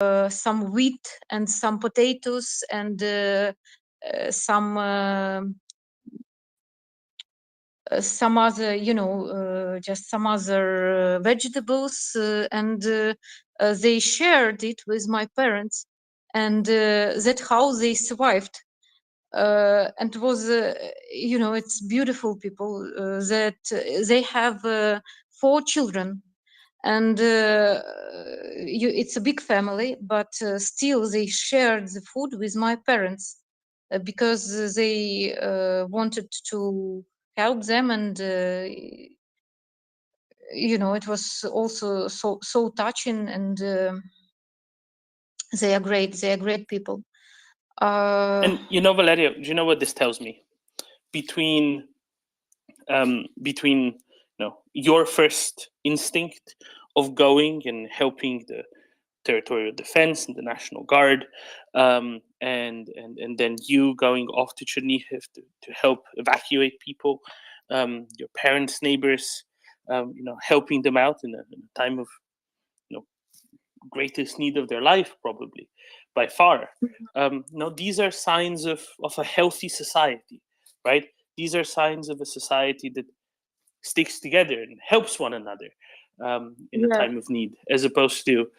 some wheat and some potatoes and some other, just some other vegetables, and they shared it with my parents, and that's how they survived. And it was, it's beautiful people that they have 4 children, and it's a big family, but still they shared the food with my parents because they wanted to help them, and it was also so touching, and they are great. They are great people. And Valeria, do you know what this tells me? Between your first instinct of going and helping the territorial defense and the National Guard, and then you going off to Chernihiv to help evacuate people, your parents, neighbors, helping them out in a time of greatest need of their life, probably by far. These are signs of a healthy society, right? These are signs of a society that sticks together and helps one another in a time of need, as opposed to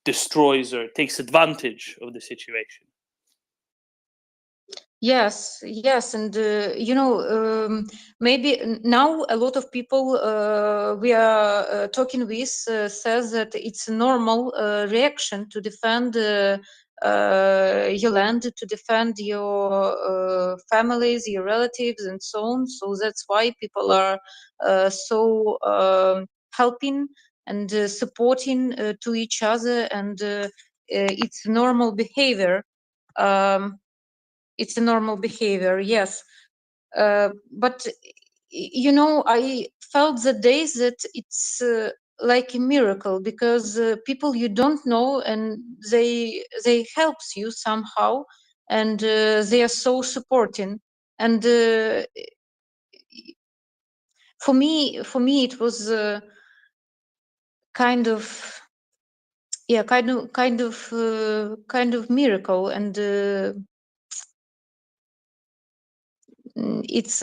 destroys or takes advantage of the situation. Yes, and maybe now a lot of people we are talking with says that it's a normal reaction to defend your land, to defend your families, your relatives, and so on. So that's why people are so helping and supporting to each other, and it's normal behavior. It's a normal behavior, yes. But I felt the days that it's like a miracle, because people you don't know, and they helps you somehow, and they are so supporting. And for me it was kind of miracle. And it's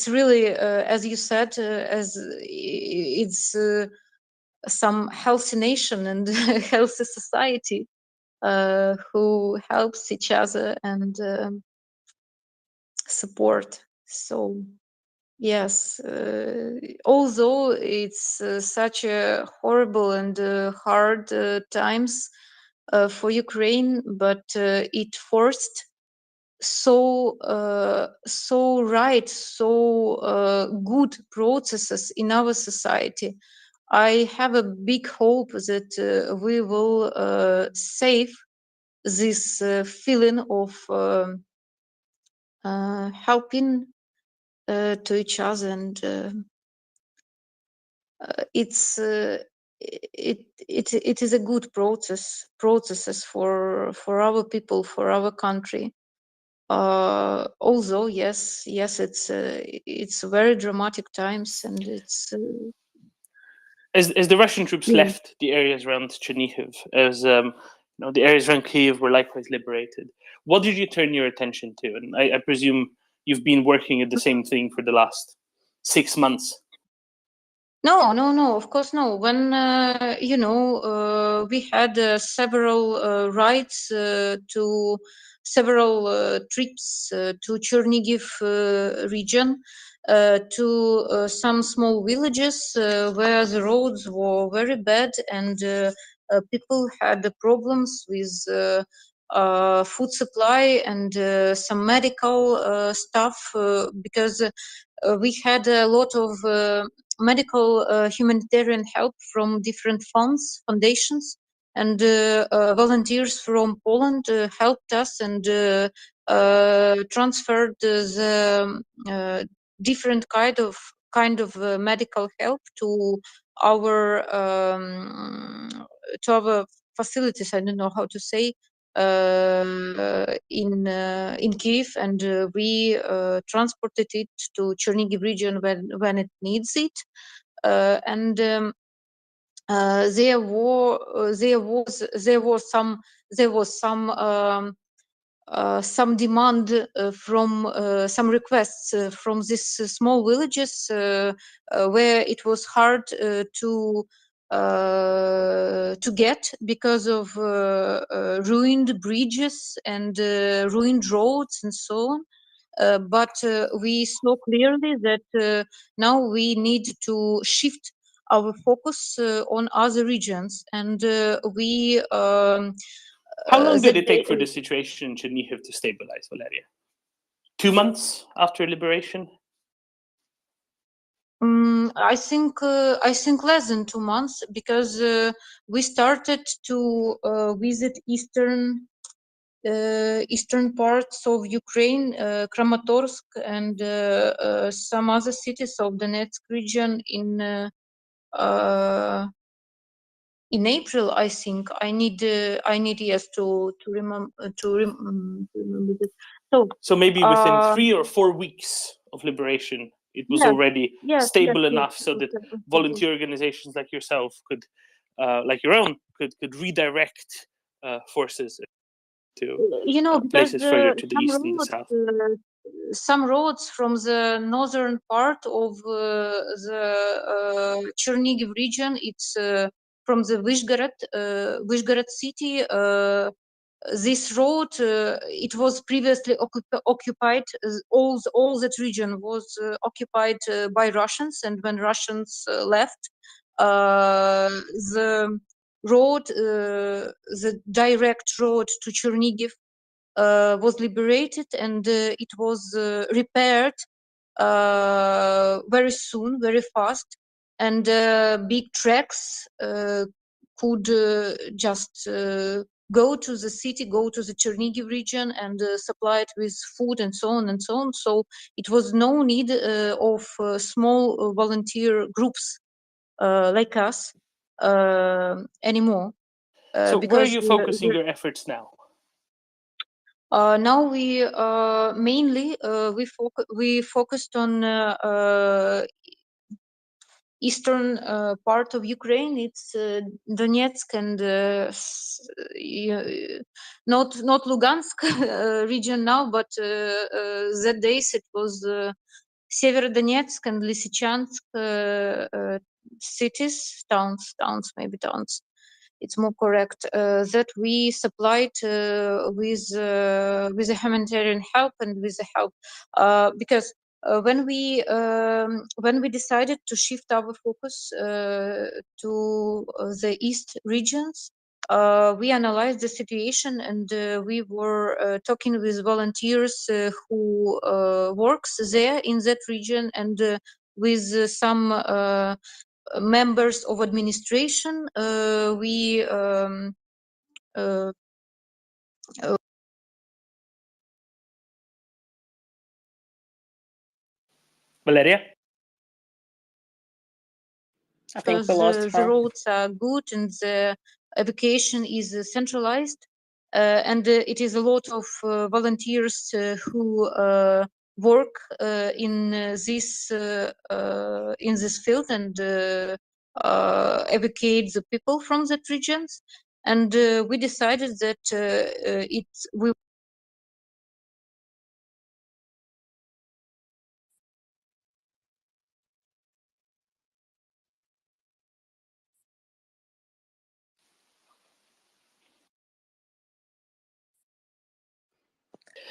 really, as you said, as it's some healthy nation and healthy society who helps each other and support. So yes, although it's such a horrible and hard times for Ukraine, but it forced so good processes in our society. I have a big hope that we will save this feeling of helping to each other, and it is a good processes for our people, for our country. Although yes, it's very dramatic times, and it's as the Russian troops left the areas around Chernihiv, as the areas around Kyiv were likewise liberated. What did you turn your attention to? And I presume you've been working at the same thing for the last 6 months. No, of course no. When we had several rides to several trips to Chernihiv region, to some small villages where the roads were very bad, and people had the problems with food supply and some medical stuff, because we had a lot of medical humanitarian help from different foundations, and volunteers from Poland helped us and transferred the different kind of medical help to our facilities. I don't know how to say, in Kiev, and we transported it to Chernihiv region when it needs it, and there was some demand from some requests from these small villages where it was hard to get because of ruined bridges and ruined roads and so on. But we saw clearly that now we need to shift our focus on other regions, and we How long did that it take for the situation in Chernihiv to stabilize, Valeria? 2 months after liberation? I think less than 2 months, because we started to visit eastern parts of Ukraine, Kramatorsk, and some other cities of the Donetsk region in April. I think I need yes to remember this. So maybe within Uh, 3 or 4 weeks of liberation, it was yes, already yes, stable yes. enough so that volunteer organizations like yourself could, like your own, could redirect forces to Because places further to the east and the south. some roads from the northern part of the Chernigiv region, it's from the Vyshgorod city. This road, it was previously occupied. All that region was occupied by Russians, and when Russians left, the road, the direct road to Chernigiv, was liberated, and it was repaired very soon, very fast, and big tracks could just go to the city, go to the Chernigiv region, and supply it with food and so on and so on. So it was no need of small volunteer groups like us anymore. So where are Because you focusing your efforts now? now we mainly we focused on eastern part of Ukraine. It's Donetsk and not Lugansk region now, but that days it was Severodonetsk and Lysychansk cities, maybe towns. It's more correct, that we supplied with the humanitarian help and with the help, because when we decided to shift our focus to the east regions, we analyzed the situation, and we were talking with volunteers who works there in that region, and with some members of administration. We Valeria? I think we lost the her. roads are good, and the evacuation is centralized, and it is a lot of volunteers who work in this field, and evacuate the people from that regions. And we decided that we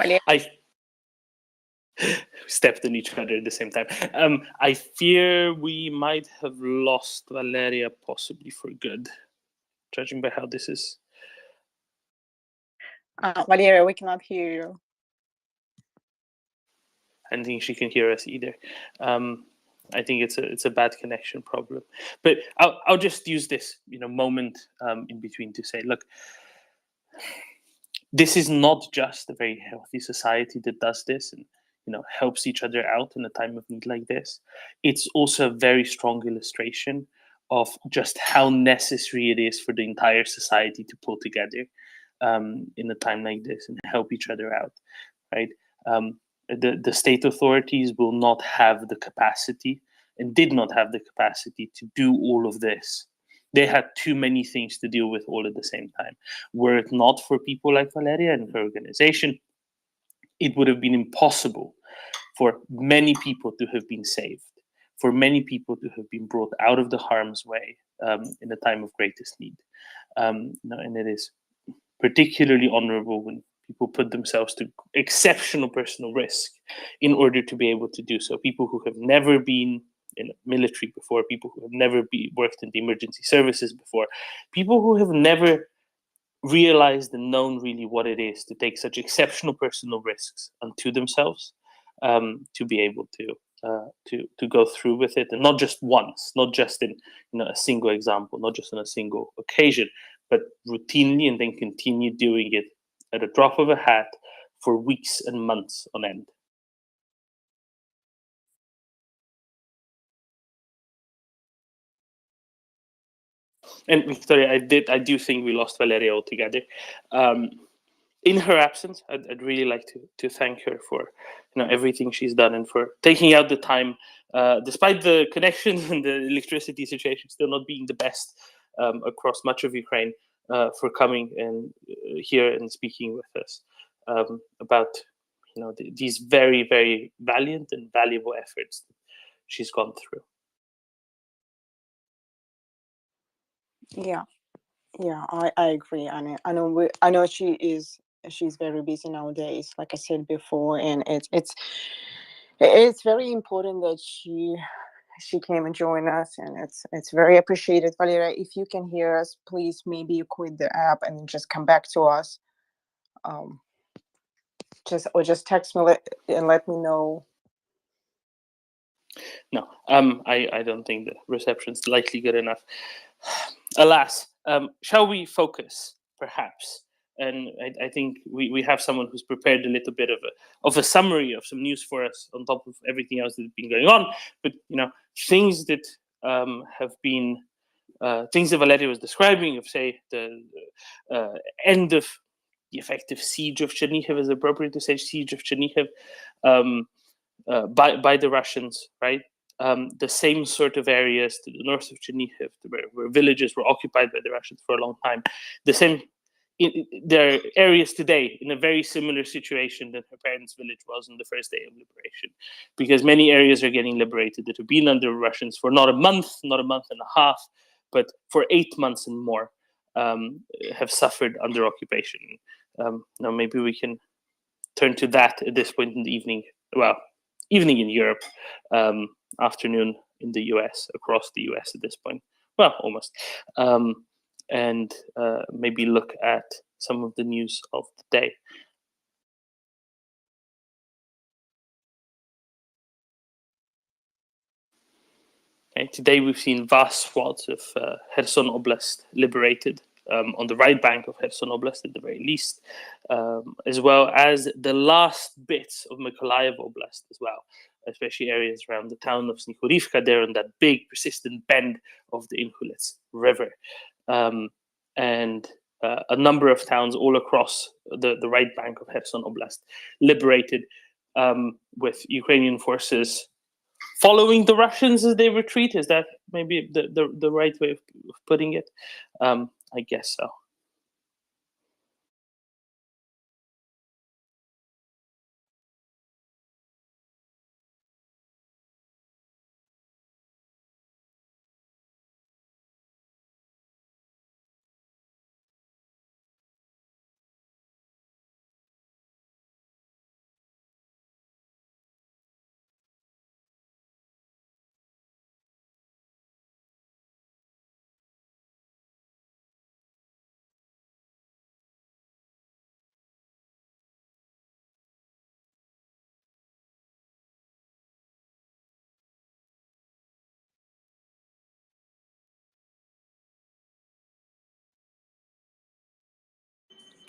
I stepped on each other at the same time. I fear we might have lost Valeria possibly for good, judging by how this is. Valeria, we cannot hear you. I don't think she can hear us either. I think it's a bad connection problem. But I'll just use this moment in between to say, look, this is not just a very healthy society that does this and helps each other out in a time of need like this. It's also a very strong illustration of just how necessary it is for the entire society to pull together in a time like this and help each other out, right? The state authorities will not have the capacity and did not have the capacity to do all of this They had too many things to deal with all at the same time. Were it not for people like Valeria and her organization, it would have been impossible for many people to have been saved, for many people to have been brought out of the harm's way in a time of greatest need. And it is particularly honorable when people put themselves to exceptional personal risk in order to be able to do so. People who have never been in the military before, people who have never worked in the emergency services before, people who have never realized and known really what it is to take such exceptional personal risks unto themselves, to be able to go through with it, and not just once, not just in a single example, not just on a single occasion, but routinely, and then continue doing it at a drop of a hat for weeks and months on end. And Victoria, I do think we lost Valeria altogether. In her absence, I'd really like to thank her for everything she's done, and for taking out the time, despite the connection and the electricity situation still not being the best across much of Ukraine, for coming and here and speaking with us about these very, very valiant and valuable efforts that she's gone through. Yeah, I agree. I know she's very busy nowadays, like I said before, and it's very important that she came and joined us, and it's very appreciated. Valeria, if you can hear us, please maybe you quit the app and just come back to us. Just text me and let me know. No, I don't think the reception's likely good enough. Alas, shall we focus, perhaps? And I think we have someone who's prepared a little bit of a summary of some news for us on top of everything else that's been going on. But things that have been things that Valeria was describing, of say the end of the effective siege of Chernihiv, is appropriate to say siege of Chernihiv, by the Russians, right? The same sort of areas to the north of Chernihiv, where villages were occupied by the Russians for a long time. The same, there are areas today in a very similar situation that her parents' village was on the first day of liberation, because many areas are getting liberated that have been under Russians for not a month and a half, but for 8 months and more, have suffered under occupation. Now maybe we can turn to that at this point in the evening. Well, evening in Europe, afternoon in the US, across the US at this point. Well, almost. And maybe look at some of the news of the day. Okay, today we've seen vast swaths of Kherson Oblast liberated, on the right bank of Kherson Oblast at the very least, as well as the last bits of Mykolaiv Oblast as well, especially areas around the town of Snichurivka, there on that big persistent bend of the Inhulets River. And a number of towns all across the right bank of Kherson Oblast liberated, with Ukrainian forces following the Russians as they retreat. Is that maybe the right way of putting it? I guess so.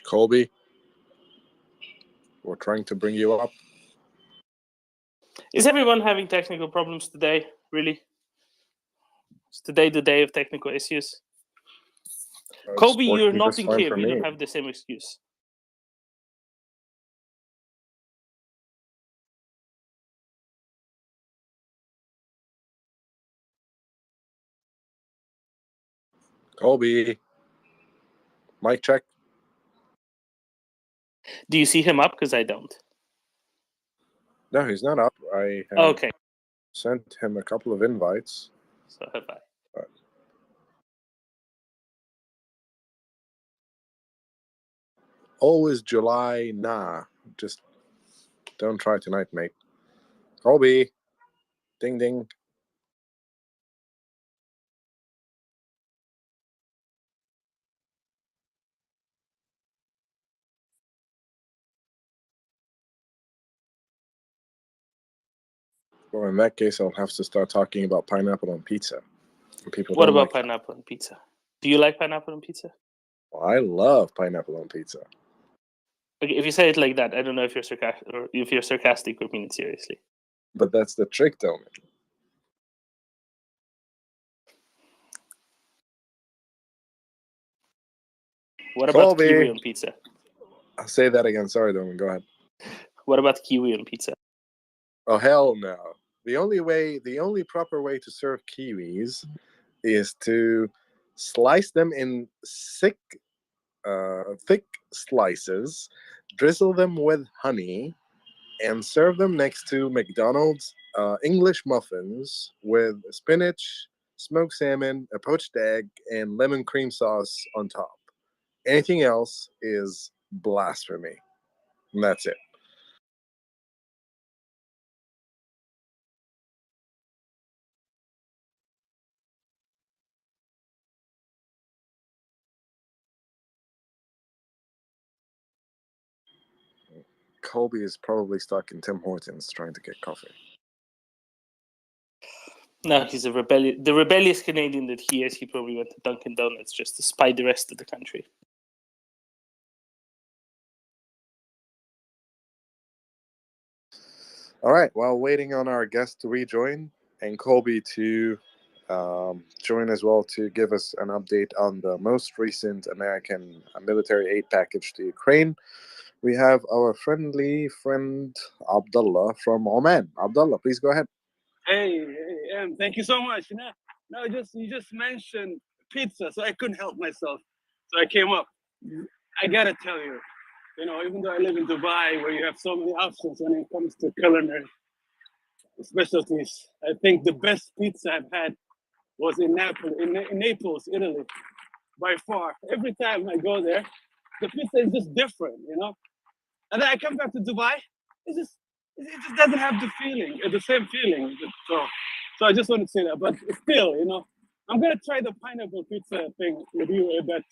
Colby, we're trying to bring you up. Is everyone having technical problems today? Really? Is today the day of technical issues? Colby, you're not in Kiev. You don't have the same excuse. Colby. Mic check. Do you see him up? Because I don't. No, he's not up. I have Okay, sent him a couple of invites. so have I. Always July. Nah, just don't try tonight, mate. Colby. Ding ding. Well, in that case, I'll have to start talking about pineapple on pizza. People What don't about like that. pineapple on pizza? Do you like pineapple on pizza? Well, I love pineapple on pizza. Okay, if you say it like that, I don't know if you're sarcastic or if you're sarcastic or mean it seriously. But that's the trick, Doman. What about Colby. kiwi on pizza? I'll say that again. Sorry, Doman. Go ahead. What about kiwi on pizza? Oh, hell no. The only proper way to serve kiwis is to slice them in thick slices, drizzle them with honey, and serve them next to McDonald's English muffins with spinach, smoked salmon, a poached egg, and lemon cream sauce on top. Anything else is blasphemy. And that's it. Colby is probably stuck in Tim Hortons trying to get coffee. No, he's the rebellious Canadian that he is. He probably went to Dunkin' Donuts just to spy the rest of the country. All right. While waiting on our guest to rejoin and Colby to join as well to give us an update on the most recent American military aid package to Ukraine, we have our friendly friend Abdullah from Oman. Abdullah, please go ahead. Hey, thank you so much. No, you just mentioned pizza, so I couldn't help myself. So I came up. I gotta tell you, even though I live in Dubai, where you have so many options when it comes to culinary specialties, I think the best pizza I've had was in Naples, Italy, by far. Every time I go there, the pizza is just different. And then I come back to Dubai, it just doesn't have the same feeling. So I just want to say that. But still, I'm gonna try the pineapple pizza thing with you that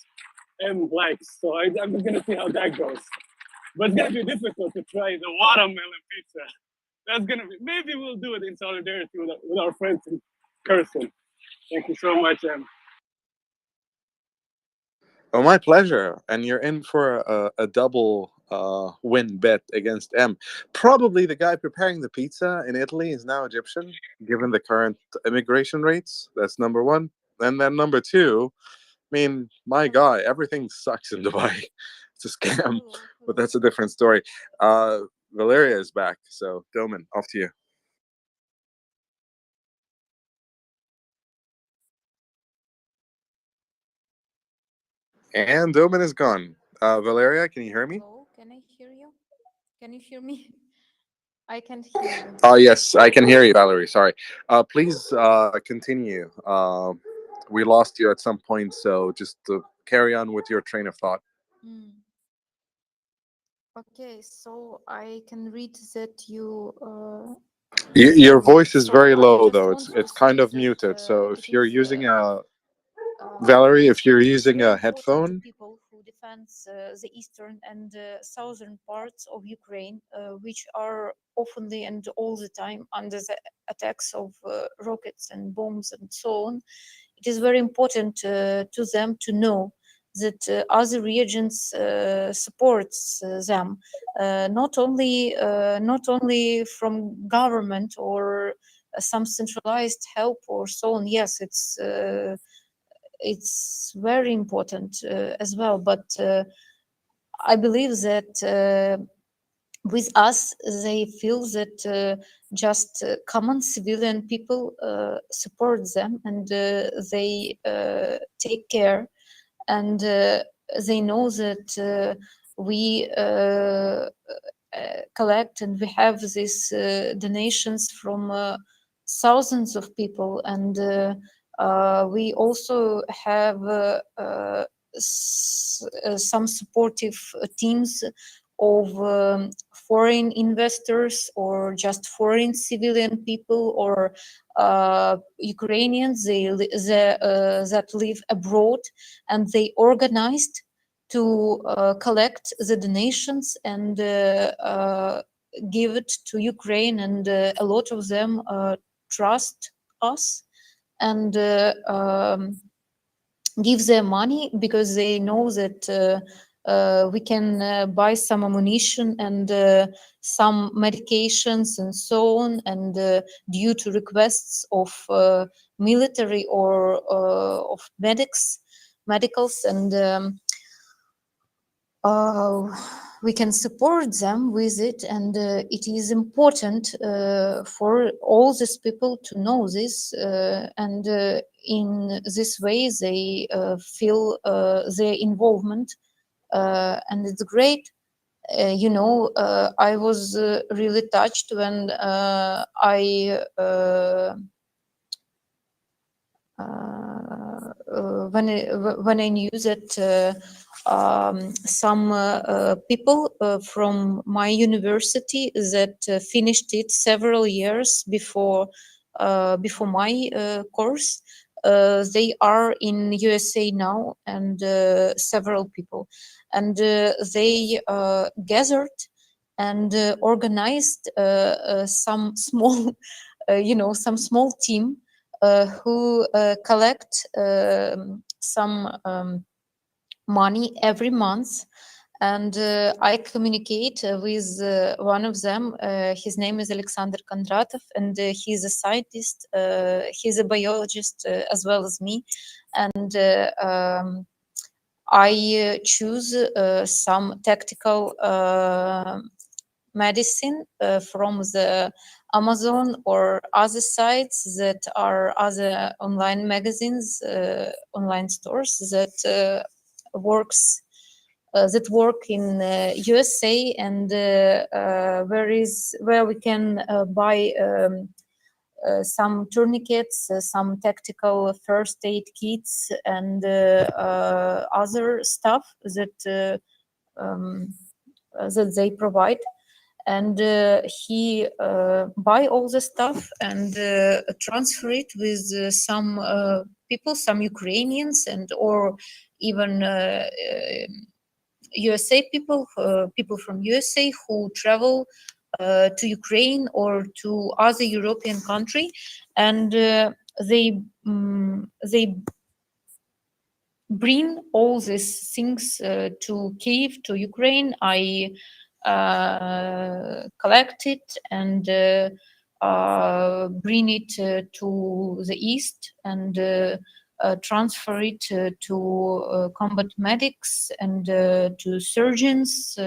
M likes. So I'm gonna see how that goes. But it's gonna be difficult to try the watermelon pizza. That's gonna be. Maybe we'll do it in solidarity with our friends in person. Thank you so much, M. Oh, my pleasure. And you're in for a double win bet against M. Probably the guy preparing the pizza in Italy is now Egyptian, given the current immigration rates. That's number one. And then number two, I mean, my guy, everything sucks in Dubai. It's a scam, but that's a different story. Valeria is back. So, Doman, off to you. And Doman is gone. Valeria, can you hear me? Hello, can I hear you? Can you hear me? I can't hear you. Oh, yes, I can hear you, Valerie. Sorry. Please continue. We lost you at some point, so just carry on with your train of thought. Okay, so I can read that you. Your voice is So very I low, just though. want to It's kind say of that muted. So it if you're is using a Valerie, if you're using very a important to headphone, people who defend the eastern and southern parts of Ukraine, which are oftenly and all the time under the attacks of rockets and bombs and so on. It is very important to them to know that other regions supports them, not only from government or some centralized help or so on. Yes, it's very important as well, but I believe that with us, they feel that just common civilian people support them, and they take care, and they know that we collect and we have these donations from thousands of people, and we also have some supportive teams of foreign investors or just foreign civilian people or Ukrainians that live abroad, and they organized to collect the donations and give it to Ukraine, and a lot of them trust us and give their money because they know that we can buy some ammunition and some medications and so on, and due to requests of military or of medicals, and we can support them with it, and it is important for all these people to know this, and in this way they feel their involvement, and it's great. I was really touched when when I knew that some people from my university that finished it several years before my course, they are in USA now, and several people, and they gathered and organized some small, some small team who collect some money every month, and I communicate with one of them. His name is Alexander Kondratov, and he's a scientist. He's a biologist as well as me, and I choose some tactical medicine from the Amazon or other sites that are other online magazines, online stores that work in USA, and where we can buy some tourniquets, some tactical first aid kits, and other stuff that they provide. And he buy all the stuff and transfer it with some people, some Ukrainians, and or even USA people, people from USA who travel to Ukraine or to other European country, and they bring all these things to Kiev, to Ukraine. I collect it and bring it to the east, and transfer it to combat medics and to surgeons,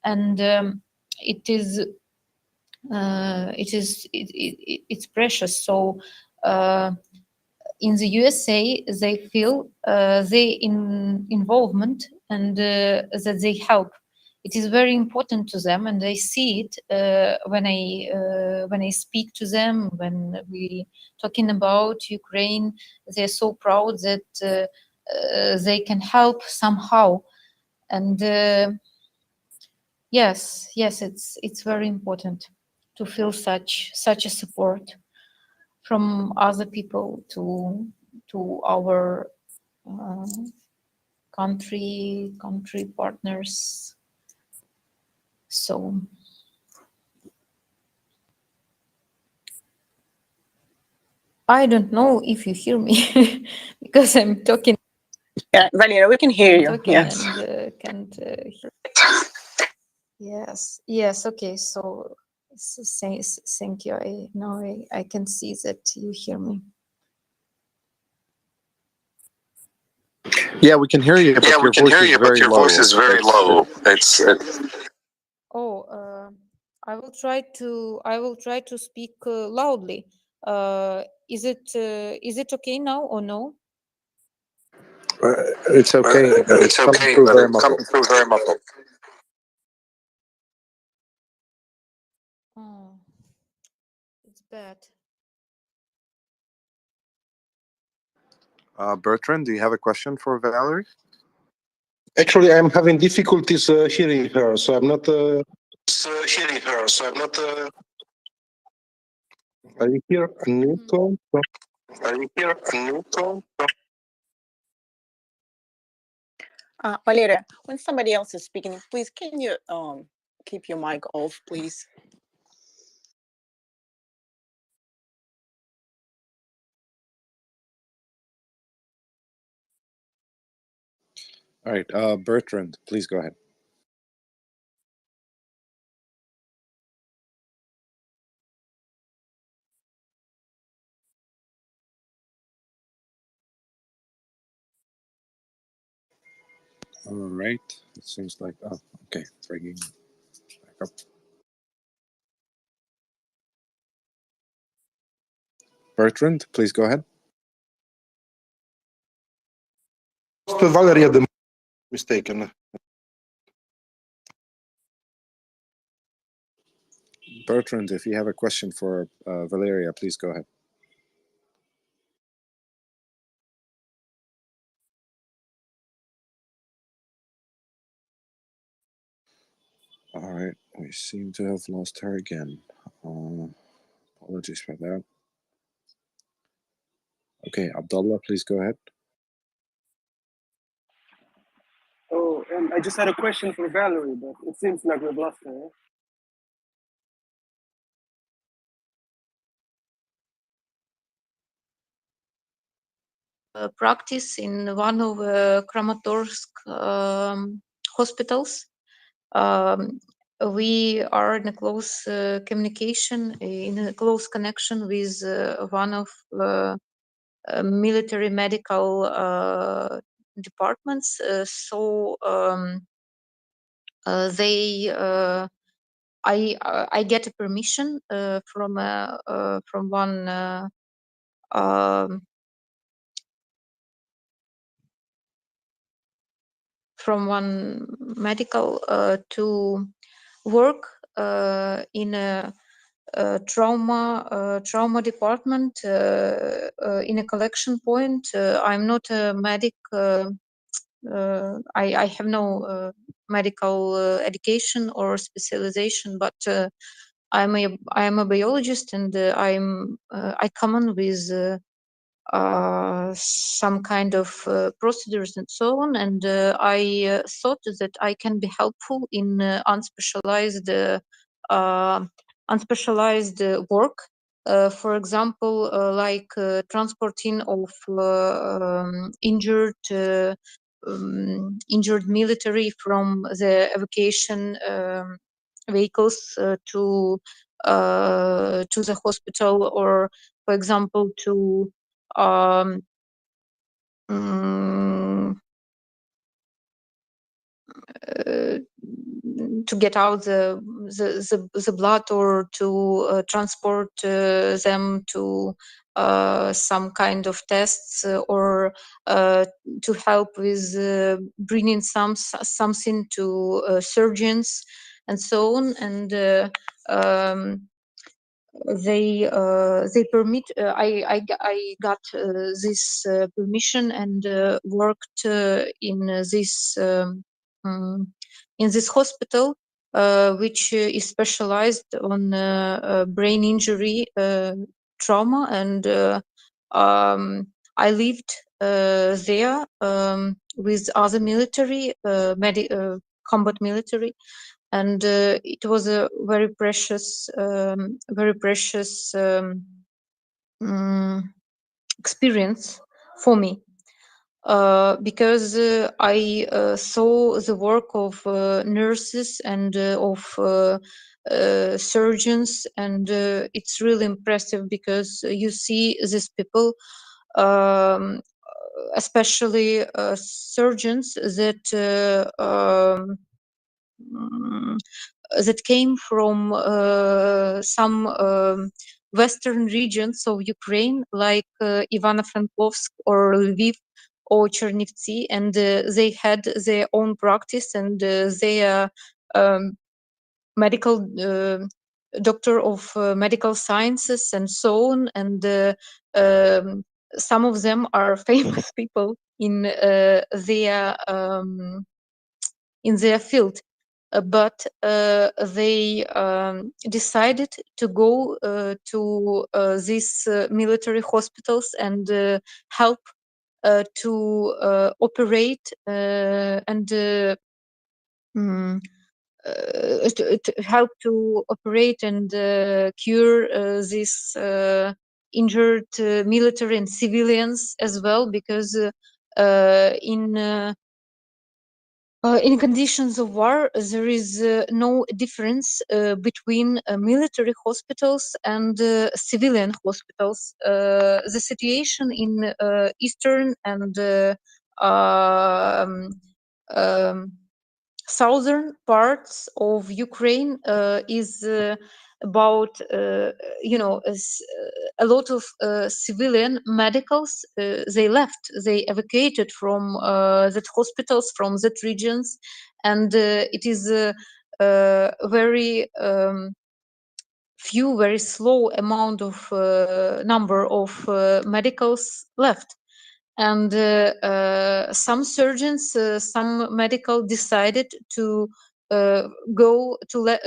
and it's precious. So in the USA, they feel their involvement, and that they help. It is very important to them, and I see it when I speak to them, when we talking about Ukraine. They're so proud that they can help somehow, and yes, it's very important to feel such a support from other people to our country partners. So I don't know if you hear me because I'm talking. Yeah, Valeria, we can hear you. Yes. And can't hear. Yes. Okay. So thank you. Now I can see that you hear me. Yeah, we can hear you, but your voice is very low. Oh, I will try to speak loudly. Is it okay now or no? It's okay, but It's it's coming okay, through but very it's muffled. coming through very muffled. Oh, it's bad. Bertrand, do you have a question for Valerie? Actually, I'm having difficulties hearing her, so I'm not. Hearing her, so I'm not. Are you here? Neutral? Are you here? Neutral? Valeria, when somebody else is speaking, please can you keep your mic off, please? All right, Bertrand, please go ahead. All right, it seems like, oh, okay, bringing back up. Bertrand, please go ahead. Valeria, the mistaken. Bertrand, if you have a question for Valeria, please go ahead. All right, we seem to have lost her again. Apologies for that. Okay, Abdullah, please go ahead. Oh, I just had a question for Valerie, but it seems like we've lost her. Practice in one of Kramatorsk hospitals. We are in a close communication, in a close connection with one of military medical departments. So they, I get a permission from one. Um, from one medical to work in a trauma department in a collection point. I'm not a medic. I have no medical education or specialization, but I'm a biologist, and I come on with some kind of procedures and so on. And I thought that I can be helpful in unspecialized work. For example, like transporting of injured military from the evacuation vehicles to the hospital, or for example um, mm, to get out the blood, or to transport them to some kind of tests, or to help with bringing something to surgeons and so on. And they permit I got this permission, and worked in this hospital, which is specialized on brain injury trauma. And I lived there with other military combat military, and it was a very precious experience for me, because I saw the work of nurses and of surgeons, and it's really impressive, because you see these people, um, especially surgeons, that that came from some western regions of Ukraine, like Ivano-Frankivsk or Lviv or Chernivtsi, and they had their own practice, and their medical doctor of medical sciences and so on, and some of them are famous people in their field. But they decided to go to these military hospitals and help to operate and to help to operate and cure these injured military and civilians as well, because in conditions of war, there is no difference between military hospitals and civilian hospitals. The situation in eastern and um, um, southern parts of Ukraine is about a lot of civilian medicals. They left, they evacuated from that hospitals, from that regions, and it is very few, very slow amount of number of medicals left. And some surgeons, some medical decided to go to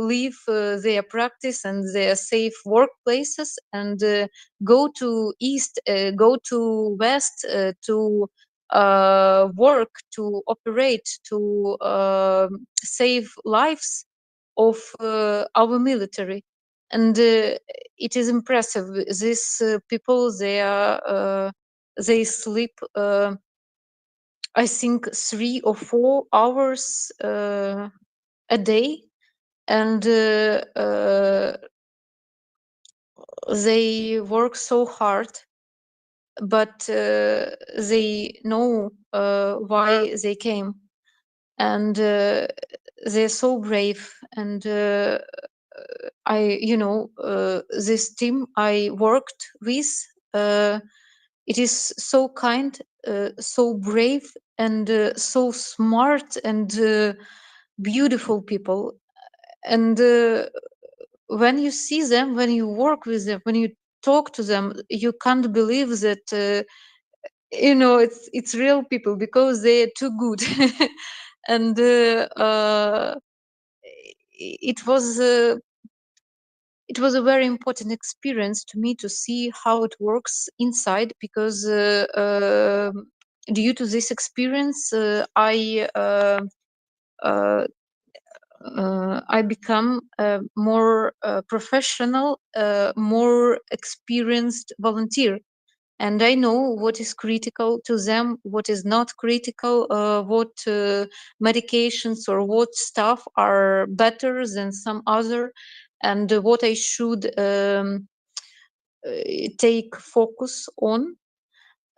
leave their practice and their safe workplaces and go to east, go to west to work, to operate, to save lives of our military. And it is impressive. These people, they sleep, I think, 3 or 4 hours a day, and they work so hard, but they know why they came, and they're so brave. And this team I worked with, it is so kind, so brave, and so smart, and beautiful people. And when you see them, when you work with them, when you talk to them, you can't believe that it's real people, because they're too good. And it was a very important experience to me to see how it works inside, because due to this experience, I become a more professional, more experienced volunteer. And I know what is critical to them, what is not critical, what medications or what stuff are better than some other, and what I should take focus on,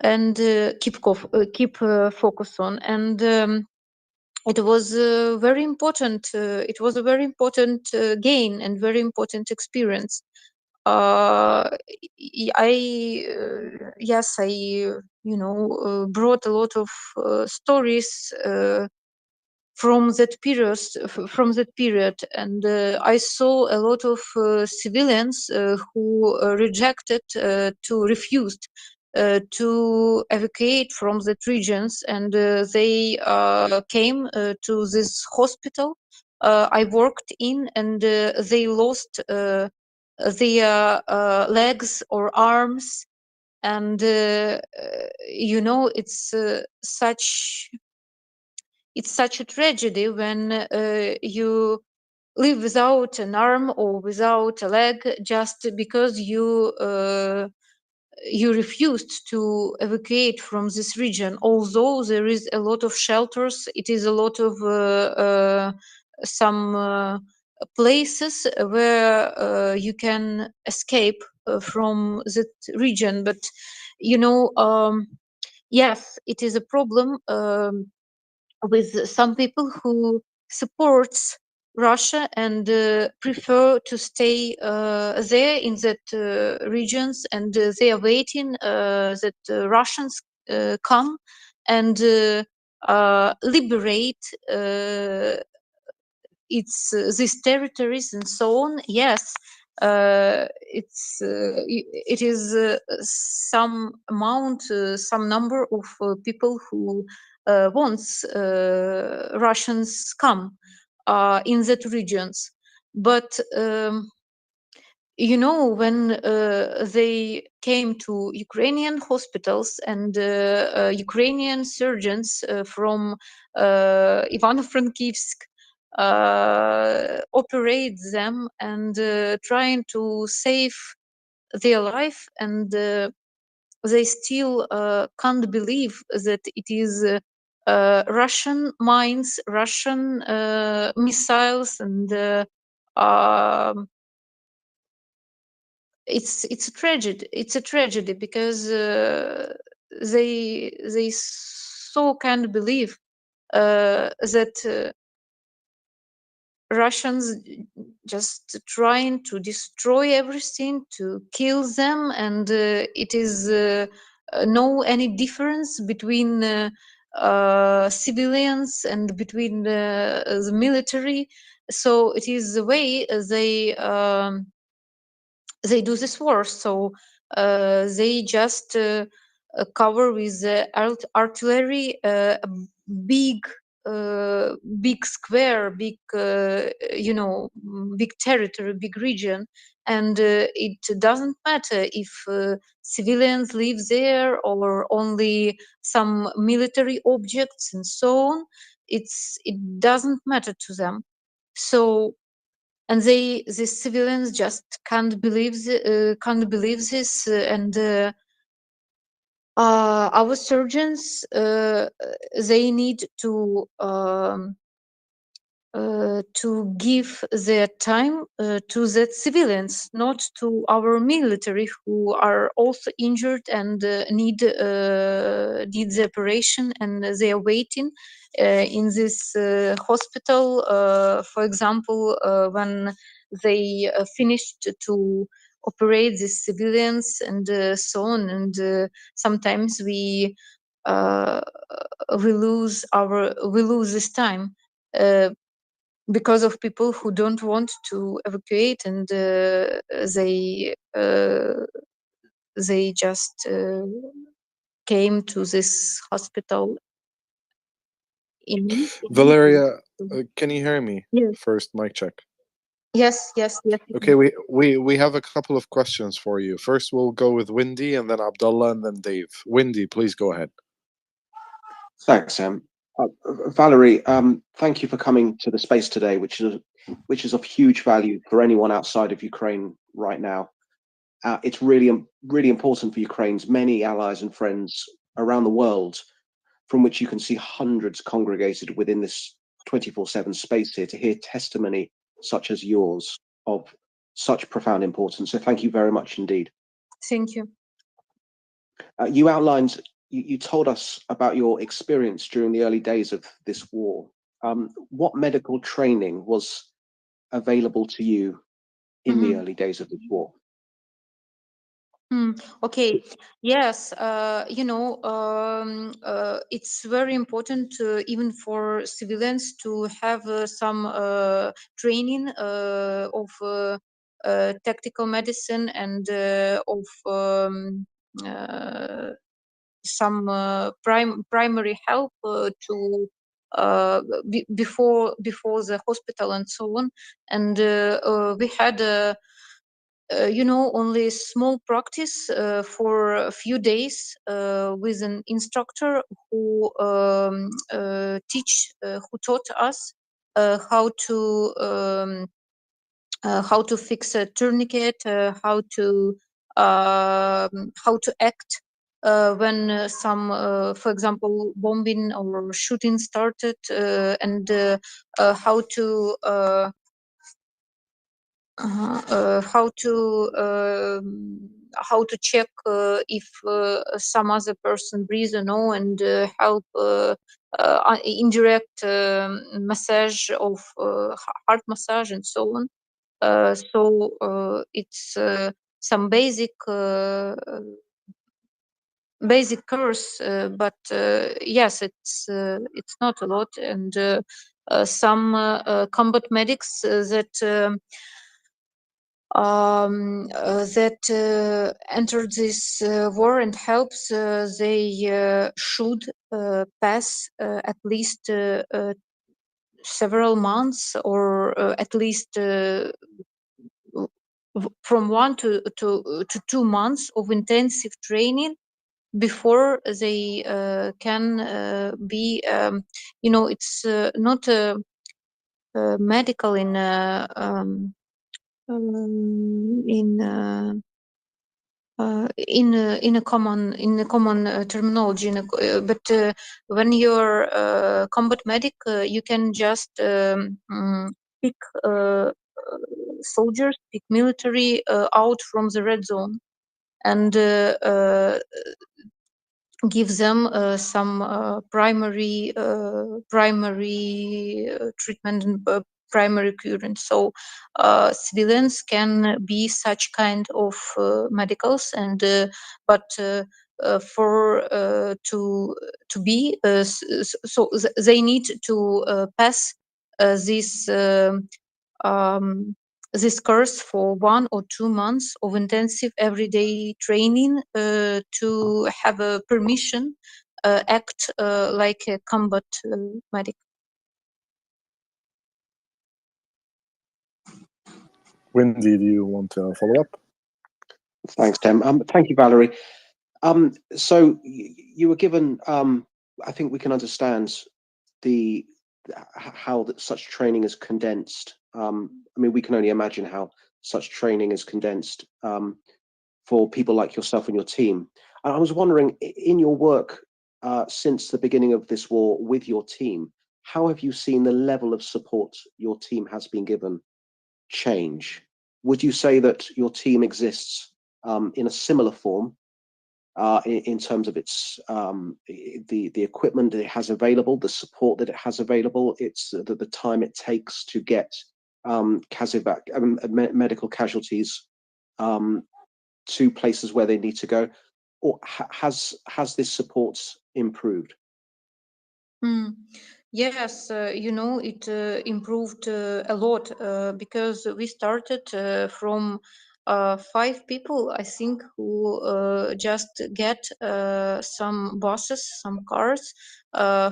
and keep focus on. And it was very important. It was a very important gain and very important experience. I brought a lot of stories from that period, and I saw a lot of civilians who refused to evacuate from that regions, and they came to this hospital I worked in, and they lost their legs or arms. And it's such a tragedy when you live without an arm or without a leg, just because you refused to evacuate from this region. Although there is a lot of shelters, it is a lot of some places where you can escape from that region. But yes, it is a problem with some people who supports Russia and prefer to stay there in that regions, and they are waiting that Russians come and liberate these territories and so on. Yes, it is some amount, some number of people who wants Russians come in that regions, but when they came to Ukrainian hospitals and Ukrainian surgeons from Ivano-Frankivsk operate them and trying to save their life, and they still can't believe that it is Russian mines, Russian missiles, and it's a tragedy. It's a tragedy because they so can't believe that Russians just trying to destroy everything, to kill them, and it is no any difference between civilians and between the military. So it is the way they do this war. So they just cover with artillery a big big square, big big territory, big region, and it doesn't matter if civilians live there or only some military objects and so on. It doesn't matter to them. So, and the civilians just can't believe this, and our surgeons they need to give their time to the civilians, not to our military, who are also injured and need the operation, and they are waiting in this hospital. For example, when they finished to operate the civilians and so on, and sometimes uh, we lose this time. Because of people who don't want to evacuate, and they just came to this hospital in Valeria, can you hear me? Yes. First, mic check. Yes. Okay, we have a couple of questions for you. First, we'll go with Wendy, and then Abdullah, and then Dave. Wendy, please go ahead. Thanks, Sam. Valerie, thank you for coming to the space today, which is of huge value for anyone outside of Ukraine right now. It's really important for Ukraine's many allies and friends around the world, from which you can see hundreds congregated within this 24/7 space here, to hear testimony such as yours of such profound importance. So thank you very much indeed. Thank you. You outlined, you told us about your experience during the early days of this war. What medical training was available to you in the early days of this war? Okay. Yes. It's very important, even for civilians, to have some training of tactical medicine and of some primary help to before the hospital and so on. And we had only small practice for a few days with an instructor who who taught us how to fix a tourniquet, how to act when some, for example, bombing or shooting started, and how to how to check if some other person breathes or no, and help indirect massage of heart massage and so on. So it's some basic course, but yes, it's not a lot, and some combat medics that entered this war and helps, they should pass at least several months, or at least from 1 to 2 months of intensive training before they can be, it's not medical in in a common terminology, but when you're a combat medic, you can just pick soldiers, pick military out from the red zone, and give them some primary treatment and primary current. So civilians can be such kind of medicals, and but for to be so they need to pass this this course for 1 or 2 months of intensive everyday training to have a permission act like a combat medic. Wendy, do you want to follow up? Thanks, Tim. Thank you, Valerie. So you were given, I think we can understand how such training is condensed. I mean, we can only imagine how such training is condensed for people like yourself and your team. And I was wondering, in your work since the beginning of this war with your team, how have you seen the level of support your team has been given change? Would you say that your team exists in a similar form in terms of its the equipment that it has available, the support that it has available, it's the time it takes to get medical casualties to places where they need to go, or has this support improved? Yes, it improved a lot because we started from 5 people, I think, who just get some buses, some cars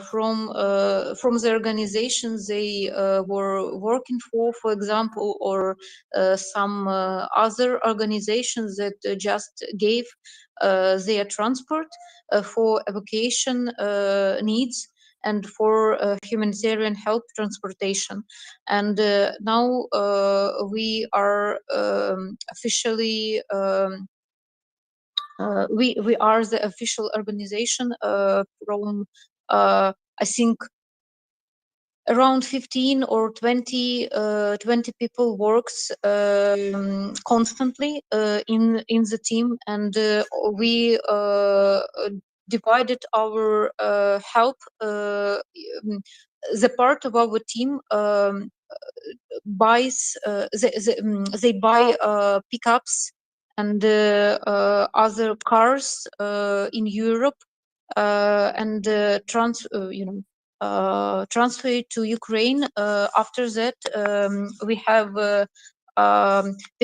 from the organizations they were working for example, or some other organizations that just gave their transport for evacuation needs and for humanitarian help transportation. And now we are officially we are the official organization from I think around 15 or 20 people works constantly in the team, and we divided our help. The part of our team buys they buy pickups and other cars in Europe and transfer it to Ukraine. After that, we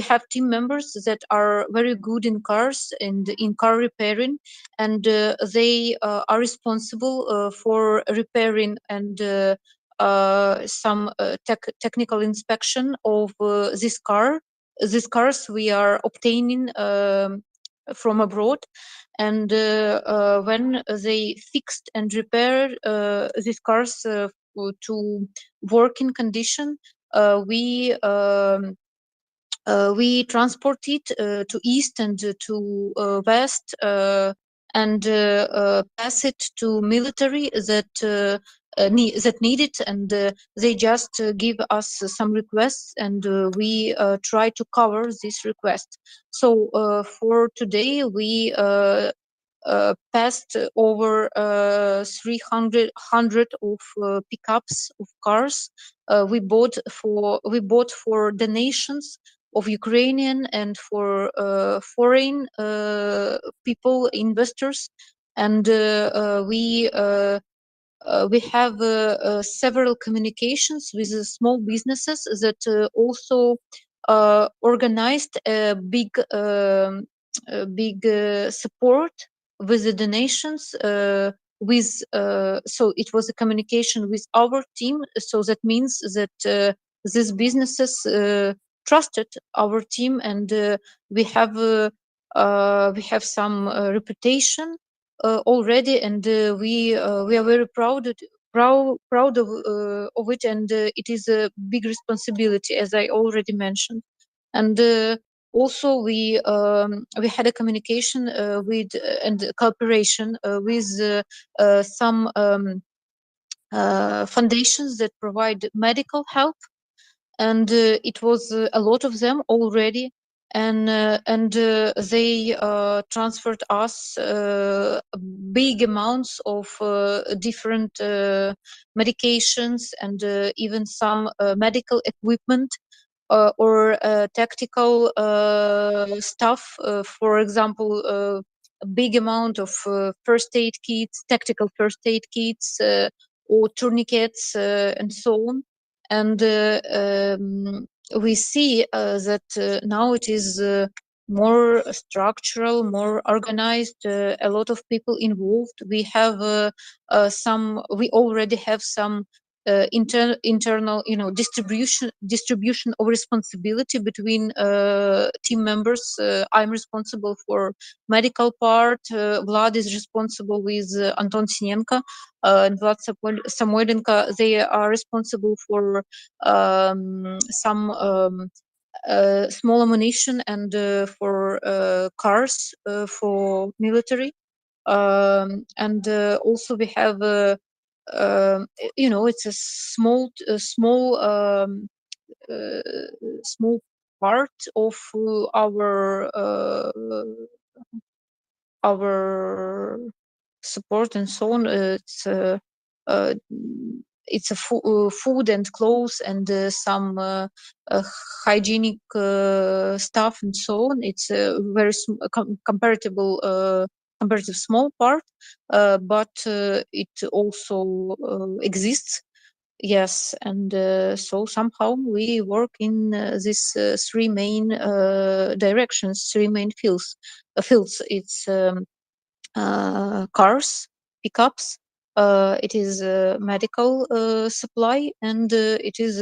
have team members that are very good in cars and in car repairing, and they are responsible for repairing and some technical inspection of this car. These cars we are obtaining from abroad, and when they fixed and repaired these cars to working condition, we transport it to east and to west and pass it to military that that need it, and they just give us some requests, and we try to cover this request. So for today we passed over 300 of pickups of cars. We bought for donations of Ukrainian and for foreign people, investors, and we have several communications with small businesses that also organized a big support with the donations. So it was a communication with our team. So that means that these businesses trusted our team, and we have some reputation already, and we are very proud of it, and it is a big responsibility, as I already mentioned. And also we had a communication with and cooperation with some foundations that provide medical help, and it was a lot of them already, and they transferred us big amounts of different medications, and even some medical equipment or tactical stuff. For example, a big amount of first aid kits, tactical first aid kits, or tourniquets, and so on. And we see that now it is more structural, more organized, a lot of people involved. We have we already have some internal, distribution of responsibility between team members. I'm responsible for medical part. Vlad is responsible with Anton Sinenko and Vlad Samoilenko. They are responsible for some small ammunition and for cars for military. And also we have it's a small part of our support and so on. Uh, it's a food and clothes and some hygienic stuff and so on. It's a very comparative small part, but it also exists. Yes, and so somehow we work in these three main directions, three main fields. It's cars, pickups. It is medical supply, and it is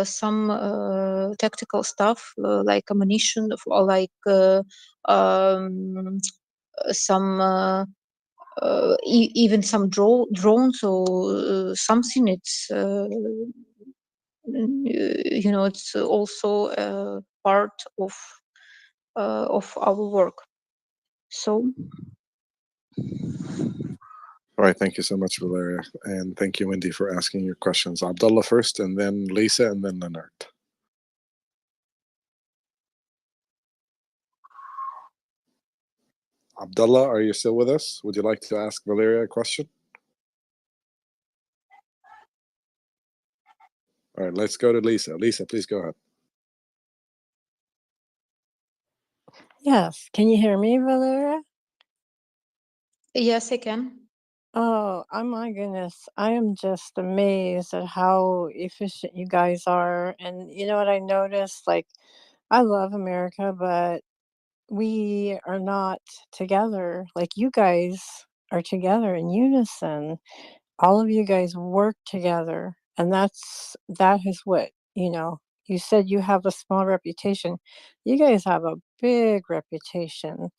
some tactical stuff like ammunition, or like um, some even some drones or something. It's it's also part of our work. So. All right, thank you so much, Valeria, and thank you, Wendy, for asking your questions. Abdullah first, and then Lisa, and then Leonard. Abdullah, are you still with us? Would you like to ask Valeria a question? All right, let's go to Lisa. Lisa, please go ahead. Yes. Can you hear me, Valeria? Yes, I can. Oh my goodness. I am just amazed at how efficient you guys are. And you know what I noticed? Like, I love America, but we are not together. Like, you guys are together in unison. All of you guys work together. And that is what, you said you have a small reputation. You guys have a big reputation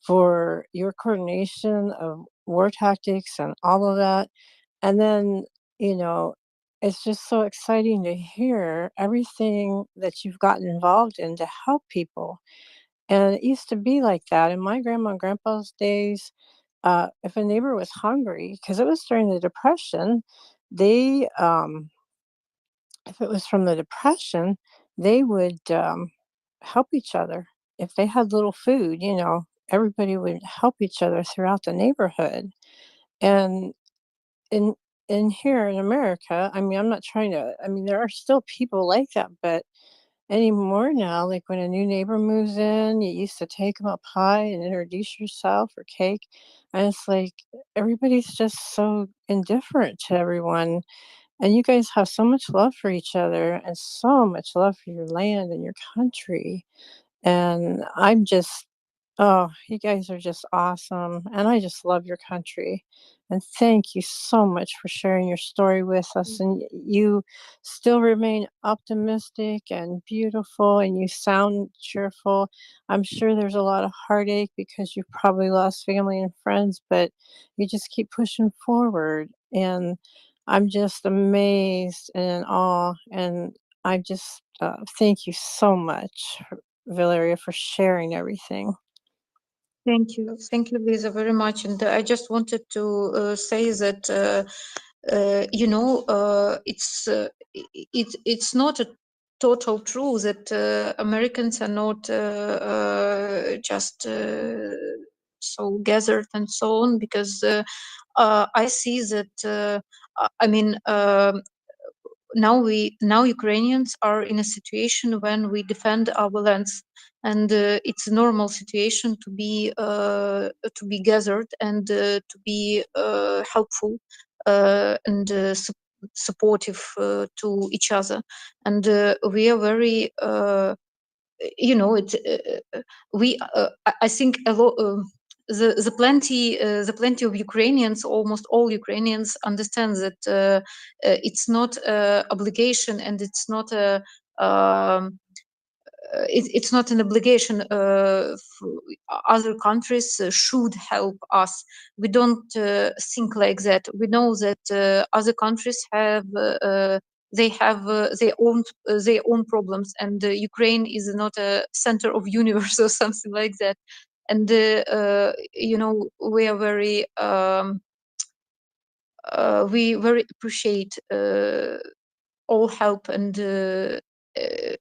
for your coordination of war tactics and all of that. And then, it's just so exciting to hear everything that you've gotten involved in to help people. And it used to be like that in my grandma and grandpa's days. If a neighbor was hungry, because it was during the Depression, they, if it was from the Depression, they would help each other. If they had little food, everybody would help each other throughout the neighborhood. And in here in America, I mean, I'm not trying to, I mean, there are still people like that, but anymore now, like when a new neighbor moves in, you used to take them up high and introduce yourself or cake. And it's like everybody's just so indifferent to everyone. And you guys have so much love for each other and so much love for your land and your country. And I'm just, oh, you guys are just awesome. And I just love your country. And thank you so much for sharing your story with us. And you still remain optimistic and beautiful, and you sound cheerful. I'm sure there's a lot of heartache because you've probably lost family and friends, but you just keep pushing forward. And I'm just amazed and in awe. And I just thank you so much, Valeria, for sharing everything. Thank you, Lisa, very much. And I just wanted to say that it's not a total true that Americans are not just so gathered and so on, because I see that I mean. Now Ukrainians are in a situation when we defend our lands, and it's a normal situation to be gathered and to be helpful and supportive to each other, and we are very we I think a lot. The plenty of Ukrainians, almost all Ukrainians, understand that it's not obligation, and it's not a it's not an obligation. Other countries should help us. We don't think like that. We know that other countries have they have their own problems, and Ukraine is not a center of universe or something like that. And we are very we very appreciate all help and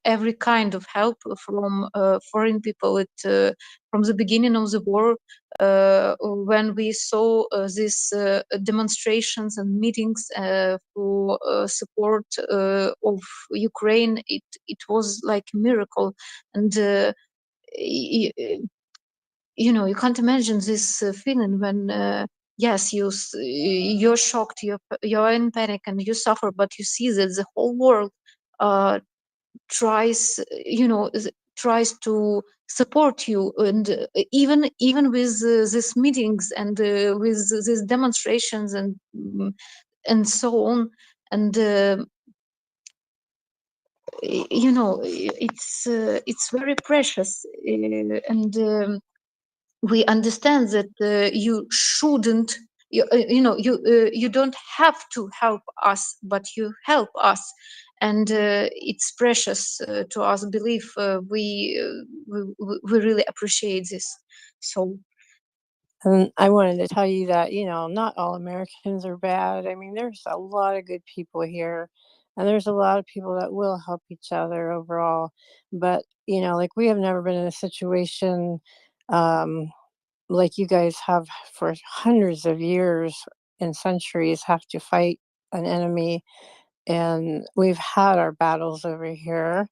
every kind of help from foreign people. From the beginning of the war, when we saw these demonstrations and meetings for support of Ukraine, it was like a miracle. And you can't imagine this feeling when yes, you're shocked, you're in panic and you suffer, but you see that the whole world tries tries to support you. And even with these meetings and with these demonstrations and so on. And it's very precious. And we understand that you shouldn't you don't have to help us, but you help us. And it's precious to us. Believe we really appreciate this. So And I wanted to tell you that, not all Americans are bad. I mean, there's a lot of good people here, and there's a lot of people that will help each other overall. But, like we have never been in a situation like you guys have for hundreds of years and centuries have to fight an enemy. And we've had our battles over here.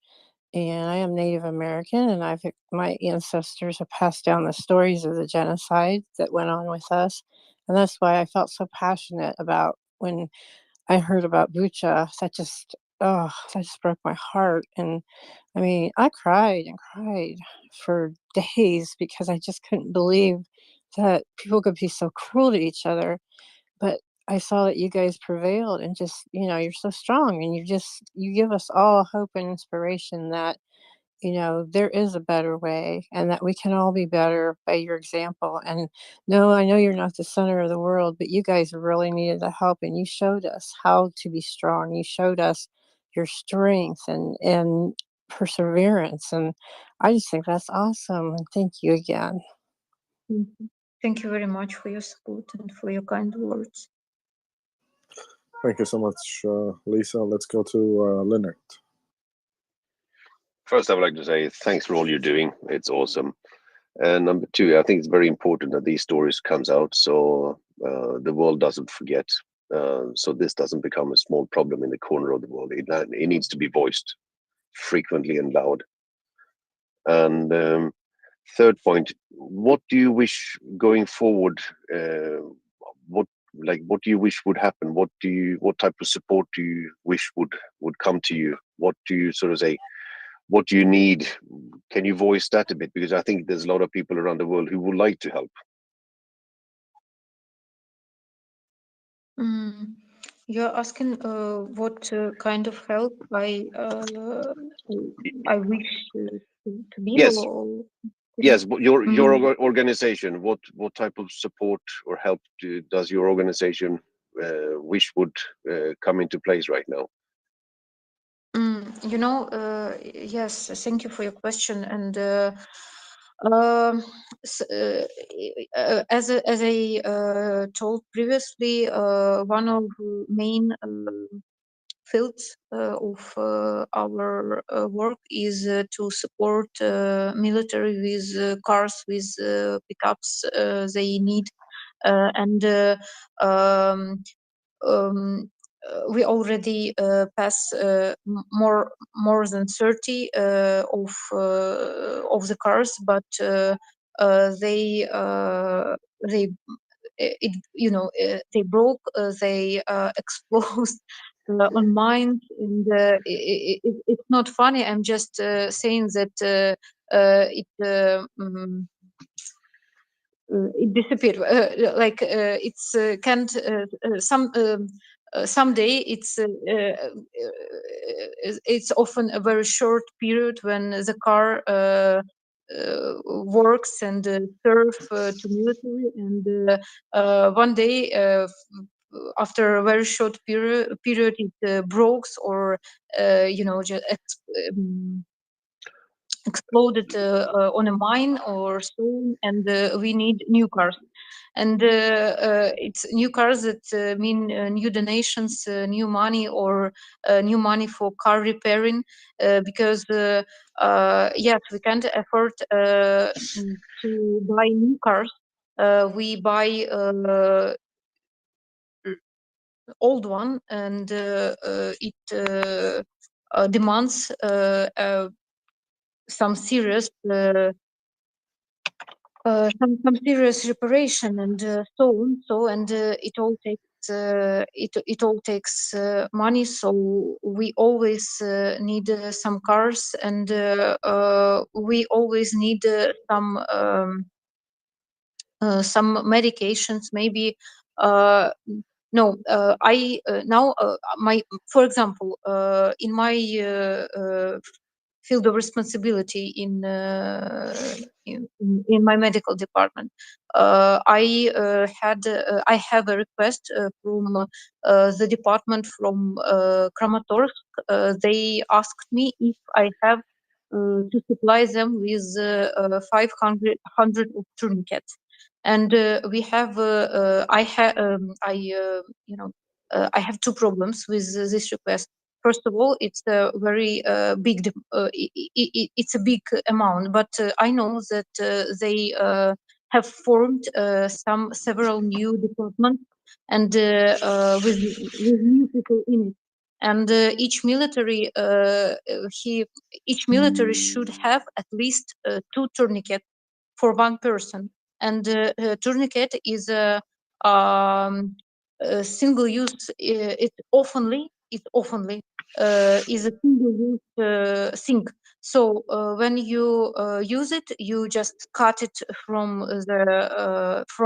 And I am Native American, and my ancestors have passed down the stories of the genocide that went on with us. And that's why I felt so passionate about when I heard about Bucha. That just broke my heart. And I mean, I cried and cried for days because I just couldn't believe that people could be so cruel to each other. But I saw that you guys prevailed, and just, you're so strong, and you give us all hope and inspiration that, there is a better way and that we can all be better by your example. And no, I know you're not the center of the world, but you guys really needed the help, and you showed us how to be strong. You showed us your strength and perseverance. And I just think that's awesome. And thank you again. thank you very much for your support and for your kind words. Thank you so much, Lisa. Let's go to Leonard. First, I would like to say thanks for all you're doing. It's awesome. And number two, I think it's very important that these stories comes out so the world doesn't forget. So this doesn't become a small problem in the corner of the world. It needs to be voiced frequently and loud. And third point, what do you wish going forward? What do you wish would happen? What type of support do you wish would come to you? What do you sort of say? What do you need? Can you voice that a bit? Because I think there's a lot of people around the world who would like to help. You're asking what kind of help I wish to be, Yes. or Yes, but your organization, what type of support or help does your organization wish would come into place right now? Yes, thank you for your question. And as I told previously, one of the main fields of our work is to support military with cars, with pickups they need, and we already pass more than 30 of the cars, but they they broke, they exploded on mines, and it's not funny. I'm just saying that it disappeared. It's can't someday it's often a very short period when the car works and serve to military, and one day after a very short period it breaks, or just exploded on a mine or so, and we need new cars. And it's new cars that mean new donations, new money, or new money for car repairing, because yes, we can't afford to buy new cars. We buy old one, and it demands some serious some serious reparation, and so on. So, and it all takes it all takes money. So we always need some cars, and we always need some medications, maybe. No, I now my for example, in my field of responsibility in my medical department, I have a request from the department from Kramatorsk. They asked me if I have to supply them with 500 of tourniquets, and we have I have two problems with this request. First of all, it's a very it's a big amount, but I know that they have formed several new departments, and with new people in it. And each military should have at least two tourniquets for one person. And tourniquet is a single use. It oftenly is a single use thing. So when you use it, you just cut it from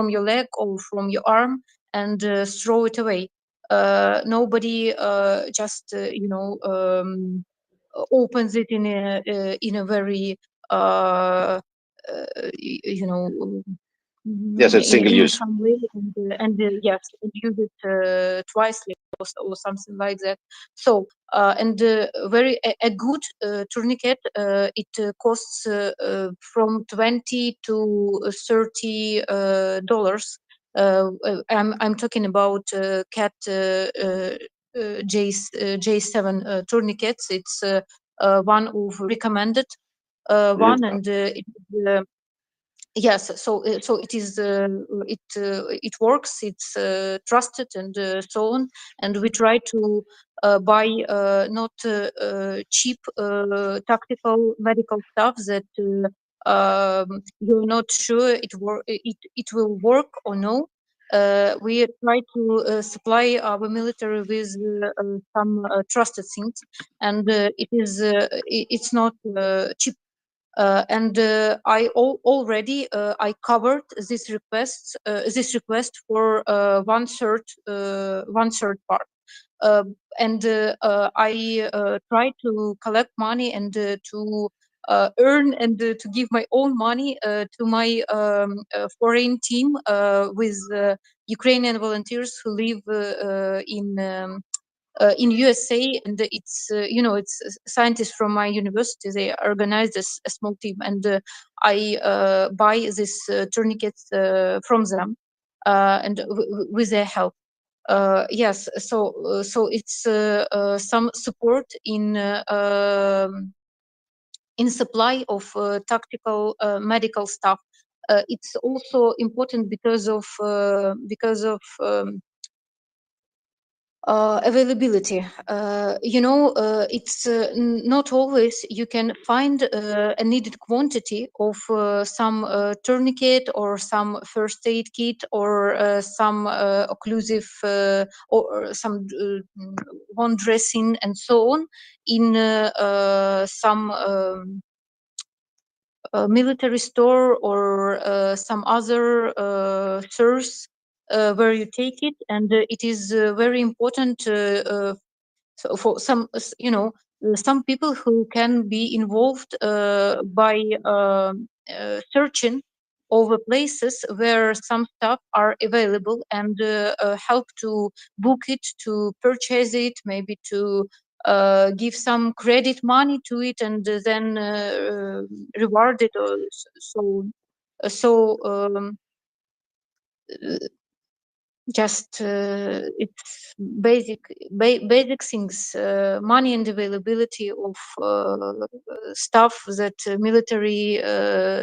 your leg or from your arm, and throw it away. Nobody just opens it in a very you know Yes, it's single in use. some way, and yes, and use it twice or something like that. So and a good tourniquet, it costs from $20 to $30. I'm talking about cat J7 tourniquets. It's one of recommended one, and yes, so it is it works, it's trusted, and so on, and we try to buy not cheap tactical medical stuff that you're not sure it will work or no. We try to supply our military with some trusted things, and it's not cheap. And already I covered this request for one third part, and I try to collect money and to earn and to give my own money to my foreign team with Ukrainian volunteers who live in USA, and it's scientists from my university. They organized a small team, and I buy these tourniquets from them, and with their help. Yes, so it's some support in supply of tactical medical stuff. It's also important because of availability. It's not always you can find a needed quantity of some tourniquet or some first aid kit or some occlusive or some wound dressing and so on in some military store or some other source where you take it, and it is very important so for some people who can be involved by searching over places where some stuff are available, and help to book it, to purchase it, maybe to give some credit money to it, and then reward it, or so just it's basic things, money and availability of stuff that military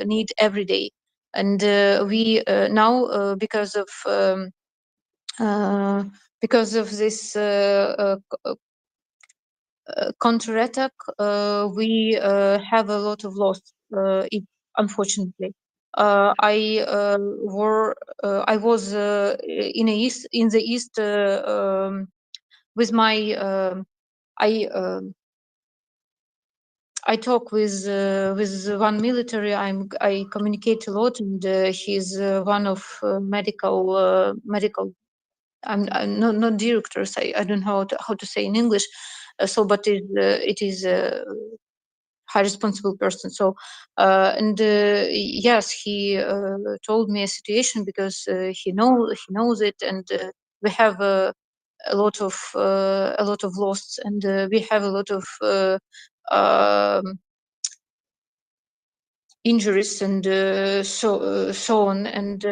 need every day. And we now because of this counterattack, we have a lot of loss, unfortunately. I was in the east with my I talk with one military. I communicate a lot, and he's one of medical. I'm not directors. I don't know how to say in English. But it is a high responsible person. So and yes, he told me a situation because he knows it, and we have a lot of loss, and we have a lot of injuries, and so on, and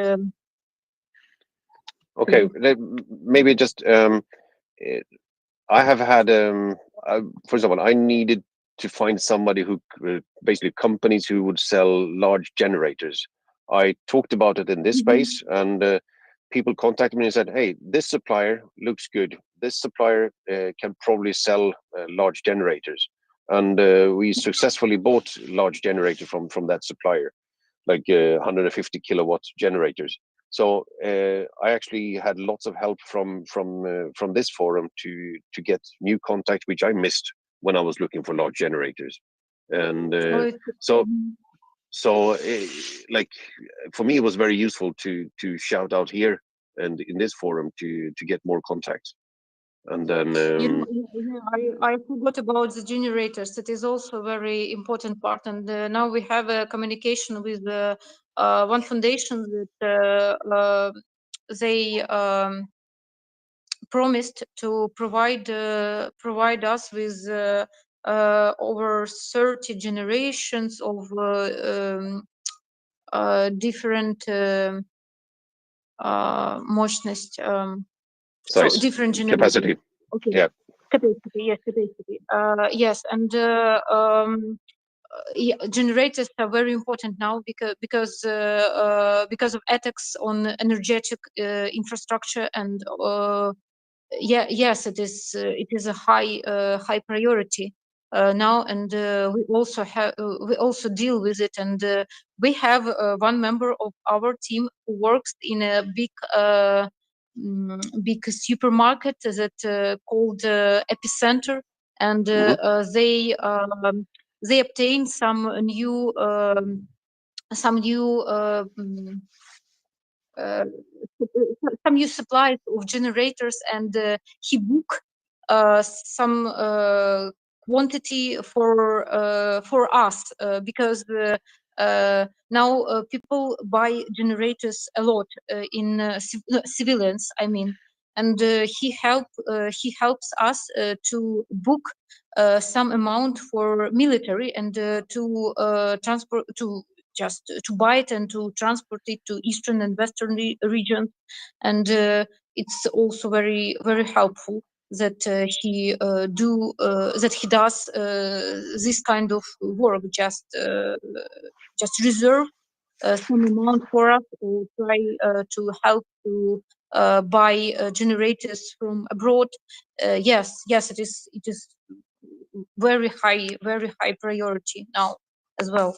Okay, maybe just I have had for example, I needed to find somebody who basically companies who would sell large generators. I talked about it in this space, and people contacted me and said, "Hey, this supplier looks good. This supplier can probably sell large generators." And we successfully bought large generator from that supplier, like 150 kilowatt generators. So I actually had lots of help from this forum to get new contact, which I missed when I was looking for large generators. And like for me, it was very useful to shout out here and in this forum to get more contact. And then I forgot about the generators. It is also a very important part. And now we have a communication with one foundation that they promised to provide us with over 30 generations of different мощность. So different capacity. Okay. Yeah. Capacity, yes, capacity. Yes, and yeah, generators are very important now because of attacks on energetic infrastructure, and yes, it is a high priority now, and we also deal with it, and we have one member of our team who works in a big supermarket that called Epicenter, and they obtain some new uh, some new supplies of generators, and he book some quantity for us because now people buy generators a lot in civilians, I mean, and he helps us to book some amount for military, and to transport to just to buy it and to transport it to eastern and western regions, and it's also very helpful that he does this kind of work, just reserve some amount for us, or try to help to buy generators from abroad. Yes, it is very high priority now as well.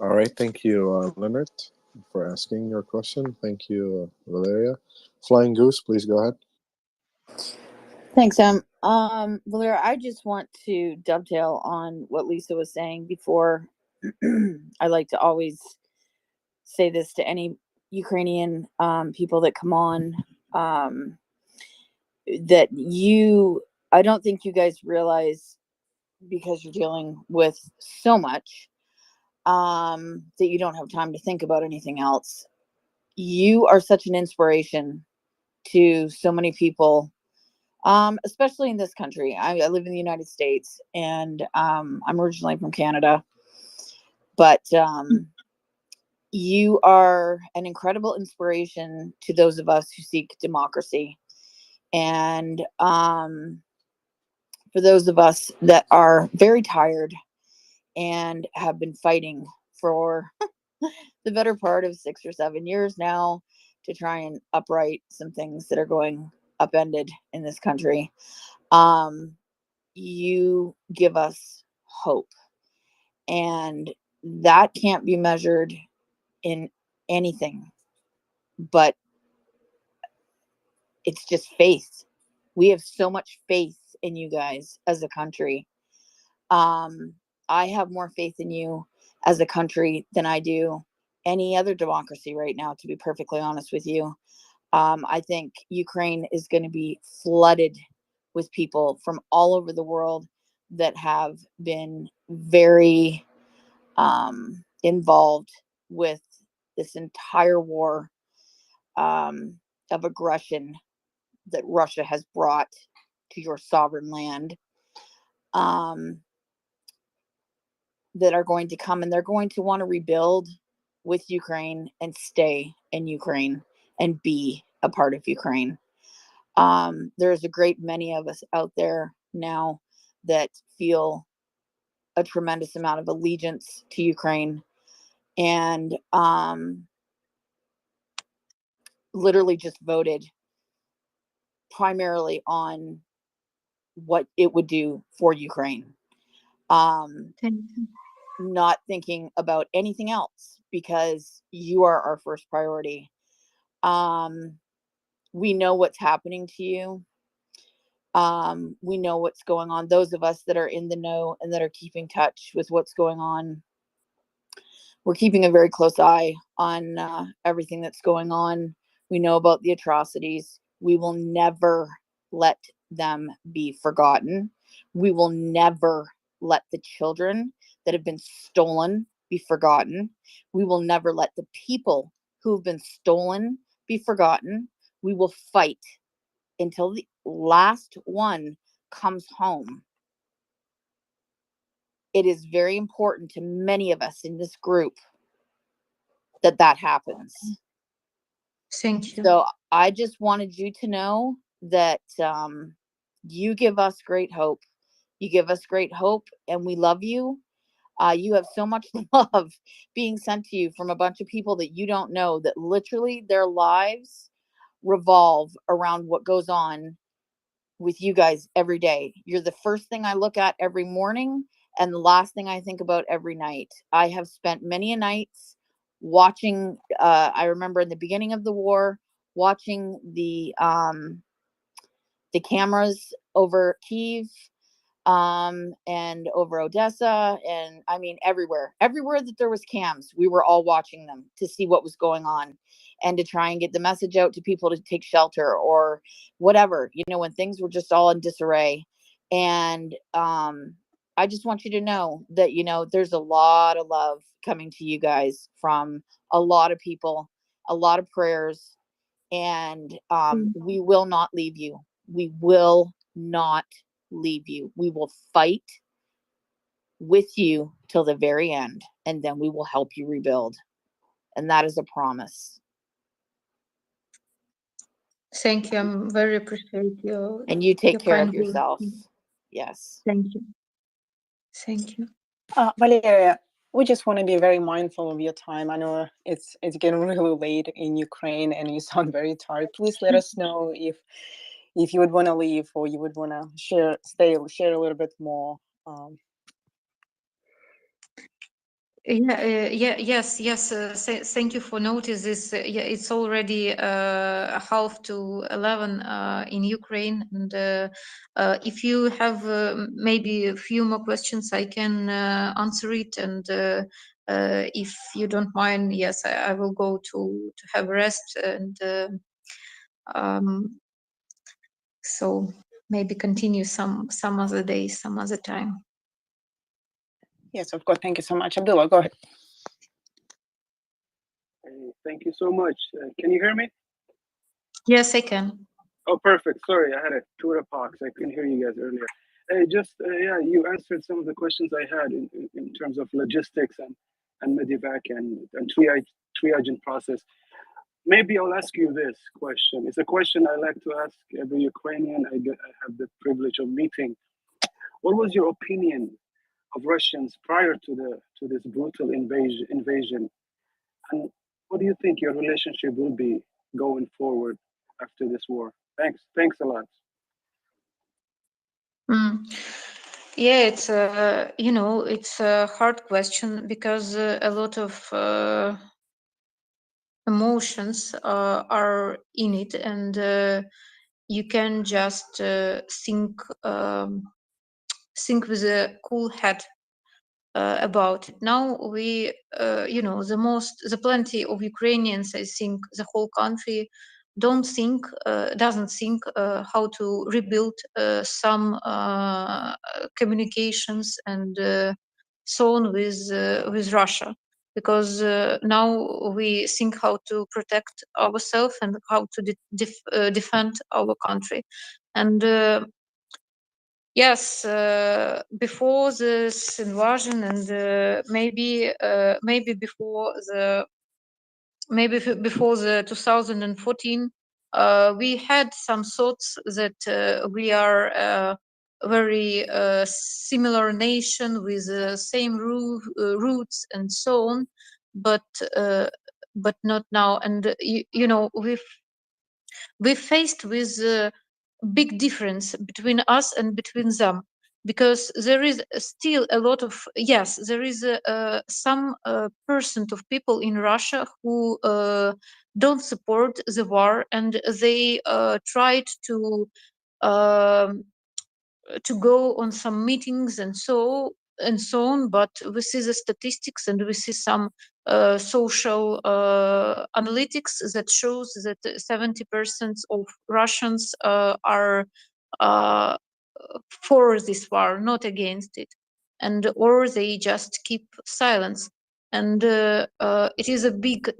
All right, thank you, Leonard, for asking your question. Thank you, Valeria. Flying Goose, please go ahead. Thanks, Valeria, I just want to dovetail on what Lisa was saying before. I like to always say this to any Ukrainian people that come on, that I don't think you guys realize, because you're dealing with so much, that you don't have time to think about anything else. You are such an inspiration to so many people, especially in this country. I live in the United States, and I'm originally from Canada, but you are an incredible inspiration to those of us who seek democracy. And for those of us that are very tired and have been fighting for the better part of 6 or 7 years now to try and upright some things that are going upended in this country, you give us hope, and that can't be measured in anything, but it's just faith. We have so much faith in you guys as a country. I have more faith in you as a country than I do any other democracy right now, to be perfectly honest with you. I think Ukraine is going to be flooded with people from all over the world that have been very involved with this entire war of aggression that Russia has brought to your sovereign land, that are going to come, and they're going to want to rebuild with Ukraine and stay in Ukraine and be a part of Ukraine. There's a great many of us out there now that feel a tremendous amount of allegiance to Ukraine, and literally just voted primarily on what it would do for Ukraine. Not thinking about anything else, because you are our first priority. We know what's happening to you. We know what's going on. Those of us that are in the know and that are keeping touch with what's going on, we're keeping a very close eye on everything that's going on. We know about the atrocities. We will never let them be forgotten. We will never let the children that have been stolen be forgotten. We will never let the people who have been stolen be forgotten. We will fight until the last one comes home. It is very important to many of us in this group that happens. Thank you. So I just wanted you to know that You give us great hope. You give us great hope, and we love you. You have so much love being sent to you from a bunch of people that you don't know, that literally their lives revolve around what goes on with you guys every day. You're the first thing I look at every morning and the last thing I think about every night. I have spent many a nights watching, I remember in the beginning of the war, watching the cameras over Kiev, and over Odessa, and I mean everywhere that there was cams, we were all watching them to see what was going on and to try and get the message out to people to take shelter or whatever, when things were just all in disarray. And I just want you to know that there's a lot of love coming to you guys from a lot of people, a lot of prayers, and we will not leave you. We will not leave you. We will fight with you till the very end, and then we will help you rebuild. And that is a promise. Thank you. I'm very appreciate your And you take care of kind words. yourself. Yes. Thank you. Thank you. Valeria, we just want to be very mindful of your time. I know it's getting really late in Ukraine and you sound very tired. Please let us know if you would want to leave or you would want to share a little bit more. Thank you for notice this. It's already 10:30 in Ukraine, and if you have maybe a few more questions, I can answer it. And if you don't mind, yes, I will go to have rest, and so maybe continue some other day, some other time. Yes, of course. Thank you so much. Abdullah, go ahead. Thank you so much. Can you hear me? Yes, I can. Oh, perfect. Sorry, I had a Tura box. I couldn't hear you guys earlier. You answered some of the questions I had in terms of logistics and medevac and triaging process. Maybe I'll ask you this question. It's a question I like to ask every Ukrainian I have the privilege of meeting. What was your opinion of Russians prior to this brutal invasion? And what do you think your relationship will be going forward after this war? Thanks a lot. Yeah, it's it's a hard question because a lot of emotions are in it, and you can just think with a cool head about it. Now we, the plenty of Ukrainians, I think the whole country doesn't think how to rebuild some communications and so on with Russia, because now we think how to protect ourselves and how to defend our country. And yes, before this invasion, and maybe before the 2014, we had some thoughts that we are a very similar nation with the same roots and so on, but not now. And we've faced with big difference between us and between them, because there is still a lot of, yes, there is some percent of people in Russia who don't support the war, and they tried to go on some meetings and so on. But we see the statistics and we see some social analytics that shows that 70% of Russians are uh, for this war, not against it, and or they just keep silence. And it is a big,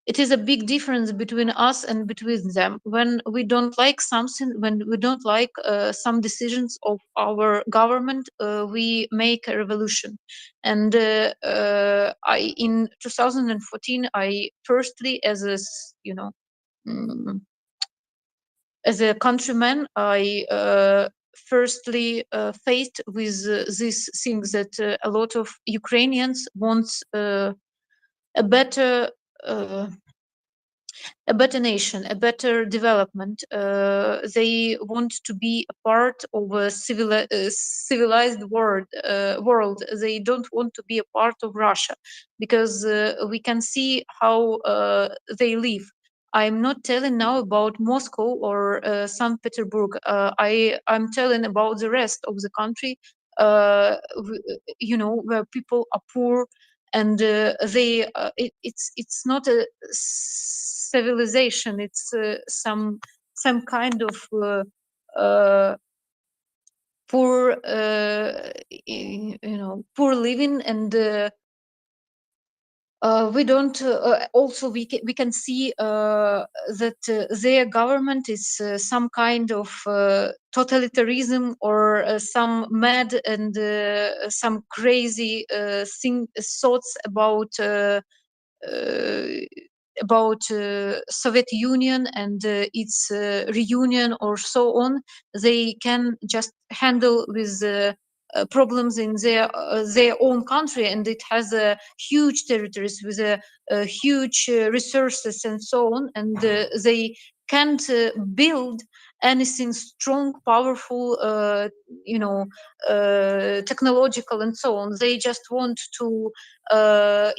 it is a big difference between us and between them. When we don't like something, when we don't like some decisions of our government, we make a revolution. And I, in 2014, I firstly, as a, mm, as a countryman, I firstly faced with this thing that a lot of Ukrainians want a better nation, a better development. They want to be a part of a civilized world. They don't want to be a part of Russia, because we can see how they live. I'm not telling now about Moscow or St. Petersburg. I'm telling about the rest of the country, where people are poor, and it's not a civilization. It's some kind of poor, poor living, and we don't. Also, we can see that their government is some kind of totalitarianism, or some mad and some crazy thoughts uh, about Soviet Union and its reunion or so on. They can just handle with problems in their own country, and it has huge territories with huge resources and so on, and they can't build anything strong, powerful, technological and so on. They just want to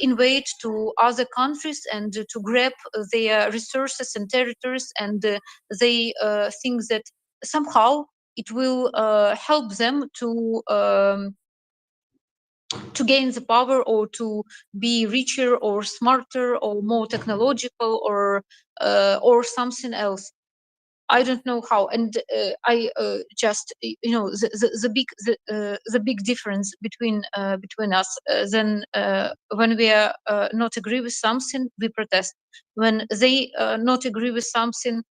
invade to other countries and to grab their resources and territories, and they think that somehow it will help them to gain the power, or to be richer or smarter or more technological, or something else. I don't know how, and I just the big difference between us. Then when we are not agree with something, we protest. When they not agree with something,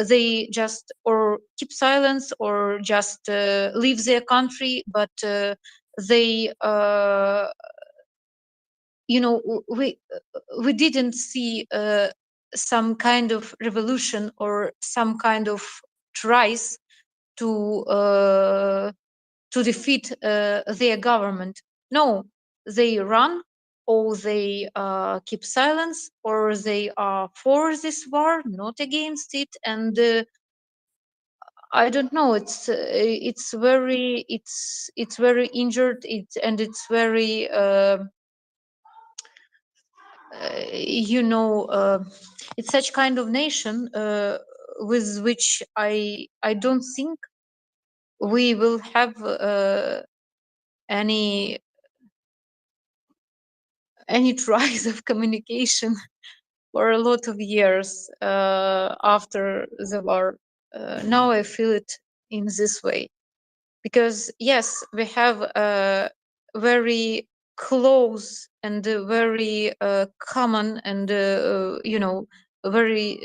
they just or keep silence, or just leave their country. But they we didn't see some kind of revolution or some kind of tries to defeat their government. No, they run, or they keep silence, or they are for this war, not against it. And I don't know. It's very injured. It's very. It's such kind of nation with which I don't think we will have any tries of communication for a lot of years after the war. Now I feel it in this way, because yes, we have a very close and very common and very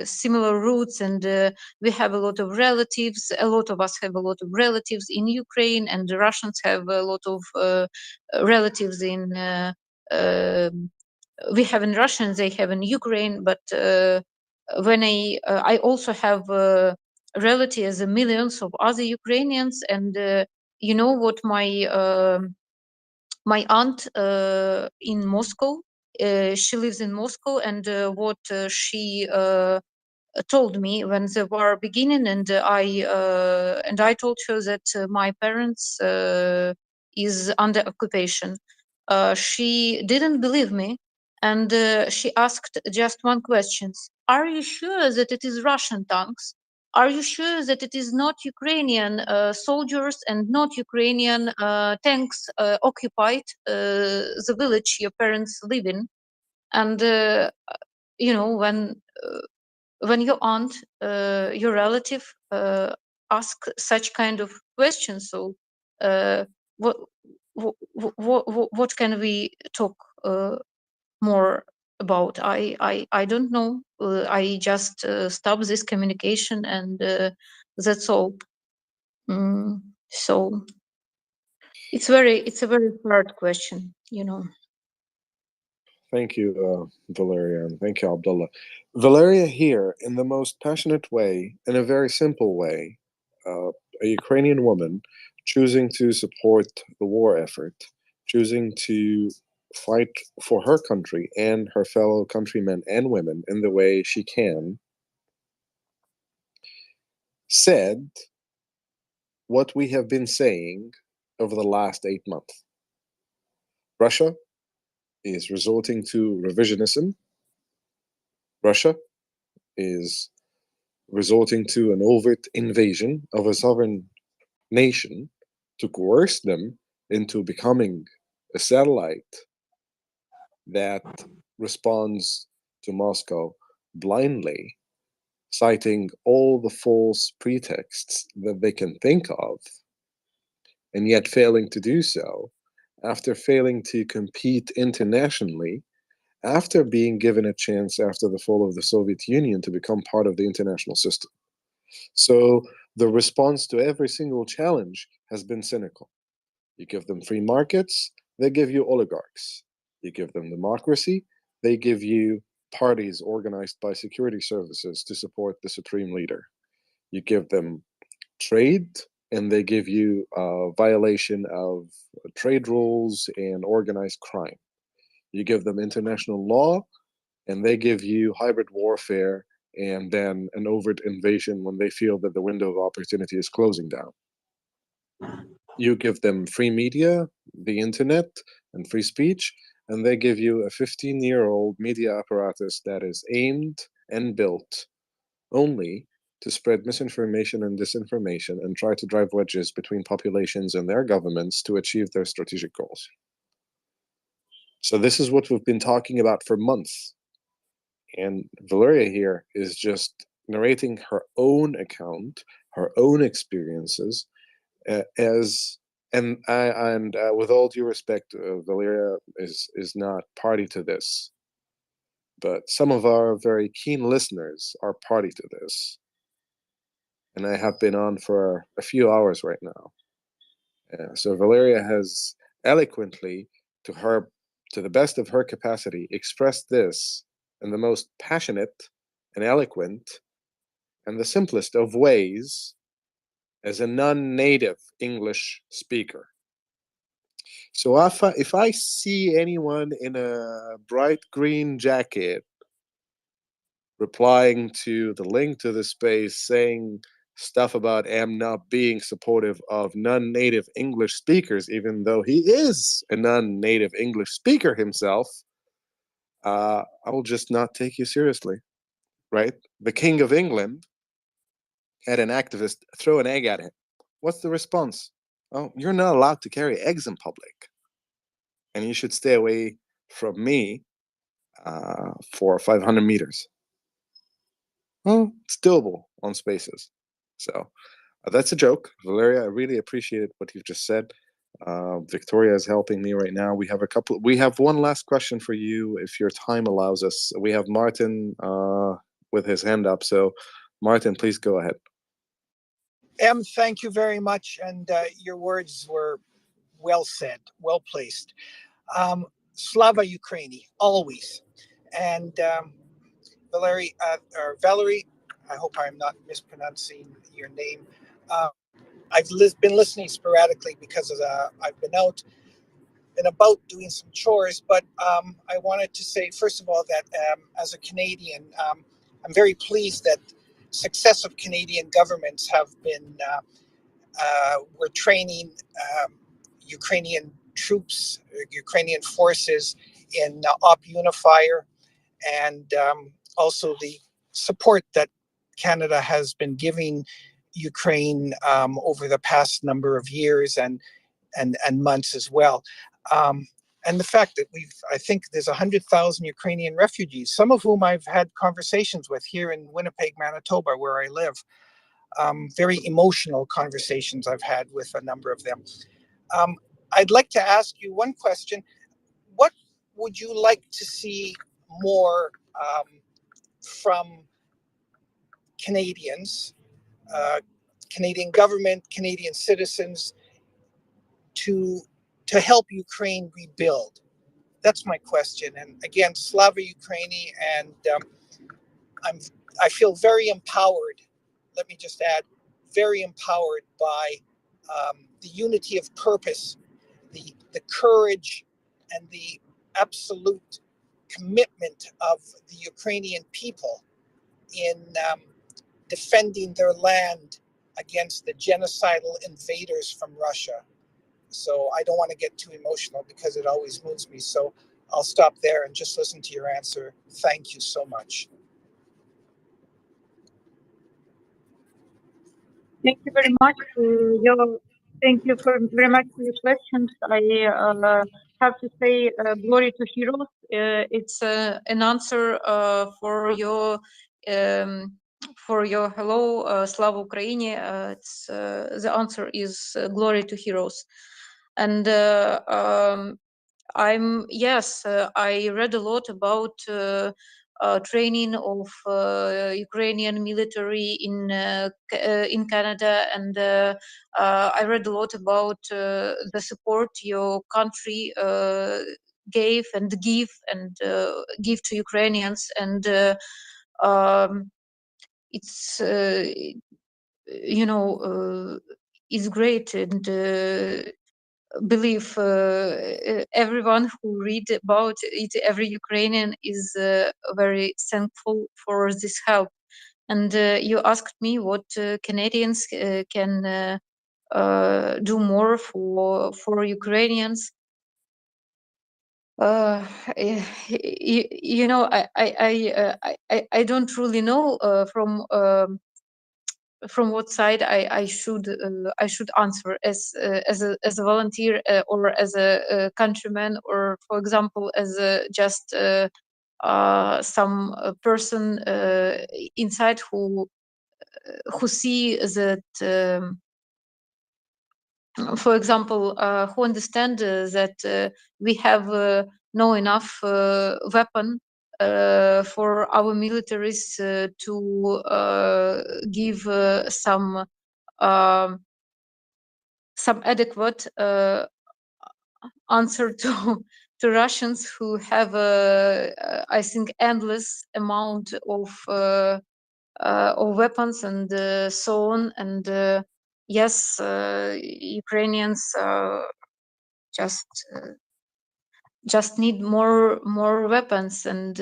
similar roots, and we have a lot of relatives. A lot of us have a lot of relatives in Ukraine, and the Russians have a lot of relatives in we have in Russia and they have in Ukraine. But when I also have relatives, millions of other Ukrainians, and you know what, my aunt in Moscow, she lives in Moscow, and what she told me when the war beginning, and I told her that my parents is under occupation. She didn't believe me, and she asked just one question: are you sure that it is Russian tanks? Are you sure that it is not Ukrainian soldiers and not Ukrainian tanks occupied the village your parents live in? And when your aunt, your relative, ask such kind of questions, so what what can we talk more about? I don't know. I just stop this communication, and that's all. So it's a very hard question. Thank you, Valeria, and thank you, Abdullah. Valeria here, in the most passionate way, in a very simple way, a Ukrainian woman choosing to support the war effort, choosing to fight for her country and her fellow countrymen and women in the way she can, said what we have been saying over the last 8 months. Russia is resorting to revisionism. Russia is resorting to an overt invasion of a sovereign nation to coerce them into becoming a satellite that responds to Moscow blindly, citing all the false pretexts that they can think of, and yet failing to do so after failing to compete internationally, after being given a chance after the fall of the Soviet Union to become part of the international system. So the response to every single challenge has been cynical. You give them free markets, they give you oligarchs. You give them democracy, they give you parties organized by security services to support the supreme leader. You give them trade, and they give you a violation of trade rules and organized crime. You give them international law, and they give you hybrid warfare and then an overt invasion when they feel that the window of opportunity is closing down. You give them free media, the internet, and free speech, and they give you a 15-year-old media apparatus that is aimed and built only to spread misinformation and disinformation and try to drive wedges between populations and their governments to achieve their strategic goals. So this is what we've been talking about for months. And Valeria here is just narrating her own account, her own experiences, with all due respect, Valeria is not party to this, but some of our very keen listeners are party to this, and I have been on for a few hours right now. So Valeria has eloquently, to the best of her capacity, expressed this in the most passionate and eloquent and the simplest of ways as a non-native English speaker. So if I see anyone in a bright green jacket replying to the link to the space saying stuff about Am not being supportive of non-native English speakers, even though he is a non-native English speaker himself, I will just not take you seriously, right? The King of England had an activist throw an egg at him. What's the response? Oh, you're not allowed to carry eggs in public, and you should stay away from me for 500 meters. Well, it's doable on spaces. So that's a joke. Valeria, I really appreciated what you've just said. Victoria is helping me right now. We have one last question for you, if your time allows us. We have Martin with his hand up. So Martin, please go ahead. Thank you very much. And your words were well said, well placed. Slava Ukraini, always. And Valerie, I hope I'm not mispronouncing your name. I've been listening sporadically because I've been out and about doing some chores. But I wanted to say, first of all, that as a Canadian, I'm very pleased that successive Canadian governments have been, we're training Ukrainian troops, Ukrainian forces in Op Unifier, and also the support that Canada has been giving Ukraine over the past number of years and months as well. And the fact that I think there's 100,000 Ukrainian refugees, some of whom I've had conversations with here in Winnipeg, Manitoba, where I live. Very emotional conversations I've had with a number of them. I'd like to ask you one question. What would you like to see more from Canadians, Canadian government, Canadian citizens to help Ukraine rebuild? That's my question. And again, Slava Ukraini, and I feel very empowered. Let me just add, very empowered by the unity of purpose, the courage, and the absolute commitment of the Ukrainian people in defending their land against the genocidal invaders from Russia. So I don't want to get too emotional because it always moves me. So I'll stop there and just listen to your answer. Thank you so much. Thank you very much for your. Thank you very much for your questions. I have to say, glory to heroes. It's an answer for your hello, Slava Ukraini. It's the answer is glory to heroes, and I read a lot about training of Ukrainian military in Canada, and I read a lot about the support your country gave and give to Ukrainians, and it's it's great, and believe everyone who read about it, every Ukrainian is very thankful for this help. And you asked me what Canadians can do more for Ukrainians. I don't really know from what side I should answer as a volunteer or as a countryman, or for example as just some person inside who see that for example who understand that we have no enough weapon for our militaries to give some adequate answer to Russians who have I think endless amount of weapons and so on. And yes, Ukrainians just need more weapons and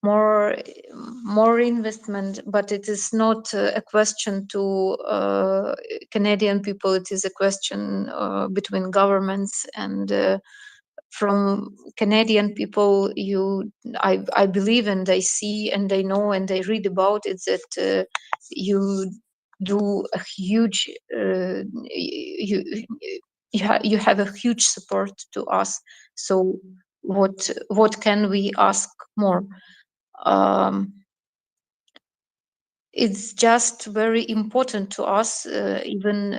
more investment, but it is not a question to Canadian people. It is a question between governments, and from Canadian people, I believe and I see and I know and I read about it that you do a huge you have a huge support to us. So what can we ask more? It's just very important to us, even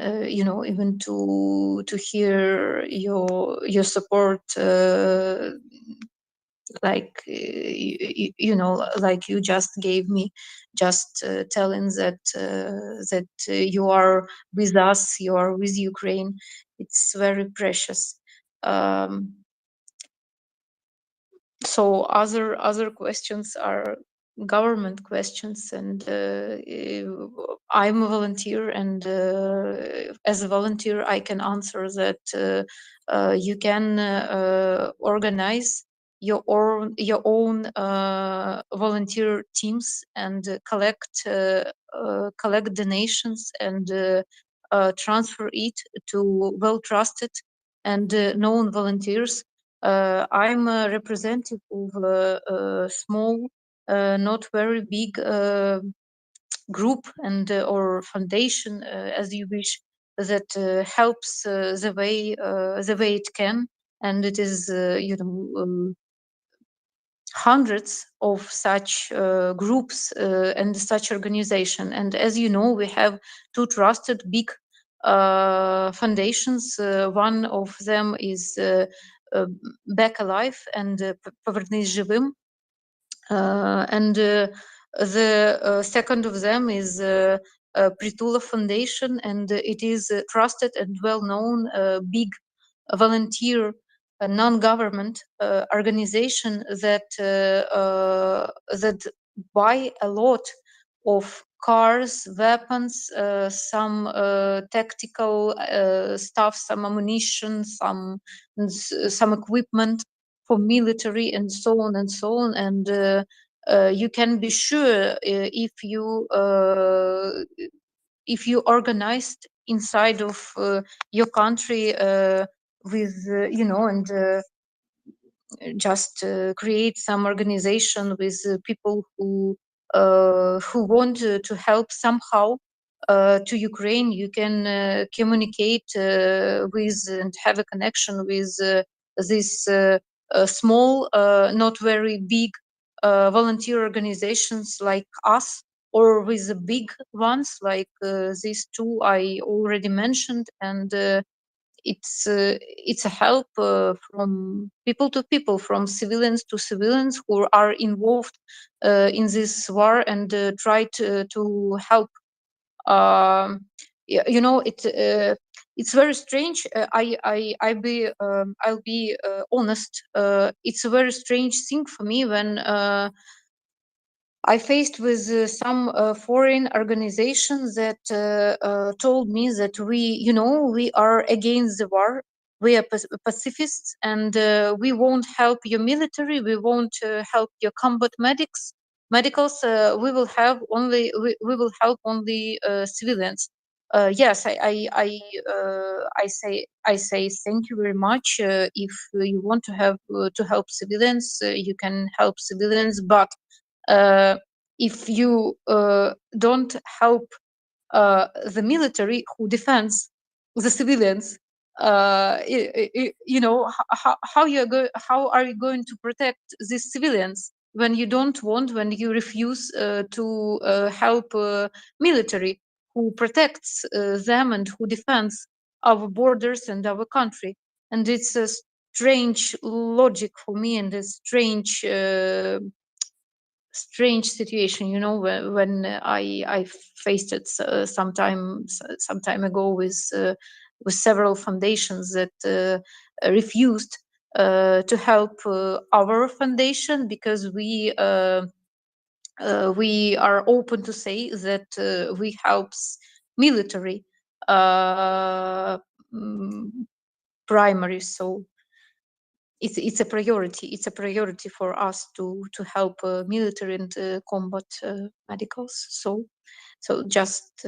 even to hear your support, like like you just gave me, just telling that you are with us, you are with Ukraine. It's very precious. So other questions are government questions, and I'm a volunteer, and as a volunteer I can answer that you can organize your own volunteer teams and collect donations and transfer it to well trusted and known volunteers. I'm a representative of a small, not very big group and or foundation, as you wish, that helps the way it can, and it is hundreds of such groups and such organization. And as you know, we have two trusted big foundations. One of them is Back Alive and Повернись живым. And the second of them is Prituла Foundation, and it is a trusted and well-known big volunteer a non-government organization that that buy a lot of cars, weapons, some tactical stuff, some ammunition, some equipment for military, and so on and so on. And you can be sure if you organized inside of your country with and just create some organization with people who want to help somehow to Ukraine. You can communicate with and have a connection with this small, not very big volunteer organizations like us, or with the big ones like these two I already mentioned. And it's a help from people to people, from civilians to civilians who are involved in this war, and try to help. It's very strange. I'll be honest. It's a very strange thing for me when I faced with some foreign organizations that told me that we are against the war. We are pacifists, and we won't help your military. We won't help your combat medicals. We will help only civilians. Yes, I say thank you very much. If you want to help civilians, you can help civilians, but if you don't help the military who defends the civilians, how are you going to protect these civilians when you don't want, when you refuse to help military who protects them and who defends our borders and our country? And it's a strange logic for me, and a strange situation, when I faced it some time ago with several foundations that refused to help our foundation, because we are open to say that we helps military primary. So it's a priority. It's a priority for us to help military and combat medicals. So just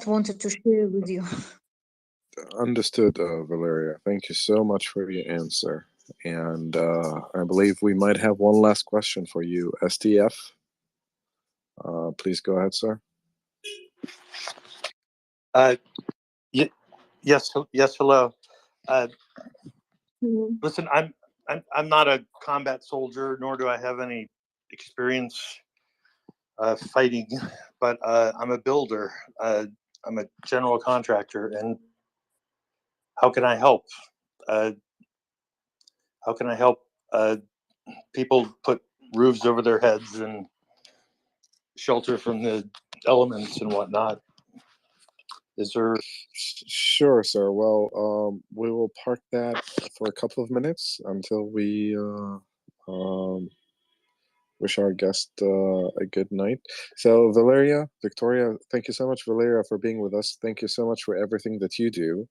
wanted to share with you. Understood, Valeria. Thank you so much for your answer. And I believe we might have one last question for you, STF. Please go ahead, sir. Yes, hello. Listen, I'm not a combat soldier, nor do I have any experience fighting, but I'm a builder. I'm a general contractor, and how can I help? How can I help people put roofs over their heads and shelter from the elements and whatnot? Is there? Sure, sir. Well, we will park that for a couple of minutes until we wish our guest a good night. So, Victoria, thank you so much, Valeria, for being with us. Thank you so much for everything that you do.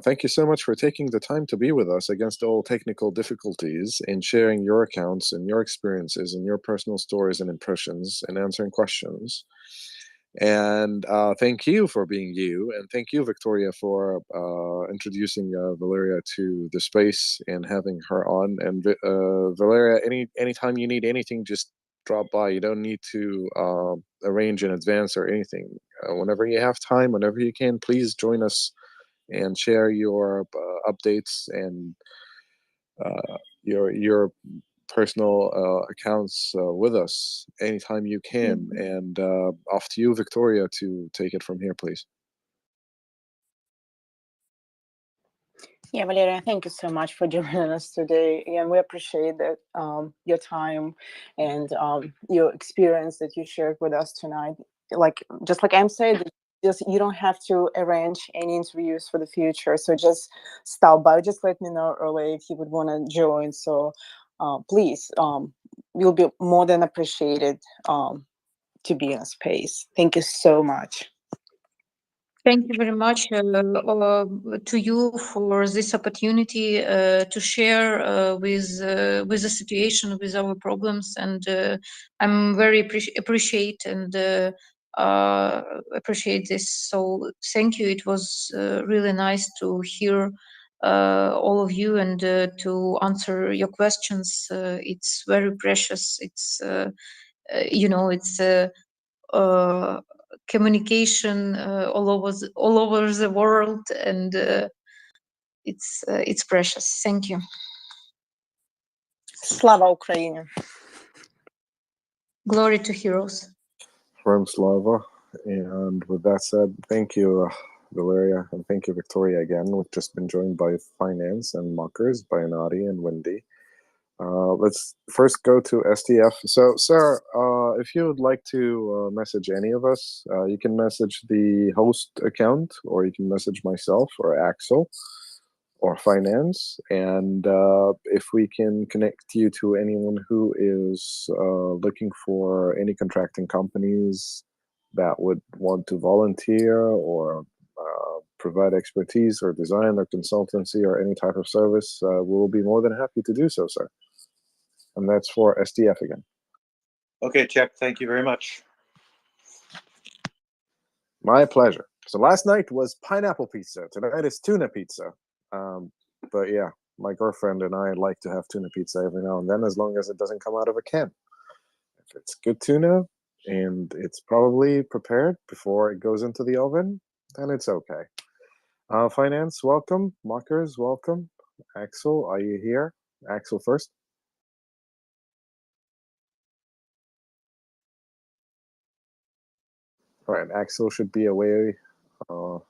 Thank you so much for taking the time to be with us against all technical difficulties and sharing your accounts and your experiences and your personal stories and impressions and answering questions. And thank you for being you. And thank you, Victoria, for introducing Valeria to the space and having her on. And Valeria, anytime you need anything, just drop by. You don't need to arrange in advance or anything. Whenever you have time, whenever you can, please join us and share your updates and your personal accounts with us anytime you can. And off to you, Victoria, to take it from here, please. Yeah, Valeria, thank you so much for joining us today. And we appreciate that your time and your experience that you shared with us tonight. Just like Em said, just you don't have to arrange any interviews for the future. So just stop by. Just let me know early if you would want to join. So please, you'll be more than appreciated to be in a space. Thank you so much. Thank you very much to you for this opportunity to share with the situation, with our problems, and I'm very appreciate and appreciate this. So thank you. It was really nice to hear all of you and to answer your questions. It's very precious. It's it's communication all over the world, and it's precious. Thank you. Slava Ukraini. Glory to heroes. From Slava. And with that said, thank you, Valeria, and thank you, Victoria, again. We've just been joined by Finance and Mockers, by Nadi and Wendy. Let's first go to STF. So, sir, if you would like to message any of us, you can message the host account, or you can message myself or Axel or Finance. And if we can connect you to anyone who is looking for any contracting companies that would want to volunteer or provide expertise or design or consultancy or any type of service, we'll be more than happy to do so, sir. And that's for SDF again. Okay, check. Thank you very much. My pleasure. So last night was pineapple pizza. Tonight is tuna pizza. But yeah, my girlfriend and I like to have tuna pizza every now and then, as long as it doesn't come out of a can. If it's good tuna and it's probably prepared before it goes into the oven, then it's okay. Finance, welcome. Mockers, welcome. Axel, are you here? Axel first. All right, Axel should be away of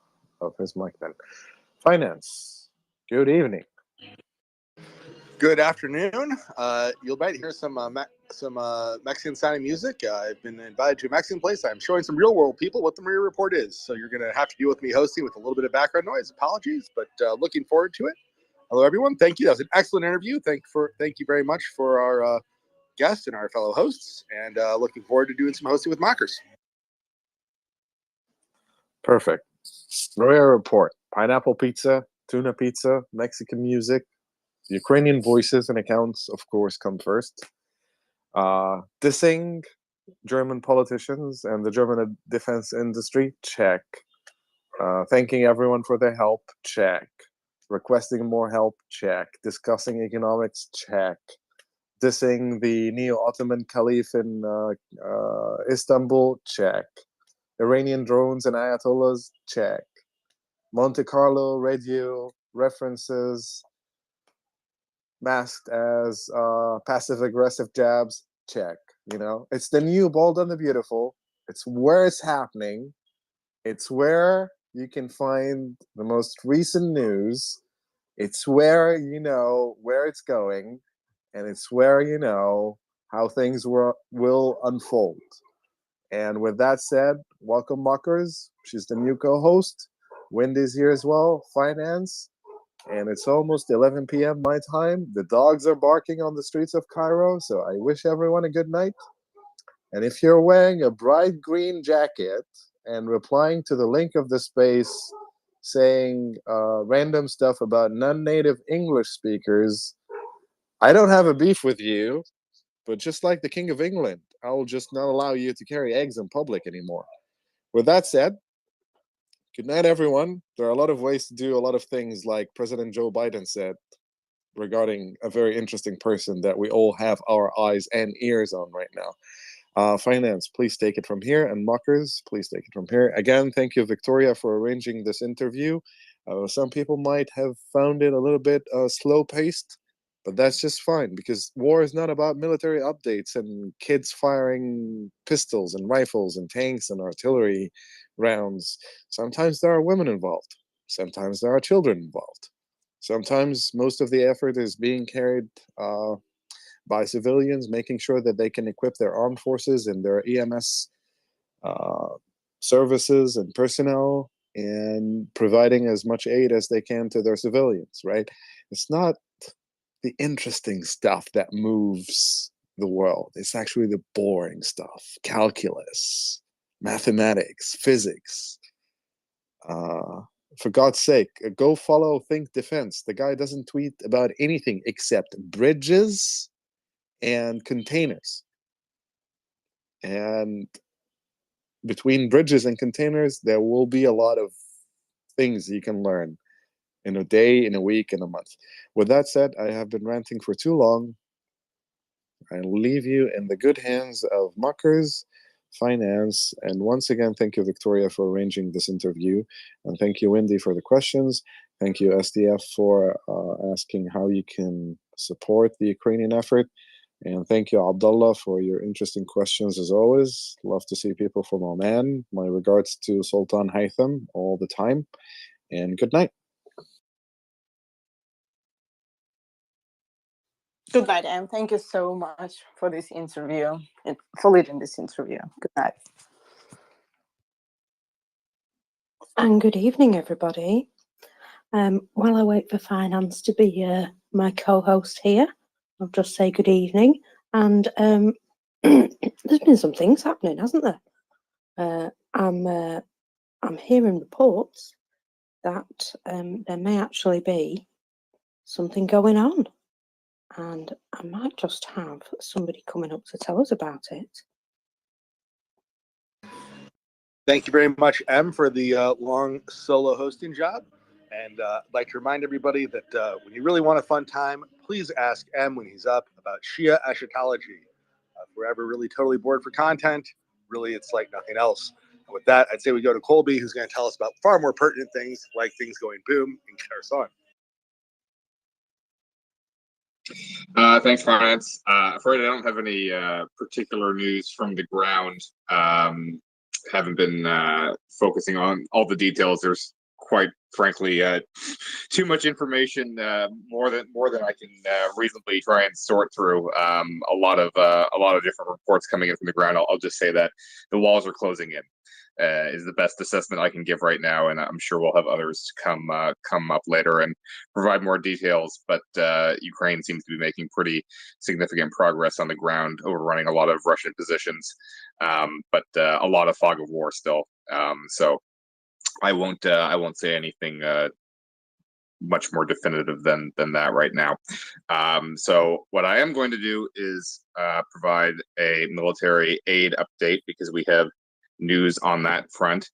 his mic then. Finance, good evening. Good afternoon. You might hear some Mexican sounding music. I've been invited to a Mexican place. I'm showing some real world people what the MriyaReport is. So you're going to have to deal with me hosting with a little bit of background noise. Apologies, but looking forward to it. Hello, everyone. Thank you. That was an excellent interview. Thank you very much for our guests and our fellow hosts. And looking forward to doing some hosting with Mockers. Perfect. MriyaReport, pineapple pizza, tuna pizza, Mexican music, Ukrainian voices and accounts, of course, come first. Dissing German politicians and the German defense industry, check. Thanking everyone for their help, check. Requesting more help, check. Discussing economics, check. Dissing the Neo-Ottoman Caliph in Istanbul, check. Iranian drones and Ayatollahs, check. Monte Carlo radio references masked as passive-aggressive jabs, check. You know, it's the new Bold and the Beautiful. It's where it's happening. It's where you can find the most recent news. It's where you know where it's going, and it's where you know how things will unfold. And with that said, welcome, Mockers. She's the new co-host. Wendy's here as well, Finance. And it's almost 11 p.m. my time. The dogs are barking on the streets of Cairo, so I wish everyone a good night. And if you're wearing a bright green jacket and replying to the link of the space saying random stuff about non-native English speakers, I don't have a beef with you, but just like the King of England, I will just not allow you to carry eggs in public anymore. With that said, good night, everyone. There are a lot of ways to do a lot of things, like President Joe Biden said, regarding a very interesting person that we all have our eyes and ears on right now. Finance, please take it from here, and Mockers, please take it from here. Again, thank you, Victoria, for arranging this interview. Some people might have found it a little bit slow-paced, but that's just fine, because war is not about military updates and kids firing pistols and rifles and tanks and artillery rounds. Sometimes there are women involved. Sometimes there are children involved. Sometimes most of the effort is being carried by civilians, making sure that they can equip their armed forces and their EMS services and personnel and providing as much aid as they can to their civilians, right? It's not the interesting stuff that moves the world. It's actually the boring stuff: calculus, mathematics, physics. For God's sake, go follow Think Defense. The guy doesn't tweet about anything except bridges and containers. And between bridges and containers, there will be a lot of things you can learn in a day, in a week, in a month. With that said, I have been ranting for too long. I leave you in the good hands of Muckers Finance. And once again, thank you, Victoria, for arranging this interview. And thank you, Wendy, for the questions. Thank you, SDF, for asking how you can support the Ukrainian effort. And thank you, Abdullah, for your interesting questions as always. Love to see people from Oman. My regards to Sultan Haytham all the time. And good night. Good night, Em. Thank you so much for this interview and for leading this interview. Good night. And good evening, everybody. While I wait for Finance to be my co-host here, I'll just say good evening. And there's been some things happening, hasn't there? I'm hearing reports that there may actually be something going on. And I might just have somebody coming up to tell us about it. Thank you very much, Em, for the long solo hosting job. And I'd like to remind everybody that when you really want a fun time, please ask Em when he's up about Shia eschatology. If we're ever really totally bored for content, really it's like nothing else. And with that, I'd say we go to Colby, who's going to tell us about far more pertinent things, like things going boom and get our song. Thanks, Finance. Afraid I don't have any particular news from the ground. Haven't been focusing on all the details. There's quite frankly too much information, more than I can reasonably try and sort through. A lot of different reports coming in from the ground. I'll just say that the walls are closing in. Is the best assessment I can give right now, and I'm sure we'll have others come up later and provide more details. But Ukraine seems to be making pretty significant progress on the ground, overrunning a lot of Russian positions, but a lot of fog of war still. So I won't say anything much more definitive than that right now. So what I am going to do is provide a military aid update, because we have news on that front,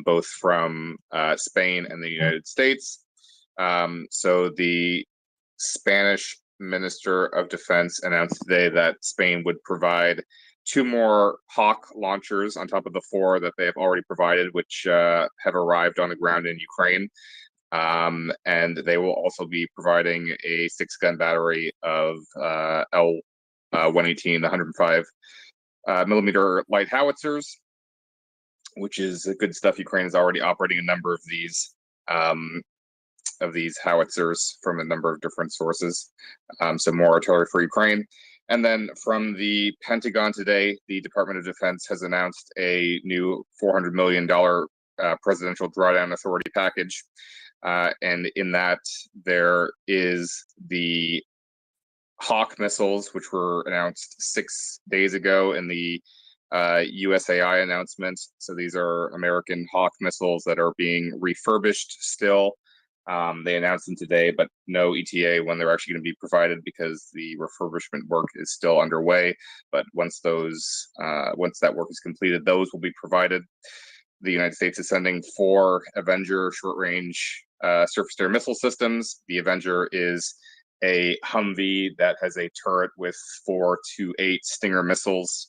both from Spain and the United States. So the Spanish Minister of Defense announced today that Spain would provide 2 more Hawk launchers on top of the 4 that they have already provided, which have arrived on the ground in Ukraine. And they will also be providing a 6-gun battery of L-118, 105 millimeter light howitzers, which is good stuff. Ukraine is already operating a number of these howitzers from a number of different sources. So more artillery for Ukraine. And then from the Pentagon today, the Department of Defense has announced a new $400 million presidential drawdown authority package. And in that, there is the Hawk missiles, which were announced 6 days ago in the USAI announcement. So these are American Hawk missiles that are being refurbished still. They announced them today, but no ETA when they're actually going to be provided, because the refurbishment work is still underway. But once that work is completed, those will be provided. The United States is sending 4 Avenger short-range surface-to-air missile systems. The Avenger is a Humvee that has a turret with 4 to 8 Stinger missiles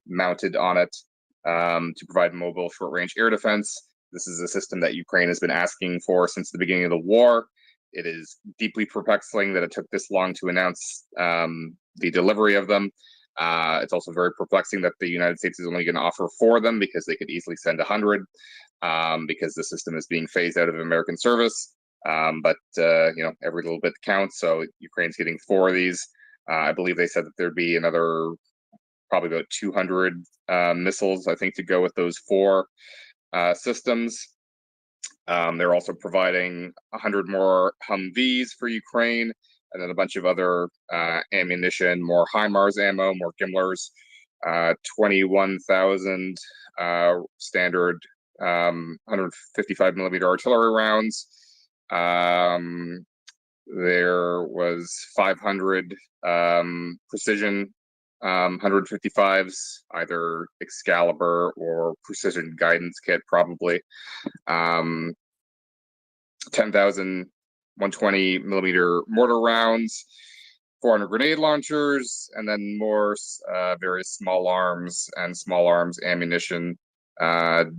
mounted on it to provide mobile short-range air defense. This is a system that Ukraine has been asking for since the beginning of the war. It is deeply perplexing that it took this long to announce the delivery of them. It's also very perplexing that the United States is only going to offer 4 of them, because they could easily send 100, because the system is being phased out of American service. But every little bit counts. So Ukraine's getting 4 of these. I believe they said that there'd be another probably about 200 missiles, I think, to go with those 4 systems. They're also providing 100 more Humvees for Ukraine, and then a bunch of other ammunition, more HIMARS ammo, more Gimlers, 21,000 standard 155 millimeter artillery rounds. There was 500 precision 155s, either Excalibur or precision guidance kit, probably. 10,000 120 millimeter mortar rounds, 400 grenade launchers, and then more various small arms and small arms ammunition,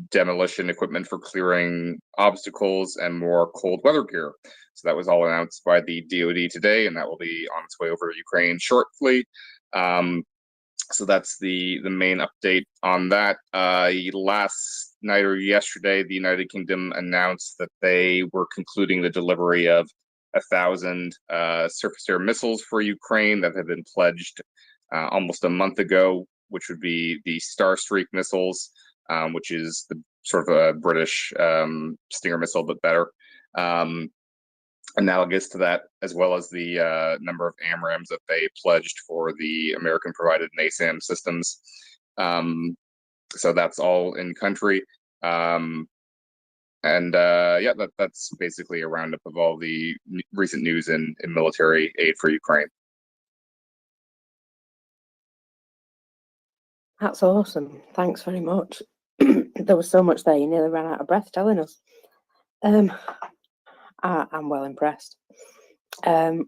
demolition equipment for clearing obstacles, and more cold weather gear. So that was all announced by the DoD today, and that will be on its way over to Ukraine shortly. So that's the main update on that. Last night or yesterday, the United Kingdom announced that they were concluding the delivery of 1,000 surface-to-air missiles for Ukraine that had been pledged almost a month ago, which would be the Starstreak missiles, which is the sort of a British Stinger missile, but better. Analogous to that, as well as the number of AMRAAMs that they pledged for the American-provided NASAM systems. So that's all in country. And yeah, that's basically a roundup of all the recent news in military aid for Ukraine. That's awesome. Thanks very much. There was so much there, you nearly ran out of breath telling us. I'm well impressed. I'm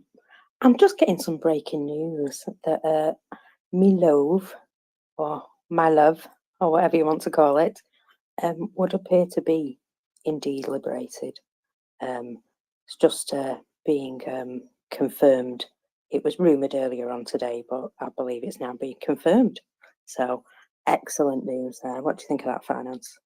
just getting some breaking news that NOV, or my love, or whatever you want to call it, would appear to be indeed liberated. It's just being confirmed. It was rumoured earlier on today, but I believe it's now being confirmed. So excellent news there. What do you think of that, Finance?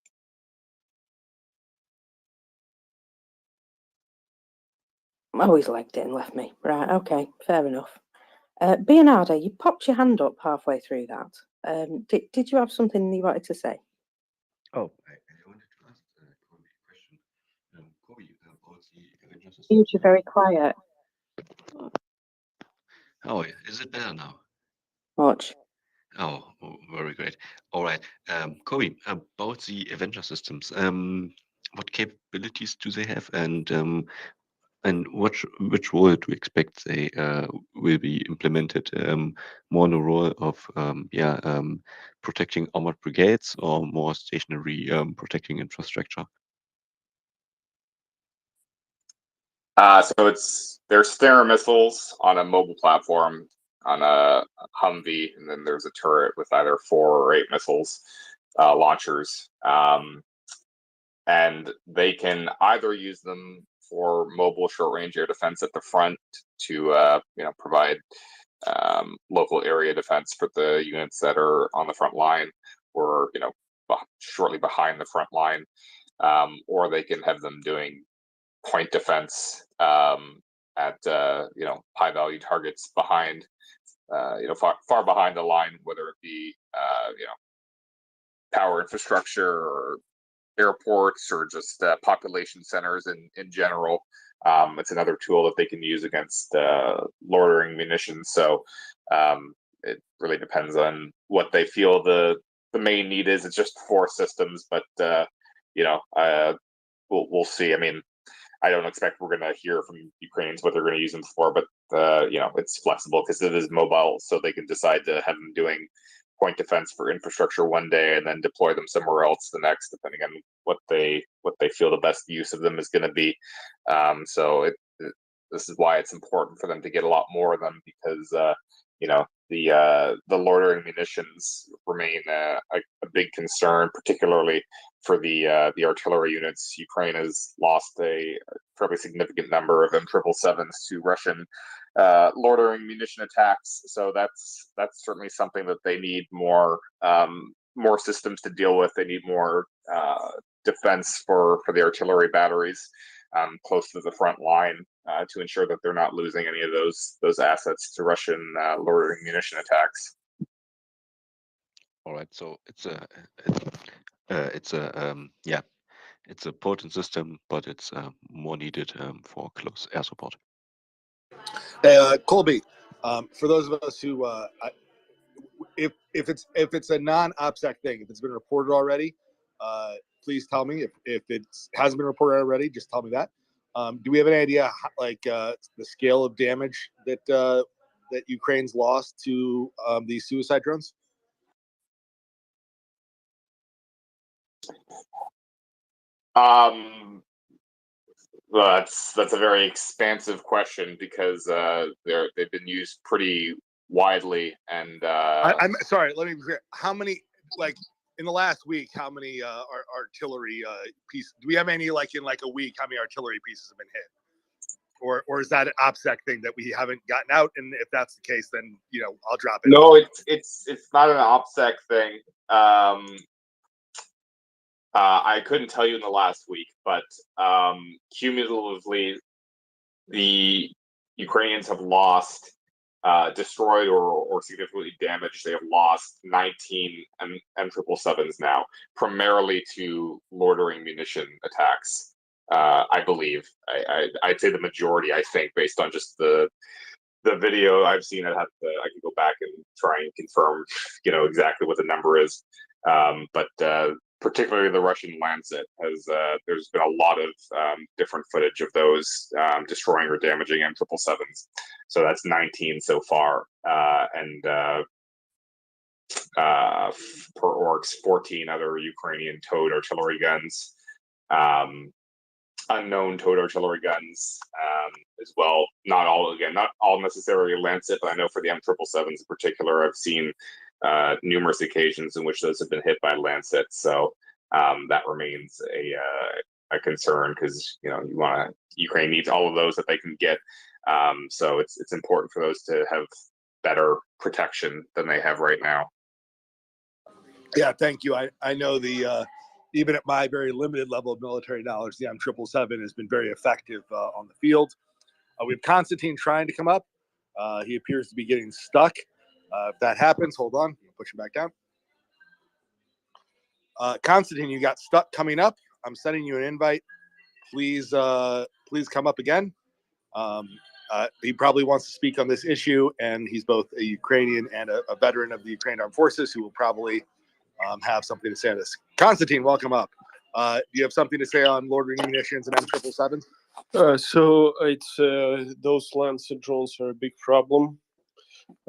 Oh, he's legged it and left me. Right, okay, fair enough. Bernardo, you popped your hand up halfway through that. Did you have something you wanted to say? Oh, I wanted to ask Kobe a question. Kobe, about the Avengers You're systems. very quiet. Oh, is it better now? Much. Oh, very great. All right. Kobe, about the Avenger systems, what capabilities do they have, and which role to expect they will be implemented? More in the role of protecting armored brigades, or more stationary protecting infrastructure? So there's Stinger missiles on a mobile platform on a Humvee, and then there's a turret with either 4 or 8 missiles launchers, and they can either use them for mobile short-range air defense at the front to provide local area defense for the units that are on the front line, or shortly behind the front line, or they can have them doing point defense at high value targets behind far behind the line, whether it be power infrastructure or airports or just population centers in general. It's another tool that they can use against loitering munitions. So it really depends on what they feel the main need is. It's just 4 systems, but we'll see. I mean, I don't expect we're going to hear from Ukrainians what they're going to use them for, but it's flexible because it is mobile, so they can decide to have them doing point defense for infrastructure one day and then deploy them somewhere else the next, depending on what they feel the best use of them is going to be. This is why it's important for them to get a lot more of them, because the loitering munitions remain a big concern, particularly for the artillery units. Ukraine has lost a fairly significant number of M777s to Russian loitering munition attacks. So that's certainly something that they need more systems to deal with. They need more defense for the artillery batteries close to the front line to ensure that they're not losing any of those assets to Russian loitering munition attacks. All right, so it's a yeah, it's a potent system, but it's more needed for close air support. Colby, for those of us who, if it's a non-OPSEC thing, if it's been reported already, please tell me. If it hasn't been reported already, just tell me that. Do we have any idea, like the scale of damage that that Ukraine's lost to these suicide drones? Well, that's a very expansive question because they've been used pretty widely, and I'm sorry. Let me be clear. How many, like in the last week, how many artillery pieces? Do we have any, like in like a week? How many artillery pieces have been hit? Or is that an OPSEC thing that we haven't gotten out? And if that's the case, then I'll drop it. No, it's not an OPSEC thing. I couldn't tell you in the last week, but cumulatively, the Ukrainians have lost, destroyed or significantly damaged. They have lost 19 M777s now, primarily to loitering munition attacks. I believe. I'd say the majority. I think, based on just the video I've seen, I could go back and try and confirm, exactly what the number is. But particularly the Russian Lancet has. There's been a lot of different footage of those destroying or damaging M777s. So that's 19 so far, and per orcs, 14 other Ukrainian towed artillery guns. Unknown towed artillery guns as well. Not all necessarily Lancet, but I know for the M777s in particular, I've seen numerous occasions in which those have been hit by Lancet. So that remains a concern because Ukraine needs all of those that they can get. So it's important for those to have better protection than they have right now. Yeah, thank you. I know even at my very limited level of military knowledge, the M777 has been very effective on the field. We have Constantine trying to come up. He appears to be getting stuck. If that happens, hold on. Push him back down. Constantine, you got stuck coming up. I'm sending you an invite. Please come up again. He probably wants to speak on this issue, and he's both a Ukrainian and a veteran of the Ukrainian Armed Forces who will probably have something to say on this. Constantine, welcome up. Do you have something to say on loitering munitions and M777s? So it's those Lancet drones are a big problem,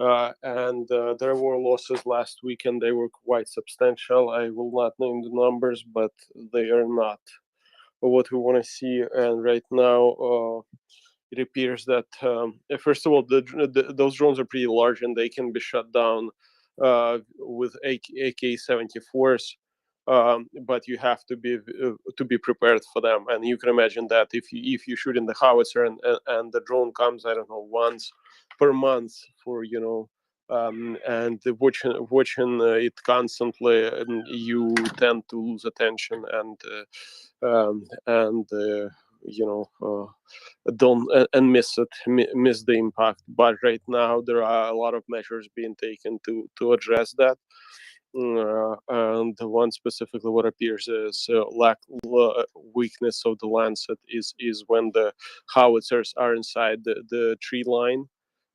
and there were losses last week, and they were quite substantial. I will not name the numbers, but they are not what we want to see. And right now, it appears that first of all, those drones are pretty large, and they can be shut down with AK-74s. But you have to be prepared for them, and you can imagine that if you shoot in the howitzer and the drone comes, I don't know, once per month for and watching it constantly, and you tend to lose attention and don't and miss the impact. But right now there are a lot of measures being taken to address that. And one specifically what appears is weakness of the Lancet is when the howitzers are inside the tree line,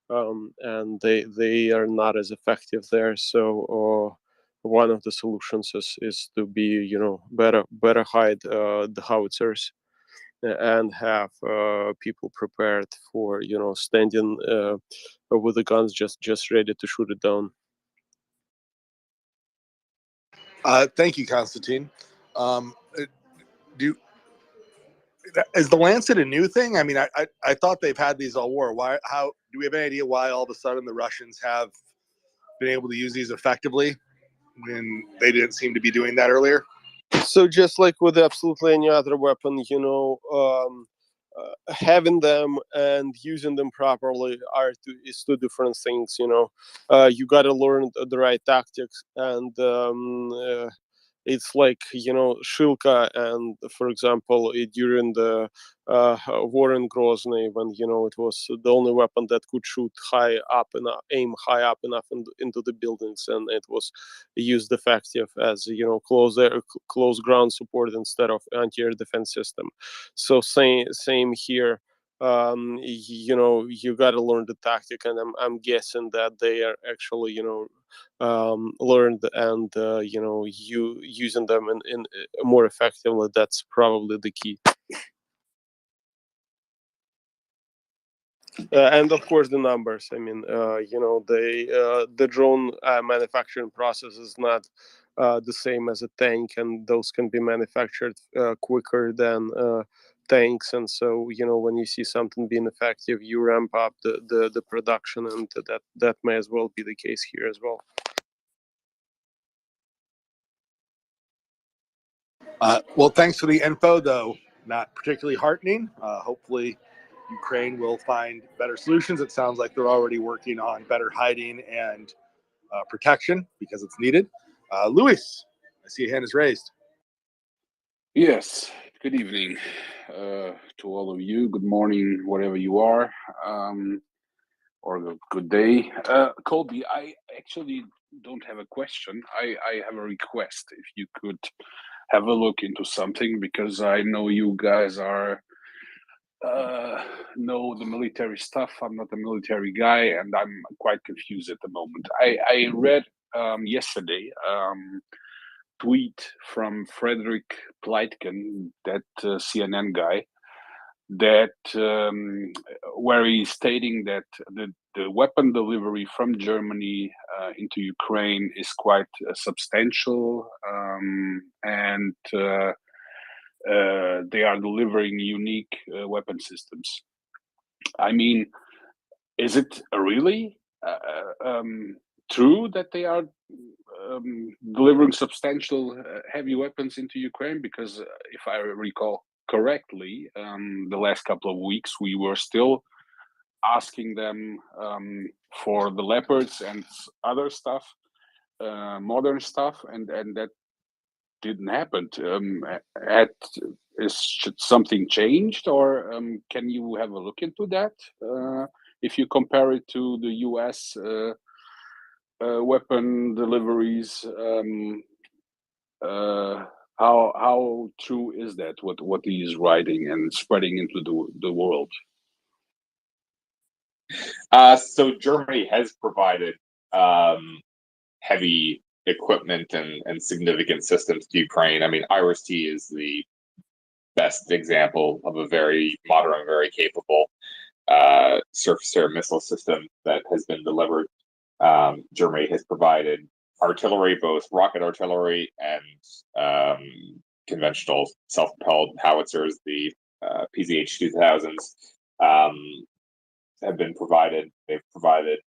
and they are not as effective there. So one of the solutions is to be better hide the howitzers and have people prepared for standing with the guns just ready to shoot it down. Thank you, Constantine. Is the Lancet a new thing? I mean, I thought they've had these all war. How do we have any idea why all of a sudden the Russians have been able to use these effectively when they didn't seem to be doing that earlier? So just like with absolutely any other weapon, having them and using them properly is two different things. You got to learn the right tactics, and it's like, you know, Shilka, and for example, during the war in Grozny, when, you know, it was the only weapon that could shoot high up and aim high up enough into the buildings, and it was used effective as, you know, close ground support instead of anti-air defense system. So same here. You know, you got to learn the tactic, and I'm guessing that they are actually, you know, learned and you know, using them in more effectively. That's probably the key. And of course the numbers. I mean, you know, the drone manufacturing process is not the same as a tank, and those can be manufactured quicker than tanks. And so, you know, when you see something being effective, you ramp up the production, and that may as well be the case here as well. Well, thanks for the info, though not particularly heartening. Hopefully Ukraine will find better solutions. It sounds like they're already working on better hiding and protection because it's needed. Luis, I see your hand is raised. Yes, good evening to all of you. Good morning, wherever you are, or good day. Colby, I actually don't have a question. I have a request. If you could have a look into something, because I know you guys are know the military stuff. I'm not a military guy, and I'm quite confused at the moment. I read yesterday tweet from Frederick Pleitgen, that CNN guy, that where he's stating that the weapon delivery from Germany into Ukraine is quite substantial, and they are delivering unique weapon systems. I mean, is it really true that they are delivering substantial heavy weapons into Ukraine? Because if I recall correctly, the last couple of weeks we were still asking them for the Leopards and other stuff, modern stuff, and that didn't happen. Should something changed, or can you have a look into that? If you compare it to the U.S. Weapon deliveries, how true is that? What he is writing and spreading into the world? So Germany has provided heavy equipment and significant systems to Ukraine. I mean, IRIS-T is the best example of a very modern, very capable surface-to-air missile system that has been delivered. Germany has provided artillery, both rocket artillery and conventional self-propelled howitzers. The PZH-2000s have been provided. They've provided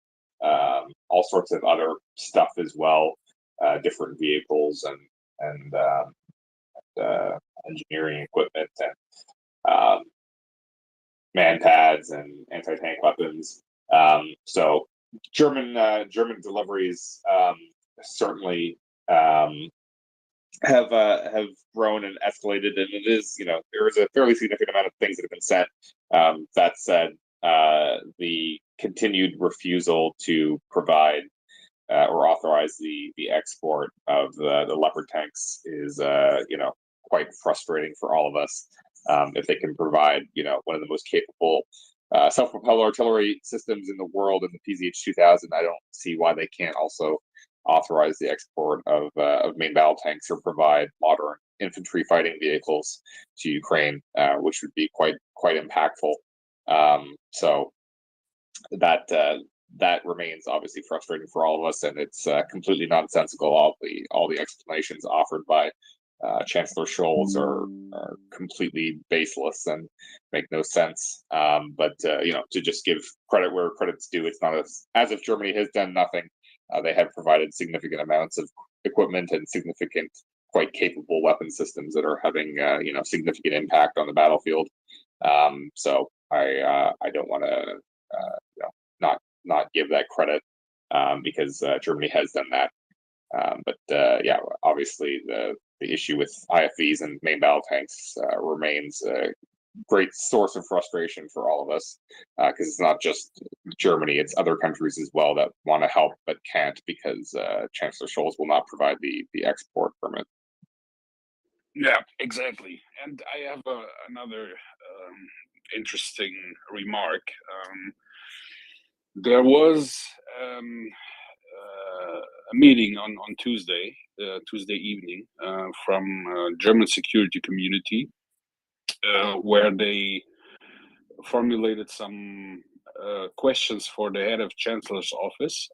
all sorts of other stuff as well, different vehicles and engineering equipment and man pads and anti-tank weapons. So German deliveries certainly have grown and escalated, and it is, you know, there is a fairly significant amount of things that have been sent. That said, the continued refusal to provide or authorize the export of the Leopard tanks is, you know, quite frustrating for all of us. If they can provide, you know, one of the most capable self-propelled artillery systems in the world in the PZH-2000, I don't see why they can't also authorize the export of main battle tanks or provide modern infantry fighting vehicles to Ukraine, which would be quite impactful. So that remains obviously frustrating for all of us, and it's completely nonsensical. All the explanations offered by Chancellor Scholz are completely baseless and make no sense. But you know, to just give credit where credit's due, it's not as if Germany has done nothing. They have provided significant amounts of equipment and significant, quite capable weapon systems that are having you know, significant impact on the battlefield. So I don't want to you know, not give that credit because Germany has done that. But yeah, obviously the issue with IFVs and main battle tanks remains a great source of frustration for all of us, because it's not just Germany, it's other countries as well that want to help but can't because Chancellor Scholz will not provide the export permit. Yeah, exactly. And I have another interesting remark. There was a meeting on Tuesday, Tuesday evening, from German security community, where they formulated some questions for the head of Chancellor's office.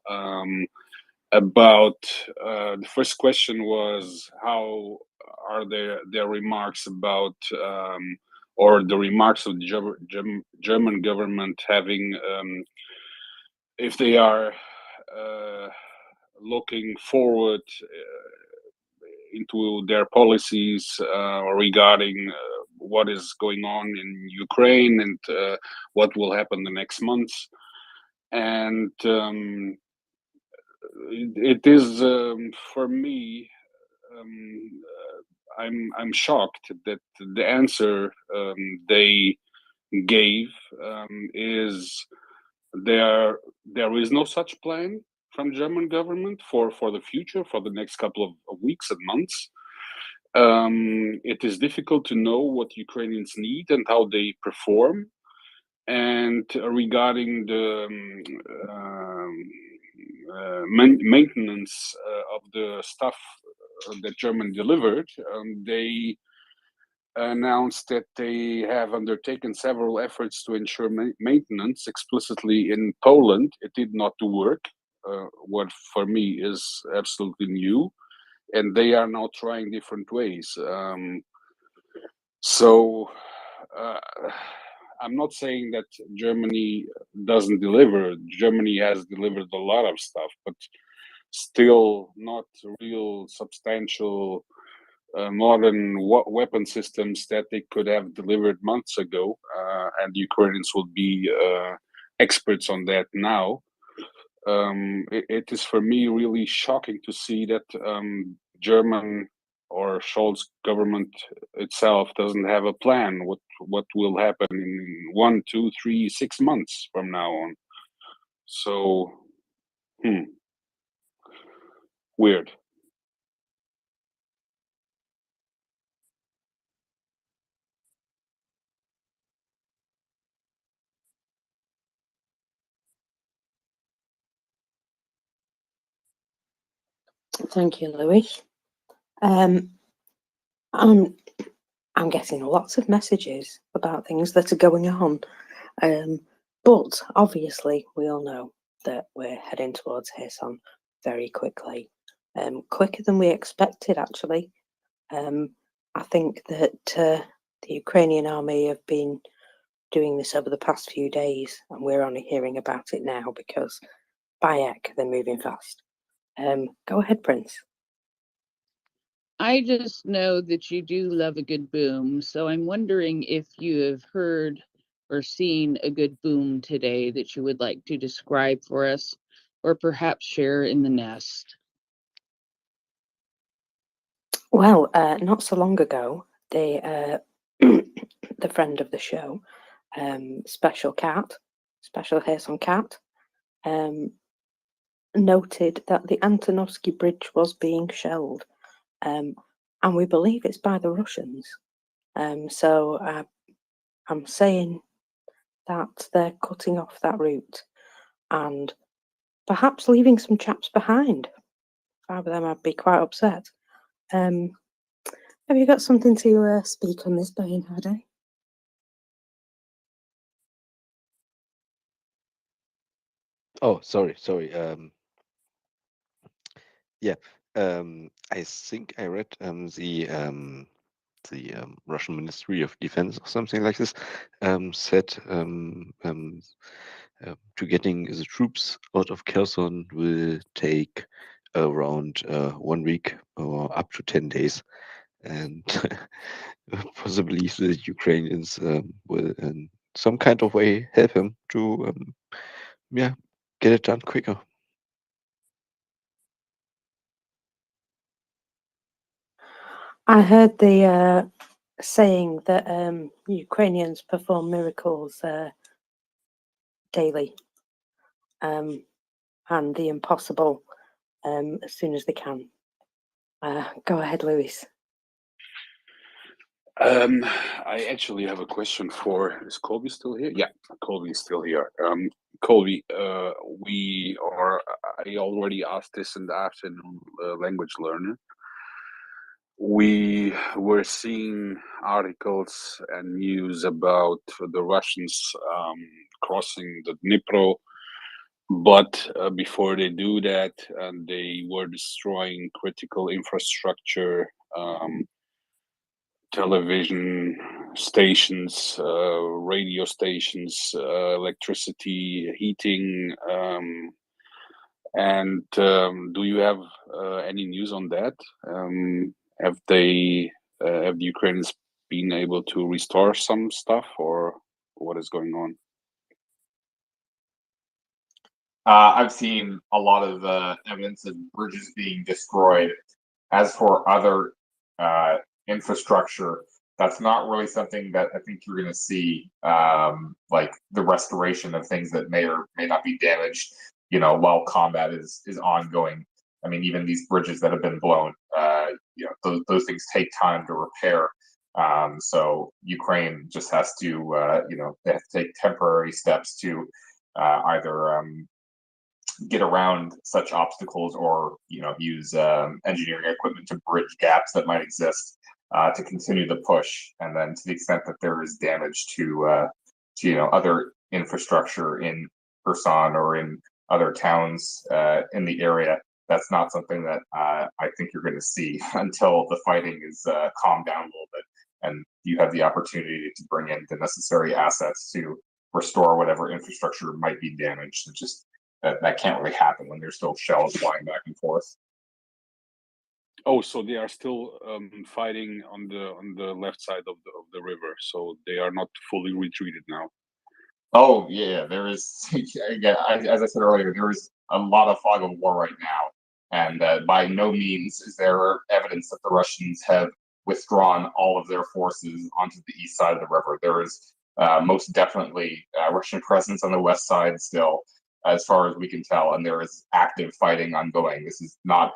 About the first question was, how are their remarks about or the remarks of the German government having, if they are looking forward into their policies regarding what is going on in Ukraine and what will happen the next months. And it is for me, I'm shocked that the answer they gave is there is no such plan from German government for the future, for the next couple of weeks and months. It is difficult to know what Ukrainians need and how they perform. And regarding the maintenance of the stuff that Germany delivered, they announced that they have undertaken several efforts to ensure maintenance explicitly in Poland. It did not work, what for me is absolutely new, and they are now trying different ways. So I'm not saying that Germany doesn't deliver. Germany has delivered a lot of stuff, but still not real substantial modern weapon systems that they could have delivered months ago, and Ukrainians would be experts on that now. It is for me really shocking to see that German or Scholz government itself doesn't have a plan what will happen in 1, 2, 3, 6 months from now on. So weird. Thank you, Louis. I'm getting lots of messages about things that are going on, but obviously we all know that we're heading towards Kherson very quickly, quicker than we expected, actually. I think that the Ukrainian army have been doing this over the past few days, and we're only hearing about it now because Bayek, they're moving fast. Go ahead, Prince. I just know that you do love a good boom, so I'm wondering if you have heard or seen a good boom today that you would like to describe for us, or perhaps share in the nest. Well, not so long ago, the friend of the show, Special Kherson Cat, noted that the Antonovsky Bridge was being shelled, and we believe it's by the Russians. So I'm saying that they're cutting off that route and perhaps leaving some chaps behind. If I were them, I'd be quite upset. Have you got something to speak on this, Bernhard? Oh, sorry. Yeah, I think I read the Russian Ministry of Defense or something like this said to getting the troops out of Kherson will take around 1 week or up to 10 days, and possibly the Ukrainians will in some kind of way help him to get it done quicker. I heard the saying that Ukrainians perform miracles daily, and the impossible as soon as they can. Go ahead, Louis. I actually have a question for, is Colby still here? Yeah, Colby is still here. Colby, I already asked this in the afternoon language learner. We were seeing articles and news about the Russians crossing the Dnipro, but before they do that, they were destroying critical infrastructure, television stations, radio stations, electricity, heating, and do you have any news on that? Have the Ukrainians been able to restore some stuff, or what is going on? I've seen a lot of evidence of bridges being destroyed. As for other infrastructure, that's not really something that I think you're going to see, like the restoration of things that may or may not be damaged, while combat is ongoing. I mean, even these bridges that have been blown, those things take time to repair. So Ukraine just has to, they have to take temporary steps to either get around such obstacles or use engineering equipment to bridge gaps that might exist to continue the push. And then to the extent that there is damage to other infrastructure in Kherson or in other towns in the area, that's not something that I think you're going to see until the fighting is calmed down a little bit and you have the opportunity to bring in the necessary assets to restore whatever infrastructure might be damaged. It's just that can't really happen when there's still shells flying back and forth. Oh, so they are still fighting on the left side of the river, so they are not fully retreated now. Oh yeah, there is. Again, as I said earlier, there is a lot of fog of war right now, and by no means is there evidence that the Russians have withdrawn all of their forces onto the east side of the river. There is most definitely Russian presence on the west side still, as far as we can tell, and there is active fighting ongoing. This is not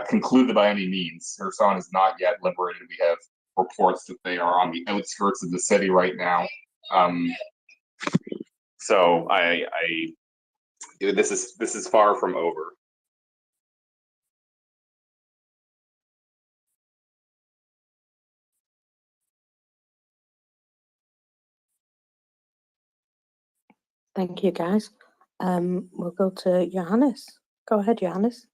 concluded by any means. Kherson is not yet liberated. We have reports that they are on the outskirts of the city right now. So this is far from over. Thank you, guys. We'll go to Johannes. Go ahead, Johannes.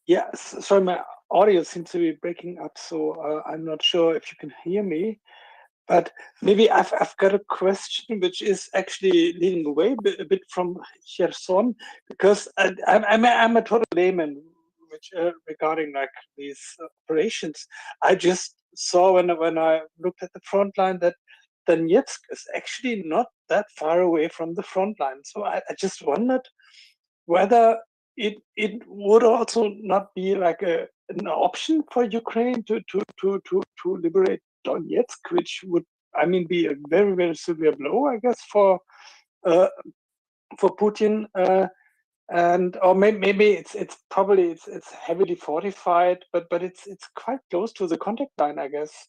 Yeah, sorry, my audio seems to be breaking up, so I'm not sure if you can hear me. But maybe I've got a question which is actually leading away a bit from Kherson, because I'm a total layman which regarding like these operations. I just saw when I looked at the front line that Donetsk is actually not that far away from the front line. So I just wondered whether it would also not be like an option for Ukraine to liberate Donetsk, which would, I mean, be a very, very severe blow, I guess, for Putin, and or maybe it's probably it's heavily fortified, but it's quite close to the contact line, I guess.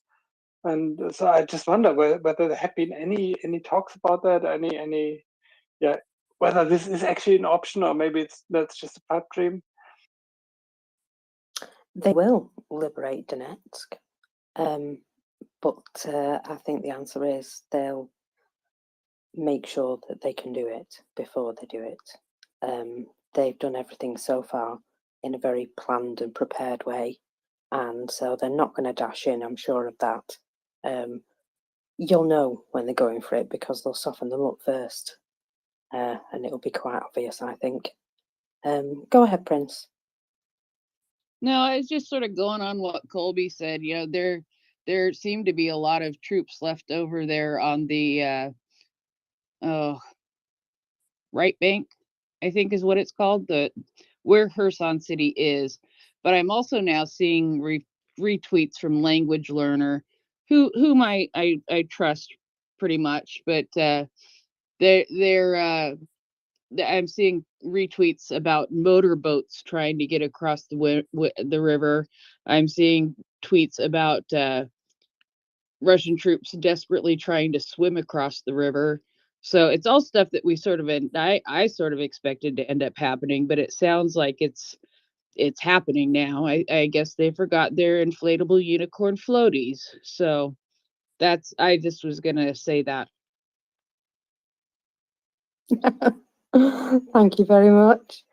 And so I just wonder whether there have been any talks about that, any yeah, whether this is actually an option or maybe that's just a pipe dream. They will liberate Donetsk, but I think the answer is they'll make sure that they can do it before they do it. They've done everything so far in a very planned and prepared way, and so they're not going to dash in, I'm sure of that. You'll know when they're going for it because they'll soften them up first, and it'll be quite obvious, I think. Go ahead, Prince. No, I was just sort of going on what Colby said. There seem to be a lot of troops left over there on the right bank, I think is what it's called, where Kherson City is. but I'm also now seeing retweets from Language Learner, whom I trust pretty much, but I'm seeing retweets about motorboats trying to get across the river. I'm seeing tweets about Russian troops desperately trying to swim across the river. So it's all stuff that we sort of I sort of expected to end up happening, but it sounds like it's happening now. I guess they forgot their inflatable unicorn floaties. So I just was gonna say that. Thank you very much.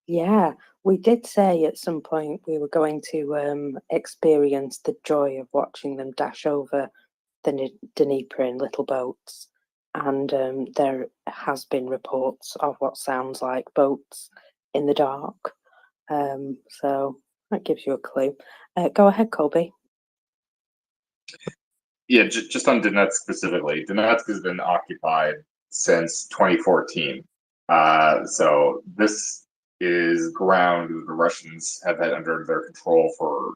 Yeah, we did say at some point we were going to experience the joy of watching them dash over the Dnieper in little boats. And there has been reports of what sounds like boats in the dark. So that gives you a clue. Go ahead, Colby. Yeah, just on Donetsk specifically. Donetsk has been occupied since 2014. So this is ground that the Russians have had under their control for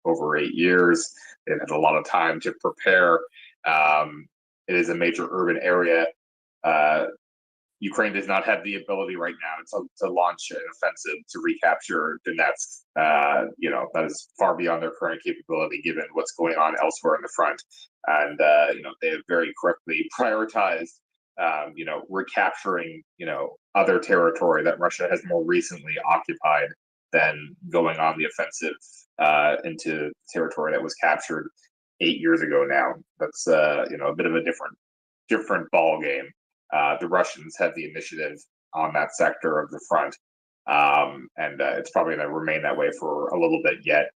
over 8 years. They've had a lot of time to prepare. It is a major urban area. Ukraine does not have the ability right now to launch an offensive to recapture Donetsk. That is far beyond their current capability given what's going on elsewhere in the front. And, they have very correctly prioritized, recapturing, other territory that Russia has more recently occupied than going on the offensive into territory that was captured 8 years ago now. That's, a bit of a different ball game. The Russians have the initiative on that sector of the front, and it's probably going to remain that way for a little bit yet,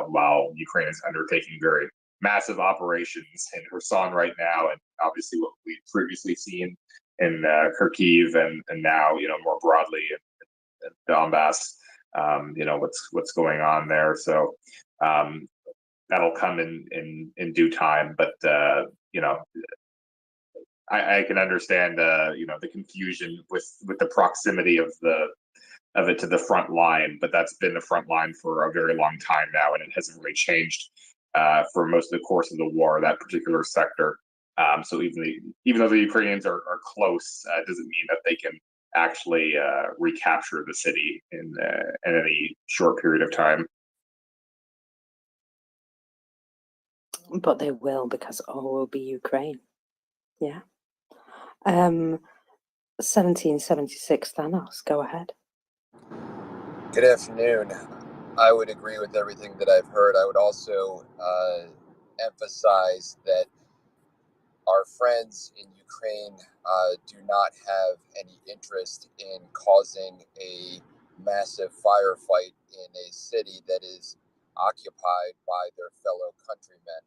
while Ukraine is undertaking very massive operations in Kherson right now, and obviously what we've previously seen in Kharkiv, and now more broadly in Donbass. What's going on there. So that'll come in due time, but I can understand the confusion with the proximity of it to the front line, but that's been the front line for a very long time now, and it hasn't really changed for most of the course of the war, that particular sector. So even though the Ukrainians are close, it doesn't mean that they can actually recapture the city in any short period of time. But they will, because all will be Ukraine. Yeah. 1776 Thanos, go ahead. Good afternoon. I would agree with everything that I've heard. I would also emphasize that our friends in Ukraine do not have any interest in causing a massive firefight in a city that is occupied by their fellow countrymen.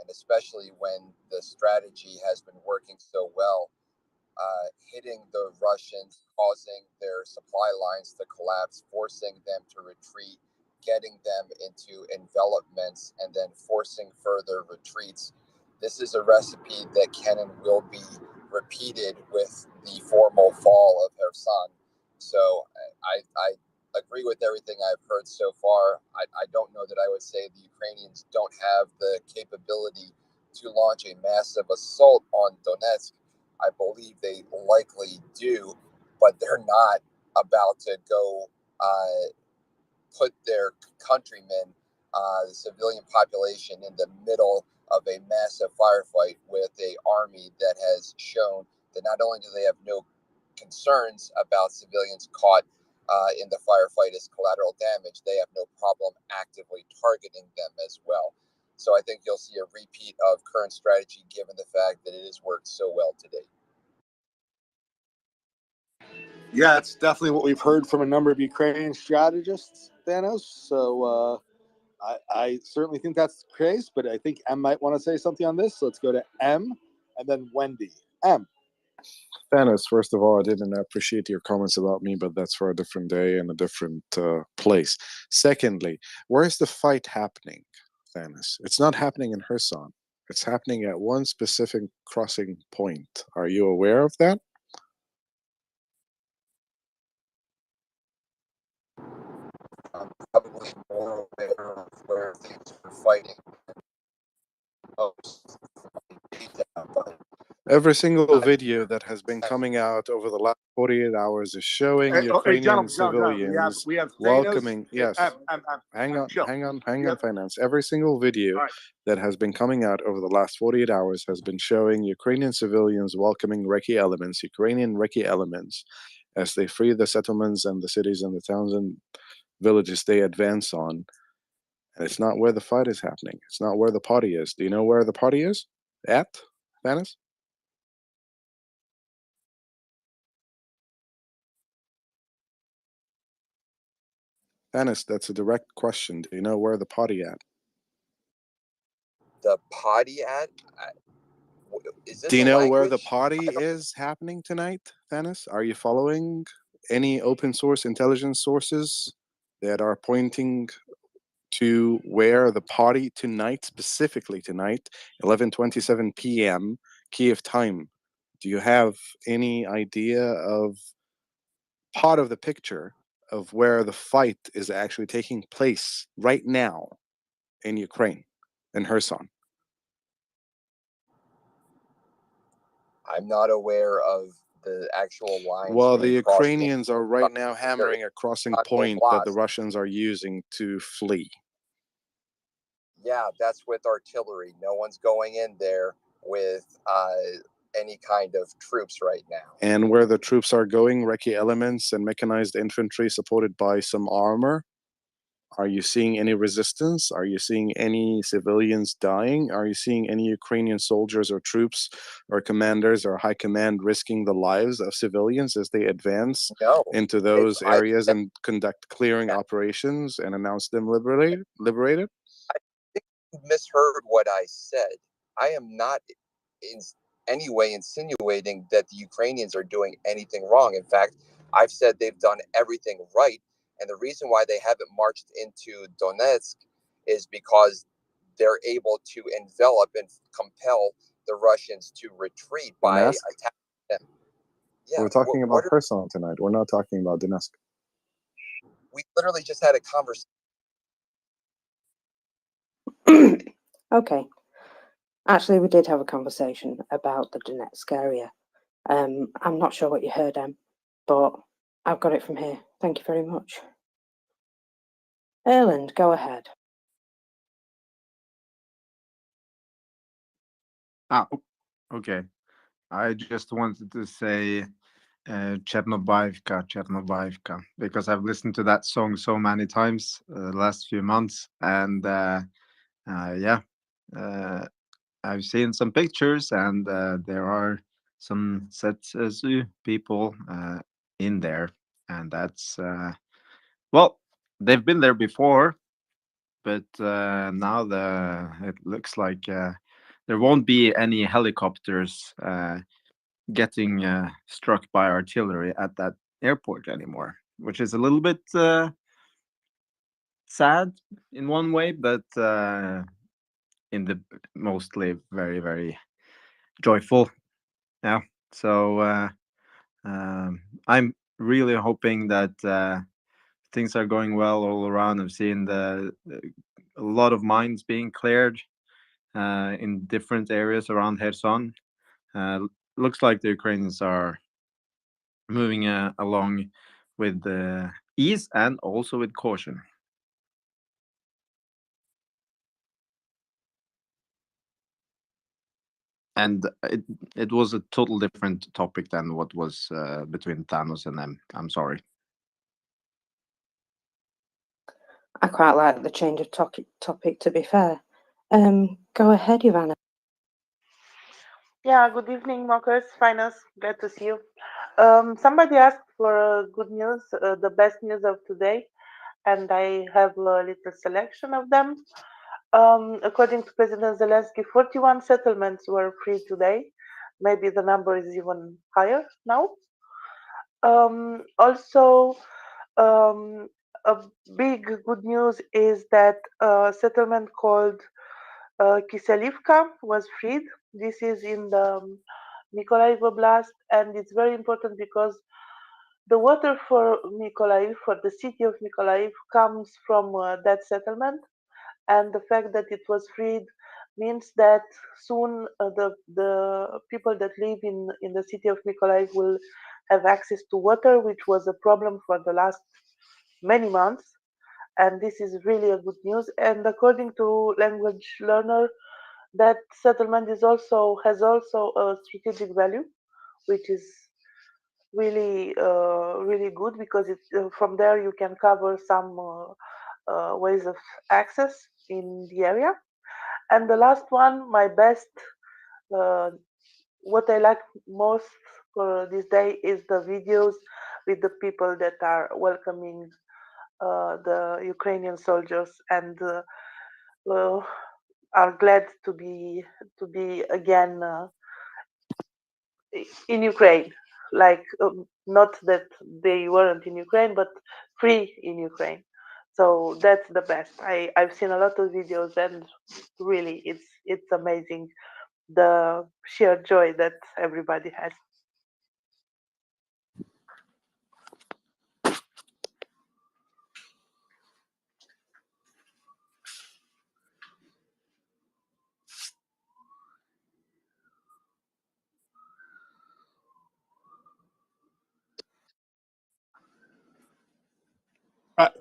And especially when the strategy has been working so well, hitting the Russians, causing their supply lines to collapse, forcing them to retreat, getting them into envelopments, and then forcing further retreats. This is a recipe that can and will be repeated with the formal fall of Kherson. So I agree with everything I've heard so far. I don't know that I would say the Ukrainians don't have the capability to launch a massive assault on Donetsk. I believe they likely do, but they're not about to go put their countrymen, the civilian population, in the middle of a massive firefight with an army that has shown that not only do they have no concerns about civilians caught in the firefight as collateral damage, they have no problem actively targeting them as well. So I think you'll see a repeat of current strategy given the fact that it has worked so well to date. Yeah, it's definitely what we've heard from a number of Ukrainian strategists, Thanos. So I certainly think that's the case, but I think M might want to say something on this. So let's go to M and then Wendy. M. Thanos, first of all, I didn't appreciate your comments about me, but that's for a different day and a different place. Secondly, where is the fight happening, Thanos? It's not happening in Kherson. It's happening at one specific crossing point. Are you aware of that? more aware of where things are fighting most. But Every single video that has been coming out over the last 48 hours is showing Hey, Ukrainian gentlemen, civilians we have welcoming. Thanos. Yes, hang on, chill. finance. Every single video All right. that has been coming out over the last 48 hours has been showing Ukrainian civilians welcoming Ukrainian Recce elements, as they free the settlements and the cities and the towns and villages they advance on. And it's not where the fight is happening. It's not where the party is. Do you know where the party is? At, Thanos? Thanos, that's a direct question. Do you know where the party at? the potty at? Is this Do you a know where the language? party is happening tonight, Thanos? Are you following any open source intelligence sources that are pointing to where the party tonight, specifically tonight, 11:27 p.m. Kiev time? Do you have any idea of part of the picture of where the fight is actually taking place right now in Ukraine, in Kherson? I'm not aware of the actual lines Well, the being crossed. Ukrainians are right now hammering a crossing point that the Russians are using to flee. Yeah, that's with artillery. No one's going in there with any kind of troops right now. And where the troops are going, Recce elements and mechanized infantry supported by some armor. Are you seeing any resistance? Are you seeing any civilians dying? Are you seeing any Ukrainian soldiers or troops or commanders or high command risking the lives of civilians as they advance into those areas and conduct clearing operations and announce them liberated? I think you misheard what I said. I am not in any way insinuating that the Ukrainians are doing anything wrong. In fact, I've said they've done everything right. And the reason why they haven't marched into Donetsk is because they're able to envelop and compel the Russians to retreat by Donetsk? attacking them. Yeah, We're talking about what are, Kherson tonight. We're not talking about Donetsk. we literally just had a conversation. Okay. Actually, we did have a conversation about the Donetsk area. I'm not sure what you heard, Em, but I've got it from here. Thank you very much. Erland, go ahead. Okay. I just wanted to say Chernobyivka, because I've listened to that song so many times the last few months, and yeah, I've seen some pictures, and there are some Setsu people in there, and that's well, they've been there before, but now it looks like there won't be any helicopters getting struck by artillery at that airport anymore, which is a little bit sad in one way, but in the mostly very, very joyful. Yeah. So I'm really hoping that things are going well all around. I've seen a lot of mines being cleared in different areas around Kherson. Looks like the Ukrainians are moving along with ease and also with caution. And it was a total different topic than what was between Thanos and them. I'm sorry. I quite like the change of topic, to be fair. Go ahead, Ivana. Yeah, good evening, Marcus. Finance, glad to see you. Somebody asked for good news, the best news of today, and I have a little selection of them. According to President Zelensky, 41 settlements were free today. Maybe the number is even higher now. Also, a big good news is that a settlement called Kiselivka was freed. This is in the Mykolaiv Oblast, and it's very important because the water for Mykolaiv, for the city of Mykolaiv, comes from that settlement, and the fact that it was freed means that soon the people that live in the city of Mykolaiv will have access to water, which was a problem for the last many months. And this is really a good news. And according to language learner, that settlement has also a strategic value, which is really good, because from there you can cover some ways of access in the area. And the last one, my best, what I like most for this day is the videos with the people that are welcoming the Ukrainian soldiers, and are glad to be again in Ukraine. Like, not that they weren't in Ukraine, but free in Ukraine. So that's the best. I've seen a lot of videos, and really, it's amazing the sheer joy that everybody has.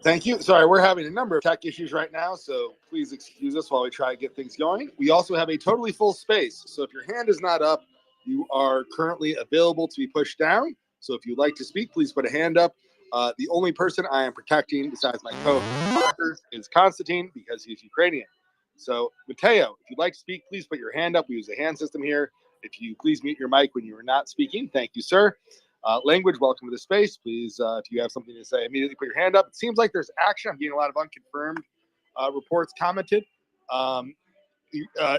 Thank you. Sorry, we're having a number of tech issues right now, so please excuse us while we try to get things going. We also have a totally full space, so if your hand is not up, you are currently available to be pushed down. So if you'd like to speak, please put a hand up. The only person I am protecting besides my co-host is Konstantin, because he's Ukrainian. So Mateo, if you'd like to speak, please put your hand up. We use the hand system here. If you please mute your mic when you are not speaking. Thank you, sir. Language, welcome to the space. Please, if you have something to say, immediately put your hand up. It seems like there's action. I'm getting a lot of unconfirmed reports commented.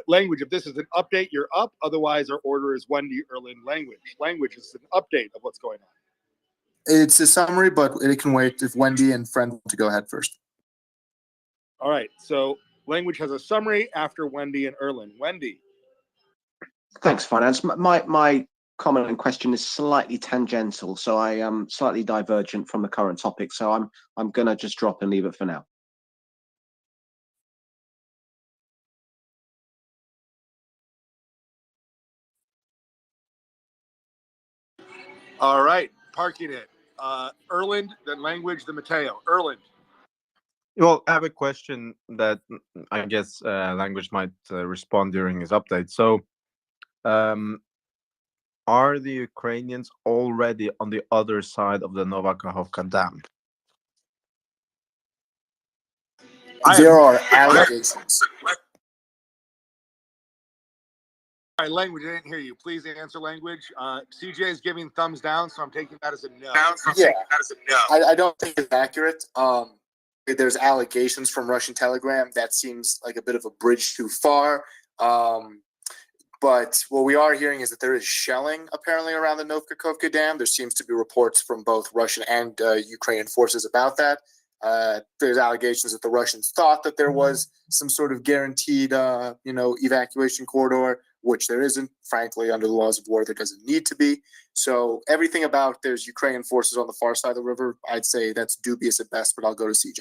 Language, if this is an update, you're up. Otherwise, our order is Wendy, Erlin, language. Language is an update of what's going on. It's a summary, but it can wait if Wendy and Friend want to go ahead first. All right. So language has a summary after Wendy and Erlin. Wendy. Thanks, Finance. My comment and question is slightly tangential, so I am slightly divergent from the current topic. So I'm gonna just drop and leave it for now. All right, parking it. Erland, then language, then Mateo. Erland. Well, I have a question that I guess language might respond during his update. So, are the Ukrainians already on the other side of the Novakhovka Dam? There are allegations. All right, language, I didn't hear you. Please answer language. CJ is giving thumbs down, so I'm taking that as a no. Yeah, I don't think it's accurate. There's allegations from Russian Telegram. That seems like a bit of a bridge too far. But what we are hearing is that there is shelling apparently around the Novakhovka Dam. There seems to be reports from both Russian and Ukrainian forces about that. There's allegations that the Russians thought that there was some sort of guaranteed, evacuation corridor, which there isn't. Frankly, under the laws of war, there doesn't need to be. So everything about there's Ukrainian forces on the far side of the river, I'd say that's dubious at best, but I'll go to CJ.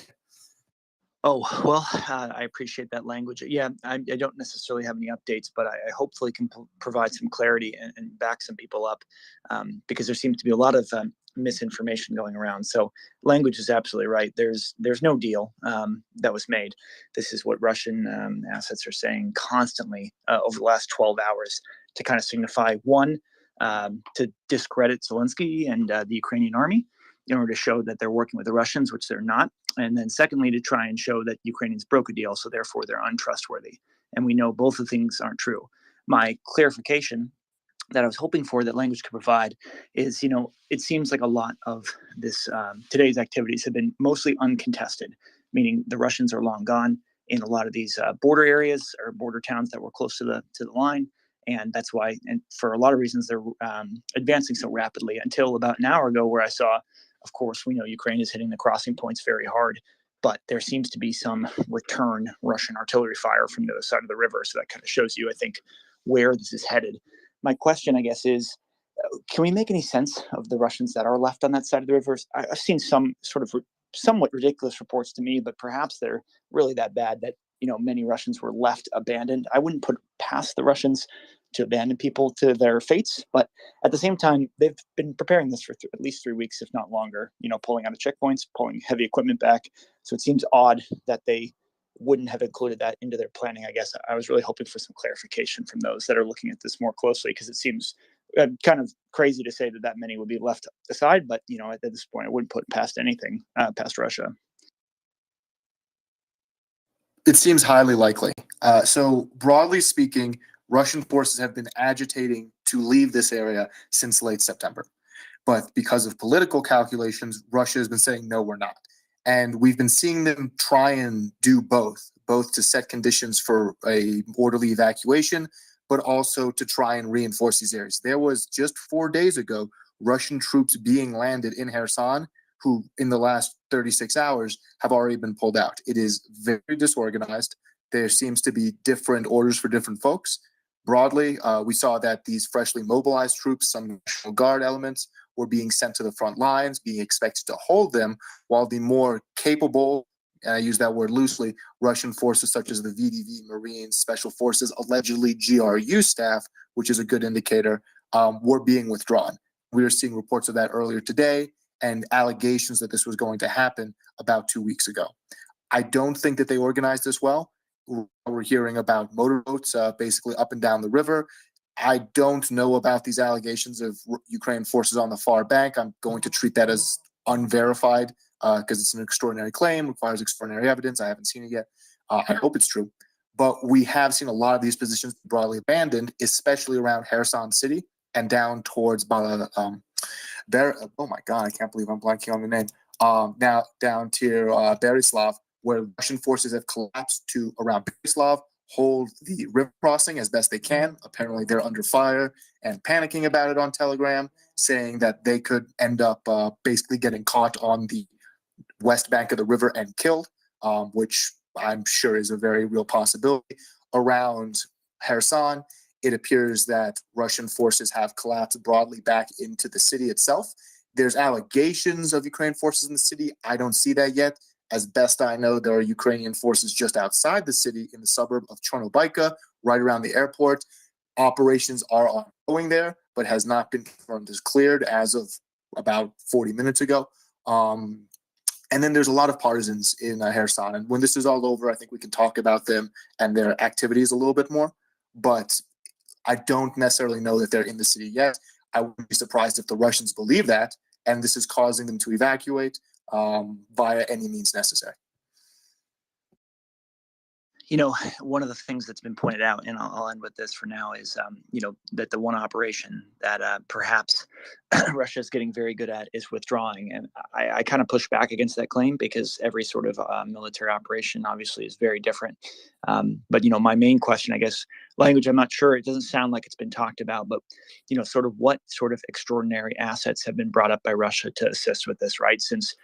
Oh, well, I appreciate that language. Yeah, I don't necessarily have any updates, but I hopefully can provide some clarity and back some people up, because there seems to be a lot of misinformation going around. So language is absolutely right. There's no deal that was made. This is what Russian assets are saying constantly over the last 12 hours to kind of signify, one, to discredit Zelensky and the Ukrainian army, in order to show that they're working with the Russians, which they're not. And then secondly, to try and show that Ukrainians broke a deal, so therefore they're untrustworthy. And we know both of the things aren't true. My clarification that I was hoping for that language could provide is, it seems like a lot of this today's activities have been mostly uncontested, meaning the Russians are long gone in a lot of these border areas or border towns that were close to the line. And that's why, and for a lot of reasons, they're advancing so rapidly, until about an hour ago, where I saw, of course, we know Ukraine is hitting the crossing points very hard, but there seems to be some return Russian artillery fire from the other side of the river. So that kind of shows you, I think, where this is headed. My question, I guess, is, can we make any sense of the Russians that are left on that side of the river? I've seen some sort of somewhat ridiculous reports to me, but perhaps they're really that bad that, many Russians were left abandoned. I wouldn't put past the Russians to abandon people to their fates, but at the same time, they've been preparing this for at least 3 weeks, if not longer, pulling out of checkpoints, pulling heavy equipment back. So it seems odd that they wouldn't have included that into their planning. I guess I was really hoping for some clarification from those that are looking at this more closely, because it seems kind of crazy to say that many would be left aside, but at this point, I wouldn't put past anything past Russia. It seems highly likely. So broadly speaking, Russian forces have been agitating to leave this area since late September. But because of political calculations, Russia has been saying, no, we're not. And we've been seeing them try and do both to set conditions for a orderly evacuation, but also to try and reinforce these areas. There was just 4 days ago, Russian troops being landed in Kherson, who in the last 36 hours have already been pulled out. It is very disorganized. There seems to be different orders for different folks. Broadly, we saw that these freshly mobilized troops, some National Guard elements, were being sent to the front lines, being expected to hold them, while the more capable, and I use that word loosely, Russian forces such as the VDV, Marines, Special Forces, allegedly GRU staff, which is a good indicator, were being withdrawn. We were seeing reports of that earlier today and allegations that this was going to happen about 2 weeks ago. I don't think that they organized this well. We're hearing about motorboats basically up and down the river. I don't know about these allegations of Ukraine forces on the far bank. I'm going to treat that as unverified because it's an extraordinary claim, requires extraordinary evidence. I haven't seen it yet. I hope it's true. But we have seen a lot of these positions broadly abandoned, especially around Kherson City and down towards oh my God, I can't believe I'm blanking on the name. Now down to Berislav, where Russian forces have collapsed to around Berislav, hold the river crossing as best they can. Apparently they're under fire and panicking about it on Telegram, saying that they could end up basically getting caught on the west bank of the river and killed, which I'm sure is a very real possibility. Around Kherson, it appears that Russian forces have collapsed broadly back into the city itself. There's allegations of Ukrainian forces in the city. I don't see that yet. As best I know, there are Ukrainian forces just outside the city in the suburb of Chornobyka, right around the airport. Operations are ongoing there, but has not been confirmed as cleared as of about 40 minutes ago. And then there's a lot of partisans in Kherson. And when this is all over, I think we can talk about them and their activities a little bit more. But I don't necessarily know that they're in the city yet. I wouldn't be surprised if the Russians believe that, and this is causing them to evacuate via any means necessary. One of the things that's been pointed out, and I'll end with this for now, is, that the one operation that perhaps Russia is getting very good at is withdrawing. And I kind of push back against that claim because every sort of military operation obviously is very different. But, my main question, I guess, language, I'm not sure. It doesn't sound like it's been talked about, but, sort of what sort of extraordinary assets have been brought up by Russia to assist with this, right? Since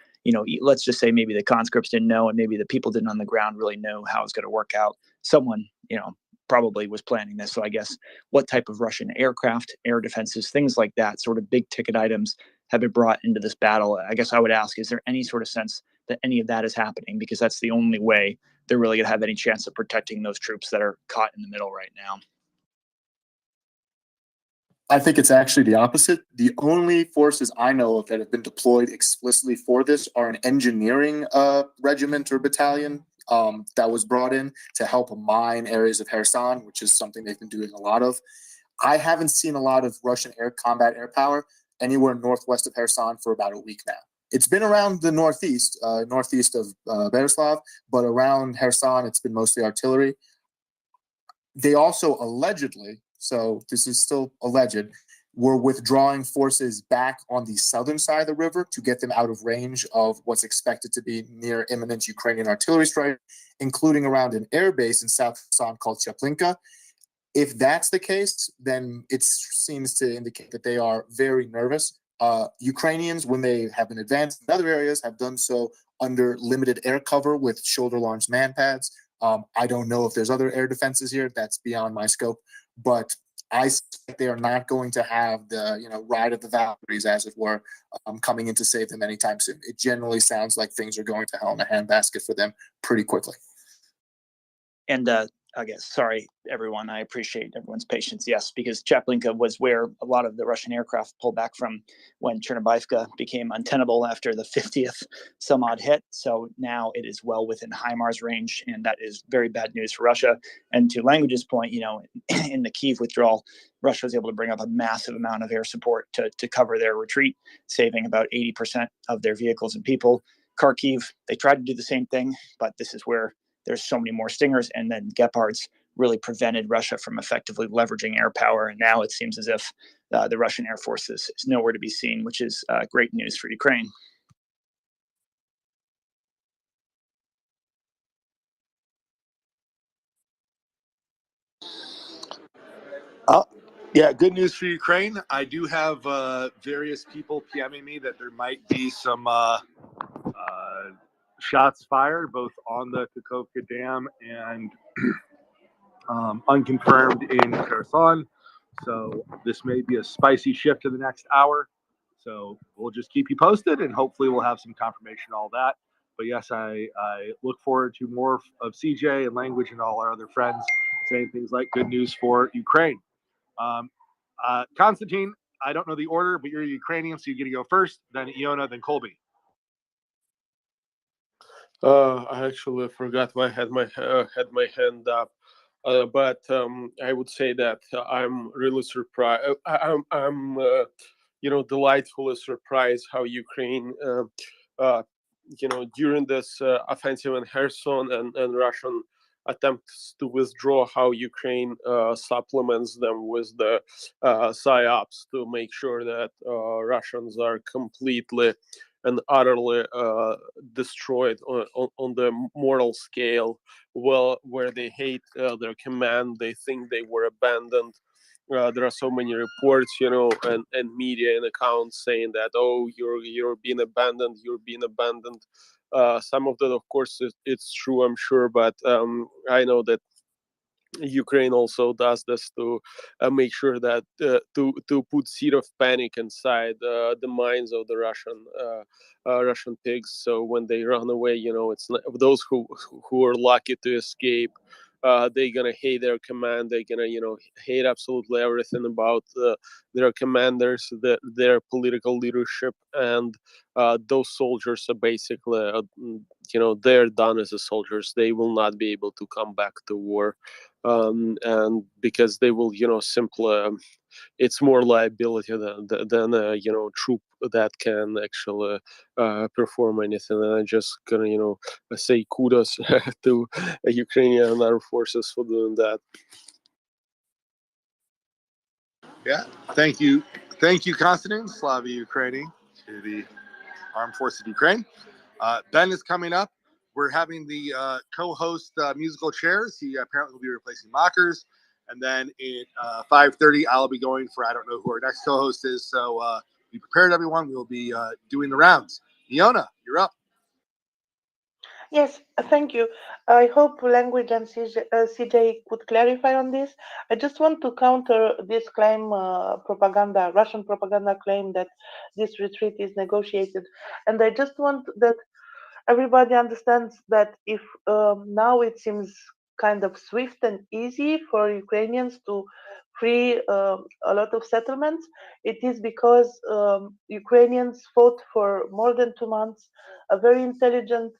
let's just say maybe the conscripts didn't know and maybe the people didn't on the ground really know how it's going to work out. Someone, probably was planning this. So I guess what type of Russian aircraft, air defenses, things like that, sort of big ticket items have been brought into this battle. I guess I would ask, is there any sort of sense that any of that is happening? Because that's the only way they're really going to have any chance of protecting those troops that are caught in the middle right now. I think it's actually the opposite. The only forces I know of that have been deployed explicitly for this are an engineering regiment or battalion that was brought in to help mine areas of Kherson, which is something they've been doing a lot of. I haven't seen a lot of Russian combat air power anywhere northwest of Kherson for about a week now. It's been around the northeast of Berislav, but around Kherson, it's been mostly artillery. They also allegedly, so this is still alleged, were withdrawing forces back on the southern side of the river to get them out of range of what's expected to be near imminent Ukrainian artillery strike, including around an air base in South Kherson called Chaplinka. If that's the case, then it seems to indicate that they are very nervous. Ukrainians, when they have been advanced in other areas, have done so under limited air cover with shoulder-launched man pads. I don't know if there's other air defenses here. That's beyond my scope. But I suspect they are not going to have the ride of the Valkyries, as it were, coming in to save them anytime soon. It generally sounds like things are going to hell in a handbasket for them pretty quickly. And again, sorry, everyone. I appreciate everyone's patience. Yes, because Chaplinka was where a lot of the Russian aircraft pulled back from when Chernobyivka became untenable after the 50th some odd hit. So now it is well within HIMARS range, and that is very bad news for Russia. And to Language's point, in the Kyiv withdrawal, Russia was able to bring up a massive amount of air support to cover their retreat, saving about 80% of their vehicles and people. Kharkiv, they tried to do the same thing, but this is where there's so many more Stingers, and then Gepards really prevented Russia from effectively leveraging air power. And now it seems as if the Russian Air Force is nowhere to be seen, which is great news for Ukraine. Yeah, good news for Ukraine. I do have various people PMing me that there might be some shots fired both on the Kakhovka Dam and unconfirmed in Kherson. So this may be a spicy shift in the next hour. So we'll just keep you posted, and hopefully we'll have some confirmation on all that. But yes, I look forward to more of CJ and Language and all our other friends saying things like good news for Ukraine. Konstantin, I don't know the order, but you're Ukrainian, so you get to go first, then Iona, then Colby. I actually forgot why I had my hand up, but I would say that I'm really surprised. I'm delightfully surprised how Ukraine, during this offensive in Kherson and Russian attempts to withdraw, how Ukraine supplements them with the psyops to make sure that Russians are completely and utterly destroyed on the moral scale, well, where they hate their command, they think they were abandoned. There are so many reports, and media and accounts saying that, oh, you're being abandoned, you're being abandoned. Some of that, of course, it's true, I'm sure, but I know that Ukraine also does this to make sure that to put seed of panic inside the minds of the Russian pigs. So when they run away, it's not, those who are lucky to escape. They're gonna hate their command. They're gonna, hate absolutely everything about their commanders, their political leadership, and those soldiers are basically, they're done as a soldiers. They will not be able to come back to war. And because they will, simply, it's more liability than a troop that can actually perform anything. And I'm just gonna say kudos to Ukrainian armed forces for doing that. Yeah, thank you, Konstantin. Slava Ukraini, to the Armed Forces of Ukraine. Ben is coming up. We're having the co-host musical chairs. He apparently will be replacing Mockers. And then at 5:30, I'll be going for, I don't know who our next co-host is. So be prepared, everyone. We'll be doing the rounds. Iona, you're up. Yes, thank you. I hope Language and CJ could clarify on this. I just want to counter this claim, Russian propaganda claim that this retreat is negotiated. And I just want that everybody understands that if now it seems kind of swift and easy for Ukrainians to free a lot of settlements, it is because Ukrainians fought for more than 2 months, a very intelligent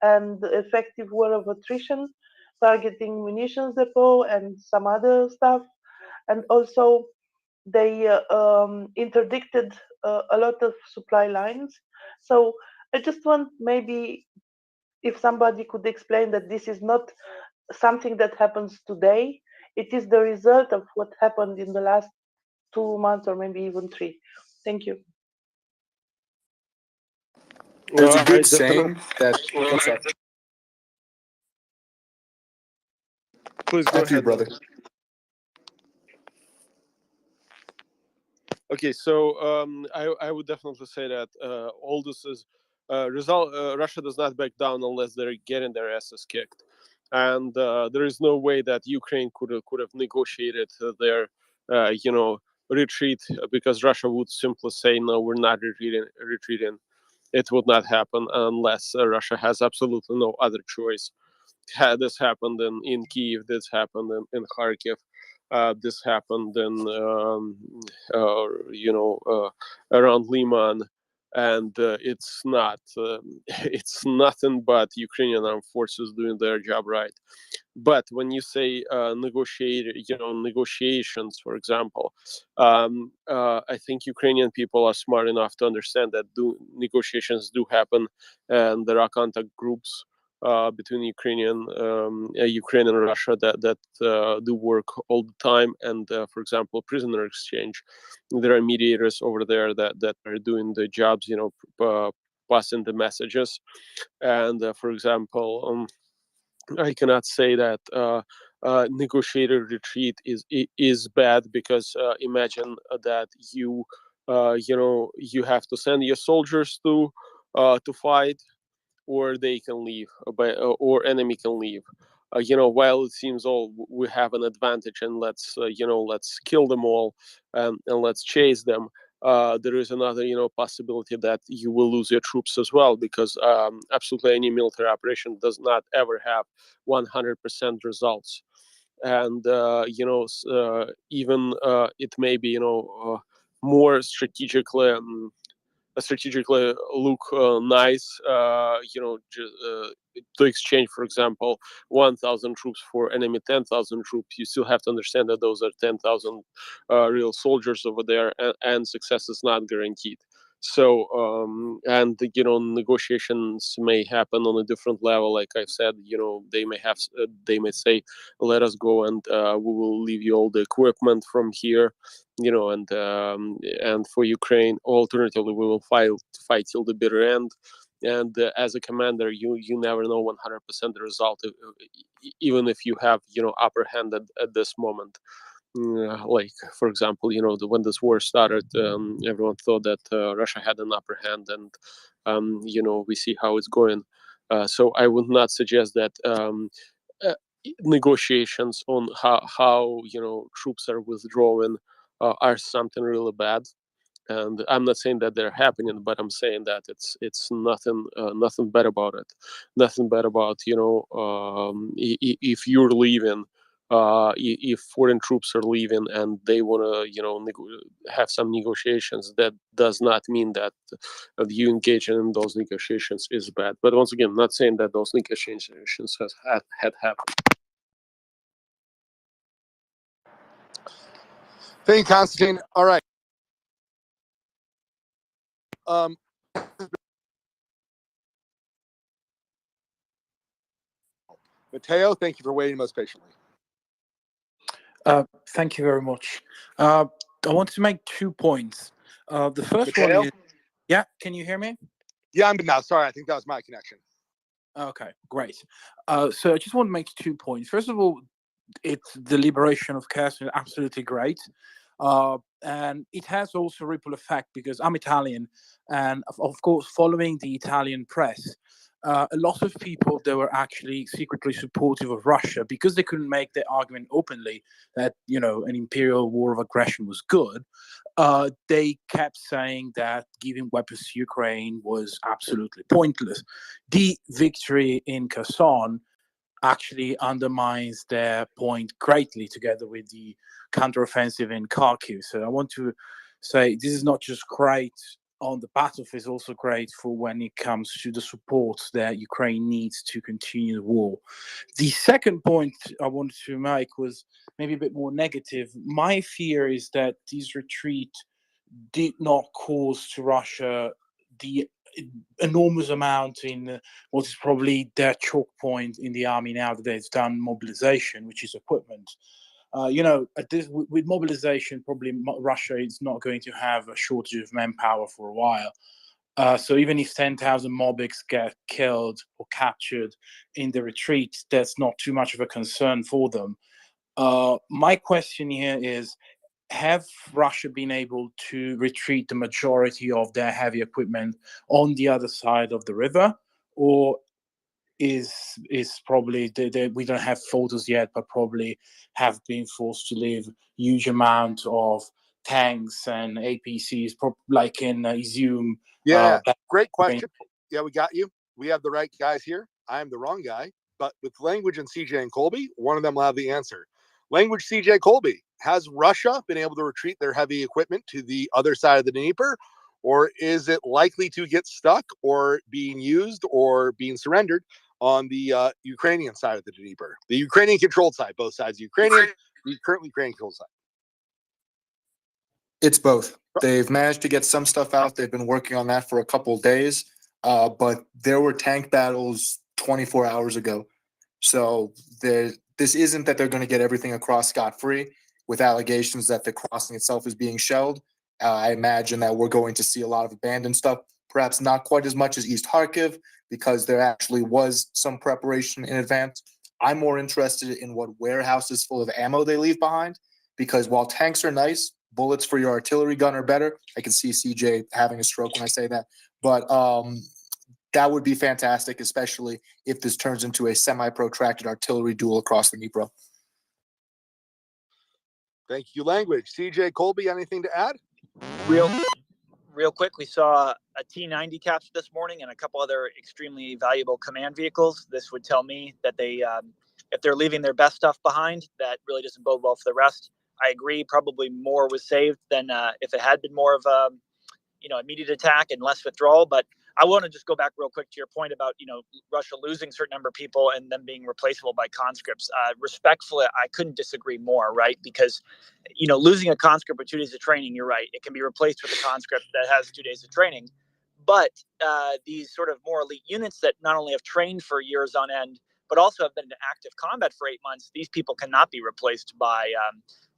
and effective war of attrition, targeting munitions depot and some other stuff. And also they interdicted a lot of supply lines. So I just want maybe if somebody could explain that this is not something that happens today, it is the result of what happened in the last 2 months or maybe even 3. Thank you. There's a good saying that. I'm sorry. Please go After you, ahead, brother. Okay, so I would definitely say that all this is result. Russia does not back down unless they're getting their asses kicked, and there is no way that Ukraine could have negotiated their retreat, because Russia would simply say, no, we're not retreating. It would not happen unless Russia has absolutely no other choice. This happened in Kiev, this happened in Kharkiv, this happened in around Liman, and it's not it's nothing but Ukrainian armed forces doing their job right. But when you say negotiations, for example, I think Ukrainian people are smart enough to understand that negotiations do happen, and there are contact groups between Ukraine and Russia that do work all the time. And for example, prisoner exchange, there are mediators over there that are doing the jobs, passing the messages. And for example, I cannot say that negotiated retreat is bad, because imagine that you have to send your soldiers to fight, or they can leave, or enemy can leave. While it seems all we have an advantage, and let's kill them all, and let's chase them. There is another possibility that you will lose your troops as well, because absolutely any military operation does not ever have 100% results. And even it may be more strategically look nice, to exchange, for example, 1,000 troops for enemy 10,000 troops. You still have to understand that those are 10,000 real soldiers over there, and success is not guaranteed. So and negotiations may happen on a different level. Like I said, they may say, let us go, and we will leave you all the equipment from here, and for Ukraine, alternatively, we will fight till the bitter end. And as a commander, you never know 100% the result, even if you have upper hand at this moment. Like, for example, when this war started, everyone thought that Russia had an upper hand, and we see how it's going. So I would not suggest that negotiations on how troops are withdrawing are something really bad. And I'm not saying that they're happening, but I'm saying that it's nothing bad about it. Nothing bad about if you're leaving, if foreign troops are leaving and they want to have some negotiations. That does not mean that you engaging in those negotiations is bad. But once again, not saying that those negotiations had happened. Thank you, Constantine. All right. Matteo, thank you for waiting most patiently. Thank you very much. I want to make 2 points. The first Matteo? one is, yeah, can you hear me? Yeah, I'm good now. Sorry, I think that was my connection. Okay, great. So I just want to make 2 points. First of all, it's the liberation of Kherson, absolutely great. And it has also a ripple effect, because I'm Italian, and of course, following the Italian press, a lot of people, they were actually secretly supportive of Russia, because they couldn't make the argument openly that an imperial war of aggression was good. They kept saying that giving weapons to Ukraine was absolutely pointless. The victory in Kherson actually undermines their point greatly, together with the counteroffensive in Kharkiv. So I want to say this is not just great on the battlefield, it's also great for when it comes to the support that Ukraine needs to continue the war. The second point I wanted to make was maybe a bit more negative. My fear is that this retreat did not cause to Russia the enormous amount in what is probably their choke point in the army now that they've done mobilization, which is equipment. With mobilization, probably Russia is not going to have a shortage of manpower for a while. So even if 10,000 Mobics get killed or captured in the retreat, that's not too much of a concern for them. My question here is, have Russia been able to retreat the majority of their heavy equipment on the other side of the river, or is probably we don't have photos yet, but probably have been forced to leave huge amount of tanks and APCs, like in Izium. Yeah, great question. Yeah, we got you. We have the right guys here. I am the wrong guy, but with Language and CJ and Colby, one of them will have the answer. Language, CJ, Colby, has Russia been able to retreat their heavy equipment to the other side of the Dnieper, or is it likely to get stuck or being used or being surrendered on the Ukrainian side of the Dnieper? The Ukrainian controlled side, both sides. The currently Ukrainian controlled side. It's both. They've managed to get some stuff out. They've been working on that for a couple of days, but there were tank battles 24 hours ago. So this isn't that they're going to get everything across scot-free with allegations that the crossing itself is being shelled. I imagine that we're going to see a lot of abandoned stuff, perhaps not quite as much as East Kharkiv, because there actually was some preparation in advance. I'm more interested in what warehouses full of ammo they leave behind, because while tanks are nice, bullets for your artillery gun are better. I can see CJ having a stroke when I say that, but that would be fantastic, especially if this turns into a semi-protracted artillery duel across the Dnipro. Thank you, Language. CJ, Colby, anything to add? Real quick, we saw a T-90 captured this morning and a couple other extremely valuable command vehicles. This would tell me that they, if they're leaving their best stuff behind, that really doesn't bode well for the rest. I agree, probably more was saved than if it had been more of a, immediate attack and less withdrawal. But I want to just go back real quick to your point about, Russia losing a certain number of people and them being replaceable by conscripts. Respectfully, I couldn't disagree more, right? Because, losing a conscript with 2 days of training, you're right. It can be replaced with a conscript that has 2 days of training. But these sort of more elite units that not only have trained for years on end, but also have been in active combat for 8 months, these people cannot be replaced by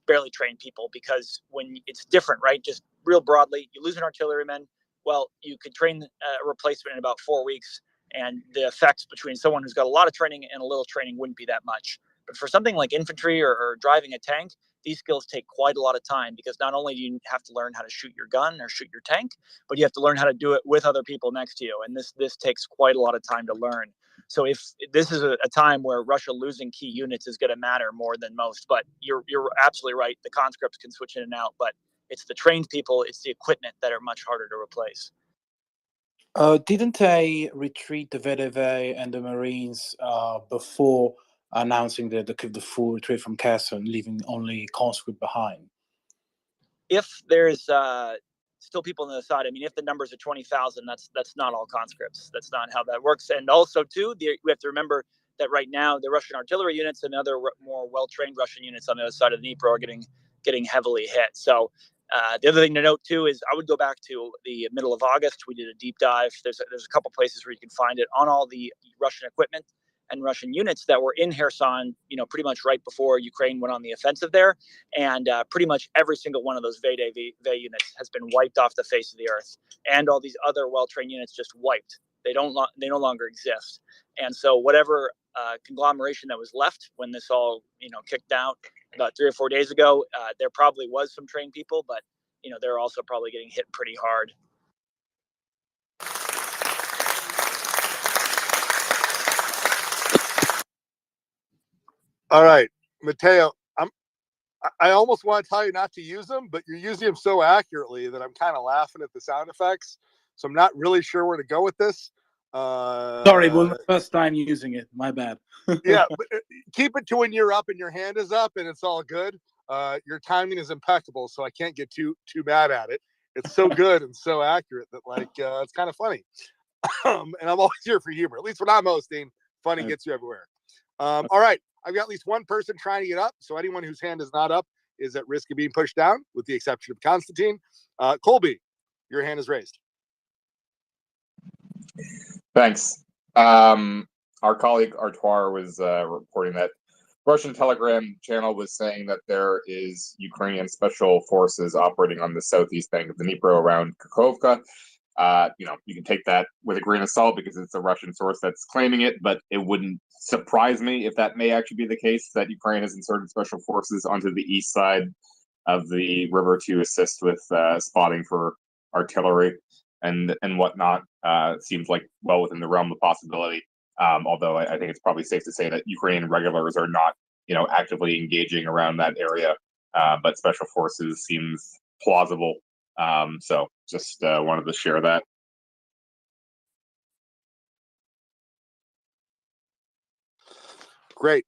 barely trained people, because when it's different, right? Just real broadly, you lose an artilleryman. Well, you could train a replacement in about 4 weeks, and the effects between someone who's got a lot of training and a little training wouldn't be that much. But for something like infantry or driving a tank, these skills take quite a lot of time, because not only do you have to learn how to shoot your gun or shoot your tank, but you have to learn how to do it with other people next to you. And this takes quite a lot of time to learn. So if this is a time where Russia losing key units is going to matter more than most, but you're absolutely right. The conscripts can switch in and out, but it's the trained people, it's the equipment that are much harder to replace. Didn't they retreat the VDV and the Marines before announcing the full retreat from Kherson, leaving only conscript behind? If there's still people on the side, I mean, if the numbers are 20,000, that's not all conscripts. That's not how that works. And also, too, we have to remember that right now the Russian artillery units and other more well-trained Russian units on the other side of the Dnieper are getting heavily hit. So the other thing to note, too, is I would go back to the middle of August. We did a deep dive. There's a couple places where you can find it on all the Russian equipment and Russian units that were in Kherson, pretty much right before Ukraine went on the offensive there. And pretty much every single one of those VDV units has been wiped off the face of the earth. And all these other well-trained units just wiped. They no longer exist. And so whatever conglomeration that was left when this all, kicked out about 3 or 4 days ago, there probably was some trained people, but, they're also probably getting hit pretty hard. All right, Matteo, I almost want to tell you not to use them, but you're using them so accurately that I'm kind of laughing at the sound effects. So I'm not really sure where to go with this. Sorry, well, the first time using it. My bad. Yeah, but keep it to when you're up and your hand is up, and it's all good. Your timing is impeccable, so I can't get too mad at it. It's so good and so accurate that it's kind of funny. And I'm always here for humor. At least when I'm hosting, funny gets you everywhere. All right, I've got at least one person trying to get up, so anyone whose hand is not up is at risk of being pushed down, with the exception of Constantine. Colby, your hand is raised. Thanks. Our colleague Artois was reporting that Russian Telegram channel was saying that there is Ukrainian special forces operating on the southeast bank of the Dnipro around Kakhovka. You can take that with a grain of salt because it's a Russian source that's claiming it, but it wouldn't surprise me if that may actually be the case, that Ukraine has inserted special forces onto the east side of the river to assist with spotting for artillery and whatnot. Seems like well within the realm of possibility. Although I think it's probably safe to say that Ukrainian regulars are not, actively engaging around that area. But special forces seems plausible. So just wanted to share that. Great.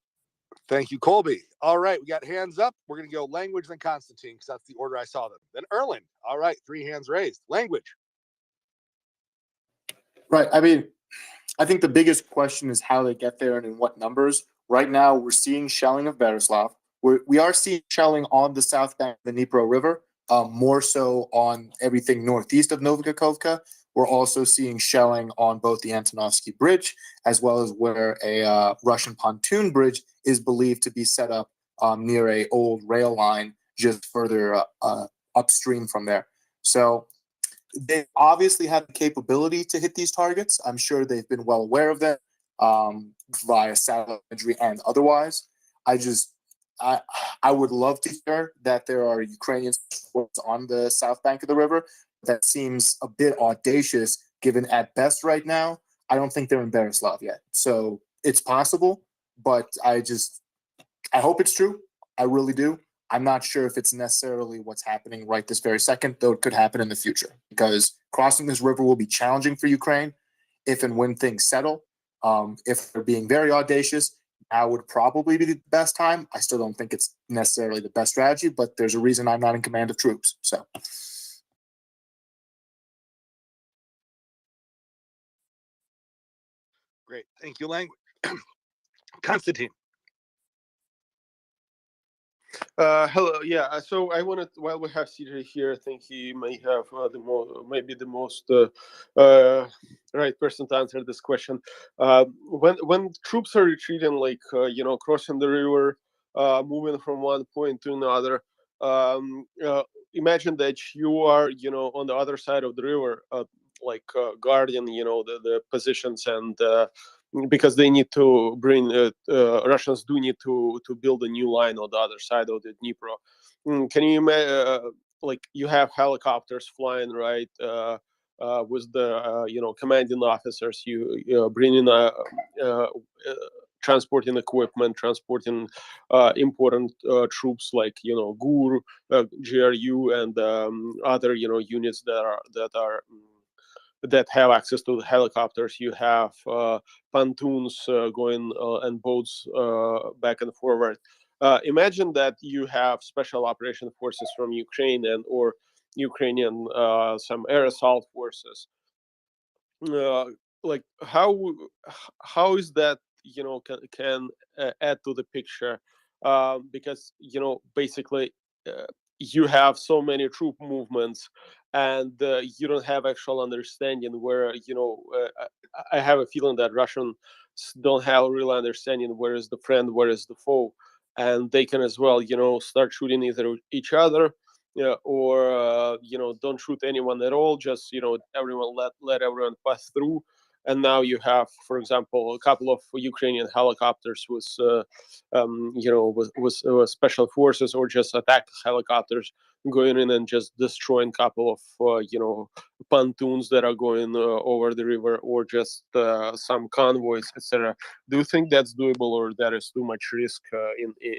Thank you, Colby. All right, we got hands up. We're going to go language, then Constantine, because that's the order I saw them. Then Erlen. All right, 3 hands raised. Language. Right. I mean, I think the biggest question is how they get there and in what numbers. Right now, we're seeing shelling of Berislav. We are seeing shelling on the south bank of the Dnipro River, more so on everything northeast of Novokakhovka. We're also seeing shelling on both the Antonovsky Bridge, as well as where a Russian pontoon bridge is believed to be set up near a old rail line just further upstream from there. So they obviously have the capability to hit these targets. I'm sure they've been well aware of them via satellite imagery and otherwise. I would love to hear that there are Ukrainian forces on the south bank of the river. That seems a bit audacious, given at best right now, I don't think they're in Berislav yet. So it's possible, but I hope it's true. I really do. I'm not sure if it's necessarily what's happening right this very second, though it could happen in the future, because crossing this river will be challenging for Ukraine if and when things settle. If they're being very audacious, now would probably be the best time. I still don't think it's necessarily the best strategy, but there's a reason I'm not in command of troops. So. Great. Thank you, language. Constantine. Hello. Yeah. So I wanted, while we have CJ here, I think he may have maybe the most right person to answer this question. When troops are retreating, like crossing the river, moving from one point to another, imagine that you are, on the other side of the river, guarding, the positions and. Because they need to bring Russians do need to build a new line on the other side of the Dnipro. Can you imagine, like you have helicopters flying right with the commanding officers, you bringing transporting equipment, transporting important troops like GUR, GRU, and other units that have access to the helicopters. You have pontoons going and boats back and forward. Imagine that you have special operation forces from Ukraine or Ukrainian some air assault forces. Like how is that can add to the picture? Because basically you have so many troop movements and you don't have actual understanding where I have a feeling that Russians don't have a real understanding where is the friend, where is the foe, and they can as well start shooting either each other or don't shoot anyone at all, just everyone let everyone pass through. And now you have, for example, a couple of Ukrainian helicopters with special forces or just attack helicopters going in and just destroying a couple of pontoons that are going over the river, or just some convoys, etc. Do you think that's doable, or that is too much risk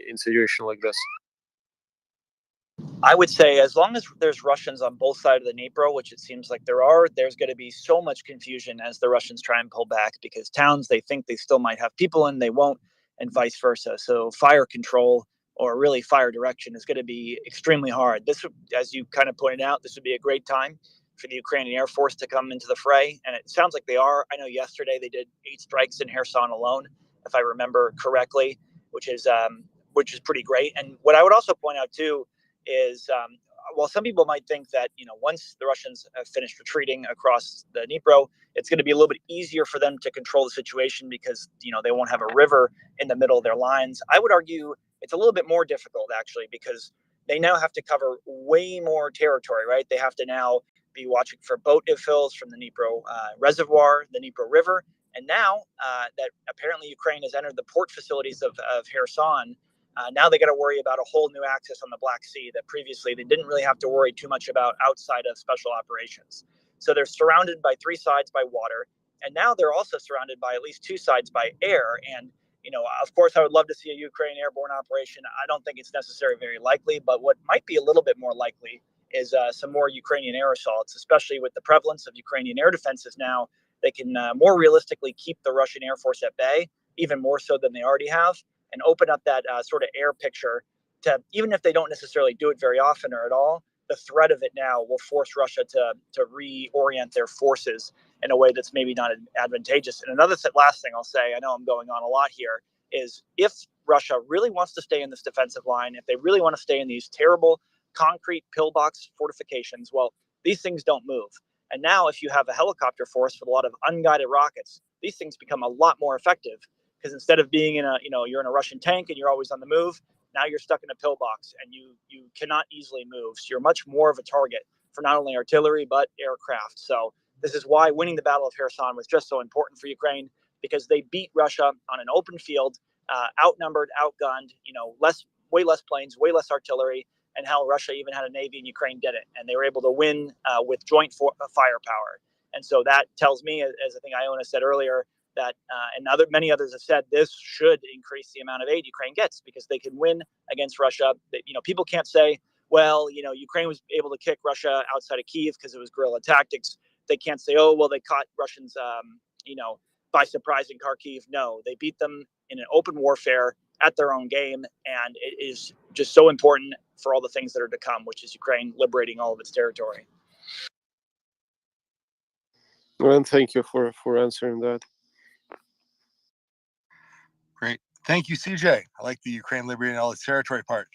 in situation like this? I would say as long as there's Russians on both sides of the Dnipro, which it seems like there are, there's going to be so much confusion as the Russians try and pull back, because towns they think they still might have people in, they won't, and vice versa. So fire control, or really fire direction, is going to be extremely hard. This, as you kind of pointed out, this would be a great time for the Ukrainian Air Force to come into the fray. And it sounds like they are. I know yesterday they did 8 strikes in Kherson alone, if I remember correctly, which is pretty great. And what I would also point out too is while some people might think that once the Russians have finished retreating across the Dnipro, it's going to be a little bit easier for them to control the situation because they won't have a river in the middle of their lines. I would argue it's a little bit more difficult actually, because they now have to cover way more territory, right? They have to now be watching for boat infills from the Dnipro reservoir, the Dnipro River, and now that apparently Ukraine has entered the port facilities of Kherson. Now they got to worry about a whole new access on the Black Sea that previously they didn't really have to worry too much about outside of special operations. So they're surrounded by 3 sides by water. And now they're also surrounded by at least two sides by air. And, of course, I would love to see a Ukraine airborne operation. I don't think it's necessarily very likely, but what might be a little bit more likely is some more Ukrainian air assaults, especially with the prevalence of Ukrainian air defenses now. They can more realistically keep the Russian Air Force at bay, even more so than they already have, and open up that sort of air picture to, even if they don't necessarily do it very often or at all, the threat of it now will force Russia to reorient their forces in a way that's maybe not advantageous. And another last thing I'll say, I know I'm going on a lot here, is if Russia really wants to stay in this defensive line, if they really want to stay in these terrible concrete pillbox fortifications, well, these things don't move. And now if you have a helicopter force with a lot of unguided rockets, these things become a lot more effective, because instead of being in you're in a Russian tank and you're always on the move, now you're stuck in a pillbox and you cannot easily move. So you're much more of a target for not only artillery, but aircraft. So this is why winning the Battle of Kherson was just so important for Ukraine, because they beat Russia on an open field, outnumbered, outgunned, way less planes, way less artillery, and how Russia even had a navy and Ukraine did it. And they were able to win with joint firepower. And so that tells me, as I think Iona said earlier, that and many others have said, this should increase the amount of aid Ukraine gets, because they can win against Russia. People can't say, well, Ukraine was able to kick Russia outside of Kyiv because it was guerrilla tactics. They can't say, oh, well, they caught Russians, by surprise in Kharkiv. No, they beat them in an open warfare at their own game, and it is just so important for all the things that are to come, which is Ukraine liberating all of its territory. Well, thank you for answering that. Great. Thank you, CJ. I like the Ukraine liberating all its territory part.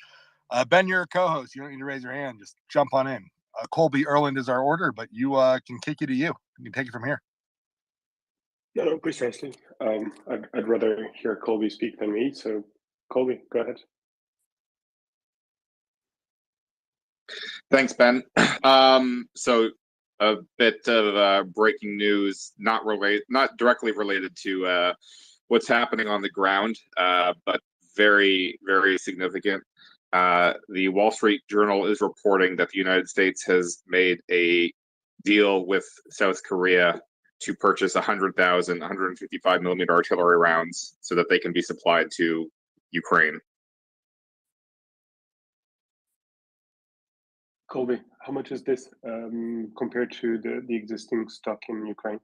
Ben, you're a co-host. You don't need to raise your hand. Just jump on in. Colby Erland is our order, but you can kick it to you. You can take it from here. No, precisely. I'd rather hear Colby speak than me. So, Colby, go ahead. Thanks, Ben. So a bit of breaking news, not directly related to what's happening on the ground, but very, very significant. The Wall Street Journal is reporting that the United States has made a deal with South Korea to purchase 100,000 155 millimeter artillery rounds so that they can be supplied to Ukraine. Colby, how much is this compared to the existing stock in Ukraine?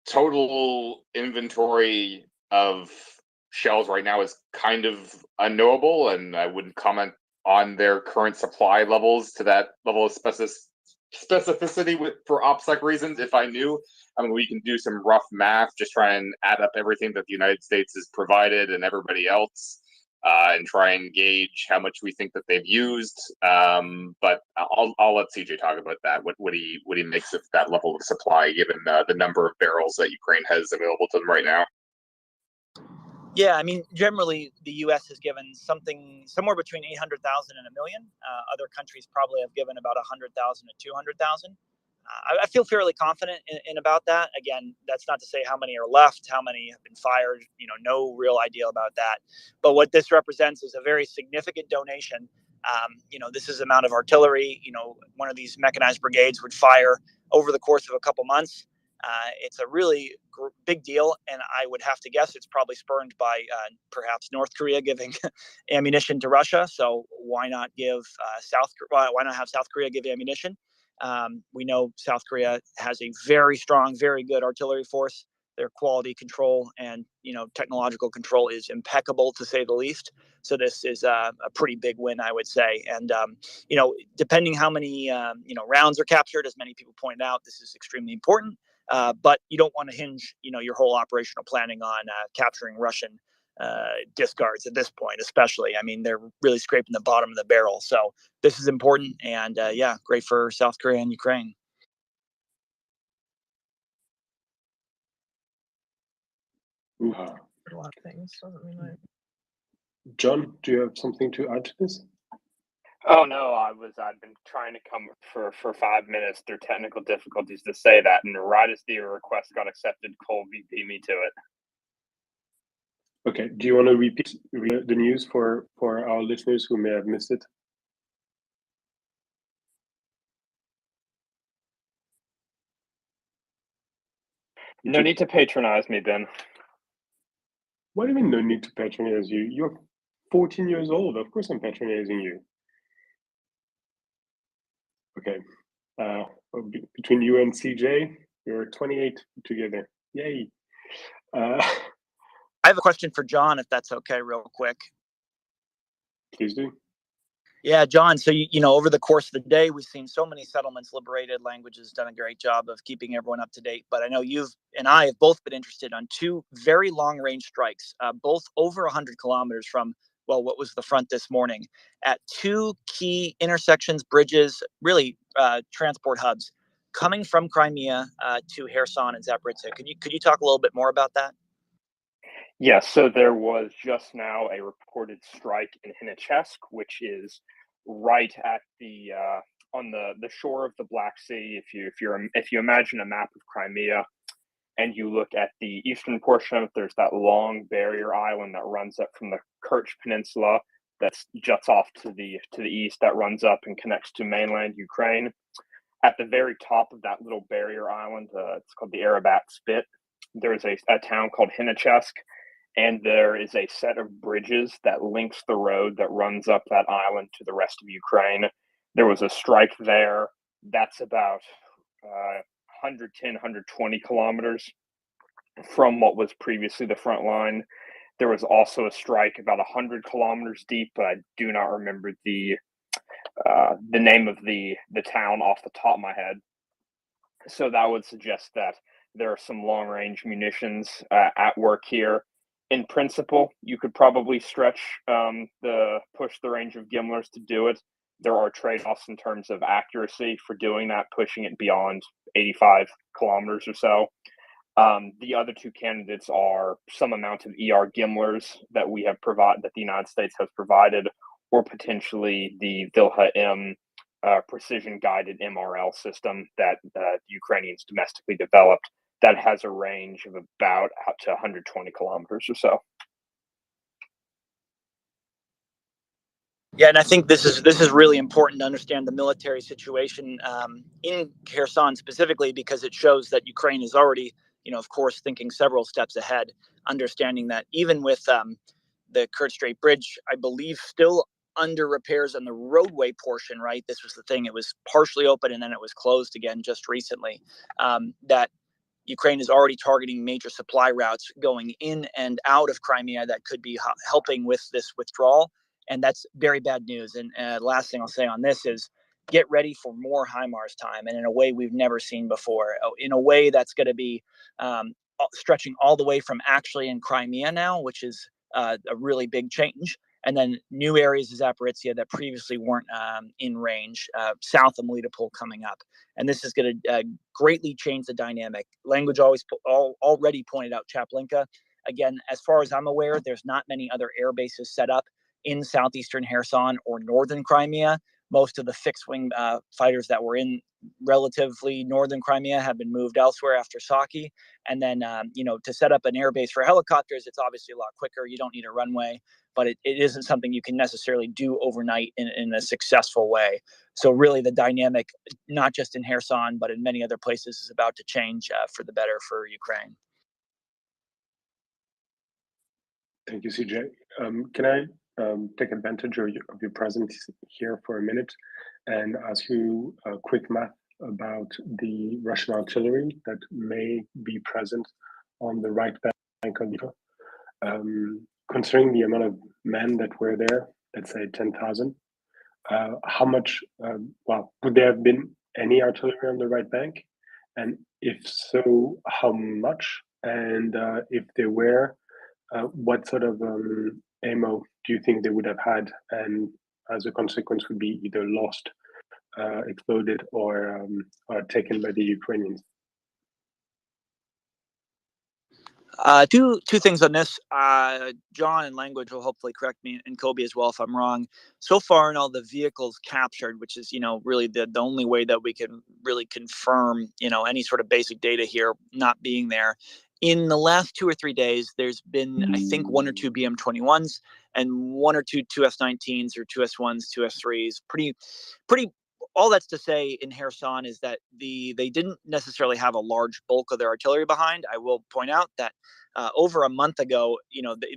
Total inventory of shells right now is kind of unknowable, and I wouldn't comment on their current supply levels to that level of specificity for OPSEC reasons. If I knew, I mean, we can do some rough math, just try and add up everything that the United States has provided and everybody else, and try and gauge how much we think that they've used. But I'll let CJ talk about that. What he makes of that level of supply, given the number of barrels that Ukraine has available to them right now. Yeah, I mean, generally, the U.S. has given somewhere between 800,000 and 1 million. Other countries probably have given about 100,000 to 200,000. I feel fairly confident in about that. Again, that's not to say how many are left, how many have been fired. No real idea about that. But what this represents is a very significant donation. This is the amount of artillery. One of these mechanized brigades would fire over the course of a couple months. It's a really big deal, and I would have to guess it's probably spurned by perhaps North Korea giving ammunition to Russia. So why not have South Korea give ammunition? We know South Korea has a very strong, very good artillery force. Their quality control and technological control is impeccable, to say the least. So this is a pretty big win, I would say. And depending how many rounds are captured, as many people pointed out, this is extremely important. But you don't want to hinge your whole operational planning on capturing Russian discards at this point, especially. I mean, they're really scraping the bottom of the barrel. So this is important, and great for South Korea and Ukraine. A lot of things. John, do you have something to add to this? Oh no, I've been trying to come for 5 minutes through technical difficulties to say that, and right as the request got accepted, Colby beat me to it. Okay. Do you want to repeat the news for our listeners who may have missed it? No need to patronize me, Ben. What do you mean no need to patronize you? You're 14 years old. Of course I'm patronizing you. Okay. Between you and CJ, you're 28 together. Yay. I have a question for John, if that's okay, real quick. Please do. Yeah, John. So, over the course of the day, we've seen so many settlements liberated. Language has done a great job of keeping everyone up to date. But I know you and I have both been interested on two very long range strikes, both over 100 kilometers from, well, what was the front this morning, at two key intersections, bridges, really transport hubs coming from Crimea to Kherson and Zaporizhzhia. Could you talk a little bit more about that? Yes, so there was just now a reported strike in Hinichesk, which is right at the on the shore of the Black Sea. If you imagine a map of Crimea and you look at the eastern portion of it, there's that long barrier island that runs up from the Kerch Peninsula that juts off to the east, that runs up and connects to mainland Ukraine. At the very top of that little barrier island, it's called the Arabat Spit. There is a town called Hinichesk. And there is a set of bridges that links the road that runs up that island to the rest of Ukraine. There was a strike there. That's about 110, 120 kilometers from what was previously the front line. There was also a strike about 100 kilometers deep, but I do not remember the name of the town off the top of my head. So that would suggest that there are some long-range munitions at work here. In principle, you could probably push the range of Gimlers to do it. There are trade-offs in terms of accuracy for doing that, pushing it beyond 85 kilometers or so. The other two candidates are some amount of ER Gimlers that that the United States has provided, or potentially the Vilha-M precision-guided MRL system that the Ukrainians domestically developed, that has a range of about up to 120 kilometers or so. Yeah, and I think this is really important to understand the military situation in Kherson specifically, because it shows that Ukraine is already, of course, thinking several steps ahead, understanding that even with the Kerch Strait Bridge, I believe, still under repairs on the roadway portion, right? This was the thing. It was partially open and then it was closed again just recently. That Ukraine is already targeting major supply routes going in and out of Crimea that could be helping with this withdrawal. And that's very bad news. And last thing I'll say on this is get ready for more HIMARS time, and in a way we've never seen before, in a way that's going to be stretching all the way from actually in Crimea now, which is a really big change. And then new areas of Zaporizhzhia that previously weren't in range, south of Melitopol coming up. And this is going to greatly change the dynamic. Language already pointed out Chaplinka. Again, as far as I'm aware, there's not many other air bases set up in southeastern Kherson or northern Crimea. Most of the fixed-wing fighters that were in relatively northern Crimea have been moved elsewhere after Saki. And then, to set up an air base for helicopters, it's obviously a lot quicker. You don't need a runway, but it isn't something you can necessarily do overnight in a successful way. So really the dynamic, not just in Kherson, but in many other places, is about to change for the better for Ukraine. Thank you, CJ. Can I take advantage of your presence here for a minute and ask you a quick math about the Russian artillery that may be present on the right bank of the considering the amount of men that were there, let's say 10,000, how much, would there have been any artillery on the right bank? And if so, how much? And if there were, what sort of ammo do you think they would have had, and as a consequence would be either lost, exploded, or taken by the Ukrainians? Two things on this. John and Language will hopefully correct me, and Kobe as well if I'm wrong. So far in all the vehicles captured, which is really the only way that we can really confirm any sort of basic data here not being there. In the last 2 or 3 days, there's been, I think, 1 or 2 BM-21s and 1 or 2 2S-19s or 2S-1s, 2S-3s. Pretty all that's to say in Kherson is that they didn't necessarily have a large bulk of their artillery behind. I will point out that over a month ago,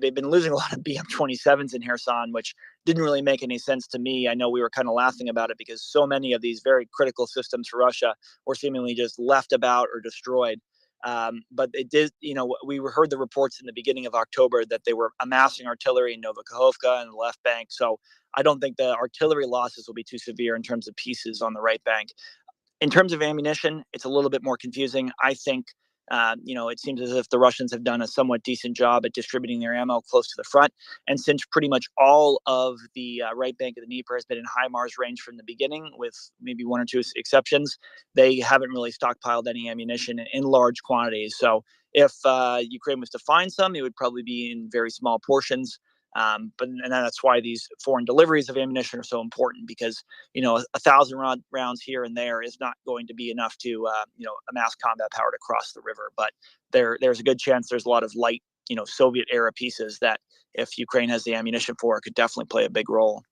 they've been losing a lot of BM-27s in Kherson, which didn't really make any sense to me. I know we were kind of laughing about it because so many of these very critical systems for Russia were seemingly just left about or destroyed. But it did, we heard the reports in the beginning of October that they were amassing artillery in Novokhovka and the left bank. So I don't think the artillery losses will be too severe in terms of pieces on the right bank. In terms of ammunition, it's a little bit more confusing. I think, it seems as if the Russians have done a somewhat decent job at distributing their ammo close to the front. And since pretty much all of the right bank of the Dnieper has been in HIMARS range from the beginning, with maybe one or two exceptions, they haven't really stockpiled any ammunition in large quantities. So if Ukraine was to find some, it would probably be in very small portions. And that's why these foreign deliveries of ammunition are so important, because 1,000 rounds here and there is not going to be enough to amass combat power to cross the river. But there's a good chance there's a lot of light Soviet era pieces that, if Ukraine has the ammunition for, it could definitely play a big role.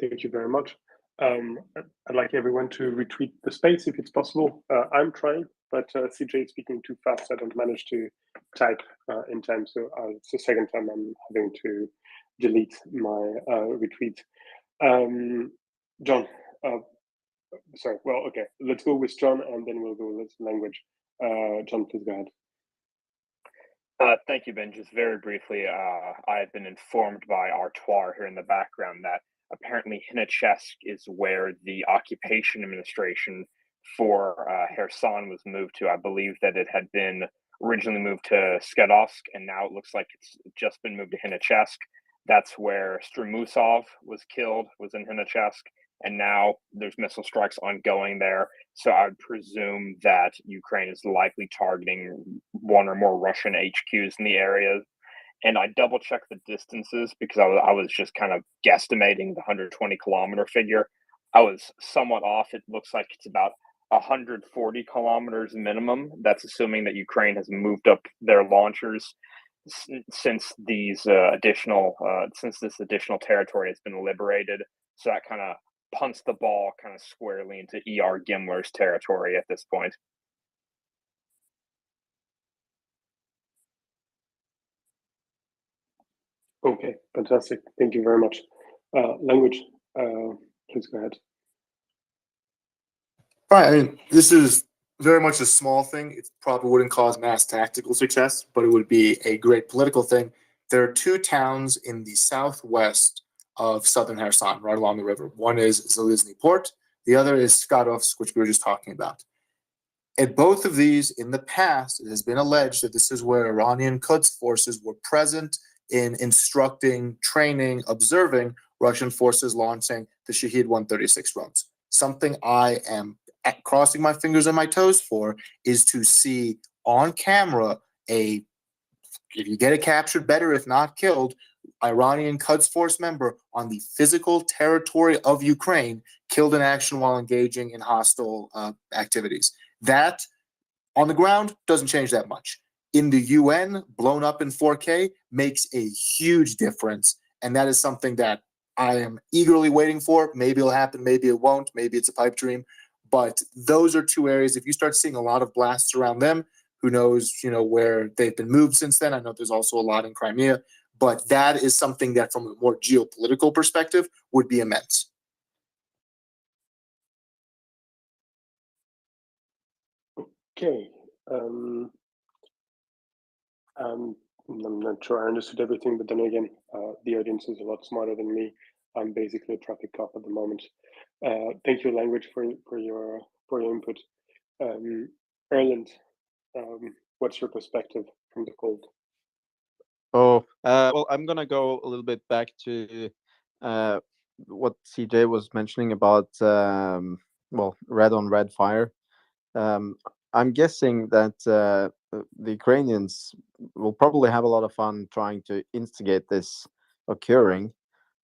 Thank you very much. I'd like everyone to retweet the space if it's possible. I'm trying, but CJ is speaking too fast. I don't manage to type in time. So it's the second time I'm having to delete my retweet. John, sorry. Well, okay. Let's go with John, and then we'll go with language. John, please go ahead. Thank you, Ben. Just very briefly, I've been informed by Artois here in the background that apparently Hinachesk is where the occupation administration for Kherson was moved to. I believe that it had been originally moved to Skedovsk, and now it looks like it's just been moved to Hinachesk. That's where Strumusov was killed, was in Hinachesk, and now there's missile strikes ongoing there. So I would presume that Ukraine is likely targeting one or more Russian HQs in the area. And I double checked the distances because I was just kind of guesstimating the 120-kilometer figure. I was somewhat off. It looks like it's about 140 kilometers minimum. That's assuming that Ukraine has moved up their launchers since this additional territory has been liberated. So that kind of punts the ball kind of squarely into ER Gimler's territory at this point. Okay, fantastic. Thank you very much. Language, please go ahead. Right. I mean, this is very much a small thing. It probably wouldn't cause mass tactical success, but it would be a great political thing. There are two towns in the southwest of southern Kherson, right along the river. One is Zalizny Port. The other is Skadovsk, which we were just talking about. At both of these, in the past, it has been alleged that this is where Iranian Quds forces were present in instructing, training, observing Russian forces launching the Shahed 136 drones. Something I am crossing my fingers and my toes for is to see on camera if you get it captured, better, if not killed, Iranian Quds Force member on the physical territory of Ukraine killed in action while engaging in hostile activities. That, on the ground, doesn't change that much. In the UN, blown up in 4K, makes a huge difference, and that is something that I am eagerly waiting for. Maybe it'll happen, maybe it won't, maybe it's a pipe dream, but those are two areas. If you start seeing a lot of blasts around them, who knows, where they've been moved since then. I know there's also a lot in Crimea, but that is something that, from a more geopolitical perspective, would be immense. Okay. I'm not sure I understood everything, but then again, the audience is a lot smarter than me. I'm basically a traffic cop at the moment. Thank you, language, for your input. Erland, what's your perspective from the cold? Well, I'm gonna go a little bit back to what CJ was mentioning about red on red fire. I'm guessing that the Ukrainians will probably have a lot of fun trying to instigate this occurring.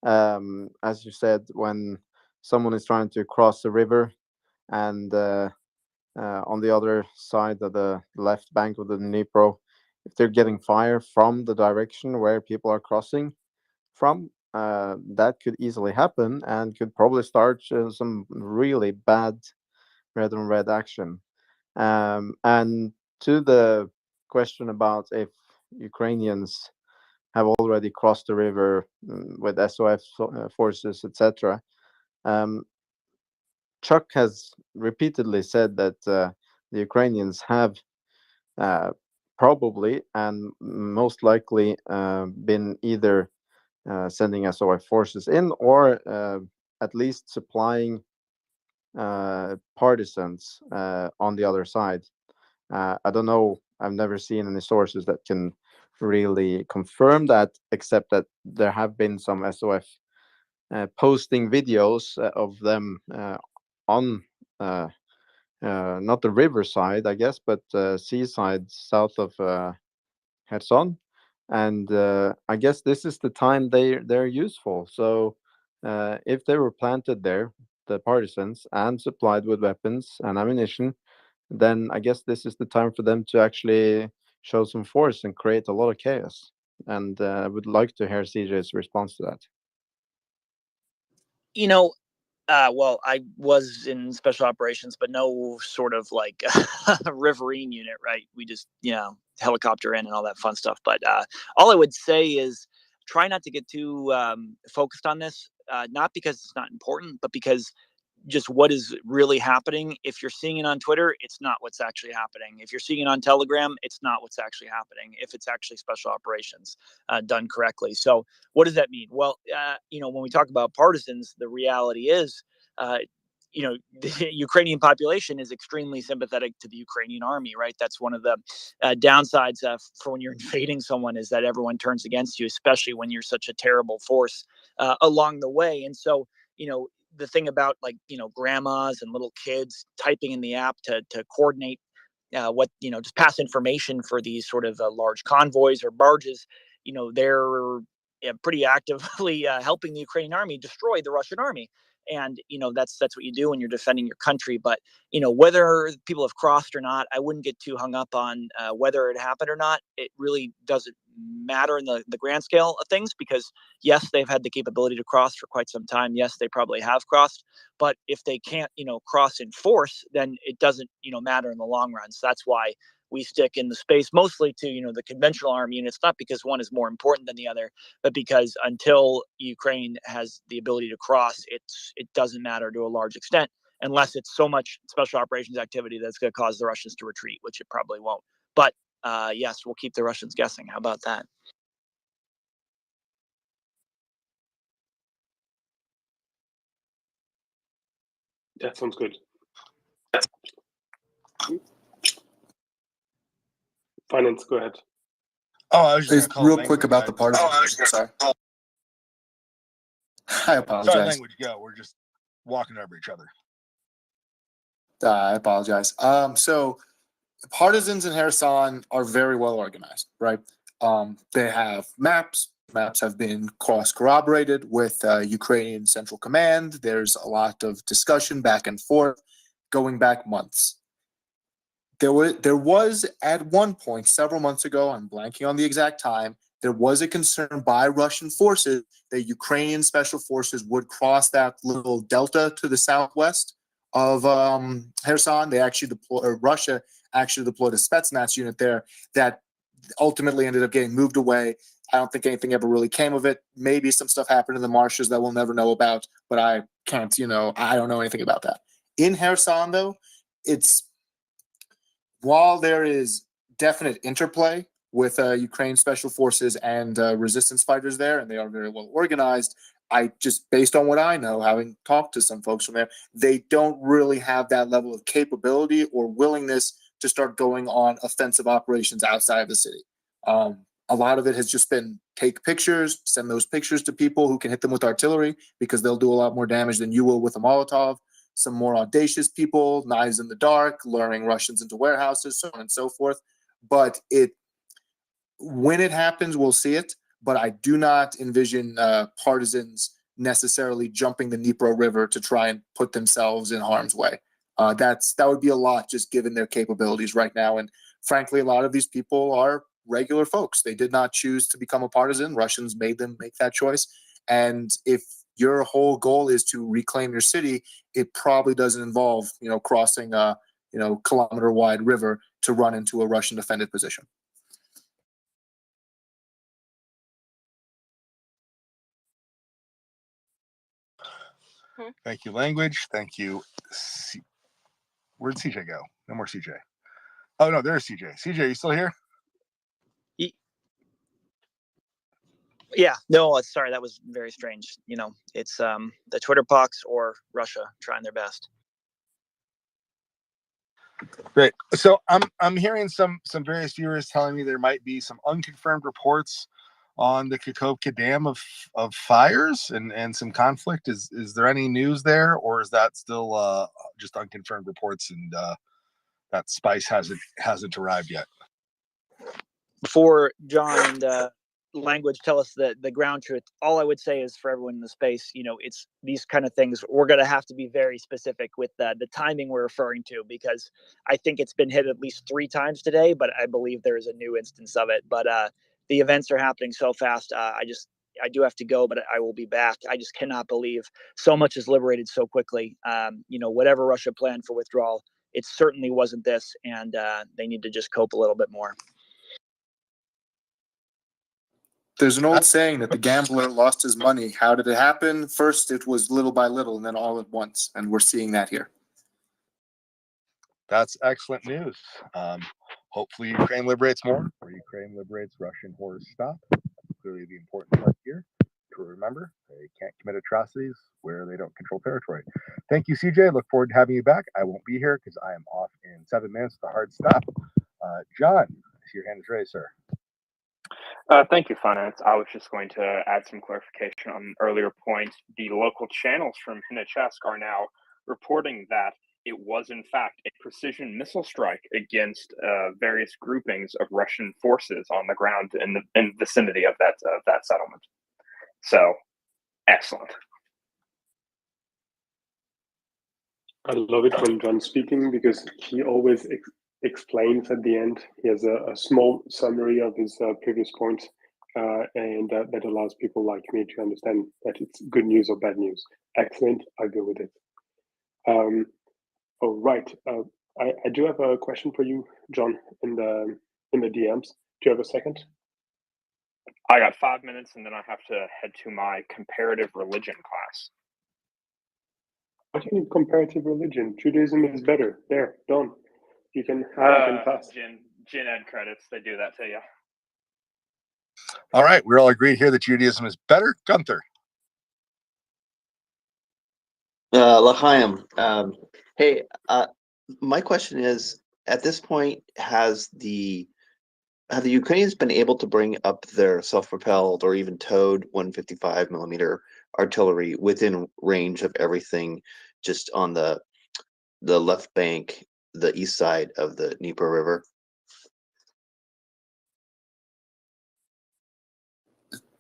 As you said, when someone is trying to cross the river and on the other side of the left bank of the Dnipro, if they're getting fire from the direction where people are crossing from, that could easily happen and could probably start some really bad red on red action. And to the question about if Ukrainians have already crossed the river with SOF forces, etc. Chuck has repeatedly said that the Ukrainians have probably and most likely been either sending SOF forces in or at least supplying partisans on the other side. I don't know. I've never seen any sources that can really confirm that, except that there have been some SOF posting videos of them on not the riverside, I guess, but seaside south of Kherson. And I guess this is the time they're useful. So if they were planted there, the partisans, and supplied with weapons and ammunition, then I guess this is the time for them to actually show some force and create a lot of chaos. And I would like to hear CJ's response to that. You know, well, I was in special operations, but no sort of like riverine unit, right? We just, helicopter in and all that fun stuff. But all I would say is try not to get too focused on this, not because it's not important, but because just what is really happening. If you're seeing it on Twitter, it's not what's actually happening. If you're seeing it on Telegram, it's not what's actually happening. If it's actually special operations done correctly. So what does that mean? Well, when we talk about partisans, the reality is, the Ukrainian population is extremely sympathetic to the Ukrainian army, right? That's one of the downsides for when you're invading someone, is that everyone turns against you, especially when you're such a terrible force along the way. And so, the thing about grandmas and little kids typing in the app to coordinate just pass information for these sort of large convoys or barges, they're pretty actively helping the Ukrainian army destroy the Russian army. And that's what you do when you're defending your country. But whether people have crossed or not, I wouldn't get too hung up on whether it happened or not. It really doesn't matter in the grand scale of things, because yes, they've had the capability to cross for quite some time. Yes, they probably have crossed, but if they can't cross in force, then it doesn't matter in the long run. So that's why we stick in the space mostly to the conventional army units, not because one is more important than the other, but because until Ukraine has the ability to cross, it doesn't matter to a large extent, unless it's so much special operations activity that's going to cause the Russians to retreat, which it probably won't. But yes, we'll keep the Russians guessing. How about that? That sounds good. Finance, go ahead. Oh, I was just Real quick about the partisans. Sorry. I apologize. Sorry, language go. We're just walking over each other. I apologize. So partisans in Kherson are very well organized, right? They have maps. Maps have been cross-corroborated with Ukrainian Central Command. There's a lot of discussion back and forth going back months. There was at one point several months ago, I'm blanking on the exact time, there was a concern by Russian forces that Ukrainian special forces would cross that little delta to the southwest of Kherson. Russia actually deployed a Spetsnaz unit there that ultimately ended up getting moved away. I don't think anything ever really came of it. Maybe some stuff happened in the marshes that we'll never know about, but I can't, I don't know anything about that. In Kherson, though, while there is definite interplay with Ukraine special forces and resistance fighters there, and they are very well organized, based on what I know, having talked to some folks from there, they don't really have that level of capability or willingness to start going on offensive operations outside of the city. A lot of it has just been take pictures, send those pictures to people who can hit them with artillery, because they'll do a lot more damage than you will with a Molotov. Some more audacious people, knives in the dark, luring Russians into warehouses, so on and so forth. But when it happens, we'll see it. But I do not envision partisans necessarily jumping the Dnipro River to try and put themselves in harm's way. That would be a lot, just given their capabilities right now. And frankly, a lot of these people are regular folks. They did not choose to become a partisan. Russians made them make that choice. And if your whole goal is to reclaim your city, it probably doesn't involve, crossing a, kilometer wide river to run into a Russian defended position. Thank you, language. Thank you. Where'd CJ go? No more CJ. Oh no, there's CJ. CJ, you still here? Yeah, no, sorry, that was very strange. It's the Twitter box or Russia trying their best. Great. So I'm hearing some various viewers telling me there might be some unconfirmed reports on the Kakhovka Dam of fires and some conflict. Is there any news there, or is that still just unconfirmed reports and that spice hasn't arrived yet? Before John and language tell us the ground truth, all I would say is for everyone in the space, it's these kind of things. We're going to have to be very specific with the timing we're referring to, because I think it's been hit at least 3 times today, but I believe there is a new instance of it. But the events are happening so fast. I do have to go, but I will be back. I just cannot believe so much is liberated so quickly. Whatever Russia planned for withdrawal, it certainly wasn't this, and they need to just cope a little bit more. There's an old saying that the gambler lost his money. How did it happen? First, it was little by little, and then all at once. And we're seeing that here. That's excellent news. Hopefully Ukraine liberates more, or Ukraine liberates Russian horrors stop. Clearly the important part here to remember, they can't commit atrocities where they don't control territory. Thank you, CJ. Look forward to having you back. I won't be here because I am off in 7 minutes with a hard stop. John, I see your hand is raised, sir. Thank you, Finance. I was just going to add some clarification on an earlier point. The local channels from Hnichesk are now reporting that it was, in fact, a precision missile strike against various groupings of Russian forces on the ground in the vicinity of that settlement. So, excellent. I love it when John's speaking, because he always explains at the end. He has a small summary of his previous points, and that allows people like me to understand that it's good news or bad news. Excellent, I go with it. All right, I do have a question for you, John, in the DMs. Do you have a second? I got 5 minutes, and then I have to head to my comparative religion class. I think comparative religion, Judaism is better. There, done. You can pass. Gen Ed credits, they do that to you. All right, we're all agreed here that Judaism is better. Gunther. L'chaim. Hey, my question is: at this point, have the Ukrainians been able to bring up their self-propelled or even towed 155 millimeter artillery within range of everything, just on the left bank, the east side of the Dnieper River?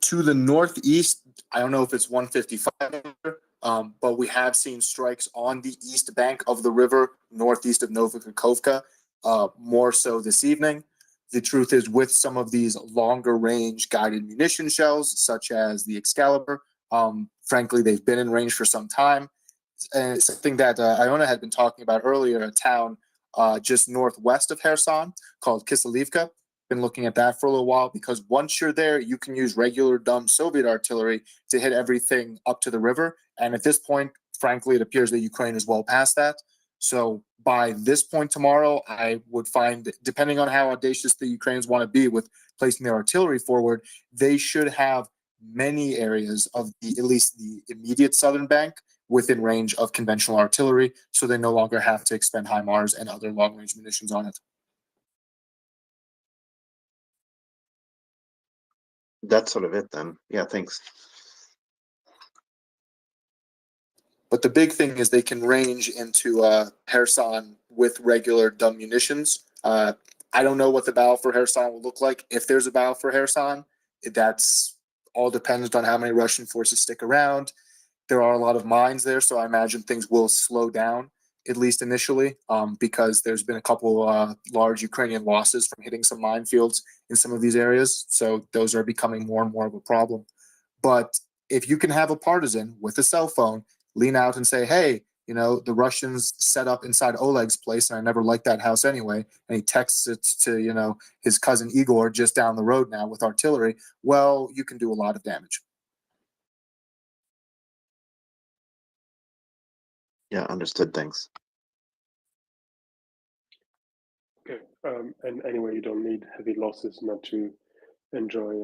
To the northeast, I don't know if it's 155, but we have seen strikes on the east bank of the river, northeast of Nova Kakhovka, more so this evening. The truth is, with some of these longer range guided munition shells, such as the Excalibur, frankly, they've been in range for some time. And it's something that Iona had been talking about earlier, a town just northwest of Kherson called Kiselivka. Been looking at that for a little while, because once you're there, you can use regular dumb Soviet artillery to hit everything up to the river. And at this point, frankly, it appears that Ukraine is well past that. So by this point tomorrow, I would find, depending on how audacious the Ukrainians want to be with placing their artillery forward, they should have many areas of at least the immediate southern bank within range of conventional artillery, so they no longer have to expend HIMARS and other long-range munitions on it. That's sort of it then. Yeah, thanks. But the big thing is they can range into Kherson with regular dumb munitions. I don't know what the battle for Kherson will look like. If there's a battle for Kherson, that's all dependent on how many Russian forces stick around. There are a lot of mines there, so I imagine things will slow down, at least initially, because there's been a couple large Ukrainian losses from hitting some minefields in some of these areas. So those are becoming more and more of a problem. But if you can have a partisan with a cell phone lean out and say, hey, the Russians set up inside Oleg's place, and I never liked that house anyway, and he texts it to, his cousin Igor just down the road now with artillery, well, you can do a lot of damage. Yeah, understood. Thanks. Okay. And anyway, you don't need heavy losses not to enjoy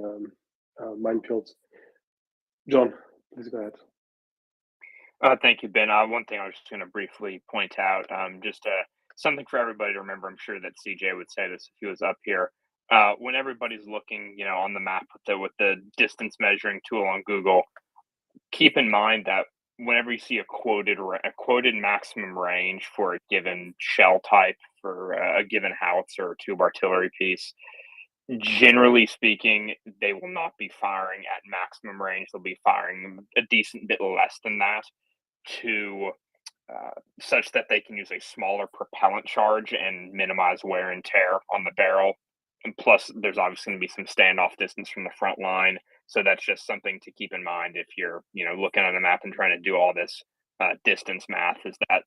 minefields. John, please go ahead. Thank you, Ben. One thing I was just going to briefly point out, just something for everybody to remember. I'm sure that CJ would say this if he was up here. When everybody's looking, on the map with the distance measuring tool on Google, keep in mind that whenever you see a quoted maximum range for a given shell type for a given howitzer or tube artillery piece, generally speaking, they will not be firing at maximum range. They'll be firing a decent bit less than that to such that they can use a smaller propellant charge and minimize wear and tear on the barrel. And plus, there's obviously going to be some standoff distance from the front line. So that's just something to keep in mind if you're, looking at a map and trying to do all this distance math, is that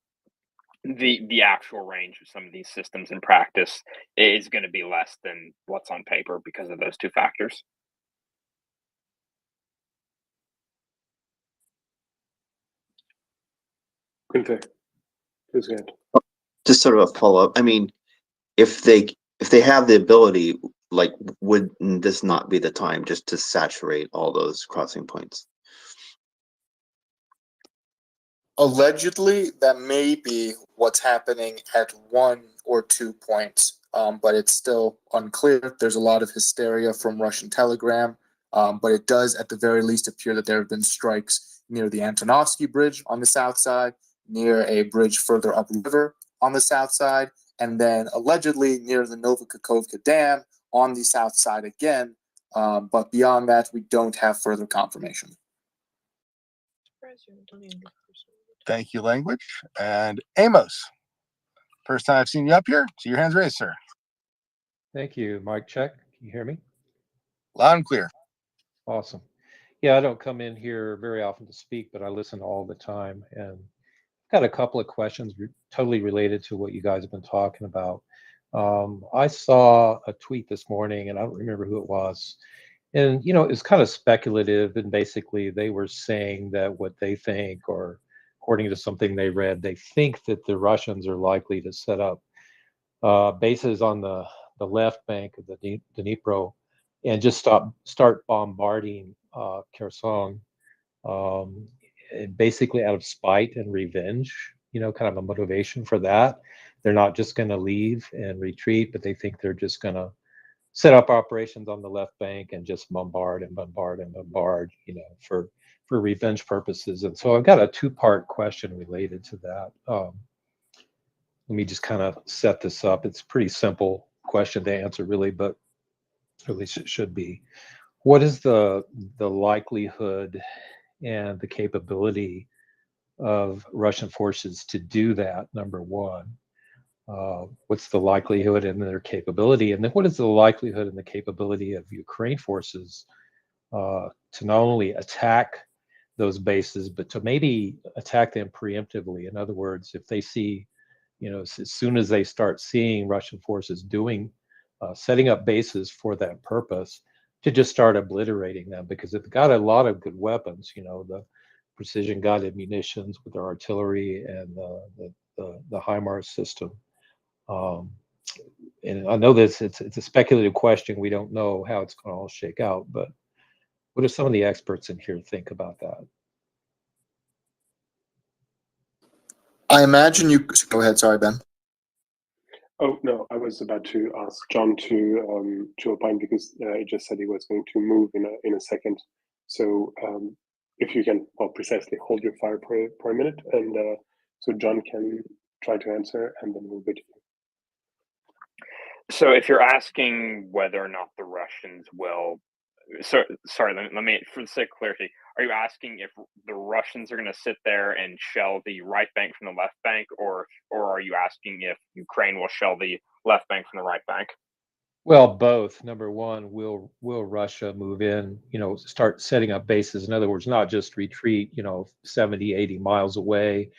the actual range of some of these systems in practice is going to be less than what's on paper because of those two factors. Gunther, please go ahead. Just sort of a follow-up. I mean, if they have the ability, like, would this not be the time just to saturate all those crossing points? Allegedly, that may be what's happening at 1 or 2 points, but it's still unclear. There's a lot of hysteria from Russian Telegram, but it does at the very least appear that there have been strikes near the Antonovsky Bridge on the south side, near a bridge further upriver on the south side, and then allegedly near the Novokakhovka Dam on the south side again. But beyond that, we don't have further confirmation. Thank you, Language. And Amos, first time I've seen you up here. See your hands raised, sir. Thank you. Mic check. Can you hear me? Loud and clear. Awesome. Yeah, I don't come in here very often to speak, but I listen all the time. And got a couple of questions totally related to what you guys have been talking about. I saw a tweet this morning, and I don't remember who it was. And, it's kind of speculative. And basically, they were saying that what they think, or according to something they read, they think that the Russians are likely to set up bases on the left bank of the Dnipro and just start bombarding Kherson, basically out of spite and revenge, kind of a motivation for that. They're not just going to leave and retreat, but they think they're just going to set up operations on the left bank and just bombard and bombard and bombard, for revenge purposes. And so I've got a two-part question related to that. Let me just kind of set this up. It's a pretty simple question to answer, really, but at least it should be. What is the likelihood and the capability of Russian forces to do that, number one? What's the likelihood and their capability? And then what is the likelihood and the capability of Ukraine forces to not only attack those bases, but to maybe attack them preemptively? In other words, if they see, as soon as they start seeing Russian forces setting up bases for that purpose, to just start obliterating them, because they've got a lot of good weapons, the precision guided munitions with their artillery and the HIMARS system. And I know this it's a speculative question. We don't know how it's going to all shake out, but what do some of the experts in here think about that? I imagine you go ahead. Sorry, Ben. Oh no, I was about to ask John to opine, because he just said he was going to move in a second. So if you can, precisely hold your fire for a minute, and so John can try to answer, and then we'll go to you. So if you're asking whether or not the Russians will, sorry, let me, for the sake of clarity, are you asking if the Russians are going to sit there and shell the right bank from the left bank, or are you asking if Ukraine will shell the left bank from the right bank? Well, both. Number one, will Russia move in, start setting up bases? In other words, not just retreat, 70, 80 miles away.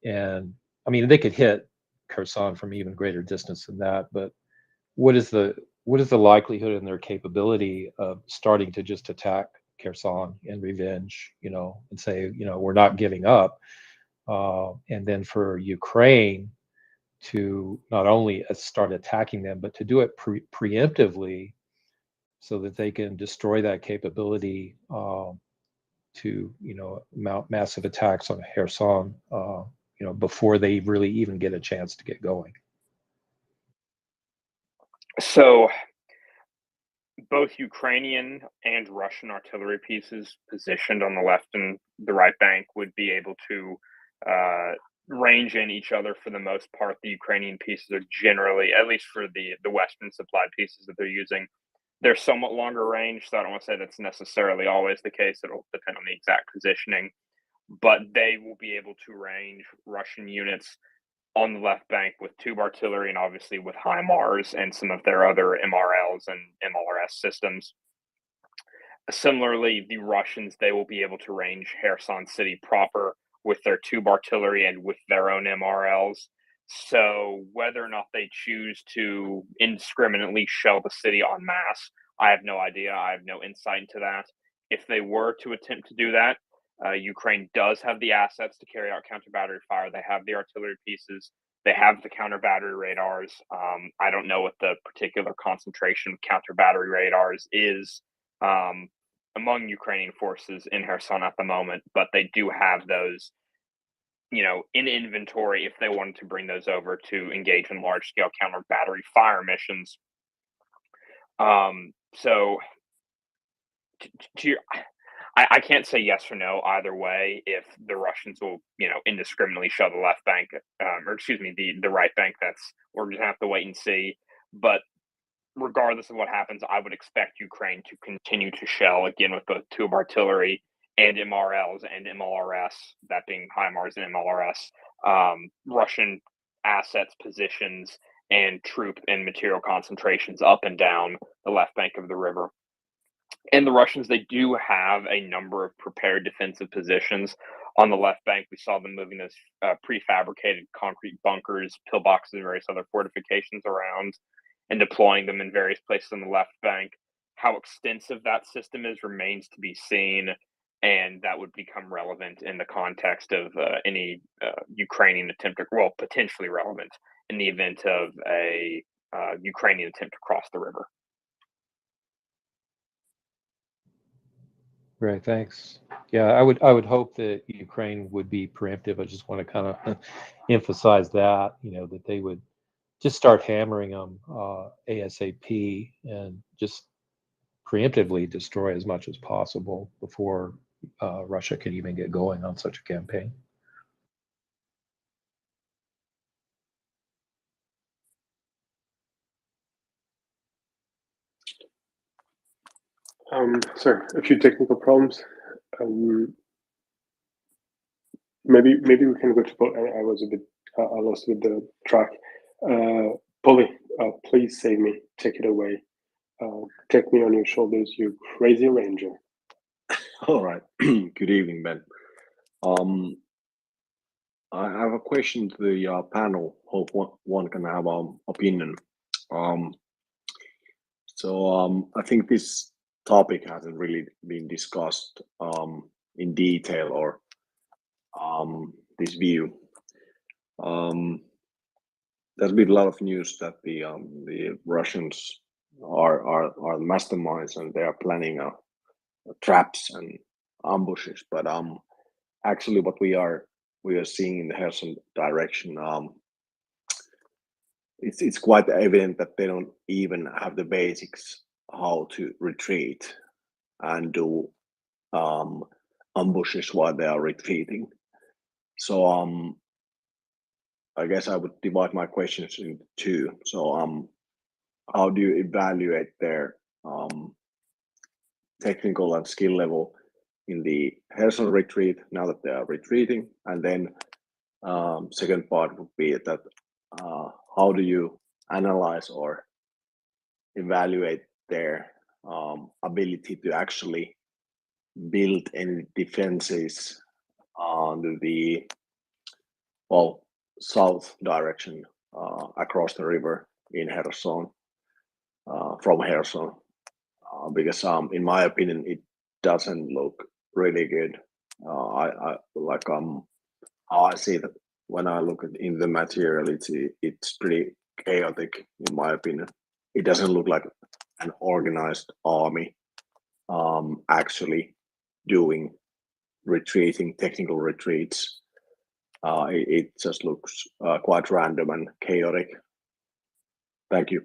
And I mean, they could hit Kherson from even greater distance than that, but what is the likelihood and their capability of starting to just attack Kherson in revenge, and say, we're not giving up. And then for Ukraine to not only start attacking them, but to do it preemptively so that they can destroy that capability to, mount massive attacks on Kherson, before they really even get a chance to get going. So both Ukrainian and Russian artillery pieces positioned on the left and the right bank would be able to range in each other for the most part. The Ukrainian pieces are generally, at least for the Western supplied pieces that they're using, they're somewhat longer range. So I don't want to say that's necessarily always the case. It'll depend on the exact positioning, but they will be able to range Russian units on the left bank with tube artillery and obviously with HIMARS and some of their other MRLs and MLRS systems. Similarly, the Russians, they will be able to range Kherson City proper with their tube artillery and with their own MRLs. So whether or not they choose to indiscriminately shell the city en masse, I have no idea. I have no insight into that. If they were to attempt to do that, Ukraine does have the assets to carry out counter battery fire. They have the artillery pieces. They have the counter battery radars. I don't know what the particular concentration of counter battery radars is among Ukrainian forces in Kherson at the moment, but they do have those, in inventory if they wanted to bring those over to engage in large scale counter battery fire missions. So I can't say yes or no either way if the Russians will, indiscriminately shell the left bank, or excuse me, the right bank. We're gonna have to wait and see. But regardless of what happens, I would expect Ukraine to continue to shell again with both tube artillery and MRLs and MLRS, that being HIMARS and MLRS, Russian assets, positions, and troop and material concentrations up and down the left bank of the river. And the Russians, they do have a number of prepared defensive positions on the left bank. We saw them moving those prefabricated concrete bunkers, pillboxes, and various other fortifications around and deploying them in various places on the left bank. How extensive that system is remains to be seen, and that would become relevant in the context of any Ukrainian attempt, potentially relevant in the event of a Ukrainian attempt to cross the river. Great, thanks. Yeah, I would hope that Ukraine would be preemptive. I just want to kind of emphasize that, that they would just start hammering them ASAP and just preemptively destroy as much as possible before Russia can even get going on such a campaign. Sorry, a few technical problems. Maybe we can go to Paul. I was a bit I lost with the track. Polly, please save me. Take it away. Take me on your shoulders, you crazy ranger. All right. Good evening, Ben. I have a question to the panel. Hope one can have an opinion. I think this topic hasn't really been discussed in detail, or this view. There's been a lot of news that the Russians are masterminds and they are planning traps and ambushes. But actually, what we are seeing in the Kherson direction, it's quite evident that they don't even have the basics how to retreat and do ambushes while they are retreating. So I guess I would divide my questions into two. So how do you evaluate their technical and skill level in the Kherson retreat now that they are retreating? And then second part would be that how do you analyze or evaluate their ability to actually build any defenses on the south direction across the river in Kherson, from Kherson, because in my opinion it doesn't look really good. I like how I see that when I look in the material, it's pretty chaotic in my opinion. It doesn't look like an organized army actually doing retreating technical retreats. It just looks quite random and chaotic. Thank you.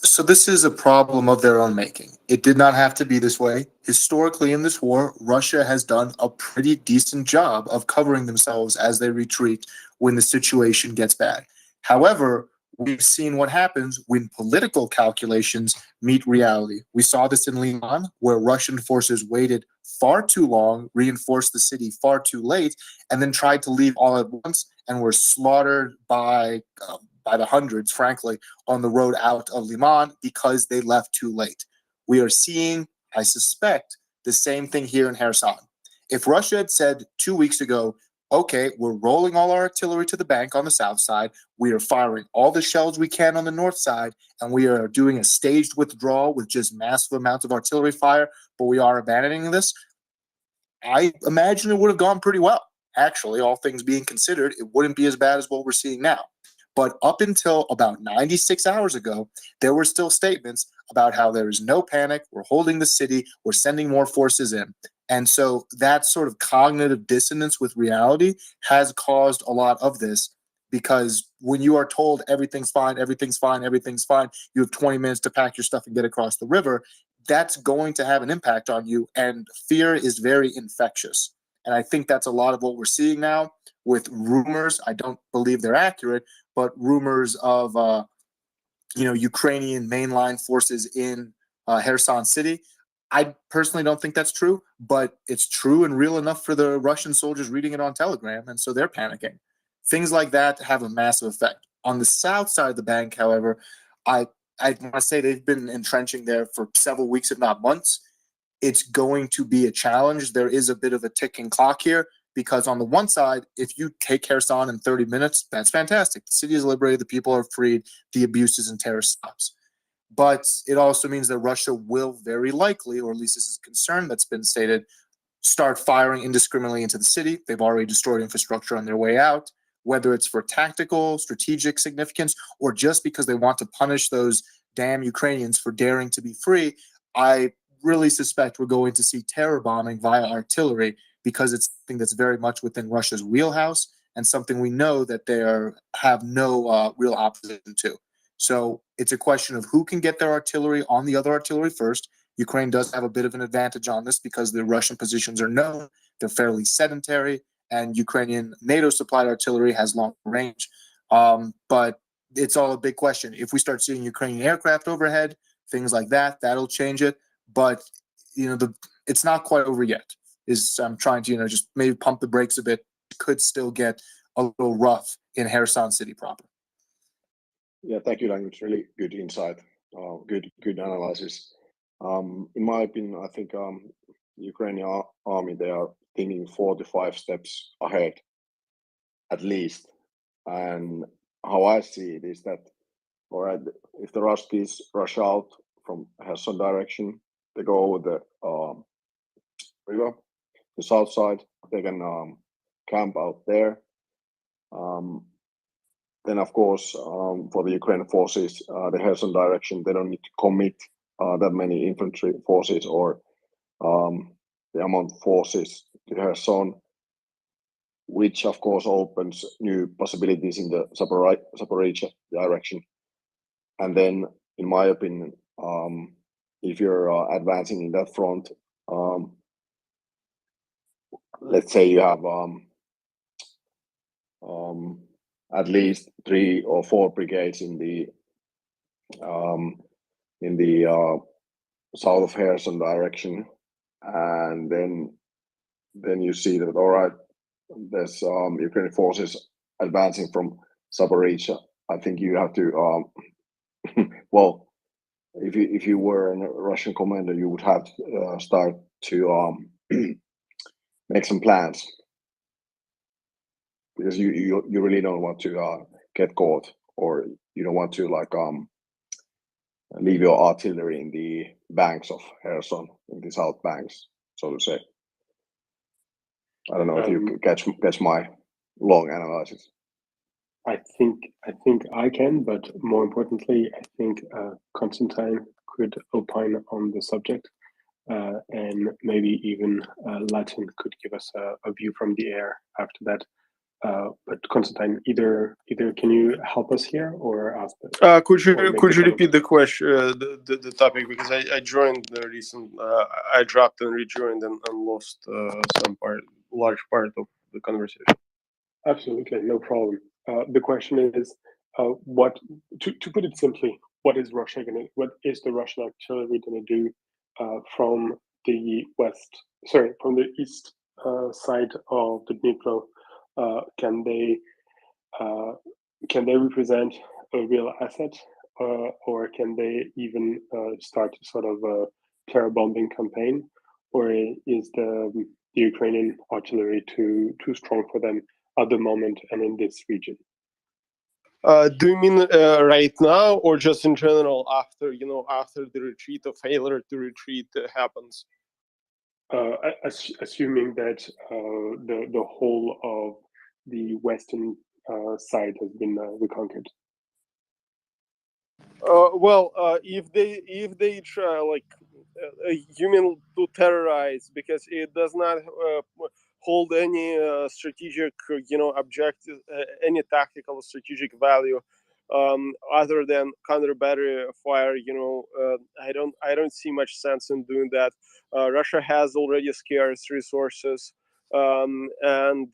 So this is a problem of their own making. It did not have to be this way. Historically in this war, Russia has done a pretty decent job of covering themselves as they retreat when the situation gets bad. However, we've seen what happens when political calculations meet reality. We saw this in Liman, where Russian forces waited far too long, reinforced the city far too late, and then tried to leave all at once and were slaughtered by the hundreds, frankly, on the road out of Liman because they left too late. We are seeing, I suspect, the same thing here in Kherson. If Russia had said 2 weeks ago, okay, we're rolling all our artillery to the bank on the south side, we are firing all the shells we can on the north side, and we are doing a staged withdrawal with just massive amounts of artillery fire, but we are abandoning this, I imagine it would have gone pretty well. Actually, all things being considered, it wouldn't be as bad as what we're seeing now. But up until about 96 hours ago, there were still statements about how there is no panic, we're holding the city, we're sending more forces in. And so that sort of cognitive dissonance with reality has caused a lot of this, because when you are told everything's fine, everything's fine, everything's fine, you have 20 minutes to pack your stuff and get across the river, that's going to have an impact on you. And fear is very infectious. And I think that's a lot of what we're seeing now with rumors. I don't believe they're accurate, but rumors of Ukrainian mainline forces in Kherson City. I personally don't think that's true, but it's true and real enough for the Russian soldiers reading it on Telegram, and so they're panicking. Things like that have a massive effect. On the south side of the bank, however, I want to say they've been entrenching there for several weeks, if not months. It's going to be a challenge. There is a bit of a ticking clock here, because on the one side, if you take Kherson in 30 minutes, that's fantastic. The city is liberated, the people are freed, the abuses and terror stops. But it also means that Russia will very likely, or at least this is a concern that's been stated, start firing indiscriminately into the city. They've already destroyed infrastructure on their way out, whether it's for tactical, strategic significance, or just because they want to punish those damn Ukrainians for daring to be free. I really suspect we're going to see terror bombing via artillery, because it's something that's very much within Russia's wheelhouse and something we know that they have no real opposition to. So it's a question of who can get their artillery on the other artillery first. Ukraine does have a bit of an advantage on this because the Russian positions are known. They're fairly sedentary, and Ukrainian NATO-supplied artillery has long range. But it's all a big question. If we start seeing Ukrainian aircraft overhead, things like that, that'll change it. But it's not quite over yet. I'm trying to just maybe pump the brakes a bit. It could still get a little rough in Kherson City proper. Yeah, thank you, Lang. It's really good insight. Good analysis. In my opinion, I think Ukrainian army, they are thinking 4 to 5 steps ahead, at least. And how I see it is that, all right, if the Ruskies rush out from Kherson direction, they go over the river, the south side, they can camp out there. Then, of course, for the Ukrainian forces, the Kherson direction, they don't need to commit that many infantry forces or the amount of forces to Kherson, which, of course, opens new possibilities in the Zaporizhzhia direction. And then, in my opinion, if you're advancing in that front, let's say you have at least 3 or 4 brigades in the south of Kherson direction, and then you see that, all right, there's Ukrainian forces advancing from Zaporizhzhia I think you have to well, if you were a Russian commander, you would have to start to make some plans, because you really don't want to get caught, or you don't want to like leave your artillery in the banks of Kherson, in the south banks, so to say. I don't know if you catch my long analysis. I think I can, but more importantly, I think Constantine could opine on the subject, and maybe even Latin could give us a view from the air after that. But Constantine, either can you help us here or ask? Could you repeat the question, the topic, because I joined the recent, I dropped and rejoined and lost large part of the conversation. Absolutely, no problem. The question is, what to put it simply, what is the Russian artillery gonna do from the east side of the Dnipro? Can they represent a real asset, or can they even start sort of a terror bombing campaign, or is the Ukrainian artillery too strong for them at the moment and in this region? Do you mean right now, or just in general after the retreat, or failure to retreat happens? Assuming that the whole of the western side has been reconquered. If they try, like, you mean to terrorize, because it does not hold any strategic, objective, any tactical or strategic value, other than counter battery fire. I don't see much sense in doing that. Russia has already scarce resources, and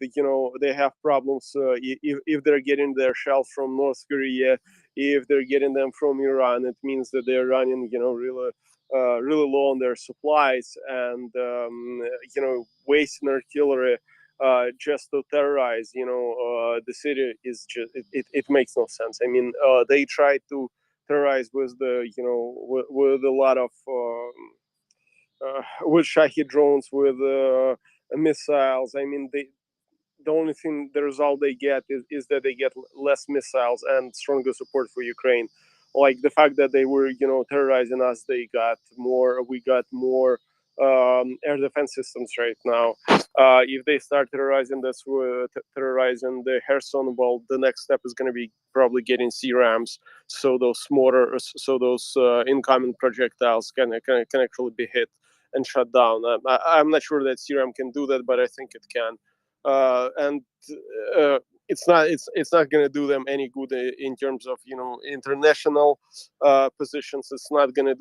they have problems if they're getting their shells from North Korea. If they're getting them from Iran, it means that they're running, really low on their supplies, and wasting artillery just to terrorize, the city is just it makes no sense. I mean, they tried to terrorize with with a lot of with Shahed drones, with missiles. I mean, the only thing, the result they get is that they get less missiles and stronger support for Ukraine. Like the fact that they were, terrorizing us, we got more air defense systems right now. If they start terrorizing us, terrorizing the Kherson, well, the next step is going to be probably getting C-rams, so those incoming projectiles can actually be hit and shut down. I'm not sure that C-ram can do that, but I think it can. And it's not going to do them any good in terms of international positions. It's not going to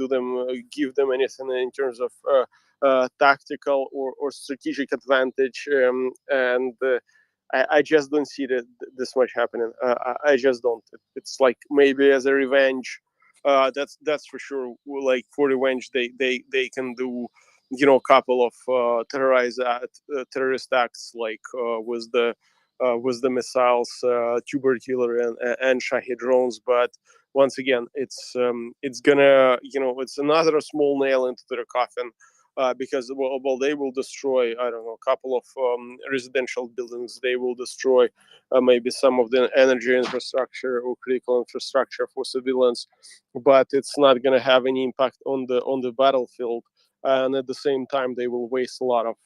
give them anything in terms of tactical or strategic advantage, and I just don't see this much happening. I just don't. It's like maybe as a revenge. That's for sure. Like for revenge, they can do a couple of terrorist acts, like with the missiles, tube artillery, and Shahed drones. But once again, it's gonna it's another small nail into their coffin. Because they will destroy, I don't know, a couple of residential buildings. They will destroy maybe some of the energy infrastructure or critical infrastructure for civilians, but it's not going to have any impact on the battlefield. And at the same time, they will waste a lot of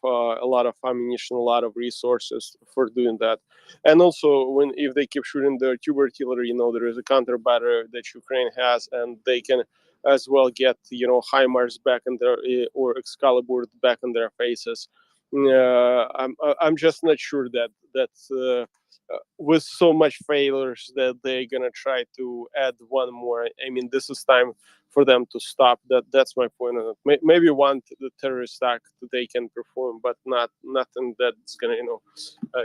ammunition, a lot of resources for doing that. And also, if they keep shooting their tube artillery, there is a counter battery that Ukraine has, and they can as well get HIMARS back in their or Excalibur back in their faces. I'm just not sure that with so much failures that they're gonna try to add one more. I mean, this is time for them to stop. That's my point on it. Maybe one the terrorist act they can perform, but nothing that's gonna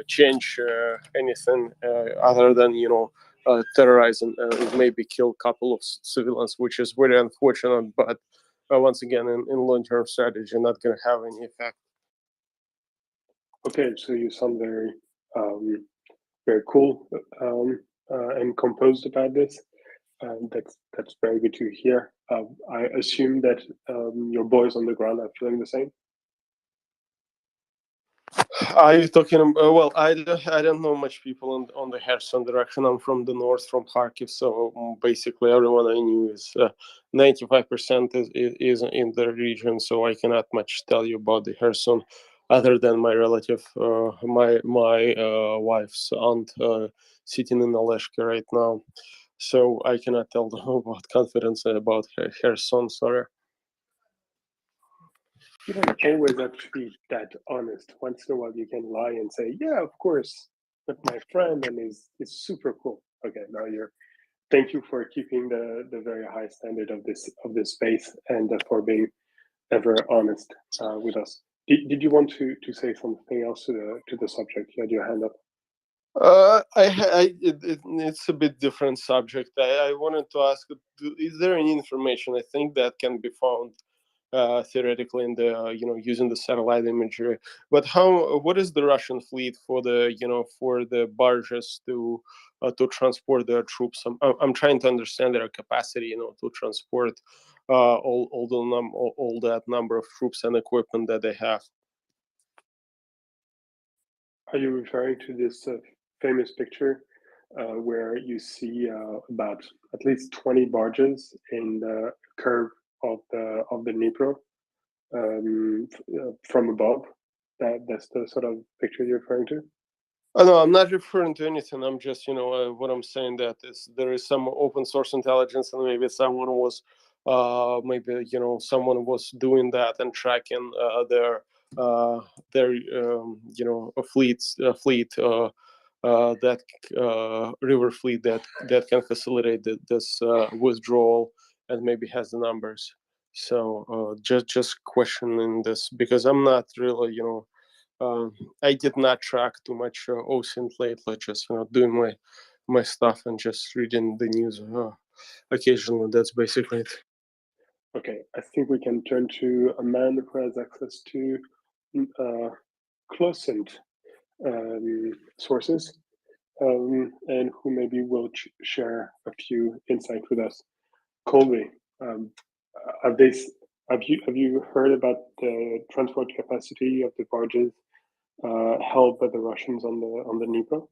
change anything other than terrorize and maybe kill a couple of civilians, which is very unfortunate. But once again, in long-term strategy, not going to have any effect. Okay, so you sound very, very cool. and composed about this. That's very good to hear. I assume that your boys on the ground are feeling the same. Are you talking? Well, I don't know much people on the Kherson direction. I'm from the north, from Kharkiv, so basically everyone I knew is 95% is in the region. So I cannot much tell you about the Kherson, other than my relative, my wife's aunt sitting in Aleshka right now. So I cannot tell them about confidence about Kherson. Sorry. You don't always have to be that honest. Once in a while, you can lie and say, "Yeah, of course, but my friend and is super cool." Okay, now you're. Thank you for keeping the very high standard of this space and for being ever honest with us. Did you want to say something else to the subject? You had your hand up. It's a bit different subject. I wanted to ask, is there any information I think that can be found theoretically in the using the satellite imagery, but what is the Russian fleet for the barges to transport their troops? I'm trying to understand their capacity to transport all that number of troops and equipment that they have. Are you referring to this famous picture where you see about at least 20 barges in the curve of the Dnipro from above? That's the sort of picture you're referring to? Oh, no, I'm not referring to anything. I'm just, what I'm saying that is there is some open source intelligence, and maybe someone was, someone was doing that and tracking their fleet that river fleet that can facilitate this withdrawal and maybe has the numbers. So just questioning this because I'm not really, I did not track too much OSINT lately, just doing my stuff and just reading the news occasionally. That's basically it. Okay, I think we can turn to a man who has access to closent sources and who maybe will share a few insights with us. Colby, have you heard about the transport capacity of the barges held by the Russians on the Dnipro?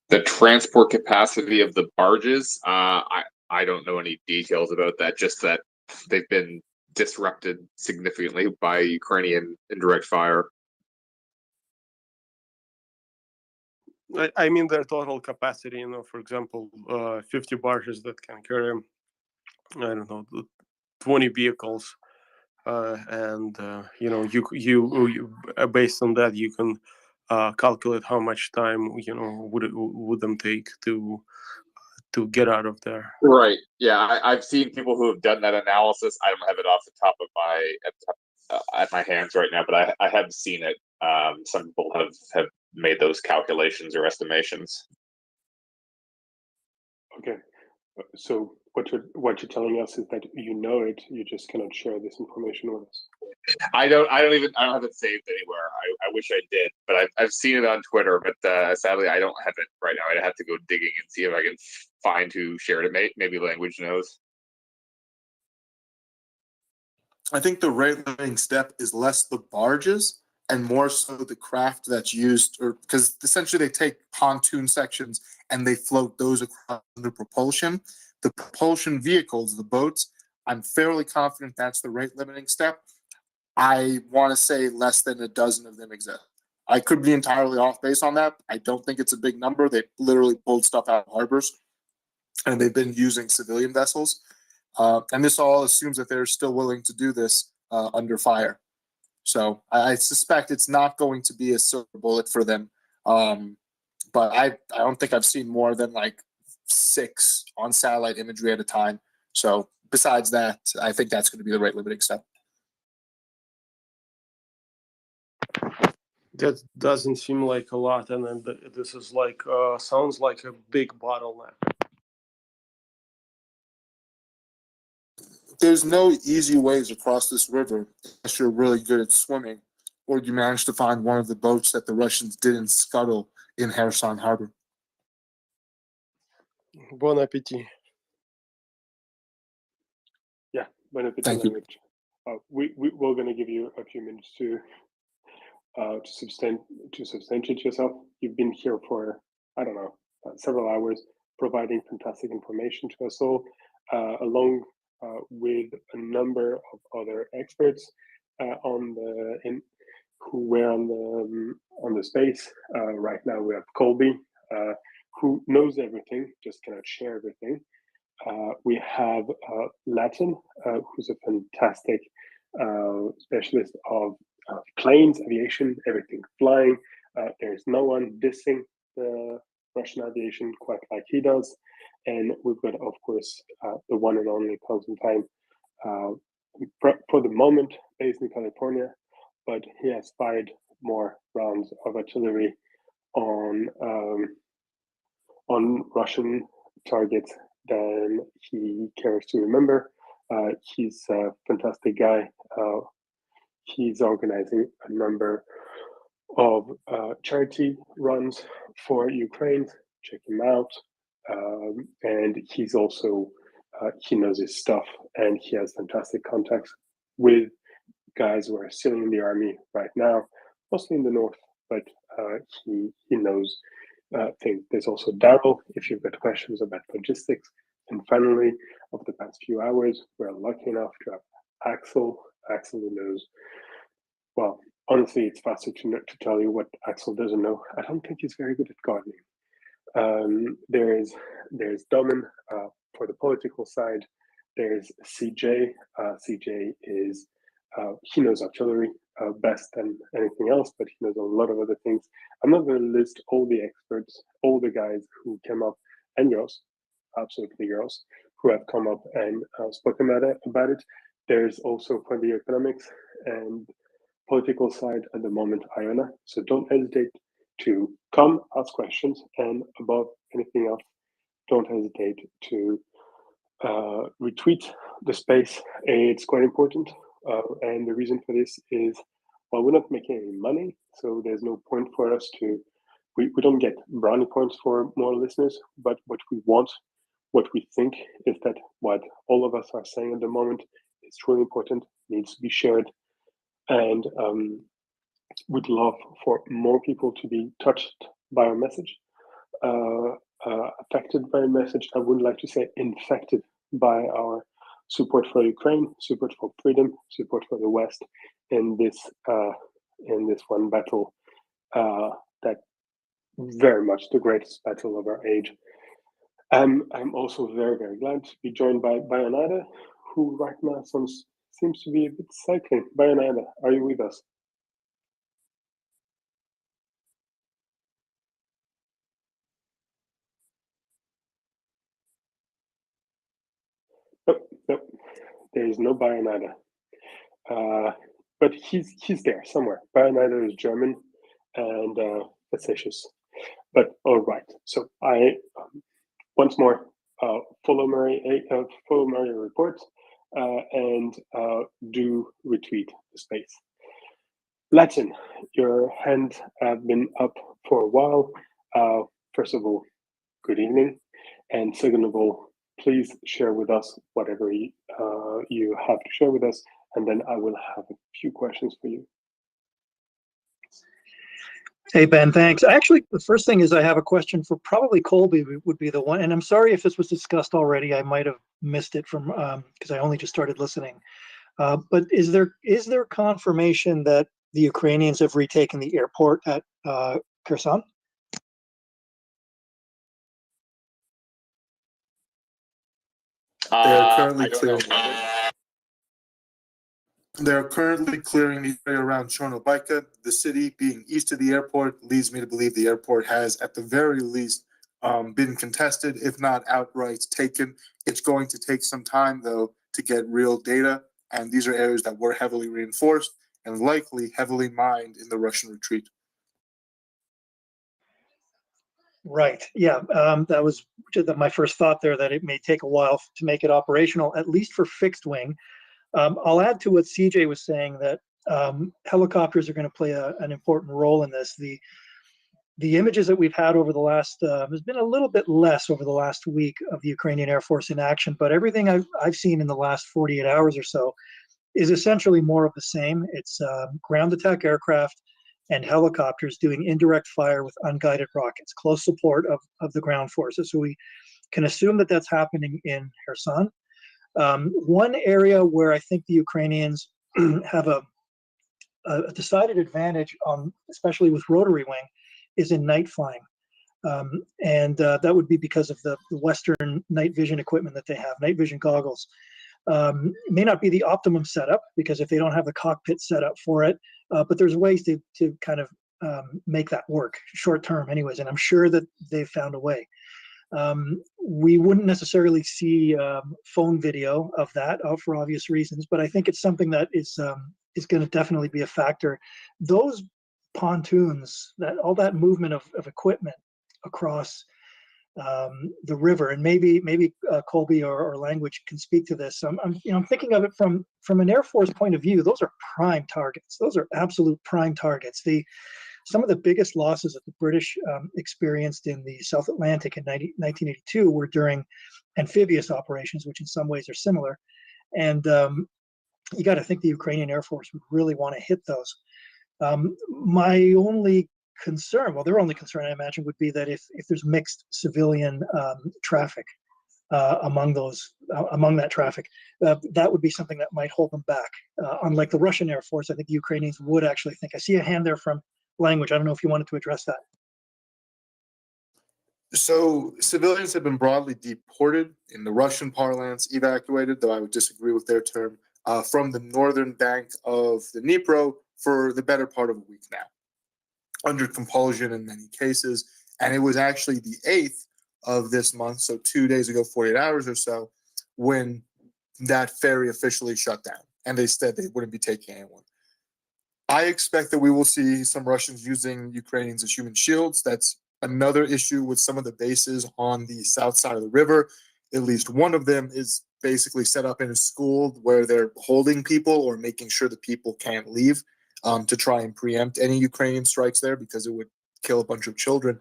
The transport capacity of the barges, I don't know any details about that. Just that they've been disrupted significantly by Ukrainian indirect fire. I mean their total capacity. For example, 50 barges that can carry, I don't know, 20 vehicles, and you based on that you can calculate how much time would them take to get out of there. Right. Yeah, I've seen people who have done that analysis. I don't have it off the top of at my hands right now, but I have seen it. Some people have made those calculations or estimations. Okay, so what you're telling us is that you know it, you just cannot share this information with us. I don't have it saved anywhere. I wish I did, but I've seen it on Twitter, but sadly I don't have it right now. I'd have to go digging and see if I can find who shared it. Maybe Language knows. I think the rate limiting step is less the barges and more so the craft that's used, or because essentially they take pontoon sections and they float those across the propulsion. The propulsion vehicles, the boats, I'm fairly confident that's the rate limiting step. I want to say less than a dozen of them exist. I could be entirely off base on that. I don't think it's a big number. They literally pulled stuff out of harbors, and they've been using civilian vessels. And this all assumes that they're still willing to do this under fire. So I suspect it's not going to be a silver bullet for them. But I don't think I've seen more than like 6 on satellite imagery at a time. So besides that, I think that's going to be the rate limiting step. That doesn't seem like a lot, and then this is like sounds like a big bottleneck. There's no easy ways across this river unless you're really good at swimming, or you manage to find one of the boats that the Russians didn't scuttle in Kherson Harbor. Bon appetit. Yeah, bon appetit. Thank you. Language. We're going to give you a few minutes to substantiate yourself. You've been here for, I don't know, several hours, providing fantastic information to us all, along with a number of other experts who were on the space. Right now we have Colby, who knows everything, just cannot share everything. We have Latin, who's a fantastic specialist of planes, aviation, everything flying. There's no one dissing the Russian aviation quite like he does. And we've got, of course, the one and only Constantine, for the moment based in California, but he has fired more rounds of artillery on Russian targets than he cares to remember. He's a fantastic guy. He's organizing a number of charity runs for Ukraine. Check him out. And he's also, he knows his stuff, and he has fantastic contacts with guys who are still in the army right now, mostly in the north, but he knows things. There's also Daryl, if you've got questions about logistics. And finally, over the past few hours, we're lucky enough to have Axel. Axel who knows, well, honestly, it's faster to tell you what Axel doesn't know. I don't think he's very good at gardening. There's Domin for the political side. There's CJ. CJ is, he knows artillery best than anything else, but he knows a lot of other things. I'm not going to list all the experts, all the guys who came up, and girls, absolutely girls, who have come up and spoken about it. There's also for the economics and political side at the moment, Iona. So don't hesitate to come, ask questions, and above anything else, don't hesitate to retweet the space. It's quite important. And the reason for this is, well, we're not making any money, so there's no point for us to, we don't get brownie points for more listeners, but what we want, what we think is that what all of us are saying at the moment is truly important, needs to be shared, and would love for more people to be touched by our message, affected by a message. I wouldn't like to say infected by our support for Ukraine, support for freedom, support for the West in this one battle, that very much the greatest battle of our age. I'm also very, very glad to be joined by Bayonada, who right now seems to be a bit cycling. Bayonada, are you with us? Nope. There is no Bayonada. But he's there somewhere. Bayonada is German and facetious. But all right. So I once more follow MriyaReport and do retweet the space. Latin, your hand have been up for a while. First of all, good evening, and second of all, please share with us whatever you have to share with us, and then I will have a few questions for you. Hey, Ben, thanks. Actually, the first thing is I have a question for probably Colby would be the one, and I'm sorry if this was discussed already. I might have missed it from because I only just started listening. But is there confirmation that the Ukrainians have retaken the airport at Kherson? They're currently clearing the area around Chornobyka. The city being east of the airport leads me to believe the airport has, at the very least, been contested, if not outright taken. It's going to take some time, though, to get real data. And these are areas that were heavily reinforced and likely heavily mined in the Russian retreat. Right. Yeah. That was my first thought there, that it may take a while to make it operational, at least for fixed wing. I'll add to what CJ was saying that helicopters are going to play an important role in this. the images that we've had over the last, there's been a little bit less over the last week of the Ukrainian Air Force in action, but everything I've seen in the last 48 hours or so is essentially more of the same. It's ground attack aircraft and helicopters doing indirect fire with unguided rockets, close support of the ground forces. So we can assume that that's happening in Kherson. One area where I think the Ukrainians have a decided advantage on, especially with rotary wing, is in night flying. That would be because of the Western night vision equipment that they have, night vision goggles. It may not be the optimum setup because if they don't have the cockpit set up for it, but there's ways to kind of make that work short term anyways, and I'm sure that they've found a way. We wouldn't necessarily see phone video of that for obvious reasons, but I think it's something that is going to definitely be a factor. Those pontoons, all that movement of equipment across the river, and maybe Colby or Language can speak to this. I'm thinking of it from an Air Force point of view. Those are prime targets. Those are absolute prime targets. Some of the biggest losses that the British experienced in the South Atlantic in 1982 were during amphibious operations, which in some ways are similar. And you got to think the Ukrainian Air Force would really want to hit those. My only concern, well, their only concern, I imagine, would be that if there's mixed civilian traffic among that traffic, that would be something that might hold them back. Unlike the Russian Air Force, I think the Ukrainians would actually think. I see a hand there from Language. I don't know if you wanted to address that. So civilians have been broadly deported, in the Russian parlance, evacuated, though I would disagree with their term, from the northern bank of the Dnipro for the better part of a week now, under compulsion in many cases. And it was actually the 8th of this month, so 2 days ago, 48 hours or so, when that ferry officially shut down. And they said they wouldn't be taking anyone. I expect that we will see some Russians using Ukrainians as human shields. That's another issue with some of the bases on the south side of the river. At least one of them is basically set up in a school where they're holding people or making sure that people can't leave to try and preempt any Ukrainian strikes there, because it would kill a bunch of children.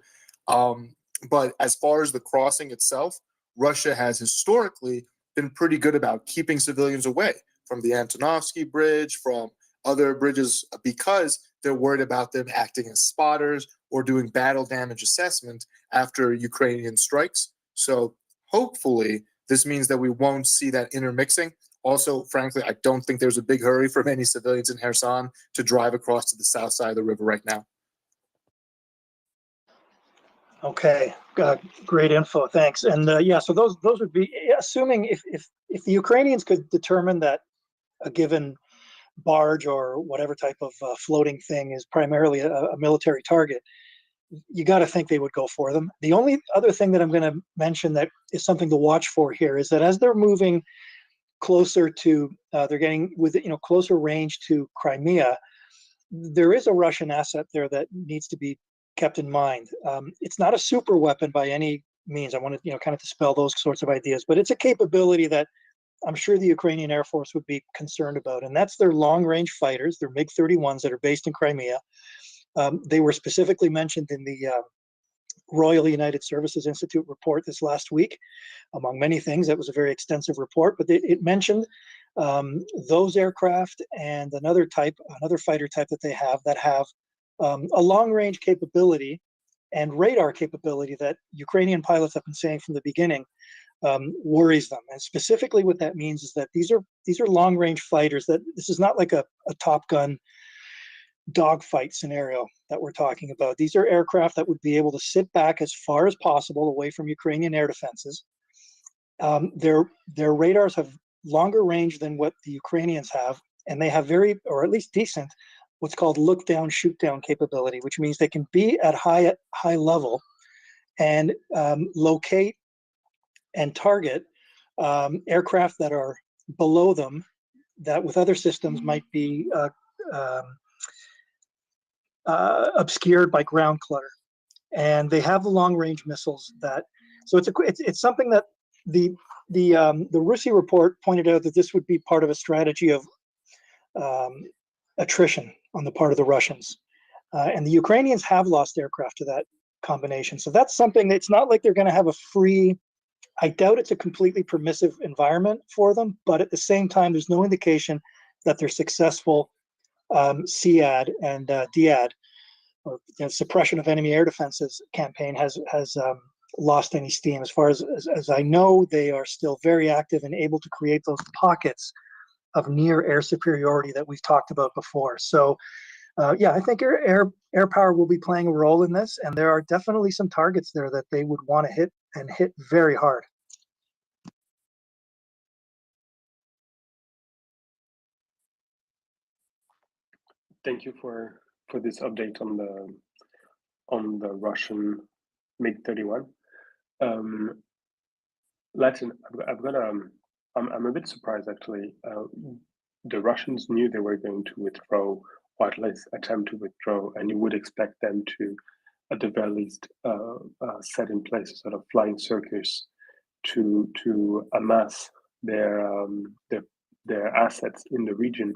But as far as the crossing itself, Russia has historically been pretty good about keeping civilians away from the Antonovsky Bridge, from other bridges, because they're worried about them acting as spotters or doing battle damage assessment after Ukrainian strikes. So hopefully this means that we won't see that intermixing. Also, frankly, I don't think there's a big hurry for many civilians in Kherson to drive across to the south side of the river right now. Okay, great info, thanks. And yeah, so those would be, assuming if the Ukrainians could determine that a given barge or whatever type of floating thing is primarily a military target, you got to think they would go for them. The only other thing that I'm going to mention that is something to watch for here is that as they're moving closer to, they're getting with closer range to Crimea, there is a Russian asset there that needs to be kept in mind. It's not a super weapon by any means. I want to kind of dispel those sorts of ideas, but it's a capability that I'm sure the Ukrainian Air Force would be concerned about, and that's their long-range fighters, their MiG-31s that are based in Crimea. They were specifically mentioned in the Royal United Services Institute report this last week, among many things. That was a very extensive report, but it mentioned those aircraft and another fighter type that they have that have a long-range capability and radar capability that Ukrainian pilots have been saying from the beginning worries them. And specifically what that means is that these are long-range fighters, that this is not like a Top Gun dogfight scenario that we're talking about. These are aircraft that would be able to sit back as far as possible away from Ukrainian air defenses. Their radars have longer range than what the Ukrainians have, and they have very, or at least decent, what's called look down, shoot down capability, which means they can be at high level and locate and target aircraft that are below them that with other systems might be obscured by ground clutter. And they have the long range missiles so it's something that the Russia report pointed out that this would be part of a strategy of attrition on the part of the Russians. And the Ukrainians have lost aircraft to that combination. So that's something it's not like they're going to have a free, I doubt it's a completely permissive environment for them, but at the same time, there's no indication that their successful SEAD and DIAD, or suppression of enemy air defenses campaign has lost any steam. As far as I know, they are still very active and able to create those pockets of near air superiority that we've talked about before. So yeah, I think air power will be playing a role in this, and there are definitely some targets there that they would want to hit, and hit very hard. Thank you for this update on the Russian MiG-31. Latin, I'm a bit surprised actually. The Russians knew they were going to withdraw, or at least attempt to withdraw, and you would expect them to, at the very least, set in place a sort of flying circus to amass their assets in the region.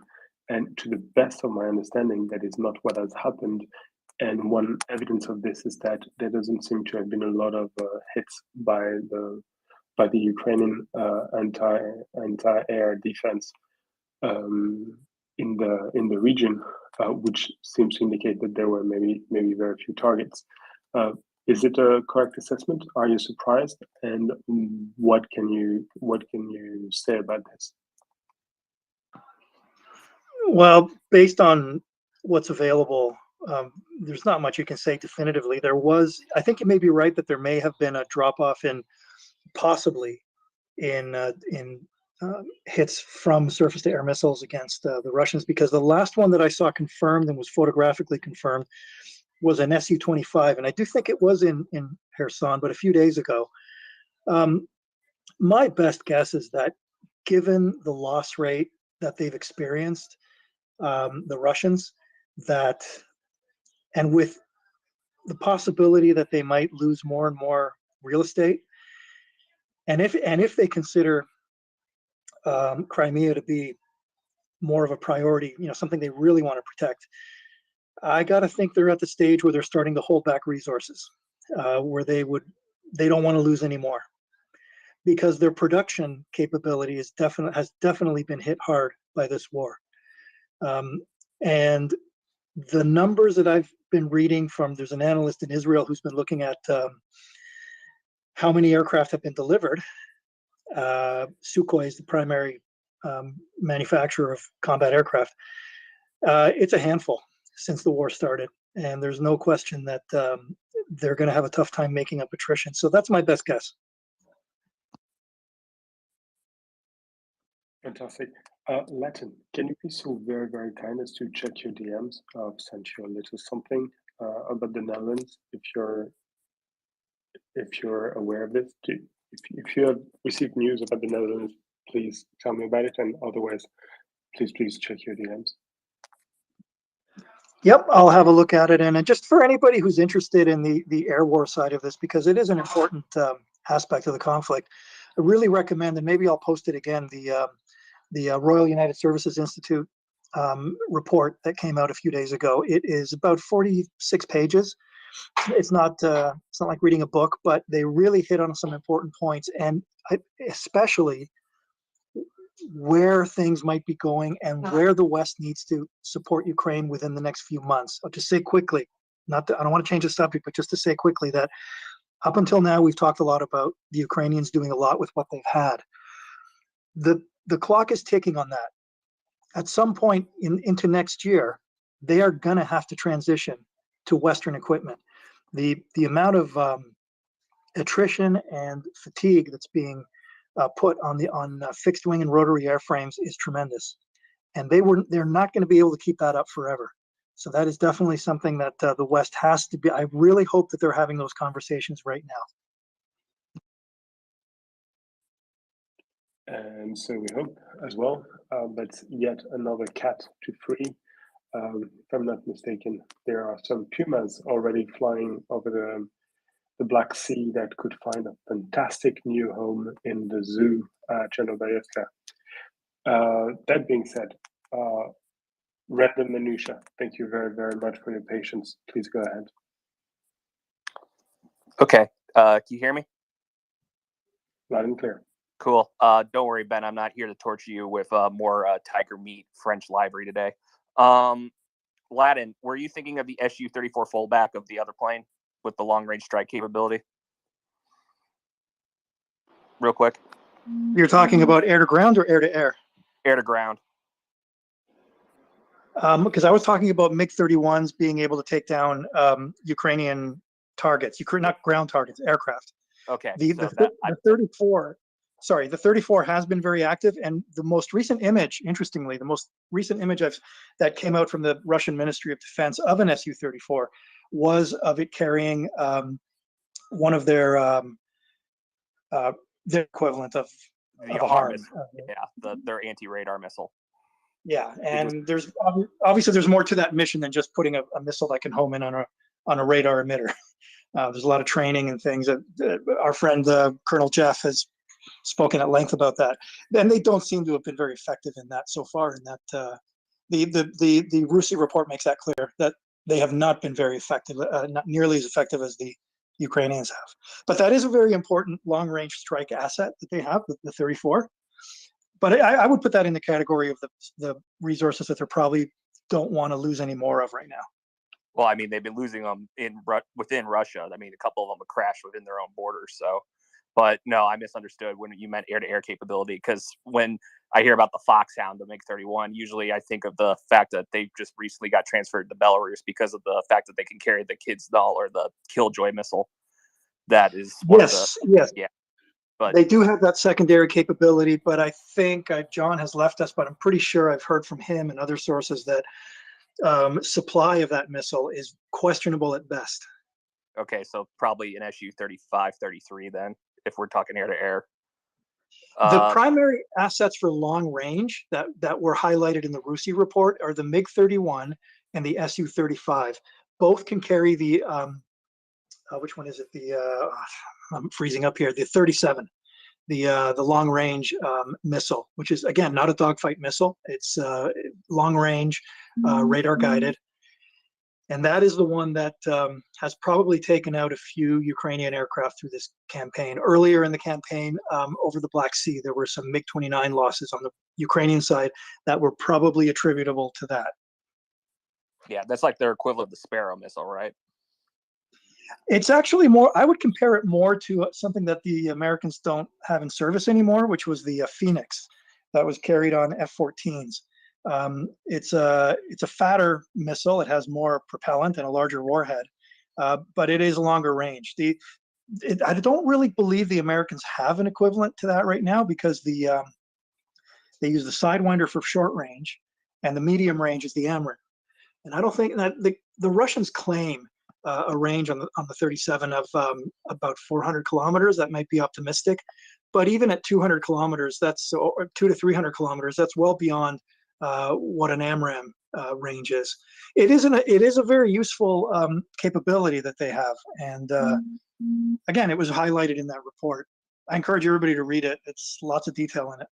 And to the best of my understanding, that is not what has happened. And one evidence of this is that there doesn't seem to have been a lot of hits by the Ukrainian anti-air defense in the region, which seems to indicate that there were maybe very few targets. Is it a correct assessment? Are you surprised? And what can you say about this? Well, based on what's available, there's not much you can say definitively. I think you may be right that there may have been a drop-off in possibly in hits from surface-to-air missiles against the Russians, because the last one that I saw confirmed and was photographically confirmed was an Su-25, and I do think it was in Kherson, but a few days ago. My best guess is that given the loss rate that they've experienced, the Russians, and with the possibility that they might lose more and more real estate, and if they consider Crimea to be more of a priority, something they really want to protect, I got to think they're at the stage where they're starting to hold back resources, where they don't want to lose any more, because their production capability has definitely been hit hard by this war. And the numbers that I've been reading there's an analyst in Israel who's been looking at how many aircraft have been delivered. Sukhoi is the primary manufacturer of combat aircraft. It's a handful since the war started, and there's no question that they're going to have a tough time making up attrition. So that's my best guess. Fantastic. Latin, can you be so very, very kind as to check your DMs? I've sent you a little something about the Netherlands. If you're aware of this, if you have received news about the Netherlands, please tell me about it. And otherwise, please check your DMs. Yep, I'll have a look at it. And just for anybody who's interested in the air war side of this, because it is an important aspect of the conflict, I really recommend, and maybe I'll post it again, the Royal United Services Institute report that came out a few days ago. It is about 46 pages. It's not like reading a book, but they really hit on some important points, and especially where things might be going and where the West needs to support Ukraine within the next few months. I'll just say quickly, I don't want to change the subject, but just to say quickly that up until now, we've talked a lot about the Ukrainians doing a lot with what they've had. The clock is ticking on that. At some point into next year, they are going to have to transition to Western equipment. The amount of attrition and fatigue that's being put on fixed wing and rotary airframes is tremendous, and they're not going to be able to keep that up forever. So that is definitely something that the West has to be. I really hope that they're having those conversations right now. And so we hope as well that's yet another cat to free. If I'm not mistaken, there are some pumas already flying over the Black Sea that could find a fantastic new home in the zoo at Chernobyl. That being said, read the minutia. Thank you very, very much for your patience. Please go ahead. Okay. Can you hear me? Loud and clear. Cool. Don't worry, Ben. I'm not here to torture you with more tiger meat French livery today. Ladin, were you thinking of the Su-34 fallback of the other plane with the long-range strike capability? Real quick. You're talking about air to ground or air to air? Air to ground. Because I was talking about MiG-31s being able to take down Ukrainian targets, not ground targets, aircraft. Okay. The 34, sorry, the 34 has been very active, and the most recent image, interestingly, that came out from the Russian Ministry of Defense of an Su-34 was of it carrying one of their equivalent of a HARM. Yeah, their anti-radar missile. Yeah, and there's obviously there's more to that mission than just putting a missile that can home in on a radar emitter. There's a lot of training and things that our friend Colonel Jeff has spoken at length about that, and they don't seem to have been very effective in that so far. In that the RUSI report makes that clear that they have not been very effective, not nearly as effective as the Ukrainians have. But that is a very important long-range strike asset that they have, the 34. But I would put that in the category of the resources that they probably don't want to lose any more of right now. Well, I mean, they've been losing them within Russia. I mean, a couple of them have crashed within their own borders. So, but no, I misunderstood when you meant air-to-air capability, because when I hear about the Foxhound, the MiG-31, usually I think of the fact that they just recently got transferred to Belarus because of the fact that they can carry the Kizil or the Killjoy missile. That is yes. Yeah. But they do have that secondary capability, but I think John has left us, but I'm pretty sure I've heard from him and other sources that supply of that missile is questionable at best. Okay, so probably an Su-35, 33 then, if we're talking air-to-air. The primary assets for long range that were highlighted in the RUSI report are the MiG-31 and the Su-35. Both can carry the, which one is it? I'm freezing up here, the 37. The long range missile, which is again not a dogfight missile. It's long range, radar guided, and that is the one that has probably taken out a few Ukrainian aircraft through this campaign. Earlier in the campaign, over the Black Sea, there were some MiG-29 losses on the Ukrainian side that were probably attributable to that. Yeah, that's like their equivalent of the Sparrow missile, right? It's actually more, I would compare it more to something that the Americans don't have in service anymore, which was the Phoenix that was carried on F-14s. It's a fatter missile. It has more propellant and a larger warhead, but it is longer range. I don't really believe the Americans have an equivalent to that right now, because they use the Sidewinder for short range, and the medium range is the AMRAAM. And I don't think that the Russians claim a range on the 37 of about 400 kilometers. That might be optimistic, but even at 200 kilometers, that's 200 to 300 kilometers. That's well beyond what an AMRAAM range is. It is a very useful capability that they have, and again, it was highlighted in that report. I encourage everybody to read it. It's lots of detail in it.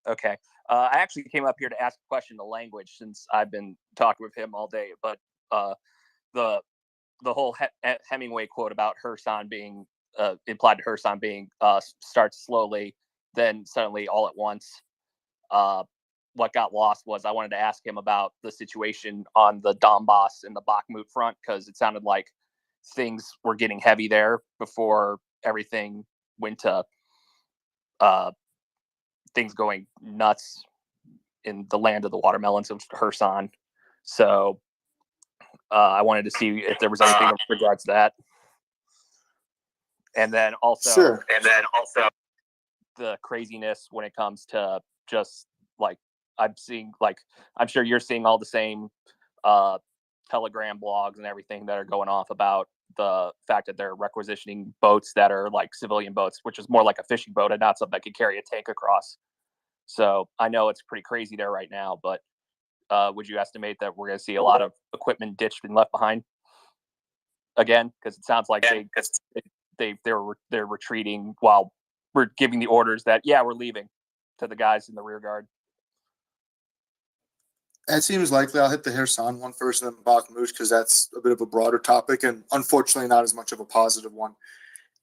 Okay. I actually came up here to ask a question to Language, since I've been talking with him all day, but the whole Hemingway quote about Kherson being implied to Kherson being starts slowly, then suddenly all at once. What got lost was I wanted to ask him about the situation on the Donbass and the Bakhmut front, because it sounded like things were getting heavy there before everything went to things going nuts in the land of the watermelons of Kherson. So I wanted to see if there was anything in regards to that. And then also, the craziness when it comes to just like, I'm sure you're seeing all the same Telegram blogs and everything that are going off about the fact that they're requisitioning boats that are like civilian boats, which is more like a fishing boat and not something that could carry a tank across. So I know it's pretty crazy there right now, but would you estimate that we're going to see a lot of equipment ditched and left behind again? Because it sounds like they're retreating while we're giving the orders that we're leaving to the guys in the rear guard. It seems likely. I'll hit the Kherson one first and then Bakhmut because that's a bit of a broader topic and unfortunately not as much of a positive one.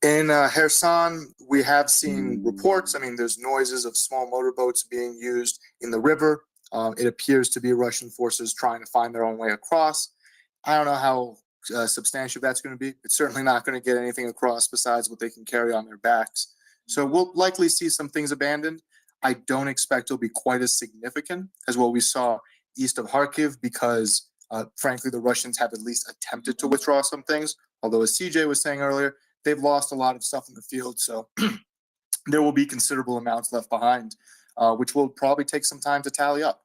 In Kherson, we have seen reports. I mean, there's noises of small motorboats being used in the river. It appears to be Russian forces trying to find their own way across. I don't know how substantial that's going to be. It's certainly not going to get anything across besides what they can carry on their backs. So we'll likely see some things abandoned. I don't expect it'll be quite as significant as what we saw east of Kharkiv because, frankly, the Russians have at least attempted to withdraw some things. Although, as CJ was saying earlier, they've lost a lot of stuff in the field. So there will be considerable amounts left behind, which will probably take some time to tally up.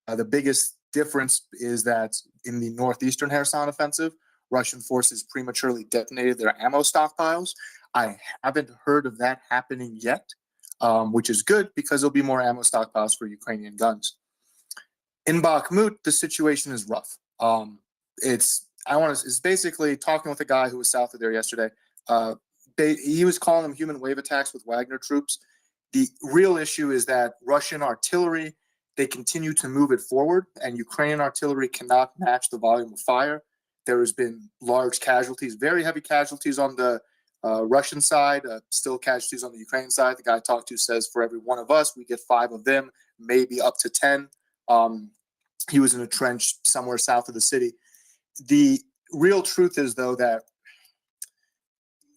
The biggest difference is that in the northeastern Kherson offensive, Russian forces prematurely detonated their ammo stockpiles. I haven't heard of that happening yet, which is good because there'll be more ammo stockpiles for Ukrainian guns. In Bakhmut, the situation is rough. It's basically talking with a guy who was south of there yesterday. He was calling them human wave attacks with Wagner troops. The real issue is that Russian artillery, they continue to move it forward, and Ukrainian artillery cannot match the volume of fire. There has been large casualties, very heavy casualties on the Russian side, still casualties on the Ukrainian side. The guy I talked to says for every one of us, we get 5 of them, maybe up to 10. He was in a trench somewhere south of the city. The real truth is, though, that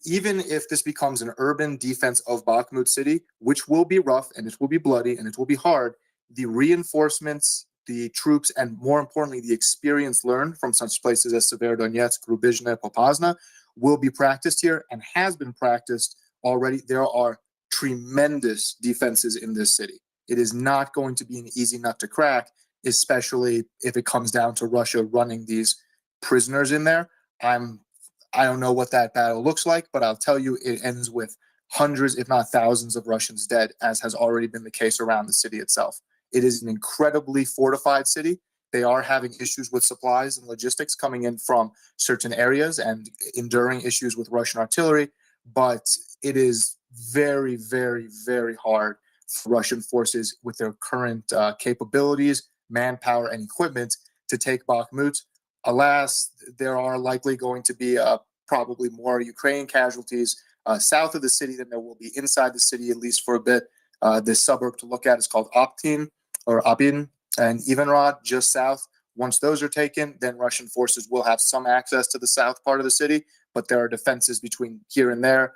even if this becomes an urban defense of Bakhmut city, which will be rough and it will be bloody and it will be hard, the reinforcements, the troops, and more importantly, the experience learned from such places as Severodonetsk, Rubizhne, Popasna will be practiced here and has been practiced already. There are tremendous defenses in this city. It is not going to be an easy nut to crack, especially if it comes down to Russia running these prisoners in there. I don't know what that battle looks like, but I'll tell you it ends with hundreds, if not thousands, of Russians dead, as has already been the case around the city itself. It is an incredibly fortified city. They are having issues with supplies and logistics coming in from certain areas and enduring issues with Russian artillery, but it is very, very, very hard for Russian forces with their current capabilities, manpower, and equipment to take Bakhmut. Alas, there are likely going to be probably more Ukrainian casualties south of the city than there will be inside the city, at least for a bit. The suburb to look at is called Optin or Abin and Ivanrod, just south. Once those are taken, then Russian forces will have some access to the south part of the city, but there are defenses between here and there.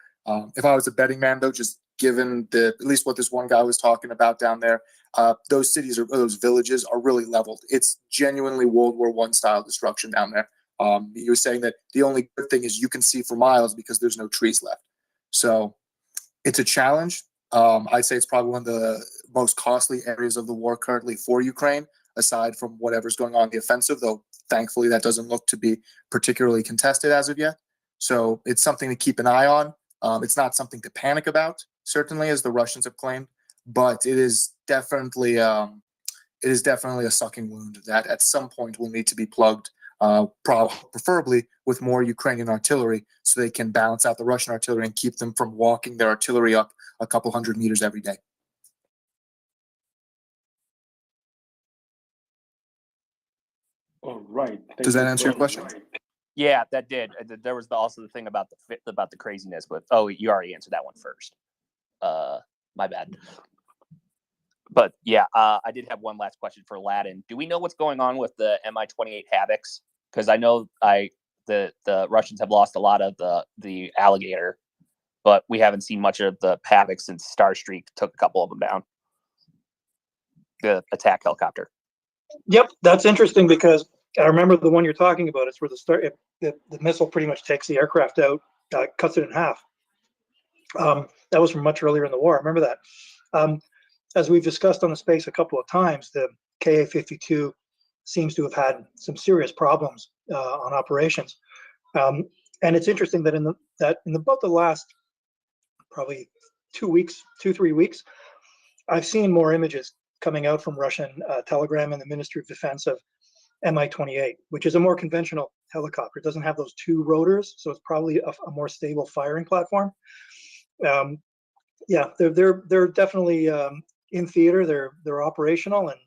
If I was a betting man, though, just given at least what this one guy was talking about down there, those cities or those villages are really leveled. It's genuinely World War I style destruction down there. He was saying that the only good thing is you can see for miles because there's no trees left. So it's a challenge. I'd say it's probably one of the most costly areas of the war currently for Ukraine, aside from whatever's going on in the offensive, though thankfully that doesn't look to be particularly contested as of yet. So it's something to keep an eye on. It's not something to panic about, certainly, as the Russians have claimed, but it is definitely a sucking wound that at some point will need to be plugged, preferably with more Ukrainian artillery, so they can balance out the Russian artillery and keep them from walking their artillery up a couple hundred meters every day. All right. Does that answer your question? Yeah, that did. There was also the thing about the craziness, but you already answered that one first. My bad. But yeah, I did have one last question for Aladdin. Do we know what's going on with the Mi-28 Havocs? Because I know the Russians have lost a lot of the Alligator, but we haven't seen much of the Havocs since Starstreak took a couple of them down. The attack helicopter. Yep, that's interesting because I remember the one you're talking about. It's where the missile pretty much takes the aircraft out, cuts it in half. That was from much earlier in the war. I remember that. As we've discussed on the space a couple of times, the Ka-52 seems to have had some serious problems on operations. And it's interesting that in about the last probably 2-3 weeks, I've seen more images coming out from Russian Telegram and the Ministry of Defense of Mi-28, which is a more conventional helicopter. It doesn't have those 2 rotors, so it's probably a more stable firing platform. Yeah, they're definitely in theater. They're operational, and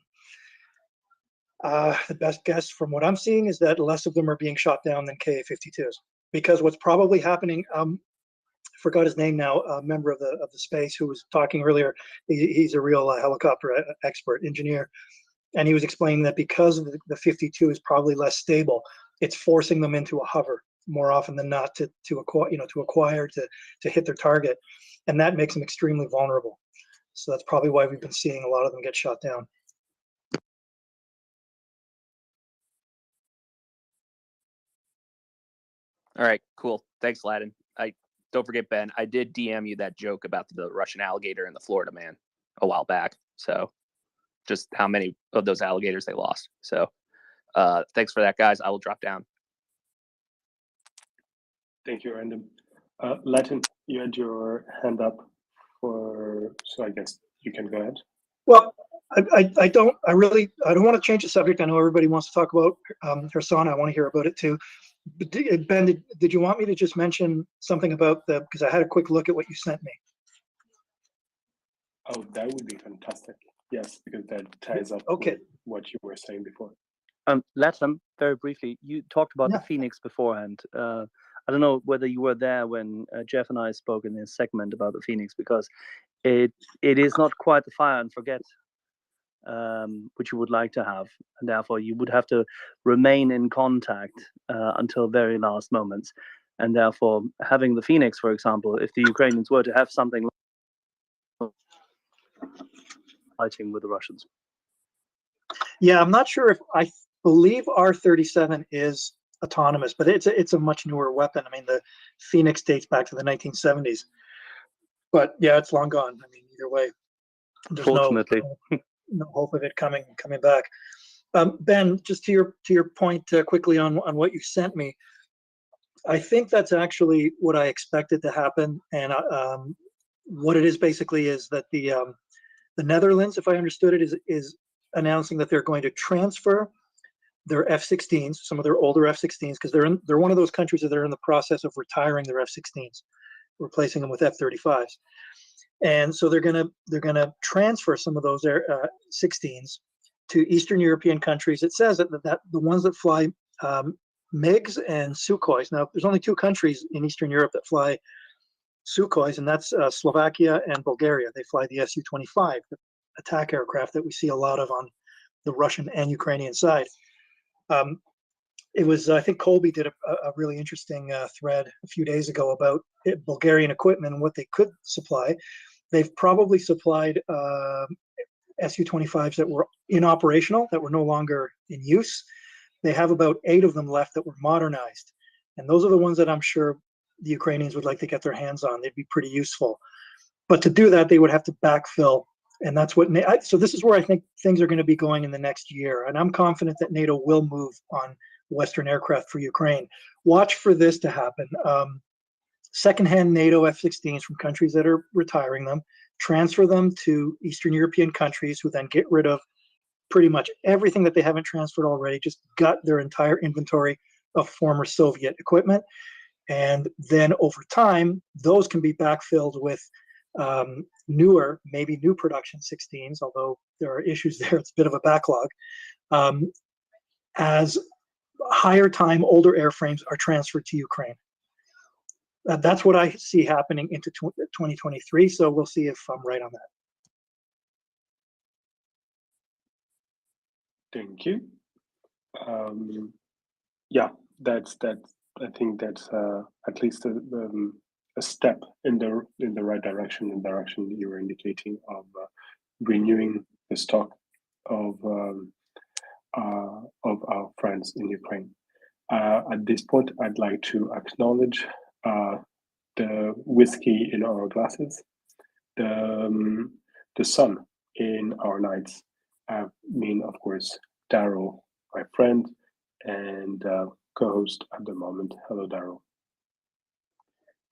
The best guess from what I'm seeing is that less of them are being shot down than Ka-52s, because what's probably happening, forgot his name now, a member of the space who was talking earlier. He's a real helicopter expert engineer, and he was explaining that because the 52 is probably less stable, it's forcing them into a hover more often than not to acquire to hit their target, and that makes them extremely vulnerable. So that's probably why we've been seeing a lot of them get shot down. All right, cool. Thanks, Ladin. Don't forget, Ben, I did DM you that joke about the Russian alligator and the Florida man a while back. So just how many of those alligators they lost. So thanks for that, guys. I will drop down. Thank you, Random. Latin, you had your hand up so I guess you can go ahead. Well, I don't want to change the subject. I know everybody wants to talk about Kherson. I want to hear about it too. But Ben, did you want me to just mention something about because I had a quick look at what you sent me. Oh, that would be fantastic. Yes, because that ties up with what you were saying before. Latin, very briefly, you talked about the Phoenix beforehand. I don't know whether you were there when Jeff and I spoke in this segment about the Phoenix, because it is not quite the fire and forget which you would like to have, and therefore you would have to remain in contact until very last moments. And therefore, having the Phoenix, for example, if the Ukrainians were to have something like fighting with the Russians. Yeah, I'm not sure if I believe R-37 is autonomous, but it's a much newer weapon. I mean, the Phoenix dates back to the 1970s, but yeah, it's long gone. I mean, either way, there's no hope of it coming back. Ben, just to your point quickly on what you sent me, I think that's actually what I expected to happen, and what it is basically is that the Netherlands, if I understood it, is announcing that they're going to transfer their F-16s, some of their older F-16s, because they're one of those countries that are in the process of retiring their F-16s, replacing them with F-35s. And so they're gonna transfer some of those 16s to Eastern European countries. It says that the ones that fly MiGs and Sukhois. Now, there's only two countries in Eastern Europe that fly Sukhois, and that's Slovakia and Bulgaria. They fly the Su-25, the attack aircraft that we see a lot of on the Russian and Ukrainian side. It was, I think Colby did a really interesting thread a few days ago about Bulgarian equipment and what they could supply. They've probably supplied Su-25s that were inoperational, that were no longer in use. They have about 8 of them left that were modernized. And those are the ones that I'm sure the Ukrainians would like to get their hands on. They'd be pretty useful. But to do that, they would have to backfill. And that's what, so this is where I think things are going to be going in the next year. And I'm confident that NATO will move on Western aircraft for Ukraine. Watch for this to happen. Secondhand NATO F-16s from countries that are retiring them, transfer them to Eastern European countries who then get rid of pretty much everything that they haven't transferred already, just gut their entire inventory of former Soviet equipment. And then over time, those can be backfilled with newer, maybe new production 16s, although there are issues there, it's a bit of a backlog, as higher time, older airframes are transferred to Ukraine. That's what I see happening into 2023, so we'll see if I'm right on that. Thank you. Yeah, that's I think that's at least a step in the right direction, in the direction you were indicating of renewing the stock of our friends in Ukraine. At this point, I'd like to acknowledge the whiskey in our glasses, the sun in our nights. I mean, of course, Daryl, my friend and co-host at the moment. Hello, Daryl.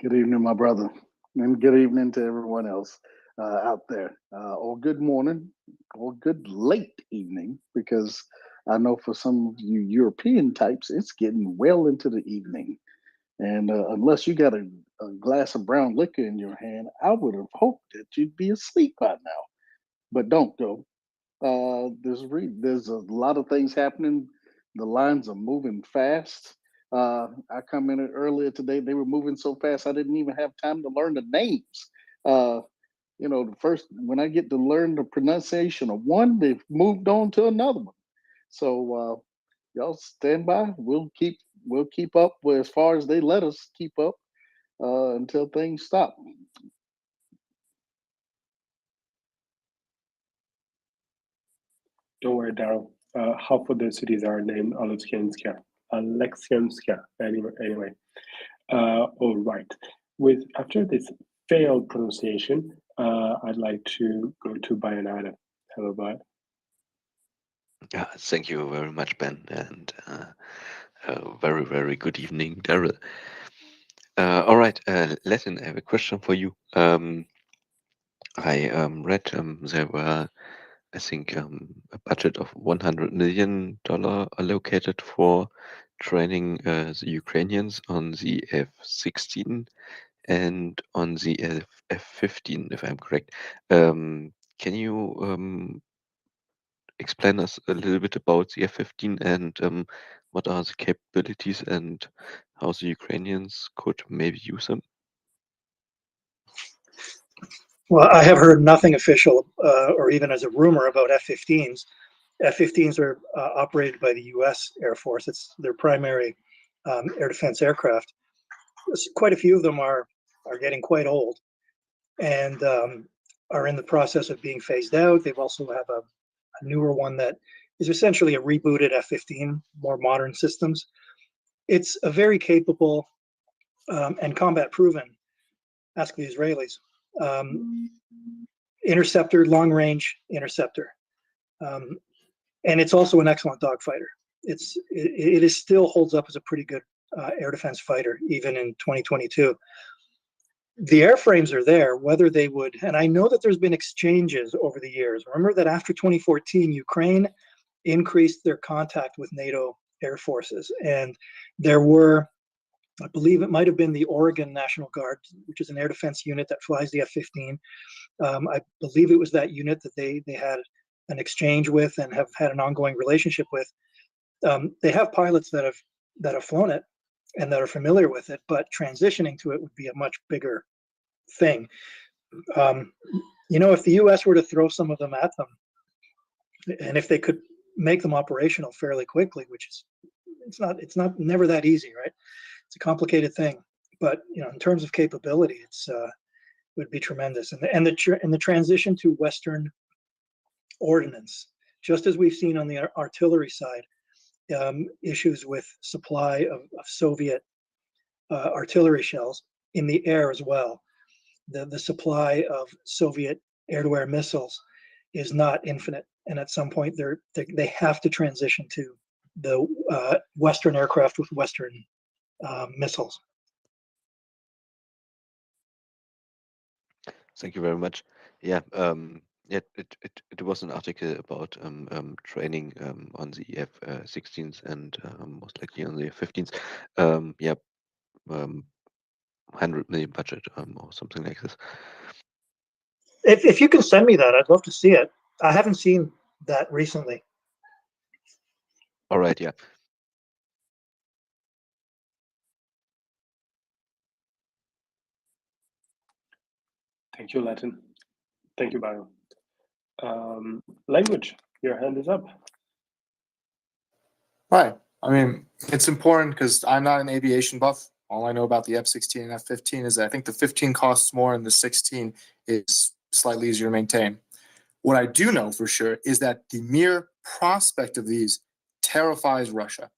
Good evening, my brother, and good evening to everyone else out there. Or good morning, or good late evening, because I know for some of you European types, it's getting well into the evening. And unless you got a glass of brown liquor in your hand, I would have hoped that you'd be asleep by now. But don't go. There's a lot of things happening. The lines are moving fast. I commented earlier today, they were moving so fast I didn't even have time to learn the names. The first when I get to learn the pronunciation of one, they've moved on to another one. So y'all stand by. We'll keep up with as far as they let us keep up until things stop. Don't worry, Daryl. Half of the cities are named Alexianska. Anyway. All right. After this failed pronunciation, I'd like to go to Bayonada. Hello, Bay. Thank you very much, Ben, and very, very good evening, Daryl. All right, Latin, I have a question for you. I read there were, I think, a budget of $100 million allocated for training the Ukrainians on the F-16 and on the F-15, if I'm correct. Can you explain us a little bit about the F-15 and what are the capabilities and how the Ukrainians could maybe use them? Well, I have heard nothing official or even as a rumor about F-15s. F-15s are operated by the U.S. Air Force. It's their primary air defense aircraft. Quite a few of them are getting quite old and are in the process of being phased out. They've also have a newer one that is essentially a rebooted F-15, more modern systems. It's a very capable and combat proven, ask the Israelis, interceptor, long range interceptor. And it's also an excellent dogfighter. It is still holds up as a pretty good air defense fighter, even in 2022. The airframes are there, whether they would, and I know that there's been exchanges over the years. Remember that after 2014, Ukraine increased their contact with NATO air forces. And there were, I believe it might have been the Oregon National Guard, which is an air defense unit that flies the F-15. I believe it was that unit that they had an exchange with and have had an ongoing relationship with. They have pilots that have flown it and that are familiar with it, but transitioning to it would be a much bigger thing. If the U.S. were to throw some of them at them, and if they could make them operational fairly quickly, which is it's not never that easy, right? It's a complicated thing, but in terms of capability, it would be tremendous. And the transition to Western ordnance, just as we've seen on the artillery side, issues with supply of Soviet artillery shells in the air as well. The supply of Soviet air-to-air missiles is not infinite, and at some point they have to transition to the Western aircraft with Western missiles. Thank you very much. Yeah, it was an article about training on the F-16s and most likely on the F-15s. 100 million budget or something like this. If you can send me that, I'd love to see it. I haven't seen that recently. All right, yeah. Thank you, Latin. Thank you, Byron. Language, your hand is up. Right. I mean, it's important because I'm not an aviation buff. All I know about the F-16 and F-15 is that I think the 15 costs more and the 16 is slightly easier to maintain. What I do know for sure is that the mere prospect of these terrifies Russia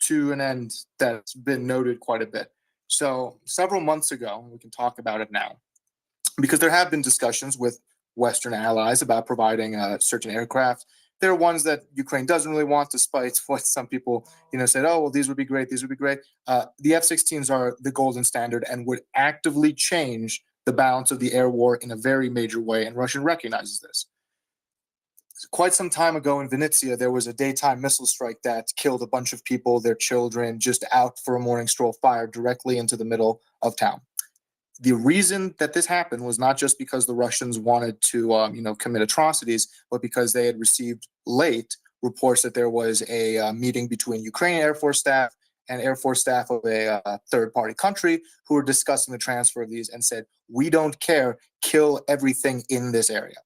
to an end that's been noted quite a bit. So several months ago, we can talk about it now, because there have been discussions with Western allies about providing certain aircraft. There are ones that Ukraine doesn't really want, despite what some people, said, oh, well, these would be great, these would be great. The F-16s are the golden standard and would actively change the balance of the air war in a very major way, and Russia recognizes this. Quite some time ago in Vinnytsia, there was a daytime missile strike that killed a bunch of people, their children, just out for a morning stroll, fired directly into the middle of town. the reason that this happened was not just because the Russians wanted to, commit atrocities, but because they had received late reports that there was a meeting between Ukrainian Air Force staff and Air Force staff of a third-party country who were discussing the transfer of these and said, "We don't care, kill everything in this area."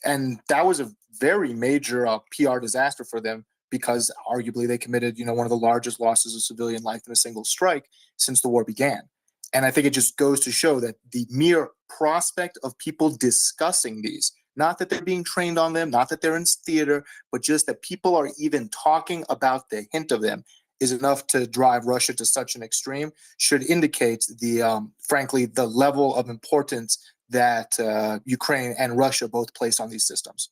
And that was a very major PR disaster for them because arguably they committed, one of the largest losses of civilian life in a single strike since the war began. And I think it just goes to show that the mere prospect of people discussing these, not that they're being trained on them, not that they're in theater, but just that people are even talking about the hint of them is enough to drive Russia to such an extreme, should indicate frankly, the level of importance that Ukraine and Russia both place on these systems.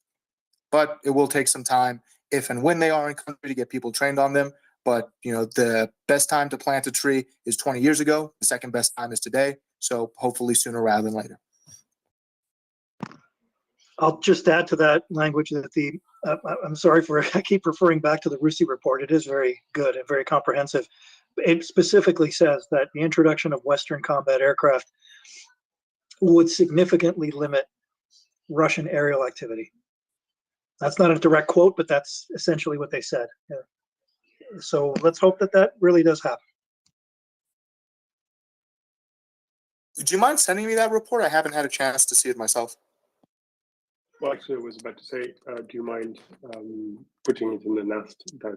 But it will take some time if and when they are in country to get people trained on them. But, the best time to plant a tree is 20 years ago. The second best time is today. So hopefully sooner rather than later. I'll just add to that language that I'm sorry I keep referring back to the Rusi report. It is very good and very comprehensive. It specifically says that the introduction of Western combat aircraft would significantly limit Russian aerial activity. That's not a direct quote, but that's essentially what they said. Yeah. So let's hope that really does happen. Do you mind sending me that report? I haven't had a chance to see it myself. Well, actually, I was about to say, do you mind putting it in the nest? That's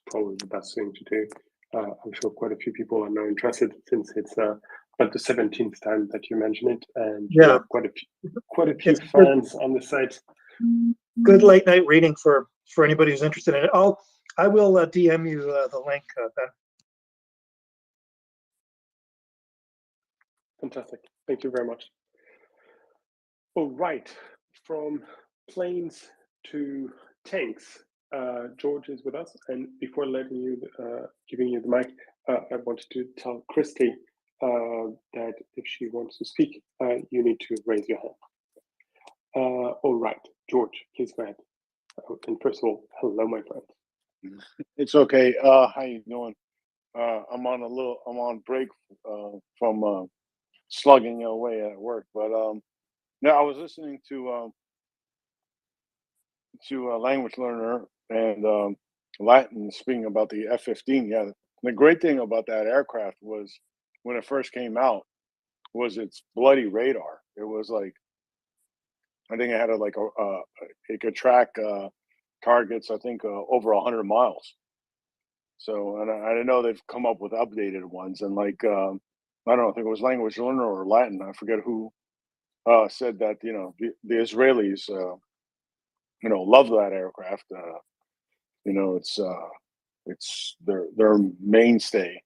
probably the best thing to do. I'm sure quite a few people are now interested since it's about the 17th time that you mention it, and you have quite a few fans on the site. Good late night reading for anybody who's interested in it. I will DM you the link, Ben. Fantastic. Thank you very much. All right. From planes to tanks, George is with us. And before giving you the mic, I wanted to tell Christy that if she wants to speak, you need to raise your hand. All right, George, please go ahead. And first of all, hello, my friend. It's okay. How you doing? I'm on break from slugging away at work, but no, I was listening to a language learner and Latin speaking about the F-15. Yeah, the great thing about that aircraft was when it first came out was its bloody radar. It was like, I think it had it could track targets, I think over 100 miles. So, and I didn't know they've come up with updated ones. And I don't know, I think it was language learner or Latin. I forget who said that, the Israelis, love that aircraft. It's their mainstay.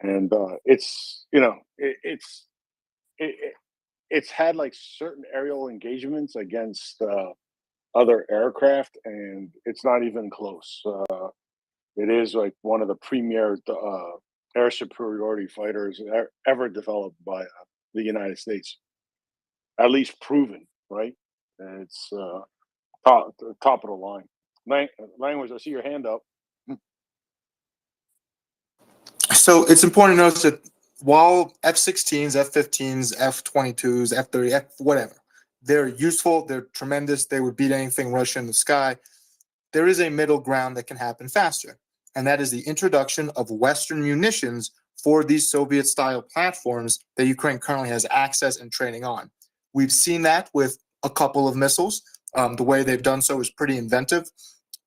And it's had like certain aerial engagements against other aircraft, and it's not even close. It is like one of the premier air superiority fighters ever developed by the United States, at least proven, right? And it's top of the line. Language, I see your hand up. So it's important to note that while F-16s, F-15s, F-22s, F-30, whatever, they're useful, they're tremendous, they would beat anything Russian in the sky, there is a middle ground that can happen faster. And that is the introduction of Western munitions for these Soviet-style platforms that Ukraine currently has access and training on. We've seen that with a couple of missiles. The way they've done so is pretty inventive.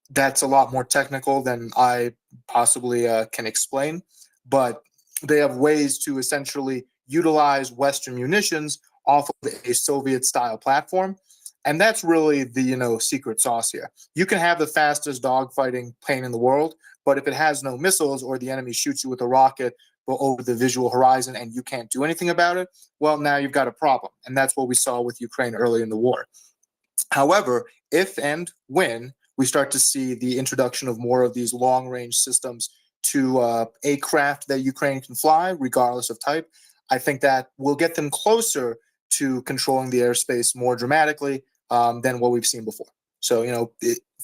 That's a lot more technical than I possibly can explain. But they have ways to essentially utilize Western munitions off of a Soviet-style platform. And that's really the secret sauce here. You can have the fastest dogfighting plane in the world, but if it has no missiles or the enemy shoots you with a rocket over the visual horizon and you can't do anything about it, well, now you've got a problem. And that's what we saw with Ukraine early in the war. However, if and when we start to see the introduction of more of these long-range systems to a craft that Ukraine can fly, regardless of type, I think that will get them closer to controlling the airspace more dramatically than what we've seen before. So,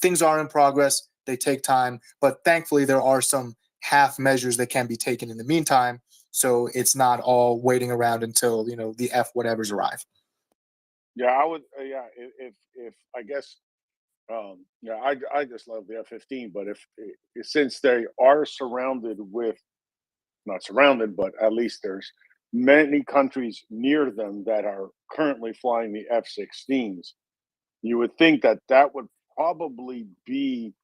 things are in progress. They take time, but thankfully there are some half measures that can be taken in the meantime so it's not all waiting around until the F whatevers arrive. Yeah, I would. Yeah, if I guess. Yeah, I just love the F-15, but if since they are surrounded with, not surrounded, but at least there's many countries near them that are currently flying the F-16s, you would think that that would probably be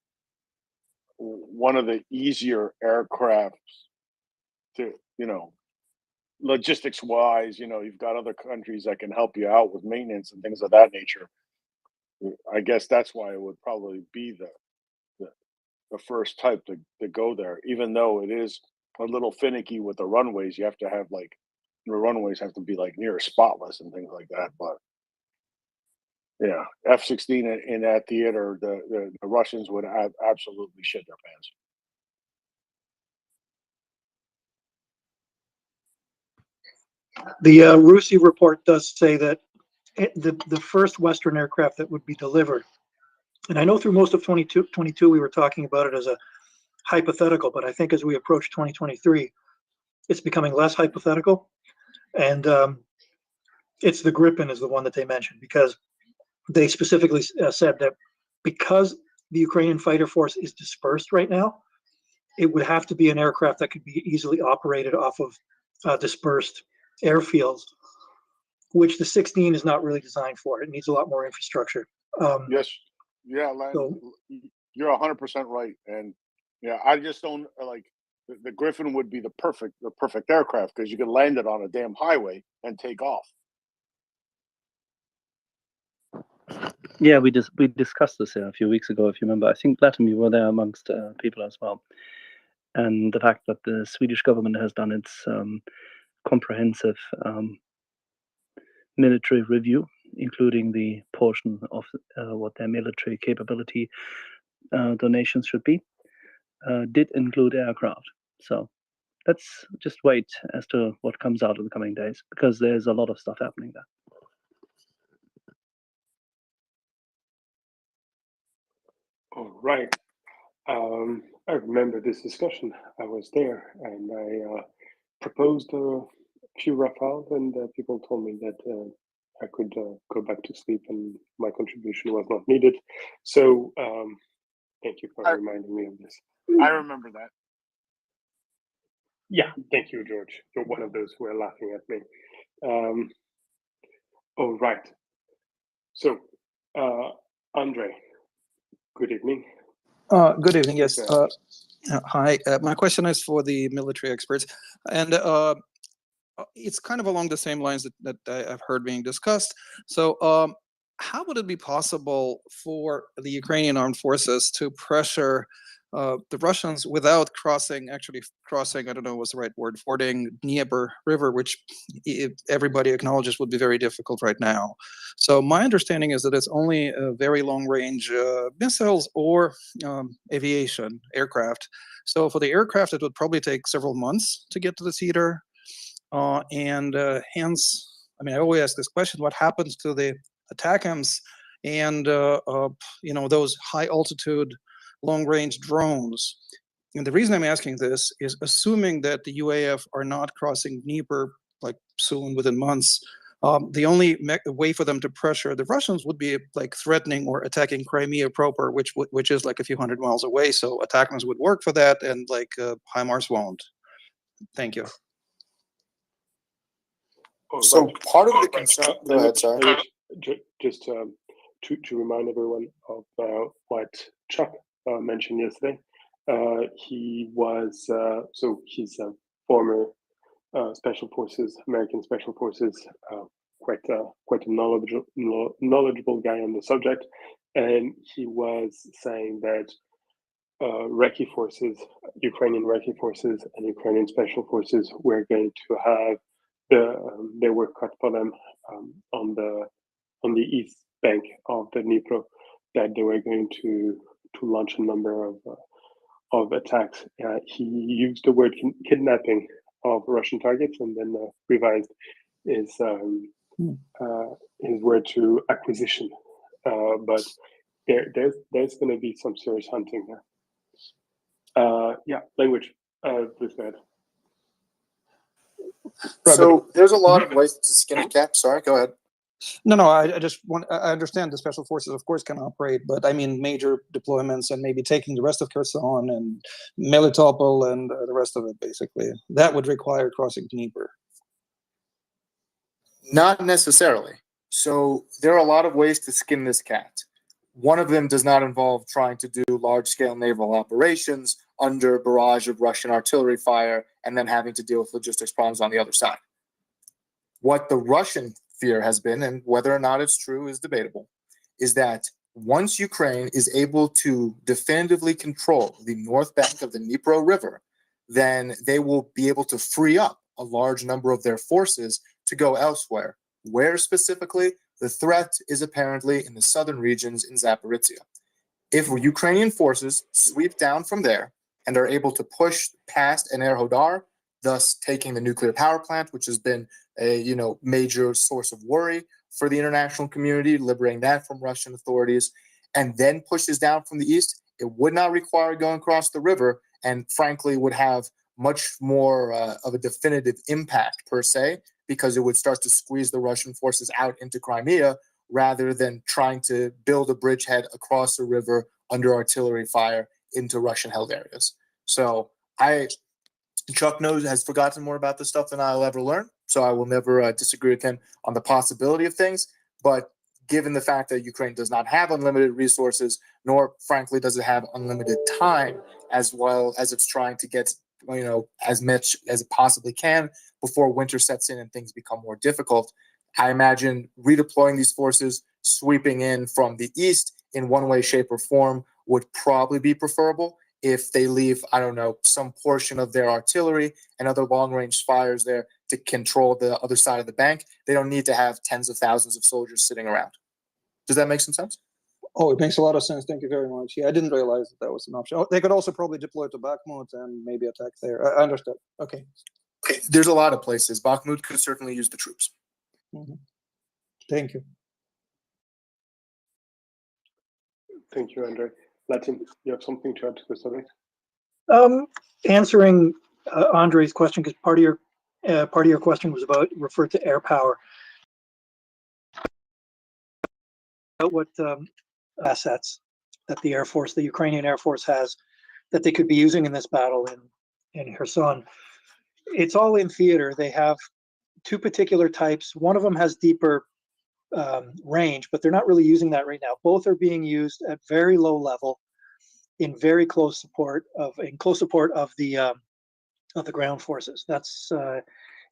one of the easier aircraft to, logistics wise, you've got other countries that can help you out with maintenance and things of that nature. I guess that's why it would probably be the first type to go there, even though it is a little finicky with the runways. You have to have the runways have to be near spotless and things like that. But yeah, F-16 in that theater, the Russians would absolutely shit their pants. The Rusi report does say that the first Western aircraft that would be delivered, and I know through most of 2022 we were talking about it as a hypothetical, but I think as we approach 2023, it's becoming less hypothetical, and it's the Gripen is the one that they mentioned, because they specifically said that because the Ukrainian fighter force is dispersed right now, it would have to be an aircraft that could be easily operated off of dispersed airfields, which the 16 is not really designed for. It needs a lot more infrastructure. Yes, yeah, Len, So, you're 100% right, and yeah, I just don't the Griffin would be the perfect aircraft because you can land it on a damn highway and take off. Yeah, we discussed this a few weeks ago, if you remember. I think Vladimir, you were there amongst people as well, and the fact that the Swedish government has done its comprehensive military review, including the portion of what their military capability donations should be, did include aircraft. So let's just wait as to what comes out in the coming days, because there's a lot of stuff happening there. All right. I remember this discussion. I was there, and I proposed a few Rafales, and people told me that I could go back to sleep, and my contribution was not needed. So thank you for reminding me of this. I remember that. Yeah, thank you, George. You're one of those who are laughing at me. All right. So, Andre, good evening. Good evening. Yes. Please go ahead. Hi. My question is for the military experts, and it's kind of along the same lines that I've heard being discussed. So, how would it be possible for the Ukrainian armed forces to pressure the Russians without actually crossing, I don't know what's the right word, fording Dnieper River, which everybody acknowledges would be very difficult right now. So my understanding is that it's only very long-range missiles or aviation aircraft. So for the aircraft, it would probably take several months to get to the theater. And hence, I mean, I always ask this question, what happens to the ATACMS and, those high-altitude long-range drones? And the reason I'm asking this is assuming that the UAF are not crossing Dnieper like soon, within months, the only way for them to pressure the Russians would be like threatening or attacking Crimea proper, which is like a few hundred miles away. So ATACMS would work for that, and like HIMARS won't. Thank you. So part of the concern. Go ahead, sorry. Just to remind everyone of what Chuck mentioned yesterday. He was he's a former Special Forces, American Special Forces, quite a knowledgeable guy on the subject, and he was saying that Recce forces, Ukrainian Recce forces, and Ukrainian Special Forces were going to have they were cut for them on the east bank of the Dnipro, that they were going to launch a number of attacks. He used the word kidnapping of Russian targets, and then revised his word to acquisition. But there's going to be some serious hunting there. Yeah, language. Please go ahead. Right, So there's a lot Mhm. of ways to skin a cat. Sorry, go ahead. No, I just want, I understand the special forces, of course, can operate, but I mean major deployments and maybe taking the rest of Kherson and Melitopol and the rest of it, basically. That would require crossing Dnieper. Not necessarily. So there are a lot of ways to skin this cat. One of them does not involve trying to do large-scale naval operations under a barrage of Russian artillery fire and then having to deal with logistics problems on the other side. What the Russian fear has been, and whether or not it's true is debatable, is that once Ukraine is able to definitively control the north bank of the Dnipro River, then they will be able to free up a large number of their forces to go elsewhere. Where specifically? The threat is apparently in the southern regions in Zaporizhia. If Ukrainian forces sweep down from there and are able to push past Enerhodar, thus taking the nuclear power plant, which has been a major source of worry for the international community, liberating that from Russian authorities, and then pushes down from the east, it would not require going across the river, and frankly would have much more of a definitive impact per se, because it would start to squeeze the Russian forces out into Crimea rather than trying to build a bridgehead across the river under artillery fire into Russian-held areas. So Chuck has forgotten more about this stuff than I'll ever learn, so I will never disagree with him on the possibility of things. But given the fact that Ukraine does not have unlimited resources, nor frankly does it have unlimited time, as well as it's trying to get as much as it possibly can before winter sets in and things become more difficult, I imagine redeploying these forces, sweeping in from the east in one way, shape, or form would probably be preferable. If they leave, I don't know, some portion of their artillery and other long-range fires there to control the other side of the bank, they don't need to have tens of thousands of soldiers sitting around. Does that make some sense? Oh, it makes a lot of sense. Thank you very much. Yeah, I didn't realize that was an option. Oh, they could also probably deploy to Bakhmut and maybe attack there. I understood. Okay. There's a lot of places. Bakhmut could certainly use the troops. Mm-hmm. Thank you. Thank you, Andre. Latin, you have something to add to the subject? Answering Andre's question, because part of your question was referred to air power. What assets that the Air Force, the Ukrainian Air Force, has that they could be using in this battle in Kherson. It's all in theater. They have two particular types. One of them has deeper range, but they're not really using that right now. Both are being used at very low level in very close support of the ground forces. That's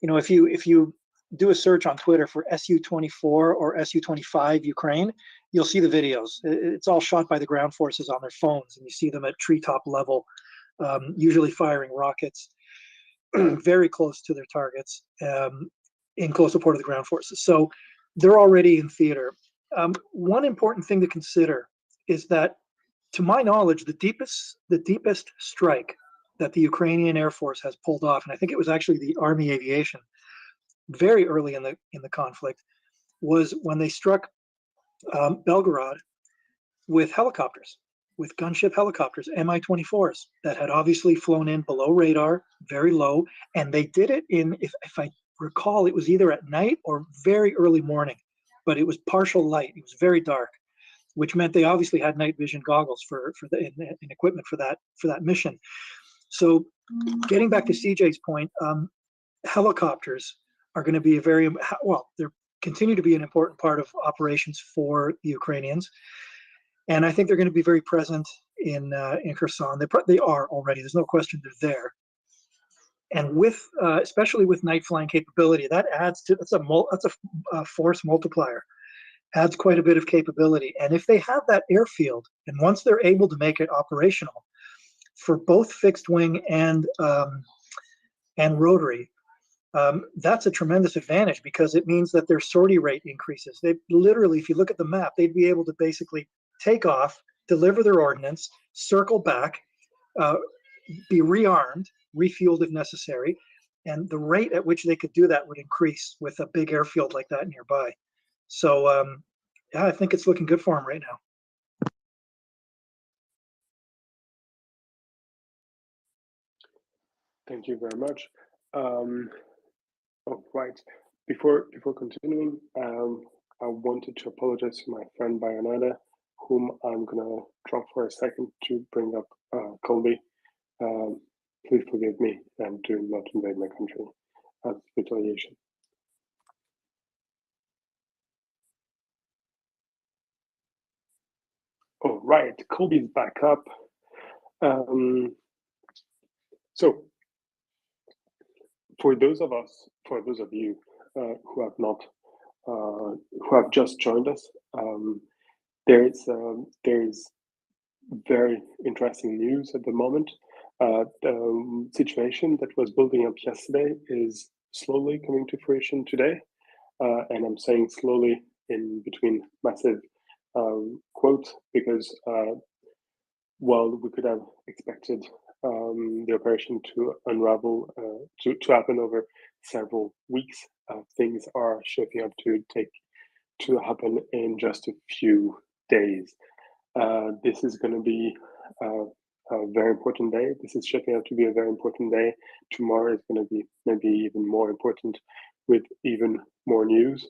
if you do a search on Twitter for Su-24 or Su-25 Ukraine, you'll see the videos. It's all shot by the ground forces on their phones, and you see them at treetop level, usually firing rockets very close to their targets in close support of the ground forces. So they're already in theater. One important thing to consider is that, to my knowledge, the deepest strike that the Ukrainian Air Force has pulled off, and I think it was actually the Army Aviation, very early in the conflict, was when they struck Belgorod with helicopters, with gunship helicopters, Mi-24s, that had obviously flown in below radar, very low, and they did it in, if I recall, it was either at night or very early morning, but it was partial light. It was very dark, which meant they obviously had night vision goggles for the equipment for that mission. So, getting back to CJ's point, helicopters are going to be they're continue to be an important part of operations for the Ukrainians, and I think they're going to be very present in Kherson. They are already. There's no question they're there. And with especially with night flying capability, that's a force multiplier. Adds quite a bit of capability. And if they have that airfield, and once they're able to make it operational for both fixed wing and rotary, that's a tremendous advantage, because it means that their sortie rate increases. They literally, if you look at the map, they'd be able to basically take off, deliver their ordnance, circle back, be rearmed, refueled if necessary, and the rate at which they could do that would increase with a big airfield like that nearby. So yeah, I think it's looking good for them right now. Thank you very much. Oh, right. Before continuing, I wanted to apologize to my friend Bayanada, whom I'm gonna drop for a second to bring up Colby. Please forgive me and do not invade my country as retaliation. All right, Colby's back up. So for those of you who have not, who have just joined us, there's very interesting news at the moment. The situation that was building up yesterday is slowly coming to fruition today, and I'm saying slowly in between massive quotes because while we could have expected the operation to unravel, to happen over several weeks, things are shaping up to happen in just a few days. This is going to be a very important day. This is shaping up to be a very important day. Tomorrow is going to be maybe even more important with even more news.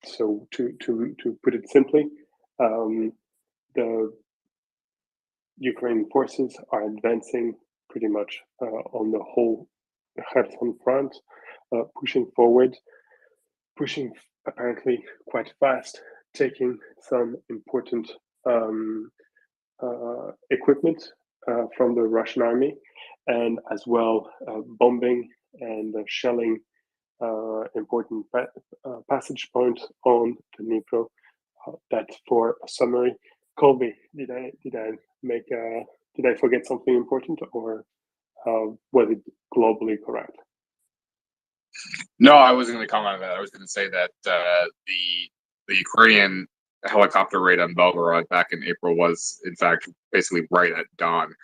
So to put it simply, the Ukrainian forces are advancing pretty much on the whole Kherson front, pushing forward, pushing apparently quite fast, taking some important equipment from the Russian army, and as well bombing and shelling important passage points on the Dnipro. That's for a summary. Colby, did I forget something important, or was it globally correct? No, I wasn't going to comment on that. I was going to say that the Ukrainian helicopter raid on Belgorod back in April was, in fact, basically right at dawn.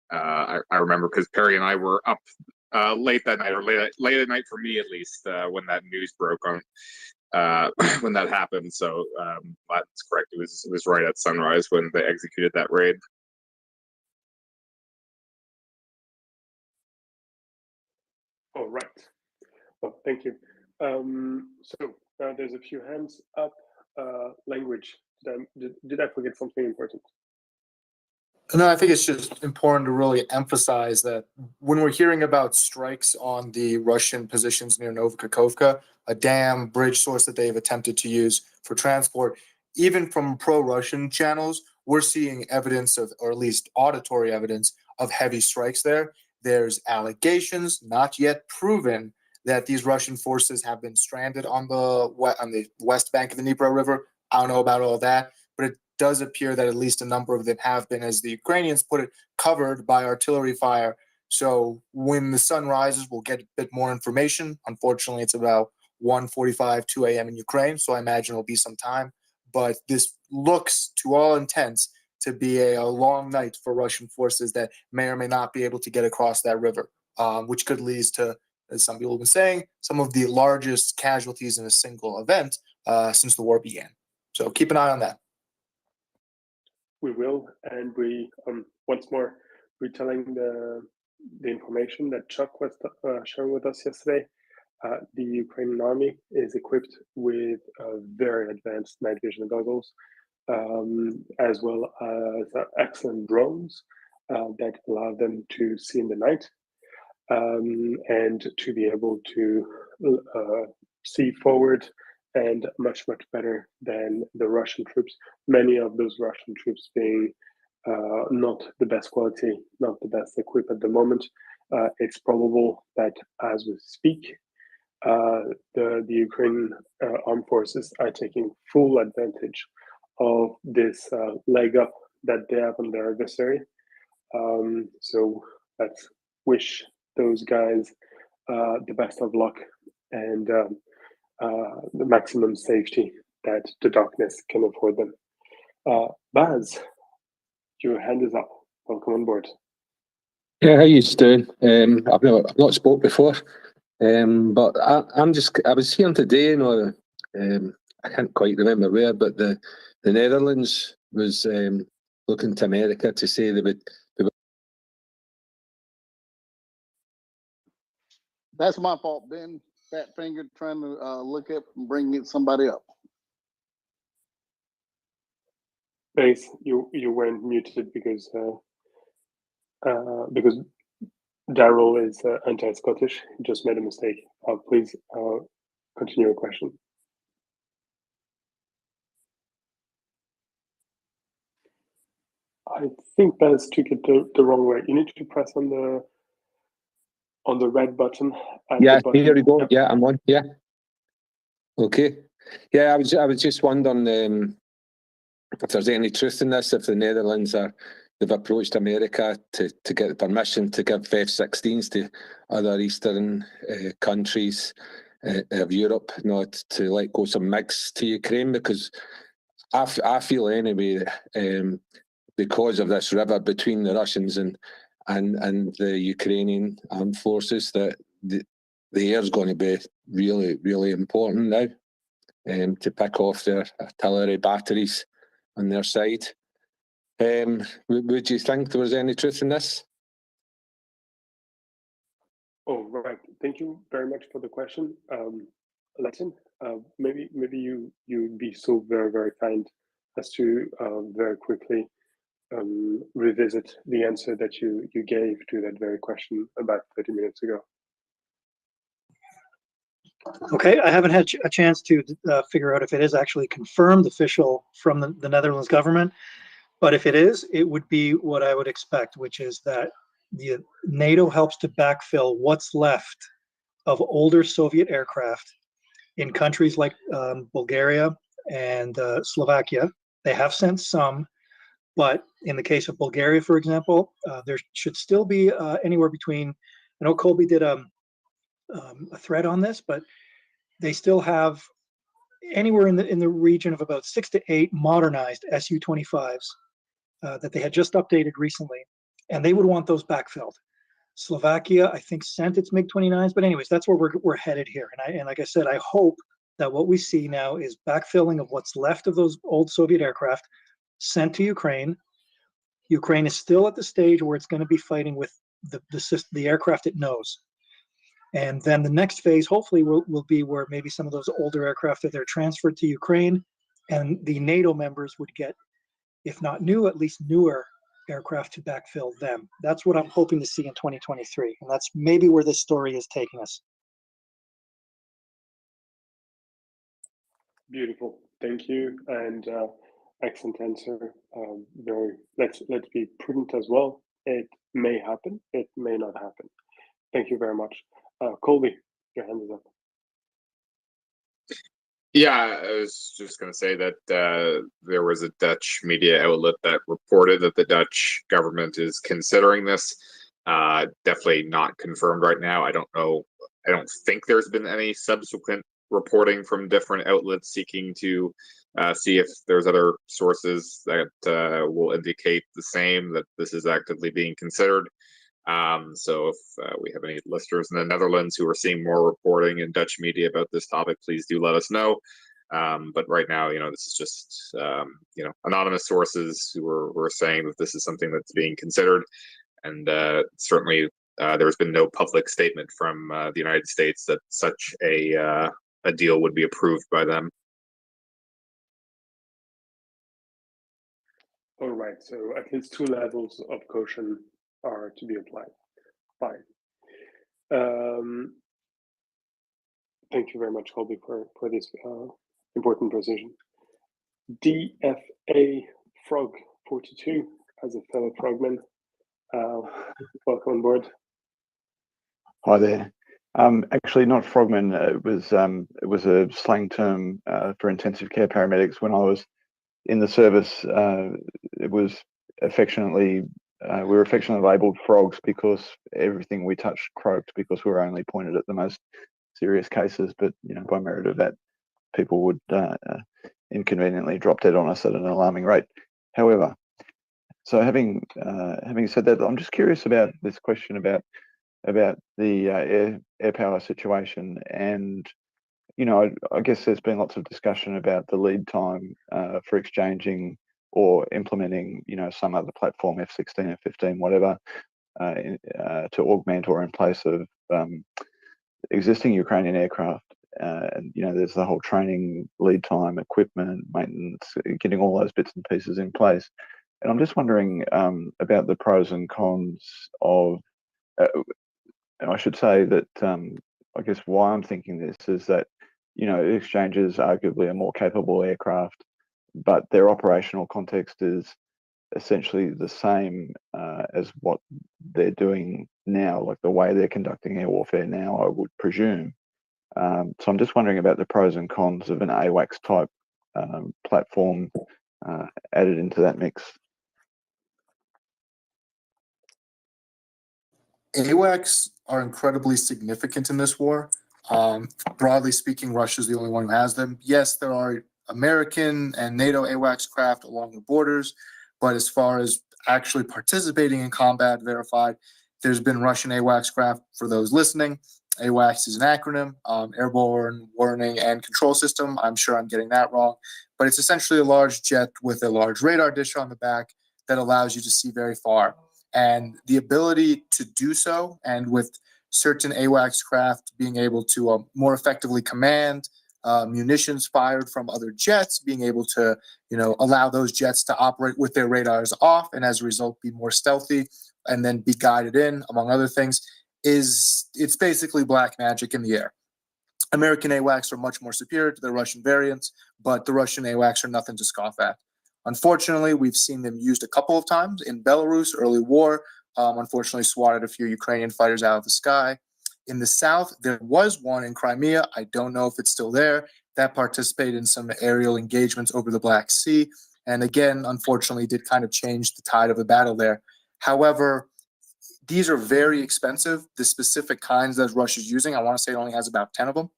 I remember because Perry and I were up late that night, or late at night for me at least, when that news broke on when that happened. So that's correct. It was right at sunrise when they executed that raid. All right. Well, thank you. So there's a few hands up. Language. Did I forget something important? No, I think it's just important to really emphasize that when we're hearing about strikes on the Russian positions near Novokakhovka, a dam bridge source that they've attempted to use for transport, even from pro-Russian channels, we're seeing evidence of, or at least auditory evidence of heavy strikes there. There's allegations, not yet proven, that these Russian forces have been stranded on the west bank of the Dnipro River. I don't know about all that, but it does appear that at least a number of them have been, as the Ukrainians put it, covered by artillery fire. So when the sun rises, we'll get a bit more information. Unfortunately, it's about 1:45, 2 a.m. in Ukraine, so I imagine it'll be some time. But this looks, to all intents, to be a long night for Russian forces that may or may not be able to get across that river, which could lead to, as some people have been saying, some of the largest casualties in a single event since the war began. So keep an eye on that. We will, and we once more retelling the information that Chuck was sharing with us yesterday. The Ukrainian army is equipped with very advanced night vision goggles, as well as excellent drones that allow them to see in the night and to be able to see forward, and much better than the Russian troops. Many of those Russian troops being not the best quality, not the best equipped at the moment. It's probable that as we speak, the Ukrainian armed forces are taking full advantage of this leg up that they have on their adversary. So let's wish those guys the best of luck and the maximum safety that the darkness can afford them. Baz, your hand is up. Welcome on board. Yeah, how you doing? I've not spoke before, but I was hearing today, I can't quite remember where, but the Netherlands was looking to America to say they would That's my fault, Ben. Fat finger trying to look up and bring somebody up. Thanks. You weren't muted because Daryl is anti-Scottish. He just made a mistake. Please continue your question. I think Baz took it the wrong way. You need to press on the red button. Yeah, the button. here we go. Yep. Yeah, I'm on. Yeah. Okay. Yeah, I was just wondering if there's any truth in this. If the Netherlands they've approached America to get permission to give F-16s to other Eastern countries of Europe, not to let go some MiGs to Ukraine, because I feel anyway, because of this river between the Russians and the Ukrainian armed forces, that the air is going to be really, really important now, to pick off their artillery batteries on their side. Would you think there was any truth in this? Oh, right. Thank you very much for the question. Latin, maybe you'd be so very, very kind as to very quickly revisit the answer that you gave to that very question about 30 minutes ago. Okay, I haven't had a chance to figure out if it is actually confirmed official from the Netherlands government, but if it is, it would be what I would expect, which is that the NATO helps to backfill what's left of older Soviet aircraft in countries like Bulgaria and Slovakia. They have sent some, but in the case of Bulgaria, for example, there should still be anywhere between, I know Colby did a thread on this, but they still have anywhere in the region of about 6 to 8 modernized Su-25s that they had just updated recently, and they would want those backfilled. Slovakia, I think, sent its MiG-29s, but anyways, that's where we're headed here. And like I said, I hope that what we see now is backfilling of what's left of those old Soviet aircraft sent to Ukraine. Ukraine is still at the stage where it's going to be fighting with the aircraft it knows. And then the next phase, hopefully, will be where maybe some of those older aircraft that they're transferred to Ukraine, and the NATO members would get, if not new, at least newer aircraft to backfill them. That's what I'm hoping to see in 2023, and that's maybe where this story is taking us. Beautiful, thank you, and excellent answer. Let's be prudent as well. It may happen, it may not happen. Thank you very much. Colby, your hand is up. Yeah, I was just going to say that there was a Dutch media outlet that reported that the Dutch government is considering this. Definitely not confirmed right now. I don't know. I don't think there's been any subsequent reporting from different outlets seeking to see if there's other sources that will indicate the same, that this is actively being considered. So if we have any listeners in the Netherlands who are seeing more reporting in Dutch media about this topic, please do let us know. But right now, this is just, anonymous sources who are saying that this is something that's being considered. And certainly there's been no public statement from the United States that such a deal would be approved by them. All right, so at least 2 levels of caution are to be applied. Fine. Thank you very much, Colby, for this important precision. DFA Frog 42, as a fellow frogman, welcome on board. Hi there. Actually, not frogman. It was a slang term for intensive care paramedics. When I was in the service, it was affectionately. We were affectionately labelled frogs because everything we touched croaked, because we were only pointed at the most serious cases. But by merit of that, people would inconveniently drop dead on us at an alarming rate. However, so having said that, I'm just curious about this question about the air power situation, and I guess there's been lots of discussion about the lead time for exchanging or implementing, some other platform, F-16, F-15, whatever, to augment or in place of existing Ukrainian aircraft. And there's the whole training, lead time, equipment, maintenance, getting all those bits and pieces in place. And I'm just wondering about the pros and cons of. And I should say that I guess why I'm thinking this is that exchanges arguably are more capable aircraft, but their operational context is essentially the same as what they're doing now, like the way they're conducting air warfare now, I would presume. So I'm just wondering about the pros and cons of an AWACS type platform added into that mix. AWACS are incredibly significant in this war. Broadly speaking, Russia is the only one who has them. Yes, there are American and NATO AWACS craft along the borders, but as far as actually participating in combat verified, there's been Russian AWACS craft. For those listening, AWACS is an acronym, Airborne Warning and Control System. I'm sure I'm getting that wrong, but it's essentially a large jet with a large radar dish on the back that allows you to see very far. And the ability to do so, and with certain AWACS craft being able to more effectively command munitions fired from other jets, being able to, allow those jets to operate with their radars off, and as a result be more stealthy and then be guided in, among other things, it's basically black magic in the air. American AWACS are much more superior to their Russian variants, but the Russian AWACS are nothing to scoff at. Unfortunately, we've seen them used a couple of times in Belarus, early war. Unfortunately, swatted a few Ukrainian fighters out of the sky. In the south, there was one in Crimea. I don't know if it's still there. That participated in some aerial engagements over the Black Sea. And again, unfortunately, did kind of change the tide of the battle there. However, these are very expensive. The specific kinds that Russia's using, I want to say it only has about 10 of them.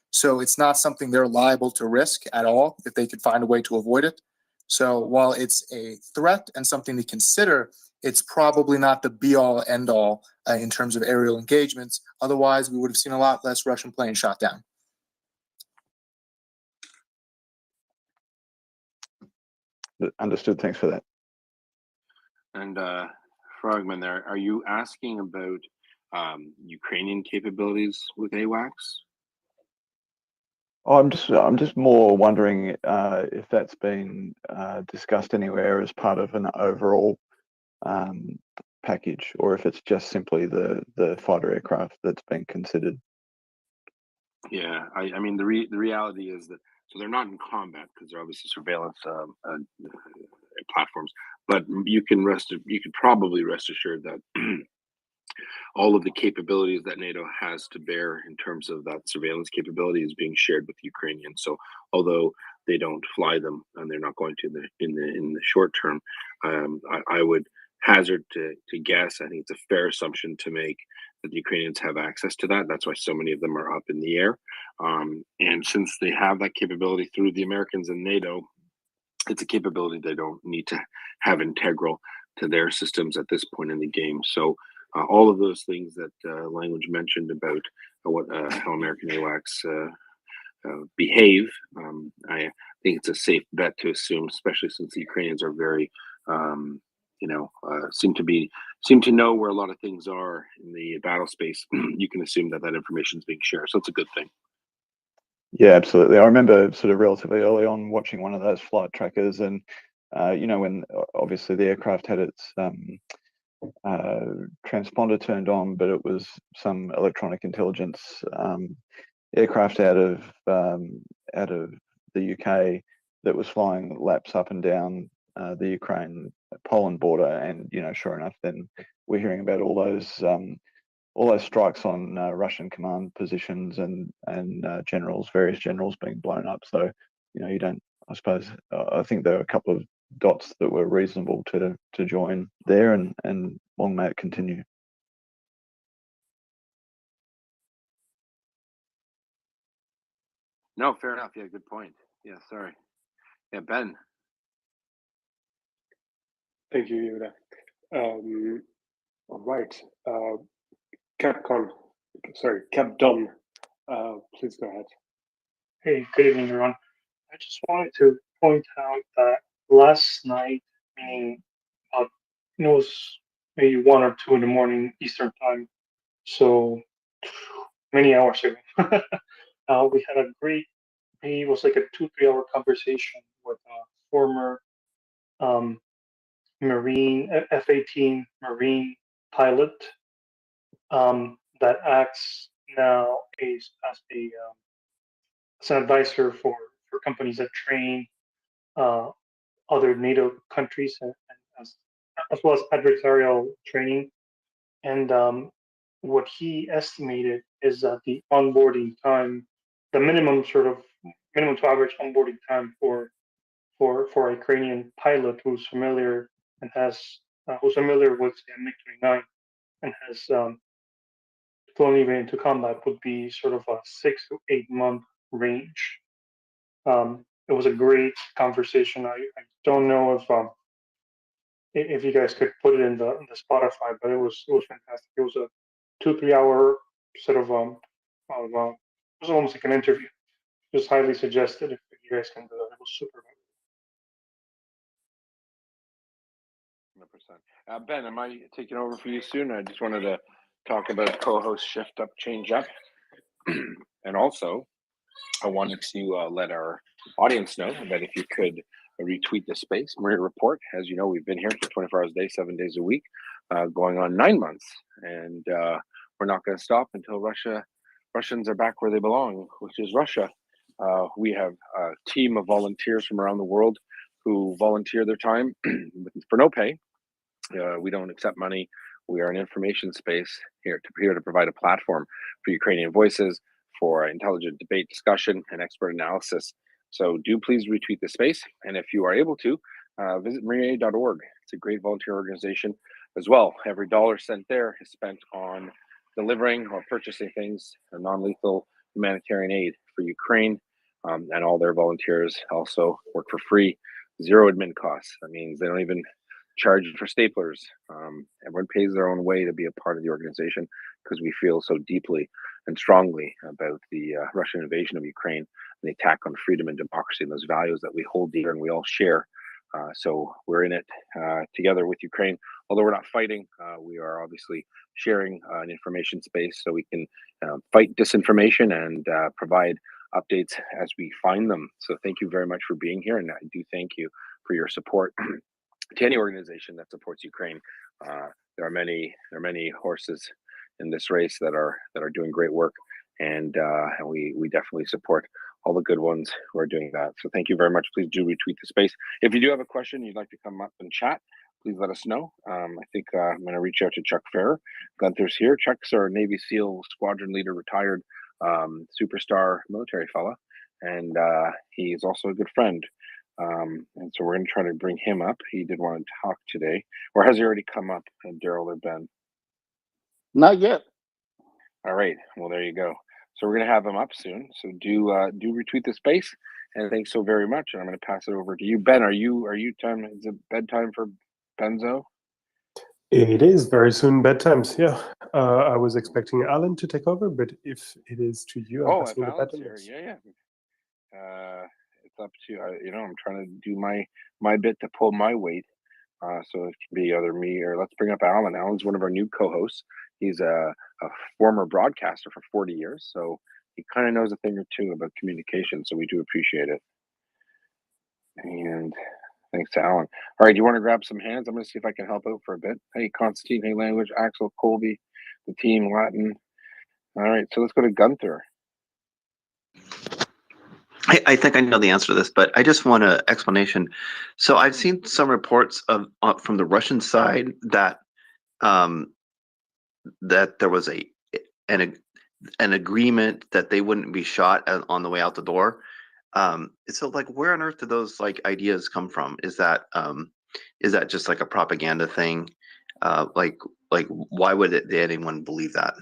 So it's not something they're liable to risk at all if they could find a way to avoid it. So while it's a threat and something to consider, it's probably not the be-all, end-all in terms of aerial engagements. Otherwise, we would have seen a lot less Russian planes shot down. Understood. Thanks for that. And Frogman, there, are you asking about Ukrainian capabilities with AWACS? Oh, I'm just more wondering if that's been discussed anywhere as part of an overall package, or if it's just simply the fighter aircraft that's been considered. Yeah, I mean the reality is that so they're not in combat because they're obviously surveillance platforms, but you can probably rest assured that all of the capabilities that NATO has to bear in terms of that surveillance capability is being shared with the Ukrainians. So although they don't fly them and they're not going to in the short term, I would hazard to guess. I think it's a fair assumption to make that the Ukrainians have access to that. That's why so many of them are up in the air. And since they have that capability through the Americans and NATO, it's a capability they don't need to have integral to their systems at this point in the game. So all of those things that language mentioned about how American AWACS behave, I think it's a safe bet to assume, especially since the Ukrainians are very, seem to know where a lot of things are in the battle space. You can assume that information is being shared, so it's a good thing. Yeah, absolutely. I remember sort of relatively early on watching one of those flight trackers, and when obviously the aircraft had its transponder turned on, but it was some electronic intelligence aircraft out of the UK that was flying laps up and down the Ukraine-Poland border, and sure enough, then we're hearing about all those strikes on Russian command positions and various generals being blown up. So you don't. I suppose I think there were a couple of dots that were reasonable to join there, and long may it continue. No, fair enough. Yeah, good point. Yeah, sorry. Yeah, Ben. Thank you, Yehuda. All right. Capcom, Capdom, please go ahead. Hey, good evening, everyone. I just wanted to point out that last night, meaning it was maybe 1 or 2 in the morning Eastern time, so many hours ago. We had a great, it was like a 2-3 hour conversation with a former Marine, F-18 Marine pilot that acts now as an advisor for companies that train other NATO countries and as well as adversarial training. And what he estimated is that the onboarding time, the minimum to average onboarding time for a Ukrainian pilot who's familiar and who's familiar with the MiG-29 and has flown even into combat would be sort of a 6 to 8 month range. It was a great conversation. I don't know if you guys could put it in the Spotify, but it was fantastic. It was a 2-3 hour sort of it was almost like an interview. Just highly suggested if you guys can do that. It was super. 100%. Ben, am I taking over for you soon? I just wanted to talk about co-host shift up, change up, and also I wanted to let our audience know that if you could retweet the space, MriyaReport. As you know, we've been here for 24 hours a day, 7 days a week, going on 9 months, and we're not going to stop until Russians are back where they belong, which is Russia. We have a team of volunteers from around the world who volunteer their time for no pay. We don't accept money. We are an information space here to provide a platform for Ukrainian voices, for intelligent debate, discussion, and expert analysis. So do please retweet the space. And if you are able to, visit MriyaReport.org. It's a great volunteer organization as well. Every dollar spent there is spent on delivering or purchasing things, non-lethal humanitarian aid for Ukraine. And all their volunteers also work for free, zero admin costs. That means they don't even charge for staplers. Everyone pays their own way to be a part of the organization because we feel so deeply and strongly about the Russian invasion of Ukraine and the attack on freedom and democracy and those values that we hold dear and we all share. So we're in it together with Ukraine. Although we're not fighting, we are obviously sharing an information space so we can fight disinformation and provide updates as we find them. So thank you very much for being here, and I do thank you for your support to any organization that supports Ukraine. There are many horses in this race that are doing great work, and we definitely support all the good ones who are doing that. So thank you very much. Please do retweet the space. If you do have a question you'd like to come up and chat, please let us know. I think I'm going to reach out to Chuck Farrer. Gunther's here. Chuck's our Navy SEAL squadron leader, retired superstar military fella, and he is also a good friend. And so we're going to try to bring him up. He did want to talk today, or has he already come up, Daryl or Ben? Not yet. All right. Well, there you go. So we're going to have him up soon. So do retweet the space, and thanks so very much. And I'm going to pass it over to you, Ben. Are you time? Is it bedtime for Benzo? It is very soon bedtimes. Yeah, I was expecting Alan to take over, but if it is to you, I'm passing the baton. Yeah. It's up to you. I'm trying to do my bit to pull my weight. So it can be either me or let's bring up Alan. Alan's one of our new co-hosts. He's a former broadcaster for 40 years, so he kind of knows a thing or two about communication. So we do appreciate it. And thanks to Alan. All right, do you want to grab some hands? I'm going to see if I can help out for a bit. Hey, Constantine. Hey, Language. Axel, Colby, the team, Latin. All right, so let's go to Gunther. I think I know the answer to this, but I just want an explanation. So I've seen some reports of from the Russian side that that there was an agreement that they wouldn't be shot on the way out the door. So like, where on earth did those like ideas come from? Is that just like a propaganda thing? Like why would anyone believe that?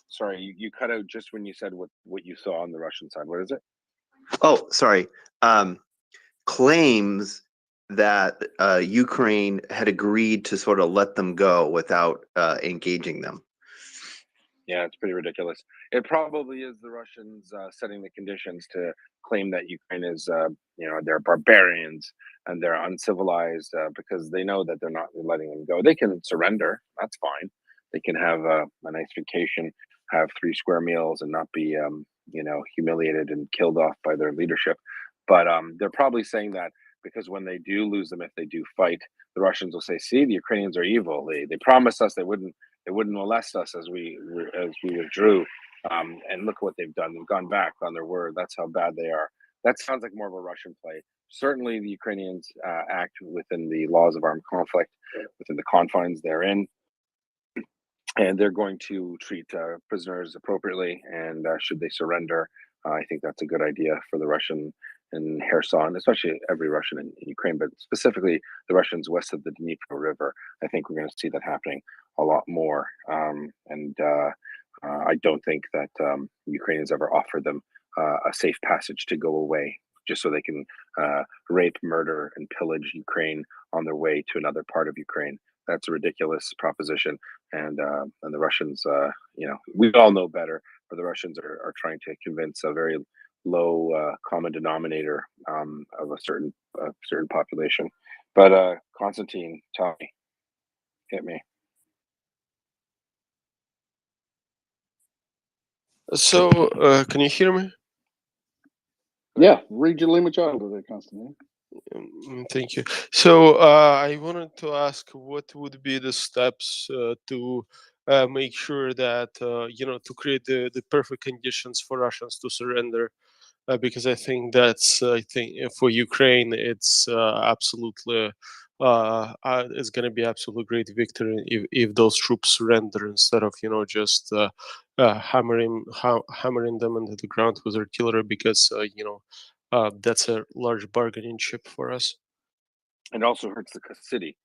Sorry, you cut out just when you said what you saw on the Russian side. What is it? Oh, sorry. Claims that Ukraine had agreed to sort of let them go without engaging them. Yeah, it's pretty ridiculous. It probably is the Russians setting the conditions to claim that Ukraine is, they're barbarians and they're uncivilized because they know that they're not letting them go. They can surrender. That's fine. They can have a nice vacation, have 3 square meals and not be humiliated and killed off by their leadership. But they're probably saying that because when they do lose them, if they do fight, the Russians will say, "See, the Ukrainians are evil. They promised us they wouldn't molest us as we withdrew, and look what they've done. They've gone back on their word. That's how bad they are." That sounds like more of a Russian play. Certainly, the Ukrainians act within the laws of armed conflict, within the confines they're in, and they're going to treat prisoners appropriately. And should they surrender, I think that's a good idea for the Russian in Kherson, especially every Russian in Ukraine, but specifically the Russians west of the Dnipro River. I think we're going to see that happening a lot more. I don't think that Ukrainians ever offered them a safe passage to go away, just so they can rape, murder, and pillage Ukraine on their way to another part of Ukraine. That's a ridiculous proposition, and the Russians, we all know better, but the Russians are trying to convince a very low common denominator of a certain population. But Constantine, tell me, hit me. So, can you hear me? Yeah, regionally Machado there, Constantine. Thank you. So I wanted to ask, what would be the steps to make sure that to create the perfect conditions for Russians to surrender? Because I think for Ukraine, it's absolutely it's going to be absolute great victory if those troops surrender instead of just hammering them into the ground with artillery, because that's a large bargaining chip for us. It also hurts the city,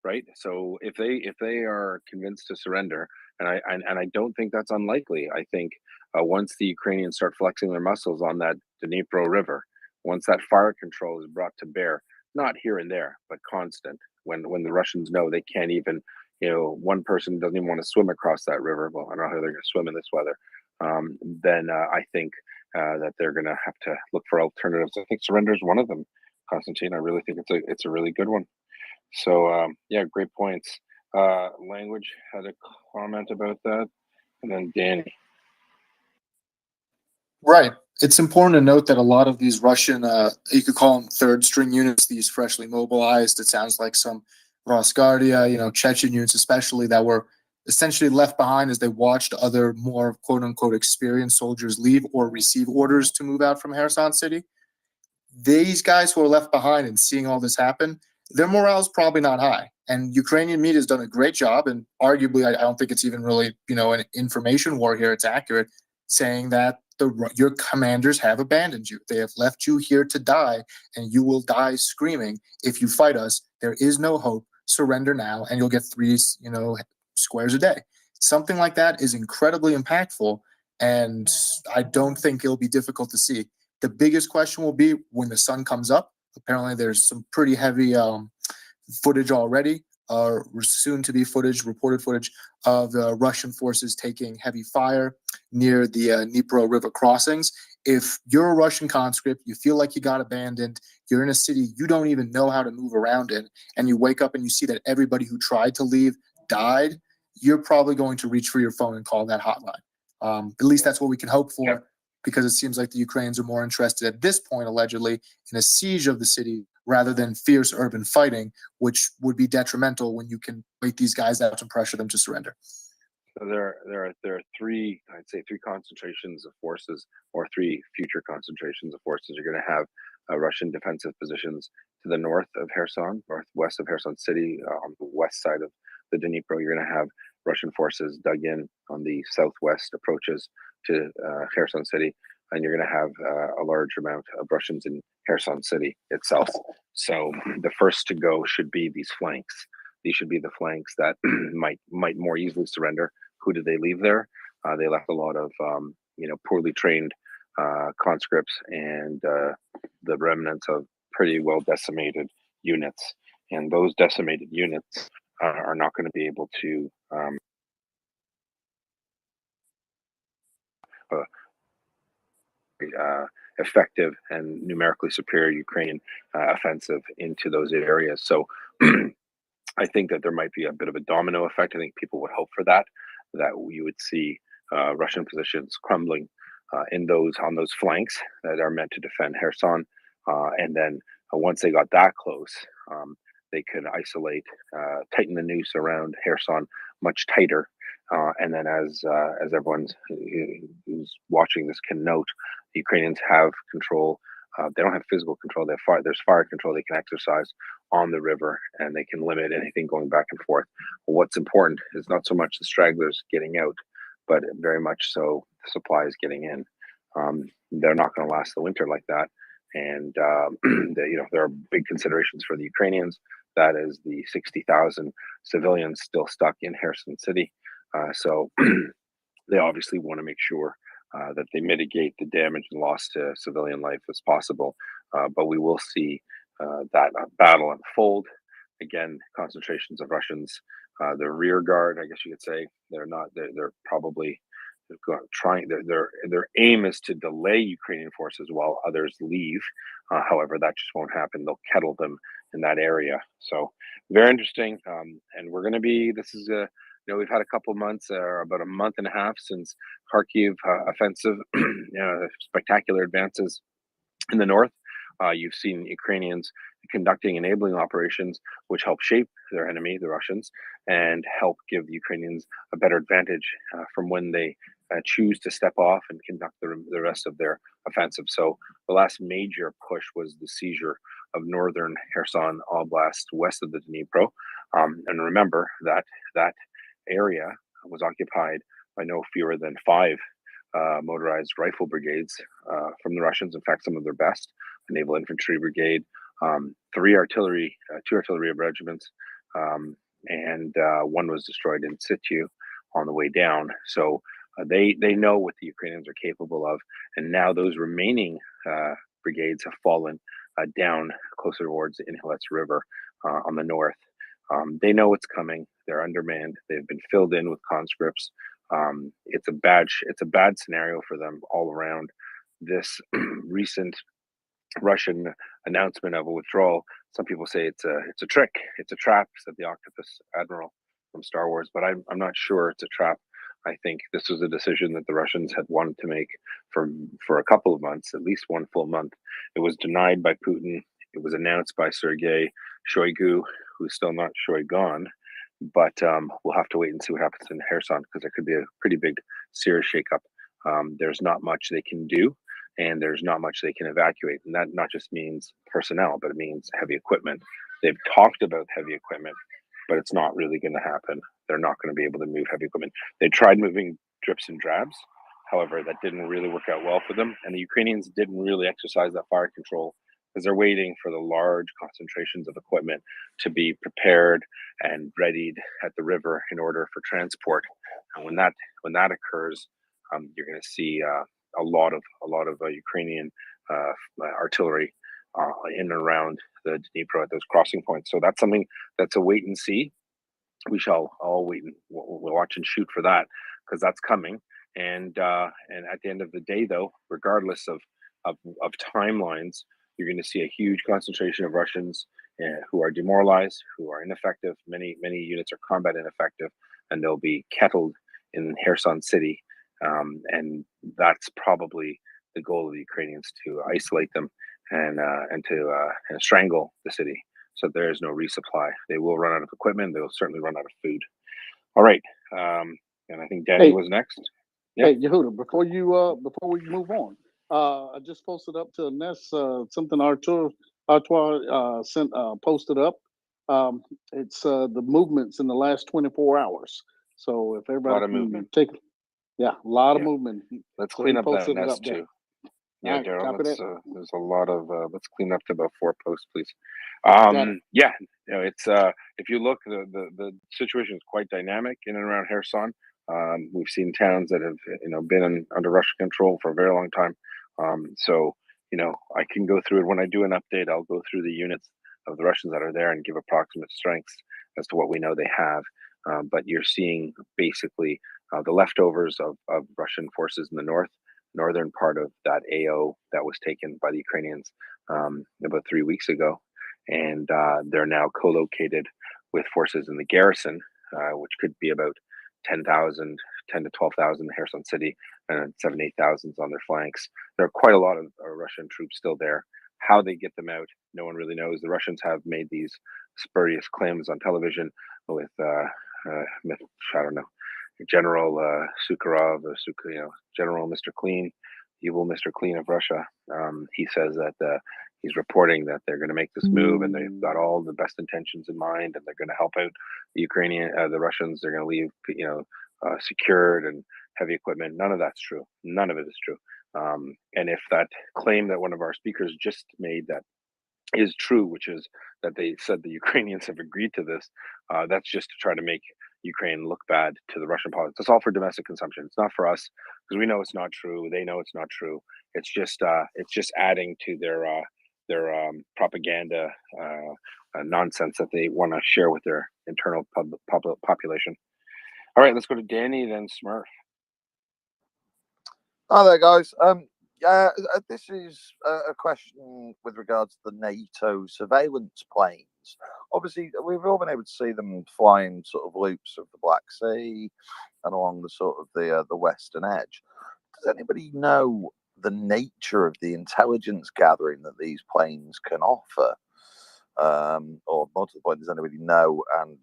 right? So if they are convinced to surrender, and I don't think that's unlikely. I think once the Ukrainians start flexing their muscles on that Dnipro River, once that fire control is brought to bear, not here and there, but constant, when the Russians know they can't even, one person doesn't even want to swim across that river. Well, I don't know how they're going to swim in this weather. Then I think that they're going to have to look for alternatives. I think surrender is one of them, Constantine. I really think it's a really good one. So yeah, great points. Language had a comment about that, and then Danny. Right. It's important to note that a lot of these Russian, you could call them third string units, these freshly mobilized, it sounds like some Rosguardia, Chechen units especially, that were essentially left behind as they watched other more quote unquote experienced soldiers leave or receive orders to move out from Kherson City. These guys who are left behind and seeing all this happen, their morale is probably not high. And Ukrainian media has done a great job, and arguably, I don't think it's even really, an information war here. It's accurate, saying that your commanders have abandoned you. They have left you here to die, and you will die screaming if you fight us. There is no hope. Surrender now, and you'll get 3, squares a day. Something like that is incredibly impactful, and I don't think it'll be difficult to see. The biggest question will be when the sun comes up. Apparently, there's some pretty heavy footage already, soon to be reported footage of the Russian forces taking heavy fire near the Dnipro River crossings. If you're a Russian conscript, you feel like you got abandoned, you're in a city you don't even know how to move around in, and you wake up and you see that everybody who tried to leave died, you're probably going to reach for your phone and call that hotline. At least that's what we can hope for. Yep. Because it seems like the Ukrainians are more interested at this point, allegedly, in a siege of the city rather than fierce urban fighting, which would be detrimental when you can wait these guys out and pressure them to surrender. So there are 3, I'd say 3 concentrations of forces, or 3 future concentrations of forces. You're going to have Russian defensive positions to the north of Kherson, northwest of Kherson City, on the west side of the Dnipro. You're going to have Russian forces dug in on the southwest approaches to Kherson City, and you're going to have a large amount of Russians in Kherson City itself. So the first to go should be these flanks. These should be the flanks that might more easily surrender. Who did they leave there? They left a lot of poorly trained conscripts and the remnants of pretty well decimated units. And those decimated units are not going to be able to effective and numerically superior Ukrainian offensive into those areas. So I think that there might be a bit of a domino effect. I think people would hope for that you would see Russian positions crumbling on those flanks that are meant to defend Kherson. And then once they got that close, they could isolate, tighten the noose around Kherson much tighter. And then, as everyone who's watching this can note, the Ukrainians have control. They don't have physical control. There's fire control they can exercise on the river, and they can limit anything going back and forth. But what's important is not so much the stragglers getting out, but very much so the supplies getting in. They're not going to last the winter like that, and there are big considerations for the Ukrainians. That is the 60,000 civilians still stuck in Kherson City. So they obviously want to make sure that they mitigate the damage and loss to civilian life as possible. But we will see that battle unfold. Again, concentrations of Russians, the rear guard, I guess you could say, they're probably trying. Their aim is to delay Ukrainian forces while others leave. However, that just won't happen. They'll kettle them in that area. So very interesting. And we're going to be. This is we've had a couple of months, or about a month and a half since Kharkiv offensive. Spectacular advances in the north. You've seen Ukrainians conducting enabling operations, which help shape their enemy, the Russians, and help give the Ukrainians a better advantage from when they choose to step off and conduct the rest of their offensive. So the last major push was the seizure of northern Kherson Oblast west of the Dnipro. And remember that area was occupied by no fewer than 5 motorized rifle brigades from the Russians. In fact, some of their best, a naval infantry brigade, 2 artillery regiments, and 1 was destroyed in situ on the way down. So they know what the Ukrainians are capable of, and now those remaining brigades have fallen down closer towards the Inhalets River on the north. They know what's coming. They're undermanned. They've been filled in with conscripts. It's a bad scenario for them all around. This recent Russian announcement of a withdrawal, some people say it's a trick, it's a trap, said the Octopus Admiral from Star Wars, but I'm not sure it's a trap. I think this was a decision that the Russians had wanted to make for a couple of months, at least 1 full month. It was denied by Putin. It was announced by Sergei Shoigu, who's still not Shoigun. But we'll have to wait and see what happens in Kherson, because there could be a pretty big, serious shakeup. There's not much they can do, and there's not much they can evacuate. And that not just means personnel, but it means heavy equipment. They've talked about heavy equipment, but it's not really going to happen. They're not going to be able to move heavy equipment. They tried moving drips and drabs. However, that didn't really work out well for them. And the Ukrainians didn't really exercise that fire control, because they're waiting for the large concentrations of equipment to be prepared and readied at the river in order for transport. And when that occurs, you're going to see a lot of Ukrainian artillery in and around the Dnipro at those crossing points. So that's something that's a wait and see. We shall all wait and we'll watch and shoot for that, because that's coming. And at the end of the day, though, regardless of timelines, you're going to see a huge concentration of Russians who are demoralized, who are ineffective. Many units are combat ineffective, and they'll be kettled in Kherson City. And that's probably the goal of the Ukrainians, to isolate them and to strangle the city, so there is no resupply. They will run out of equipment. They will certainly run out of food. All right, and I think Danny was next. Yeah. Hey, Yehuda, before we move on, I just posted up to Ness something Artois posted up. It's the movements in the last 24 hours. So if everybody A lot of movement. A lot of movement. Let's So clean he up that posted it mess up there. too. Yeah, Alright, Daryl. copy Let's that. there's a lot of let's clean up to about 4 posts, please. Got it. Yeah, it's if you look, the situation is quite dynamic in and around Kherson. We've seen towns that have been under Russian control for a very long time. So I can go through it when I do an update. I'll go through the units of the Russians that are there and give approximate strengths as to what we know they have. But you're seeing basically the leftovers of Russian forces in the northern part of that AO that was taken by the Ukrainians about 3 weeks ago, and they're now co-located with forces in the garrison, which could be about 10,000 10 to 12,000 in Kherson City, and 7,000 to 8,000 on their flanks. There are quite a lot of Russian troops still there. How they get them out, no one really knows. The Russians have made these spurious claims on television with, I don't know, General Sukharov, or General Mr. Clean, evil Mr. Clean of Russia. He says that he's reporting that they're going to make this move, and they've got all the best intentions in mind, and they're going to help out the the Russians. They're going to leave, secured and heavy equipment. None of that's true. None of it is true. And if that claim that one of our speakers just made that is true, which is that they said the Ukrainians have agreed to this, that's just to try to make Ukraine look bad to the Russian politics. It's all for domestic consumption. It's not for us, because we know it's not true. They know it's not true. It's just adding to their propaganda nonsense that they want to share with their internal population. All right, let's go to Danny, then Smurf. Hi there, guys. This is a question with regards to the NATO surveillance planes. Obviously, we've all been able to see them flying sort of loops of the Black Sea and along the sort of the western edge. Does anybody know the nature of the intelligence gathering that these planes can offer? Or more to the point, does anybody know, and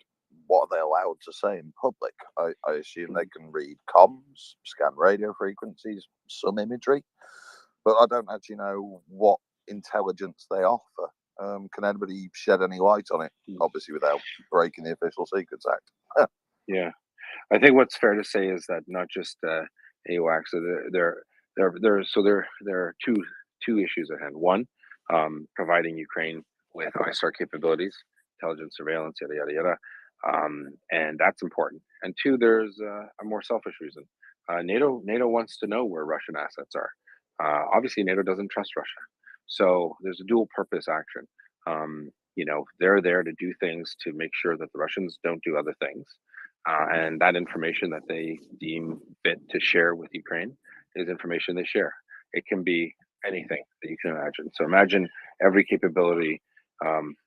what are they allowed to say in public? I assume they can read comms, scan radio frequencies, some imagery, but I don't actually know what intelligence they offer. Can anybody shed any light on it? Obviously, without breaking the Official Secrets Act. Yeah, I think what's fair to say is that not just AWACS. So there are two issues at hand. One, providing Ukraine with ISAR capabilities, intelligence, surveillance, yada yada yada, and that's important. And two, there's a more selfish reason. NATO wants to know where Russian assets are. Obviously, NATO doesn't trust Russia, so there's a dual purpose action. They're there to do things to make sure that the Russians don't do other things, and that information that they deem fit to share with Ukraine is information they share. It can be anything that you can imagine. So imagine every capability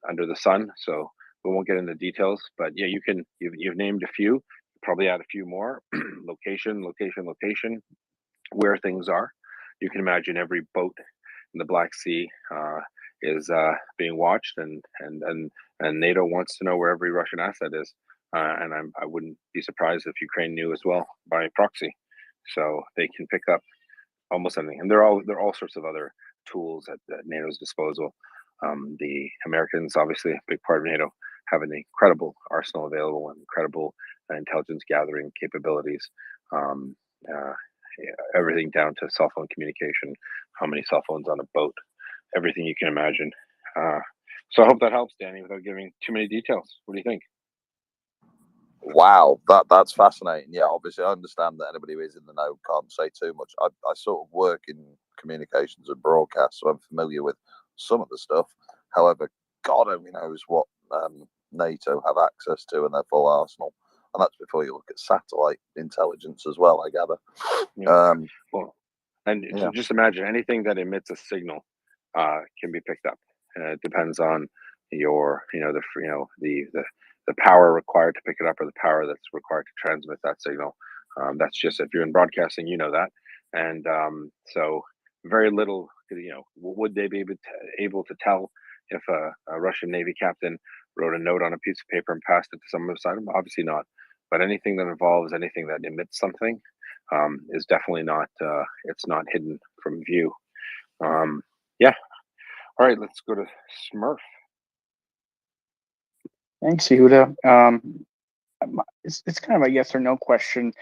under the sun. So we won't get into details, but yeah, you've named a few. Probably add a few more. Location, where things are. You can imagine every boat in the Black Sea is being watched, and NATO wants to know where every Russian asset is, and I wouldn't be surprised if Ukraine knew as well by proxy, so they can pick up almost anything. And there are all sorts of other tools at NATO's disposal. The Americans, obviously a big part of NATO, have an incredible arsenal available and incredible intelligence gathering capabilities. Everything down to cell phone communication, how many cell phones on a boat, everything you can imagine. So I hope that helps, Danny, without giving too many details. What do you think? Wow, that's fascinating. Yeah, obviously I understand that anybody who is in the know can't say too much. I sort of work in communications and broadcast, so I'm familiar with some of the stuff. However, God only knows what NATO have access to in their full arsenal. And that's before you look at satellite intelligence as well, I gather. Yeah. Just imagine anything that emits a signal can be picked up. It depends on the power required to pick it up, or the power that's required to transmit that signal. That's just, if you're in broadcasting, you know that. And so very little, would they be able to tell if a Russian Navy captain wrote a note on a piece of paper and passed it to someone beside him? Obviously not. But anything that involves anything that emits something is definitely not, it's not hidden from view. Yeah. All right, let's go to Smurf. Thanks, Yehuda. It's kind of a yes or no question.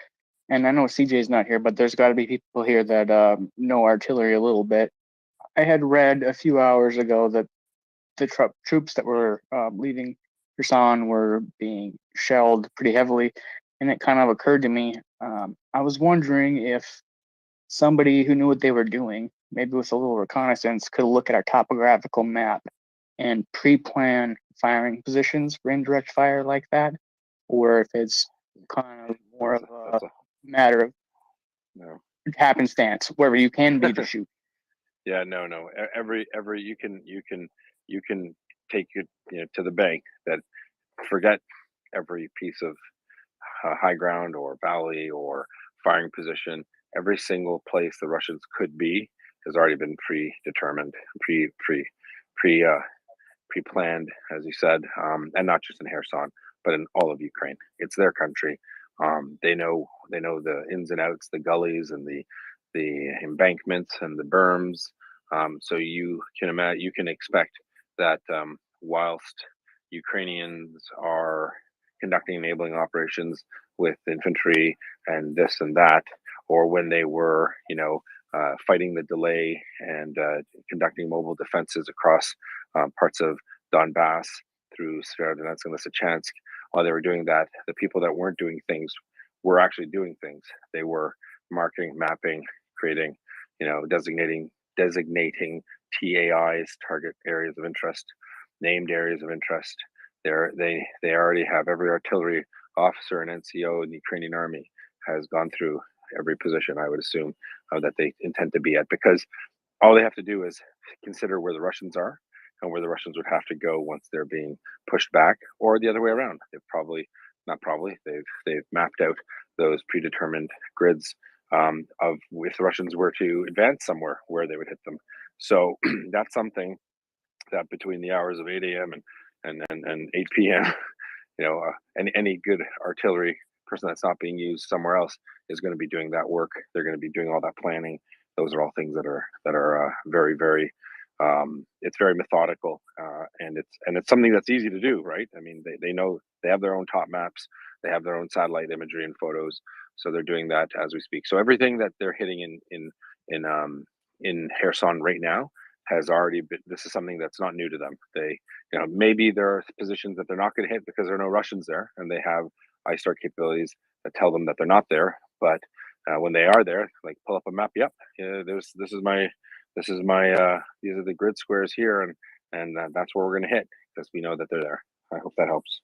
And I know CJ's not here, but there's got to be people here that know artillery a little bit. I had read a few hours ago that the troops that were leaving Kherson were being shelled pretty heavily. And it kind of occurred to me, I was wondering if somebody who knew what they were doing, maybe with a little reconnaissance, could look at our topographical map and pre-plan firing positions for indirect fire like that, or if it's kind of more of a matter of happenstance, wherever you can be to shoot. Yeah, no. Every you can take it to the bank. That forget every piece of high ground or valley or firing position, every single place the Russians could be has already been predetermined, pre-planned, as you said, and not just in Kherson, but in all of Ukraine. It's their country. They know the ins and outs, the gullies and the embankments and the berms. So you can expect that whilst Ukrainians are conducting enabling operations with infantry and this and that, or when they were, fighting the delay and conducting mobile defenses across parts of Donbass through Severodonetsk and Lysychansk. While they were doing that, the people that weren't doing things were actually doing things. They were marking, mapping, creating, designating TAIs, target areas of interest, named areas of interest. They already have every artillery officer and NCO in the Ukrainian army has gone through every position, I would assume, that they intend to be at, because all they have to do is consider where the Russians are and where the Russians would have to go once they're being pushed back, or the other way around. They've mapped out those predetermined grids of if the Russians were to advance somewhere, where they would hit them. So that's something that between the hours of 8 a.m. and 8 p.m., any good artillery person that's not being used somewhere else is going to be doing that work. They're going to be doing all that planning. Those are all things that are very, very it's very methodical, and it's something that's easy to do, right? I mean, they know, they have their own top maps, they have their own satellite imagery and photos, so they're doing that as we speak. So everything that they're hitting in Kherson right now has already been. This is something that's not new to them. They, maybe there are positions that they're not going to hit because there are no Russians there, and they have ISTAR capabilities that tell them that they're not there. But when they are there, like pull up a map. Yep, this is my these are the grid squares here, and that's where we're going to hit, because we know that they're there. I hope that helps.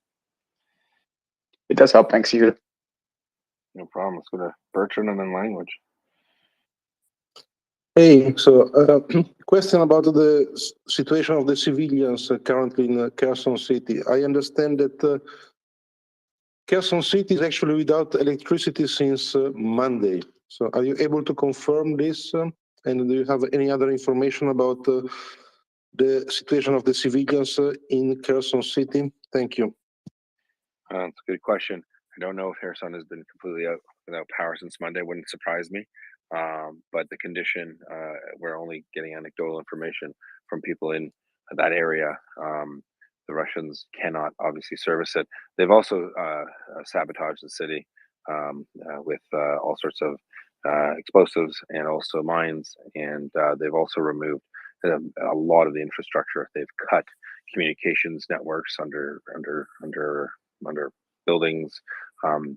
It does help. Thanks, you. No problem. Let's go to Bertrand and then language. Hey, so question about the situation of the civilians currently in Kherson City. I understand that Kherson City is actually without electricity since Monday. So are you able to confirm this? And do you have any other information about the situation of the civilians in Kherson City? Thank you. That's a good question. I don't know if Kherson has been completely out without power since Monday. Wouldn't surprise me. But the condition, we're only getting anecdotal information from people in that area. The Russians cannot obviously service it. They've also sabotaged the city with all sorts of explosives and also mines, and they've also removed a lot of the infrastructure. They've cut communications networks under buildings.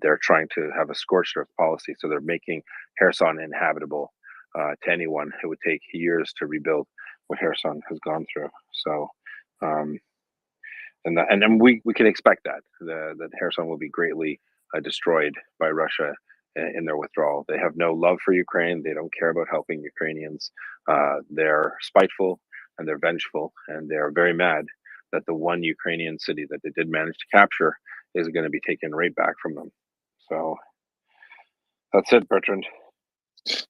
They're trying to have a scorched earth policy, so they're making Kherson inhabitable to anyone. It would take years to rebuild what Kherson has gone through. So, and we can expect that that Kherson will be greatly destroyed by Russia in their withdrawal. They have no love for Ukraine. They don't care about helping Ukrainians. They're spiteful and they're vengeful, and they're very mad that the one Ukrainian city that they did manage to capture is going to be taken right back from them. So that's it, Bertrand.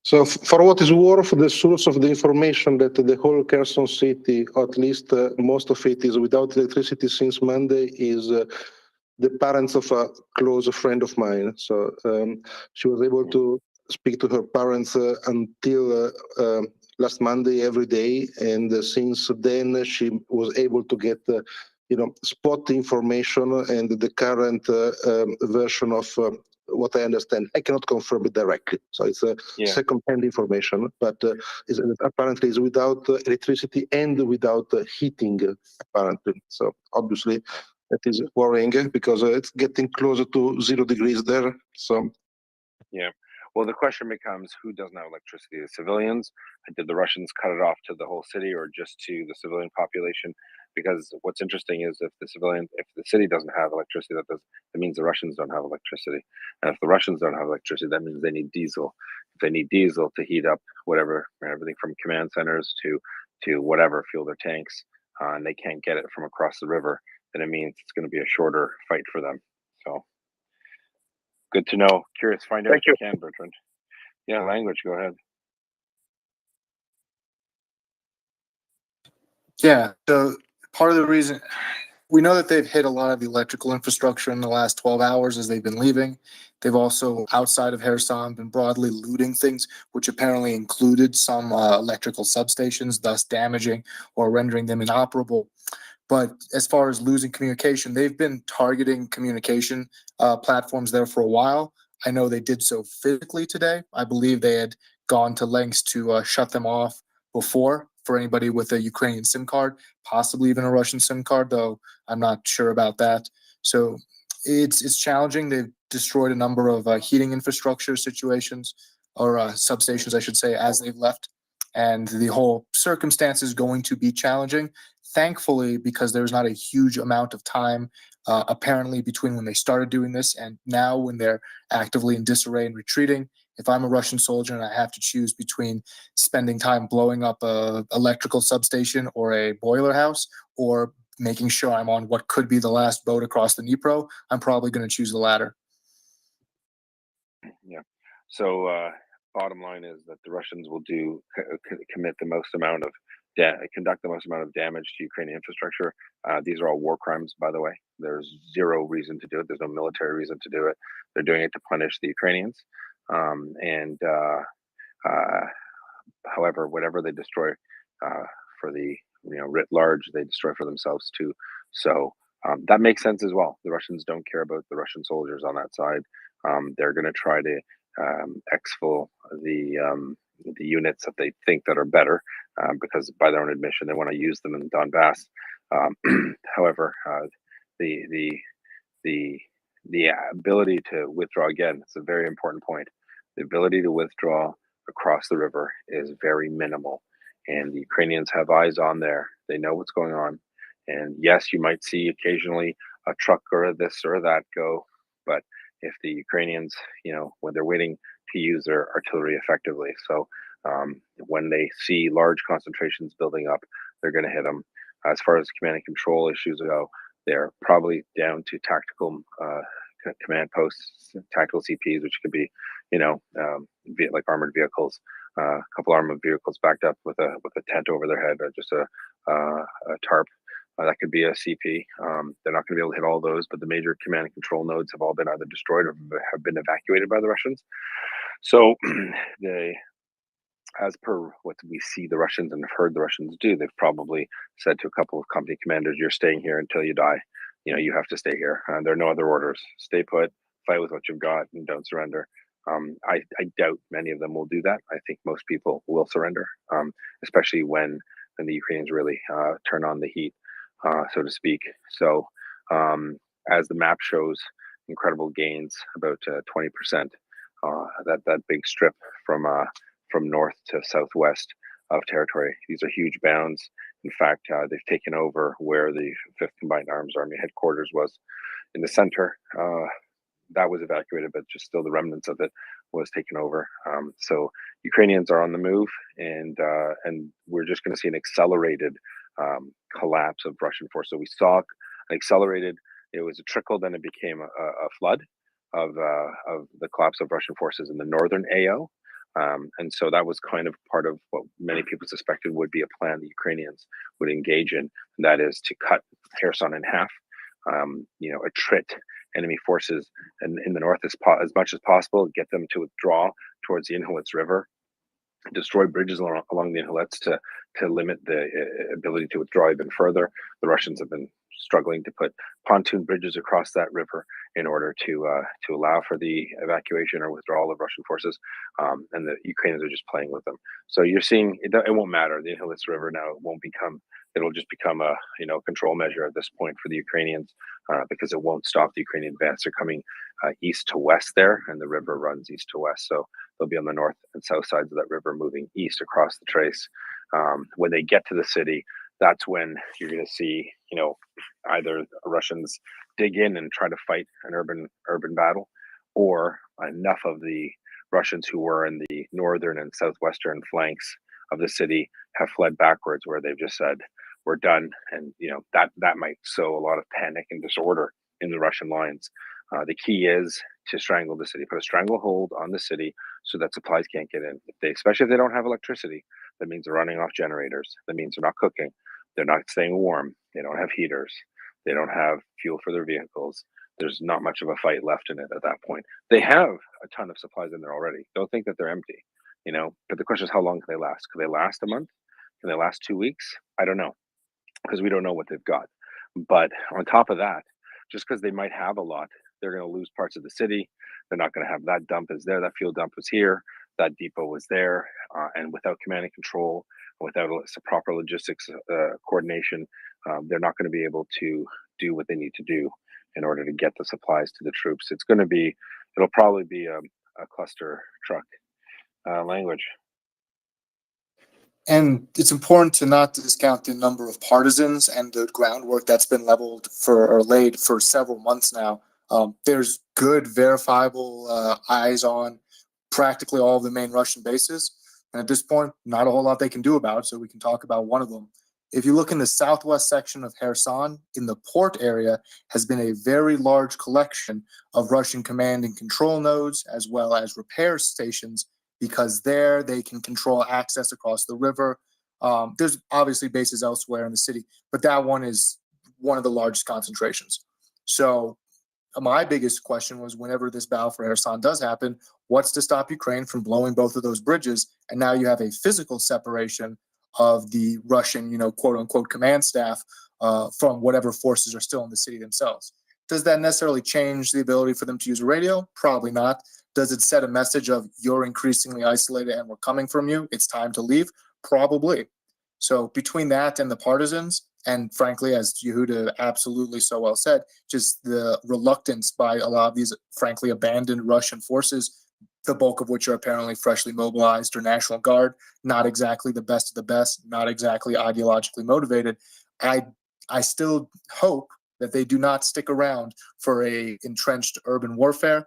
So for what is worth, the source of the information that the whole Kherson City, or at least most of it, is without electricity since Monday is the parents of a close friend of mine. So she was able to speak to her parents until last Monday every day, and since then she was able to get spot information and the current version of what I understand. I cannot confirm it directly, so it's second-hand information, but apparently it's without electricity and without heating, apparently. So obviously that is worrying because it's getting closer to 0 degrees there. So yeah. Well, the question becomes, who doesn't have electricity? The civilians? Did the Russians cut it off to the whole city or just to the civilian population? Because what's interesting is if the city doesn't have electricity, that means the Russians don't have electricity. And if the Russians don't have electricity, that means they need diesel. If they need diesel to heat up whatever, everything from command centers to whatever, fuel their tanks, and they can't get it from across the river, then it means it's going to be a shorter fight for them. So Good to know. Curious. Find out Thank if you can, Bertrand. Yeah, language. Go ahead. Yeah. So part of the reason we know that they've hit a lot of the electrical infrastructure in the last 12 hours as they've been leaving. They've also, outside of Kherson, been broadly looting things, which apparently included some electrical substations, thus damaging or rendering them inoperable. But as far as losing communication, they've been targeting communication platforms there for a while. I know they did so physically today. I believe they had gone to lengths to shut them off before for anybody with a Ukrainian SIM card, possibly even a Russian SIM card, though I'm not sure about that. So it's challenging. They've destroyed a number of heating infrastructure situations or substations, I should say, as they've left. And the whole circumstance is going to be challenging. Thankfully, because there's not a huge amount of time apparently between when they started doing this and now when they're actively in disarray and retreating. If I'm a Russian soldier and I have to choose between spending time blowing up a electrical substation or a boiler house or making sure I'm on what could be the last boat across the Dnipro, I'm probably going to choose the latter. Yeah. So bottom line is that the Russians will commit the most amount of conduct the most amount of damage to Ukrainian infrastructure. These are all war crimes, by the way. There's zero reason to do it. There's no military reason to do it. They're doing it to punish the Ukrainians. However, whatever they destroy for the writ large, they destroy for themselves too. So that makes sense as well. The Russians don't care about the Russian soldiers on that side. They're going to try to exfil the units that they think that are better, because by their own admission, they want to use them in Donbass. However, the ability to withdraw, again, it's a very important point. The ability to withdraw across the river is very minimal, and the Ukrainians have eyes on there. They know what's going on, and yes, you might see occasionally a truck or this or that go, but if the Ukrainians, when they're waiting to use their artillery effectively, so when they see large concentrations building up, they're going to hit them. As far as command and control issues go, they're probably down to tactical command posts, tactical CPs, which could be, like armored vehicles, a couple armored vehicles backed up with a tent over their head, or just a tarp. That could be a CP. They're not going to be able to hit all those, but the major command and control nodes have all been either destroyed or have been evacuated by the Russians. So as per what we see the Russians and have heard the Russians do, they've probably said to a couple of company commanders, "You're staying here until you die. You have to stay here. There are no other orders. Stay put, fight with what you've got, and don't surrender." I doubt many of them will do that. I think most people will surrender, especially when the Ukrainians really turn on the heat, so to speak. So as the map shows, incredible gains, about 20%. That big strip from north to southwest of territory. These are huge bounds. In fact, they've taken over where the 5th Combined Arms Army headquarters was in the center. That was evacuated, but just still the remnants of it was taken over. So Ukrainians are on the move, and we're just going to see an accelerated collapse of Russian forces. So we saw an accelerated. It was a trickle, then it became a flood of the collapse of Russian forces in the northern AO. And so that was kind of part of what many people suspected would be a plan the Ukrainians would engage in, and that is to cut Kherson in half, attrit enemy forces in the north as much as possible, get them to withdraw towards the Inhalets River, destroy bridges along the Inhalets to limit the ability to withdraw even further. The Russians have been struggling to put pontoon bridges across that river in order to allow for the evacuation or withdrawal of Russian forces, and the Ukrainians are just playing with them. So you're seeing it won't matter. The Inhalets River now it'll just become a control measure at this point for the Ukrainians, because it won't stop the Ukrainian advance. They're coming east to west there, and the river runs east to west. So they'll be on the north and south sides of that river, moving east across the trace. When they get to the city, that's when you're going to see, either Russians dig in and try to fight an urban battle, or enough of the Russians who were in the northern and southwestern flanks of the city have fled backwards, where they've just said, "We're done," and that might sow a lot of panic and disorder in the Russian lines. The key is to strangle the city, put a stranglehold on the city so that supplies can't get in. Especially if they don't have electricity, that means they're running off generators. That means they're not cooking. They're not staying warm. They don't have heaters. They don't have fuel for their vehicles. There's not much of a fight left in it at that point. They have a ton of supplies in there already. Don't think that they're empty, but the question is, how long can they last? Can they last a month? Can they last 2 weeks? I don't know, because we don't know what they've got. But on top of that, just because they might have a lot, they're going to lose parts of the city. They're not going to have that dump is there. That fuel dump was here. That depot was there. And without command and control, without proper logistics coordination, they're not going to be able to do what they need to do in order to get the supplies to the troops. It'll probably be a cluster truck language. And it's important to not discount the number of partisans and the groundwork that's been leveled or laid for several months now. There's good, verifiable eyes on practically all of the main Russian bases. And at this point, not a whole lot they can do about it, so we can talk about one of them. If you look in the southwest section of Kherson, in the port area, has been a very large collection of Russian command and control nodes, as well as repair stations, because there they can control access across the river. There's obviously bases elsewhere in the city, but that one is one of the largest concentrations. So my biggest question was, whenever this battle for Kherson does happen, what's to stop Ukraine from blowing both of those bridges? And now you have a physical separation of the Russian, quote unquote, command staff from whatever forces are still in the city themselves. Does that necessarily change the ability for them to use a radio? Probably not. Does it set a message of you're increasingly isolated and we're coming from you? It's time to leave? Probably. So between that and the partisans, and frankly, as Yehuda absolutely so well said, just the reluctance by a lot of these, frankly, abandoned Russian forces, the bulk of which are apparently freshly mobilized or National Guard, not exactly the best of the best, not exactly ideologically motivated. I still hope that they do not stick around for a entrenched urban warfare,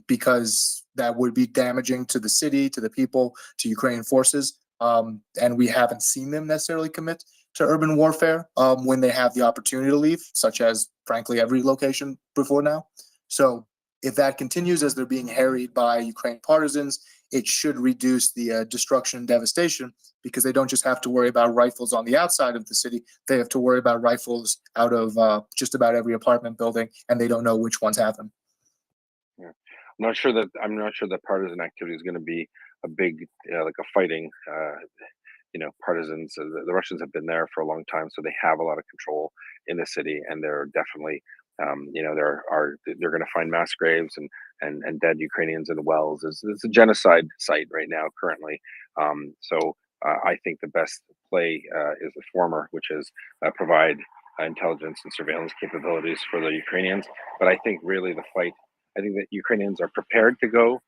because that would be damaging to the city, to the people, to Ukrainian forces. And we haven't seen them necessarily commit to urban warfare when they have the opportunity to leave, such as, frankly, every location before now. So if that continues as they're being harried by Ukrainian partisans, it should reduce the destruction and devastation, because they don't just have to worry about rifles on the outside of the city. They have to worry about rifles out of just about every apartment building, and they don't know which ones have them. Yeah. I'm not sure that partisan activity is going to be a big like a fighting partisans. The Russians have been there for a long time, so they have a lot of control in the city, and they're definitely they're going to find mass graves and dead Ukrainians in wells. It's a genocide site right now currently. So I think the best play is the former, which is provide intelligence and surveillance capabilities for the Ukrainians. But I think really the fight, I think that Ukrainians are prepared to go,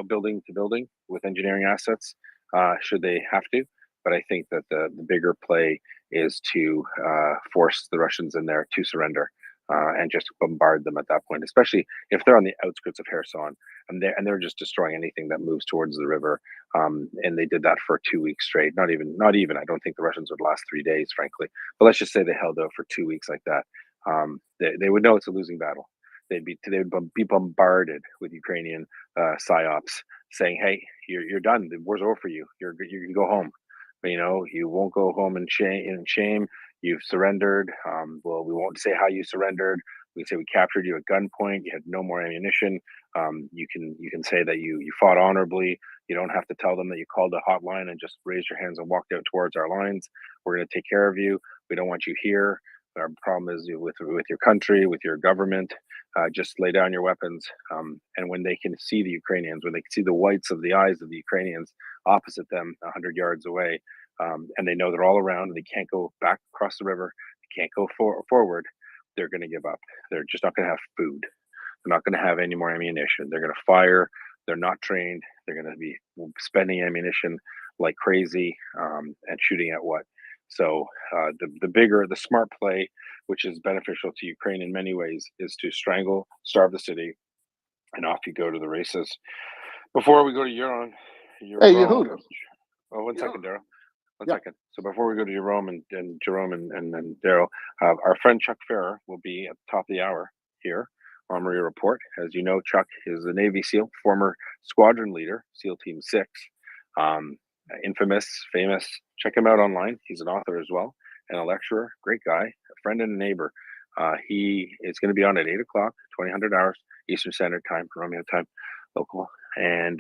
building to building with engineering assets, should they have to. But I think that the bigger play is to force the Russians in there to surrender and just bombard them at that point, especially if they're on the outskirts of Kherson and they're just destroying anything that moves towards the river. And they did that for 2 weeks straight. Not even. I don't think the Russians would last 3 days, frankly. But let's just say they held out for 2 weeks like that. They would know it's a losing battle. They would be bombarded with Ukrainian psyops saying, "Hey, you're done. The war's over for you. You can go home. But, you won't go home in shame. You've surrendered. Well, we won't say how you surrendered. We can say we captured you at gunpoint. You had no more ammunition. You can say that you fought honorably. You don't have to tell them that you called a hotline and just raised your hands and walked out towards our lines. We're going to take care of you. We don't want you here. Our problem is with your country, with your government. Just lay down your weapons." And when they can see the Ukrainians, when they can see the whites of the eyes of the Ukrainians opposite them, 100 yards away, and they know they're all around and they can't go back across the river, they can't go forward, they're going to give up. They're just not going to have food. They're not going to have any more ammunition. They're going to fire. They're not trained. They're going to be spending ammunition like crazy and shooting at what. So the smart play, which is beneficial to Ukraine in many ways, is to starve the city, and off you go to the races. Before we go to Euron, Hey, Yehuda. Oh, one second, Daryl. One Yeah. second. So before we go to Jerome and Jerome and Daryl, our friend Chuck Ferrer will be at the top of the hour here. on MriyaReport. As you know, Chuck is a Navy SEAL, former squadron leader, SEAL Team 6. Infamous, famous. Check him out online. He's an author as well and a lecturer. Great guy, a friend and a neighbor. He is going to be on at 8 o'clock, 2000 hours Eastern Standard Time, Romeo time, local. And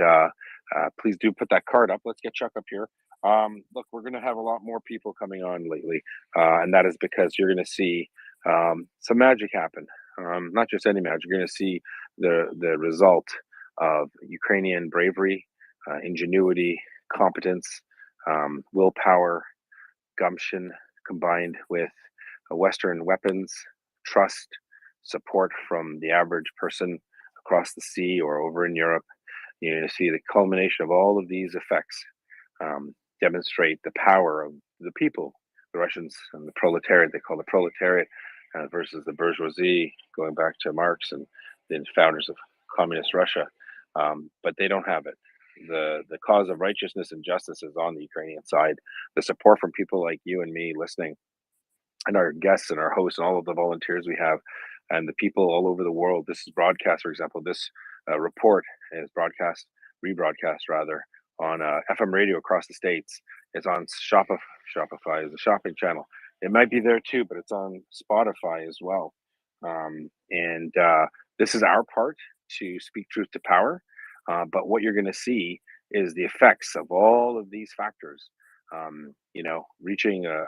please do put that card up. Let's get Chuck up here. Look, we're going to have a lot more people coming on lately, and that is because you're going to see some magic happen. Not just any magic. You're going to see the result of Ukrainian bravery, ingenuity, competence, willpower, gumption, combined with Western weapons, trust, support from the average person across the sea or over in Europe. You're going to see the culmination of all of these effects demonstrate the power of the people, the Russians and the proletariat. They call the proletariat versus the bourgeoisie, going back to Marx and the founders of communist Russia. But they don't have it. The cause of righteousness and justice is on the Ukrainian side. The support from people like you and me listening, and our guests and our hosts and all of the volunteers we have, and the people all over the world. This is broadcast, for example, this report is rebroadcast rather, on FM radio across the States. It's on Shopify is a shopping channel. It might be there too, but it's on Spotify as well. And this is our part to speak truth to power. But what you're going to see is the effects of all of these factors, reaching a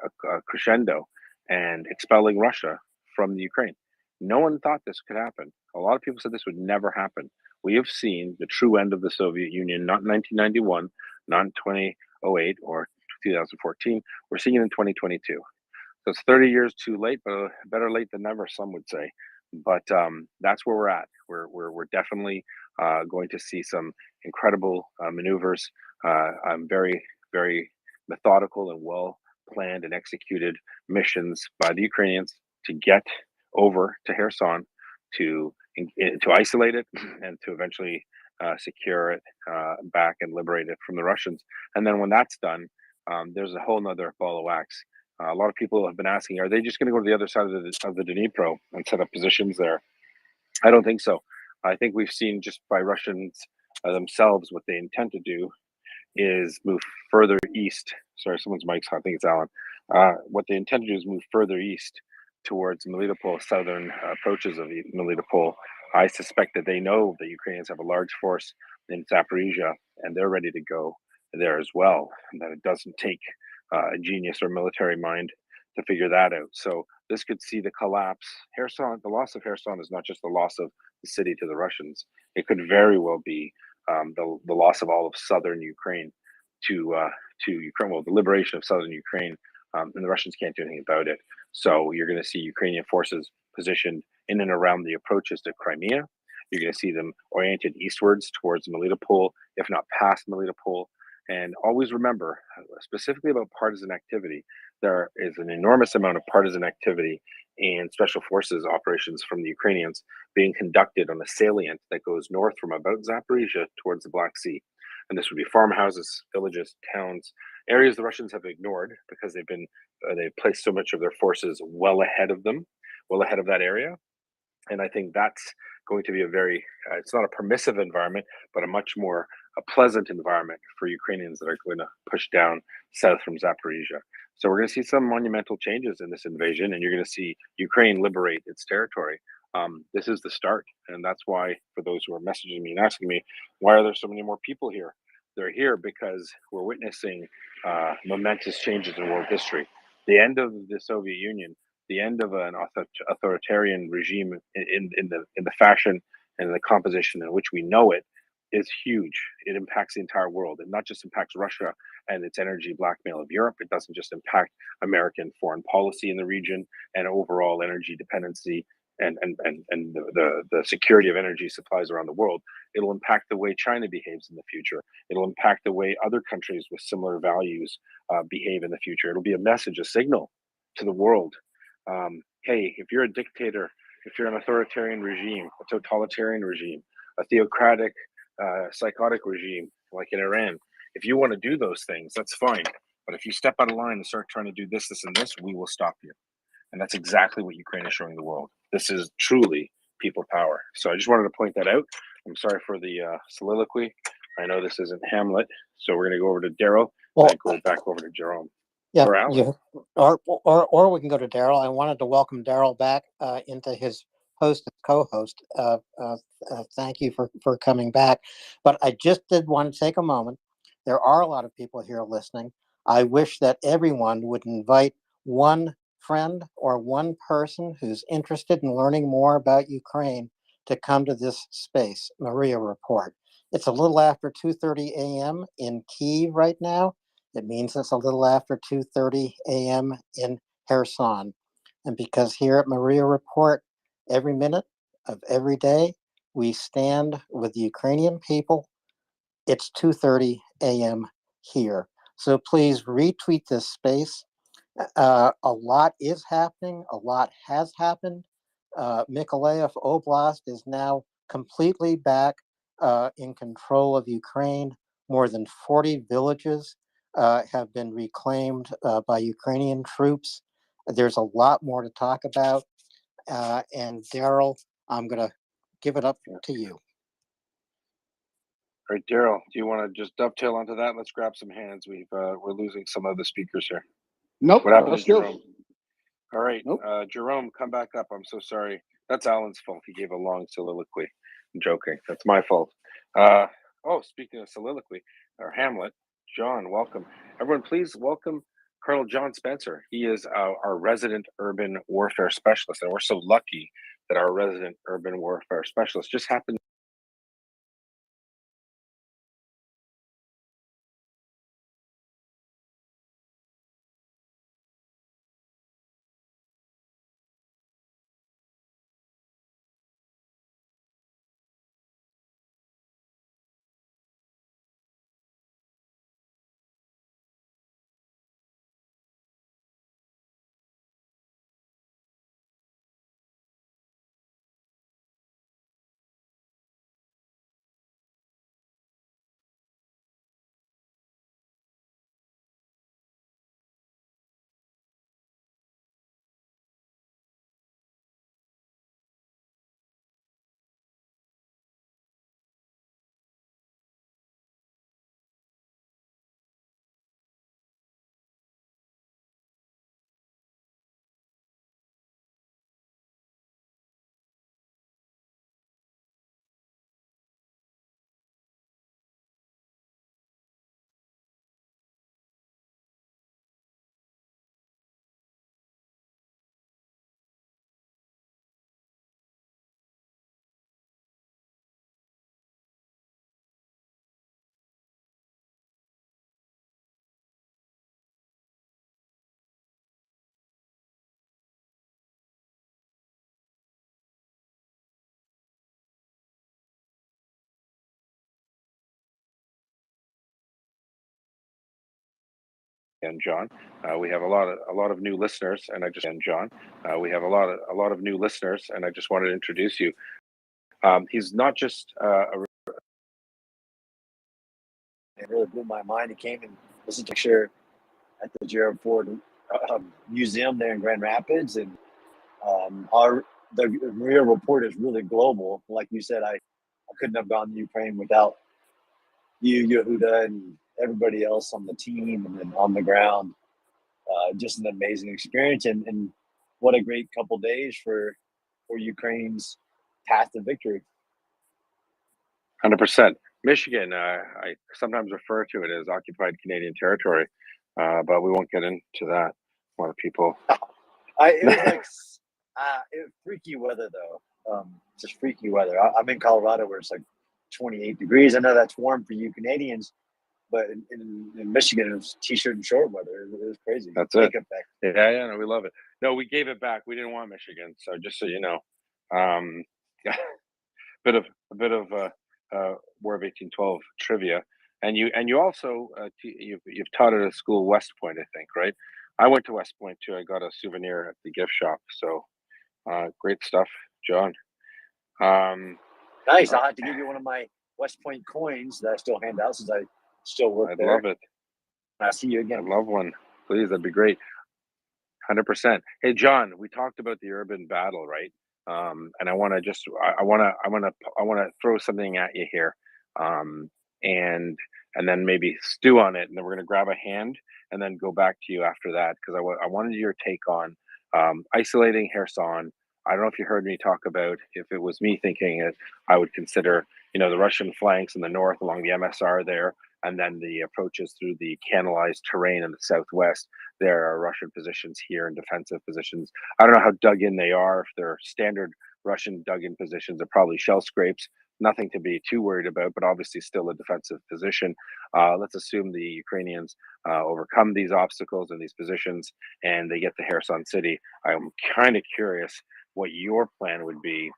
crescendo and expelling Russia from the Ukraine. No one thought this could happen. A lot of people said this would never happen. We have seen the true end of the Soviet Union, not in 1991, not in 2008 or 2014. We're seeing it in 2022. So it's 30 years too late, but better late than never, some would say. But that's where we're at. We're definitely going to see some incredible maneuvers. I'm very, very methodical and well planned and executed missions by the Ukrainians to get over to Kherson, to isolate it and to eventually secure it back and liberate it from the Russians. And then when that's done, there's a whole nother ball of wax. A lot of people have been asking, are they just going to go to the other side of the Dnipro and set up positions there? I don't think so. I think we've seen just by Russians themselves what they intend to do is move further east. Sorry, someone's mic's hot. I think it's Alan. What they intend to do is move further east towards Melitopol, southern approaches of Melitopol. I suspect that they know the Ukrainians have a large force in Zaporizhia, and they're ready to go there as well. And that it doesn't take a genius or military mind to figure that out. So this could see the collapse. Kherson, the loss of Kherson is not just the loss of the city to the Russians. It could very well be the loss of all of southern Ukraine to Ukraine. Well, the liberation of southern Ukraine, and the Russians can't do anything about it. So you're going to see Ukrainian forces positioned in and around the approaches to Crimea. You're going to see them oriented eastwards towards Melitopol, if not past Melitopol. And always remember, specifically about partisan activity, there is an enormous amount of partisan activity and special forces operations from the Ukrainians being conducted on a salient that goes north from about Zaporizhia towards the Black Sea. And this would be farmhouses, villages, towns, areas the Russians have ignored because they've placed so much of their forces well ahead of them, well ahead of that area. And I think that's going to be a very, it's not a permissive environment, but a much more pleasant environment for Ukrainians that are going to push down south from Zaporizhia. So we're going to see some monumental changes in this invasion, and you're going to see Ukraine liberate its territory. This is the start, and that's why, for those who are messaging me and asking me, why are there so many more people here? They're here because we're witnessing momentous changes in world history. The end of the Soviet Union, the end of an authoritarian regime in the fashion and the composition in which we know it is huge. It impacts the entire world. It not just impacts Russia and its energy blackmail of Europe. It doesn't just impact American foreign policy in the region and overall energy dependency and the security of energy supplies around the world. It'll impact the way China behaves in the future. It'll impact the way other countries with similar values behave in the future. It'll be a message, a signal to the world. Hey, if you're a dictator, if you're an authoritarian regime, a totalitarian regime, a theocratic, psychotic regime like in Iran, if you want to do those things, that's fine. But if you step out of line and start trying to do this, this, and this, we will stop you. And that's exactly what Ukraine is showing the world. This is truly people power. So I just wanted to point that out. I'm sorry for the soliloquy. I know this isn't Hamlet, so we're going to go over to Daryl, Well, then go back over to Jerome. Yeah, Or Alan. or we can go to Daryl. I wanted to welcome Daryl back into his host and co-host. Thank you for coming back. But I just did want to take a moment. There are a lot of people here listening. I wish that everyone would invite one friend or one person who's interested in learning more about Ukraine to come to this space, MriyaReport. It's a little after 2:30 a.m. in Kyiv right now. It means it's a little after 2:30 a.m. in Kherson. And because here at MriyaReport, every minute of every day, we stand with the Ukrainian people, it's 2:30 a.m. here. So please retweet this space. A lot is happening. A lot has happened. Mykolaiv Oblast is now completely back in control of Ukraine. More than 40 villages have been reclaimed by Ukrainian troops. There's a lot more to talk about. And Daryl, I'm going to give it up to you. All right, Daryl, do you want to just dovetail onto that? Let's grab some hands. We're losing some of the speakers here. Nope. What happened to Let's go. Jerome? All right, Jerome, come back up. I'm so sorry. That's Alan's fault. He gave a long soliloquy. I'm joking. That's my fault. Speaking of soliloquy or Hamlet, John, welcome. Everyone, please welcome Colonel John Spencer. He is our resident urban warfare specialist, and we're so lucky that our resident urban warfare specialist just happened. And John, we have a lot of new listeners, and I just wanted to introduce you. He's not just It really blew my mind. He came and listened to a lecture at the Gerald Ford Museum there in Grand Rapids, and the MriyaReport is really global. Like you said, I couldn't have gone to Ukraine without you, Yehuda, and everybody else on the team and then on the ground. Just an amazing experience, and what a great couple days for Ukraine's path to victory. 100%. Michigan, I sometimes refer to it as occupied Canadian territory, but we won't get into that. A lot of people. It was like freaky weather, though. Just freaky weather. I'm in Colorado where it's like 28 degrees. I know that's warm for you Canadians, but in Michigan, it was t-shirt and short weather. It was crazy. That's it. Yeah, no, we love it. No, we gave it back. We didn't want Michigan, so just so you know, a bit of War of 1812 trivia, and you also you've taught at a school, West Point, I think, right? I went to West Point too. I got a souvenir at the gift shop. So great stuff, John. Nice. I'll have to give you one of my West Point coins that I still hand out since I still work there. I love it. I'll see you again. I'd love one. Please, that'd be great. 100%. Hey, John, we talked about the urban battle, right? and I want to just I want to throw something at you here, um, and then maybe stew on it, and then we're going to grab a hand and then go back to you after that because I wanted your take on isolating Kherson. I don't know if you heard me talk about if it was me thinking it, I would consider the Russian flanks in the north along the MSR there, and then the approaches through the canalized terrain in the southwest. There are Russian positions here and defensive positions. I don't know how dug in they are. If they're standard Russian dug in positions, they're probably shell scrapes. Nothing to be too worried about, but obviously still a defensive position. Let's assume the Ukrainians overcome these obstacles and these positions and they get to Kherson City. I'm kind of curious what your plan would be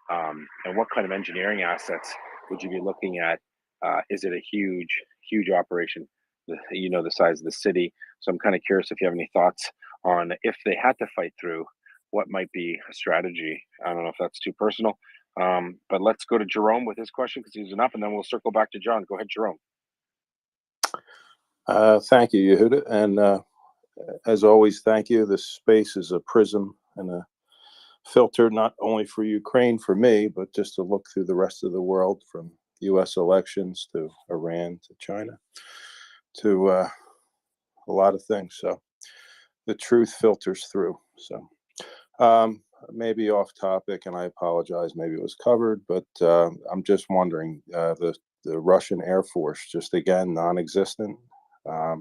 and what kind of engineering assets would you be looking at? Is it a huge operation? The size of the city. So I'm kind of curious if you have any thoughts on if they had to fight through, what might be a strategy. I don't know if that's too personal, but let's go to Jerome with his question because he's enough, and then we'll circle back to John. Go ahead, Jerome. Thank you, Yehuda, and as always, thank you. This space is a prism and a filter not only for Ukraine, for me, but just to look through the rest of the world, from U.S. elections to Iran to China to a lot of things. So the truth filters through. So maybe off topic, and I apologize, maybe it was covered, but I'm just wondering, the Russian Air Force, just again, non-existent. I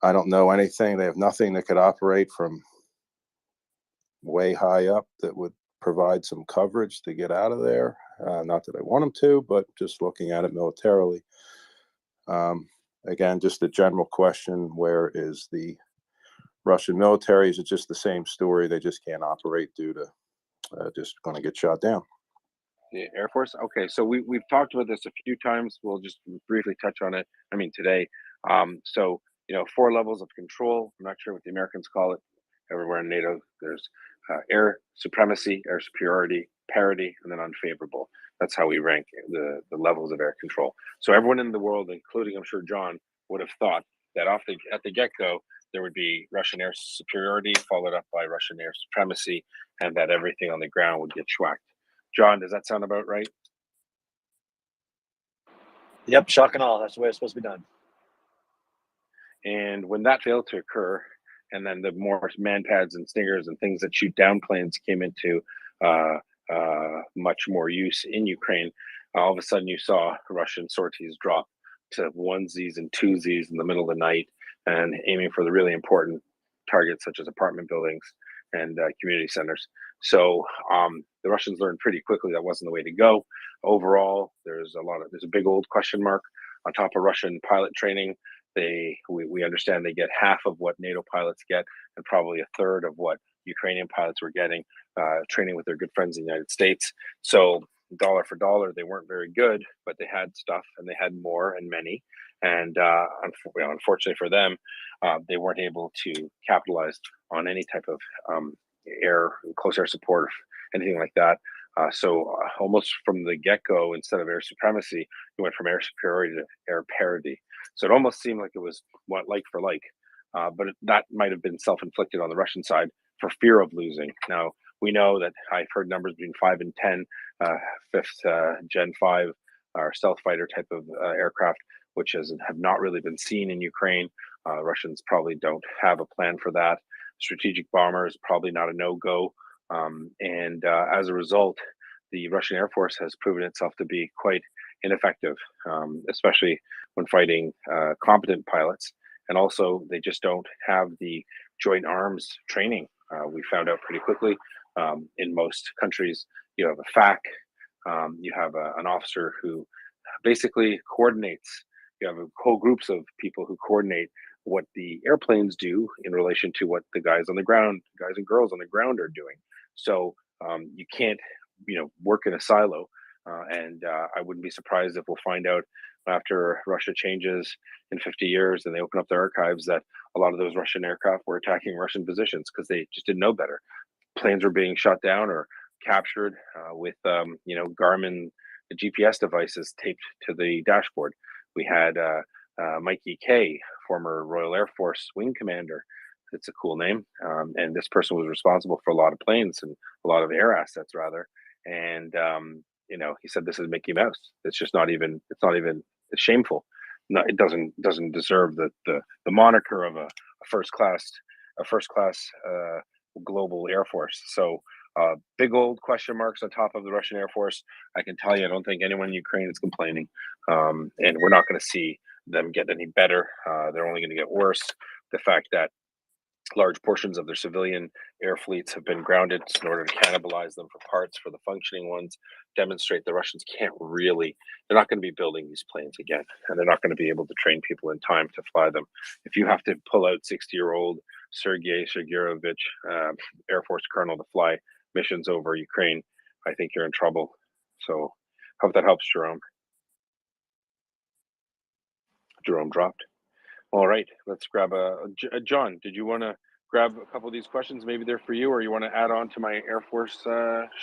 don't know anything. They have nothing that could operate from way high up that would provide some coverage to get out of there. Not that I want them to, but just looking at it militarily. Again, just a general question, where is the Russian military? Is it just the same story? They just can't operate due to just going to get shot down. The Air Force. Okay, so we've talked about this a few times. We'll just briefly touch on it. I mean, today. So 4 levels of control. I'm not sure what the Americans call it. Everywhere in NATO, there's air supremacy, air superiority, parity, and then unfavorable. That's how we rank the levels of air control. So everyone in the world, including I'm sure John, would have thought that at the get-go there would be Russian air superiority followed up by Russian air supremacy, and that everything on the ground would get schwacked. John, does that sound about right? Yep, shock and awe. That's the way it's supposed to be done. And when that failed to occur, and then the more manpads and stingers and things that shoot down planes came into much more use in Ukraine, all of a sudden you saw Russian sorties drop to onesies and twosies in the middle of the night and aiming for the really important targets such as apartment buildings and community centers. So the Russians learned pretty quickly that wasn't the way to go. Overall, there's a big old question mark on top of Russian pilot training. We understand they get half of what NATO pilots get and probably a third of what Ukrainian pilots were getting training with their good friends in the United States. So dollar for dollar, they weren't very good, but they had stuff and they had more and many. And unfortunately for them, they weren't able to capitalize on any type of close air support, anything like that. So almost from the get-go, instead of air supremacy, we went from air superiority to air parity. So it almost seemed like it was like for like, but that might have been self-inflicted on the Russian side for fear of losing. Now, we know that I've heard numbers between 5 and 10, 5th Gen 5 or stealth fighter type of aircraft, which have not really been seen in Ukraine. Russians probably don't have a plan for that. Strategic bomber is probably not a no-go. And as a result, the Russian Air Force has proven itself to be quite ineffective, especially when fighting competent pilots. And also, they just don't have the joint arms training. We found out pretty quickly. In most countries, you have a FAC, you have an officer who basically coordinates. You have whole groups of people who coordinate what the airplanes do in relation to what the guys on the ground, guys and girls on the ground are doing. So you can't, work in a silo. And I wouldn't be surprised if we'll find out after Russia changes in 50 years and they open up their archives that a lot of those Russian aircraft were attacking Russian positions because they just didn't know better. Planes were being shot down or captured with, Garmin GPS devices taped to the dashboard. We had Mikey K, former Royal Air Force wing commander, It's a cool name. And this person was responsible for a lot of planes and a lot of air assets, rather. And he said, "This is Mickey Mouse. It's just not even. It's shameful. No, it doesn't deserve the moniker of a first class global air force." So big old question marks on top of the Russian Air Force. I can tell you, I don't think anyone in Ukraine is complaining, and we're not going to see them get any better. They're only going to get worse. The fact that large portions of their civilian air fleets have been grounded in order to cannibalize them for parts for the functioning ones demonstrate the Russians they're not going to be building these planes again, and they're not going to be able to train people in time to fly them. If you have to pull out 60-year-old Sergei Sergeyevich, Air Force colonel, to fly missions over Ukraine, I think you're in trouble. So hope that helps, Jerome. Jerome dropped. All right, let's grab John. Did you want to grab a couple of these questions? Maybe they're for you, or you want to add on to my Air Force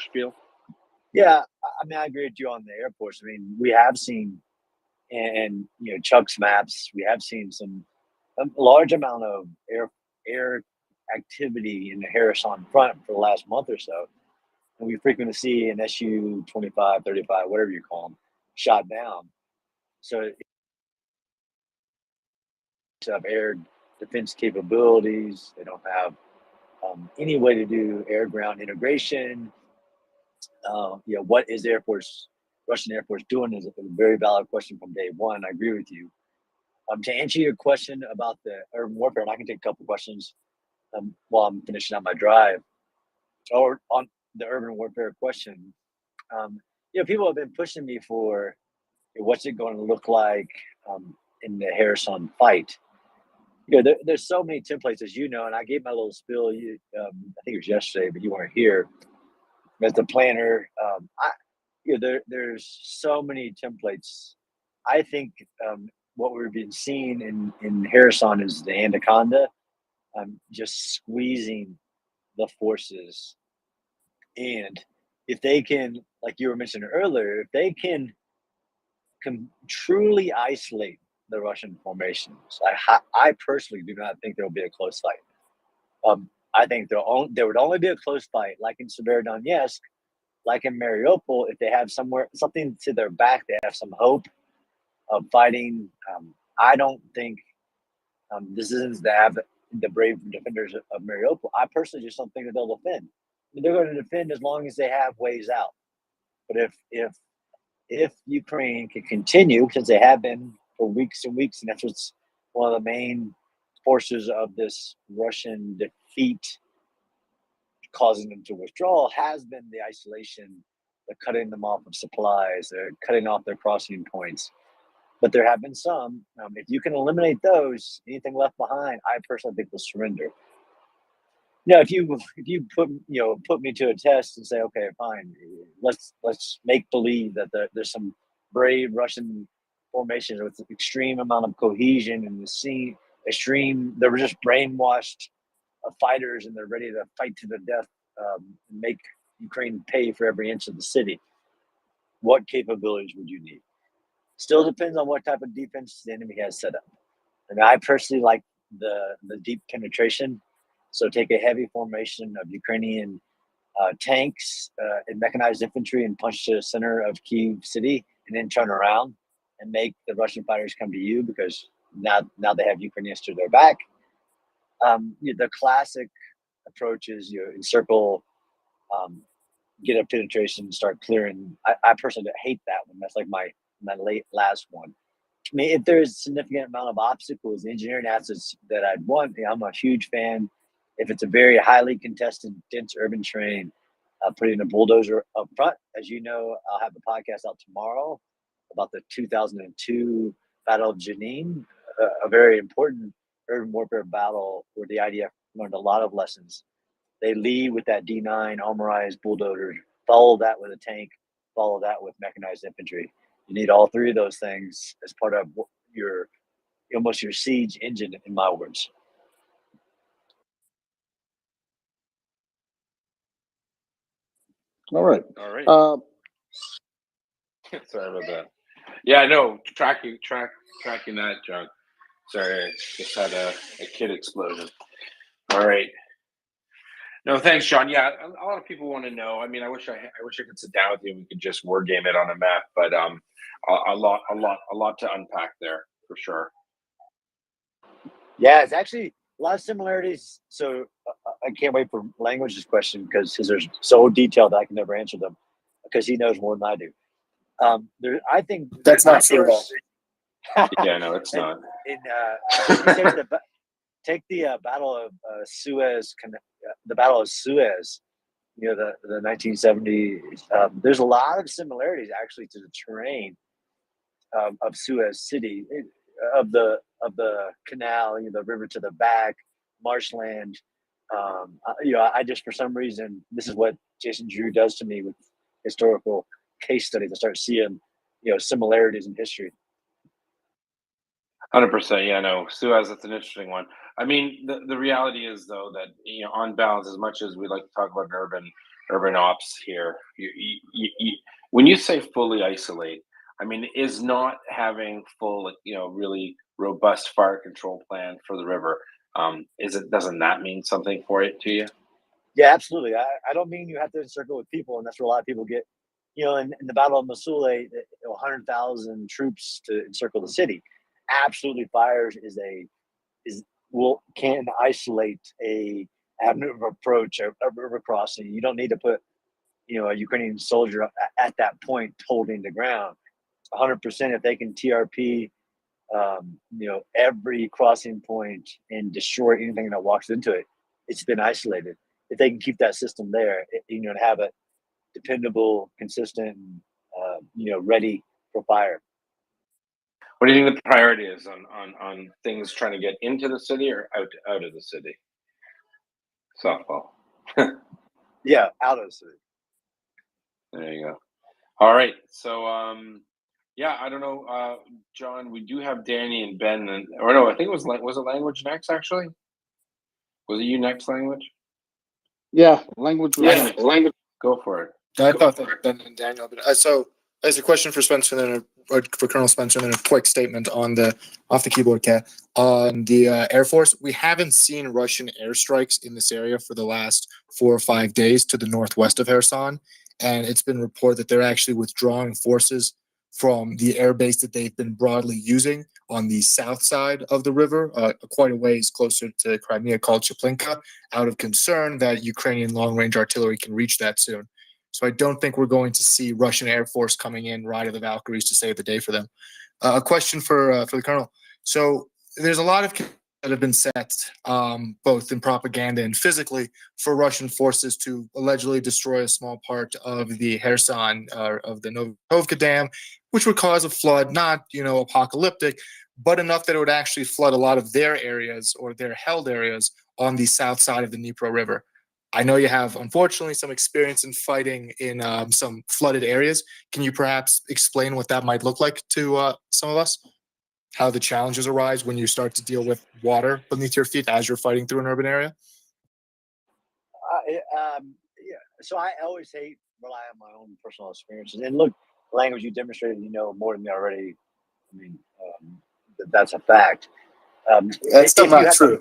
spiel? Yeah, I mean, I agree with you on the Air Force. I mean, we have seen, and Chuck's maps, we have seen a large amount of air activity in the Harrison front for the last month or so, and we frequently see an Su-25, 35, whatever you call them, shot down. So have air defense capabilities. They don't have any way to do air-ground integration. What is the Russian Air Force doing is a very valid question from day one. I agree with you. To answer your question about the urban warfare, and I can take a couple questions while I'm finishing out my drive, or on the urban warfare question. People have been pushing me for what's it going to look like in the Harrison fight. There's so many templates, as you know, and I gave my little spiel. I think it was yesterday, but you weren't here. As the planner, there's so many templates. I think what we've been seeing in Harrison is the anaconda, just squeezing the forces. And if they can, like you were mentioning earlier, if they can truly isolate the Russian formations, I personally do not think there will be a close fight. I think there would only be a close fight, like in Severodonetsk, like in MriyaReport, if they have something to their back, they have some hope of fighting. I don't think this isn't the brave defenders of MriyaReport. I personally just don't think that they'll defend. I mean, they're going to defend as long as they have ways out. But if Ukraine can continue, since they have been for weeks and weeks, and that's what's one of the main forces of this Russian defeat causing them to withdraw, has been the isolation, the cutting them off of supplies, the cutting off their crossing points. But there have been some. If you can eliminate those, anything left behind, I personally think will surrender. If you put me to a test and say, okay, fine, let's make believe that there's some brave Russian formations with extreme amount of cohesion and they were just brainwashed fighters and they're ready to fight to the death, and make Ukraine pay for every inch of the city. What capabilities would you need? Still depends on what type of defense the enemy has set up. I mean, I personally like the deep penetration. So take a heavy formation of Ukrainian tanks and mechanized infantry and punch to the center of Kyiv city, and then turn around and make the Russian fighters come to you, because now they have Ukrainians to their back. The classic approach is you encircle, get a penetration, start clearing. I personally hate that one. That's like my last one. I mean, if there's a significant amount of obstacles, engineering assets that I'd want, I'm a huge fan. If it's a very highly contested, dense urban terrain, putting a bulldozer up front. As you know, I'll have a podcast out tomorrow about the 2002 Battle of Jenin, a very important urban warfare battle where the IDF learned a lot of lessons. They lead with that D9 armorized bulldozer, follow that with a tank, follow that with mechanized infantry. You need all three of those things as part of your siege engine, in my words. All right. Sorry about that. Yeah, no, tracking that, John. Sorry, I just had a kid explosion. All right. No, thanks, John. Yeah, a lot of people want to know. I mean, I wish I could sit down with you and we could just word game it on a map, but a lot to unpack there for sure. Yeah, it's actually a lot of similarities. So I can't wait for Language's question because they're so detailed that I can never answer them because he knows more than I do. I think That's not true at all. Yeah, no, it's not. Take the Battle of Suez, the Battle of Suez. You know, the 1970s. There's a lot of similarities actually to the terrain of Suez City, of the canal, you know, the river to the back, marshland. You know, I just for some reason this is what Jason Drew does to me with historical case studies. I start seeing, you know, similarities in history. 100%. Yeah, no, Suez, that's an interesting one. I mean, the reality is though that, you know, on balance, as much as we like to talk about urban ops here, when you say fully isolate, I mean, is not having full, you know, really robust fire control plan for the river. Doesn't that mean something for it to you? Yeah, absolutely. I don't mean you have to encircle with people, and that's where a lot of people get, you know, in the Battle of Mosul, 100,000 troops to encircle the city. Absolutely, fires can isolate a avenue of approach, a river crossing. You don't need to put, you know, a Ukrainian soldier at that point holding the ground. 100%, if they can TRP, you know, every crossing point and destroy anything that walks into it, it's been isolated. If they can keep that system there, you know, and have it dependable, consistent, you know, ready for fire. What do you think the priority is on things trying to get into the city or out of the city? Softball. Yeah, out of the city. There you go. All right. So yeah, I don't know, John. We do have Danny and Ben, or no, I think was it Language next actually? Was it you next, Language? Yeah, Language. Yeah, Language. Go for it. I thought that Ben and Daniel. But so as a question for Spencer, and then for Colonel Spencer, and then a quick statement on the off the keyboard, Cat, on the Air Force. We haven't seen Russian airstrikes in this area for the last 4 or 5 days to the northwest of Kherson, and it's been reported that they're actually withdrawing forces from the air base that they've been broadly using on the south side of the river, quite a ways closer to Crimea, called Chaplinka, out of concern that Ukrainian long-range artillery can reach that soon. So I don't think we're going to see Russian Air Force coming in, Ride of the Valkyries, to save the day for them. A question for the Colonel. So there's a lot of that have been set, both in propaganda and physically, for Russian forces to allegedly destroy a small part of the Kherson, of the Novka Dam, which would cause a flood, not, you know, apocalyptic, but enough that it would actually flood a lot of their areas or their held areas on the south side of the Dnipro River. I know you have, unfortunately, some experience in fighting in some flooded areas. Can you perhaps explain what that might look like to some of us? How the challenges arise when you start to deal with water beneath your feet as you're fighting through an urban area? Yeah. So I always rely on my own personal experiences. And look, Language, you demonstrated you know more than me already. I mean, that's a fact. That's still not true.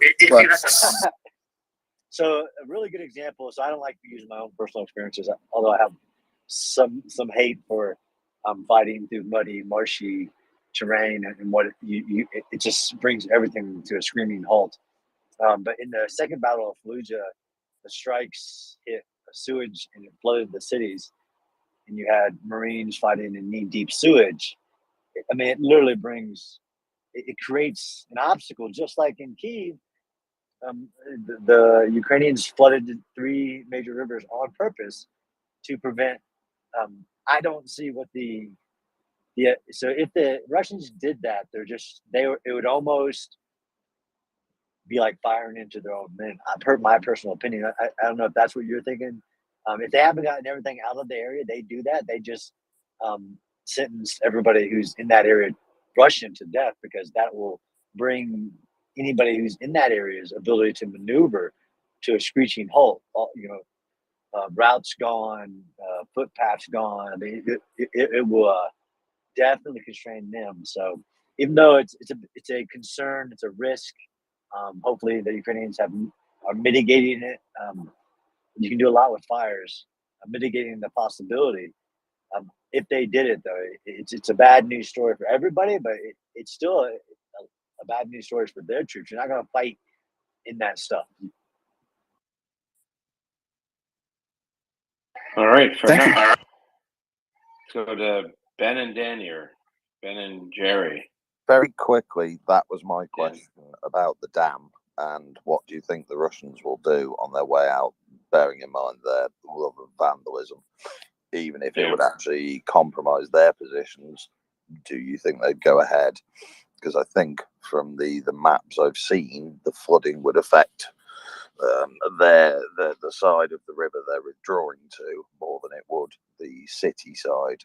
So a really good example. So I don't like to use my own personal experiences, although I have some hate for fighting through muddy, marshy terrain and what it just brings everything to a screaming halt. But in the second Battle of Fallujah, the strikes hit sewage and it flooded the cities, and you had Marines fighting in knee-deep sewage. I mean, it literally it creates an obstacle, just like in Kyiv. The Ukrainians flooded 3 major rivers on purpose to prevent. I don't see what so if the Russians did that, it would almost be like firing into their own men. My personal opinion. I don't know if that's what you're thinking. If they haven't gotten everything out of the area, they do that. They just sentence everybody who's in that area, Russian, to death, because that will bring anybody who's in that area's ability to maneuver to a screeching halt. Routes gone, footpaths gone. I mean, it will definitely constrain them. So even though it's a concern, it's a risk. Hopefully the Ukrainians have are mitigating it. You can do a lot with fires, mitigating the possibility. If they did it, though, it's a bad news story for everybody, but it's still a bad news story for their troops. You're not going to fight in that stuff. All right, fair Thank enough. you. Let's go to Ben and Dan here. Ben and Jerry. Very quickly, that was my question about the dam, and what do you think the Russians will do on their way out, bearing in mind their love of vandalism, even if it would actually compromise their positions? Do you think they'd go ahead? Because I think from the maps I've seen, the flooding would affect the side of the river they're withdrawing to more than it would the city side.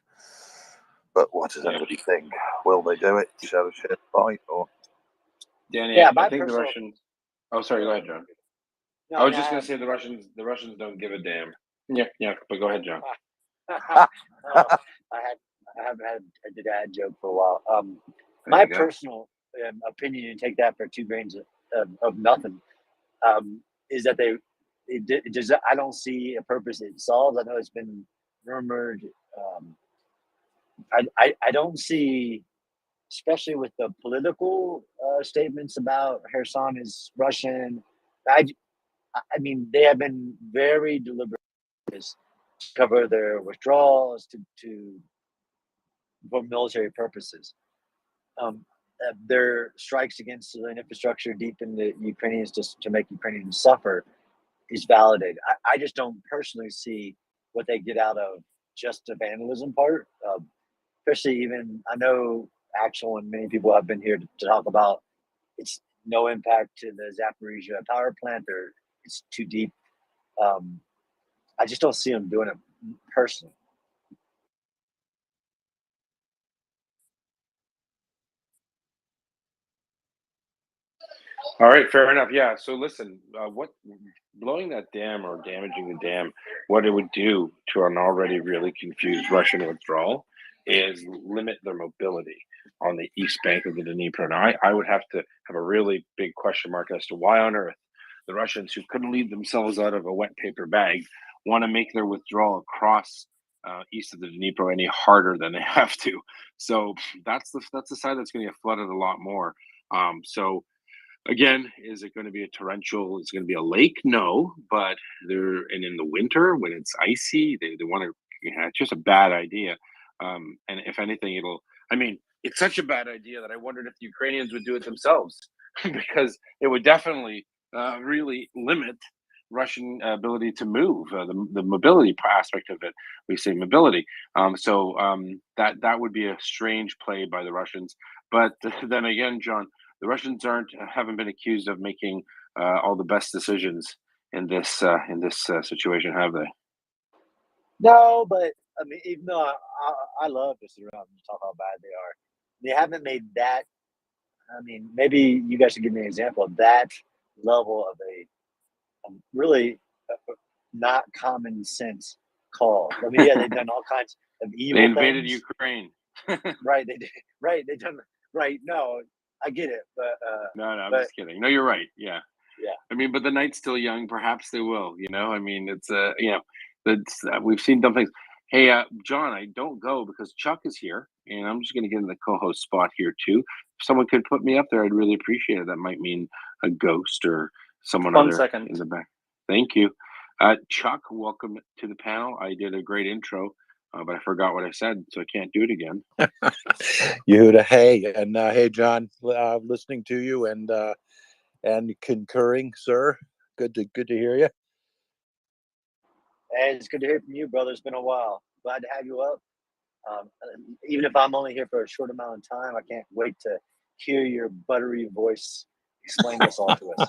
But what does anybody think? Will they do it? Show a shit fight or? Danny, Yeah, I my think the personal- Russians. Oh, sorry. Go ahead, John. No, I was no, just I gonna have- say the Russians don't give a damn. Yeah. But go ahead, John. I haven't had a dad joke for a while. My you go. personal opinion, and take that for 2 grains of nothing, is that I don't see a purpose it solves. I know it's been rumored. I don't see, especially with the political statements about Kherson is Russian. I mean, they have been very deliberate to cover their withdrawals for military purposes. Their strikes against civilian infrastructure deep in the Ukrainians to make Ukrainians suffer is validated. I just don't personally see what they get out of just the vandalism part. Especially even, I know Axel and many people have been here to talk about it's no impact to the Zaporizhia power plant, or it's too deep. I just don't see them doing it personally. All right, fair enough. Yeah. So listen, what blowing that dam or damaging the dam, what it would do to an already really confused Russian withdrawal is limit their mobility on the east bank of the Dnieper. Now, I would have to have a really big question mark as to why on earth the Russians, who couldn't leave themselves out of a wet paper bag, want to make their withdrawal across east of the Dnieper any harder than they have to. So that's the side that's going to get flooded a lot more. So again, is it going to be a torrential? Is it going to be a lake? No, but and in the winter when it's icy, they want to. It's just a bad idea. And if anything, it's such a bad idea that I wondered if the Ukrainians would do it themselves, because it would definitely really limit Russian ability to move, the mobility aspect of it. We say mobility. That would be a strange play by the Russians. But then again, John, the Russians haven't been accused of making all the best decisions in this situation, have they? No, but I mean, even though I love to sit around and talk how bad they are, they haven't made that. I mean, maybe you guys should give me an example of that level of a really not common sense call. I mean, yeah, they've done all kinds of evil. They invaded things. Ukraine. Right, they did. Right, they done. Right, no, I get it, but No, I'm just kidding. No, you're right. Yeah. Yeah. I mean, but the night's still young. Perhaps they will. I mean, it's we've seen dumb things. Hey, John, I don't go because Chuck is here, and I'm just going to get in the co-host spot here too. If someone could put me up there, I'd really appreciate it. That might mean a ghost or someone 1 other second. in the back. Thank you, Chuck. Welcome to the panel. I did a great intro, but I forgot what I said, so I can't do it again. Yehuda, hey, and hey, John, listening to you and concurring, sir. Good to hear you. Hey, it's good to hear from you, brother. It's been a while. Glad to have you up. Even if I'm only here for a short amount of time, I can't wait to hear your buttery voice explain this all to us.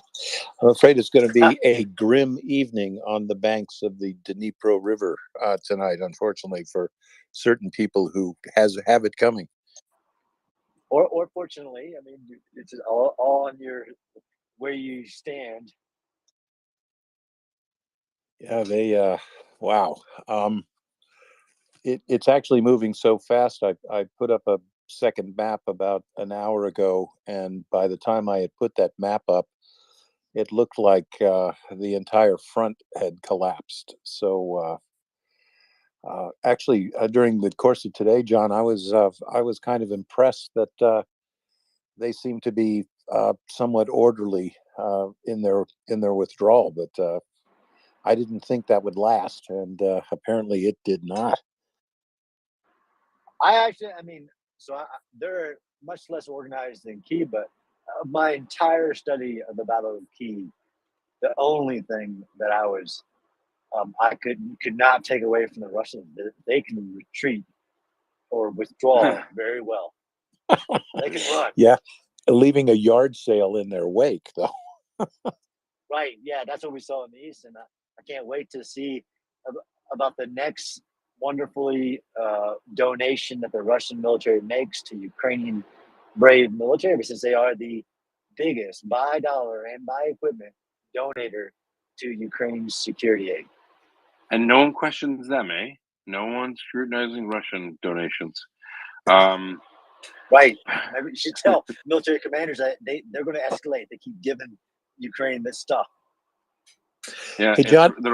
I'm afraid it's going to be a grim evening on the banks of the Dnipro River tonight, unfortunately, for certain people who have it coming. Or fortunately, I mean, it's all on where you stand. Yeah, wow. It's actually moving so fast. I put up a second map about an hour ago, and by the time I had put that map up, it looked like the entire front had collapsed. So actually, during the course of today, John, I was kind of impressed that they seem to be somewhat orderly in their withdrawal, but I didn't think that would last, and apparently it did not. I mean, they're much less organized than Key, but my entire study of the Battle of Key, the only thing that I could not take away from the Russians, they can retreat or withdraw very well. They can run. Yeah, leaving a yard sale in their wake, though. Right. Yeah, that's what we saw in the East, and I can't wait to see about the next wonderfully donation that the Russian military makes to Ukrainian brave military, since they are the biggest by dollar and by equipment donator to Ukraine's security aid. And no one questions them, eh? No one's scrutinizing Russian donations. Right. Maybe you should tell military commanders that they're going to escalate. They keep giving Ukraine this stuff. Yeah, Hey, John. the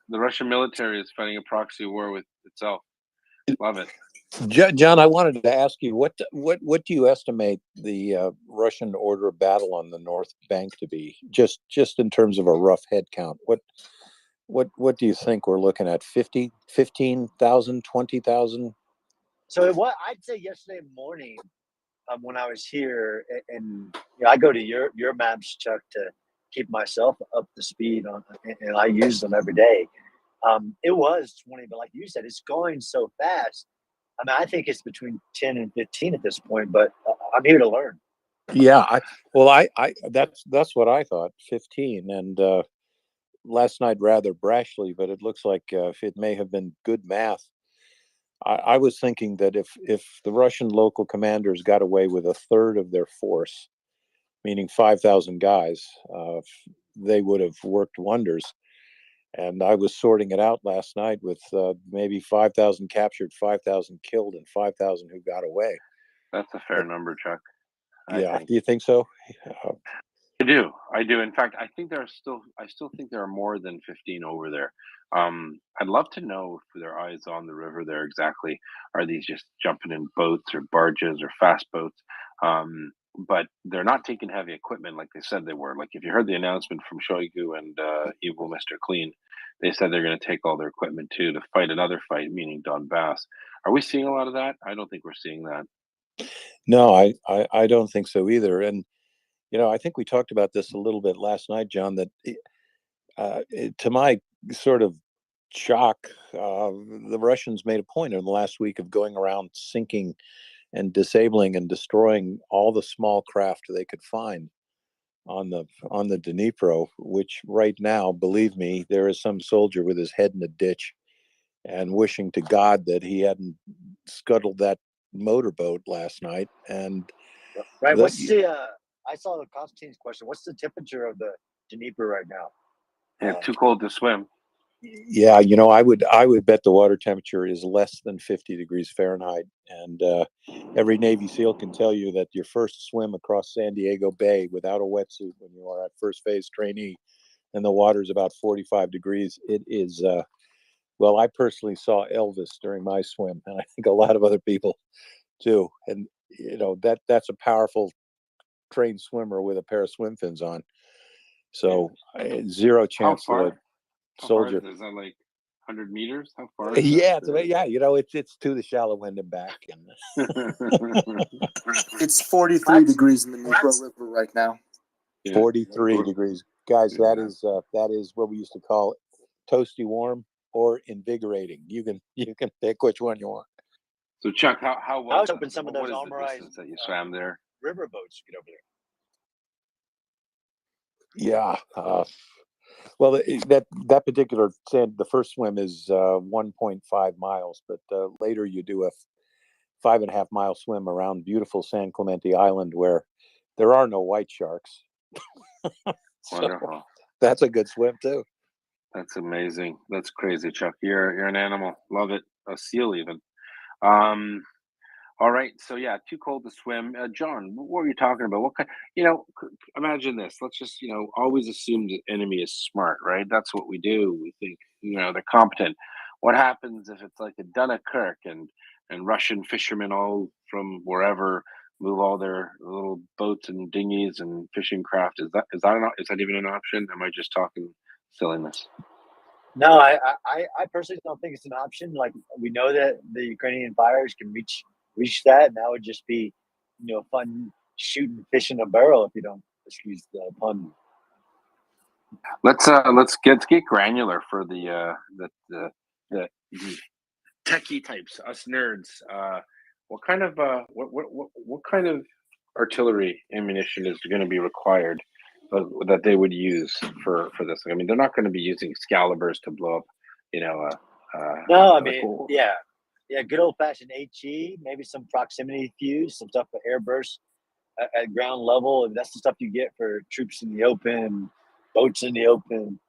Russian military is fighting a proxy war with itself. Love it. John, I wanted to ask you what do you estimate the Russian order of battle on the North Bank to be? Just in terms of a rough head count. What do you think we're looking at? 50, 15,000, 20,000? So what I'd say yesterday morning, when I was here, and I go to your maps, Chuck, to keep myself up to speed on, and I use them every day. It was 20, but like you said, it's going so fast. I mean, I think it's between 10 and 15 at this point, but I'm here to learn. Yeah, that's what I thought, 15. And last night, rather brashly, but it looks like it may have been good math. I was thinking that if the Russian local commanders got away with a third of their force, meaning 5,000 guys, they would have worked wonders. And I was sorting it out last night with maybe 5,000 captured, 5,000 killed, and 5,000 who got away. That's a fair number, Chuck. Yeah, do you think so? I do. In fact, I still think there are more than 15 over there. I'd love to know if there are eyes on the river there exactly. Are these just jumping in boats or barges or fast boats? But they're not taking heavy equipment like they said they were. Like if you heard the announcement from Shoigu and Evil Mr. Clean, they said they're going to take all their equipment too to fight another fight, meaning Donbass. Are we seeing a lot of that? I don't think we're seeing that. No, I don't think so either. And I think we talked about this a little bit last night, John, that to my sort of shock, the Russians made a point in the last week of going around sinking and disabling and destroying all the small craft they could find on the Dnipro, which right now, believe me, there is some soldier with his head in a ditch and wishing to God that he hadn't scuttled that motorboat last night. And right, what's the I saw the Constantine's question. What's the temperature of the Dnieper right now? Yeah, too cold to swim. Yeah, I would bet the water temperature is less than 50 degrees Fahrenheit. And every Navy SEAL can tell you that your first swim across San Diego Bay without a wetsuit when you are at first phase trainee and the water is about 45 degrees, it is, well, I personally saw Elvis during my swim, and I think a lot of other people too. And, that's a powerful trained swimmer with a pair of swim fins on. So zero chance that a soldier. Is that like 100 meters? How far? Is Yeah, that? yeah. It's to the shallow end and back. And It's 43 degrees in the Dnipro River right now. 43 degrees, guys. That is what we used to call toasty warm or invigorating. You can pick which one you want. So Chuck, how I was hoping some of those armorized that you swam there? River boats get over there. Yeah. Well, that particular the first swim is 1.5 miles, but later you do a 5.5 mile swim around beautiful San Clemente Island where there are no white sharks. Wonderful. That's a good swim too. That's amazing. That's crazy, Chuck. You're an animal. Love it. A seal even. All right, so yeah, too cold to swim. John, what were you talking about? What kind? Imagine this. Let's just always assume the enemy is smart, right? That's what we do. We think they're competent. What happens if it's like a Dunkirk and Russian fishermen all from wherever move all their little boats and dinghies and fishing craft? Is that even an option? Am I just talking silliness? No, I personally don't think it's an option. Like, we know that the Ukrainian fighters can reach that, and that would just be, fun shooting fish in a barrel, if you don't excuse the pun. Let's get granular for the techie types, us nerds. What kind of what kind of artillery ammunition is going to be required that they would use for this? I mean, they're not going to be using Excaliburs to blow up, No, I like, mean, yeah, good old fashioned HE, maybe some proximity fuse, some stuff for airburst at ground level, and that's the stuff you get for troops in the open, boats in the open.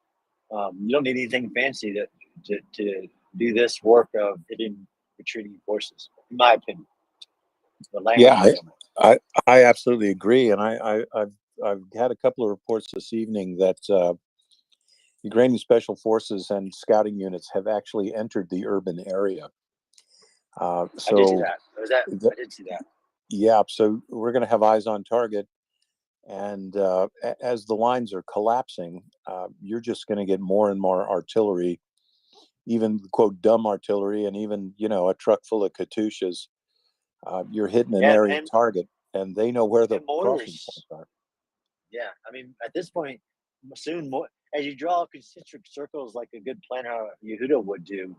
You don't need anything fancy to do this work of hitting retreating forces, in my opinion. The language. Yeah, I absolutely agree, and I've had a couple of reports this evening that Ukrainian special forces and scouting units have actually entered the urban area. I did see that. I did see that. Yeah, so we're going to have eyes on target, and as the lines are collapsing, you're just going to get more and more artillery, even quote dumb artillery, and even a truck full of Katyushas. You're hitting an area target, and they know where the crossing points are. Yeah, I mean, at this point, soon more as you draw concentric circles, like a good planner Yehuda would do,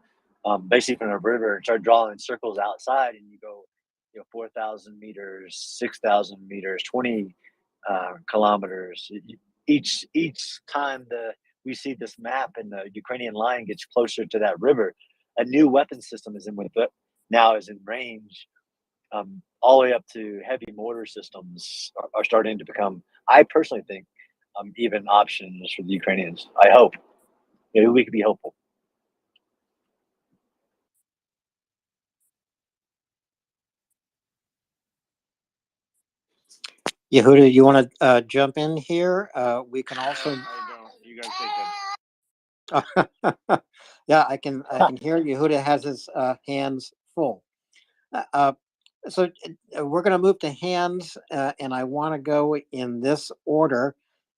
basically from a river, and start drawing circles outside, and you go, 4,000 meters, 6,000 meters, 20 kilometers. Each time we see this map and the Ukrainian line gets closer to that river, a new weapon system is in range. All the way up to heavy mortar systems are starting to become, I personally think, even options for the Ukrainians. I hope. Maybe we could be hopeful. Yehuda, you want to jump in here? We can also. You guys take it. Yeah, I can hear Yehuda has his hands full. So we're going to move to hands, and I want to go in this order.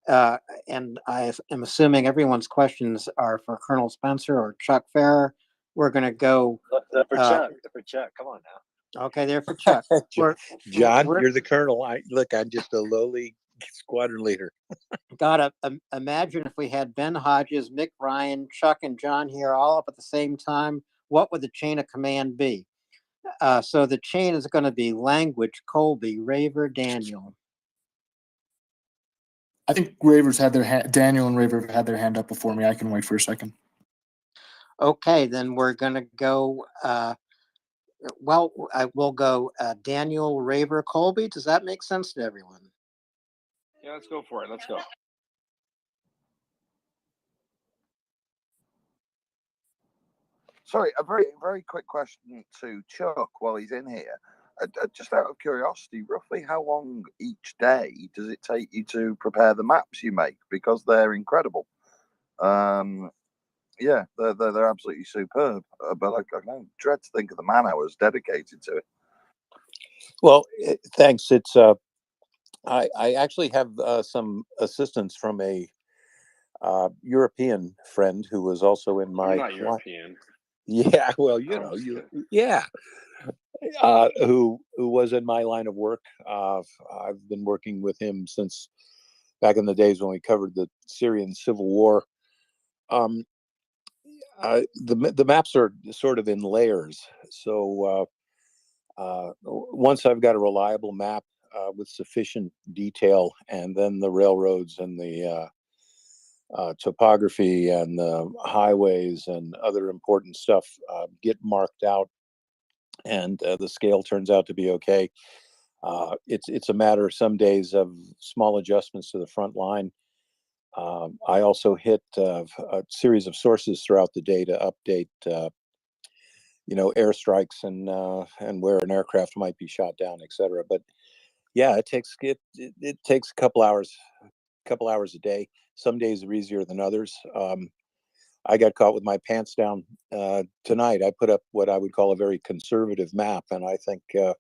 And I am assuming everyone's questions are for Colonel Spencer or Chuck Farrer. We're going to go. They're for Chuck. They're for Chuck. Come on now. Okay, they're for Chuck. John, you're the colonel. I'm just a lowly squadron leader. Gotta imagine if we had Ben Hodges, Mick Ryan, Chuck, and John here all up at the same time. What would the chain of command be? So the chain is going to be language, Colby, Raver, Daniel. I think Raver's had their Daniel and Raver have had their hand up before me. I can wait for a second. Okay, then we're going to go. I will go Daniel, Raver, Colby. Does that make sense to everyone? Yeah, let's go for it. Let's go. Sorry, a very, very quick question to Chuck while he's in here. Just out of curiosity, roughly how long each day does it take you to prepare the maps you make? Because they're incredible. Yeah, they're absolutely superb. But I don't dread to think of the man hours dedicated to it. Well, thanks. It's I actually have some assistance from a European friend who was also in my. I'm not European. Yeah, well, yeah. Who was in my line of work. I've been working with him since back in the days when we covered the Syrian civil war. The maps are sort of in layers. So once I've got a reliable map with sufficient detail, and then the railroads and the topography and the highways and other important stuff get marked out, and the scale turns out to be okay. It's a matter of some days of small adjustments to the front line. I also hit a series of sources throughout the day to update airstrikes and where an aircraft might be shot down, etc. But yeah, it takes a couple hours a day. Some days are easier than others. I got caught with my pants down tonight. I put up what I would call a very conservative map, and I think the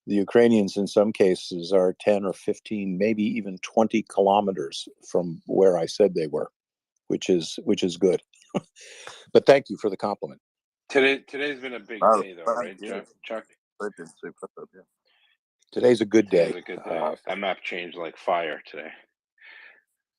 Ukrainians in some cases are 10 or 15, maybe even 20 kilometers from where I said they were, which is good. But thank you for the compliment. Today's been a big day, though, right, Chuck? Today's a good day. Today's a good day. That map changed like fire today.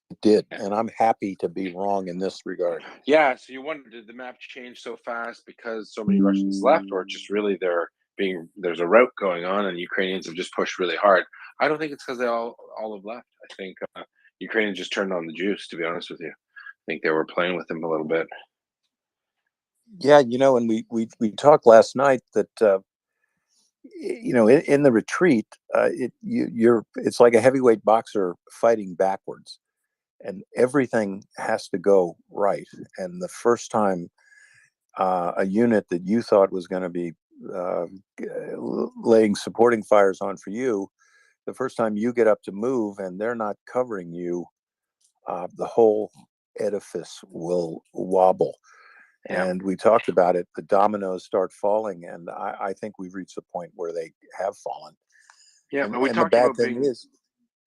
It did, and I'm happy to be wrong in this regard. Yeah, so you wonder, did the map change so fast because so many Russians left, or just really there's a rout going on and Ukrainians have just pushed really hard? I don't think it's because they all have left. I think Ukrainians just turned on the juice, to be honest with you. I think they were playing with them a little bit. Yeah, and we talked last night that in the retreat, it's like a heavyweight boxer fighting backwards, and everything has to go right. And the first time a unit that you thought was going to be laying supporting fires on for you, the first time you get up to move and they're not covering you, the whole edifice will wobble. Yeah. And we talked about it. The dominoes start falling, and I think we've reached the point where they have fallen. Yeah, and, but we and talked the bad about thing being. is,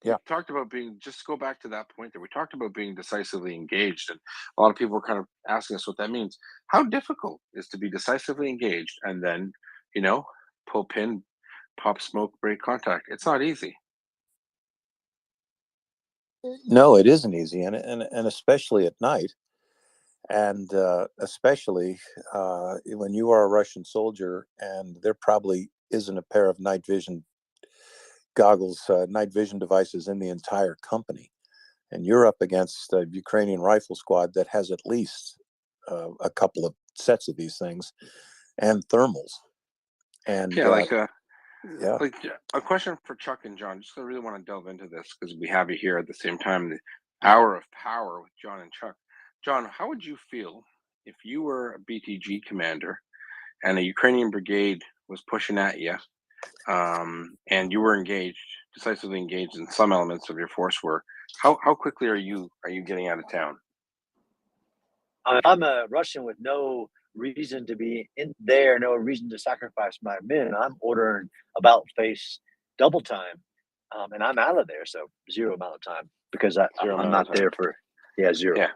yeah, We talked about being. Just go back to that point there. We talked about being decisively engaged, and a lot of people were kind of asking us what that means. How difficult is to be decisively engaged and then, pull pin, pop smoke, break contact? It's not easy. no, it isn't easy, and especially at night, and especially when you are a Russian soldier, and there probably isn't a pair of night vision goggles, night vision devices in the entire company, and you're up against a Ukrainian rifle squad that has at least a couple of sets of these things and thermals. And Yeah, like yeah, like a question for Chuck and John. Just I really want to delve into this because we have you here at the same time. The hour of power with John and Chuck. John, how would you feel if you were a BTG commander and a Ukrainian brigade was pushing at you, and you were decisively engaged in some elements of your force were? How quickly are you getting out of town? I'm a Russian with no reason to be in there, no reason to sacrifice my men. I'm ordering about face double time, and I'm out of there. So zero amount of time because I'm not there for zero. Yeah.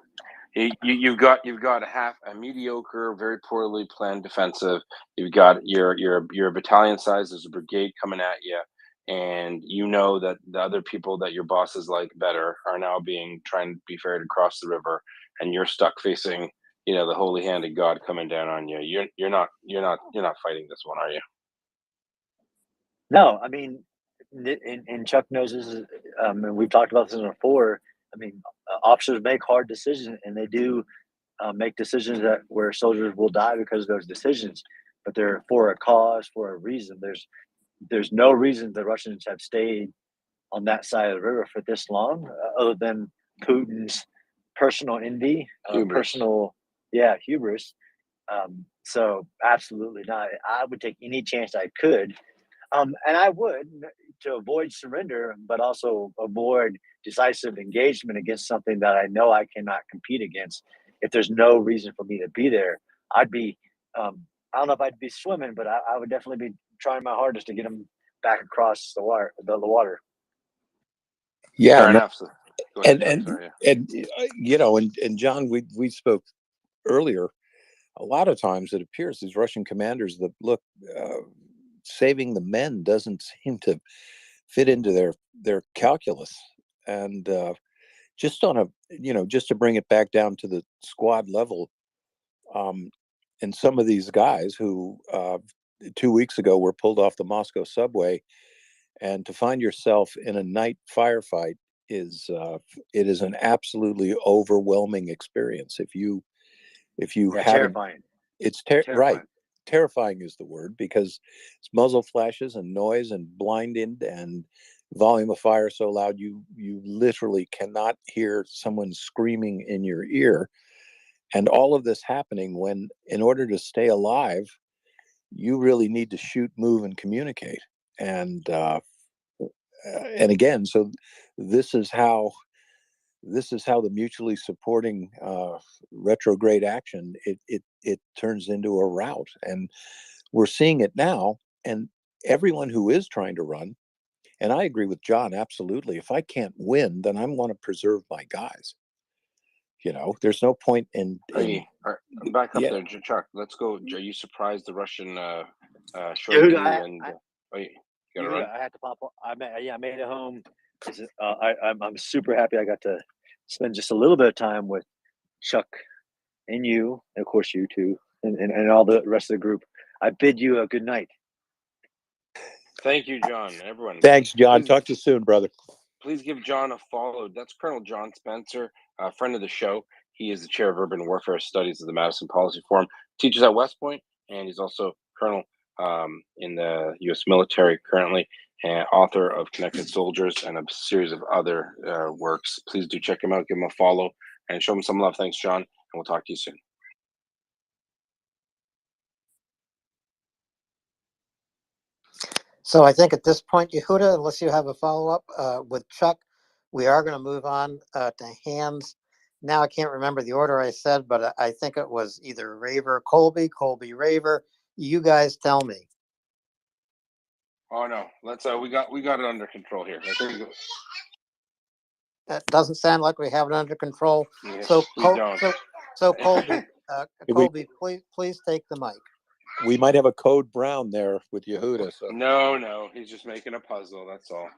You've got a mediocre, very poorly planned defensive. You've got your battalion size as a brigade coming at you, and you know that the other people that your bosses like better are now trying to be ferried across the river, and you're stuck facing the holy hand of God coming down on you. You're not fighting this one, are you? No, I mean, and Chuck knows this is, and we've talked about this before. I mean, officers make hard decisions, and they do make decisions where soldiers will die because of those decisions, but they're for a cause, for a reason. There's no reason the Russians have stayed on that side of the river for this long, other than Putin's personal envy, personal hubris. So absolutely not. I would take any chance I could, and I would, to avoid surrender, but also avoid decisive engagement against something that I know I cannot compete against. If there's no reason for me to be there, I'd be, I don't know if I'd be swimming, but I would definitely be trying my hardest to get them back across the water. yeah, Fair enough. So, go ahead, and Chuck, sorry. and John, we spoke earlier. A lot of times it appears these Russian commanders that look, saving the men doesn't seem to fit into their calculus, and just on just to bring it back down to the squad level, and some of these guys who 2 weeks ago were pulled off the Moscow subway, and to find yourself in a night firefight it is an absolutely overwhelming experience. If you haven't, terrifying. it's Terrifying. right. Terrifying is the word, because it's muzzle flashes and noise and blinded and volume of fire so loud you literally cannot hear someone screaming in your ear, and all of this happening when, in order to stay alive, you really need to shoot, move, and communicate. And again, so this is how the mutually supporting retrograde action it turns into a rout, and we're seeing it now. And everyone who is trying to run, and I agree with John absolutely. If I can't win, then I want to preserve my guys. There's no point in. Back up Yeah. there, Chuck. Let's go. Are you surprised the Russian Dude, and you gotta run? I had to pop. I made it home. I'm super happy. I got to spend just a little bit of time with Chuck and you, and of course you too, and all the rest of the group. I bid you a good night. Thank you, John. Everyone. Thanks, John. Please, Talk to you soon, brother. Please give John a follow. That's Colonel John Spencer, a friend of the show. He is the chair of urban warfare studies of the Madison Policy Forum, teaches at West Point, and he's also colonel in the U.S. military currently, and author of Connected Soldiers and a series of other works. Please do check him out, give him a follow, and show him some love. Thanks, John, and we'll talk to you soon. So I think at this point, Yehuda, unless you have a follow-up with Chuck, we are going to move on to hands. Now I can't remember the order I said, but I think it was either Raver, Colby, Raver. You guys tell me. Oh no, let's we got it under control here. That doesn't sound like we have it under control. Yes, So, we don't. so Colby, Colby, please take the mic. We might have a code brown there with Yehuda. So. No, he's just making a puzzle. That's all.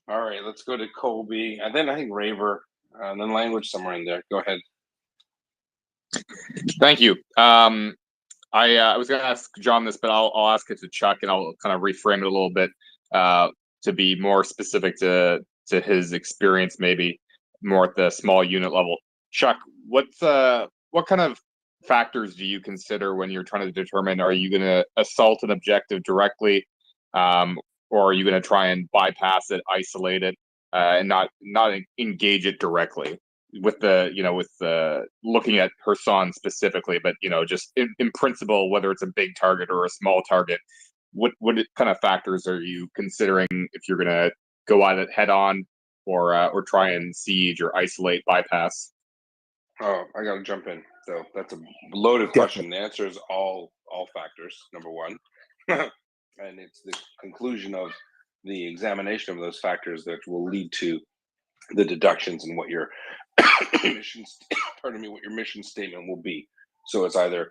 All right, let's go to Colby, and then I think Raver, and then language somewhere in there. Go ahead. Thank you. I was going to ask John this, but I'll ask it to Chuck, and I'll kind of reframe it a little bit to be more specific to his experience, maybe more at the small unit level. Chuck, what kind of factors do you consider when you're trying to determine, are you going to assault an objective directly, or are you going to try and bypass it, isolate it, and not engage it directly? With the looking at Kherson specifically, but just in principle, whether it's a big target or a small target, what kind of factors are you considering if you're going to go at it head on, or try and siege or isolate, bypass? Oh, I got to jump in. So that's a loaded question. The answer is all factors. Number one, and it's the conclusion of the examination of those factors that will lead to the deductions and what your what your mission statement will be. So it's either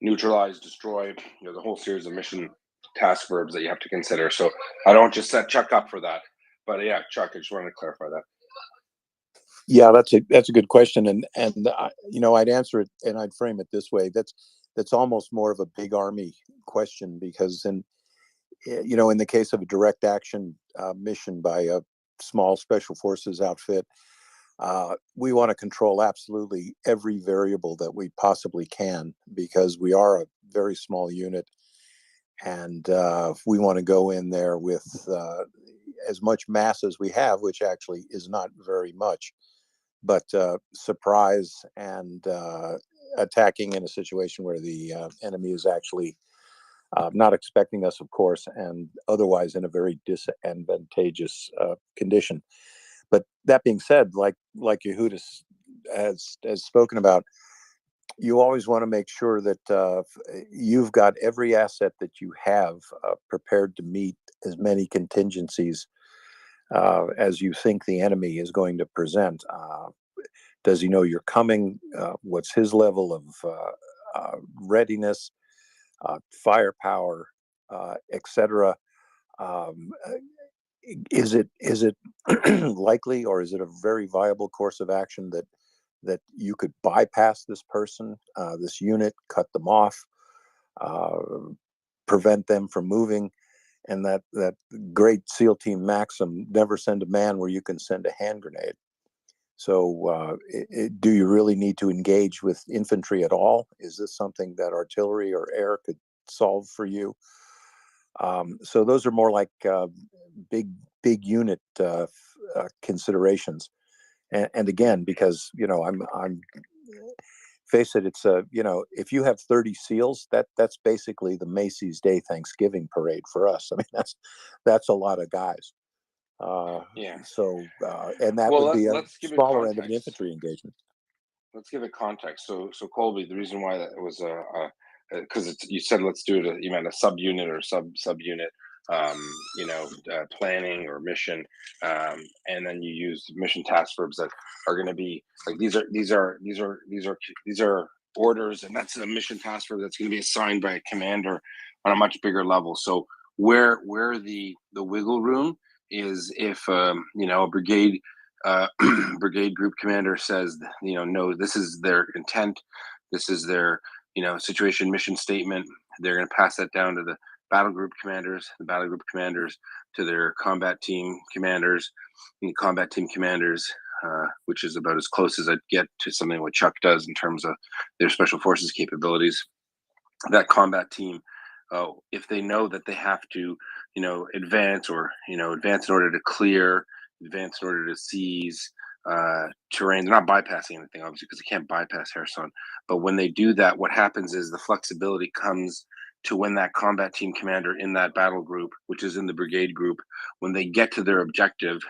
neutralize, destroy, the whole series of mission task verbs that you have to consider. So I don't just set Chuck up for that, but yeah, Chuck, I just wanted to clarify that. Yeah, that's a good question, and I'd answer it and I'd frame it this way. That's almost more of a big army question, because in the case of a direct action mission by a small special forces outfit, we want to control absolutely every variable that we possibly can, because we are a very small unit, and we want to go in there with as much mass as we have, which actually is not very much, but surprise and attacking in a situation where the enemy is actually not expecting us, of course, and otherwise in a very disadvantageous condition. But that being said, like Yehuda has spoken about, you always want to make sure that you've got every asset that you have prepared to meet as many contingencies as you think the enemy is going to present. Does he know you're coming? What's his level of readiness, firepower, etc.? Is it likely, or is it a very viable course of action that you could bypass this person, this unit, cut them off, prevent them from moving? And that great SEAL team maxim, never send a man where you can send a hand grenade. So do you really need to engage with infantry at all? Is this something that artillery or air could solve for you? So those are more like big unit considerations. And again, because I'm face it, it's if you have 30 SEALs, that's basically the Macy's Day Thanksgiving parade for us. I mean, that's a lot of guys. Yeah. So, and that Well, would be a let's give it smaller end of an context. infantry engagement. Let's give it context. So Colby, the reason why that was because you said let's do it. You meant a subunit or subunit, planning or mission, and then you use mission task verbs that are going to be like these are orders, and that's a mission task verb that's going to be assigned by a commander on a much bigger level. So where the wiggle room is if a brigade brigade group commander says, no, this is their intent, this is their, situation mission statement. They're going to pass that down to the battle group commanders, to their combat team commanders, which is about as close as I'd get to something what Chuck does in terms of their special forces capabilities. That combat team, if they know that they have to, advance in order to clear, advance in order to seize terrain. They're not bypassing anything, obviously, because they can't bypass Kherson. But when they do that, what happens is the flexibility comes to when that combat team commander in that battle group, which is in the brigade group, when they get to their objective,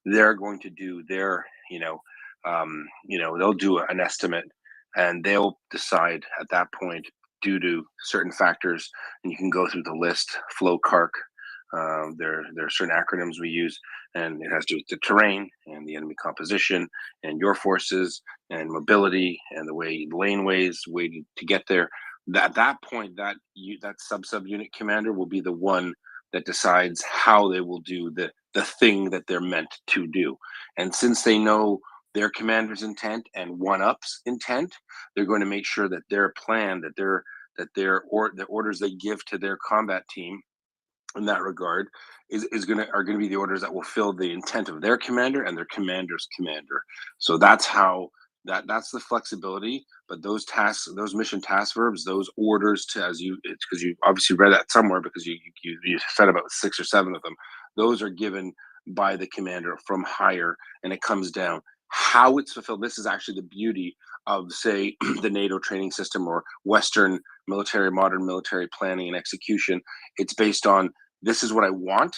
they're going to do their, they'll do an estimate, and they'll decide at that point due to certain factors, and you can go through the list, flow CARC. There are certain acronyms we use, and it has to do with the terrain and the enemy composition and your forces and mobility and the laneways, way to get there. At that point, that sub-unit commander will be the one that decides how they will do the thing that they're meant to do. And since they know their commander's intent and one-up's intent, they're going to make sure that their plan, the orders they give to their combat team in that regard are going to be the orders that will fill the intent of their commander and their commander's commander. So that's how that's the flexibility. But those tasks, those mission task verbs, those orders because you obviously read that somewhere because you said about 6 or 7 of them. Those are given by the commander from higher, and it comes down how it's fulfilled. This is actually the beauty of, say, the NATO training system or Western modern military planning and execution. It's based on, this is what I want.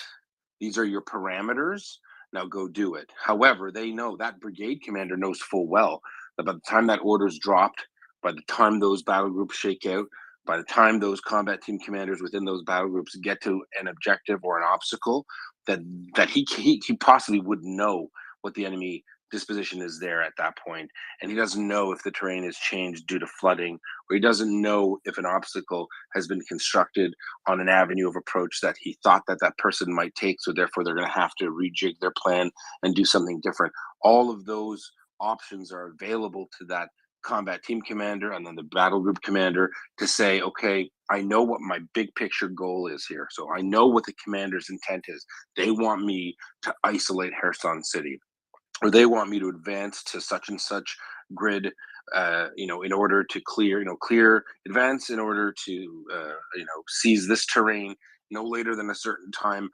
These are your parameters. Now go do it. However, they know, that brigade commander knows full well that by the time that order's dropped, by the time those battle groups shake out, by the time those combat team commanders within those battle groups get to an objective or an obstacle, that he possibly wouldn't know what the enemy disposition is there at that point, and he doesn't know if the terrain has changed due to flooding, or he doesn't know if an obstacle has been constructed on an avenue of approach that he thought that person might take, so therefore they're going to have to rejig their plan and do something different. All of those options are available to that combat team commander and then the battle group commander to say, okay, I know what my big picture goal is here, so I know what the commander's intent is. They want me to isolate Kherson City, or they want me to advance to such and such grid, in order to advance in order to, seize this terrain no later than a certain time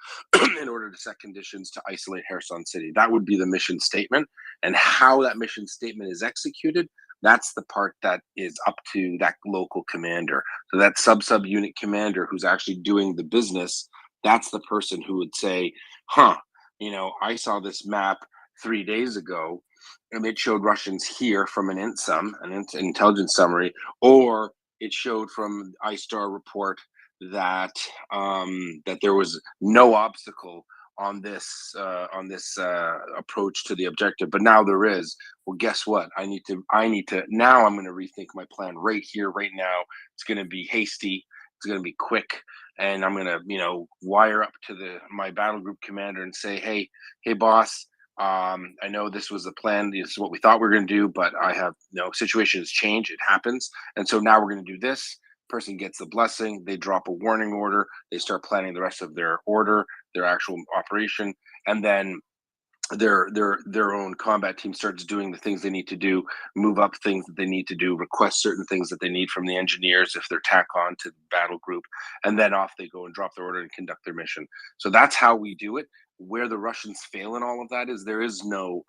in order to set conditions to isolate Kherson City. That would be the mission statement, and how that mission statement is executed, that's the part that is up to that local commander. So that sub-unit commander who's actually doing the business, that's the person who would say, I saw this map 3 days ago, and it showed Russians here from an intelligence summary, or it showed from ISTAR report that that there was no obstacle on this approach to the objective, but now there is. Well, guess what? I need to now. I'm going to rethink my plan right here, right now. It's going to be hasty. It's going to be quick, and I'm going to wire up to my battle group commander and say, hey boss. I know this was the plan. This is what we thought we were going to do, but I have situations change. It happens. And so now we're going to do this. Person gets the blessing. They drop a warning order. They start planning the rest of their order, their actual operation. And then their own combat team starts doing the things they need to do, move up things that they need to do, request certain things that they need from the engineers if they're tack on to the battle group, and then off they go and drop their order and conduct their mission. So that's how we do it. Where the Russians fail in all of that is there is no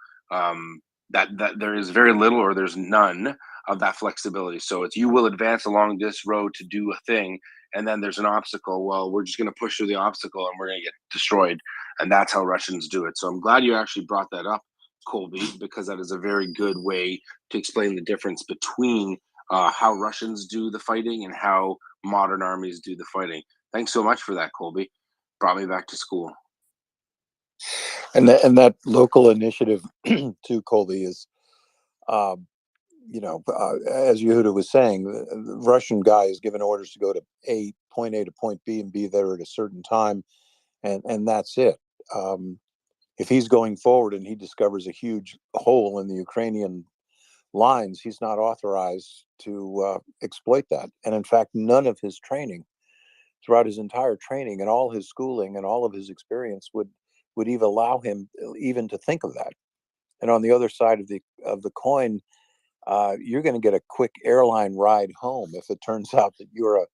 that there is very little or there's none of that flexibility. So it's you will advance along this road to do a thing, and then there's an obstacle. Well, we're just going to push through the obstacle and we're going to get destroyed. And that's how Russians do it. So I'm glad you actually brought that up, Colby, because that is a very good way to explain the difference between how Russians do the fighting and how modern armies do the fighting. Thanks so much for that, Colby. Brought me back to school. And that local initiative too, Colby, is, as Yehuda was saying, the Russian guy is given orders to go to point A to point B and be there at a certain time, and that's it. If he's going forward and he discovers a huge hole in the Ukrainian lines, he's not authorized to exploit that. And in fact, none of his training, throughout his entire training and all his schooling and all of his experience, would even allow him even to think of that. And on the other side of the coin, you're going to get a quick airline ride home if it turns out that you're a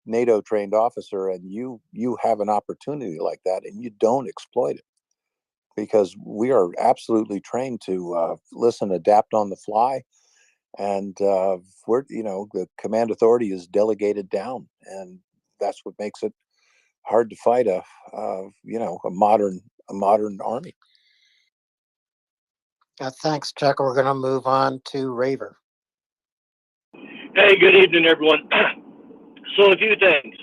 NATO trained officer and you have an opportunity like that and you don't exploit it, because we are absolutely trained to listen, adapt on the fly, and the command authority is delegated down, and that's what makes it hard to fight a modern army. Thanks, Chuck. We're going to move on to Raver. Hey, good evening, everyone. So a few things.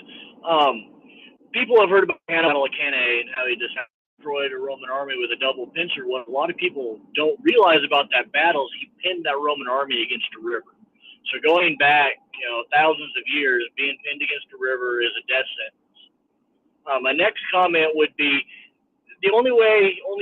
People have heard about Hannibal Cannae and how he just destroyed a Roman army with a double pincer. What a lot of people don't realize about that battle is he pinned that Roman army against a river. So going back, thousands of years, being pinned against a river is a death sentence. My next comment would be the only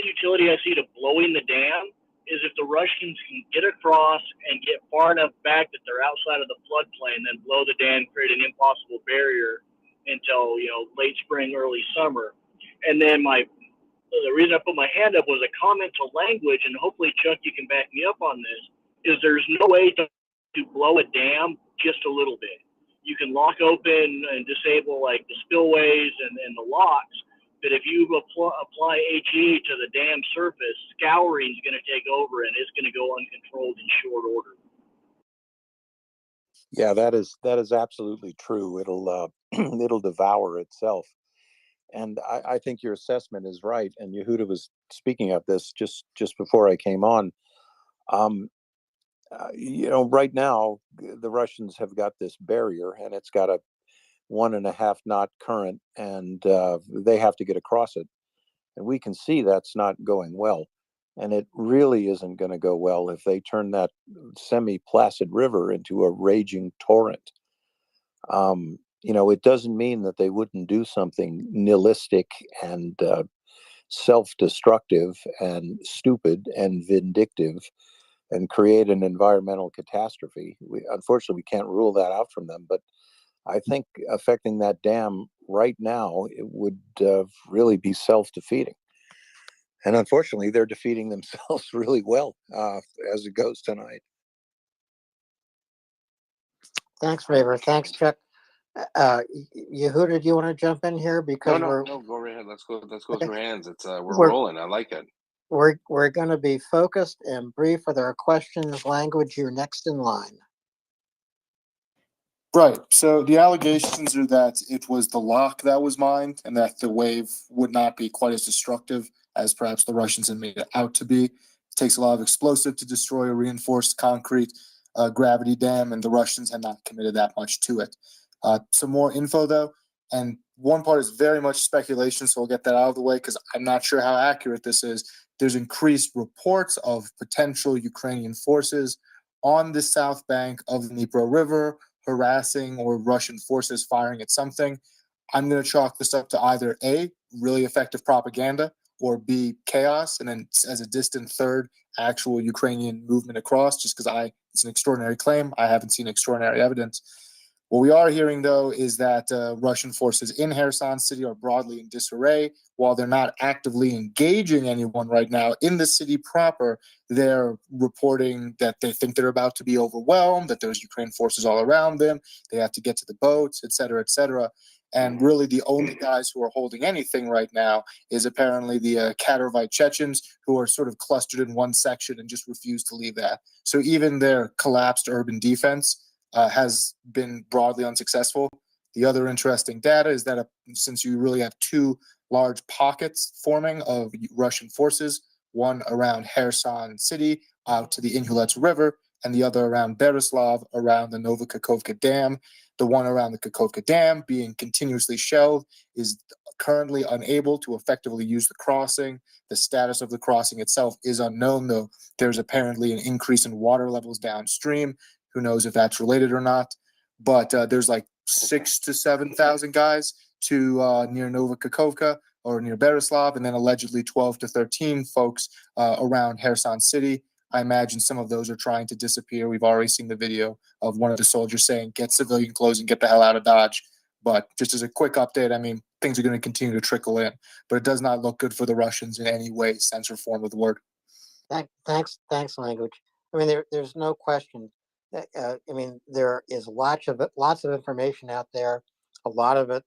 utility I see to blowing the dam is if the Russians can get across and get far enough back that they're outside of the floodplain, then blow the dam, create an impossible barrier until late spring, early summer. And then the reason I put my hand up was a comment to language, and hopefully Chuck, you can back me up on this. Is there's no way to blow a dam just a little bit. You can lock open and disable like the spillways and the locks. But if you apply HE to the dam surface, scouring is going to take over and it's going to go uncontrolled in short order. Yeah, that is absolutely true. It'll devour itself. And I think your assessment is right. And Yehuda was speaking of this just before I came on. Right now the Russians have got this barrier, and it's got a 1.5 knot current, and they have to get across it. And we can see that's not going well. And it really isn't going to go well if they turn that semi-placid river into a raging torrent. It doesn't mean that they wouldn't do something nihilistic and self-destructive and stupid and vindictive and create an environmental catastrophe. Unfortunately, we can't rule that out from them, but I think affecting that dam right now, it would really be self-defeating. And unfortunately, they're defeating themselves really well as it goes tonight. Thanks, Raver. Thanks, Chuck. Yehuda, do you want to jump in here? Because No, go right ahead. Let's go Okay. through hands. We're rolling. I like it. We're going to be focused and brief with our questions. Language, you're next in line. Right. So the allegations are that it was the lock that was mined and that the wave would not be quite as destructive as perhaps the Russians had made it out to be. It takes a lot of explosive to destroy a reinforced concrete gravity dam, and the Russians had not committed that much to it. Some more info, though, and one part is very much speculation, so we'll get that out of the way because I'm not sure how accurate this is. There's increased reports of potential Ukrainian forces on the south bank of the Dnipro River, harassing or Russian forces firing at something. I'm going to chalk this up to either A, really effective propaganda, or B, chaos, and then as a distant third, actual Ukrainian movement across, just because it's an extraordinary claim. I haven't seen extraordinary evidence. What we are hearing, though, is that Russian forces in Kherson City are broadly in disarray. While they're not actively engaging anyone right now in the city proper, they're reporting that they think they're about to be overwhelmed, that there's Ukraine forces all around them, they have to get to the boats, et cetera, et cetera. And really, the only guys who are holding anything right now is apparently the Kadarovite Chechens, who are sort of clustered in one section and just refuse to leave that. So even their collapsed urban defense has been broadly unsuccessful. The other interesting data is that since you really have two large pockets forming of Russian forces, one around Kherson city out to the Inhulets River, and the other around Berislav around the Novokakhovka Dam. The one around the Kakhovka Dam being continuously shelled is currently unable to effectively use the crossing. The status of the crossing itself is unknown, though there's apparently an increase in water levels downstream. Who knows if that's related or not? But there's like 6,000 to 7,000 guys to near Novokakhovka or near Berislav, and then allegedly 12 to 13 folks around Kherson city. I imagine some of those are trying to disappear. We've already seen the video of one of the soldiers saying, "Get civilian clothes and get the hell out of Dodge." But just as a quick update, I mean, things are going to continue to trickle in, but it does not look good for the Russians in any way, sense, or form of the word. Thanks, language. I mean, there's no question. I mean, there is lots of information out there. A lot of it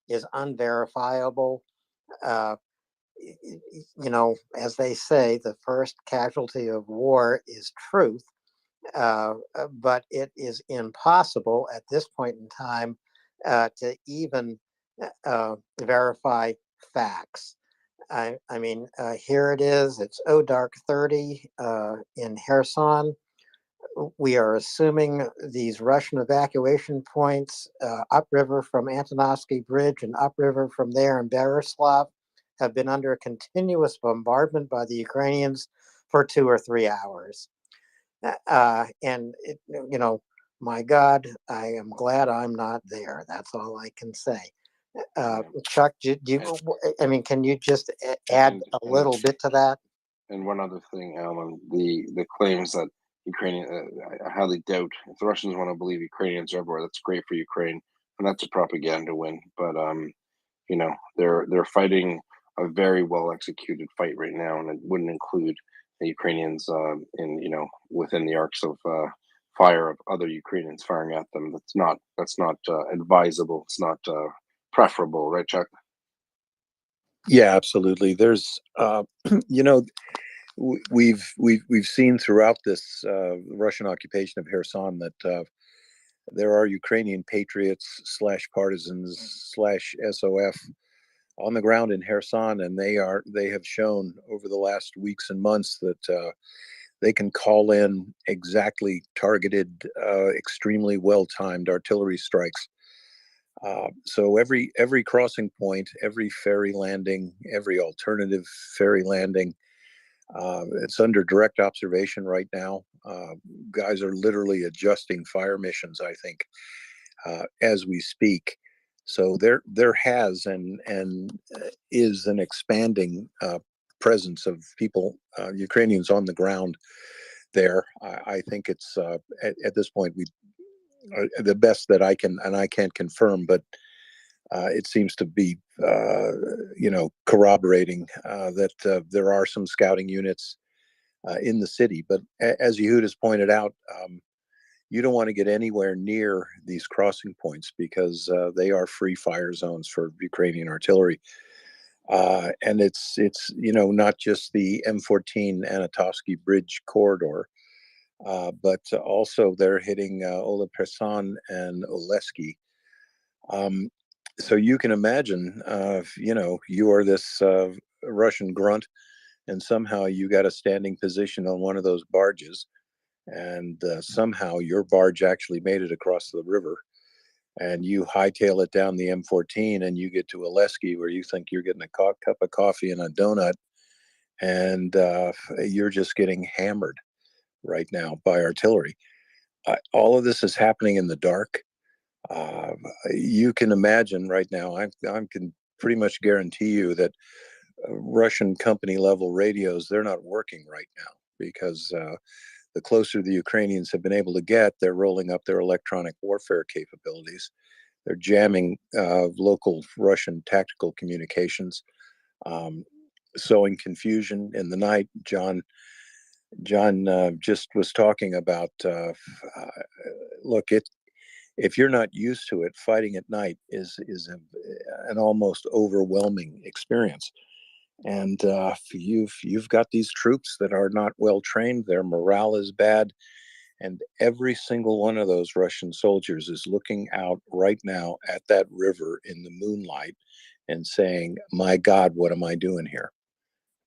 is unverifiable. You know, as they say, the first casualty of war is truth, but it is impossible at this point in time to even verify facts. I mean, here it is. It's dark 30 in Kherson. We are assuming these Russian evacuation points upriver from Antonovsky Bridge and upriver from there in Berislav have been under continuous bombardment by the Ukrainians for 2 or 3 hours. You know, my God, I am glad I'm not there. That's all I can say. Chuck, I mean, can you just add a little bit to that? And one other thing, Alan, the claims that Ukrainian, I highly doubt if the Russians want to believe Ukrainians are everywhere. That's great for Ukraine, and that's a propaganda win. But you know, they're fighting a very well executed fight right now, and it wouldn't include the Ukrainians in within the arcs of fire of other Ukrainians firing at them. That's not advisable. It's not preferable, right, Chuck? Yeah, absolutely. There's, you know, we've seen throughout this Russian occupation of Kherson that there are Ukrainian patriots / partisans / SOF on the ground in Kherson, and they have shown over the last weeks and months that they can call in exactly targeted, extremely well-timed artillery strikes. So every crossing point, every ferry landing, every alternative ferry landing, it's under direct observation right now. Guys are literally adjusting fire missions, I think, as we speak. So there has and is an expanding presence of people, Ukrainians on the ground there. I think it's at this point the best that I can, and I can't confirm, but it seems to be corroborating that there are some scouting units in the city. But as Yehuda's pointed out, you don't want to get anywhere near these crossing points because they are free fire zones for Ukrainian artillery. And it's not just the M14 Anatovsky Bridge corridor, but also they're hitting Olepersan and Oleski. So you can imagine, you are this Russian grunt, and somehow you got a standing position on one of those barges, and somehow your barge actually made it across the river, and you hightail it down the M14, and you get to Oleski, where you think you're getting a cup of coffee and a donut, and you're just getting hammered right now by artillery. All of this is happening in the dark. You can imagine right now, I can pretty much guarantee you that Russian company level radios, they're not working right now because the closer the Ukrainians have been able to get, they're rolling up their electronic warfare capabilities. They're jamming local Russian tactical communications, sowing confusion in the night. John just was talking about, look, if you're not used to it, fighting at night is an almost overwhelming experience. And you've got these troops that are not well trained. Their morale is bad, and every single one of those Russian soldiers is looking out right now at that river in the moonlight and saying, "My God, what am I doing here?"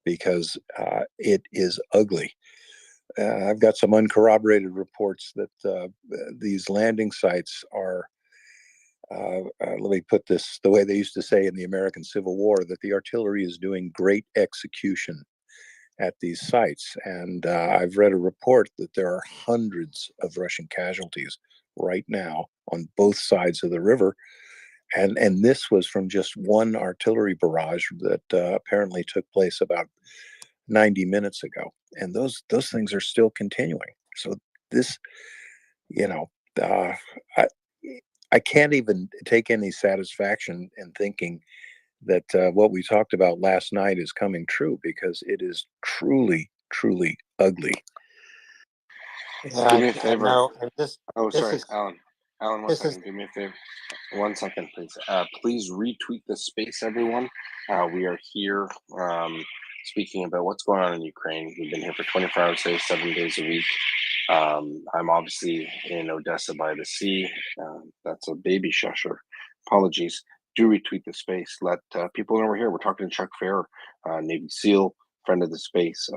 Because it is ugly. I've got some uncorroborated reports that these landing sites are, let me put this the way they used to say in the American Civil War, that the artillery is doing great execution at these sites. And I've read a report that there are hundreds of Russian casualties right now on both sides of the river. And this was from just one artillery barrage that apparently took place about 90 minutes ago. And those things are still continuing. So this, you know, I can't even take any satisfaction in thinking that what we talked about last night is coming true, because it is truly, truly ugly. Yeah, Do me a I favor. know. And Oh, this sorry, is Alan. Alan, one this is second. Do me a favor. 1 second, please. Please retweet this space, everyone. We are here speaking about what's going on in Ukraine. We've been here for 24 hours a day, 7 days a week. I'm obviously in Odessa by the sea. That's a baby shusher. Apologies. Do retweet the space. Let people know we're here. We're talking to Chuck Fair, Navy SEAL, friend of the space.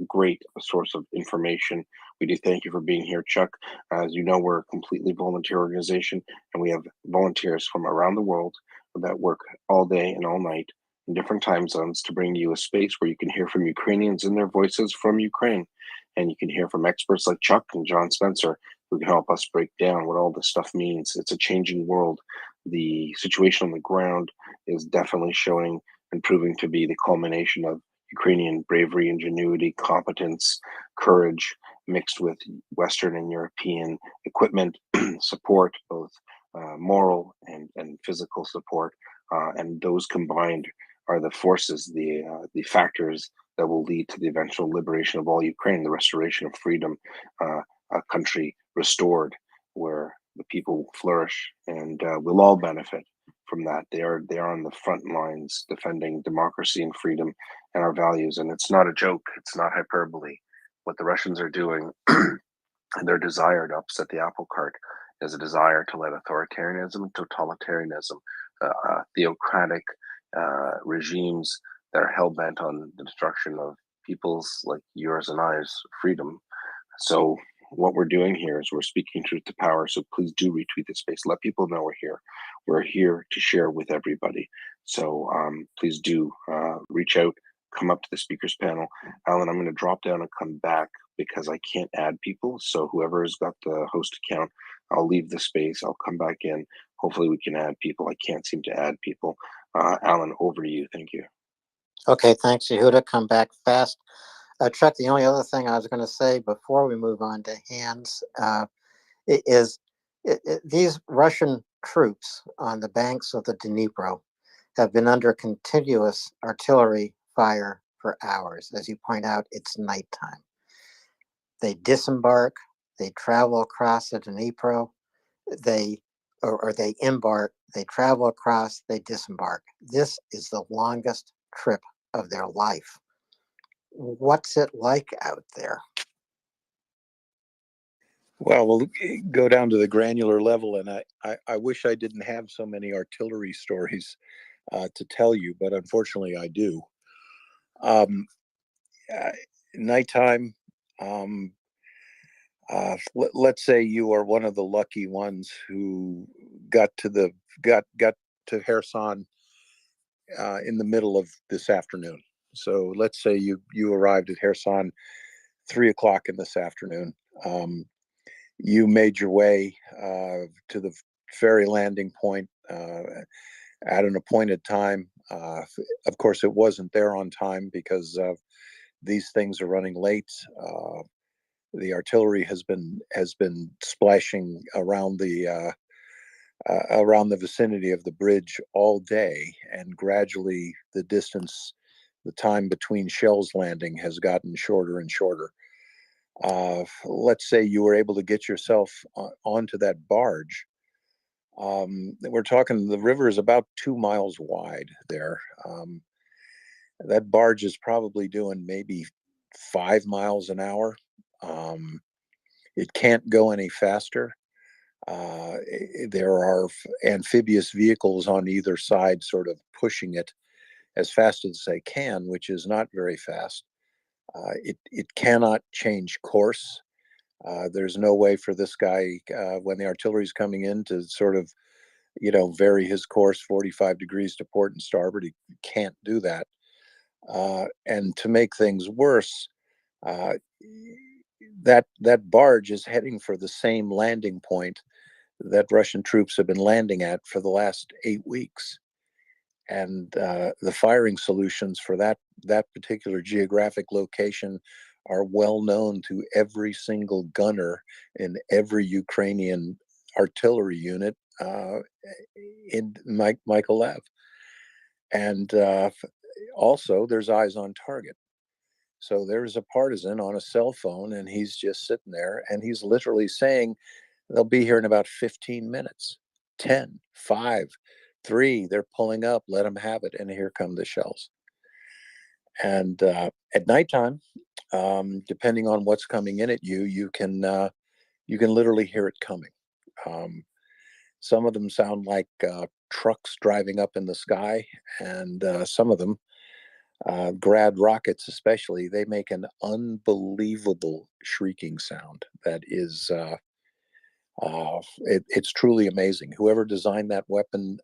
Great source of information. We do thank you for being here, Chuck. As you know, we're a completely volunteer organization, and we have volunteers from around the world that work all day and all night in different time zones to bring you a space where you can hear from Ukrainians in their voices from Ukraine. And you can hear from experts like Chuck and John Spencer, who can help us break down what all this stuff means. It's a changing world. The situation on the ground is definitely showing and proving to be the culmination of Ukrainian bravery, ingenuity, competence, courage, mixed with Western and European equipment, support, both moral and physical support. And those combined are the forces, the factors that will lead to the eventual liberation of all Ukraine, the restoration of freedom, a country restored where the people flourish, and we'll all benefit from that. They are on the front lines defending democracy and freedom and our values, and it's not a joke. It's not hyperbole. What the Russians are doing, and their desire to upset the apple cart, is a desire to let authoritarianism and totalitarianism, theocratic regimes that are hell bent on the destruction of people's like yours and I's freedom. So what we're doing here is we're speaking truth to power. So please do retweet this space. Let people know we're here. We're here to share with everybody. So please do reach out, come up to the speakers panel. Alan, I'm going to drop down and come back because I can't add people. So whoever has got the host account, I'll leave the space. I'll come back in. Hopefully we can add people. I can't seem to add people. Alan, over to you. Thank you. okay. Thanks, Yehuda. Come back fast. Chuck, the only other thing I was going to say before we move on to hands is these Russian troops on the banks of the Dnipro have been under continuous artillery fire for hours. As you point out, it's nighttime. They disembark, they travel across the Dnipro, they embark, they travel across, they disembark. This is the longest trip of their life. What's it like out there? Well, we'll go down to the granular level, and I wish I didn't have so many artillery stories to tell you, but unfortunately I do. Nighttime, let's say you are one of the lucky ones who got to Kherson in the middle of this afternoon. So let's say you arrived at Kherson 3 o'clock in this afternoon. You made your way to the ferry landing point at an appointed time. Of course, it wasn't there on time because these things are running late. The artillery has been splashing around the vicinity of the bridge all day, and gradually the time between shells landing has gotten shorter and shorter. Let's say you were able to get yourself onto that barge We're talking, the river is about 2 miles wide there. That barge is probably doing maybe 5 miles an hour. It can't go any faster. There are amphibious vehicles on either side sort of pushing it as fast as they can, which is not very fast. It cannot change course. There's no way for this guy, when the artillery is coming in, to sort of, vary his course 45 degrees to port and starboard. He can't do that. And to make things worse, that barge is heading for the same landing point that Russian troops have been landing at for the last 8 weeks. And the firing solutions for that particular geographic location are well known to every single gunner in every Ukrainian artillery unit in Mykolaiv. And also, there's eyes on target. So there's a partisan on a cell phone, and he's just sitting there, and he's literally saying, they'll be here in about 15 minutes, 10, 5, 3, they're pulling up, let them have it. And here come the shells. And at nighttime, depending on what's coming in at you, you can literally hear it coming. Some of them sound like trucks driving up in the sky, and some of them, Grad rockets especially, they make an unbelievable shrieking sound that is it's truly amazing. Whoever designed that weapon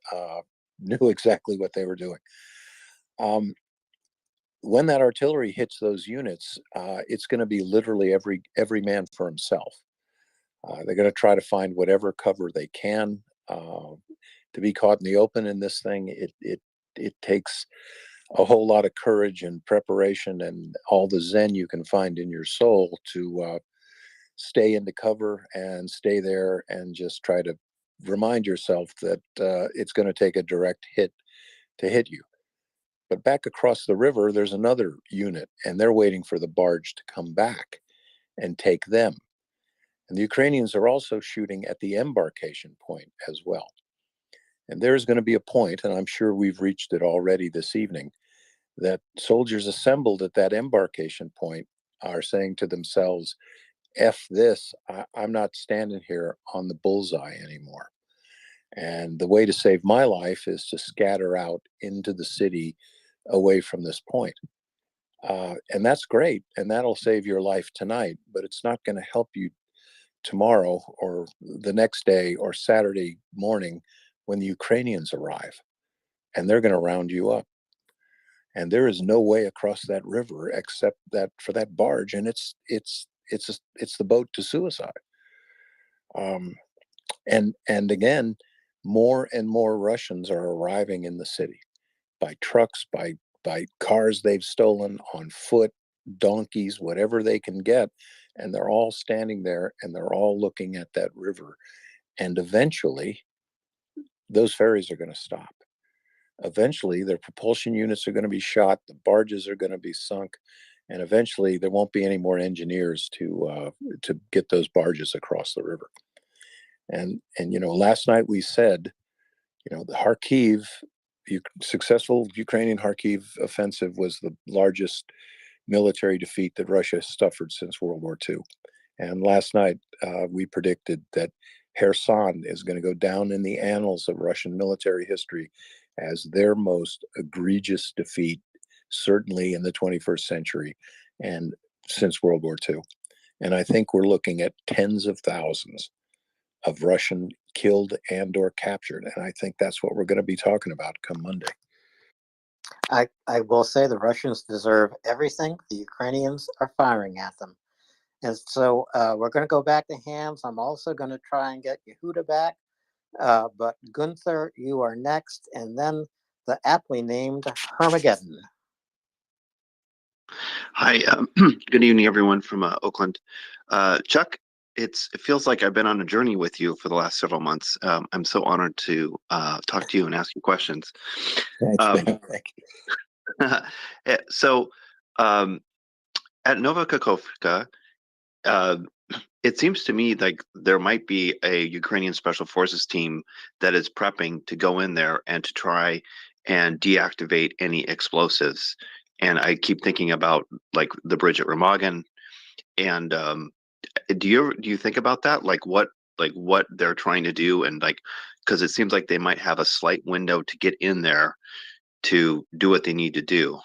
knew exactly what they were doing. When that artillery hits those units, it's going to be literally every man for himself. They're going to try to find whatever cover they can. To be caught in the open in this thing, it takes a whole lot of courage and preparation and all the zen you can find in your soul to stay into cover and stay there and just try to remind yourself that it's going to take a direct hit to hit you. But back across the river, there's another unit, and they're waiting for the barge to come back and take them. And the Ukrainians are also shooting at the embarkation point as well. And there's going to be a point, and I'm sure we've reached it already this evening, that soldiers assembled at that embarkation point are saying to themselves, F this, I'm not standing here on the bullseye anymore. And the way to save my life is to scatter out into the city away from this point. And that's great. And that'll save your life tonight, but it's not going to help you tomorrow or the next day or Saturday morning when the Ukrainians arrive, and they're going to round you up. And there is no way across that river except that for that barge, and it's the boat to suicide. And again, more and more Russians are arriving in the city by trucks, by cars they've stolen, on foot, donkeys, whatever they can get, and they're all standing there and they're all looking at that river. And eventually, those ferries are going to stop. Eventually, their propulsion units are going to be shot, the barges are going to be sunk, and eventually there won't be any more engineers to get those barges across the river. And last night we said, the Kharkiv, successful Ukrainian Kharkiv offensive was the largest military defeat that Russia has suffered since World War II. And last night we predicted that Kherson is going to go down in the annals of Russian military history as their most egregious defeat, certainly in the 21st century and since World War II. And I think we're looking at tens of thousands of Russian killed and or captured. And I think that's what we're going to be talking about come Monday. I will say the Russians deserve everything the Ukrainians are firing at them. And so we're going to go back to Hams. I'm also going to try and get Yehuda back. But Gunther, you are next. And then the aptly named Hermageddon. Hi, good evening, everyone from Oakland. Chuck, it feels like I've been on a journey with you for the last several months. I'm so honored to talk to you and ask you questions. Thanks, man. Thank you. So, at Nova Kakovka, it seems to me like there might be a Ukrainian special forces team that is prepping to go in there and to try and deactivate any explosives. And I keep thinking about like the bridge at Remagen. And do you think about that? Like what they're trying to do, and like because it seems like they might have a slight window to get in there to do what they need to do.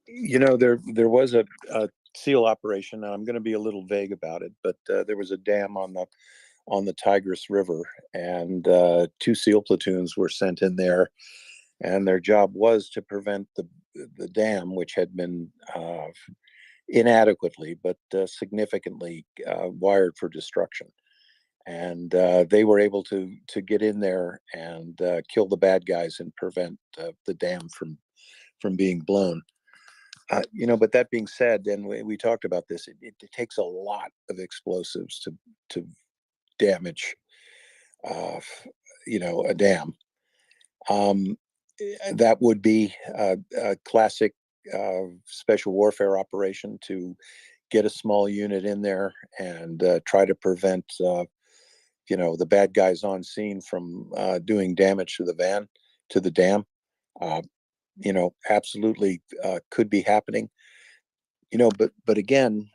You know, there was a SEAL operation. And I'm going to be a little vague about it, but there was a dam on the Tigris River, and 2 SEAL platoons were sent in there, and their job was to prevent the dam, which had been inadequately but significantly wired for destruction. And they were able to get in there and kill the bad guys and prevent the dam from being blown. You know, but that being said, and we talked about this, it takes a lot of explosives to damage, you know, a dam. That would be a classic special warfare operation to get a small unit in there and try to prevent, you know, the bad guys on scene from doing damage to the dam. You know, absolutely could be happening. You know, but again,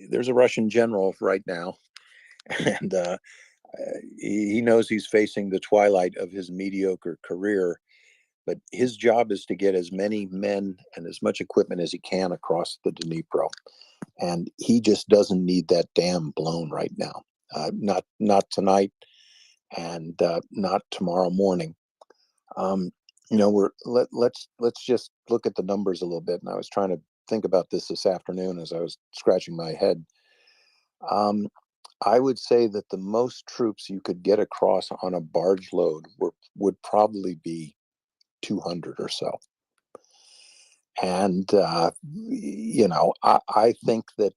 there's a Russian general right now, and he knows he's facing the twilight of his mediocre career. But his job is to get as many men and as much equipment as he can across the Dnipro, and he just doesn't need that dam blown right now. Not tonight, and not tomorrow morning. You know, let's just look at the numbers a little bit. And I was trying to think about this afternoon as I was scratching my head. I would say that the most troops you could get across on a barge load would probably be 200 or so. And, you know, I think that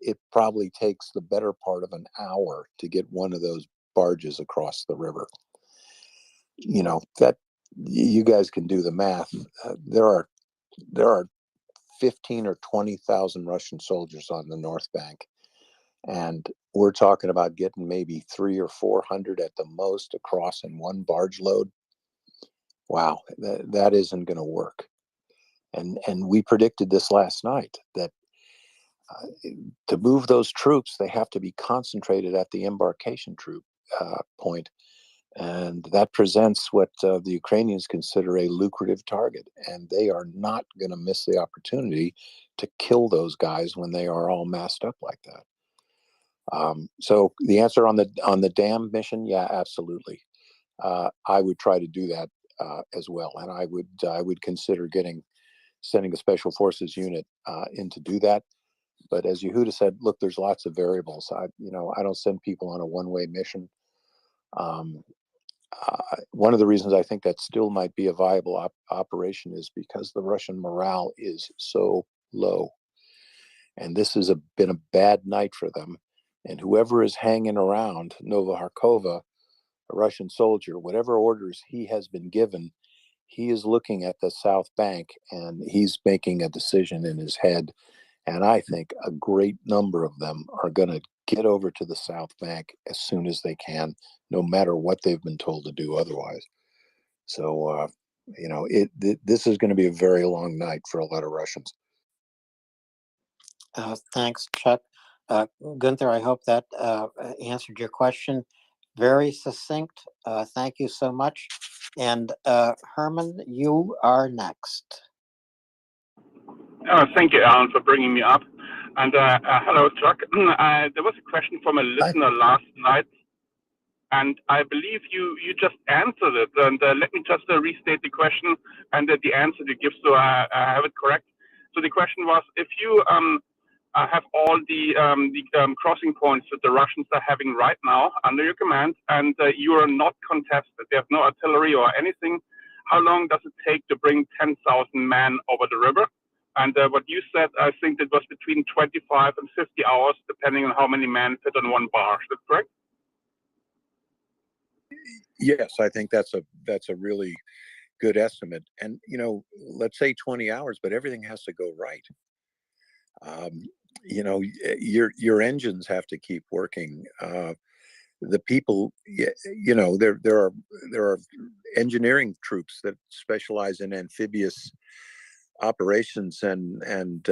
it probably takes the better part of an hour to get one of those barges across the river. You know, that you guys can do the math. There are 15 or 20,000 Russian soldiers on the North Bank. And we're talking about getting maybe 300 or 400 at the most across in one barge load. Wow, that isn't going to work. And we predicted this last night that to move those troops, they have to be concentrated at the embarkation troop point. And that presents what the Ukrainians consider a lucrative target. And they are not going to miss the opportunity to kill those guys when they are all massed up like that. So the answer on the dam mission, yeah, absolutely. I would try to do that as well, and I would consider sending a special forces unit in to do that. But as Yehuda said, look, there's lots of variables. I don't send people on a one-way mission. One of the reasons I think that still might be a viable operation is because the Russian morale is so low, and this has been a bad night for them. And whoever is hanging around Novakharkova, a Russian soldier, whatever orders he has been given, he is looking at the South Bank and he's making a decision in his head. And I think a great number of them are going to get over to the South Bank as soon as they can, no matter what they've been told to do otherwise. So, you know, this is going to be a very long night for a lot of Russians. Thanks, Chuck. Gunther, I hope that answered your question. Very succinct. Thank you so much. And Herman, you are next. Thank you, Alan, for bringing me up. And hello, Chuck. There was a question from a listener last night, and I believe you just answered it. And let me just restate the question and the answer you give, so I have it correct. So the question was, if you have all the crossing points that the Russians are having right now under your command, and you are not contested, there's no artillery or anything, how long does it take to bring 10,000 men over the river? And what you said, I think it was between 25 and 50 hours, depending on how many men fit on one barge. That's correct? Yes, I think that's a really good estimate. And, you know, let's say 20 hours, but everything has to go right. your engines have to keep working. The people, there are engineering troops that specialize in amphibious operations and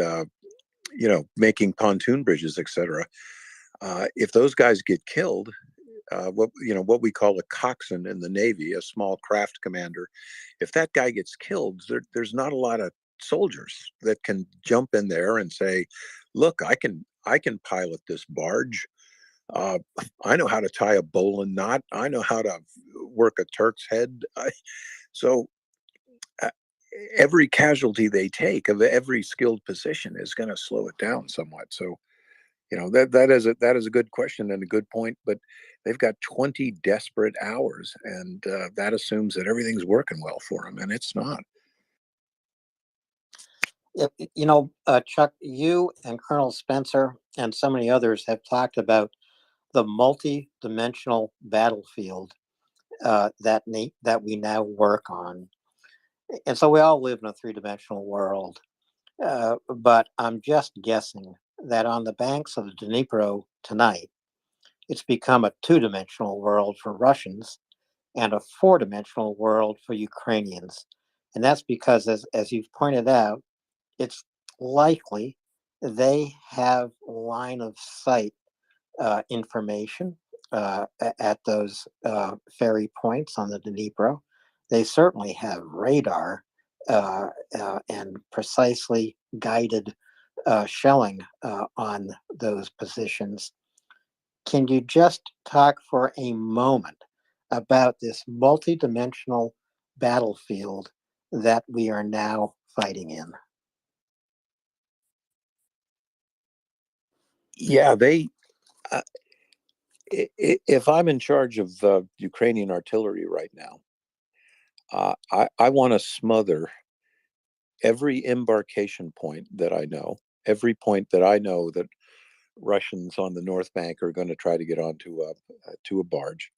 making pontoon bridges, etc. If those guys get killed, what we call a coxswain in the Navy, a small craft commander, if that guy gets killed, there's not a lot of soldiers that can jump in there and say, "Look, I can pilot this barge. I know how to tie a bowline knot. I know how to work a Turk's head." So uh, every casualty they take of every skilled position is going to slow it down somewhat. So that is a good question and a good point. But they've got 20 desperate hours, and that assumes that everything's working well for them, and it's not. Chuck, you and Colonel Spencer and so many others have talked about the multi-dimensional battlefield that we now work on. And so we all live in a three-dimensional world. But I'm just guessing that on the banks of the Dnipro tonight, it's become a two-dimensional world for Russians and a four-dimensional world for Ukrainians. And that's because, as you've pointed out, it's likely they have line of sight information at those ferry points on the Dnipro. They certainly have radar and precisely guided shelling on those positions. Can you just talk for a moment about this multidimensional battlefield that we are now fighting in? Yeah, if I'm in charge of Ukrainian artillery right now, I want to smother every embarkation point that I know, every point that I know that Russians on the North Bank are going to try to get onto to a barge,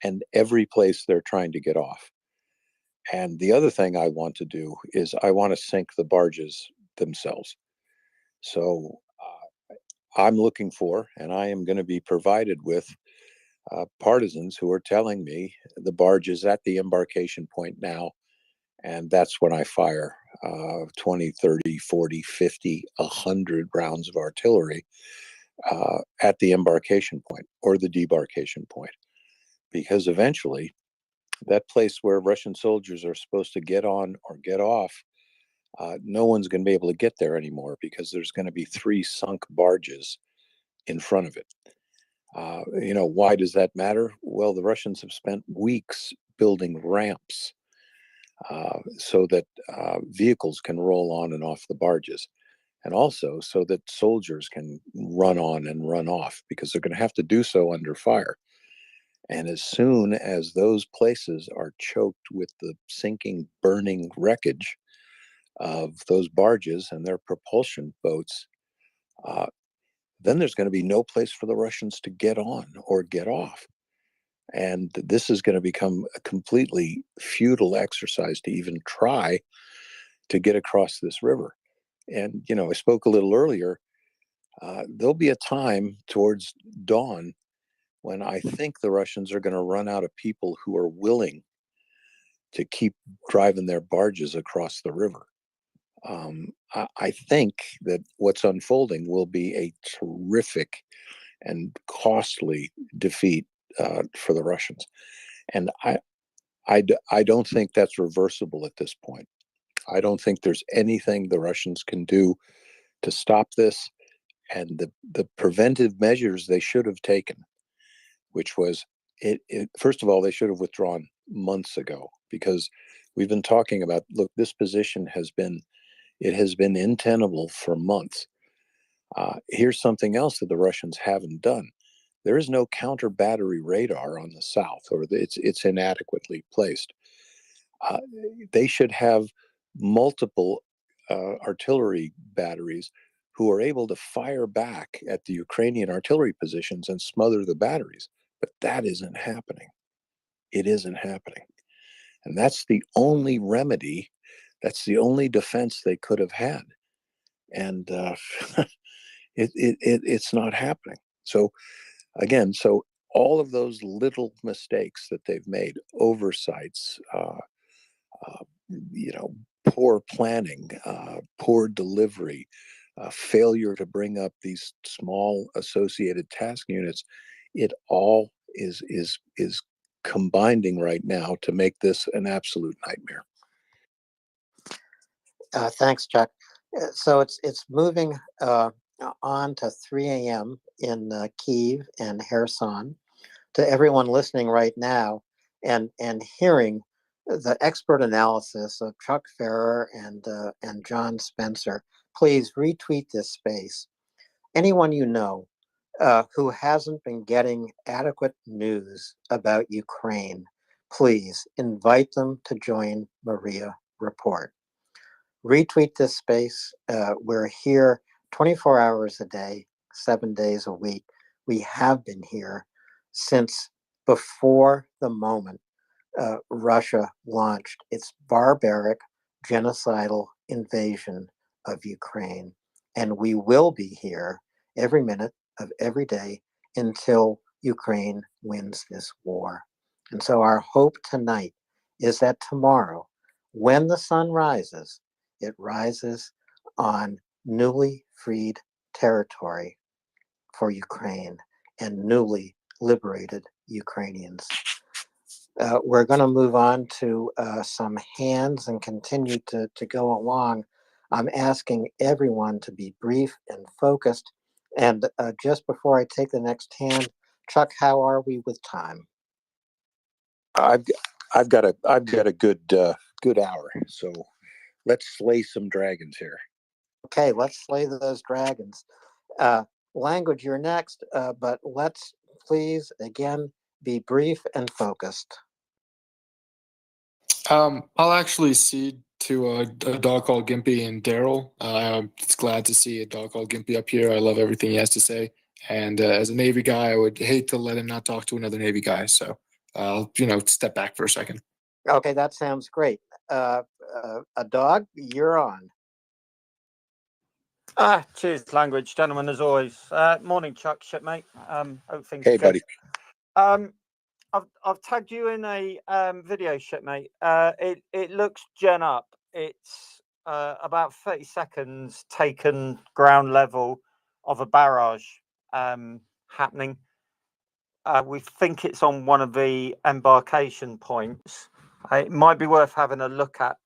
and every place they're trying to get off. And the other thing I want to do is I want to sink the barges themselves. So I'm looking for, and I am going to be provided with partisans who are telling me the barge is at the embarkation point now, and that's when I fire 20, 30, 40, 50, 100 rounds of artillery at the embarkation point or the debarkation point. Because eventually, that place where Russian soldiers are supposed to get on or get off, no one's going to be able to get there anymore because there's going to be 3 sunk barges in front of it. Why does that matter? Well, the Russians have spent weeks building ramps so that vehicles can roll on and off the barges, and also so that soldiers can run on and run off, because they're going to have to do so under fire. And as soon as those places are choked with the sinking, burning wreckage of those barges and their propulsion boats, then there's going to be no place for the Russians to get on or get off. And this is going to become a completely futile exercise to even try to get across this river. And, I spoke a little earlier, there'll be a time towards dawn when I think the Russians are going to run out of people who are willing to keep driving their barges across the river. I think that what's unfolding will be a terrific and costly defeat for the Russians. And I don't think that's reversible at this point. I don't think there's anything the Russians can do to stop this. And the preventive measures they should have taken, which was, first of all, they should have withdrawn months ago, because we've been talking about, look, this position has been untenable for months. Here's something else that the Russians haven't done. There is no counter battery radar on the south, or it's inadequately placed. They should have multiple artillery batteries who are able to fire back at the Ukrainian artillery positions and smother the batteries. But that isn't happening. It isn't happening. And that's the only remedy. That's the only defense they could have had. And It's not happening. So again, so all of those little mistakes that they've made, oversights, you know, poor planning, poor delivery, failure to bring up these small associated task units, it all is combining right now to make this an absolute nightmare. Thanks, Chuck. So it's moving on to 3 a.m. in Kiev and Kherson. To everyone listening right now and hearing the expert analysis of Chuck Ferrer and John Spencer, please retweet this space. Anyone you know who hasn't been getting adequate news about Ukraine, please invite them to join Maria Report. Retweet this space. We're here 24 hours a day, 7 days a week. We have been here since before the moment Russia launched its barbaric, genocidal invasion of Ukraine. And we will be here every minute of every day until Ukraine wins this war. And so our hope tonight is that tomorrow, when the sun rises, it rises on newly freed territory for Ukraine and newly liberated Ukrainians. We're going to move on to some hands and continue to go along. I'm asking everyone to be brief and focused. And just before I take the next hand, Chuck, how are we with time? I've got a good hour. So let's slay some dragons here. Okay, let's slay those dragons. Language, you're next, but let's please again be brief and focused. I'll actually cede to a dog called Gimpy and Daryl. It's glad to see a dog called Gimpy up here. I love everything he has to say. And as a Navy guy, I would hate to let him not talk to another Navy guy. So I'll, step back for a second. Okay, that sounds great. A dog, you're on. Cheers, language, gentlemen, as always. Morning, Chuck, shipmate. Hope things Hey, are good. buddy. I've tagged you in a video, shipmate. It looks gen up. It's about 30 seconds taken ground level of a barrage happening. We think it's on one of the embarkation points. It might be worth having a look at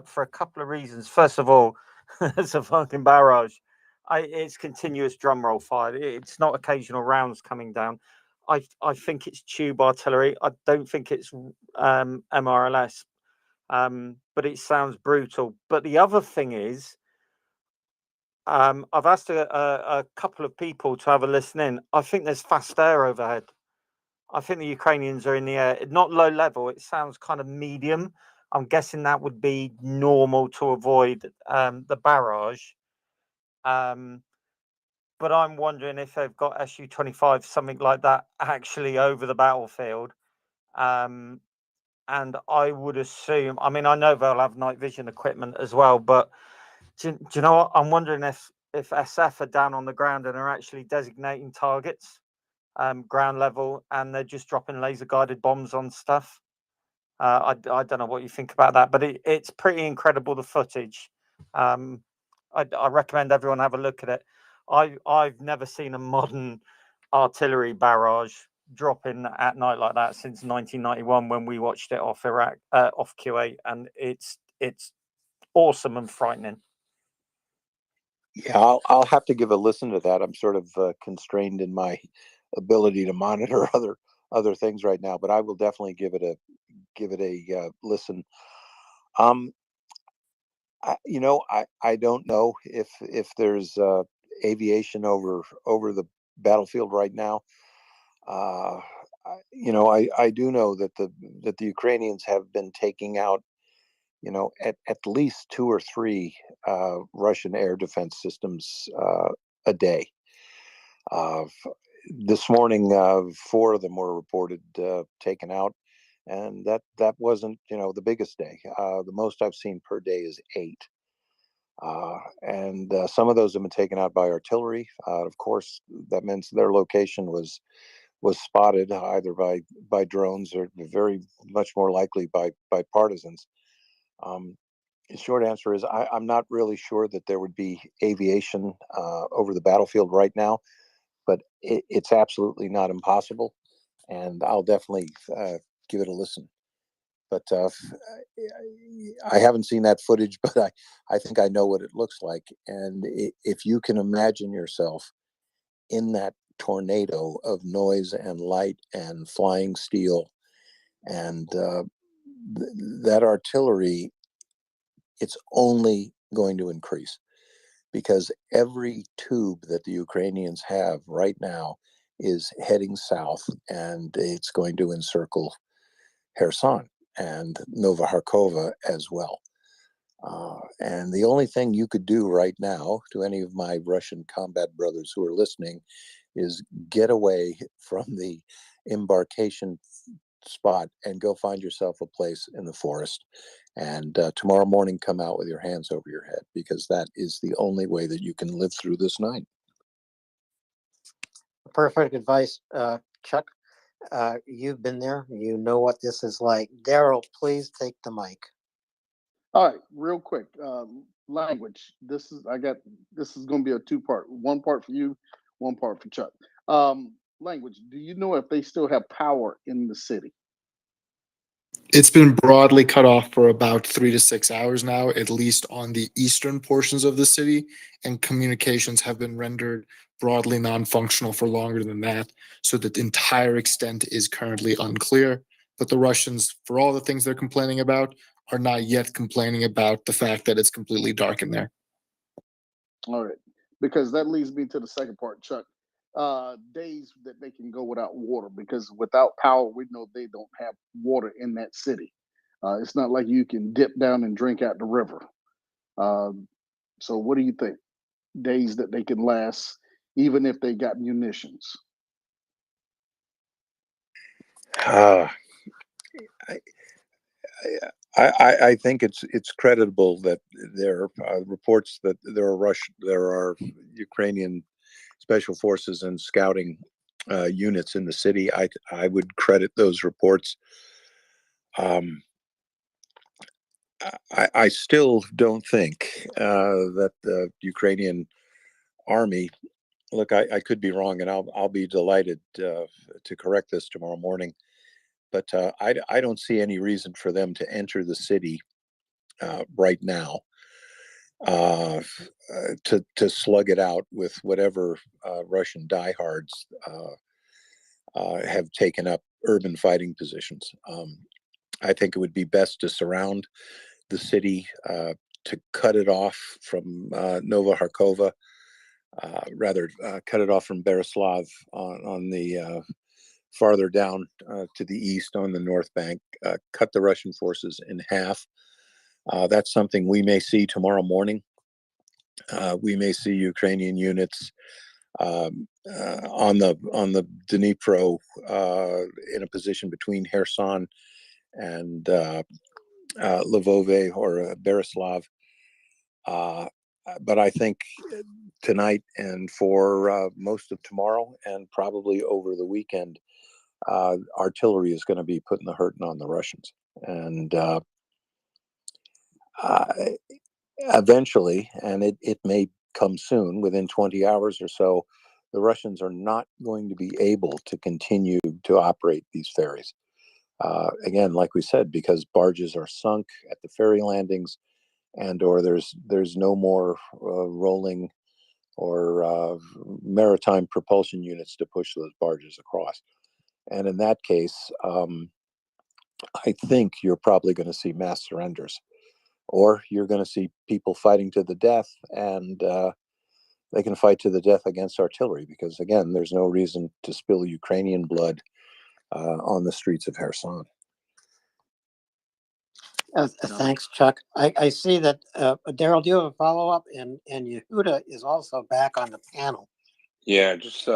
for a couple of reasons. First of all, it's a fucking barrage. It's continuous drum roll fire. It's not occasional rounds coming down. I think it's tube artillery. I don't think it's MRLS, but it sounds brutal. But the other thing is, I've asked a couple of people to have a listen in. I think there's fast air overhead. I think the Ukrainians are in the air, not low level. It sounds kind of medium. I'm guessing that would be normal to avoid the barrage. But I'm wondering if they've got Su-25, something like that, actually over the battlefield. And I would assume, I mean, I know they'll have night vision equipment as well, but do you know what? I'm wondering if SF are down on the ground and are actually designating targets. Ground level, and they're just dropping laser guided bombs on stuff. I don't know what you think about that, but it's pretty incredible, the footage. I recommend everyone have a look at it. I've never seen a modern artillery barrage dropping at night like that since 1991 when we watched it off Iraq, off Kuwait, and it's awesome and frightening. Yeah, I'll have to give a listen to that. I'm sort of constrained in my ability to monitor other things right now, but I will definitely give it a listen. I don't know if there's aviation over the battlefield right now. I do know that the Ukrainians have been taking out at least 2 or 3 Russian air defense systems a day. This morning, 4 of them were reported taken out, and that wasn't the biggest day. The most I've seen per day is 8. And some of those have been taken out by artillery. Of course, that means their location was spotted either by drones or very much more likely by partisans. The short answer is I'm not really sure that there would be aviation over the battlefield right now, but it's absolutely not impossible, and I'll definitely give it a listen. But I haven't seen that footage, but I think I know what it looks like. And if you can imagine yourself in that tornado of noise and light and flying steel and that artillery, it's only going to increase because every tube that the Ukrainians have right now is heading south, and it's going to encircle Kherson and Novakharkova as well. And the only thing you could do right now to any of my Russian combat brothers who are listening is get away from the embarkation spot and go find yourself a place in the forest. And tomorrow morning, come out with your hands over your head, because that is the only way that you can live through this night. Perfect advice, Chuck. You've been there. You know what this is like. Daryl, please take the mic. All right, real quick. Language. This is going to be a two-part. One part for you, one part for Chuck. Language. Do you know if they still have power in the city? It's been broadly cut off for about 3 to 6 hours now, at least on the eastern portions of the city, and communications have been rendered broadly non-functional for longer than that. So that the entire extent is currently unclear. But the Russians, for all the things they're complaining about, are not yet complaining about the fact that it's completely dark in there. All right, because that leads me to the second part, Chuck. Days that they can go without water, because without power, we know they don't have water in that city. It's not like you can dip down and drink out the river. So what do you think? Days that they can last, even if they got munitions? I think it's creditable that there are reports that there are Ukrainian special forces and scouting units in the city. I would credit those reports. I still don't think that the Ukrainian army. Look, I could be wrong, and I'll be delighted to correct this tomorrow morning. But I don't see any reason for them to enter the city right now to slug it out with whatever Russian diehards have taken up urban fighting positions. I think it would be best to surround the city, to cut it off from Novakharkova, rather cut it off from Berislav on the farther down to the east on the north bank, cut the Russian forces in half. That's something we may see tomorrow morning. We may see Ukrainian units on the Dnipro in a position between Kherson and Lvove or Berislav. But I think tonight and for most of tomorrow and probably over the weekend, artillery is going to be putting the hurting on the Russians. And eventually, and it may come soon, within 20 hours or so, the Russians are not going to be able to continue to operate these ferries. Again, like we said, because barges are sunk at the ferry landings, and or there's no more rolling or maritime propulsion units to push those barges across. And in that case, I think you're probably going to see mass surrenders, or you're going to see people fighting to the death, and they can fight to the death against artillery, because again, there's no reason to spill Ukrainian blood on the streets of Kherson. Thanks, Chuck. I see that Daryl, do you have a follow-up? And Yehuda is also back on the panel. Yeah, just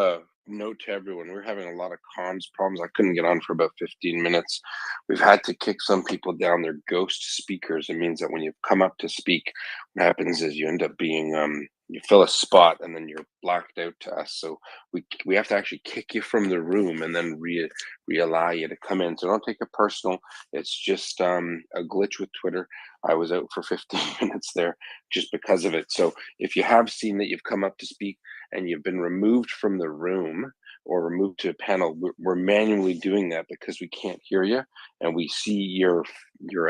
note to everyone, we're having a lot of comms problems. I couldn't get on for about 15 minutes. We've had to kick some people down their ghost speakers. It means that when you come up to speak, what happens is you end up being you fill a spot and then you're blacked out to us. So we have to actually kick you from the room and then re-allow you to come in. So don't take it personal. It's just a glitch with Twitter. I was out for 15 minutes there just because of it. So if you have seen that you've come up to speak and you've been removed from the room or removed to a panel, we're manually doing that because we can't hear you and we see your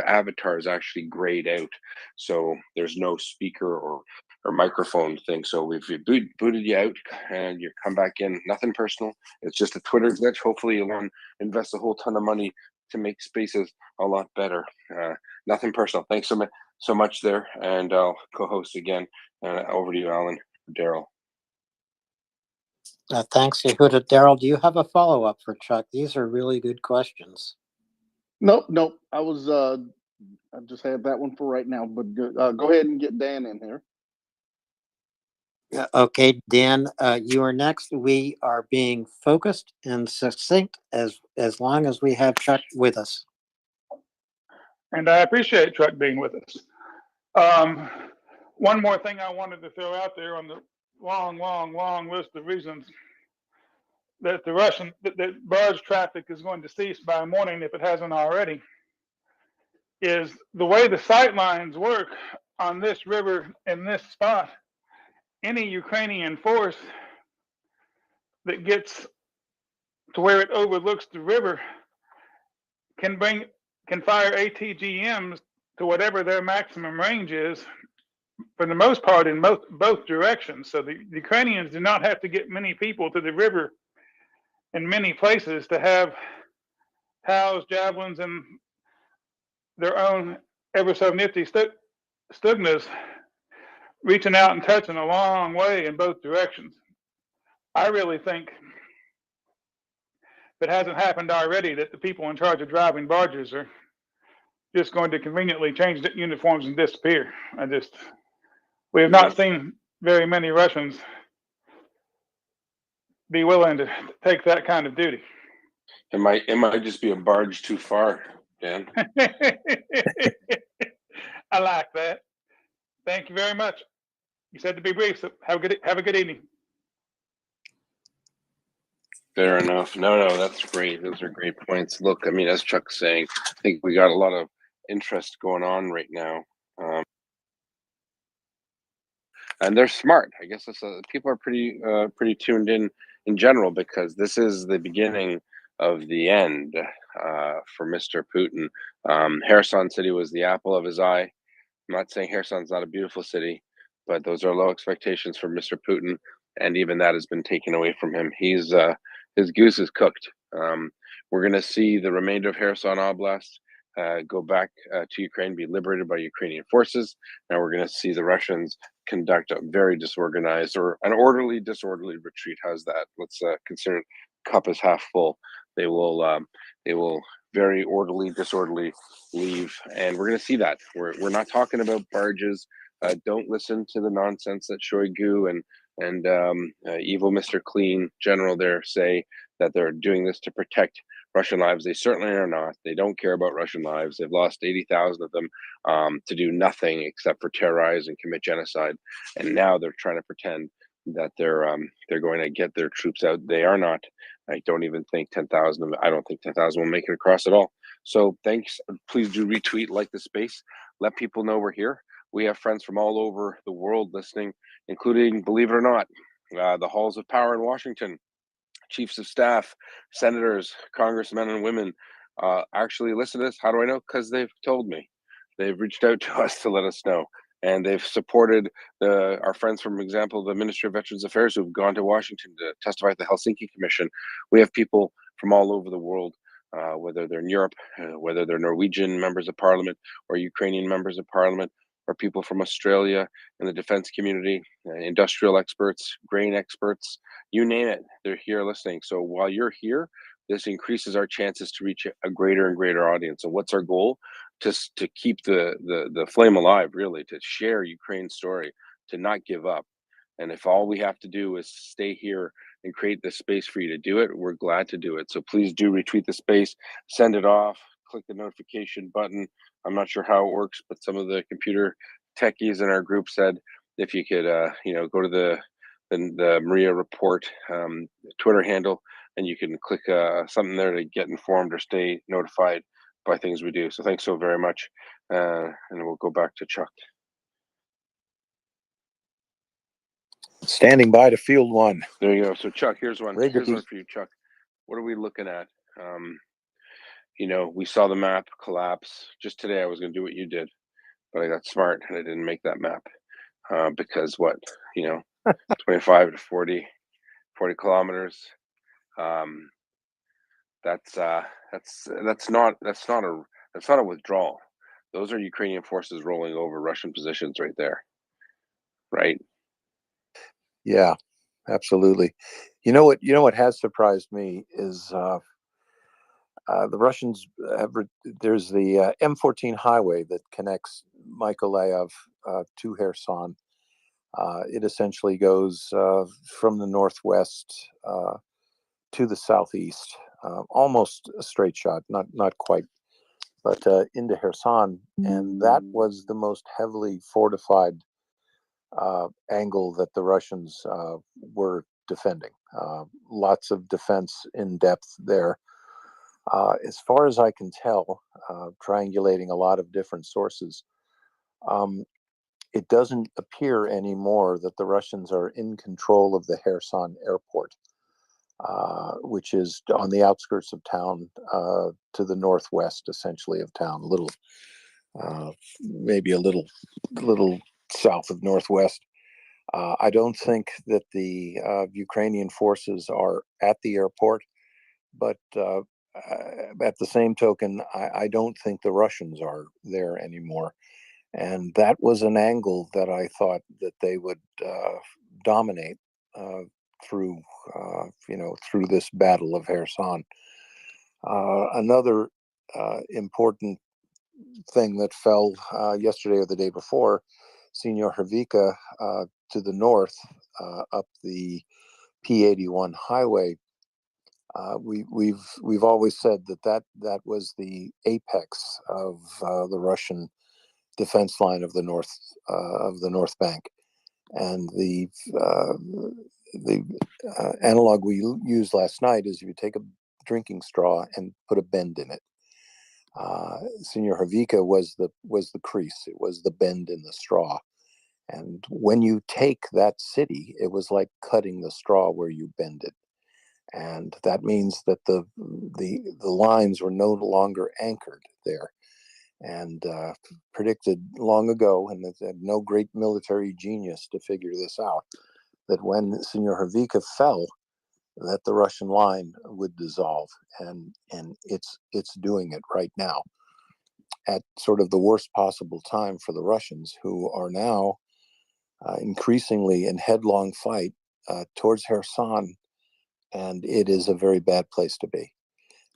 avatar is actually grayed out. So there's no speaker or microphone thing. So we've booted you out and you come back in. Nothing personal. It's just a Twitter glitch. Hopefully you'll invest a whole ton of money to make spaces a lot better. Nothing personal. Thanks so much there. And I'll co-host again. Over to you, Alan. Daryl. Thanks, Yehuda. Daryl, do you have a follow-up for Chuck? These are really good questions. Nope. I was I just had that one for right now, but go ahead and get Dan in here. Okay, Dan, you are next. We are being focused and succinct as long as we have Chuck with us. And I appreciate Chuck being with us. One more thing I wanted to throw out there on the long list of reasons that that barge traffic is going to cease by morning, if it hasn't already, is the way the sight lines work on this river in this spot. Any Ukrainian force that gets to where it overlooks the river can fire ATGMs to whatever their maximum range is, for the most part in both directions. So the Ukrainians do not have to get many people to the river in many places to have house javelins and their own ever so nifty Stugnas reaching out and touching a long way in both directions. I really think, if it hasn't happened already, that the people in charge of driving barges are just going to conveniently change the uniforms and disappear. We have not seen very many Russians be willing to take that kind of duty. It might just be a barge too far, Dan. I like that. Thank you very much. You said to be brief, so have a good evening. Fair enough. No, that's great. Those are great points. Look, I mean, as Chuck's saying, I think we got a lot of interest going on right now. And they're smart. I guess people are pretty tuned in general, because this is the beginning of the end for Mr. Putin. Kherson City was the apple of his eye. I'm not saying Kherson's not a beautiful city, but those are low expectations for Mr. Putin, and even that has been taken away from him. His goose is cooked. We're going to see the remainder of Kherson Oblast go back to Ukraine, be liberated by Ukrainian forces. Now we're going to see the Russians conduct a very disorganized or an orderly, disorderly retreat. How's that? Let's consider it cup is half full. They will very orderly, disorderly leave, and we're going to see that. We're not talking about barges. Don't listen to the nonsense that Shoigu and evil Mr. Clean General there say that they're doing this to protect Russian lives. They certainly are not. They don't care about Russian lives. They've lost 80,000 of them to do nothing except for terrorize and commit genocide. And now they're trying to pretend that they're going to get their troops out. They are not. I don't even think 10,000. I don't think 10,000 will make it across at all. So thanks. Please do retweet, like the space. Let people know we're here. We have friends from all over the world listening, including, believe it or not, the halls of power in Washington. Chiefs of staff, senators, congressmen and women actually listen to this. How do I know? Because they've told me. They've reached out to us to let us know. And they've supported our friends, from example, the Ministry of Veterans Affairs, who've gone to Washington to testify at the Helsinki Commission. We have people from all over the world, whether they're in Europe, whether they're Norwegian members of parliament or Ukrainian members of parliament, or people from Australia and the defense community, industrial experts, grain experts, you name it, they're here listening. So while you're here, this increases our chances to reach a greater and greater audience. So what's our goal? To keep the flame alive, really, to share Ukraine's story, to not give up. And if all we have to do is stay here and create the space for you to do it, we're glad to do it. So please do retweet the space, send it off, click the notification button. I'm not sure how it works, but some of the computer techies in our group said if you could, go to the MriyaReport Twitter handle, and you can click something there to get informed or stay notified by things we do. So thanks so very much, and we'll go back to Chuck. Standing by to field one. There you go. So Chuck, here's one. Ready to Here's one be- for you, Chuck. What are we looking at? We saw the map collapse. Just today, I was going to do what you did, but I got smart and I didn't make that map because 25 to 40 kilometers. That's not a withdrawal. Those are Ukrainian forces rolling over Russian positions right there. Right? Yeah, absolutely. You know what has surprised me is the Russians there's the M14 highway that connects Mykolaiv to Kherson. It essentially goes from the northwest to the southeast, almost a straight shot, not quite, but into Kherson, and that was the most heavily fortified angle that the Russians were defending. Lots of defense in depth there. As far as I can tell, triangulating a lot of different sources, it doesn't appear anymore that the Russians are in control of the Kherson airport, which is on the outskirts of town, to the northwest, essentially, of town, maybe a little south of northwest. I don't think that the Ukrainian forces are at the airport, but at the same token, I don't think the Russians are there anymore. And that was an angle that I thought that they would dominate through this battle of Kherson. Another important thing that fell yesterday or the day before, Senior Hervika to the north, up the P81 highway. We've always said that was the apex of the Russian defense line of the North Bank, and the analog we used last night is you take a drinking straw and put a bend in it. Senior Hervika was the crease. It was the bend in the straw. And when you take that city, it was like cutting the straw where you bend it. And that means that the lines were no longer anchored there. And predicted long ago, and that had no great military genius to figure this out, that when Senior Hervika fell, that the Russian line would dissolve, and it's doing it right now at sort of the worst possible time for the Russians, who are now increasingly in headlong fight towards Kherson, and it is a very bad place to be.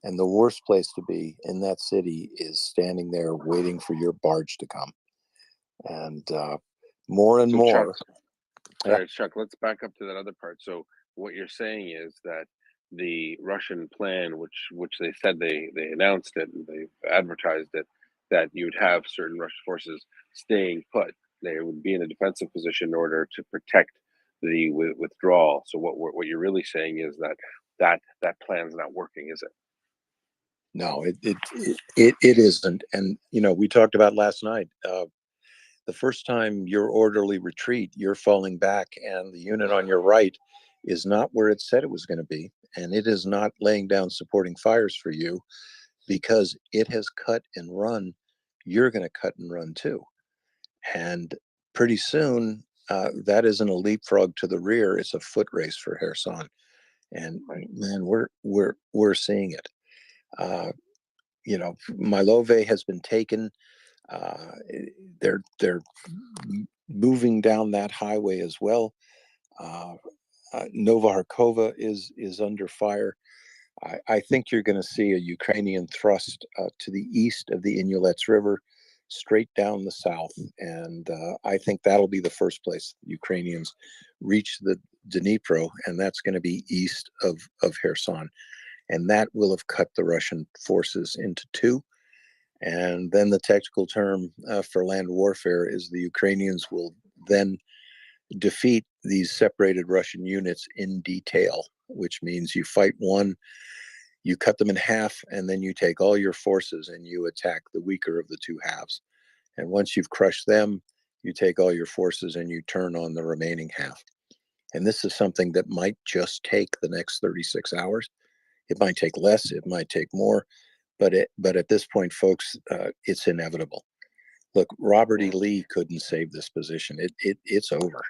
And the worst place to be in that city is standing there waiting for your barge to come. And more and more. Chuck, sorry, Chuck, let's back up to that other part. So what you're saying is that the Russian plan, which they said they announced it and they advertised it, that you'd have certain Russian forces staying put. They would be in a defensive position in order to protect the withdrawal. So what you're really saying is that plan's not working, is it? No, it isn't. And we talked about last night. The first time your orderly retreat, you're falling back, and the unit on your right is not where it said it was going to be, and it is not laying down supporting fires for you because it has cut and run. You're going to cut and run too, and pretty soon that isn't a leapfrog to the rear; it's a foot race for Kherson. And man, we're seeing it. Mylove has been taken. They're moving down that highway as well. Novoharkova is under fire. I think you're going to see a Ukrainian thrust to the east of the Inulets River, straight down the south. And I think that'll be the first place Ukrainians reach the Dnipro, and that's going to be east of Kherson. And that will have cut the Russian forces into two. And then the technical term for land warfare is the Ukrainians will then defeat these separated Russian units in detail, which means you fight one, you cut them in half, and then you take all your forces and you attack the weaker of the two halves. And once you've crushed them, you take all your forces and you turn on the remaining half. And this is something that might just take the next 36 hours. It might take less, it might take more, but at this point, folks, it's inevitable. Look, Robert E. Lee couldn't save this position. It's over.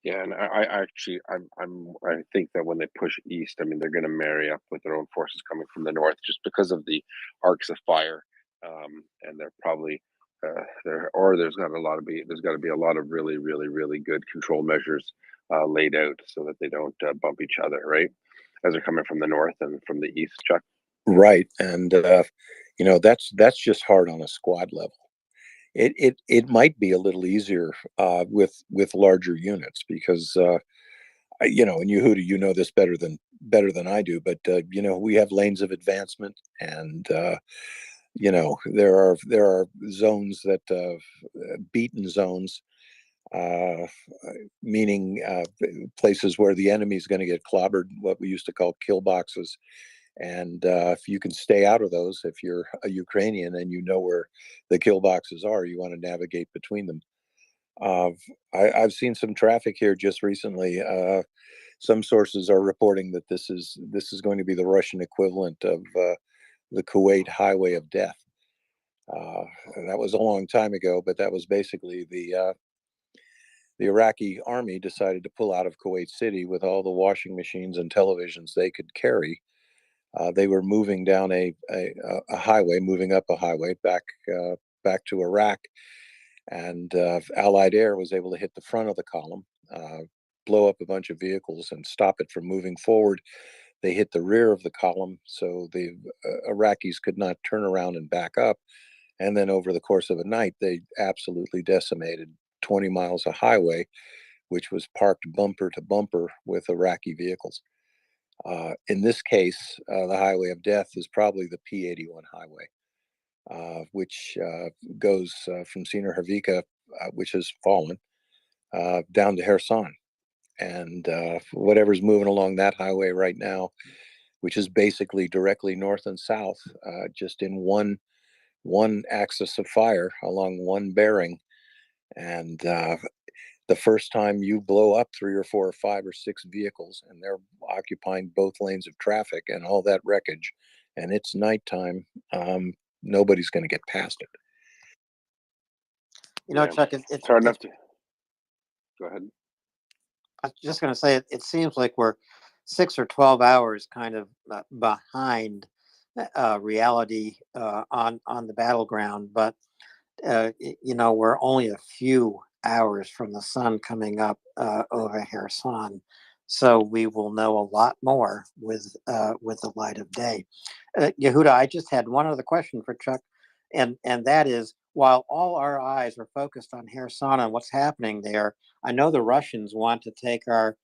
Yeah, and I think that when they push east, I mean, they're going to marry up with their own forces coming from the north, just because of the arcs of fire, and they're probably there's got to be a lot of really good control measures laid out so that they don't bump each other, right? As they're coming from the north and from the east, Chuck. Right, and that's just hard on a squad level. It might be a little easier with larger units because and Yehuda, you know this better than I do, but we have lanes of advancement, and there are zones that beaten zones, meaning places where the enemy is going to get clobbered, what we used to call kill boxes. And if you can stay out of those, if you're a Ukrainian and you know where the kill boxes are, you want to navigate between them. I've seen some traffic here just recently. Some sources are reporting that this is going to be the Russian equivalent of the Kuwait Highway of Death. That was a long time ago, but that was basically the Iraqi army decided to pull out of Kuwait City with all the washing machines and televisions they could carry. They were moving down a highway, moving up a highway back to Iraq, and Allied air was able to hit the front of the column, blow up a bunch of vehicles, and stop it from moving forward. They hit the rear of the column, so the Iraqis could not turn around and back up. And then over the course of a night, they absolutely decimated 20 miles of highway, which was parked bumper to bumper with Iraqi vehicles. In this case, the Highway of Death is probably the P-81 highway, which goes from Sina Hrivika, which has fallen, down to Kherson. And whatever's moving along that highway right now, which is basically directly north and south, just in one axis of fire along one bearing. And the first time you blow up 3 or 4 or 5 or 6 vehicles and they're occupying both lanes of traffic and all that wreckage, and it's nighttime, nobody's going to get past it. Chuck, it's hard enough to go ahead. I was just going to say, it seems like we're 6 or 12 hours kind of behind reality on the battleground, but we're only a few hours from the sun coming up over Kherson, so we will know a lot more with the light of day. Yehuda, I just had one other question for Chuck, and that is, while all our eyes are focused on Kherson and what's happening there, I know the Russians want to take our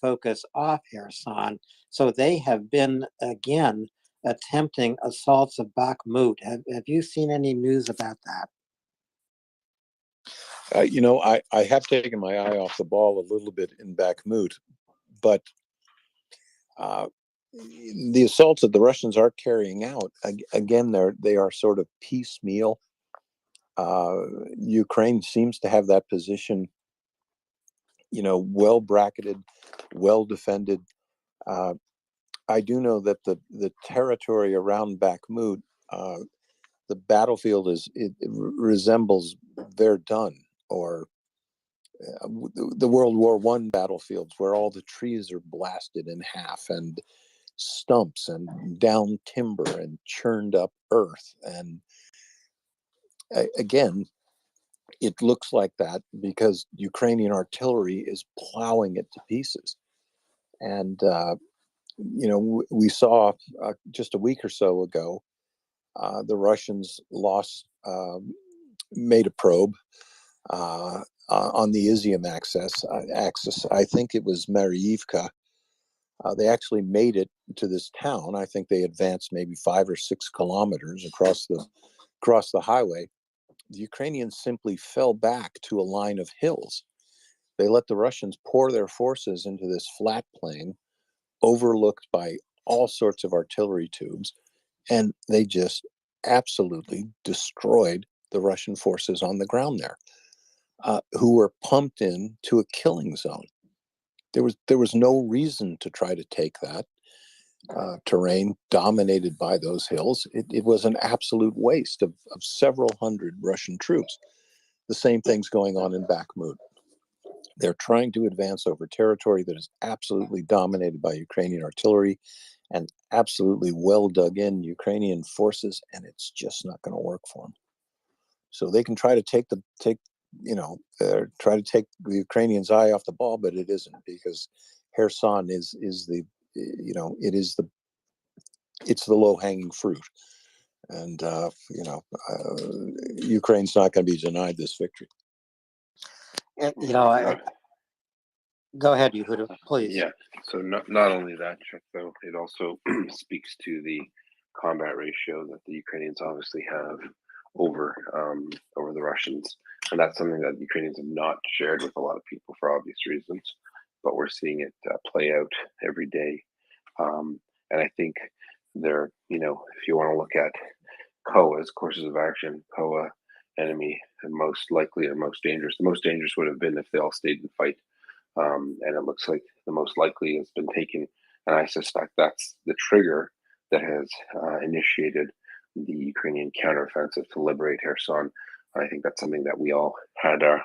focus off Kherson, so they have been again attempting assaults of Bakhmut. Have you seen any news about that? I have taken my eye off the ball a little bit in Bakhmut, but the assaults that the Russians are carrying out, again, they are sort of piecemeal. Ukraine seems to have that position, well bracketed, well defended. I do know that the territory around Bakhmut, the battlefield it resembles Verdun, or the World War I battlefields, where all the trees are blasted in half, and stumps and down timber and churned up earth. And again, it looks like that because Ukrainian artillery is plowing it to pieces. And we saw just a week or so ago the Russians made a probe on the Izium axis. I think it was Mariivka. They actually made it to this town. I think they advanced maybe 5 or 6 kilometers across the highway. The Ukrainians simply fell back to a line of hills. They let the Russians pour their forces into this flat plain, overlooked by all sorts of artillery tubes, and they just absolutely destroyed the Russian forces on the ground there, who were pumped in to a killing zone. There was no reason to try to take that terrain dominated by those hills. It was an absolute waste of several hundred Russian troops. The same thing's going on in Bakhmut. They're trying to advance over territory that is absolutely dominated by Ukrainian artillery and absolutely well dug in Ukrainian forces, and it's just not going to work for them. So they can try to try to take the Ukrainians' eye off the ball, but it isn't, because Kherson is the it's the low-hanging fruit, and Ukraine's not going to be denied this victory. Go ahead, Yehuda, please. Yeah. So not only that, Chuck, though, it also speaks to the combat ratio that the Ukrainians obviously have over the Russians, and that's something that Ukrainians have not shared with a lot of people for obvious reasons. But we're seeing it play out every day, and I think if you want to look at COA's courses of action, COA enemy, and most likely or most dangerous. The most dangerous would have been if they all stayed and fight. And it looks like the most likely has been taken, and I suspect that's the trigger that has initiated the Ukrainian counteroffensive to liberate Kherson. I think that's something that we all had a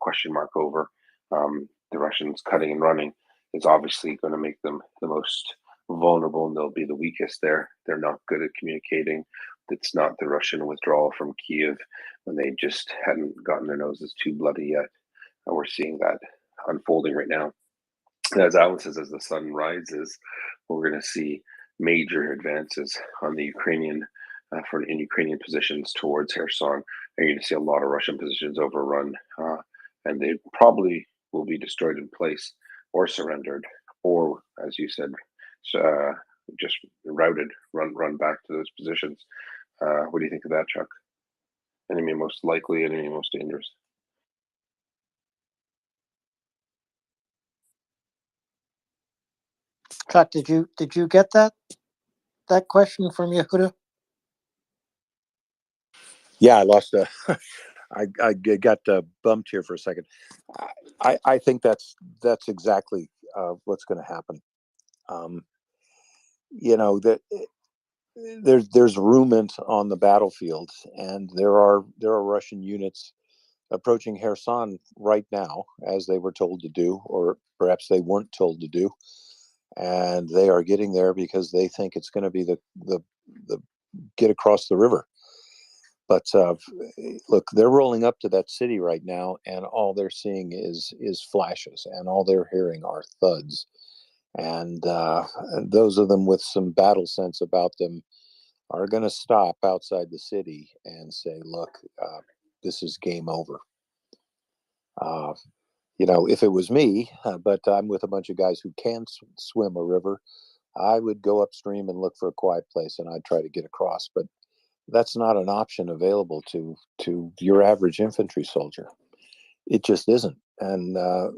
question mark over. The Russians cutting and running is obviously going to make them the most vulnerable, and they'll be the weakest there. They're not good at communicating. It's not the Russian withdrawal from Kiev when they just hadn't gotten their noses too bloody yet. And we're seeing that unfolding right now. As Alan says, as the sun rises, we're going to see major advances on the Ukrainian positions towards Kherson. And you're going to see a lot of Russian positions overrun, and they probably will be destroyed in place or surrendered, or, as you said, just routed, run back to those positions. What do you think of that, Chuck? Enemy most likely, enemy most dangerous. Chuck, did you get that question from Yehuda? Yeah, I lost I got bumped here for a second. I think that's exactly what's going to happen. There's rumors on the battlefield, and there are Russian units approaching Kherson right now, as they were told to do, or perhaps they weren't told to do, and they are getting there because they think it's going to be the get across the river. But look, they're rolling up to that city right now, and all they're seeing is flashes, and all they're hearing are thuds. And those of them with some battle sense about them are going to stop outside the city and say, "Look, this is game over." If it was me, but I'm with a bunch of guys who can swim a river, I would go upstream and look for a quiet place, and I'd try to get across. But that's not an option available to your average infantry soldier. It just isn't. And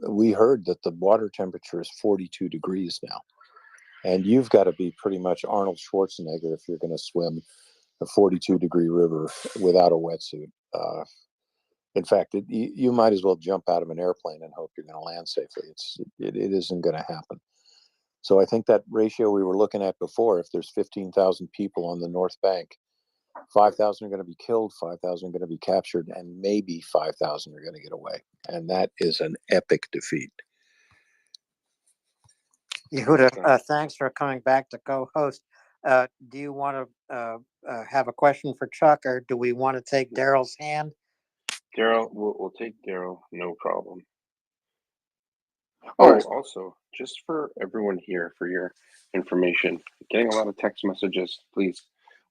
we heard that the water temperature is 42 degrees now. And you've got to be pretty much Arnold Schwarzenegger if you're going to swim a 42-degree river without a wetsuit. In fact, you might as well jump out of an airplane and hope you're going to land safely. It isn't going to happen. So I think that ratio we were looking at before, if there's 15,000 people on the North Bank, 5,000 are going to be killed, 5,000 are going to be captured, and maybe 5,000 are going to get away. And that is an epic defeat. Yehuda, thanks for coming back to co-host. Do you want to have a question for Chuck, or do we want to take Daryl's hand? Daryl, we'll take Daryl, no problem. All Oh, right. also, just for everyone here, for your information, getting a lot of text messages, please.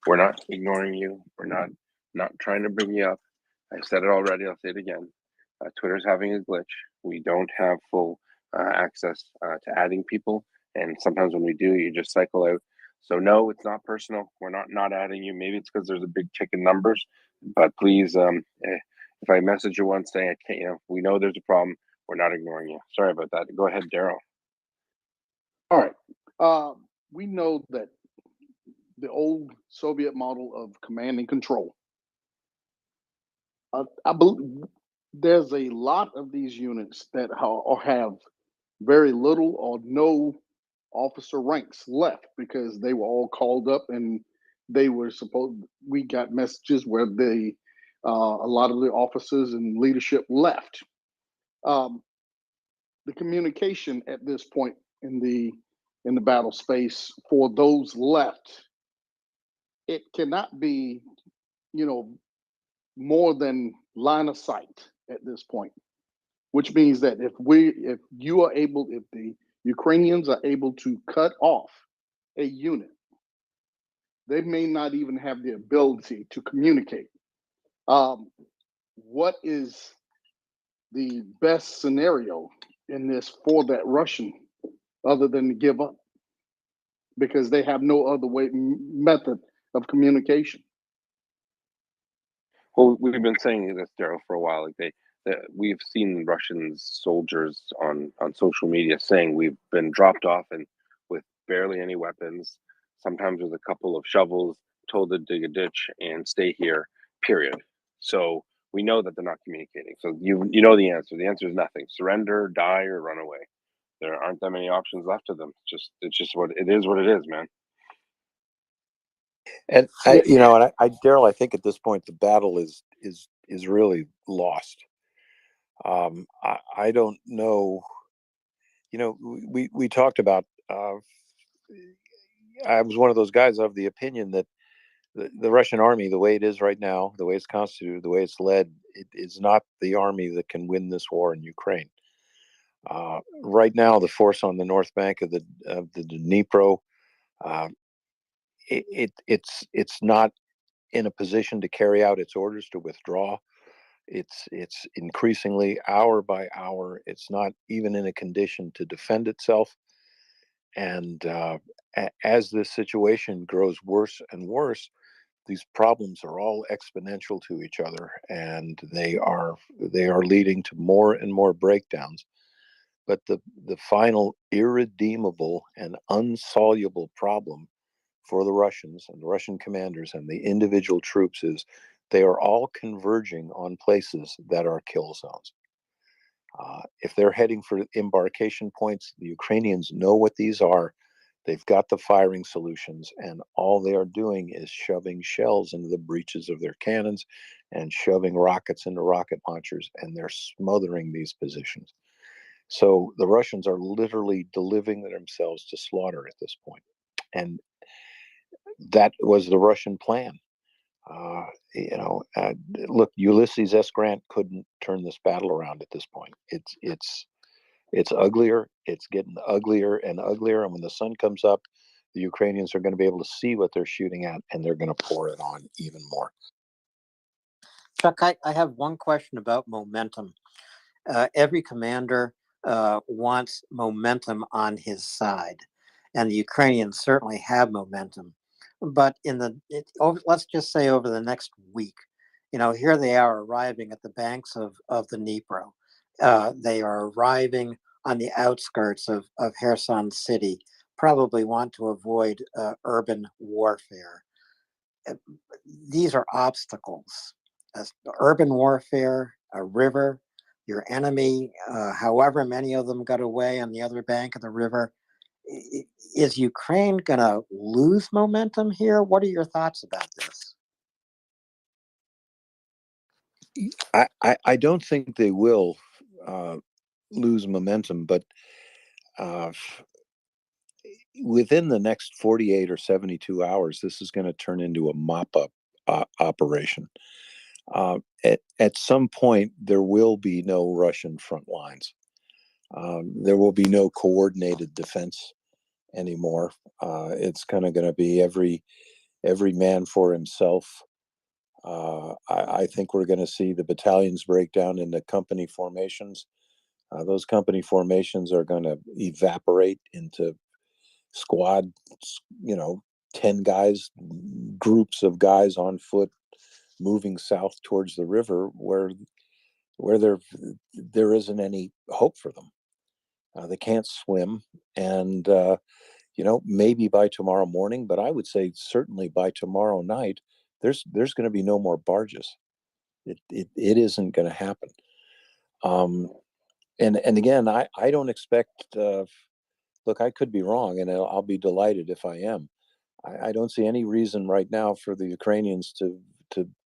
We're not ignoring you. We're not trying to bring you up. I said it already. I'll say it again. Twitter's having a glitch. We don't have full access to adding people, and sometimes when we do, you just cycle out. So no, it's not personal. We're not adding you. Maybe it's because there's a big tick in numbers, but please, if I message you once saying I can't, we know there's a problem. We're not ignoring you. Sorry about that. Go ahead, Daryl. All right. We know that the old Soviet model of command and control. I believe there's a lot of these units that have very little or no officer ranks left because they were all called up and they were supposed. We got messages where a lot of the officers and leadership left. The communication at this point in the battle space for those left, it cannot be, more than line of sight at this point, which means that if the Ukrainians are able to cut off a unit, they may not even have the ability to communicate. What is the best scenario in this for that Russian other than to give up? Because they have no other method of communication. Well, we've been saying this, Daryl, for a while. We've seen Russian soldiers on social media saying we've been dropped off and with barely any weapons, sometimes with a couple of shovels, told to dig a ditch and stay here. Period. So we know that they're not communicating. So you know the answer. The answer is nothing. Surrender, die, or run away. There aren't that many options left to them. It's just what it is. What it is, man. And Daryl, I think at this point the battle is really lost. I don't know. We talked about. I was one of those guys of the opinion that the Russian army, the way it is right now, the way it's constituted, the way it's led, it is not the army that can win this war in Ukraine. Right now, the force on the north bank of the Dnipro, it's not in a position to carry out its orders to withdraw. It's increasingly hour by hour. It's not even in a condition to defend itself. And as this situation grows worse and worse, these problems are all exponential to each other, and they are leading to more and more breakdowns. But the final irredeemable and unsoluble problem for the Russians and the Russian commanders and the individual troops is they are all converging on places that are kill zones. If they're heading for embarkation points, the Ukrainians know what these are. They've got the firing solutions, and all they are doing is shoving shells into the breeches of their cannons and shoving rockets into rocket launchers, and they're smothering these positions. So the Russians are literally delivering themselves to slaughter at this point. And that was the Russian plan. Look, Ulysses S. Grant couldn't turn this battle around at this point. It's uglier. It's getting uglier and uglier. And when the sun comes up, the Ukrainians are going to be able to see what they're shooting at, and they're going to pour it on even more. Chuck, I have one question about momentum. Every commander wants momentum on his side, and the Ukrainians certainly have momentum. But let's just say over the next week, here they are arriving at the banks of the Dnipro. They are arriving on the outskirts of Kherson city, probably want to avoid urban warfare. These are obstacles. Urban warfare, a river, your enemy, however many of them got away on the other bank of the river. Is Ukraine going to lose momentum here? What are your thoughts about this? I don't think they will lose momentum, but within the next 48 or 72 hours, this is going to turn into a mop-up operation. At some point, there will be no Russian front lines. There will be no coordinated defense anymore. It's kind of going to be every man for himself. I think we're going to see the battalions break down into company formations. Those company formations are going to evaporate into squad, 10 guys, groups of guys on foot moving south towards the river where there isn't any hope for them. They can't swim, and maybe by tomorrow morning, but I would say certainly by tomorrow night, there's going to be no more barges. It isn't going to happen. And again, I don't expect. Look, I could be wrong, and I'll be delighted if I am. I don't see any reason right now for the Ukrainians to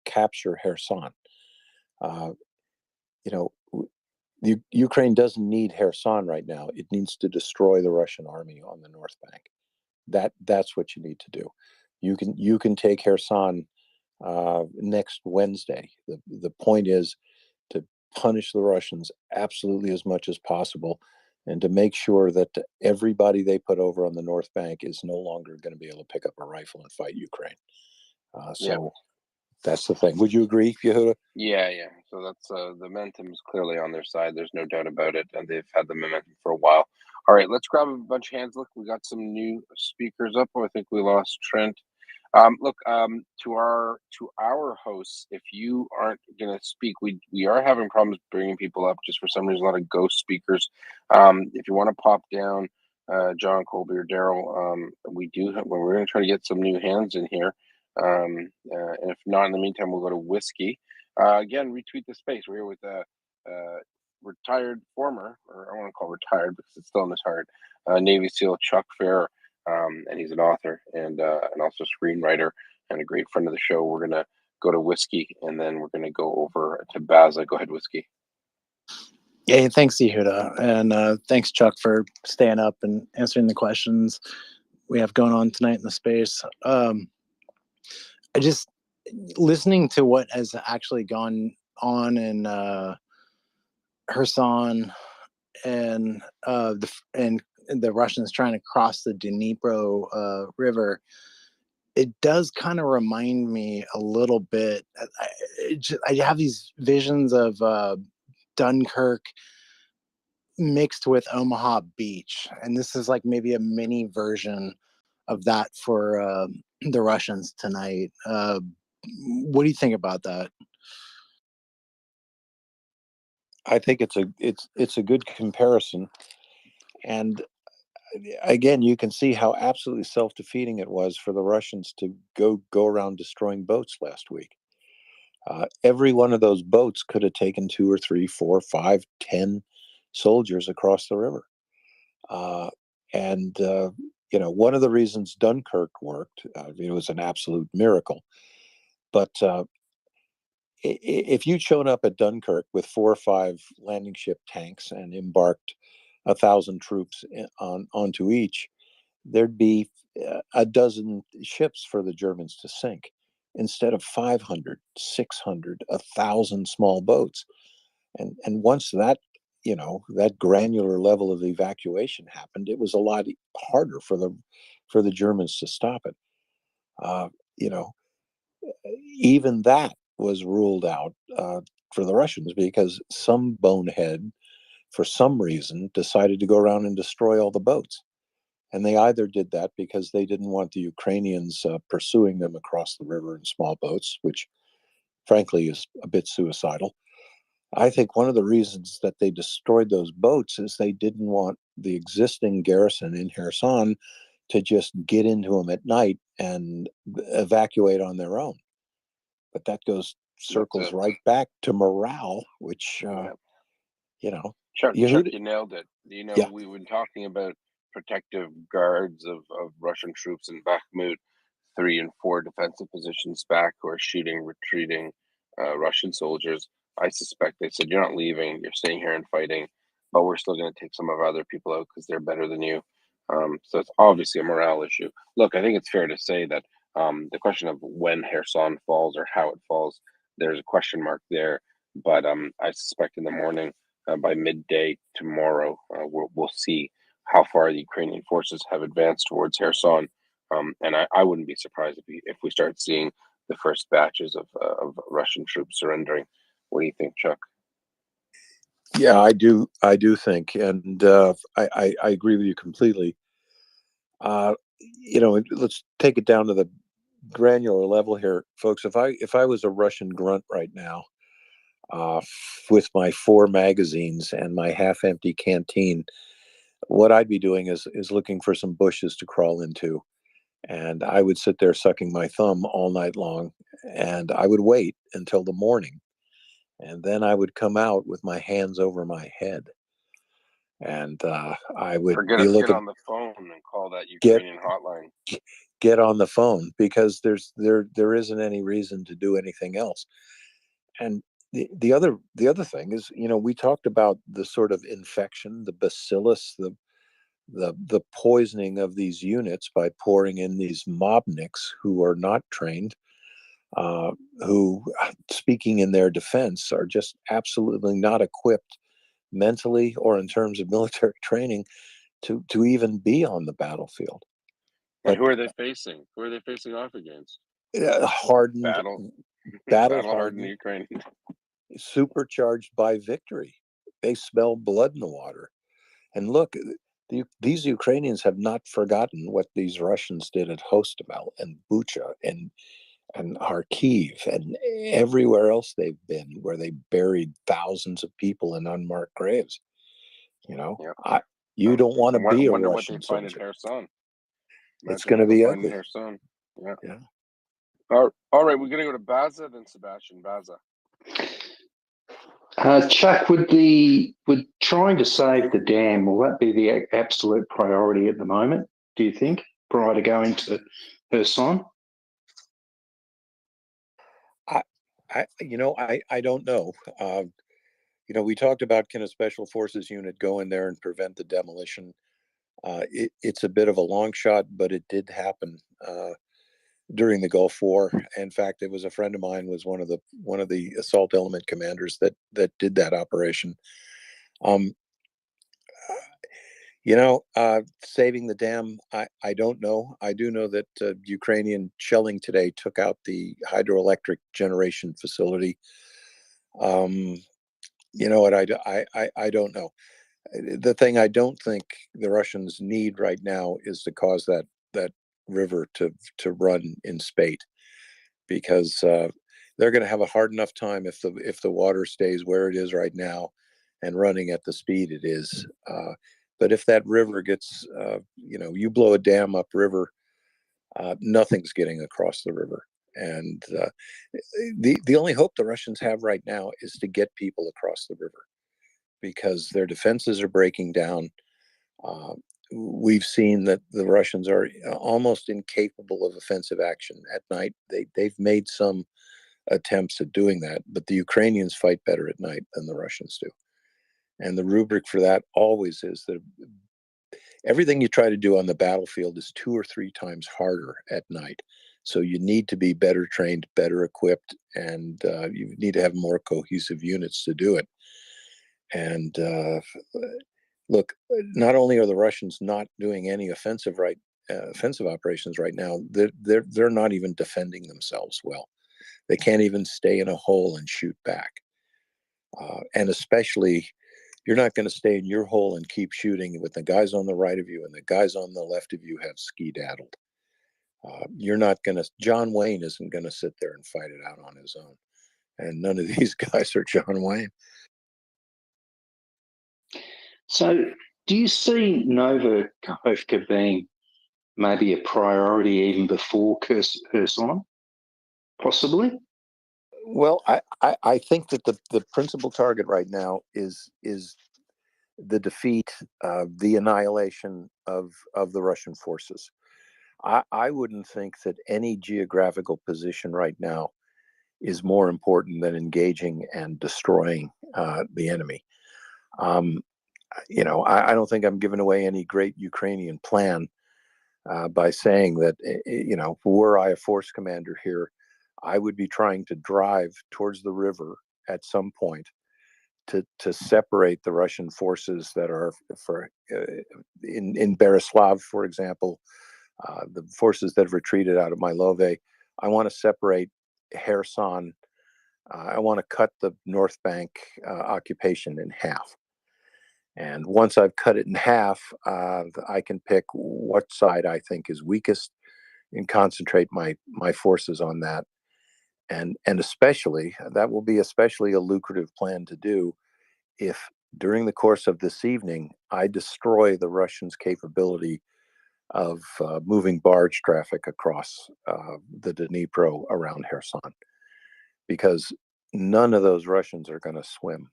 capture Kherson. Ukraine doesn't need Kherson right now. It needs to destroy the Russian army on the North Bank. That's what you need to do. You can take Kherson next Wednesday. The point is to punish the Russians absolutely as much as possible, and to make sure that everybody they put over on the North Bank is no longer going to be able to pick up a rifle and fight Ukraine. So that's the thing. Would you agree, Yehuda? Yeah. So that's the momentum is clearly on their side. There's no doubt about it, and they've had the momentum for a while. All right, let's grab a bunch of hands. Look, we got some new speakers up. I think we lost Trent. To our hosts, if you aren't going to speak, we are having problems bringing people up. Just for some reason, a lot of ghost speakers. If you want to pop down, John, Colby, or Daryl, we're going to try to get some new hands in here. And if not, in the meantime, we'll go to Whiskey. Again, retweet the space. We're here with retired former, or I want to call retired because it's still in his heart, Navy SEAL Chuck Fair, and he's an author and also screenwriter and a great friend of the show. We're gonna go to Whiskey, and then we're gonna go over to Baza. Go ahead, Whiskey. Yeah, thanks, Yehuda, and thanks, Chuck, for staying up and answering the questions we have going on tonight in the space. I just listening to what has actually gone on in Kherson and the Russians trying to cross the Dnipro River. It does kind of remind me a little bit. I have these visions of Dunkirk mixed with Omaha Beach, and this is like maybe a mini version of that for the Russians tonight. What do you think about that? I think it's a good comparison, and again, you can see how absolutely self-defeating it was for the Russians to go around destroying boats last week. Every one of those boats could have taken 2 or 3, 4, 5, 10 soldiers across the river. One of the reasons Dunkirk worked, it was an absolute miracle. But if you'd shown up at Dunkirk with 4 or 5 landing ship tanks and embarked 1,000 troops onto each, there'd be a dozen ships for the Germans to sink instead of 500, 600, 1,000 small boats. And once that granular level of evacuation happened, it was a lot harder for the Germans to stop it. Even that was ruled out for the Russians because some bonehead, for some reason, decided to go around and destroy all the boats. And they either did that because they didn't want the Ukrainians pursuing them across the river in small boats, which frankly is a bit suicidal. I think one of the reasons that they destroyed those boats is they didn't want the existing garrison in Kherson to just get into them at night and evacuate on their own. But that circles right back to morale, which, Chuck, you nailed it. Yeah. We've been talking about protective guards of Russian troops in Bakhmut, 3 and 4 defensive positions back who are shooting retreating Russian soldiers. I suspect they said, you're not leaving, you're staying here and fighting, but we're still going to take some of our other people out because they're better than you. So it's obviously a morale issue. Look, I think it's fair to say that the question of when Kherson falls or how it falls, there's a question mark there. But I suspect in the morning, by midday tomorrow, we'll see how far the Ukrainian forces have advanced towards Kherson. And I wouldn't be surprised if we start seeing the first batches of Russian troops surrendering. What do you think, Chuck? Yeah, I do think, and I agree with you completely. Let's take it down to the granular level here, folks. If I was a Russian grunt right now, with my 4 magazines and my half-empty canteen, what I'd be doing is looking for some bushes to crawl into, and I would sit there sucking my thumb all night long, and I would wait until the morning, and then I would come out with my hands over my head, and I would Forget be get looking. on the phone and call that Get Ukrainian hotline. get on the phone, because there isn't any reason to do anything else. And the other thing is, we talked about the sort of infection, the bacillus, the poisoning of these units by pouring in these mobniks who are not trained, who, speaking in their defense, are just absolutely not equipped mentally or in terms of military training to even be on the battlefield. And But who are they facing? Who are they facing off against? hardened, Battle hardened hardened, Ukraine. supercharged by victory. They smell blood in the water. And look, these Ukrainians have not forgotten what these Russians did at Hostomel and Bucha and Kharkiv and everywhere else they've been, where they buried thousands of people in unmarked graves. Yep. You don't want to be a wonder what they Russian find in soldier. Kherson. It's Imagine going to what be they'll find in ugly. Kherson. Yeah. Yeah. All right, we're going to go to Baza, then Sebastian. Baza. Chuck, would trying to save the dam, will that be the absolute priority at the moment, do you think, prior to going to Kherson? I don't know. We talked about, can a special forces unit go in there and prevent the demolition? It's a bit of a long shot, but it did happen during the Gulf War. In fact, it was a friend of mine was one of the assault element commanders that did that operation. Saving the dam, I don't know. I do know that Ukrainian shelling today took out the hydroelectric generation facility. You know what? I don't know. The thing I don't think the Russians need right now is to cause that river to run in spate, because they're going to have a hard enough time if the water stays where it is right now and running at the speed it is. But if that river gets, you blow a dam upriver, nothing's getting across the river. And the only hope the Russians have right now is to get people across the river, because their defenses are breaking down. We've seen that the Russians are almost incapable of offensive action at night. They've made some attempts at doing that, but the Ukrainians fight better at night than the Russians do. And the rubric for that always is that everything you try to do on the battlefield is 2 or 3 times harder at night. So you need to be better trained, better equipped, and you need to have more cohesive units to do it. And look, not only are the Russians not doing any offensive operations right now, they're not even defending themselves well. They can't even stay in a hole and shoot back. And especially, you're not going to stay in your hole and keep shooting with the guys on the right of you and the guys on the left of you have ski-daddled. You're not going to. John Wayne isn't going to sit there and fight it out on his own, and none of these guys are John Wayne. So, do you see Nova Kahovka being maybe a priority even before Kherson, possibly? Well, I think that the principal target right now is the defeat, the annihilation of the Russian forces. I wouldn't think that any geographical position right now is more important than engaging and destroying the enemy. I don't think I'm giving away any great Ukrainian plan by saying that, were I a force commander here, I would be trying to drive towards the river at some point to separate the Russian forces that are in Berislav, for example, The forces that have retreated out of Mylove, I want to separate Kherson. I want to cut the North Bank occupation in half. And once I've cut it in half, I can pick what side I think is weakest and concentrate my forces on that. And especially, that will be especially a lucrative plan to do if during the course of this evening, I destroy the Russians' capability of moving barge traffic across the Dnipro around Kherson, because none of those Russians are going to swim.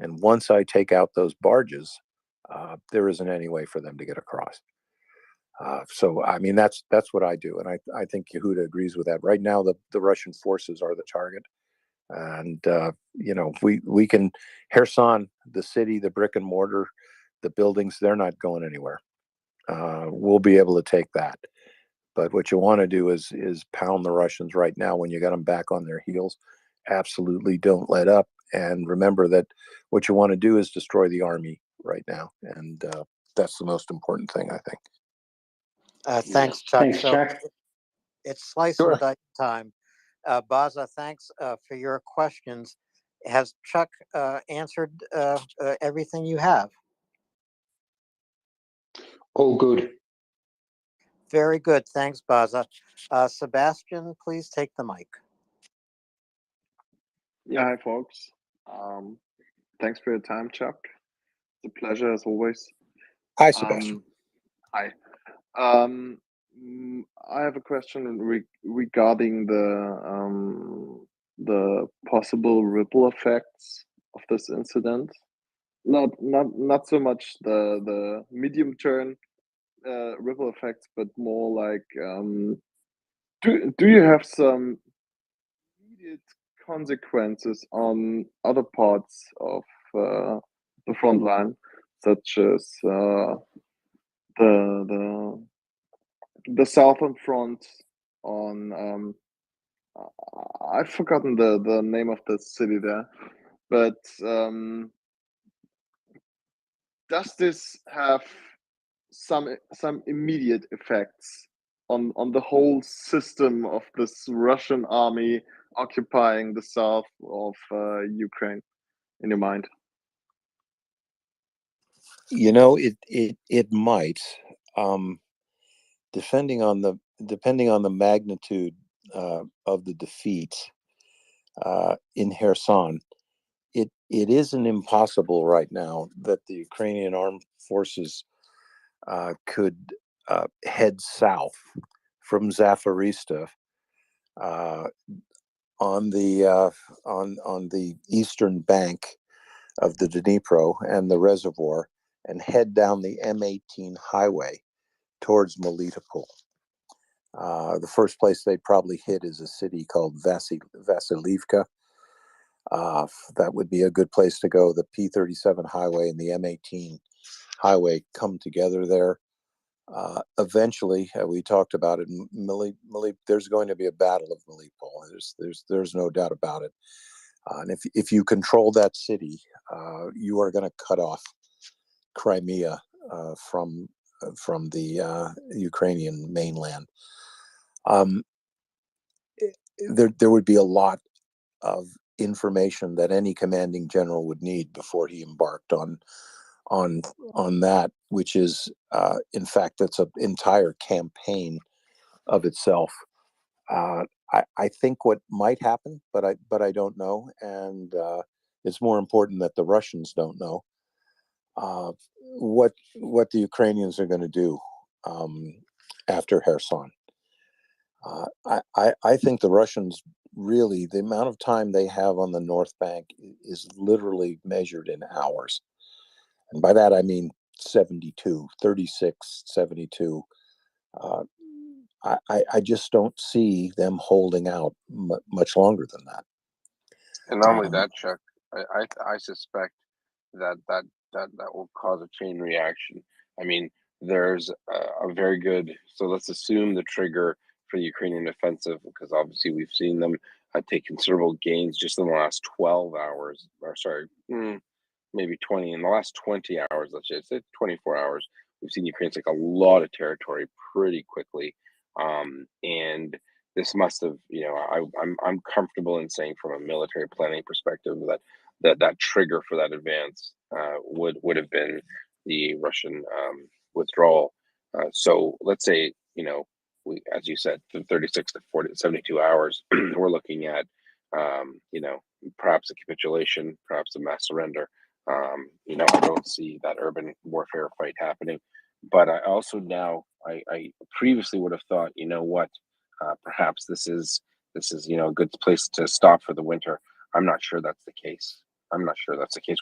And once I take out those barges, there isn't any way for them to get across. So, I mean, that's what I do. And I think Yehuda agrees with that. Right now, the Russian forces are the target. And, you know, we can, Kherson, the city, the brick and mortar, the buildings, they're not going anywhere. We'll be able to take that. But what you want to do is pound the Russians right now when you got them back on their heels. Absolutely don't let up. And remember that what you want to do is destroy the army right now. And that's the most important thing, I think. Thanks, Chuck. Thanks, So Chuck. it's slice and dice time. Baza, thanks for your questions. Has Chuck answered everything you have? All good. Very good. Thanks, Baza. Sebastian, please take the mic. Yeah, hi, folks. Thanks for your time, Chuck. It's a pleasure as always. Hi, Sebastian. Hi. I have a question regarding the possible ripple effects of this incident. Not so much the medium term ripple effects, but more like do you have some immediate consequences on other parts of the front line, such as the southern front on I've forgotten the name of the city there, but does this have some immediate effects on the whole system of this Russian army occupying the south of Ukraine, in your mind? You know, it might, depending on the magnitude of the defeat in Kherson. It isn't impossible right now that the Ukrainian armed forces could head south from Zaporizhzhia on the eastern bank of the Dnipro and the reservoir, and head down the M18 highway towards Melitopol. The first place they probably hit is a city called Vasilivka. That would be a good place to go. The P37 highway and the M18 highway come together there. Eventually, we talked about it. There's going to be a battle of Melitopol. There's no doubt about it. And if you control that city, you are going to cut off Crimea from the Ukrainian mainland. There would be a lot of information that any commanding general would need before he embarked on that, which is in fact that's an entire campaign of itself. I think what might happen, but I don't know, and it's more important that the Russians don't know what the Ukrainians are going to do after Kherson. I think the Russians really, the amount of time they have on the North Bank is literally measured in hours. And by that, I mean 36, 72. I just don't see them holding out much longer than that. And not only that, Chuck, I suspect that will cause a chain reaction. I mean, there's a very good. So let's assume the trigger for the Ukrainian offensive, because obviously we've seen them take considerable gains just in the last 12 hours, or sorry, maybe 20 in the last 20 hours. Let's just say 24 hours. We've seen Ukraine take a lot of territory pretty quickly, and this must have, I'm comfortable in saying from a military planning perspective that trigger for that advance would have been the Russian withdrawal. So let's say, we, as you said, 36 to 72 hours, we're looking at, perhaps a capitulation, perhaps a mass surrender. I don't see that urban warfare fight happening, but I also now, I previously would have thought, what, perhaps this is a good place to stop for the winter. I'm not sure that's the case.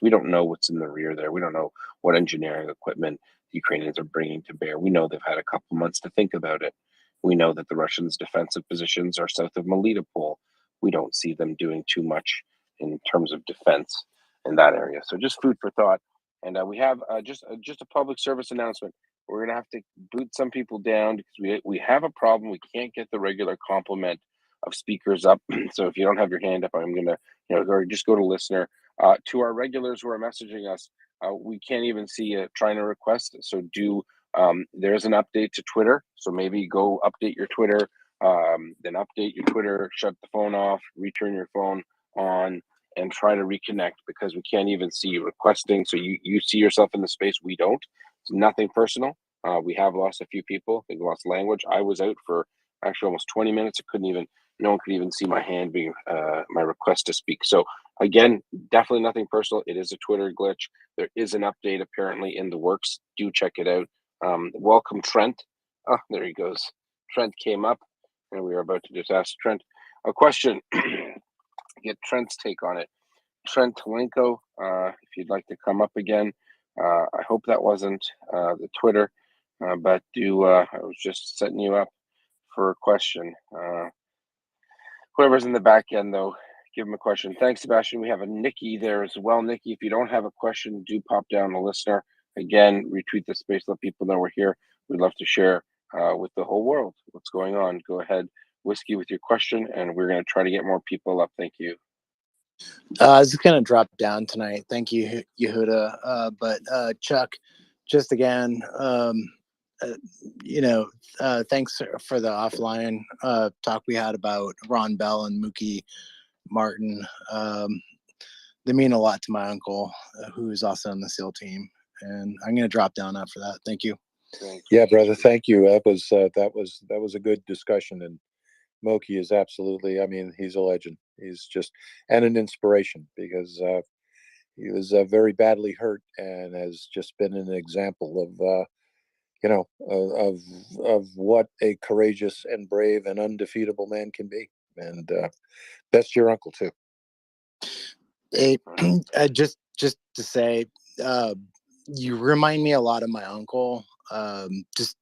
We don't know what's in the rear there. We don't know what engineering equipment the Ukrainians are bringing to bear. We know they've had a couple months to think about it. We know that the Russians' defensive positions are south of Melitopol. We don't see them doing too much in terms of defense in that area. So just food for thought. And we have just a public service announcement. We're gonna have to boot some people down because we have a problem. We can't get the regular complement of speakers up. So if you don't have your hand up, I'm gonna or just go to listener. To our regulars who are messaging us, we can't even see trying to request. So there's an update to Twitter. So maybe go update your Twitter, then update your Twitter, shut the phone off, return your phone on, and try to reconnect because we can't even see you requesting. So you see yourself in the space, we don't. It's nothing personal. We have lost a few people. They've lost language. I was out for actually almost 20 minutes. No one could even see my hand being my request to speak. So again, definitely nothing personal. It is a Twitter glitch. There is an update apparently in the works. Do check it out. Welcome, Trent. Oh, there he goes. Trent came up, and we were about to just ask Trent a question. Get Trent's take on it. Trent Talenko, if you'd like to come up again. I hope that wasn't the Twitter, but I was just setting you up for a question. Whoever's in the back end, though, give him a question. Thanks, Sebastian. We have a Nikki there as well. Nikki, if you don't have a question, do pop down a listener. Again, retweet the space, let people know we're here. We'd love to share with the whole world what's going on. Go ahead, Whiskey, with your question, and we're going to try to get more people up. Thank you. I was just gonna drop down tonight. Thank you, Yehuda. But Chuck, just again, thanks for the offline talk we had about Ron Bell and Mookie Martin. They mean a lot to my uncle, who is also on the SEAL team. And I'm gonna drop down after that. Thank you. Yeah, brother. Thank you. That was a good discussion. And Mookie is absolutely, I mean, he's a legend. He's just, and an inspiration because he was very badly hurt and has just been an example of what a courageous and brave and undefeatable man can be. And that's your uncle too. Hey, just to say, you remind me a lot of my uncle. Just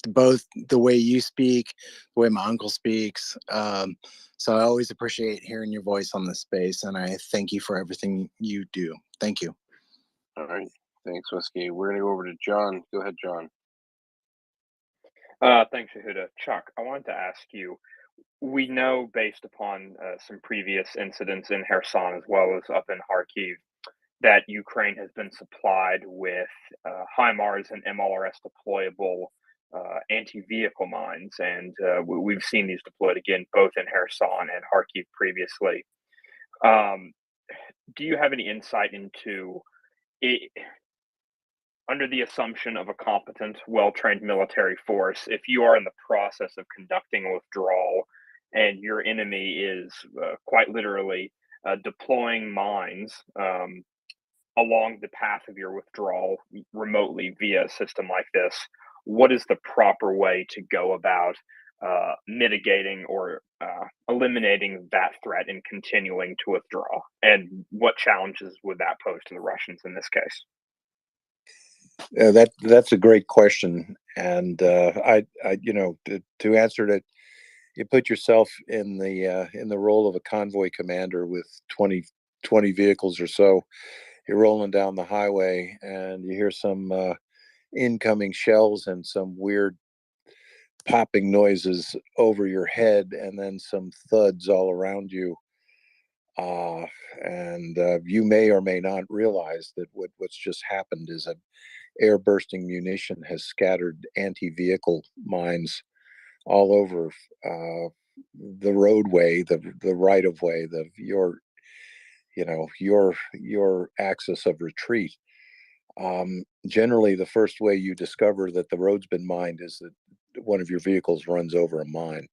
both the way you speak, the way my uncle speaks. So I always appreciate hearing your voice on this space, and I thank you for everything you do. Thank you. All right. Thanks, Whiskey. We're going to go over to John. Go ahead, John. Thanks, Yehuda. Chuck, I wanted to ask you, we know based upon some previous incidents in Kherson as well as up in Kharkiv that Ukraine has been supplied with HIMARS and MLRS deployable anti-vehicle mines, and we've seen these deployed again both in Kherson and Kharkiv previously. Do you have any insight into it, under the assumption of a competent, well-trained military force, if you are in the process of conducting a withdrawal and your enemy is quite literally deploying mines along the path of your withdrawal remotely via a system like this, what is the proper way to go about mitigating or eliminating that threat and continuing to withdraw? And what challenges would that pose to the Russians in this case? That's a great question, and to answer that, you put yourself in the role of a convoy commander with 20 vehicles or so. You're rolling down the highway, and you hear some incoming shells and some weird popping noises over your head, and then some thuds all around you. And you may or may not realize that what's just happened is air bursting munition has scattered anti-vehicle mines all over the roadway, the right of way, your axis of retreat. Generally, the first way you discover that the road's been mined is that one of your vehicles runs over a mine.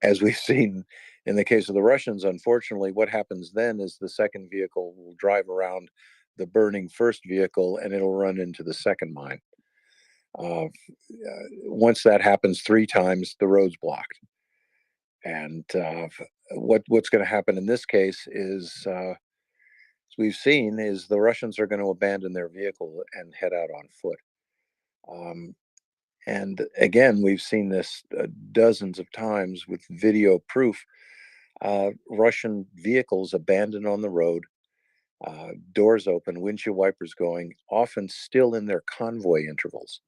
As we've seen in the case of the Russians, unfortunately, what happens then is the second vehicle will drive around the burning first vehicle and it'll run into the second mine. Once that happens 3 times, the road's blocked. And what's going to happen in this case is, as we've seen, is the Russians are going to abandon their vehicle and head out on foot. And again, we've seen this dozens of times with video proof. Russian vehicles abandoned on the road, doors open, windshield wipers going, often still in their convoy intervals.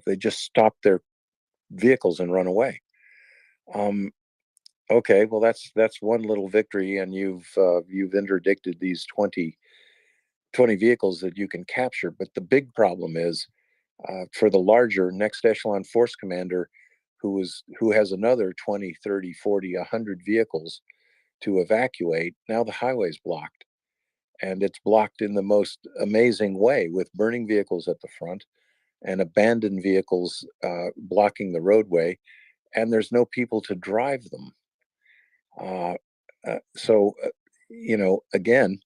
They just stop their vehicles and run away. Okay, well that's one little victory, and you've interdicted these 20 vehicles that you can capture. But the big problem is for the larger next echelon force commander who has another 20, 30, 40, 100 vehicles to evacuate. Now the highway's blocked, and it's blocked in the most amazing way with burning vehicles at the front and abandoned vehicles blocking the roadway, and there's no people to drive them. Again,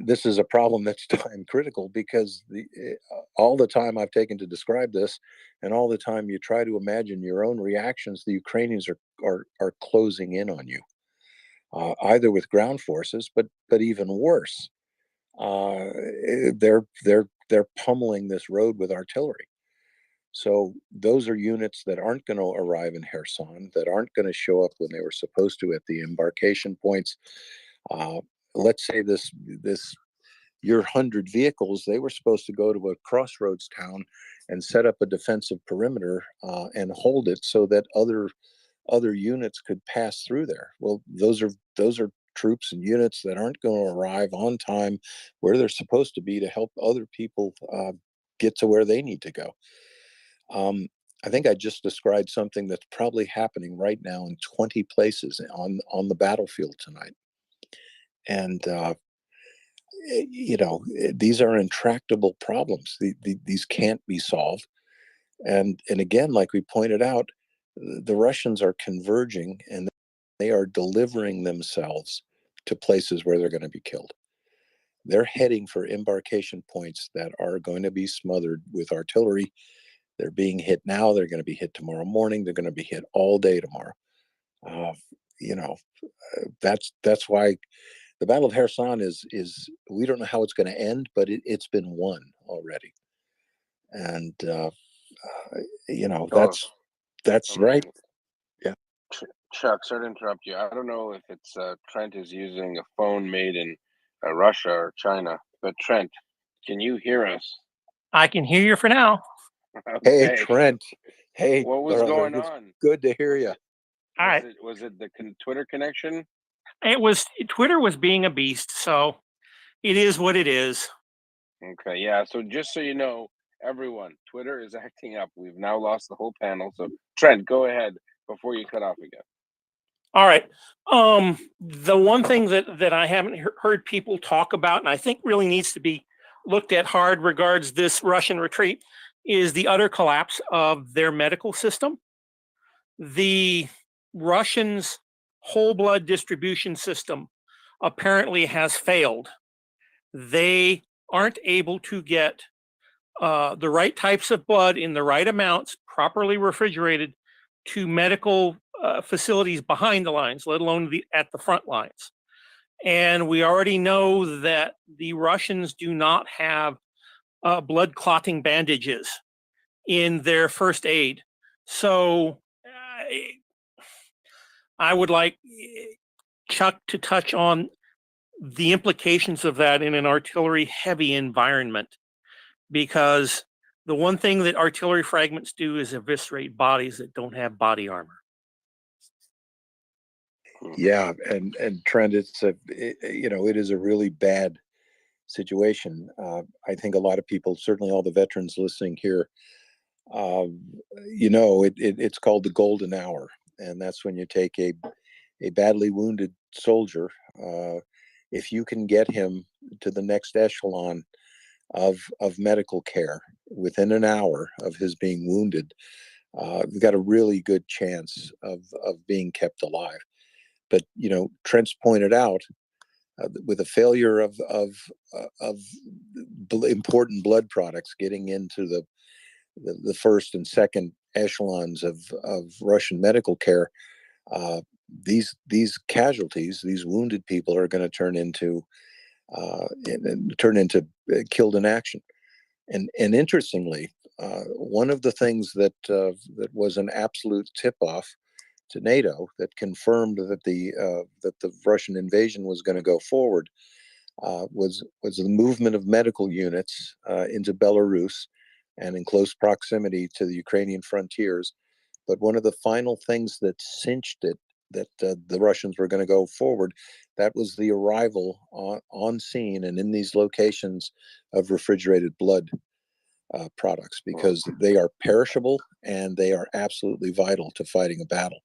this is a problem that's time critical, because all the time I've taken to describe this, and all the time you try to imagine your own reactions, the Ukrainians are closing in on you, either with ground forces, but even worse, they're pummeling this road with artillery. So those are units that aren't going to arrive in Kherson, that aren't going to show up when they were supposed to at the embarkation points. Let's say your 100 vehicles, they were supposed to go to a crossroads town and set up a defensive perimeter and hold it so that other units could pass through there. Well, those are troops and units that aren't going to arrive on time where they're supposed to be to help other people get to where they need to go. I think I just described something that's probably happening right now in 20 places on the battlefield tonight. And these are intractable problems. These can't be solved. And again, like we pointed out, the Russians are converging, and they are delivering themselves to places where they're going to be killed. They're heading for embarkation points that are going to be smothered with artillery. They're being hit now. They're going to be hit tomorrow morning. They're going to be hit all day tomorrow. That's why the Battle of Kherson is we don't know how it's going to end, but it's been won already. And that's right. Yeah. Chuck, sorry to interrupt you. I don't know if it's Trent is using a phone made in Russia or China, but Trent, can you hear us? I can hear you for now. Okay. Hey, Trent. Hey, what was brother. going It's on? good to hear you. All right. Was it the Twitter connection? Twitter was being a beast, so it is what it is. Okay, yeah. So just so you know, everyone, Twitter is acting up. We've now lost the whole panel. So Trent, go ahead before you cut off again. All right. The one thing that I haven't heard people talk about, and I think really needs to be looked at hard regards this Russian retreat, is the utter collapse of their medical system. The Russians' whole blood distribution system apparently has failed. They aren't able to get the right types of blood in the right amounts, properly refrigerated, to medical facilities behind the lines, let alone at the front lines. And we already know that the Russians do not have blood clotting bandages in their first aid. So I would like Chuck to touch on the implications of that in an artillery heavy environment, because the one thing that artillery fragments do is eviscerate bodies that don't have body armor. Yeah, and Trent, it is a really bad situation. I think a lot of people, certainly all the veterans listening here, it's called the golden hour, and that's when you take a badly wounded soldier. If you can get him to the next echelon of medical care within an hour of his being wounded, we've got a really good chance of being kept alive. But Trent's pointed out, with a failure of important blood products getting into the first and second echelons of Russian medical care, these casualties, these wounded people, are going to turn into killed in action. And interestingly, one of the things that was an absolute tip-off to NATO that confirmed that the Russian invasion was going to go forward was the movement of medical units into Belarus and in close proximity to the Ukrainian frontiers. But one of the final things that cinched it, that the Russians were going to go forward, that was the arrival on scene and in these locations of refrigerated blood products, because they are perishable and they are absolutely vital to fighting a battle.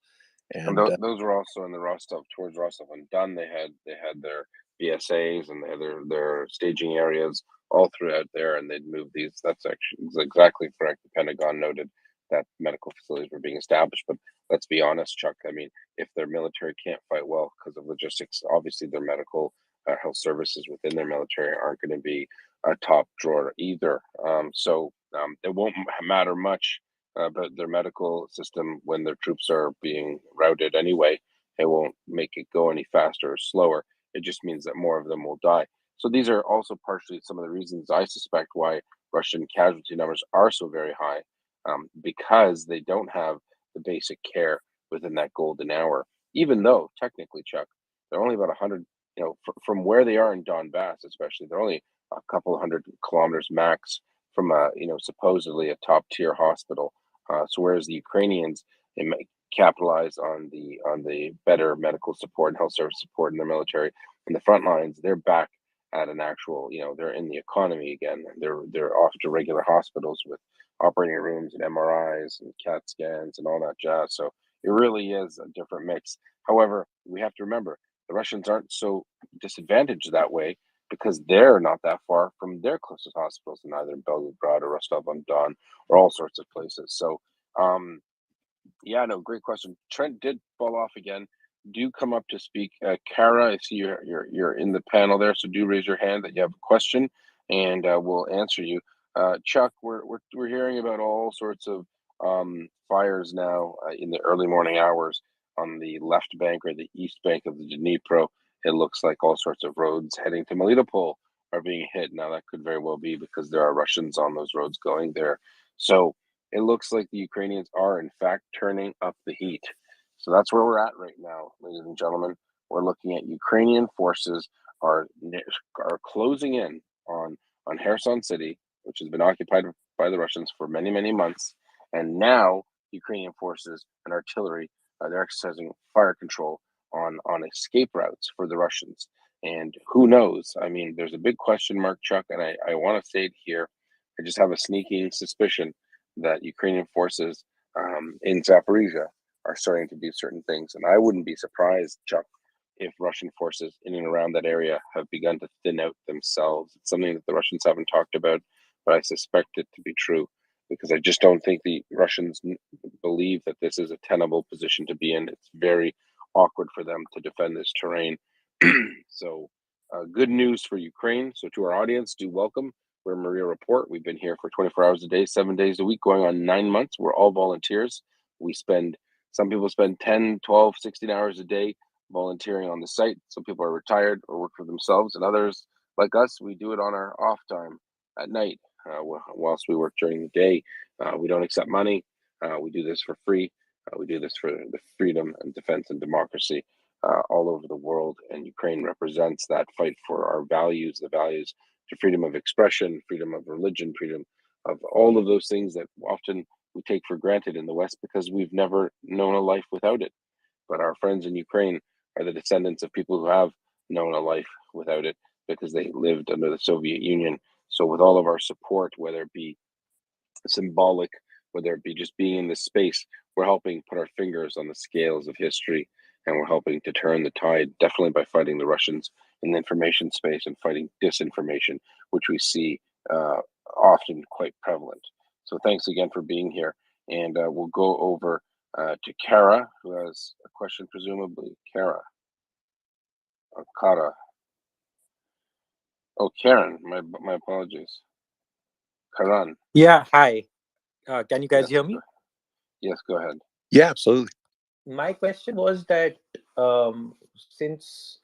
And those were also in the towards Rostov on Don. They had their BSAs and they had their staging areas all throughout there, and they'd move these. That's actually exactly correct. The Pentagon noted that medical facilities were being established. But let's be honest, Chuck. I mean, if their military can't fight well because of logistics, obviously their medical health services within their military aren't going to be a top drawer either. It won't matter much about their medical system when their troops are being routed anyway. It won't make it go any faster or slower. It just means that more of them will die. So these are also partially some of the reasons I suspect why Russian casualty numbers are so very high, because they don't have the basic care within that golden hour. Even though technically, Chuck, they're only about 100. From where they are in Donbass, especially, they're only a couple of 100 kilometers max from supposedly a top tier hospital. So whereas the Ukrainians, they might capitalize on the better medical support and health service support in their military in the front lines, they're back at an actual, they're in the economy again. They're off to regular hospitals with operating rooms and MRIs and CAT scans and all that jazz. So it really is a different mix. However, we have to remember the Russians aren't so disadvantaged that way, because they're not that far from their closest hospitals in either Belgorod or Rostov-on-Don or all sorts of places. So, great question. Trent did fall off again. Do come up to speak. Kara, I see you're in the panel there, so do raise your hand that you have a question, and we'll answer you. Chuck, we're hearing about all sorts of fires now in the early morning hours on the left bank or the east bank of the Dnipro. It looks like all sorts of roads heading to Melitopol are being hit. Now, that could very well be because there are Russians on those roads going there. So it looks like the Ukrainians are, in fact, turning up the heat. So that's where we're at right now, ladies and gentlemen. We're looking at Ukrainian forces are closing in on Kherson City, which has been occupied by the Russians for many, many months. And now Ukrainian forces and artillery, they're exercising fire control on escape routes for the Russians. And who knows? I mean, there's a big question mark, Chuck, and I want to say it here. I just have a sneaking suspicion that Ukrainian forces in Zaporizhia are starting to do certain things. And I wouldn't be surprised, Chuck, if Russian forces in and around that area have begun to thin out themselves. It's something that the Russians haven't talked about, but I suspect it to be true, because I just don't think the Russians believe that this is a tenable position to be in. It's very awkward for them to defend this terrain. So good news for Ukraine. So to our audience, do welcome. We're MriyaReport. We've been here for 24 hours a day, 7 days a week, going on 9 months. We're all volunteers. Some people spend 10, 12, 16 hours a day volunteering on the site. Some people are retired or work for themselves, and others, like us, we do it on our off time at night whilst we work during the day. We don't accept money. We do this for free. We do this for the freedom and defense and democracy all over the world, and Ukraine represents that fight for our values, the values to freedom of expression, freedom of religion, freedom of all of those things that often we take for granted in the West because we've never known a life without it. But our friends in Ukraine are the descendants of people who have known a life without it. because they lived under the Soviet Union. So with all of our support, whether it be symbolic, whether it be just being in this space, we're helping put our fingers on the scales of history, and we're helping to turn the tide, definitely by fighting the Russians in the information space and fighting disinformation, which we see often quite prevalent. So thanks again for being here. And we'll go over to Kara, who has a question, presumably. Kara. Or Kara. Oh, Karen, my apologies. Karan. Yeah, hi. Can you guys Yes, hear me? yes, go ahead. Yeah, absolutely. My question was that since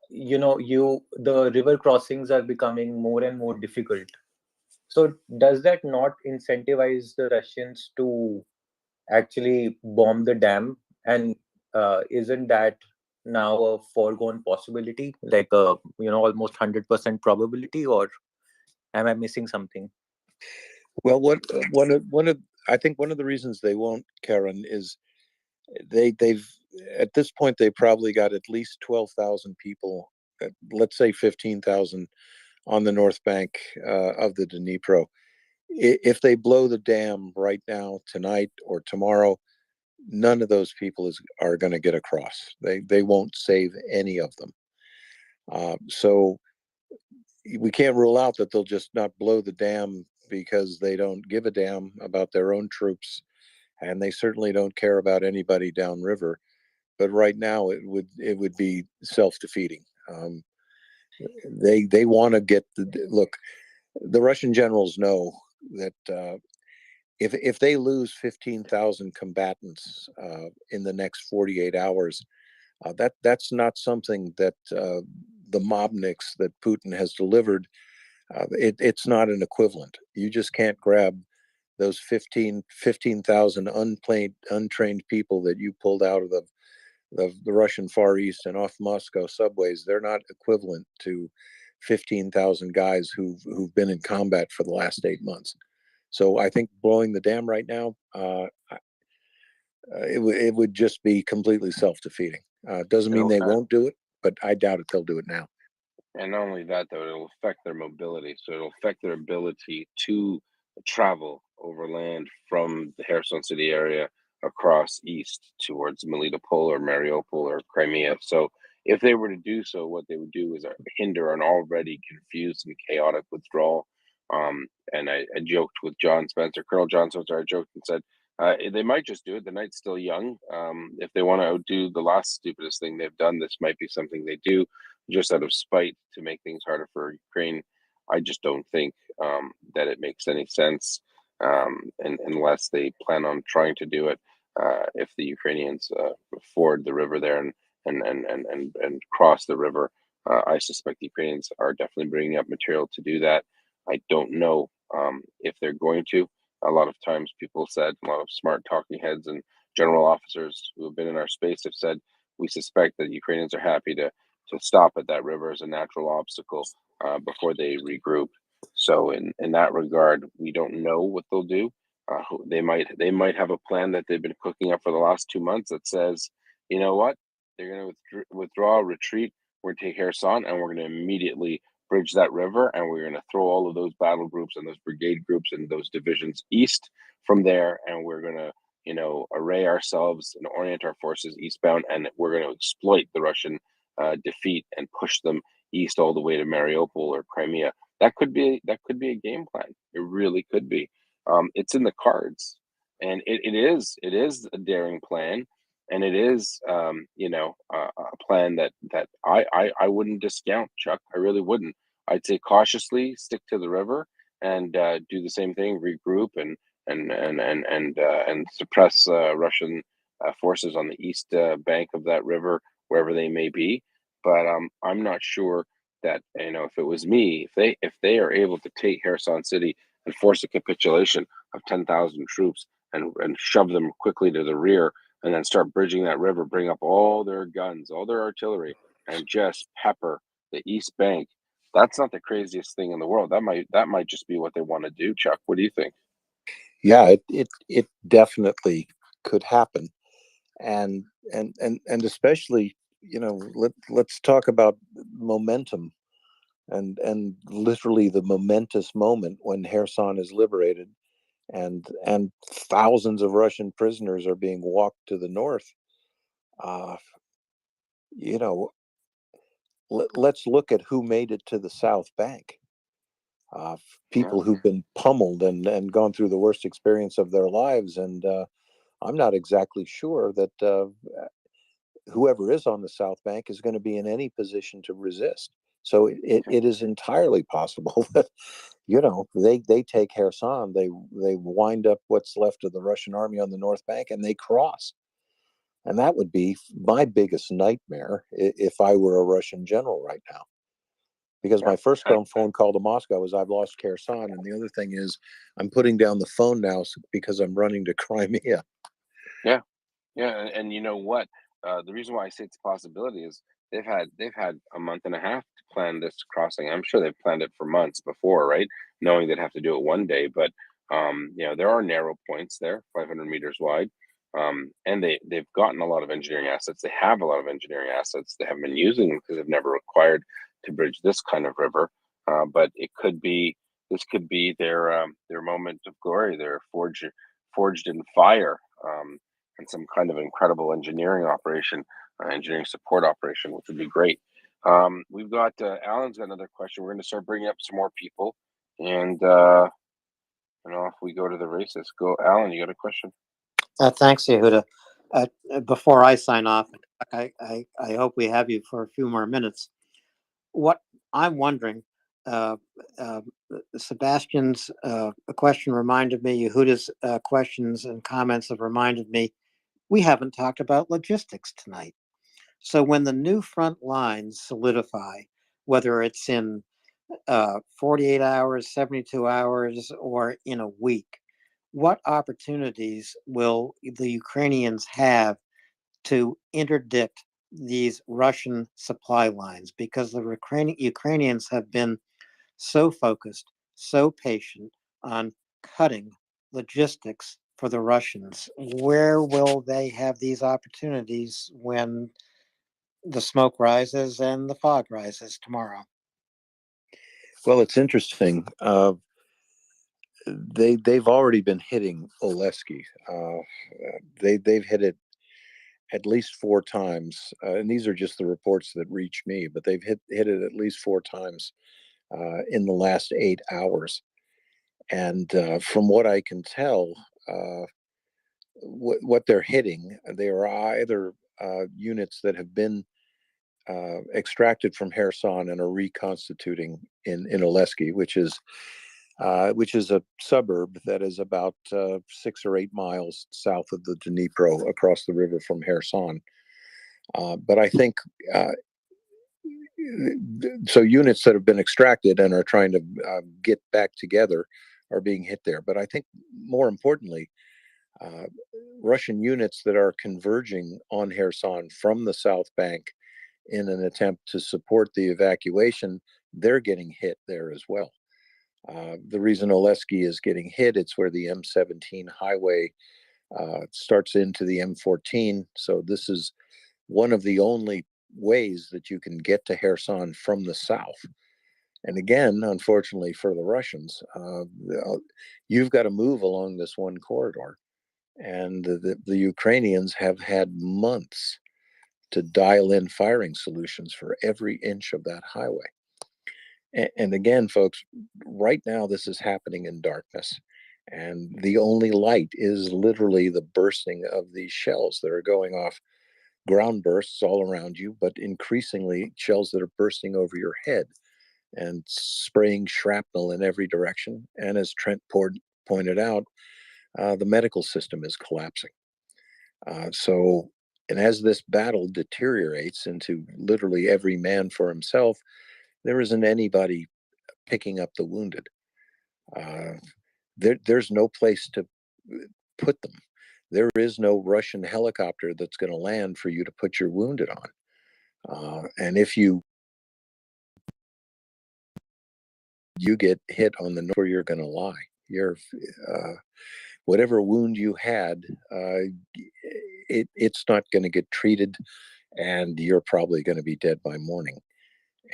the river crossings are becoming more and more difficult, so does that not incentivize the Russians to actually bomb the dam? And isn't that now a foregone possibility, like a almost 100% probability, or am I missing something? Well, I think one of the reasons they won't, Karen, is they've at this point they probably got at least 12,000 people, let's say 15,000 on the north bank of the Dnipro. If they blow the dam right now, tonight or tomorrow, none of those people are going to get across. They won't save any of them. So we can't rule out that they'll just not blow the dam because they don't give a damn about their own troops, and they certainly don't care about anybody downriver. But right now, it would be self-defeating. They want to get look. The Russian generals know that if they lose 15,000 combatants in the next 48 hours, that's not something that the Mobniks that Putin has delivered. It's not an equivalent. You just can't grab those 15,000 untrained people that you pulled out of the Russian Far East and off Moscow subways. They're not equivalent to 15,000 guys who've been in combat for the last 8 months. So I think blowing the dam right now, it would just be completely self-defeating. Doesn't mean they won't do it, but I doubt it they'll do it now. And not only that, though, it'll affect their mobility. So it'll affect their ability to travel overland from the Kherson City area across east towards Melitopol or Mariupol or Crimea. So if they were to do so, what they would do is hinder an already confused and chaotic withdrawal. And I joked with John Spencer, Colonel John Spencer, I joked and said, they might just do it. The night's still young. If they want to outdo the last stupidest thing they've done, this might be something they do just out of spite to make things harder for Ukraine. I just don't think that it makes any sense, and unless they plan on trying to do it. If the Ukrainians ford the river there and cross the river, I suspect the Ukrainians are definitely bringing up material to do that. I don't know if they're going to. A lot of times people said, a lot of smart talking heads and general officers who have been in our space have said, we suspect that Ukrainians are happy to stop at that river as a natural obstacle before they regroup. So in that regard, we don't know what they'll do. They might have a plan that they've been cooking up for the last 2 months that says, you know what, they're going to withdraw, retreat. We're going to take Kherson, and we're going to immediately bridge that river, and we're going to throw all of those battle groups and those brigade groups and those divisions east from there, and we're going to array ourselves and orient our forces eastbound, and we're going to exploit the Russian defeat and push them east all the way to Mariupol or Crimea. That could be a game plan. It really could be. It's in the cards, and it is a daring plan, and it is a plan that I wouldn't discount, Chuck. I really wouldn't. I'd say cautiously stick to the river and do the same thing, regroup and suppress Russian forces on the east bank of that river, wherever they may be. But I'm not sure that if it was me, if they are able to take Kherson City and force a capitulation of 10,000 troops and shove them quickly to the rear, and then start bridging that river, bring up all their guns, all their artillery, and just pepper the east bank. That's not the craziest thing in the world. That might just be what they want to do, Chuck. What do you think? Yeah, it definitely could happen, and especially let's talk about momentum. and literally the momentous moment when Kherson is liberated, and thousands of Russian prisoners are being walked to the north. Uh, you know, let's look at who made it to the South Bank. People who've been pummeled and gone through the worst experience of their lives. And I'm not exactly sure that whoever is on the South Bank is going to be in any position to resist. So it is entirely possible that, they take Kherson, they wind up what's left of the Russian army on the North Bank, and they cross. And that would be my biggest nightmare if I were a Russian general right now. Because my first phone call to Moscow was, I've lost Kherson. And the other thing is, I'm putting down the phone now because I'm running to Crimea. Yeah, and you know what? The reason why I say it's a possibility is they've had a month and a half to plan this crossing. I'm sure they've planned it for months before, right? Knowing they'd have to do it one day, but there are narrow points there, 500 meters wide, and they've gotten a lot of engineering assets. They have a lot of engineering assets they haven't been using because they've never required to bridge this kind of river. But this could be their moment of glory. They're forged in fire. And some kind of incredible engineering operation, engineering support operation, which would be great. We've got Alan's got another question. We're going to start bringing up some more people, and off we go to the races. Go, Alan. You got a question? Thanks, Yehuda. Before I sign off, I hope we have you for a few more minutes. What I'm wondering, Sebastian's question reminded me, Yehuda's questions and comments have reminded me, we haven't talked about logistics tonight. So when the new front lines solidify, whether it's in 48 hours, 72 hours, or in a week, what opportunities will the Ukrainians have to interdict these Russian supply lines? Because the Ukrainians have been so focused, so patient on cutting logistics for the Russians. Where will they have these opportunities when the smoke rises and the fog rises tomorrow? Well, it's interesting. They've already been hitting Oleski. They've hit it at least 4 times, and these are just the reports that reach me. But they've hit it at least 4 times in the last 8 hours. And from what I can tell, what they're hitting, they are either units that have been extracted from Kherson and are reconstituting in Oleski, which is a suburb that is about 6 or 8 miles south of the Dnipro, across the river from Kherson. But I think so. Units that have been extracted and are trying to get back together are being hit there. But I think more importantly, Russian units that are converging on Kherson from the South Bank in an attempt to support the evacuation, they're getting hit there as well. The reason Oleski is getting hit, it's where the M17 highway starts into the M14. So this is one of the only ways that you can get to Kherson from the south. And again, unfortunately for the Russians, you've got to move along this one corridor. And the Ukrainians have had months to dial in firing solutions for every inch of that highway. And again, folks, right now this is happening in darkness. And the only light is literally the bursting of these shells that are going off, ground bursts all around you, but increasingly shells that are bursting over your head and spraying shrapnel in every direction. And as Trent pointed out, the medical system is collapsing. And as this battle deteriorates into literally every man for himself, there isn't anybody picking up the wounded. There's no place to put them. There is no Russian helicopter that's going to land for you to put your wounded on. And if you get hit on the north, where you're going to lie. You're whatever wound you had, it's not going to get treated, and you're probably going to be dead by morning.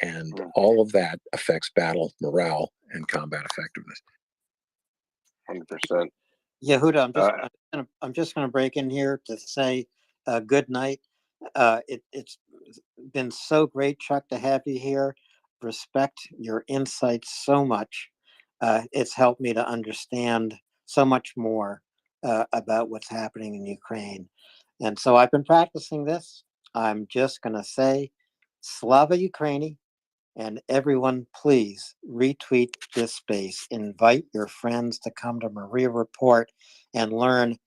And all of that affects battle morale and combat effectiveness. 100%. Yehuda, I'm just gonna break in here to say good night. It's been so great, Chuck, to have you here. Respect your insights so much. It's helped me to understand so much more about what's happening in Ukraine. And so I've been practicing this. I'm just gonna say, Slava Ukraini. And everyone, please retweet this space. Invite your friends to come to Maria Report and learn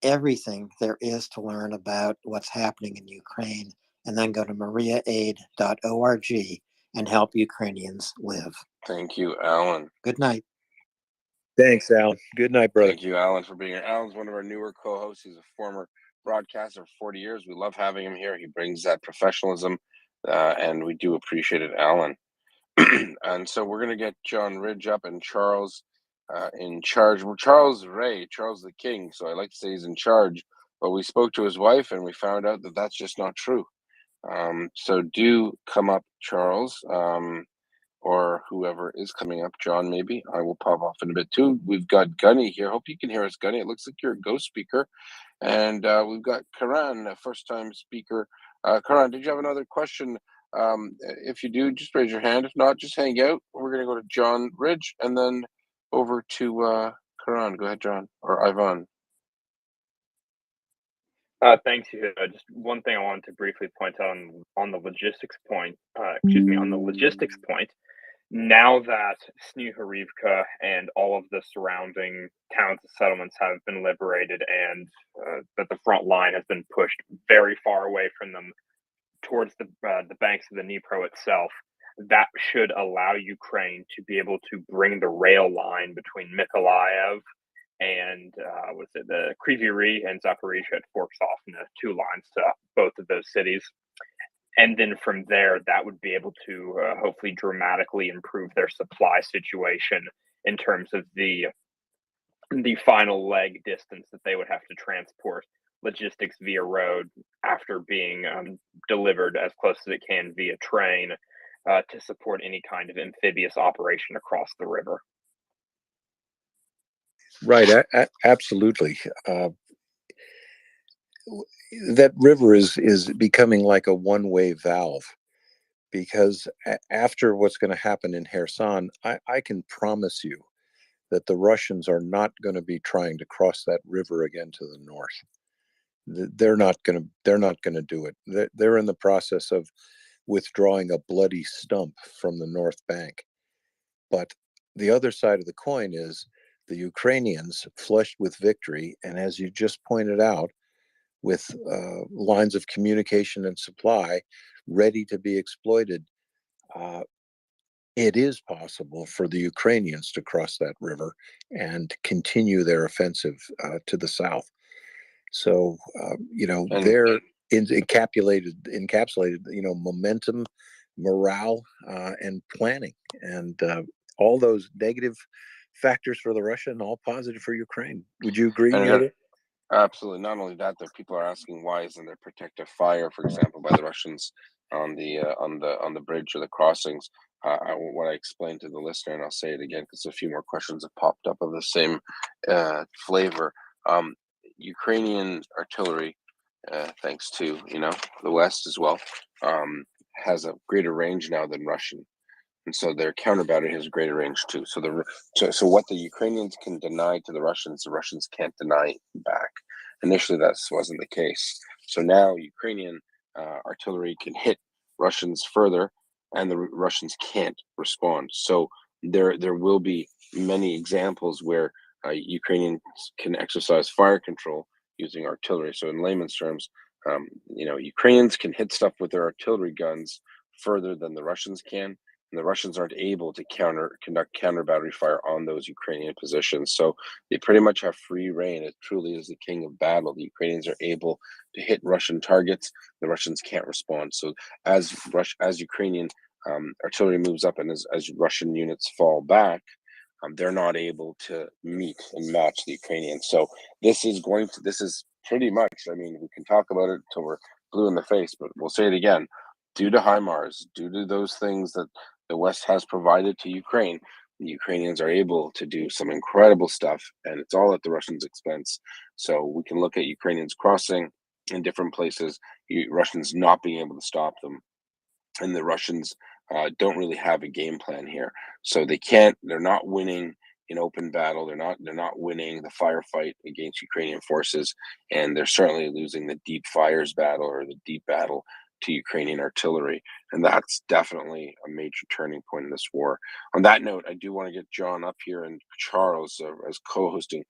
everything there is to learn about what's happening in Ukraine. And then go to mariaaid.org and help Ukrainians live. Thank you, Alan. Good night. Thanks, Alan. Good night, brother. Thank you, Alan, for being here. Alan's one of our newer co-hosts. He's a former broadcaster for 40 years. We love having him here. He brings that professionalism, and we do appreciate it, Alan. And so we're going to get John Ridge up and Charles in charge. Well, Charles the king. So I like to say he's in charge. But we spoke to his wife, and we found out that that's just not true. So do come up, Charles, or whoever is coming up. John, maybe. I will pop off in a bit too. We've got Gunny here. Hope you can hear us, Gunny. It looks like you're a ghost speaker. And we've got Karan, a first-time speaker. Karan, did you have another question? If you do, just raise your hand. If not, just hang out. We're going to go to John Ridge and then over to Karan. Go ahead, John, or Ivan. Thanks, Yehuda. Just one thing I wanted to briefly point out on the logistics point. On the logistics point. Now that Sneuharivka and all of the surrounding towns and settlements have been liberated, and that the front line has been pushed very far away from them towards the banks of the Dnipro itself, that should allow Ukraine to be able to bring the rail line between Mykolaiv and the Kryvyi Rih and Zaporizhia. It forks off into two lines to both of those cities. And then from there, that would be able to hopefully dramatically improve their supply situation in terms of the final leg distance that they would have to transport logistics via road after being delivered as close as it can via train to support any kind of amphibious operation across the river. Right, absolutely. That river is becoming like a one-way valve, because after what's going to happen in Kherson, I can promise you that the Russians are not going to be trying to cross that river again to the north. They're not going to do it. They're in the process of withdrawing a bloody stump from the north bank. But the other side of the coin is the Ukrainians, flushed with victory, and as you just pointed out, with lines of communication and supply ready to be exploited, it is possible for the Ukrainians to cross that river and continue their offensive to the south. So, they're encapsulated, momentum, morale, and planning, and all those negative factors for the Russia and all positive for Ukraine. Would you agree? Absolutely. Not only that, though, people are asking why isn't there protective fire, for example, by the Russians on the bridge or the crossings. What I explained to the listener, and I'll say it again because a few more questions have popped up of the same flavor. Ukrainian artillery, thanks to the West as well, has a greater range now than Russian. And so their counter battery has greater range too. So what the Ukrainians can deny to the Russians can't deny back. Initially, that wasn't the case. So now Ukrainian artillery can hit Russians further, and the Russians can't respond. So there will be many examples where Ukrainians can exercise fire control using artillery. So in layman's terms, Ukrainians can hit stuff with their artillery guns further than the Russians can. And the Russians aren't able to conduct counter battery fire on those Ukrainian positions. So they pretty much have free reign. It truly is the king of battle. The Ukrainians are able to hit Russian targets. The Russians can't respond. So as Ukrainian artillery moves up and as Russian units fall back, they're not able to meet and match the Ukrainians. So this is pretty much, we can talk about it until we're blue in the face, but we'll say it again. due to HIMARS, due to those things that the West has provided to Ukraine, the Ukrainians are able to do some incredible stuff, and it's all at the Russians' expense. So we can look at Ukrainians crossing in different places, Russians not being able to stop them, and the Russians don't really have a game plan here. So they're not winning in open battle. They're not winning the firefight against Ukrainian forces, and they're certainly losing the deep fires battle or the deep battle to Ukrainian artillery. And that's definitely a major turning point in this war. On that note, I do want to get John up here and Charles as co-hosting.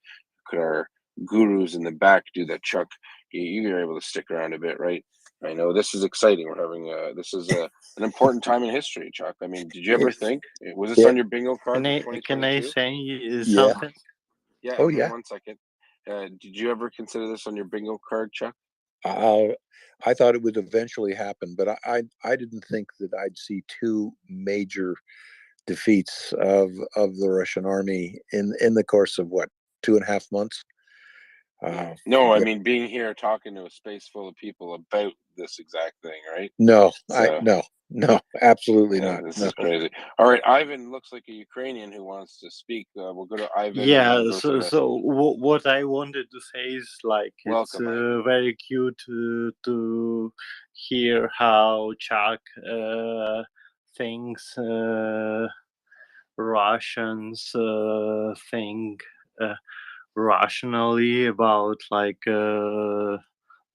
Could our gurus in the back do that? Chuck, you're able to stick around a bit, right? I know this is exciting. We're having an important time in history, Chuck. I mean, did you ever think, was this on your bingo card for Can I 2022? say Yeah. something? Yeah. Oh, Okay, yeah. 1 second. Did you ever consider this on your bingo card, Chuck? I thought it would eventually happen, but I didn't think that I'd see two major defeats of the Russian army in the course of what, 2.5 months. No, I yeah. mean being here talking to a space full of people about this exact thing, right? No, So, no, absolutely yeah, not. this No. is crazy. All right, Ivan looks like a Ukrainian who wants to speak. We'll go to Ivan. and Yeah, then go to the rest. what I wanted to say is like it's Welcome, Ivan. very cute to hear how Chuck thinks Russians think rationally about like the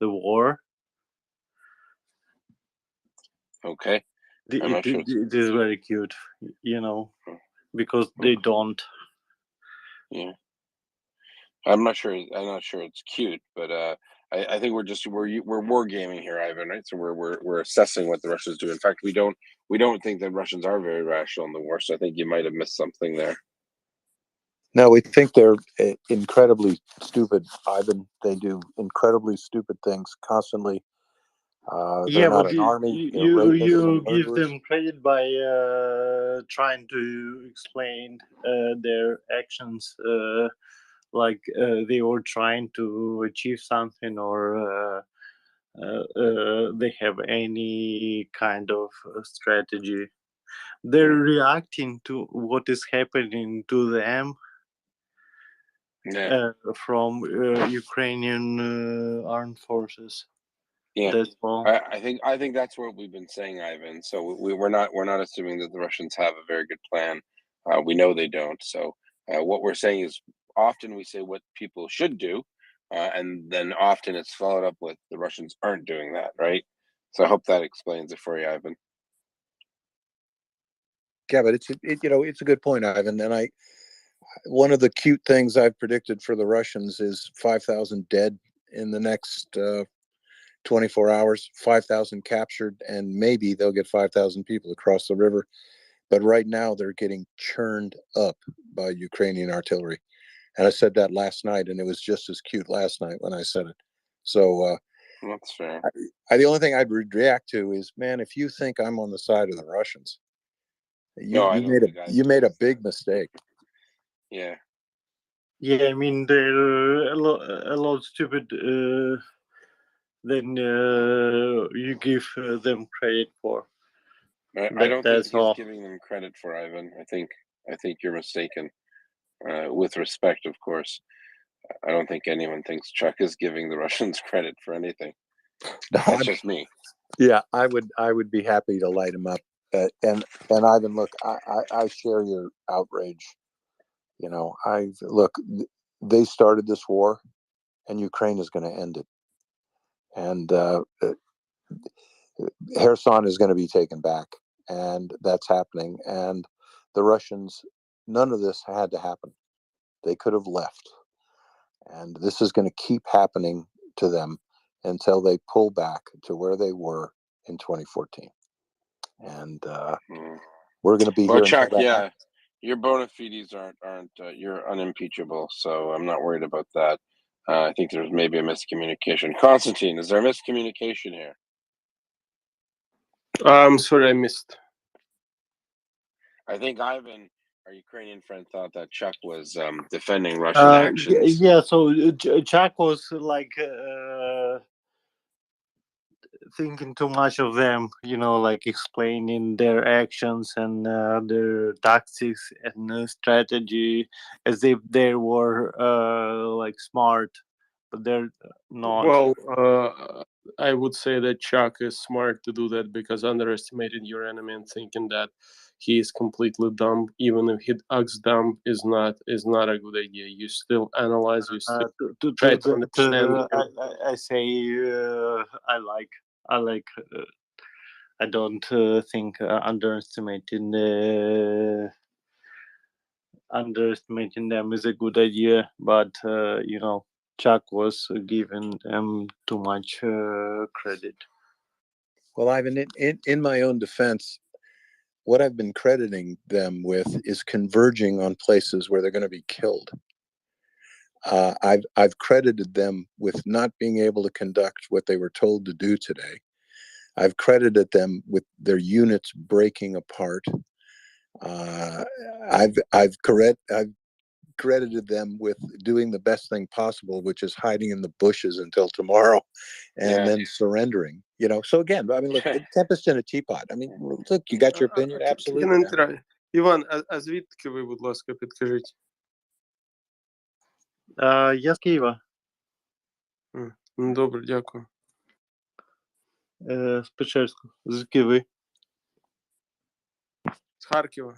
war. Okay. I'm not sure. It is very cute, because they don't. Yeah. I'm not sure it's cute, but I think we're wargaming here, Ivan, right? So we're assessing what the Russians do. In fact, we don't think that Russians are very rational in the war. So I think you might have missed something there. No, we think they're incredibly stupid, Ivan. They do incredibly stupid things constantly. They're not an army. They're rapists and give murderers. them credit by trying to explain their actions, like they were trying to achieve something, or they have any kind of strategy. They're reacting to what is happening to them from Ukrainian armed forces. Yeah, That's all. I think that's what we've been saying, Ivan. So we're not assuming that the Russians have a very good plan. We know they don't. So what we're saying is often we say what people should do, and then often it's followed up with the Russians aren't doing that, right? So I hope that explains it for you, Ivan. Yeah, but it's a good point, Ivan. And one of the cute things I've predicted for the Russians is 5,000 dead in the next 24 hours, 5,000 captured, and maybe they'll get 5,000 people across the river. But right now they're getting churned up by Ukrainian artillery. And I said that last night, and it was just as cute last night when I said it. So that's fair. The only thing I'd react to is, man, if you think I'm on the side of the Russians, you made a big mistake. Yeah. Yeah, I mean they're a lot stupid than you give them credit for. I don't think he's giving them credit for, Ivan. I think you're mistaken. With respect, of course. I don't think anyone thinks Chuck is giving the Russians credit for anything. That's just me. Yeah, I would be happy to light him up. And Ivan, look, I share your outrage. They started this war, and Ukraine is going to end it. And Kherson is going to be taken back, and that's happening. And the Russians, none of this had to happen. They could have left. And this is going to keep happening to them until they pull back to where they were in 2014. And we're going to be well, here. Chuck, yeah, your bona fides aren't you're unimpeachable, so I'm not worried about that. I think there's maybe a miscommunication. Constantine, is there a miscommunication here? Sorry, I missed. I think Ivan, our Ukrainian friend, thought that Chuck was defending Russian actions. Yeah, so Chuck was like thinking too much of them, like explaining their actions and their tactics and strategy as if they were like smart, but they're not. Well, I would say that Chuck is smart to do that because underestimating your enemy and thinking that he is completely dumb, even if he acts dumb, is not a good idea. You still analyze, you still try to understand. I say I like I don't think underestimating them is a good idea, but Chuck was giving them too much credit. Well, Ivan, in my own defense, what I've been crediting them with is converging on places where they're going to be killed. I've credited them with not being able to conduct what they were told to do today. I've credited them with their units breaking apart. I've credited them with doing the best thing possible, which is hiding in the bushes until tomorrow, and then surrendering. So again, I mean, look, tempest in a teapot. I mean, look, you got your opinion, absolutely. Іван, а звідки ви, будь ласка, підкажіть? Я з Києва. Добре, дякую. З Печерську. Звідки ви? З Харкова.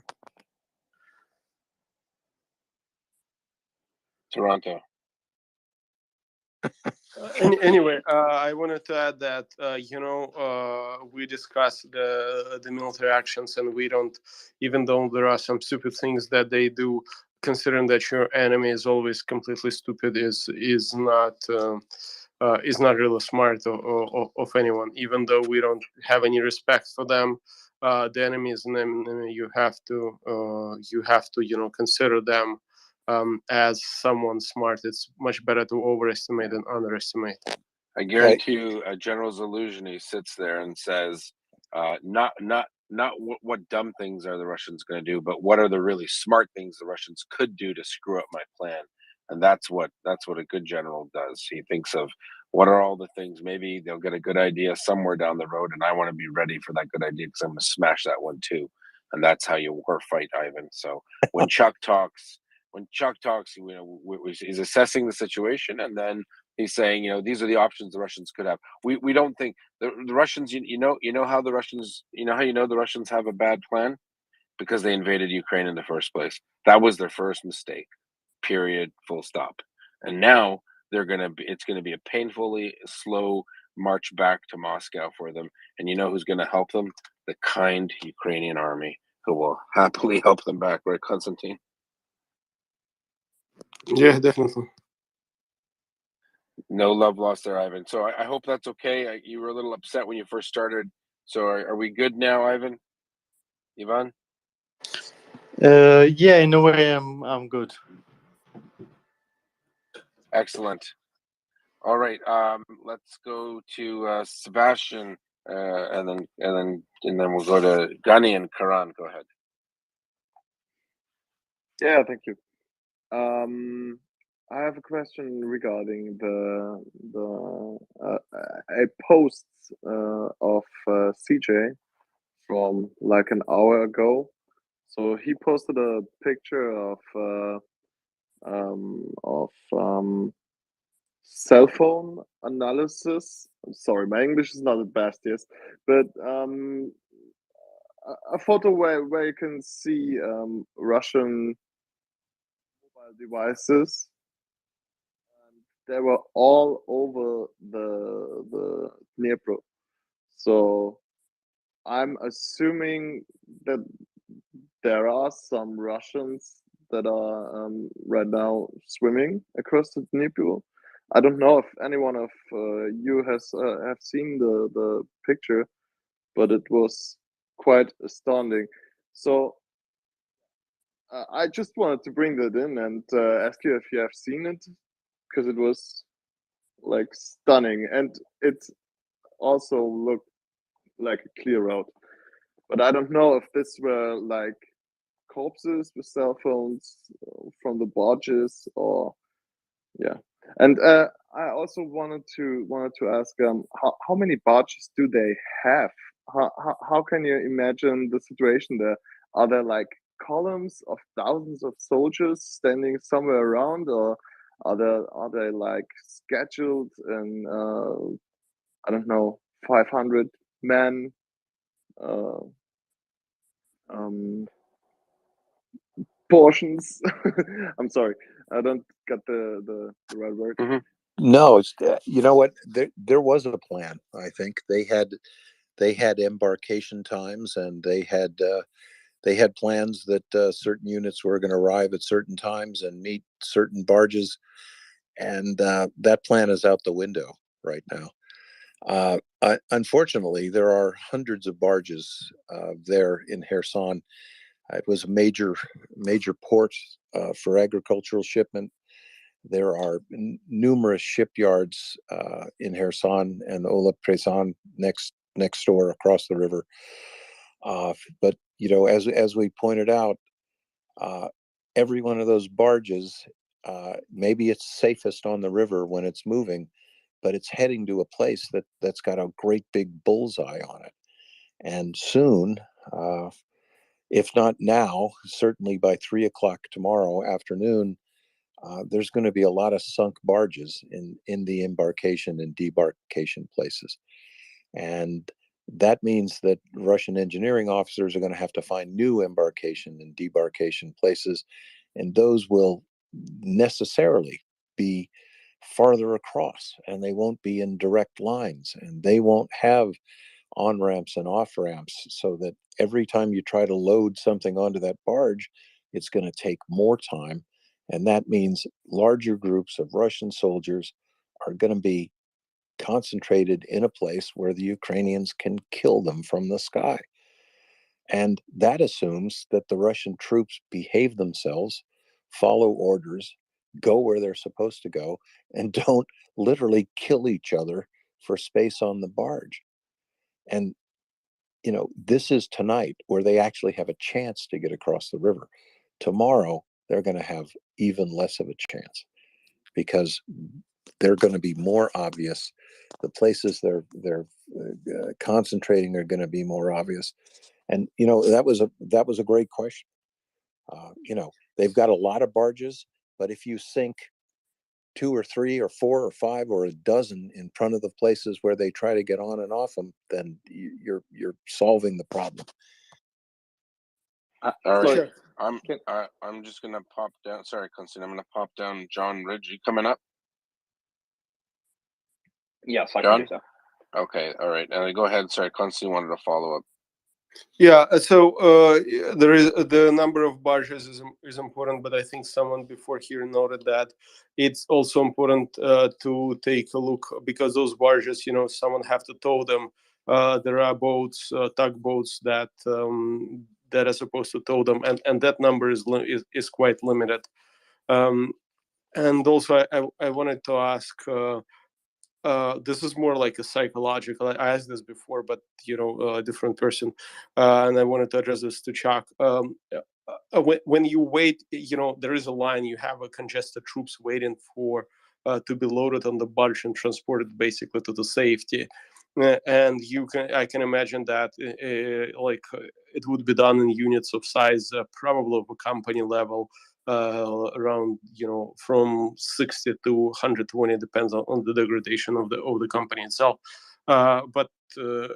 Toronto. Anyway, I wanted to add that we discussed the military actions, and we don't, even though there are some stupid things that they do, considering that your enemy is always completely stupid is not really smart of anyone. Even though we don't have any respect for them, the enemy is an enemy. You have to consider them as someone smart. It's much better to overestimate than underestimate. I guarantee you, General Zaluzhny sits there and says, not what dumb things are the Russians going to do, but what are the really smart things the Russians could do to screw up my plan. And that's what a good general does. He thinks of what are all the things. Maybe they'll get a good idea somewhere down the road, and I want to be ready for that good idea because I'm going to smash that one too. And that's how you war fight, Ivan. So when Chuck talks, he's assessing the situation, and then he's saying, these are the options the Russians could have. We don't think the Russians. You know how the Russians. The Russians have a bad plan because they invaded Ukraine in the first place. That was their first mistake. Period. Full stop. And now it's gonna be a painfully slow march back to Moscow for them. And you know who's gonna help them? The kind Ukrainian army who will happily help them back, right, Konstantin? Yeah, definitely. No love lost there, Ivan. So I hope that's okay. You were a little upset when you first started. So are we good now, Ivan? Ivan? Yeah, in a way, I'm good. Excellent. All right. Let's go to Sebastian, and then we'll go to Gunny and Karan. Go ahead. Yeah, thank you. I have a question regarding a post of CJ from like an hour ago. So he posted a picture of cell phone analysis. I'm sorry, my English is not the best, yes, but a photo where you can see Russian mobile devices. They were all over the Dnipro. So I'm assuming that there are some Russians that are right now swimming across the Dnipro. I don't know if anyone of you has have seen the picture, but it was quite astounding. So I just wanted to bring that in and ask you if you have seen it, because it was like stunning, and it also looked like a clear route. But I don't know if this were like corpses with cell phones from the barges, or yeah. And I also wanted to ask how many barges do they have? How can you imagine the situation there? Are there like columns of thousands of soldiers standing somewhere around, or are they like scheduled in I don't know, 500 men? Uh, um, Portions. I'm sorry, I don't get the right word. No, it's you know what, there was a plan. I think they had embarkation times, and they had plans that certain units were going to arrive at certain times and meet certain barges, and that plan is out the window right now. Unfortunately, there are hundreds of barges there in Kherson. It was a major port for agricultural shipment. There are numerous shipyards in Kherson and Ola Presan next door across the river. But you know, as we pointed out, every one of those barges, maybe it's safest on the river when it's moving, but it's heading to a place that's got a great big bullseye on it. And soon, if not now, certainly by 3 o'clock tomorrow afternoon, there's going to be a lot of sunk barges in the embarkation and debarkation places. And that means that Russian engineering officers are going to have to find new embarkation and debarkation places, and those will necessarily be farther across, and they won't be in direct lines, and they won't have on ramps and off ramps, so that every time you try to load something onto that barge, it's going to take more time. And that means larger groups of Russian soldiers are going to be concentrated in a place where the Ukrainians can kill them from the sky. And that assumes that the Russian troops behave themselves, follow orders, go where they're supposed to go, and don't literally kill each other for space on the barge. And, you know, this is tonight where they actually have a chance to get across the river. Tomorrow, they're going to have even less of a chance, because they're going to be more obvious. The places they're concentrating are going to be more obvious. And you know, that was a great question. You know, they've got a lot of barges, but if you sink 2 or 3 or 4 or 5 or a dozen in front of the places where they try to get on and off them, then you're solving the problem. All right, Sorry, I'm just gonna pop down. Sorry, Constantine, I'm gonna pop down. John Ridge, you coming up? Yes, I can do John? so. Okay, all right. Go ahead. Sorry, Constantine wanted to follow up. Yeah, so there is the number of barges is important, but I think someone before here noted that it's also important to take a look, because those barges, you know, someone have to tow them. There are boats, tugboats that that are supposed to tow them, and that number is quite limited. And also, I wanted to ask. This is more like a psychological. I asked this before, but you know, a different person, and I wanted to address this to Chuck. When you wait, you know, there is a line. You have a congested troops waiting for to be loaded on the barge and transported basically to the safety. And I can imagine that it would be done in units of size, probably of a company level. Around, you know, from 60 to 120, depends on the degradation of the company itself. But you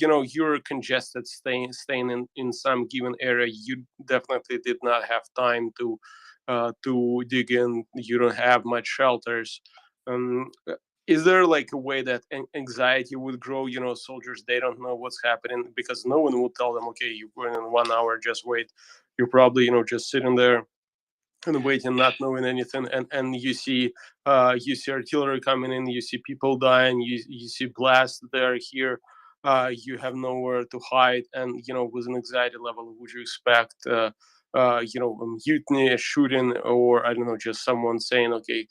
know, you're congested, staying in some given area. You definitely did not have time to dig in. You don't have much shelters. Is there like a way that anxiety would grow? You know, soldiers, they don't know what's happening, because no one will tell them, okay, you're going in 1 hour, just wait. You're probably, you know, just sitting there and waiting, not knowing anything. And you see artillery coming in, you see people dying, you see blasts there, here. You have nowhere to hide, and you know, with an anxiety level, would you expect you know, a mutiny, a shooting, or I don't know, just someone saying, okay,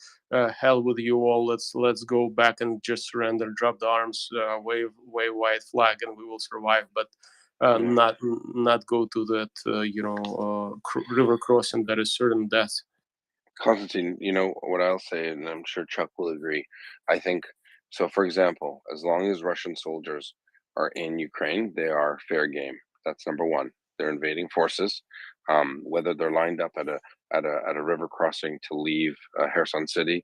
hell with you all, let's go back and just surrender, drop the arms, wave white flag, and we will survive. But not go to that you know, river crossing that is certain death. Constantine, you know what I'll say, and I'm sure Chuck will agree. I think so. For example, as long as Russian soldiers are in Ukraine, they are fair game. That's number one. They're invading forces. Whether they're lined up at a river crossing to leave Kherson City,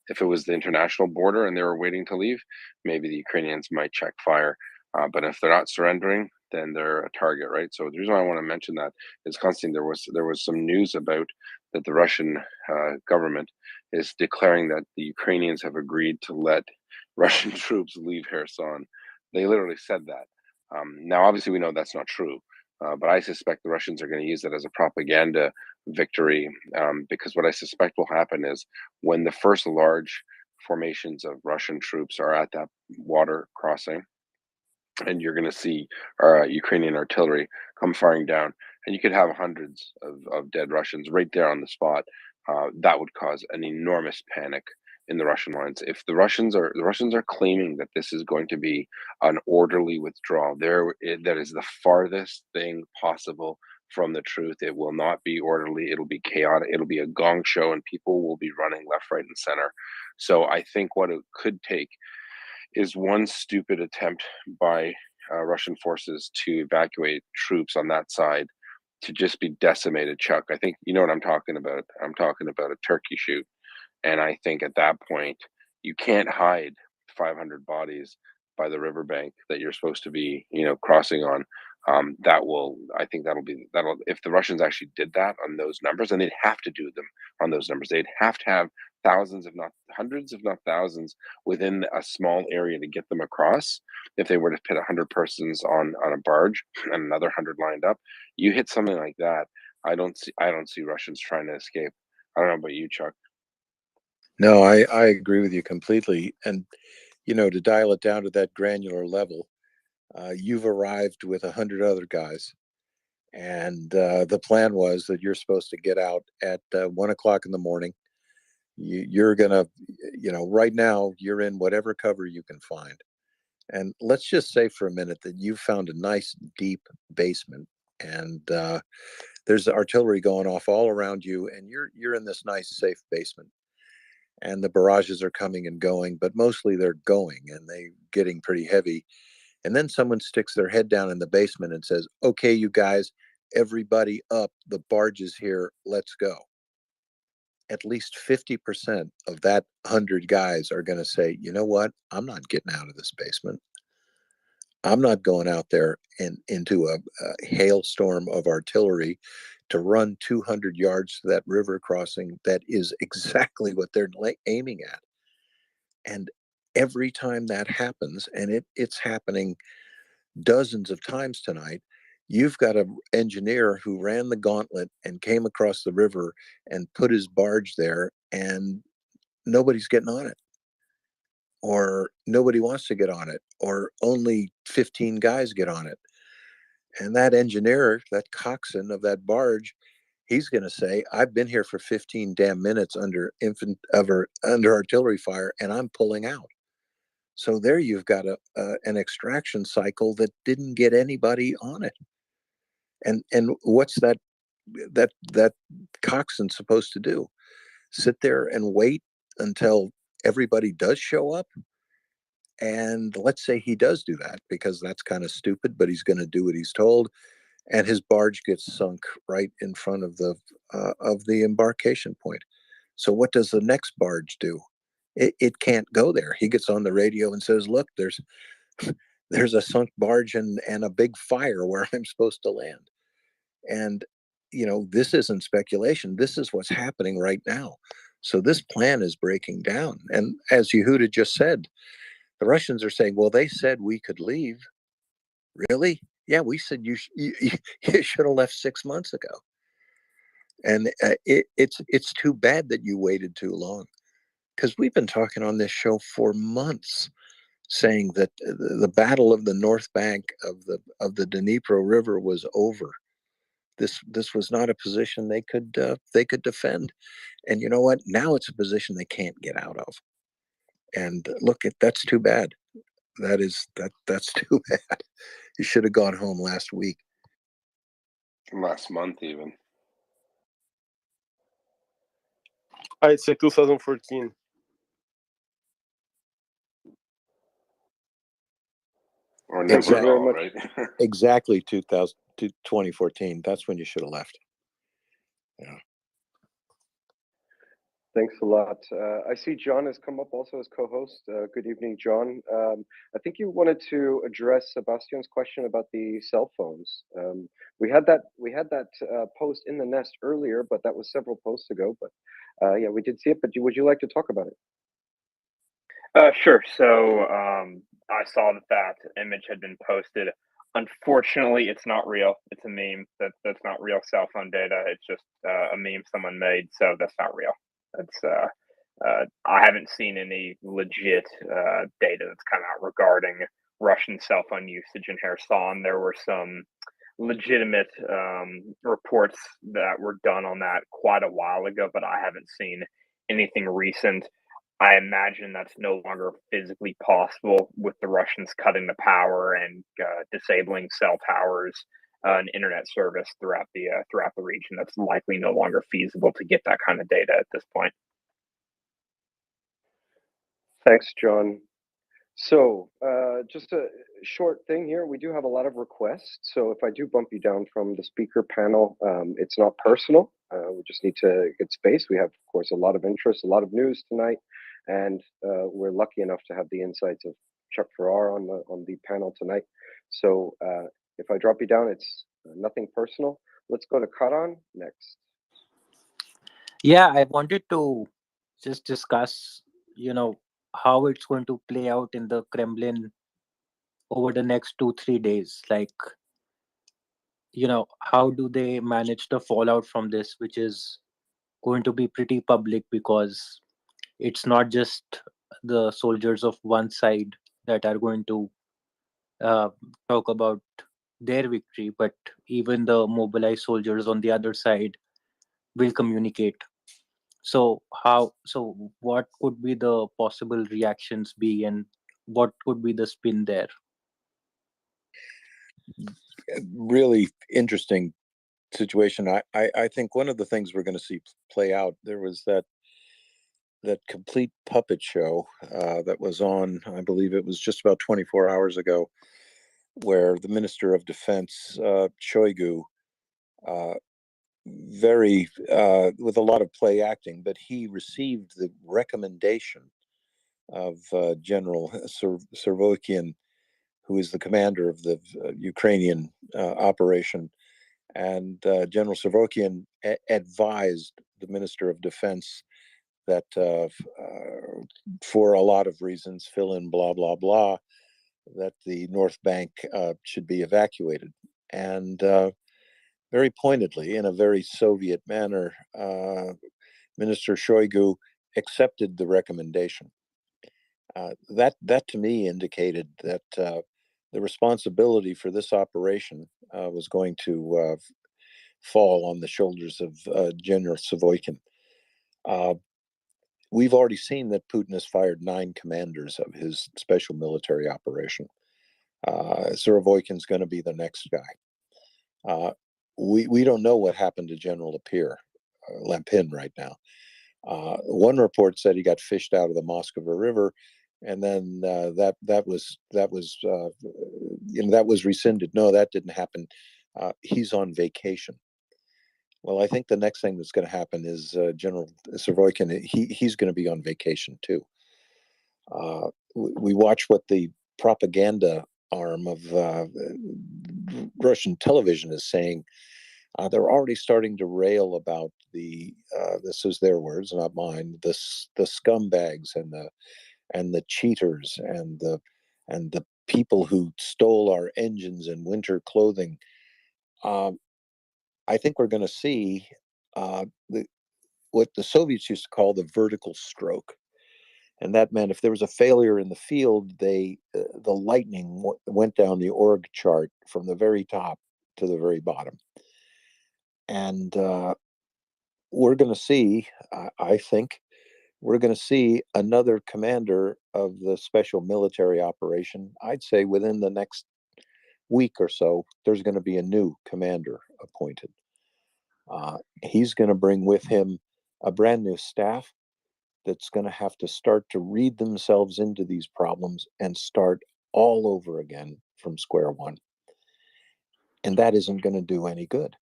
if it was the international border and they were waiting to leave, maybe the Ukrainians might check fire. But if they're not surrendering, then they're a target, right? So the reason why I want to mention that is, Constantine, there was some news about that the Russian government is declaring that the Ukrainians have agreed to let Russian troops leave Kherson. They literally said that. Now, obviously, we know that's not true, but I suspect the Russians are going to use that as a propaganda victory, because what I suspect will happen is when the first large formations of Russian troops are at that water crossing, and you're going to see Ukrainian artillery come firing down, and you could have hundreds of dead Russians right there on the spot. That would cause an enormous panic in the Russian lines. If the Russians are claiming that this is going to be an orderly withdrawal, that is the farthest thing possible from the truth. It will not be orderly. It'll be chaotic. It'll be a gong show, and people will be running left, right, and center. So I think what it could take is one stupid attempt by Russian forces to evacuate troops on that side to just be decimated, Chuck. I think you know what I'm talking about. I'm talking about a turkey shoot. And I think at that point, you can't hide 500 bodies by the riverbank that you're supposed to be, crossing on. I think if the Russians actually did that on those numbers, and they'd have to do them on those numbers, they'd have to have thousands, if not hundreds, if not thousands, within a small area to get them across. If they were to put 100 persons on a barge and another 100 lined up, you hit something like that. I don't see Russians trying to escape. I don't know about you, Chuck. No, I agree with you completely. And, to dial it down to that granular level, you've arrived with 100 other guys. And the plan was that you're supposed to get out at 1 o'clock in the morning. You're going to, right now, you're in whatever cover you can find. And let's just say for a minute that you found a nice deep basement, and there's artillery going off all around you, and you're in this nice safe basement. And the barrages are coming and going, but mostly they're going and they're getting pretty heavy. And then someone sticks their head down in the basement and says, "Okay, you guys, everybody up, the barge is here, let's go." At least 50% of that 100 guys are going to say, "You know what? I'm not getting out of this basement. I'm not going out there into a hailstorm of artillery to run 200 yards to that river crossing." That is exactly what they're aiming at. And every time that happens, and it's happening dozens of times tonight, you've got an engineer who ran the gauntlet and came across the river and put his barge there, and nobody's getting on it, or nobody wants to get on it, or only 15 guys get on it. And that engineer, that coxswain of that barge, he's going to say, "I've been here for 15 damn minutes under artillery fire, and I'm pulling out." So there you've got an extraction cycle that didn't get anybody on it. And what's that coxswain supposed to do? Sit there and wait until everybody does show up? And let's say he does do that, because that's kind of stupid, but he's going to do what he's told, and his barge gets sunk right in front of the embarkation point. So what does the next barge do? It can't go there. He gets on the radio and says, "Look, there's a sunk barge and a big fire where I'm supposed to land." And this isn't speculation. This is what's happening right now. So this plan is breaking down. And as Yehuda just said, the Russians are saying, "Well, they said we could leave." Really? Yeah, we said you should have left 6 months ago. And it's too bad that you waited too long, because we've been talking on this show for months, saying that the battle of the North Bank of the Dnipro River was over. This was not a position they could defend. And you know what? Now it's a position they can't get out of. And look, that's too bad. That's too bad. You should have gone home last week. Last month, even. I'd say 2014. Or never Thank you at very all, much. right? Exactly 2014. That's when you should have left. Yeah. Thanks a lot. I see John has come up also as co-host. Good evening, John. I think you wanted to address Sebastian's question about the cell phones. We had that post in the nest earlier, but that was several posts ago. But yeah, we did see it. But would you like to talk about it? Sure. So I saw that image had been posted. Unfortunately, it's not real. It's a meme. That's not real cell phone data. It's just a meme someone made. So that's not real. That's I haven't seen any legit data that's come out regarding Russian cell phone usage in Kherson. There were some legitimate reports that were done on that quite a while ago, but I haven't seen anything recent. I imagine that's no longer physically possible with the Russians cutting the power and disabling cell towers and internet service throughout the region. That's likely no longer feasible to get that kind of data at this point. Thanks, John. So just a short thing here. We do have a lot of requests. So if I do bump you down from the speaker panel, it's not personal. We just need to get space. We have, of course, a lot of interest, a lot of news tonight. And we're lucky enough to have the insights of Chuck Farrar on the panel tonight. So if I drop you down, it's nothing personal. Let's go to Karan next. Yeah, I wanted to just discuss, how it's going to play out in the Kremlin over the next 2-3 days. Like, how do they manage the fallout from this, which is going to be pretty public because it's not just the soldiers of one side that are going to talk about their victory, but even the mobilized soldiers on the other side will communicate. So what could be the possible reactions be, and what could be the spin there? Really interesting situation. I think one of the things we're going to see play out, there was that complete puppet show that was on, I believe it was just about 24 hours ago, where the Minister of Defense, Shoigu, very with a lot of play acting, but he received the recommendation of General Servokian, who is the commander of the Ukrainian operation. And General Servokian advised the Minister of Defense that for a lot of reasons, fill in blah, blah, blah, that the North Bank should be evacuated. And very pointedly, in a very Soviet manner, Minister Shoigu accepted the recommendation. That to me indicated that the responsibility for this operation was going to fall on the shoulders of General Savoykin. We've already seen that Putin has fired 9 commanders of his special military operation. Surovoykin's going to be the next guy. We don't know what happened to General Lampin right now. One report said he got fished out of the Moskva River, and then that was rescinded. No, that didn't happen. He's on vacation. Well, I think the next thing that's going to happen is General Servoykin. He's going to be on vacation too. We watch what the propaganda arm of Russian television is saying. They're already starting to rail about this is their words, not mine, the scumbags and the cheaters and the people who stole our engines and winter clothing. I think we're going to see what the Soviets used to call the vertical stroke. And that meant if there was a failure in the field, the lightning went down the org chart from the very top to the very bottom. And we're going to see, I think, we're going to see another commander of the special military operation. I'd say within the next week or so, there's going to be a new commander appointed. He's going to bring with him a brand new staff that's going to have to start to read themselves into these problems and start all over again from square one. And that isn't going to do any good.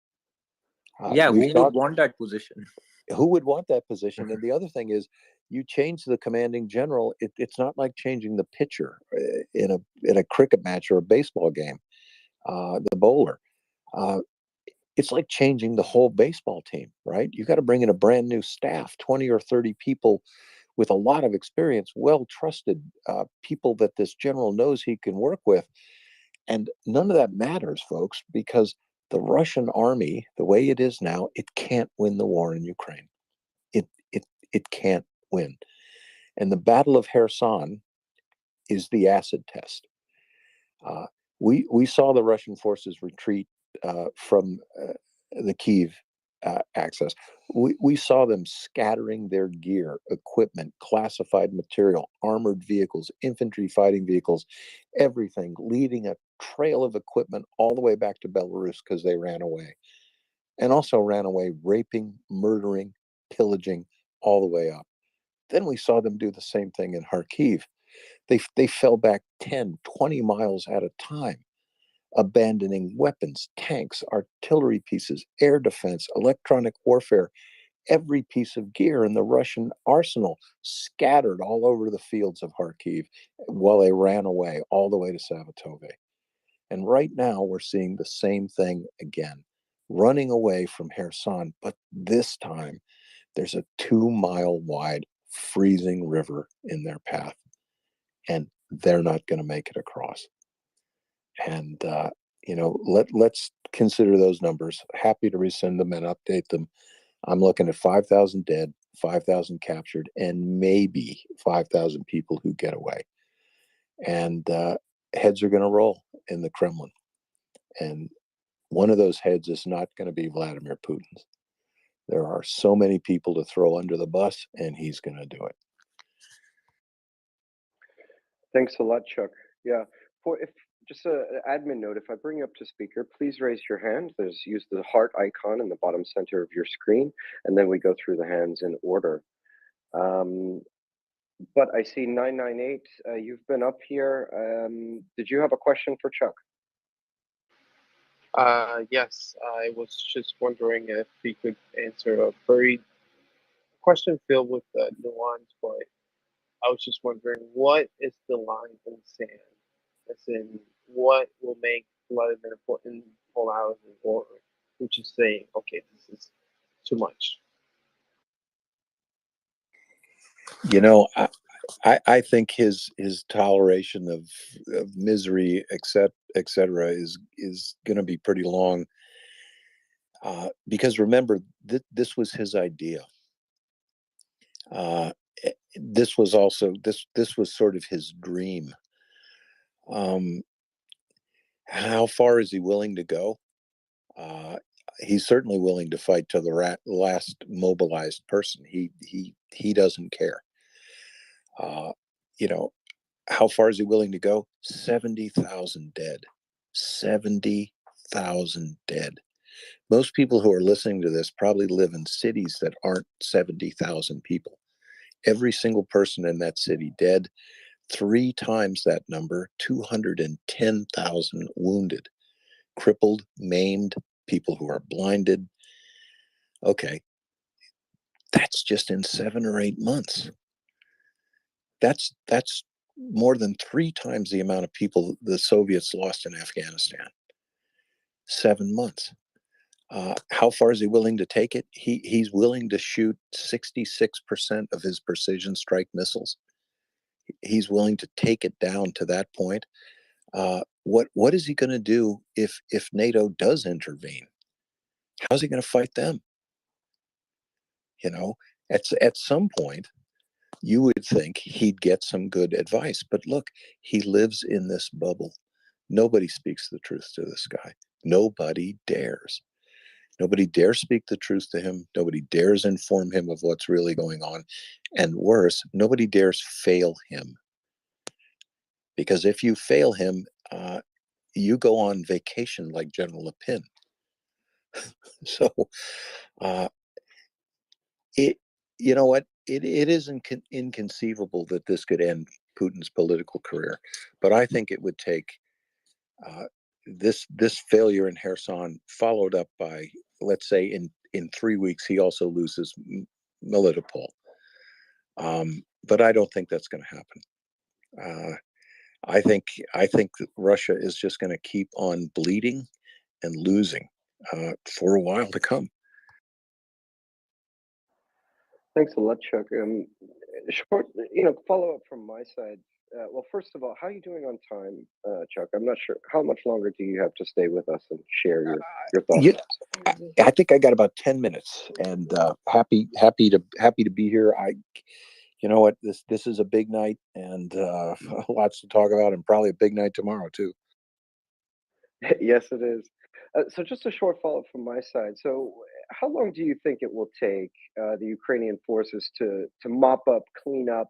Yeah, who would want that position? Who would want that position? And the other thing is, you change the commanding general. It's not like changing the pitcher in a cricket match or a baseball game, the bowler. It's like changing the whole baseball team, right? You got to bring in a brand new staff, 20 or 30 people with a lot of experience, well trusted people that this general knows he can work with. And none of that matters, folks, because the Russian army, the way it is now, it can't win the war in Ukraine. It can't win. And the Battle of Kherson is the acid test. We saw the Russian forces retreat from the Kyiv access. We saw them scattering their gear, equipment, classified material, armored vehicles, infantry fighting vehicles, everything, leading a trail of equipment all the way back to Belarus because they ran away. And also ran away raping, murdering, pillaging all the way up. Then we saw them do the same thing in Kharkiv. They fell back 10, 20 miles at a time, abandoning weapons, tanks, artillery pieces, air defense, electronic warfare, every piece of gear in the Russian arsenal scattered all over the fields of Kharkiv while they ran away all the way to Savatove. And right now we're seeing the same thing again, running away from Kherson, but this time there's a 2-mile wide freezing river in their path, and they're not going to make it across. And let's consider those numbers. Happy to resend them and update them. I'm looking at 5,000 dead, 5,000 captured, and maybe 5,000 people who get away. And heads are going to roll in the Kremlin. And one of those heads is not going to be Vladimir Putin's. There are so many people to throw under the bus, and he's going to do it. Thanks a lot, Chuck. Yeah, just an admin note, if I bring you up to speaker, please raise your hand. Use the heart icon in the bottom center of your screen, and then we go through the hands in order. But I see 998, you've been up here. Did you have a question for Chuck? Yes, I was just wondering if he could answer a very question filled with nuance, but I was just wondering, what is the line in the sand? As in, what will make Vladimir Putin pull out, or which is saying, okay, this is too much? I think his toleration of misery, etc., is going to be pretty long. Because remember, this was his idea. This was also this was sort of his dream. How far is he willing to go? He's certainly willing to fight to the last mobilized person. He doesn't care. How far is he willing to go? 70,000 dead. 70,000 dead. Most people who are listening to this probably live in cities that aren't 70,000 people. Every single person in that city dead. 3 times that number, 210,000 wounded, crippled, maimed, people who are blinded. Okay, that's just in 7 or 8 months. That's more than 3 times the amount of people the Soviets lost in Afghanistan. 7 months. How far is he willing to take it? He's willing to shoot 66% of his precision strike missiles. He's willing to take it down to that point. What is he going to do if NATO does intervene? How's he going to fight them? At some point, you would think he'd get some good advice. But look, he lives in this bubble. Nobody speaks the truth to this guy. Nobody dares. Nobody dares speak the truth to him. Nobody dares inform him of what's really going on. And worse, nobody dares fail him. Because if you fail him, you go on vacation like General Lepin. So you know what? It isn't inconceivable that this could end Putin's political career, but I think it would take this failure in Kherson followed up by, let's say, in 3 weeks he also loses Melitopol. But I don't think that's going to happen. I think that Russia is just going to keep on bleeding and losing for a while to come. Thanks a lot, Chuck. Short, follow up from my side. Well, first of all, how are you doing on time, Chuck? I'm not sure. How much longer do you have to stay with us and share your thoughts? I think I got about 10 minutes, and happy to be here. You know what? This is a big night, and lots to talk about, and probably a big night tomorrow too. Yes, it is. So just a short follow-up from my side. So how long do you think it will take the Ukrainian forces to mop up, clean up,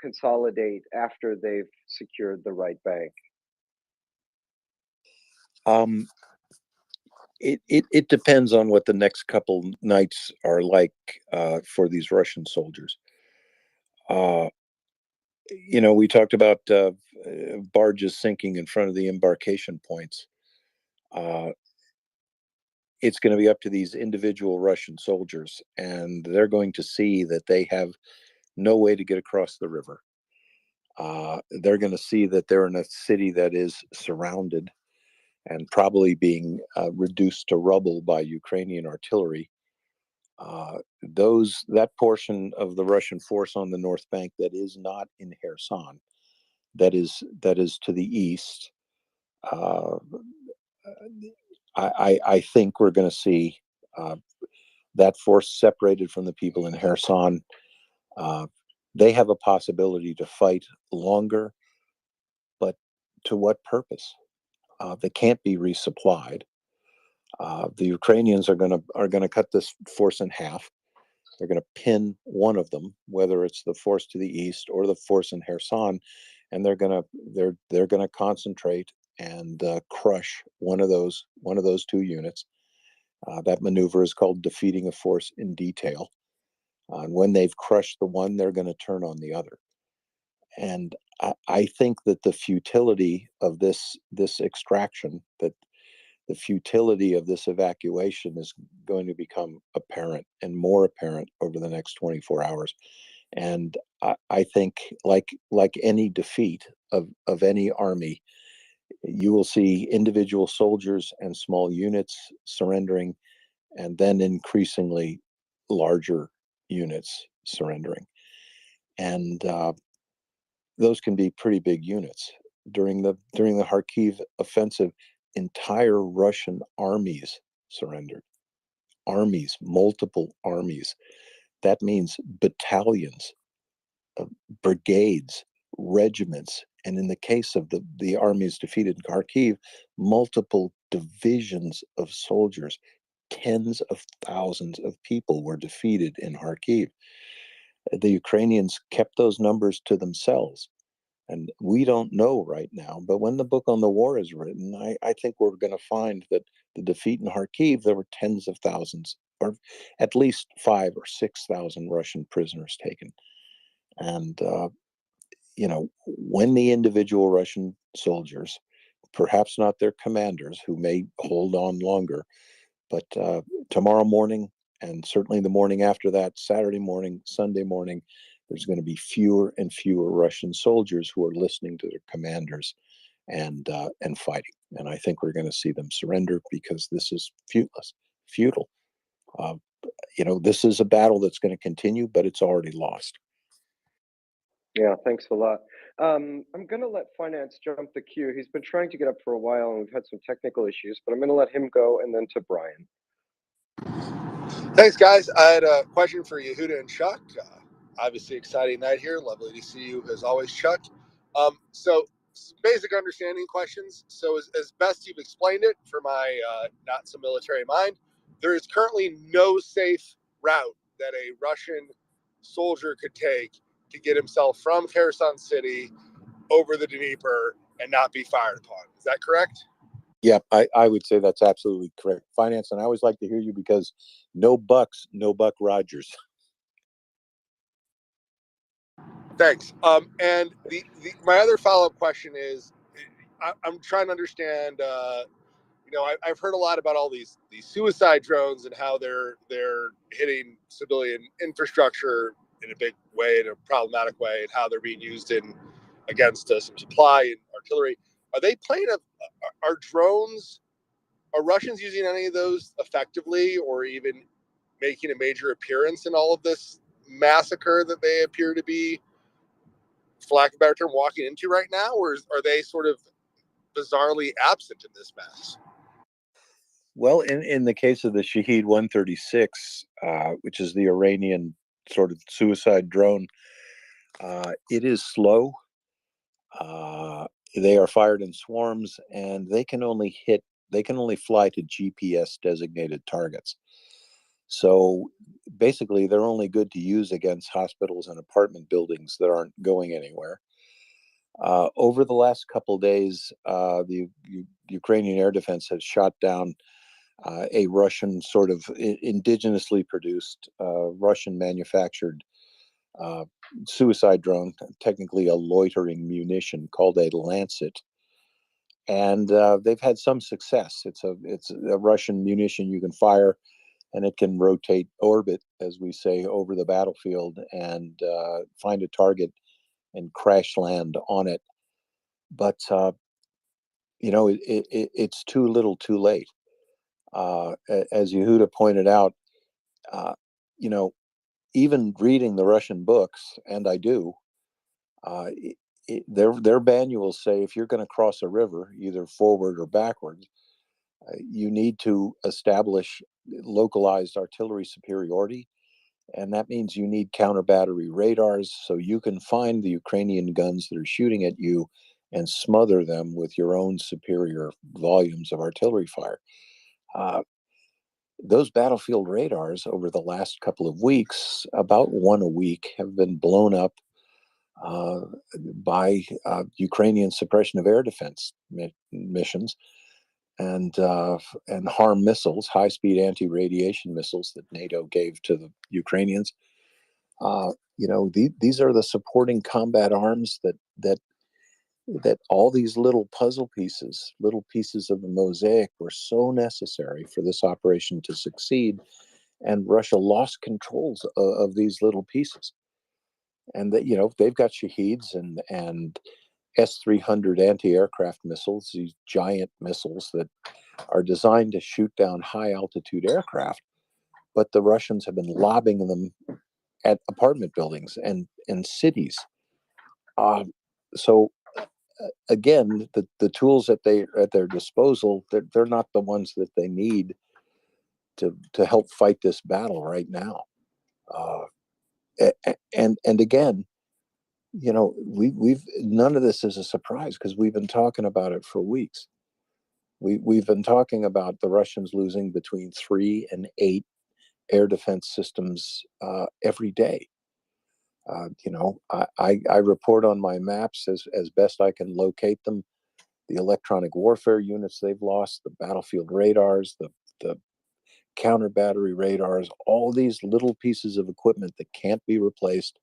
consolidate after they've secured the right bank? It depends on what the next couple nights are like for these Russian soldiers. We talked about barges sinking in front of the embarkation points. It's going to be up to these individual Russian soldiers, and they're going to see that they have no way to get across the river. They're going to see that they're in a city that is surrounded and probably being reduced to rubble by Ukrainian artillery. That portion of the Russian force on the North Bank that is not in Kherson, that is to the east. I think we're going to see that force separated from the people in Kherson. They have a possibility to fight longer, but to what purpose? They can't be resupplied. The Ukrainians are going to cut this force in half. They're going to pin one of them, whether it's the force to the east or the force in Kherson, and they're going to concentrate and crush one of those two units. That maneuver is called defeating a force in detail. And when they've crushed the one, they're going to turn on the other. And I think that the futility of this extraction, that the futility of this evacuation is going to become apparent and more apparent over the next 24 hours. And I think, like any defeat of any army, you will see individual soldiers and small units surrendering, and then increasingly larger units surrendering. And those can be pretty big units. During the Kharkiv offensive, entire Russian armies surrendered. Armies, multiple armies. That means battalions, brigades, regiments, and in the case of the armies defeated in Kharkiv, multiple divisions of soldiers. Tens of thousands of people were defeated in Kharkiv. The Ukrainians kept those numbers to themselves. And we don't know right now, but when the book on the war is written, I think we're going to find that the defeat in Kharkiv, there were tens of thousands, or at least 5,000 or 6,000 Russian prisoners taken. And, when the individual Russian soldiers, perhaps not their commanders who may hold on longer, but tomorrow morning, and certainly the morning after that, Saturday morning, Sunday morning, there's going to be fewer and fewer Russian soldiers who are listening to their commanders and fighting. And I think we're going to see them surrender because this is futile. This is a battle that's going to continue, but it's already lost. Yeah, thanks a lot. I'm going to let Finance jump the queue. He's been trying to get up for a while, and we've had some technical issues, but I'm going to let him go, and then to Brian. Thanks, guys. I had a question for Yehuda and Chuck. Obviously, exciting night here. Lovely to see you as always, Chuck. So, basic understanding questions. So, as best you've explained it for my not so military mind, there is currently no safe route that a Russian soldier could take to get himself from Kherson City over the Dnieper and not be fired upon. Is that correct? Yeah, I would say that's absolutely correct. Finance, and I always like to hear you because no Buck Rogers. Thanks. And my other follow-up question is, I'm trying to understand. I've heard a lot about all these suicide drones and how they're hitting civilian infrastructure in a big way, in a problematic way, and how they're being used against some supply and artillery. Are they playing are drones? Are Russians using any of those effectively, or even making a major appearance in all of this massacre that they appear to be, for lack of a better term, walking into right now, or are they sort of bizarrely absent in this mess? Well, in the case of the Shahed 136, which is the Iranian sort of suicide drone, it is slow. They are fired in swarms, and they can only fly to GPS designated targets. So basically, they're only good to use against hospitals and apartment buildings that aren't going anywhere. Over the last couple of days, the Ukrainian air defense has shot down a Russian sort of indigenously produced, Russian manufactured suicide drone, technically a loitering munition called a Lancet. And they've had some success. It's a Russian munition you can fire, and it can rotate orbit, as we say, over the battlefield and find a target and crash land on it. But it's too little, too late. As Yehuda pointed out, even reading the Russian books, and I do, their manuals say if you're going to cross a river, either forward or backwards, you need to establish localized artillery superiority. And that means you need counter battery radars so you can find the Ukrainian guns that are shooting at you and smother them with your own superior volumes of artillery fire. Those battlefield radars over the last couple of weeks, about one a week, have been blown up by Ukrainian suppression of air defense missions and harm missiles, high-speed anti-radiation missiles that NATO gave to the Ukrainians. These are the supporting combat arms that all these little puzzle pieces, little pieces of the mosaic, were so necessary for this operation to succeed. And Russia lost controls of these little pieces. And that, they've got Shaheeds and S-300 anti-aircraft missiles, these giant missiles that are designed to shoot down high-altitude aircraft. But the Russians have been lobbing them at apartment buildings and cities. So again, the tools at their disposal, they're not the ones that they need to help fight this battle right now. And again, we've none of this is a surprise because we've been talking about it for weeks. We've been talking about the Russians losing between 3 and 8 air defense systems every day. I report on my maps as best I can locate them. The electronic warfare units they've lost, the battlefield radars, the counter battery radars, all these little pieces of equipment that can't be replaced.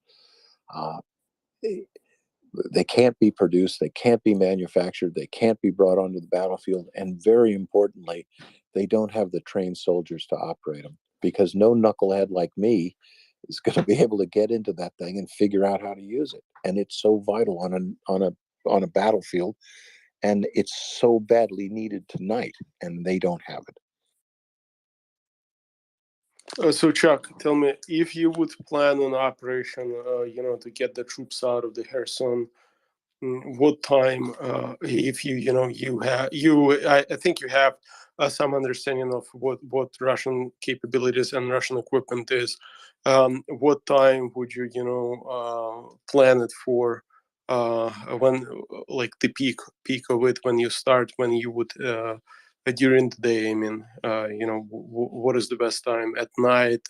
They can't be produced, they can't be manufactured, they can't be brought onto the battlefield, and very importantly, they don't have the trained soldiers to operate them, because no knucklehead like me is going to be able to get into that thing and figure out how to use it. And it's so vital on a battlefield, and it's so badly needed tonight, and they don't have it. So Chuck, tell me, if you would plan an operation, to get the troops out of the Kherson, what time? If I think you have some understanding of what Russian capabilities and Russian equipment is. What time would you plan it for? When, like, the peak of it, when you start, when you would during the day, I mean, what is the best time? At night,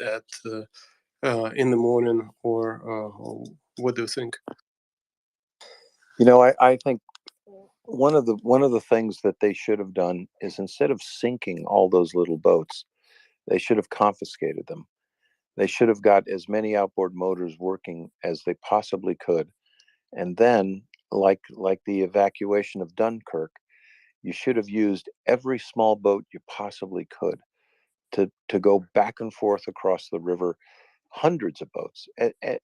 in the morning, or what do you think? I think one of the things that they should have done is, instead of sinking all those little boats, they should have confiscated them. They should have got as many outboard motors working as they possibly could. And then, like the evacuation of Dunkirk, you should have used every small boat you possibly could to go back and forth across the river, hundreds of boats,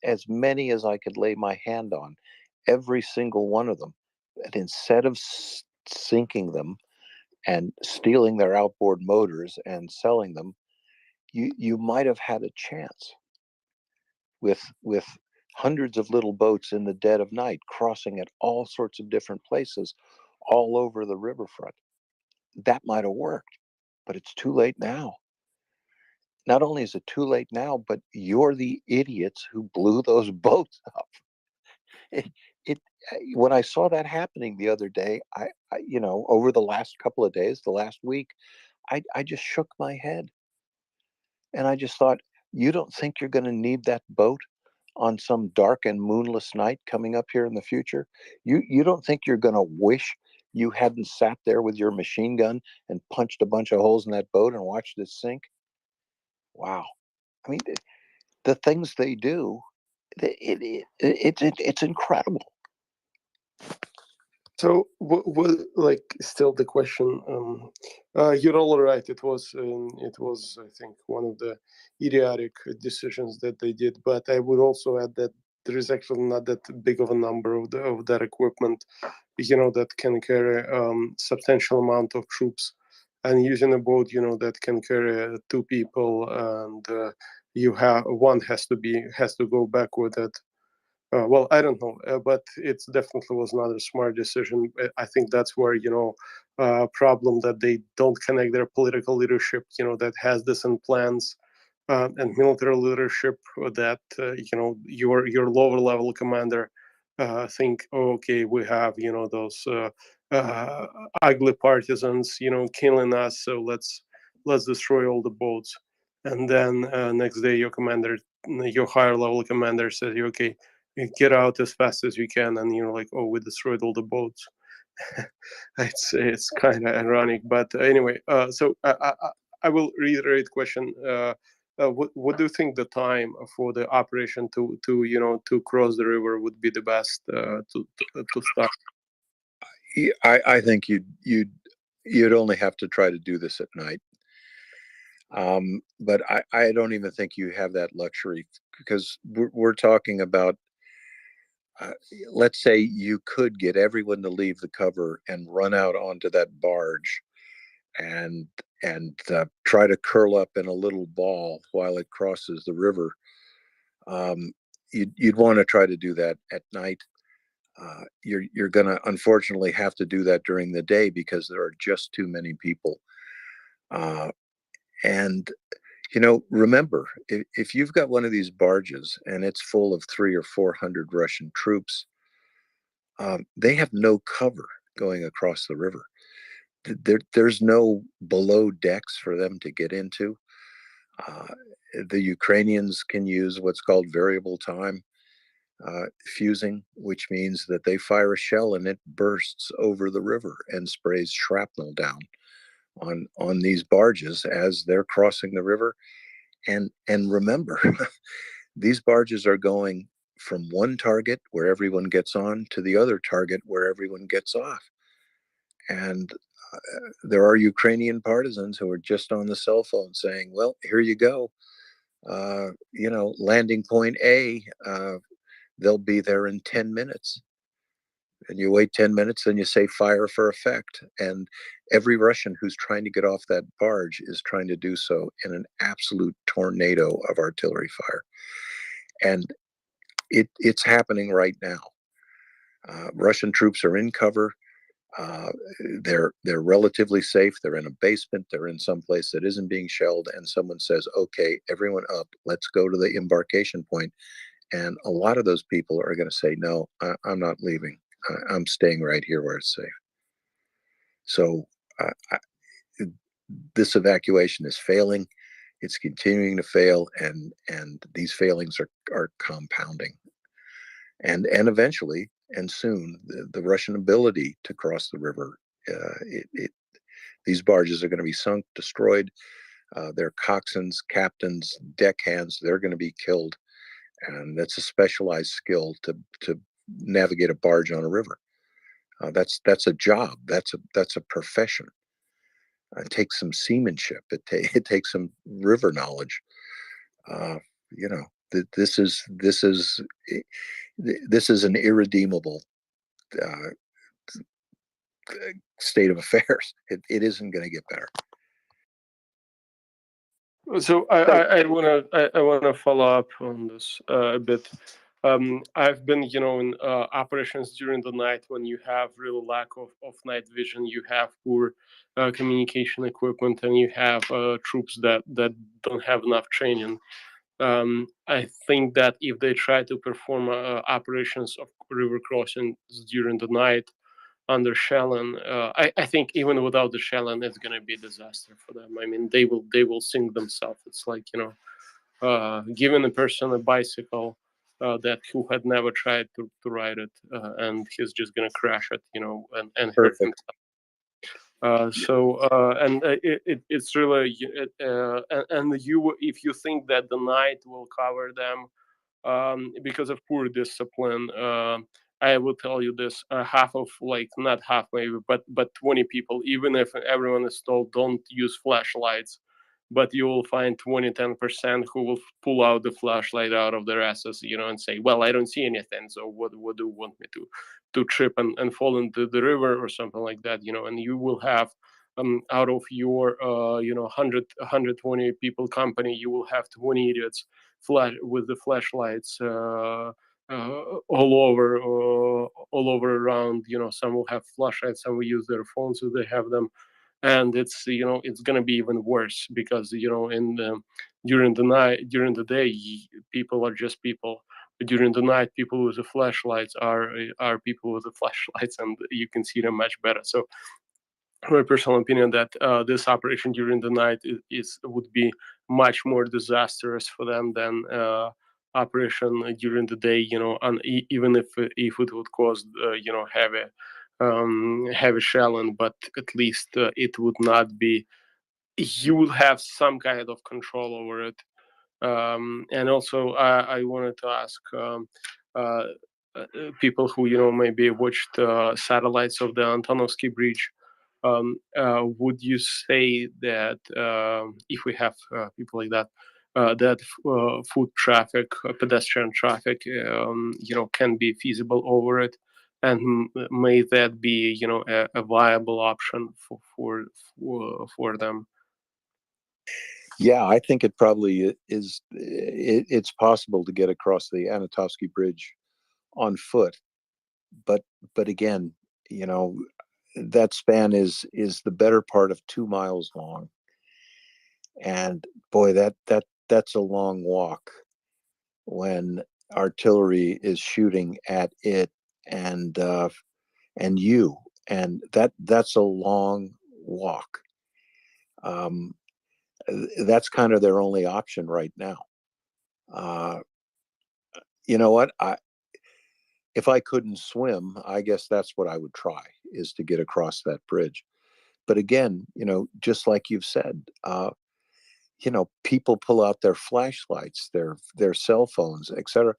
as many as I could lay my hand on, every single one of them. And instead of sinking them and stealing their outboard motors and selling them, you might have had a chance with hundreds of little boats in the dead of night crossing at all sorts of different places all over the riverfront. That might have worked, but it's too late now. Not only is it too late now, but you're the idiots who blew those boats up. When I saw that happening the other day, I over the last couple of days, the last week, I just shook my head. And I just thought, you don't think you're going to need that boat on some dark and moonless night coming up here in the future? You don't think you're going to wish you hadn't sat there with your machine gun and punched a bunch of holes in that boat and watched it sink? Wow. I mean, the things they do, it's incredible. So, like, still the question. You're all right. It was, I think, one of the idiotic decisions that they did. But I would also add that there is actually not that big of a number of that equipment, that can carry substantial amount of troops, and using a boat, that can carry 2 people, and one has to go back with it. Well, I don't know, but it definitely was not a smart decision. I think that's where, problem that they don't connect their political leadership, that has this in plans, and military leadership that, your lower level commander think, oh, okay, we have, those ugly partisans, killing us, so let's destroy all the boats. And then next day, your higher level commander says, okay, get out as fast as you can, and you're like, oh, we destroyed all the boats. It's kind of ironic, but anyway. So I will reiterate question. What do you think the time for the operation to cross the river would be the best to start? I think you'd only have to try to do this at night. But I don't even think you have that luxury, because we're talking about, let's say you could get everyone to leave the cover and run out onto that barge and try to curl up in a little ball while it crosses the river. You'd want to try to do that at night. You're going to unfortunately have to do that during the day because there are just too many people. And remember, if you've got one of these barges and it's full of 300 or 400 Russian troops, they have no cover going across the river. There's no below decks for them to get into. The Ukrainians can use what's called variable time fusing, which means that they fire a shell and it bursts over the river and sprays shrapnel down on these barges as they're crossing the river. And remember, these barges are going from one target where everyone gets on to the other target where everyone gets off. And there are Ukrainian partisans who are just on the cell phone saying, well, here you go. Landing point A, they'll be there in 10 minutes. And you wait 10 minutes, then you say fire for effect. And every Russian who's trying to get off that barge is trying to do so in an absolute tornado of artillery fire. And it's happening right now. Russian troops are in cover. They're relatively safe. They're in a basement. They're in some place that isn't being shelled. And someone says, okay, everyone up, let's go to the embarkation point. And a lot of those people are going to say, no, I'm not leaving. I'm staying right here where it's safe. So this evacuation is failing. It's continuing to fail, and these failings are compounding. And eventually, and soon, the Russian ability to cross the river, these barges are going to be sunk, destroyed. Their coxswains, captains, deckhands, they're going to be killed. And that's a specialized skill to navigate a barge on a river. That's a job. That's a profession. It takes some seamanship. It takes some river knowledge. You know, this is an irredeemable state of affairs. It isn't going to get better. So I wanna follow up on this a bit. I've been, in operations during the night when you have real lack of night vision, you have poor communication equipment, and you have troops that don't have enough training. I think that if they try to perform operations of river crossings during the night under shelling, I think even without the shelling, it's going to be a disaster for them. I mean, they will sink themselves. It's like giving a person a bicycle that who had never tried to ride it, and he's just going to crash it, and hurt himself. It's really and you, if you think that the night will cover them because of poor discipline, I will tell you this: half of, not half maybe, but 20 people, even if everyone is told don't use flashlights, but you will find 10% who will pull out the flashlight out of their asses, and say, well, I don't see anything, so what do you want me to trip and fall into the river or something like that, and you will have out of your 120 people company, you will have 20 idiots with the flashlights all over around. Some will have flashlights, some will use their phones if they have them, and it's going to be even worse because during the day people are just people. But during the night, people with the flashlights are people with the flashlights, and you can see them much better. So my personal opinion that this operation during the night would be much more disastrous for them than operation during the day. Even if it would cause heavy shelling, but at least it would not be. You would have some kind of control over it. And also, I wanted to ask people who maybe watched satellites of the Antonovsky Bridge. Would you say that if we have people like that, that foot traffic, pedestrian traffic, can be feasible over it, and may that be, a viable option for them? Yeah, I think it probably is. It's possible to get across the Antonovsky Bridge on foot, but again, that span is the better part of 2 miles long, and boy, that's a long walk when artillery is shooting at it and you, and that's a long walk. That's kind of their only option right now. You know what? If I couldn't swim, I guess that's what I would try, is to get across that bridge. But again, just like you've said, people pull out their flashlights, their cell phones, etc.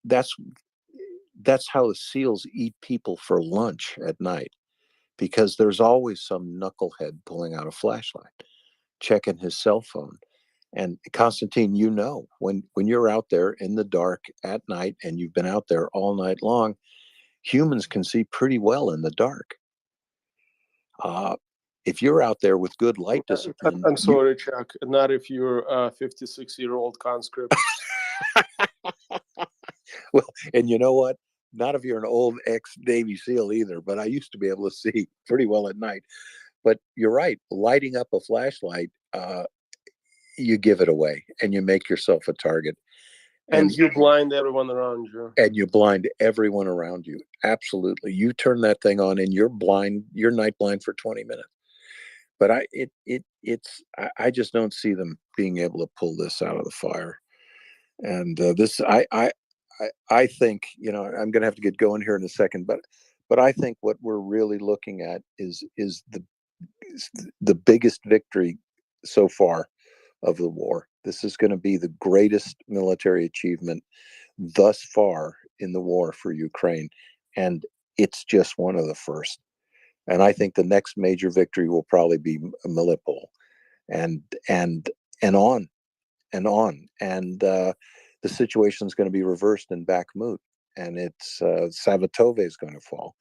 That's how the SEALs eat people for lunch at night, because there's always some knucklehead pulling out a flashlight, checking his cell phone. And Konstantin, when you're out there in the dark at night and you've been out there all night long, humans can see pretty well in the dark. If you're out there with good light discipline, I'm sorry, Chuck. Not if you're a 56-year-old conscript. Well, and you know what? Not if you're an old ex-Navy SEAL either. But I used to be able to see pretty well at night. But you're right. Lighting up a flashlight, you give it away, and you make yourself a target. And you blind everyone around you. And you blind everyone around you. Absolutely. You turn that thing on and you're blind. You're night blind for 20 minutes. But I just don't see them being able to pull this out of the fire. And I think, I'm going to have to get going here in a second, but I think what we're really looking at is the biggest victory so far of the war. This is going to be the greatest military achievement thus far in the war for Ukraine, and it's just one of the first. And I think the next major victory will probably be Mariupol, and on and on. And the situation is going to be reversed in Bakhmut, and it's Savatove is going to fall.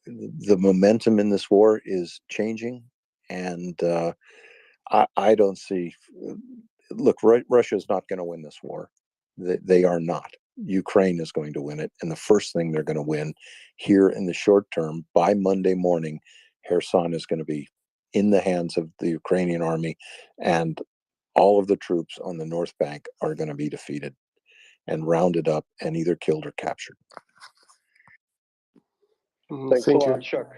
The momentum in this war is changing, and I don't see. Look, Russia is not going to win this war. They are not. Ukraine is going to win it, and the first thing they're going to win here in the short term, by Monday morning, Kherson is going to be in the hands of the Ukrainian army, and all of the troops on the North Bank are going to be defeated and rounded up and either killed or captured. Thanks Thank a you. lot, Chuck.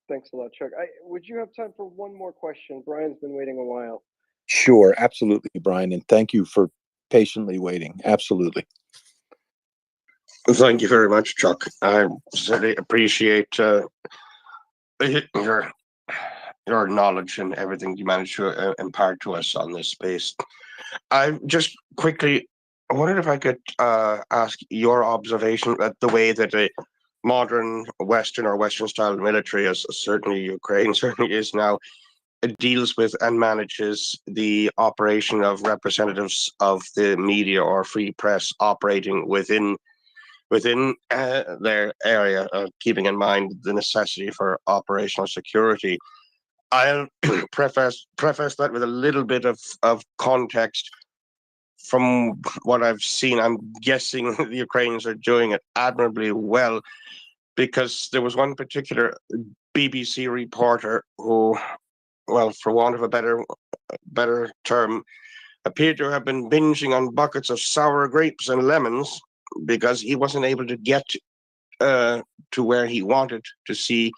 Thanks a lot, Chuck. Would you have time for one more question? Brian's been waiting a while. Sure, absolutely, Brian, and thank you for patiently waiting. Absolutely. Thank you very much, Chuck. I certainly appreciate your knowledge and everything you managed to impart to us on this space. I just quickly, I wondered if I could ask your observation at the way that a modern Western or Western style military, as certainly Ukraine certainly is now, it deals with and manages the operation of representatives of the media or free press operating within their area, keeping in mind the necessity for operational security. I'll preface that with a little bit of context. From what I've seen, I'm guessing the Ukrainians are doing it admirably well, because there was one particular BBC reporter who, well, for want of a better term, appeared to have been binging on buckets of sour grapes and lemons because he wasn't able to get to where he wanted to see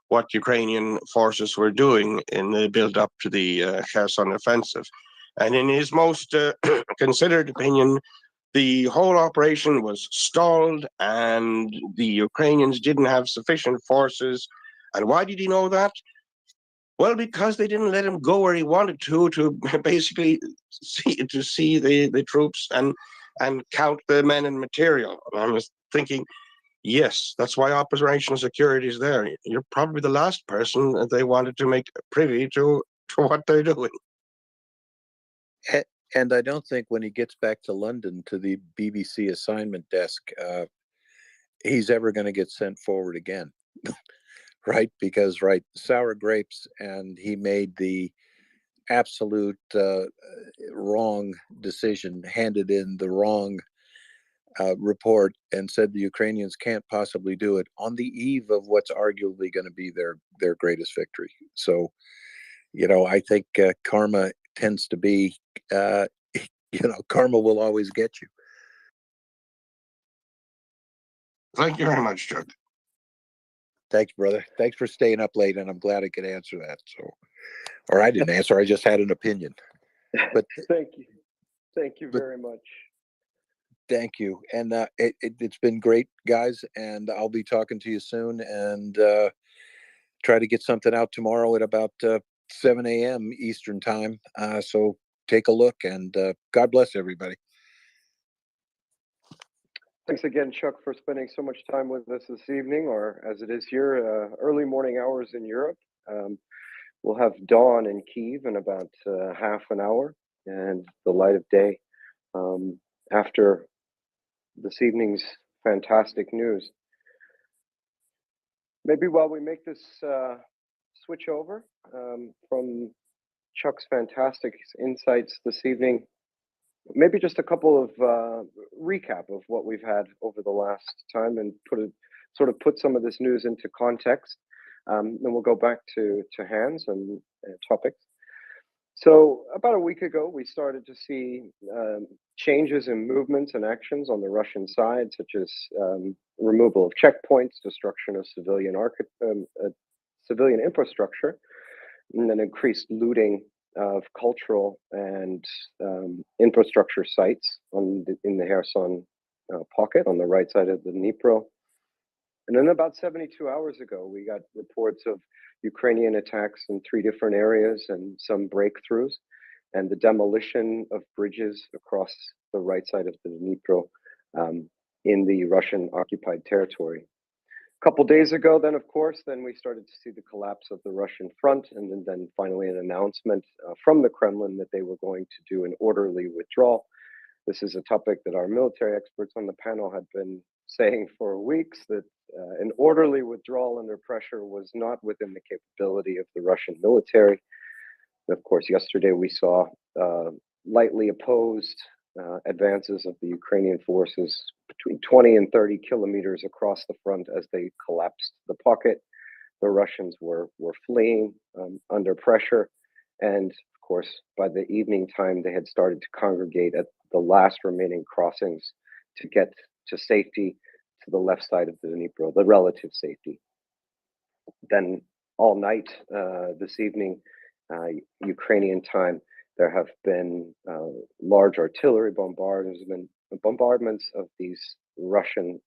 what Ukrainian forces were doing in the build-up to the Kherson offensive. And in his most considered opinion, the whole operation was stalled and the Ukrainians didn't have sufficient forces. And why did he know that? Well, because they didn't let him go where he wanted to basically see the troops and count the men and material. And I was thinking, yes, that's why operational security is there. You're probably the last person that they wanted to make privy to what they're doing. And I don't think when he gets back to London to the BBC assignment desk, he's ever going to get sent forward again. Right? Because, right, sour grapes, and he made the absolute wrong decision, handed in the wrong report, and said the Ukrainians can't possibly do it on the eve of what's arguably going to be their greatest victory. So, I think karma tends to be, karma will always get you. Thank you very much, Chuck. Thanks, brother. Thanks for staying up late, and I'm glad I could answer that. So, or I didn't answer, I just had an opinion. But Thank you very much. Thank you. And it's been great, guys, and I'll be talking to you soon, and try to get something out tomorrow at about 7 a.m. Eastern time. So take a look, and God bless everybody. Thanks again, Chuck, for spending so much time with us this evening, or as it is here, early morning hours in Europe. We'll have dawn in Kyiv in about half an hour, and the light of day after this evening's fantastic news. Maybe while we make this switch over from Chuck's fantastic insights this evening, maybe just a couple of recap of what we've had over the last time, and put some of this news into context. Then we'll go back to Hans and topics. So about a week ago, we started to see changes in movements and actions on the Russian side, such as removal of checkpoints, destruction of civilian infrastructure, and then increased looting of cultural and infrastructure sites in the Kherson pocket on the right side of the Dnipro. And then about 72 hours ago, we got reports of Ukrainian attacks in 3 different areas and some breakthroughs, and the demolition of bridges across the right side of the Dnipro in the Russian-occupied territory. A couple days ago, then, of course, then we started to see the collapse of the Russian front, and then finally an announcement from the Kremlin that they were going to do an orderly withdrawal. This is a topic that our military experts on the panel had been saying for weeks, that an orderly withdrawal under pressure was not within the capability of the Russian military. And of course, yesterday we saw lightly opposed advances of the Ukrainian forces between 20 and 30 kilometers across the front as they collapsed the pocket. The Russians were fleeing under pressure. And of course, by the evening time, they had started to congregate at the last remaining crossings to get to safety to the left side of the Dnipro, the relative safety. Then all night this evening, Ukrainian time, there have been large artillery bombardments of these Russian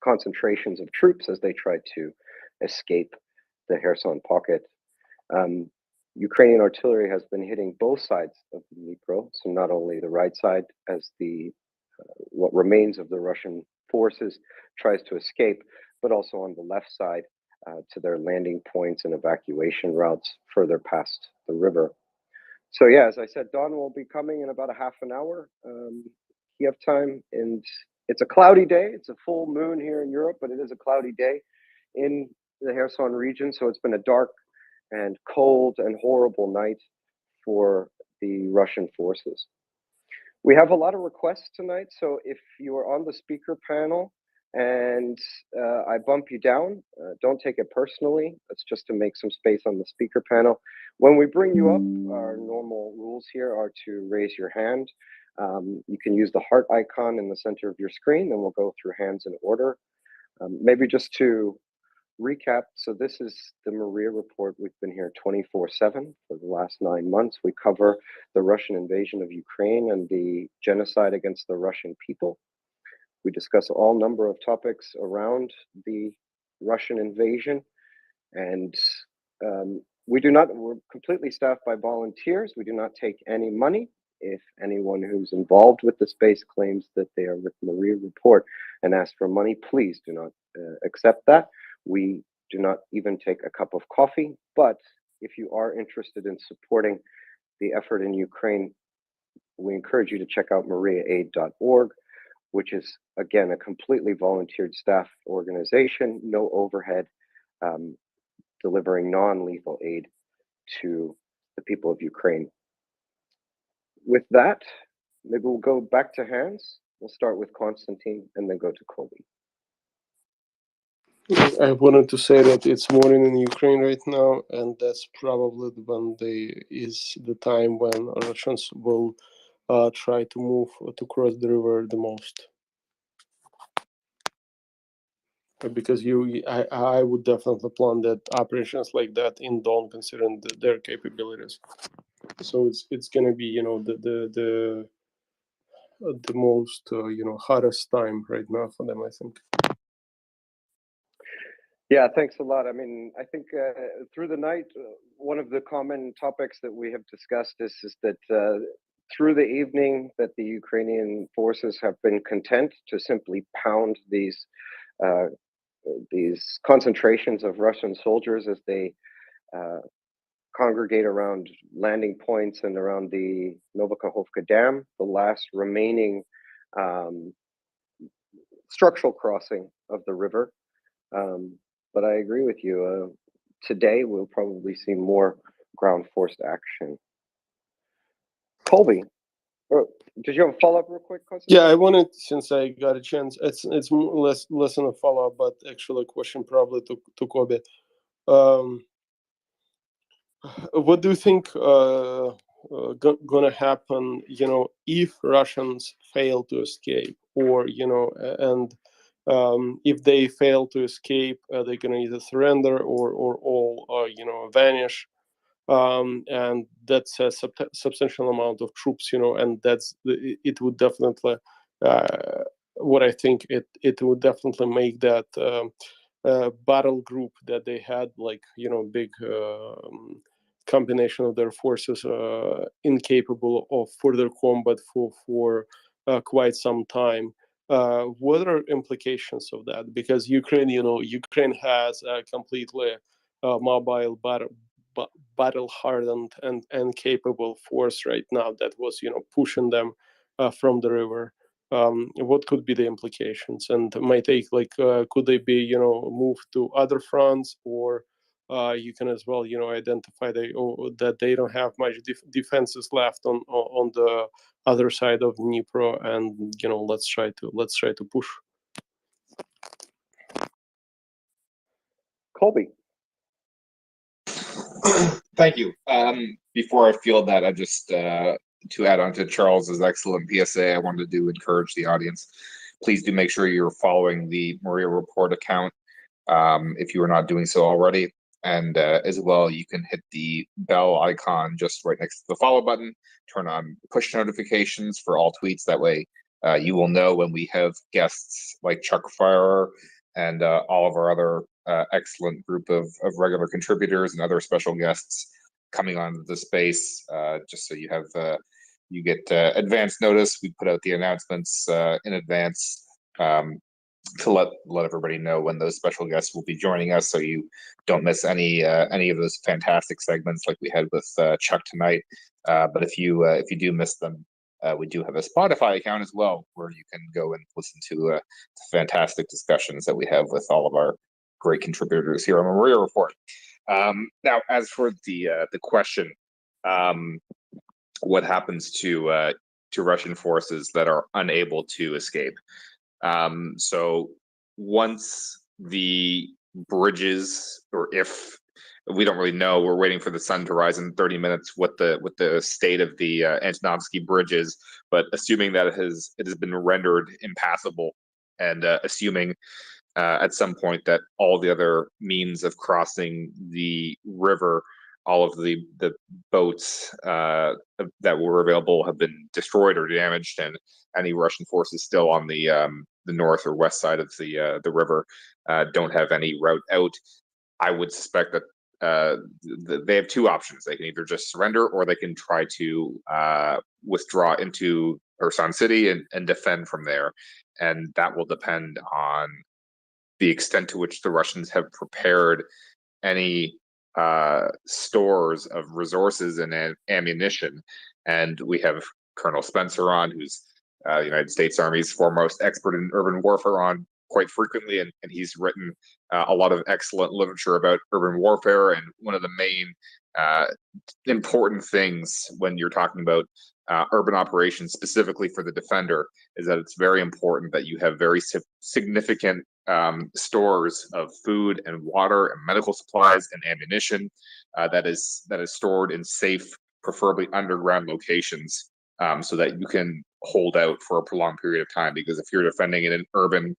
concentrations of troops as they tried to escape the Kherson pocket. Ukrainian artillery has been hitting both sides of the Dnipro, so not only the right side as the what remains of the Russian forces tries to escape, but also on the left side to their landing points and evacuation routes further past the river. So yeah, as I said, dawn will be coming in about a half an hour Kiev time, and it's a cloudy day. It's a full moon here in Europe, but it is a cloudy day in the Kherson region. So it's been a dark and cold and horrible night for the Russian forces. We have a lot of requests tonight, so if you are on the speaker panel and I bump you down, don't take it personally. That's just to make some space on the speaker panel. When we bring you up, our normal rules here are to raise your hand. You can use the heart icon in the center of your screen, and we'll go through hands in order. Maybe just to recap, so this is the Maria Report. We've been here 24/7 for the last 9 months. We cover the Russian invasion of Ukraine and the genocide against the Russian people. We discuss all number of topics around the Russian invasion, and we're completely staffed by volunteers. We do not take any money. If anyone who's involved with the space claims that they are with Maria Report and ask for money, please do not accept that. We do not even take a cup of coffee, but if you are interested in supporting the effort in Ukraine, we encourage you to check out MriyaAid.org, which is, again, a completely volunteered staff organization, no overhead, delivering non-lethal aid to the people of Ukraine. With that, maybe we'll go back to hands. We'll start with Konstantin and then go to Colby. I wanted to say that it's morning in Ukraine right now, and that's probably when is the time when Russians will try to move to cross the river the most. Because I would definitely plan that operations like that in dawn, considering their capabilities. So it's gonna be the most hottest time right now for them, I think. Yeah, thanks a lot. I mean, I think through the night, one of the common topics that we have discussed is that through the evening that the Ukrainian forces have been content to simply pound these concentrations of Russian soldiers as they congregate around landing points and around the Novokakhovka Dam, the last remaining structural crossing of the river. But I agree with you. Today, we'll probably see more ground force action. Colby, did you have a follow-up real quick, Konstantin? Yeah, I wanted, since I got a chance, it's less than a follow-up, but actually a question probably to Kobe. What do you think gonna happen, if Russians fail to escape, or, and if they fail to escape, they're gonna either surrender or all, vanish. And that's a substantial amount of troops, and it would definitely, what I think it would definitely make that battle group that they had, like, big combination of their forces, incapable of further combat for quite some time. What are implications of that? Because Ukraine has a completely mobile battle hardened and capable force right now that was pushing them from the river. What could be the implications, and my take, like, could they be moved to other fronts, or you can as well identify that they don't have much defenses left on the other side of Dnipro, and let's try to push. Colby. Thank you. Before I field that, I just to add on to Charles's excellent PSA, I wanted to encourage the audience. Please do make sure you're following the MriyaReport account if you are not doing so already. And as well, you can hit the bell icon just right next to the follow button. Turn on push notifications for all tweets. That way, you will know when we have guests like Chuck Fire and all of our other excellent group of regular contributors and other special guests coming onto the space. Just so you have you get advance notice. We put out the announcements in advance to let everybody know when those special guests will be joining us, so you don't miss any of those fantastic segments like we had with Chuck tonight. But if you do miss them, we do have a Spotify account as well, where you can go and listen to fantastic discussions that we have with all of our great contributors here on MriyaReport. Now, as for the question, what happens to Russian forces that are unable to escape? So once the bridges, or if we don't really know, we're waiting for the sun to rise in 30 minutes, what the state of the Antonovsky bridge is, but assuming that it has been rendered impassable, and assuming at some point that all the other means of crossing the river, all of the boats that were available have been destroyed or damaged, and any Russian forces still on the north or west side of the river don't have any route out, I would suspect that they have two options. They can either just surrender, or they can try to withdraw into Kherson City and defend from there. And that will depend on the extent to which the Russians have prepared any stores of resources and ammunition. And we have Colonel Spencer on, who's the United States Army's foremost expert in urban warfare, on quite frequently, and he's written a lot of excellent literature about urban warfare. And one of the main important things when you're talking about urban operations, specifically for the defender, is that it's very important that you have very significant stores of food and water and medical supplies and ammunition that is stored in safe, preferably underground locations, so that you can hold out for a prolonged period of time. Because if you're defending in an urban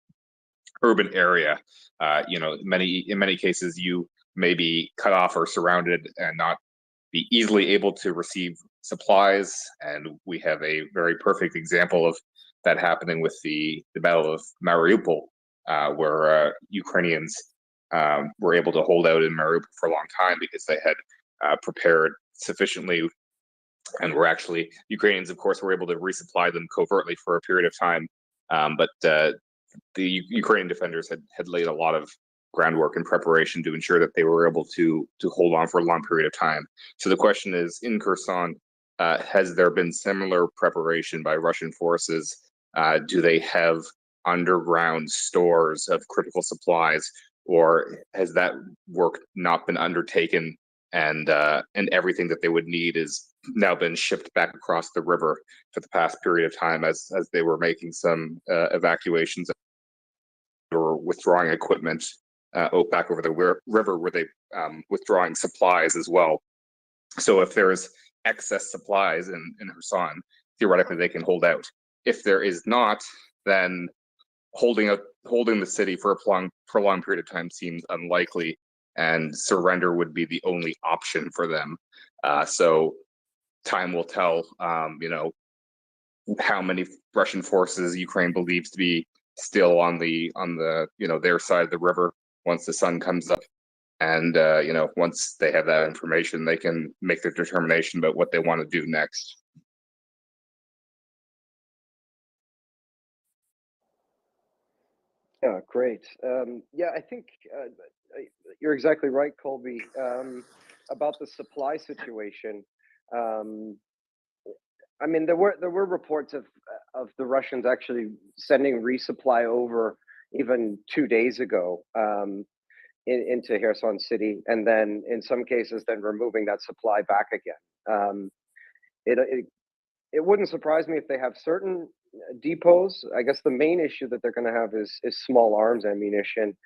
area, in many cases you may be cut off or surrounded and not be easily able to receive supplies. And we have a very perfect example of that happening with the Battle of Mariupol, where Ukrainians were able to hold out in Mariupol for a long time because they had prepared sufficiently, and were actually, Ukrainians, of course, were able to resupply them covertly for a period of time. But the Ukrainian defenders had laid a lot of groundwork and preparation to ensure that they were able to hold on for a long period of time. So the question is, in Kherson, has there been similar preparation by Russian forces? Do they have underground stores of critical supplies, or has that work not been undertaken, and everything that they would need is now been shipped back across the river for the past period of time as they were making some evacuations or withdrawing equipment back over the river, were they withdrawing supplies as well? So if there is excess supplies in Kherson, theoretically they can hold out. If there is not, then holding the city for a prolonged period of time seems unlikely, and surrender would be the only option for them. So time will tell, how many Russian forces Ukraine believes to be still on the their side of the river. once the sun comes up. And, once they have that information, they can make their determination about what they want to do next. Yeah, great. Yeah, I think you're exactly right, Colby, about the supply situation. I mean, there were reports of the Russians actually sending resupply over even 2 days ago into Kherson City, and then in some cases, then removing that supply back again. It wouldn't surprise me if they have certain depots. I guess the main issue that they're going to have is small arms ammunition,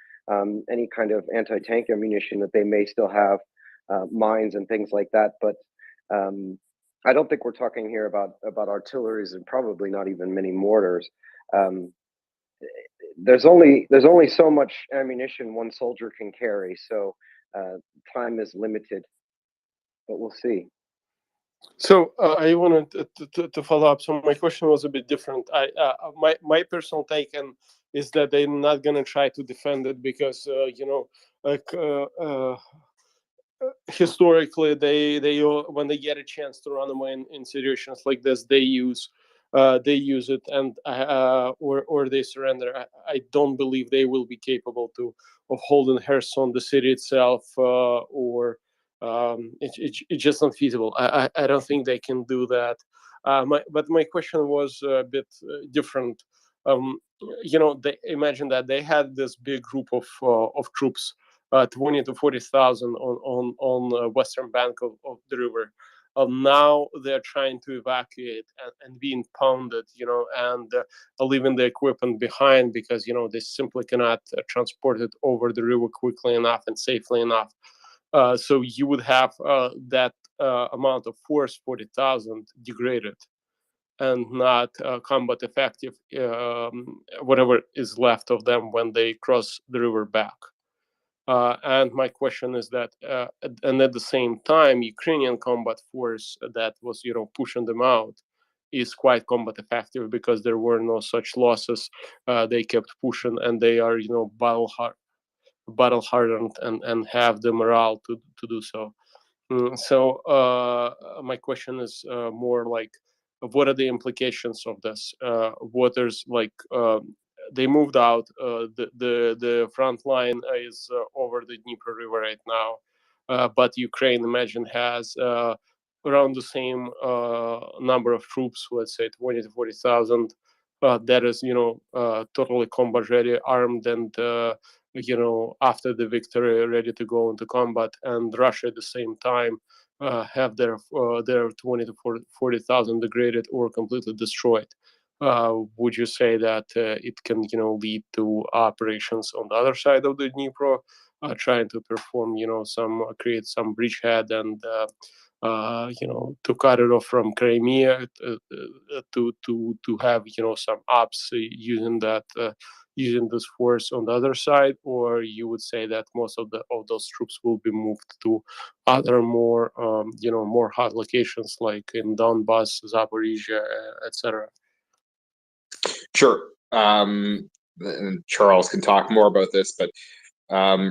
any kind of anti-tank ammunition that they may still have, mines and things like that. But I don't think we're talking here about artilleries and probably not even many mortars. There's only so much ammunition one soldier can carry, so time is limited. But we'll see. So I wanted to follow up. So my question was a bit different. My personal take is that they're not going to try to defend it because historically they when they get a chance to run away in situations like this, they use it and or they surrender. I don't believe they will be capable of holding Kherson, the city itself, or it's just not feasible. I don't think they can do that. But my question was a bit different. They imagine that they had this big group of troops, 20 to 40,000 on the western bank of the river. Now they're trying to evacuate and being pounded, and leaving the equipment behind because they simply cannot transport it over the river quickly enough and safely enough. So you would have that amount of force, 40,000, degraded and not combat effective, whatever is left of them when they cross the river back. And my question is that, and at the same time, Ukrainian combat force that was, pushing them out is quite combat effective because there were no such losses. They kept pushing, and they are, battle hardened and have the morale to do so. So my question is more like, what are the implications of this? There's like they moved out. The front line is over the Dnieper River right now, but Ukraine, imagine, has around the same number of troops, let's say 20 to 40,000. That is, totally combat ready, armed, and after the victory, ready to go into combat. And Russia at the same time have their 20 to 40,000 degraded or completely destroyed. Would you say that it can, lead to operations on the other side of the Dnipro, trying to perform, create some bridgehead and to cut it off from Crimea, to have some ops using that using this force on the other side? Or you would say that most of those troops will be moved to other more more hot locations like in Donbass, Zaporizhia, etc.? Sure. And Charles can talk more about this, but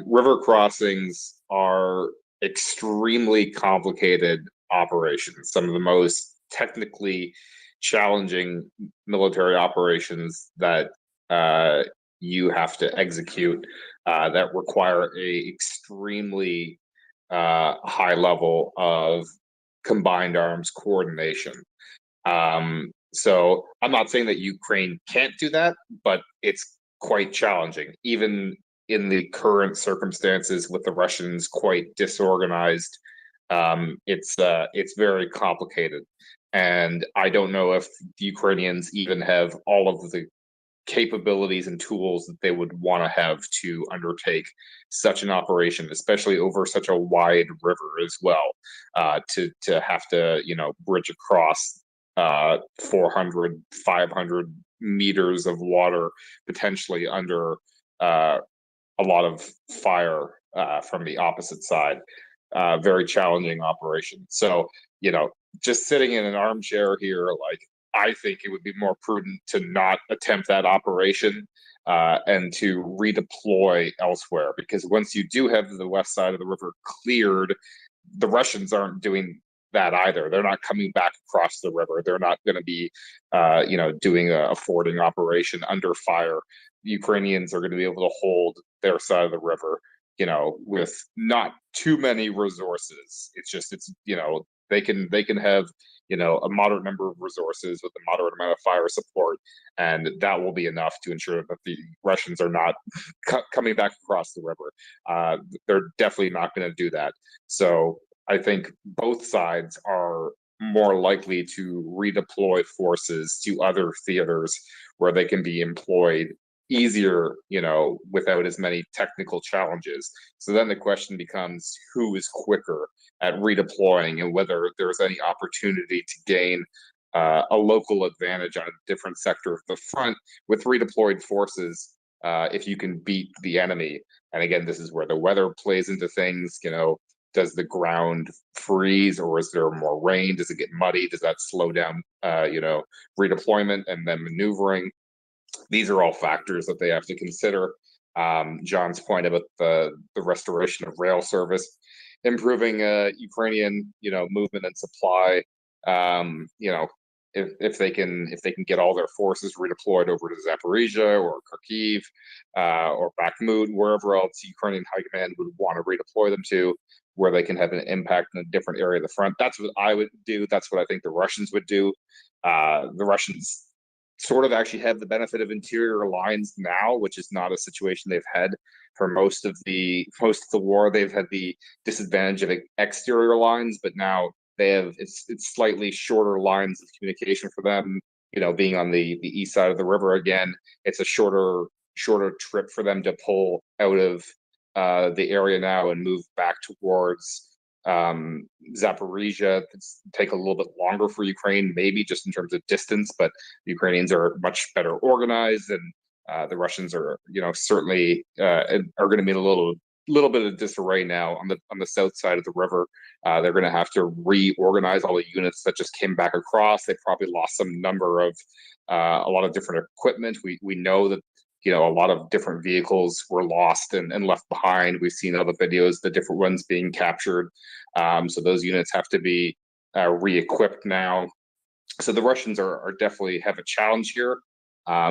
river crossings are extremely complicated operations, some of the most technically challenging military operations that you have to execute, that require a extremely high level of combined arms coordination. So I'm not saying that Ukraine can't do that, but it's quite challenging, even in the current circumstances with the Russians quite disorganized. It's very complicated, and I don't know if the Ukrainians even have all of the capabilities and tools that they would want to have to undertake such an operation, especially over such a wide river as well. To have to bridge across 400, 500 meters of water, potentially under a lot of fire from the opposite side. Very challenging operation. So, just sitting in an armchair here, like, I think it would be more prudent to not attempt that operation. and to redeploy elsewhere. Because once you do have the west side of the river cleared, the Russians aren't doing that either. They're not coming back across the river. They're not going to be, doing a fording operation under fire. The Ukrainians are going to be able to hold their side of the river, with not too many resources. They can have, a moderate number of resources with a moderate amount of fire support, and that will be enough to ensure that the Russians are not coming back across the river. They're definitely not going to do that. So I think both sides are more likely to redeploy forces to other theaters where they can be employed easier, without as many technical challenges. So then the question becomes who is quicker at redeploying, and whether there's any opportunity to gain a local advantage on a different sector of the front with redeployed forces, if you can beat the enemy. And again, this is where the weather plays into things. Does the ground freeze, or is there more rain? Does it get muddy? Does that slow down, redeployment and then maneuvering? These are all factors that they have to consider. John's point about the restoration of rail service, improving Ukrainian movement and supply. If they can get all their forces redeployed over to Zaporizhia or Kharkiv or Bakhmut, wherever else Ukrainian high command would want to redeploy them to, where they can have an impact in a different area of the front. That's what I would do. That's what I think the Russians would do. The Russians sort of actually have the benefit of interior lines now, which is not a situation they've had for most of the war. They've had the disadvantage of exterior lines, but now they have it's slightly shorter lines of communication for them. Being on the east side of the river again, it's a shorter trip for them to pull out of the area now and move back towards Zaporizhia. It's take a little bit longer for Ukraine, maybe just in terms of distance, but the Ukrainians are much better organized, and the Russians are, certainly are going to be in a little bit of disarray now on the south side of the river. They're going to have to reorganize all the units that just came back across. They probably lost some number of a lot of different equipment. We know that a lot of different vehicles were lost and left behind. We've seen other videos, the different ones being captured. So those units have to be re-equipped now. So the Russians are definitely have a challenge here.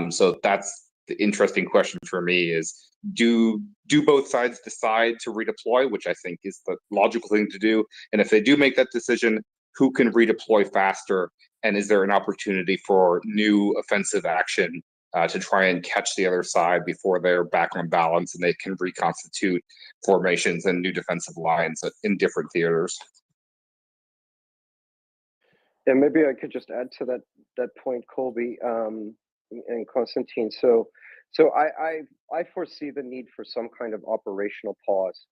So that's the interesting question for me is, do both sides decide to redeploy, which I think is the logical thing to do? And if they do make that decision, who can redeploy faster? And is there an opportunity for new offensive action to try and catch the other side before they're back on balance and they can reconstitute formations and new defensive lines in different theaters? And maybe I could just add to that point, Colby, and Konstantin. So I foresee the need for some kind of operational pause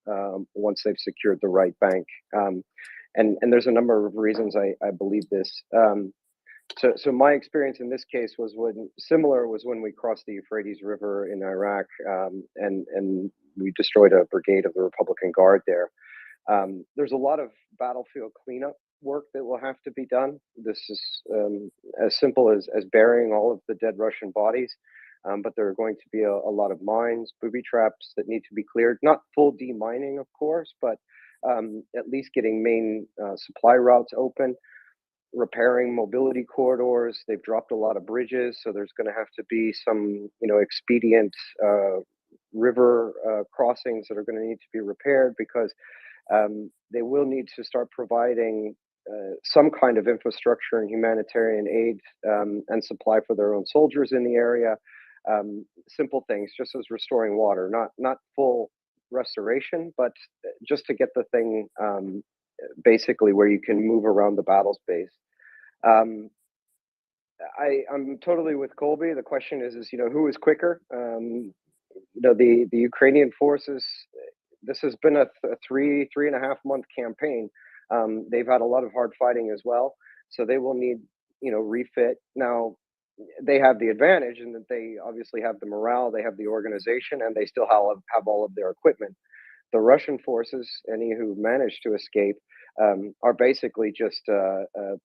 once they've secured the right bank. And there's a number of reasons I believe this. So my experience in this case was when we crossed the Euphrates River in Iraq, and we destroyed a brigade of the Republican Guard there. There's a lot of battlefield cleanup work that will have to be done. This is as simple as burying all of the dead Russian bodies, but there are going to be a lot of mines, booby traps that need to be cleared. Not full demining, of course, but at least getting main supply routes open, repairing mobility corridors. They've dropped a lot of bridges, so there's going to have to be some, expedient river crossings that are going to need to be repaired, because they will need to start providing some kind of infrastructure and humanitarian aid and supply for their own soldiers in the area. Simple things, just as restoring water, not full restoration, but just to get the thing basically where you can move around the battle space. I'm totally with Colby. The question is who is quicker? The Ukrainian forces. This has been a 3.5 month campaign. They've had a lot of hard fighting as well, so they will need refit. Now they have the advantage in that they obviously have the morale, they have the organization, and they still have all of their equipment. The Russian forces, any who managed to escape, are basically just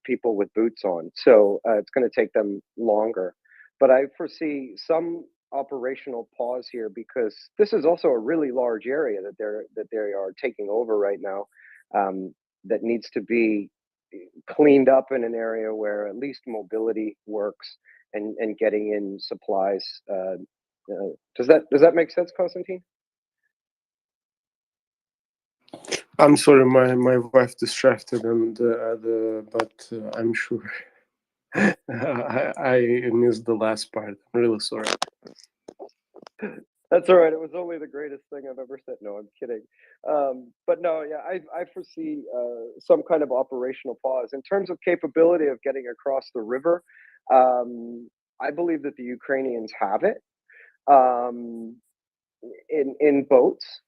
people with boots on. So it's going to take them longer. But I foresee some operational pause here because this is also a really large area that they are taking over right now, that needs to be cleaned up in an area where at least mobility works and getting in supplies. Does that make sense, Konstantin? I'm sorry, my wife distracted, and but I'm sure I missed the last part. I'm really sorry. That's all right. It was only the greatest thing I've ever said. No, I'm kidding. But no, yeah, I foresee some kind of operational pause in terms of capability of getting across the river. I believe that the Ukrainians have it in boats.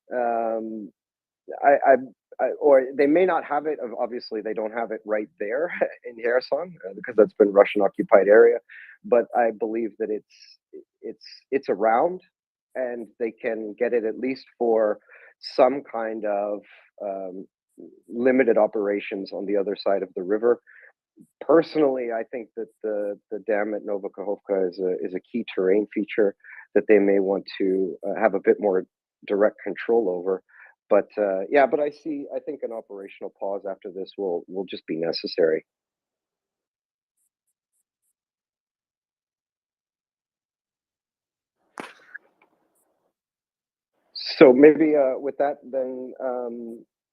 Or they may not have it. Obviously, they don't have it right there in Kherson because that's been Russian occupied area. But I believe that it's around, and they can get it at least for some kind of limited operations on the other side of the river. Personally, I think that the dam at Nova Kakhovka is a key terrain feature that they may want to have a bit more direct control over. But yeah, but I think an operational pause after this will just be necessary. So maybe with that, then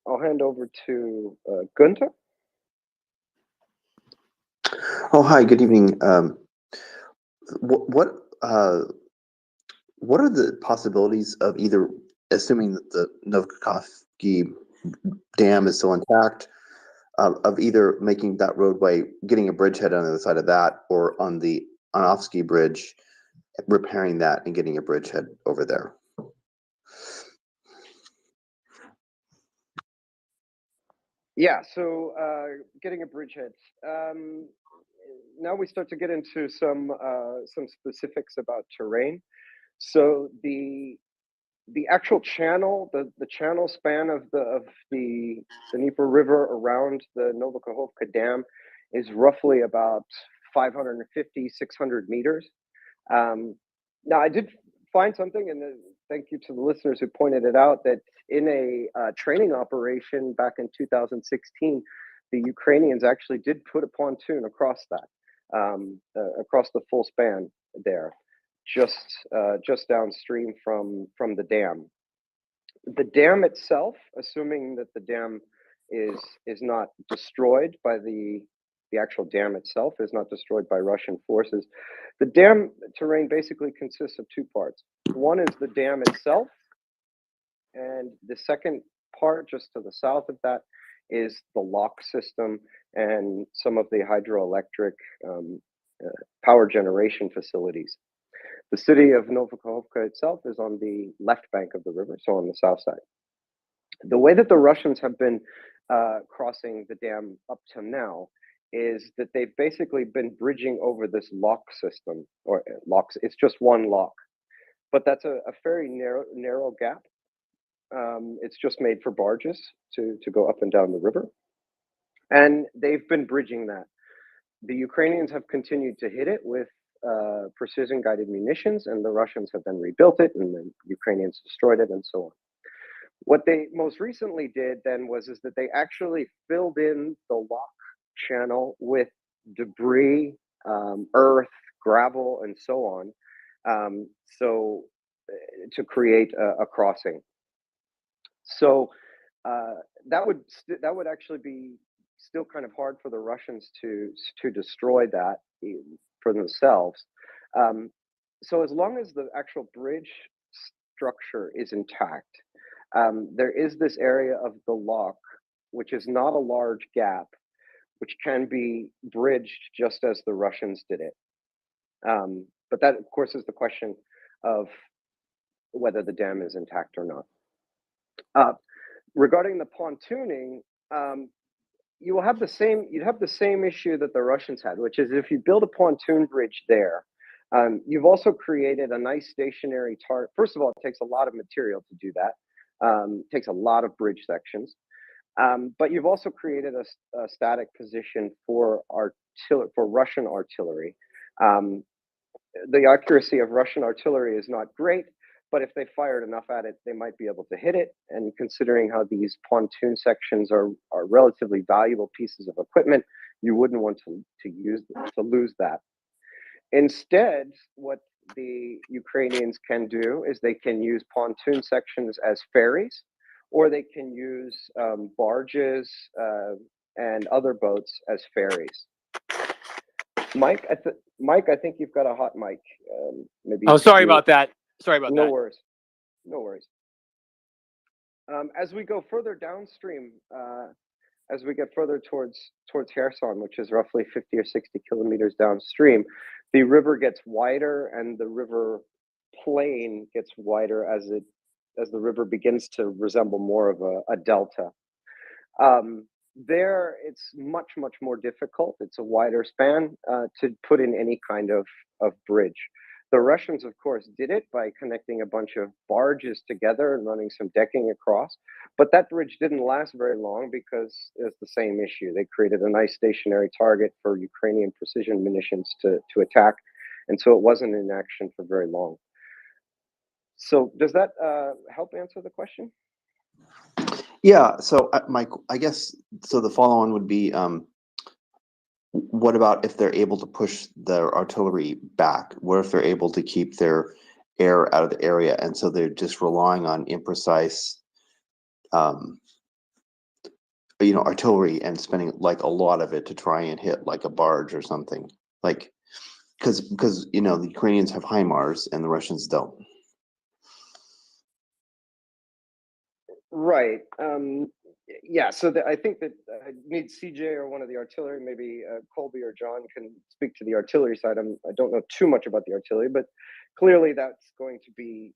I'll hand over to Gunther. Oh, hi. Good evening. What are the possibilities of either, assuming that the Novakhovsky Dam is still intact, of either making that roadway, getting a bridgehead on the other side of that, or on the Onovsky Bridge, repairing that and getting a bridgehead over there? Yeah, so getting a bridgehead. Now we start to get into some specifics about terrain. So the actual channel, the channel span of the Dnieper River around the Nova Kakhovka Dam is roughly about 550, 600 meters. Now I did find something, and thank you to the listeners who pointed it out, that in a training operation back in 2016, the Ukrainians actually did put a pontoon across that, across the full span there, just downstream from the dam. The dam itself, assuming that the dam is not destroyed by the actual dam itself is not destroyed by Russian forces. The dam terrain basically consists of two parts. One is the dam itself, and the second part, just to the south of that, is the lock system and some of the hydroelectric power generation facilities. The city of Nova Kakhovka itself is on the left bank of the river, so on the south side. The way that the Russians have been crossing the dam up to now is that they've basically been bridging over this lock system, or locks. It's just one lock, but that's a very narrow gap. It's just made for barges to go up and down the river, and they've been bridging that. The Ukrainians have continued to hit it with precision guided munitions, and the Russians have then rebuilt it, and the Ukrainians destroyed it, and so on. What they most recently did then was that they actually filled in the lock channel with debris, earth, gravel, and so on, to create a crossing. So that would actually be still kind of hard for the Russians to destroy that for themselves. So as long as the actual bridge structure is intact, there is this area of the lock, which is not a large gap, which can be bridged just as the Russians did it. But that, of course, is the question of whether the dam is intact or not. Regarding the pontooning, you'd have the same issue that the Russians had, which is if you build a pontoon bridge there, you've also created a nice stationary target. First of all, it takes a lot of material to do that. It takes a lot of bridge sections. But you've also created a static position for Russian artillery. the accuracy of Russian artillery is not great, but if they fired enough at it, they might be able to hit it. And considering how these pontoon sections are relatively valuable pieces of equipment, you wouldn't want to lose that. Instead, what the Ukrainians can do is they can use pontoon sections as ferries, or they can use barges and other boats as ferries. Mike, I think you've got a hot mic. Maybe. Oh, sorry about that. Sorry about that. No worries. No worries. As we go further downstream, as we get further towards Kherson, which is roughly 50 or 60 kilometers downstream, the river gets wider and the river plain gets wider as the river begins to resemble more of a delta. There, it's much more difficult. It's a wider span to put in any kind of bridge. The Russians, of course, did it by connecting a bunch of barges together and running some decking across. But that bridge didn't last very long because it's the same issue. They created a nice stationary target for Ukrainian precision munitions to attack. And so it wasn't in action for very long. So does that help answer the question? Yeah. So, Mike, I guess so. The follow-on would be, what about if they're able to push their artillery back? What if they're able to keep their air out of the area, and so they're just relying on imprecise, artillery and spending like a lot of it to try and hit like a barge or something, like because the Ukrainians have HIMARS and the Russians don't. Right. Yeah. So I think that I need CJ or one of the artillery, maybe Colby or John can speak to the artillery side. I don't know too much about the artillery, but clearly that's going to be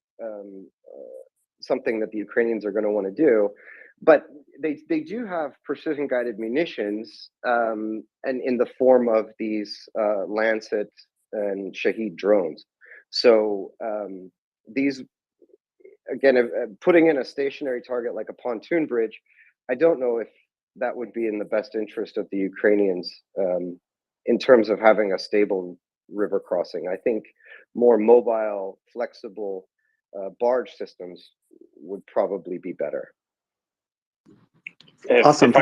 something that the Ukrainians are going to want to do. But they do have precision guided munitions, and in the form of these Lancet and Shahed drones. So these. Again, putting in a stationary target like a pontoon bridge, I don't know if that would be in the best interest of the Ukrainians in terms of having a stable river crossing. I think more mobile, flexible barge systems would probably be better. Awesome.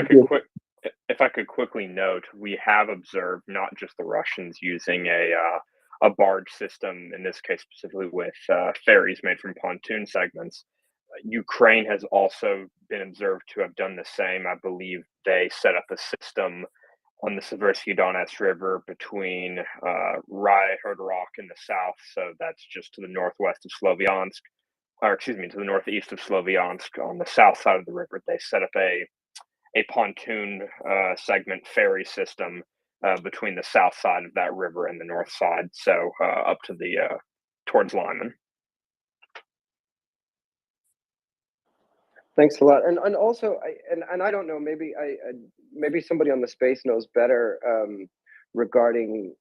If I could quickly note, we have observed not just the Russians using a barge system, in this case specifically with ferries made from pontoon segments. Ukraine has also been observed to have done the same. I believe they set up a system on the Seversky Donets River between Rye-Herdorok in the south, so that's just to the northwest of Sloviansk, or excuse me, to the northeast of Sloviansk. On the south side of the river, they set up a pontoon segment ferry system between the south side of that river and the north side, so up to the towards Lyman. Thanks a lot. And also, I don't know, maybe somebody on the space knows better regarding,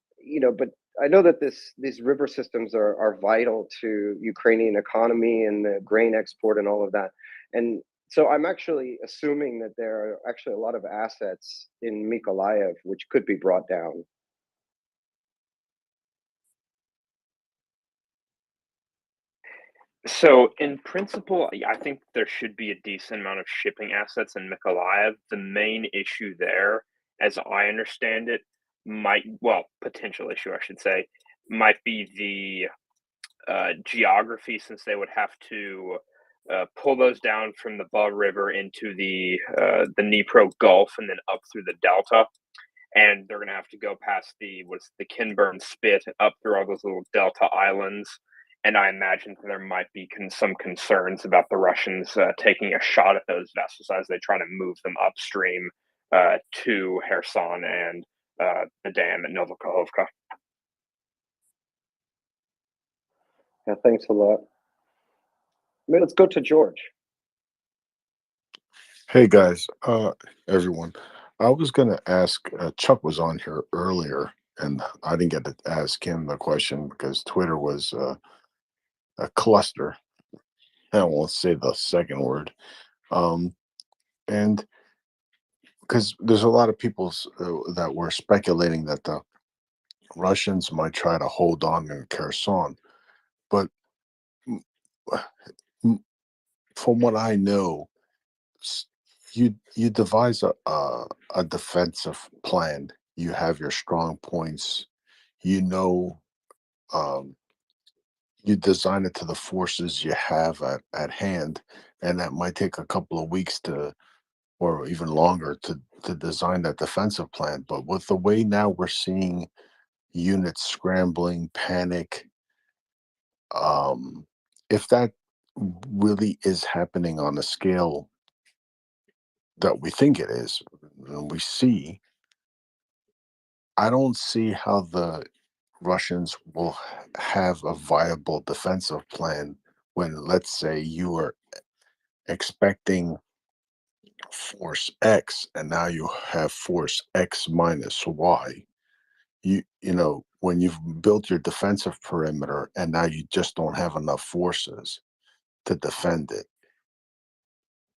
but I know that these river systems are vital to Ukrainian economy and the grain export and all of that. And so I'm actually assuming that there are actually a lot of assets in Mykolaiv which could be brought down. So in principle, I think there should be a decent amount of shipping assets in Mykolaiv. The main issue there, as I understand it, potential issue, I should say, might be the geography, since they would have to pull those down from the Buv River into the Dnipro Gulf and then up through the delta. And they're going to have to go past the Kinburn Spit, up through all those little delta islands. And I imagine there might be some concerns about the Russians taking a shot at those vessels as they try to move them upstream to Kherson and the dam at Novokhovka. Yeah, thanks a lot. Let's go to George. Hey guys, everyone. I was gonna ask. Chuck was on here earlier, and I didn't get to ask him the question because Twitter was a cluster. I won't say the second word, and because there's a lot of people that were speculating that the Russians might try to hold on in Kherson, but mm, from what I know, you devise a defensive plan. You have your strong points. You know, um, you design it to the forces you have at hand, and that might take a couple of weeks to, or even longer, to design that defensive plan. But with the way now we're seeing units scrambling, panic, if that really is happening on a scale that we think it is, and we see, I don't see how the Russians will have a viable defensive plan when, let's say, you are expecting force X and now you have force X minus Y. You know, when you've built your defensive perimeter and now you just don't have enough forces to defend it.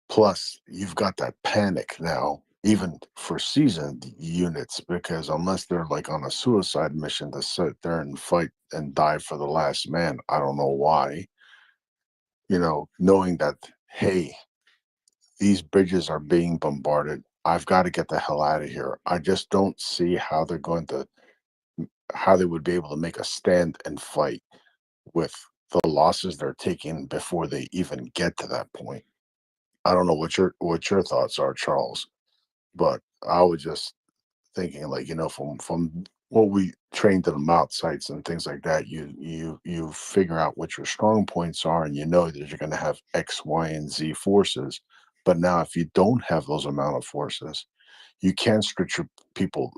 Plus, you've got that panic now, even for seasoned units, because unless they're like on a suicide mission to sit there and fight and die for the last man, I don't know why, knowing that, hey, these bridges are being bombarded. I've got to get the hell out of here. I just don't see how how they would be able to make a stand and fight with the losses they're taking before they even get to that point. I don't know what your thoughts are, Charles, but I was just thinking, like, from what we trained in the mount sites and things like that, you figure out what your strong points are, and you know that you're going to have X, Y, and Z forces. But now, if you don't have those amount of forces, you can't stretch your people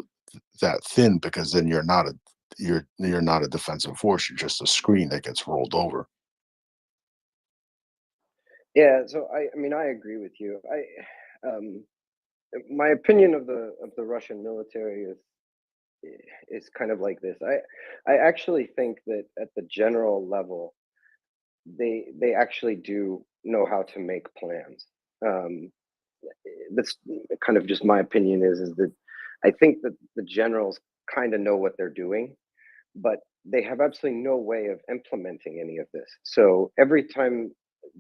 that thin, because then you're not a defensive force. You're just a screen that gets rolled over. Yeah, so I mean, I agree with you. My opinion of the Russian military is kind of like this. I actually think that at the general level, they actually do know how to make plans. That's kind of just my opinion is that I think that the generals kind of know what they're doing, but they have absolutely no way of implementing any of this. So every time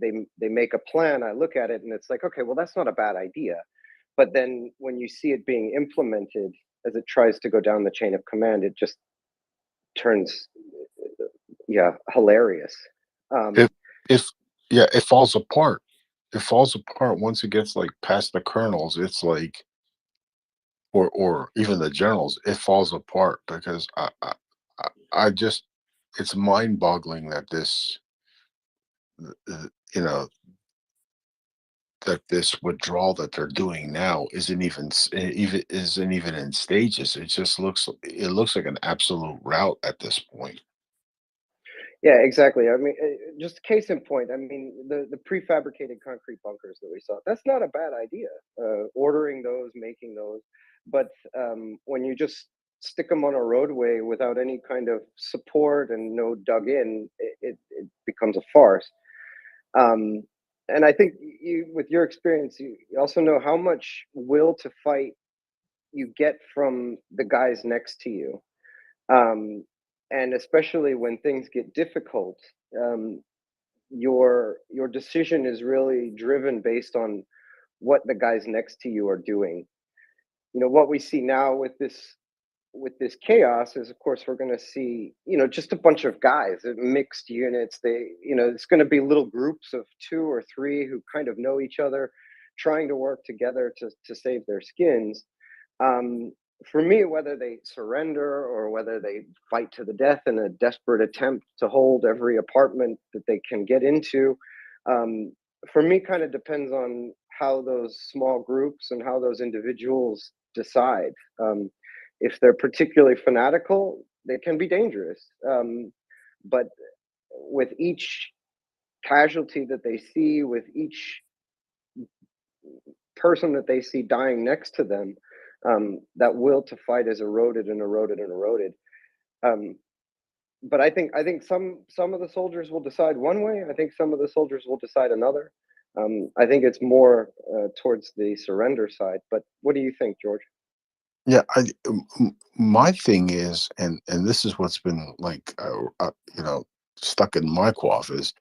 they make a plan, I look at it and it's like, okay, well, that's not a bad idea. But then when you see it being implemented as it tries to go down the chain of command, it just turns, yeah, hilarious. If if yeah, it falls apart. It falls apart once it gets like past the colonels. It's like, or even the generals. It falls apart because I just, it's mind boggling that uh, you know this withdrawal that they're doing now isn't even in stages. It looks like an absolute rout at this point. Yeah, exactly. I mean, just case in point. I mean, the prefabricated concrete bunkers that we saw. That's not a bad idea. Ordering those, making those, but when you just stick them on a roadway without any kind of support and no dug in, it becomes a farce. Um, and I think you, with your experience, you also know how much will to fight you get from the guys next to you. And especially when things get difficult, um, your decision is really driven based on what the guys next to you are doing. What we see now with this chaos is, of course, we're going to see, just a bunch of guys, mixed units. It's going to be little groups of 2 or 3 who kind of know each other, trying to work together to save their skins. Um, for me, whether they surrender or whether they fight to the death in a desperate attempt to hold every apartment that they can get into, um, for me, kind of depends on how those small groups and how those individuals decide. If they're particularly fanatical, they can be dangerous. But with each casualty that they see, with each person that they see dying next to them, that will to fight is eroded and eroded and eroded. But I think some of the soldiers will decide one way. I think some of the soldiers will decide another. I think it's more towards the surrender side. But what do you think, George? Yeah, my thing is, and this is what's been like, stuck in my quaff is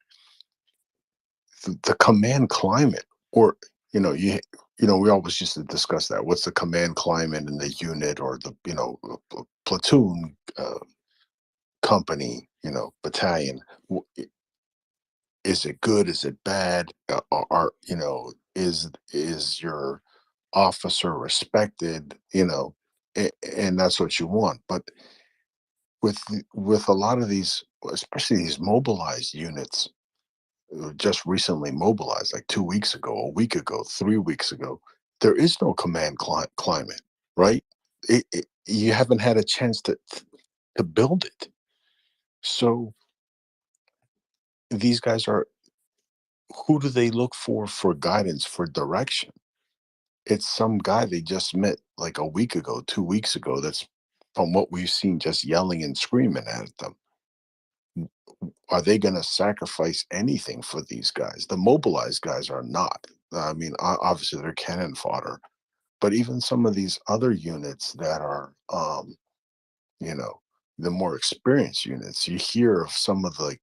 the command climate, or we always used to discuss that. What's the command climate in the unit, or the platoon, company, battalion? Is it good? Is it bad? Is your officer respected? And that's what you want. But with a lot of these, especially these mobilized units, just recently mobilized, like 2 weeks ago, a week ago, 3 weeks ago, there is no command climate, right? You haven't had a chance to build it. So these guys are, who do they look for guidance, for direction? It's some guy they just met like a week ago, 2 weeks ago, that's, from what we've seen, just yelling and screaming at them. Are they going to sacrifice anything for these guys? The mobilized guys are not. I mean, obviously they're cannon fodder, but even some of these other units that are, you know, the more experienced units, you hear of some of the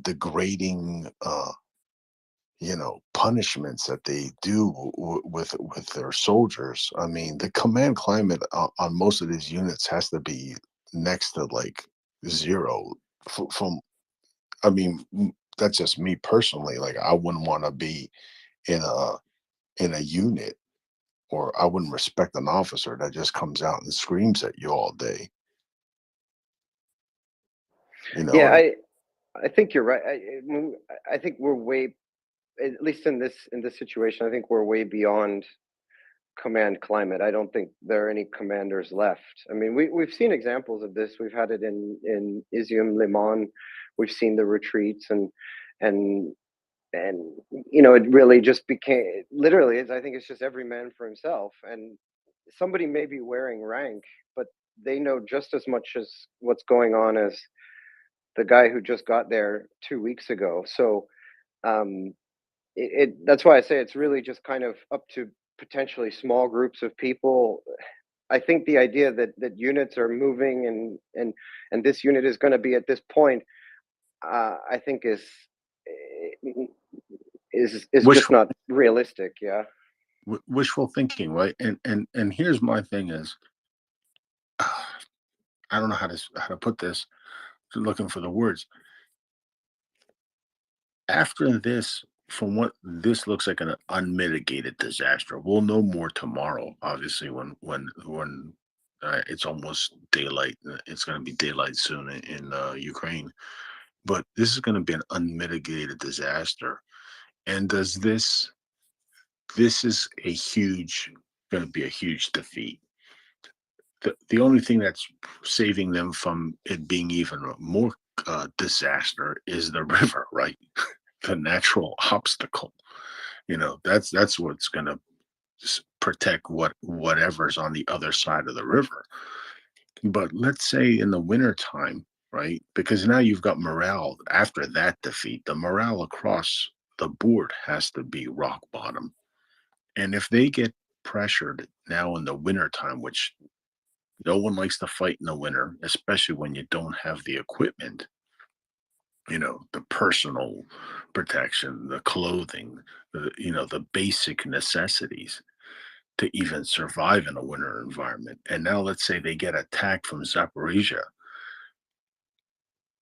degrading, punishments that they do with their soldiers. I mean, the command climate on most of these units has to be next to like zero. From, I mean, that's just me personally. Like, I wouldn't want to be in a unit, or I wouldn't respect an officer that just comes out and screams at you all day. Yeah, And I think you're right. I think we're way, at least in this situation, I think we're way beyond command climate. I don't think there are any commanders left. I mean, we've seen examples of this. We've had it in Izium, Liman. We've seen the retreats, and it really just became, literally, I think it's just every man for himself. And somebody may be wearing rank, but they know just as much as what's going on as the guy who just got there 2 weeks ago. So um, that's why I say it's really just kind of up to potentially small groups of people. I think the idea that units are moving, and this unit is going to be at this point, I think is just wishful, not realistic. Yeah. wishful thinking, right? And here's my thing is, I don't know how to put this. Looking for the words. After this, from what this looks like, an unmitigated disaster. We'll know more tomorrow, obviously, when it's almost daylight. It's going to be daylight soon in Ukraine. But this is going to be an unmitigated disaster. And this is going to be a huge defeat. The only thing that's saving them from it being even more disaster is the river, right? The natural obstacle. That's what's going to protect whatever's on the other side of the river. But let's say in the wintertime, right? Because now you've got morale after that defeat. The morale across the board has to be rock bottom. And if they get pressured now in the wintertime, which no one likes to fight in the winter, especially when you don't have the equipment, the personal protection, the clothing, the basic necessities to even survive in a winter environment. And now let's say they get attacked from Zaporizhia.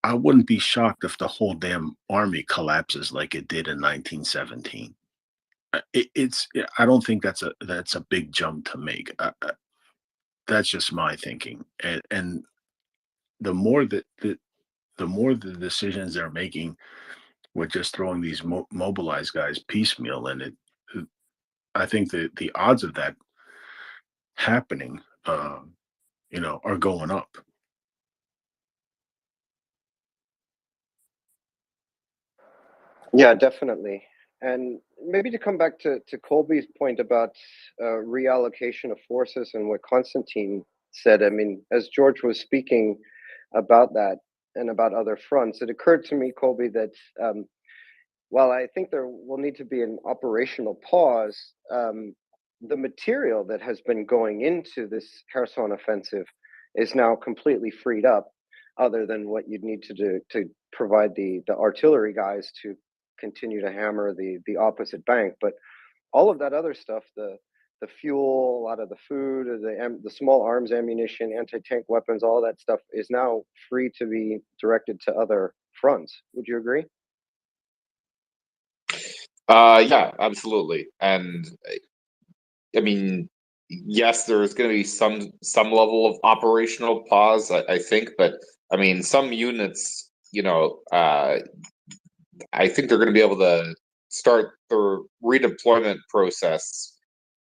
I wouldn't be shocked if the whole damn army collapses like it did in 1917. I don't think that's a big jump to make. That's just my thinking. And the more the decisions they're making with just throwing these mobilized guys piecemeal in it, I think the odds of that happening, are going up. Yeah, definitely. And maybe to come back to Colby's point about reallocation of forces and what Konstantin said, I mean, as George was speaking about that and about other fronts, it occurred to me, Colby, that while I think there will need to be an operational pause, the material that has been going into this Kherson offensive is now completely freed up, other than what you'd need to do to provide the artillery guys to continue to hammer the opposite bank. But all of that other stuff, the fuel, a lot of the food, the small arms ammunition, anti-tank weapons, all that stuff is now free to be directed to other fronts. Would you agree? Yeah, absolutely. And I mean, yes, there's going to be some level of operational pause, I think, but I mean, some units, I think they're going to be able to start the redeployment process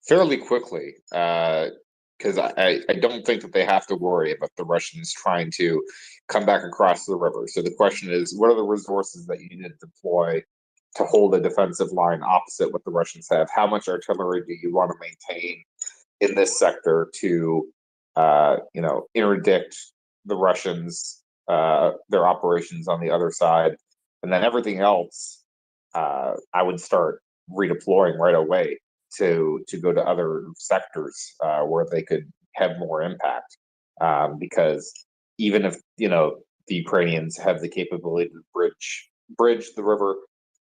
fairly quickly, because I don't think that they have to worry about the Russians trying to come back across the river. So the question is, what are the resources that you need to deploy to hold a defensive line opposite what the Russians have? How much artillery do you want to maintain in this sector to, interdict the Russians, their operations on the other side? And then everything else, I would start redeploying right away to go to other sectors where they could have more impact. Because even if the Ukrainians have the capability to bridge the river,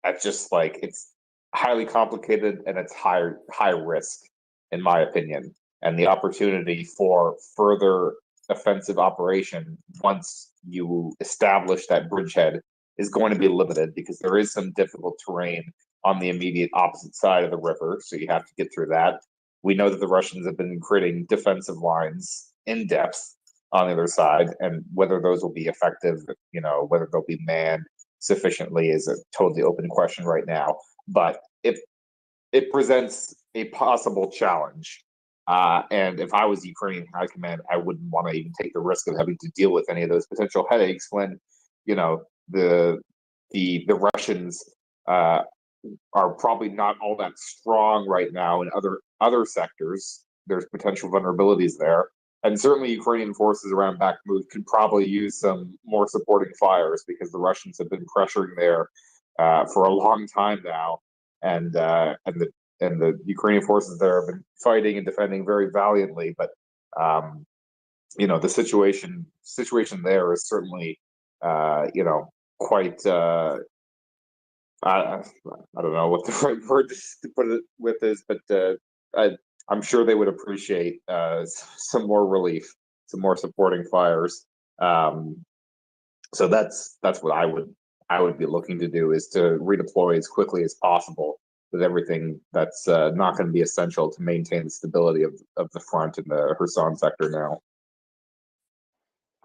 that's just like it's highly complicated and it's high risk, in my opinion. And the opportunity for further offensive operation once you establish that bridgehead is going to be limited, because there is some difficult terrain on the immediate opposite side of the river, so you have to get through that. We know that the Russians have been creating defensive lines in depth on the other side, and whether those will be effective, whether they'll be manned sufficiently is a totally open question right now. But it presents a possible challenge. And if I was Ukrainian High Command, I wouldn't want to even take the risk of having to deal with any of those potential headaches when, the Russians are probably not all that strong right now in other sectors. There's potential vulnerabilities there, and certainly Ukrainian forces around Bakhmut could probably use some more supporting fires, because the Russians have been pressuring there for a long time now, and the Ukrainian forces there have been fighting and defending very valiantly. But the situation there is certainly quite. I don't know what the right word to put it with is, but I'm sure they would appreciate some more relief, some more supporting fires. So that's what I would be looking to do, is to redeploy as quickly as possible with everything that's not going to be essential to maintain the stability of the front in the Kherson sector now.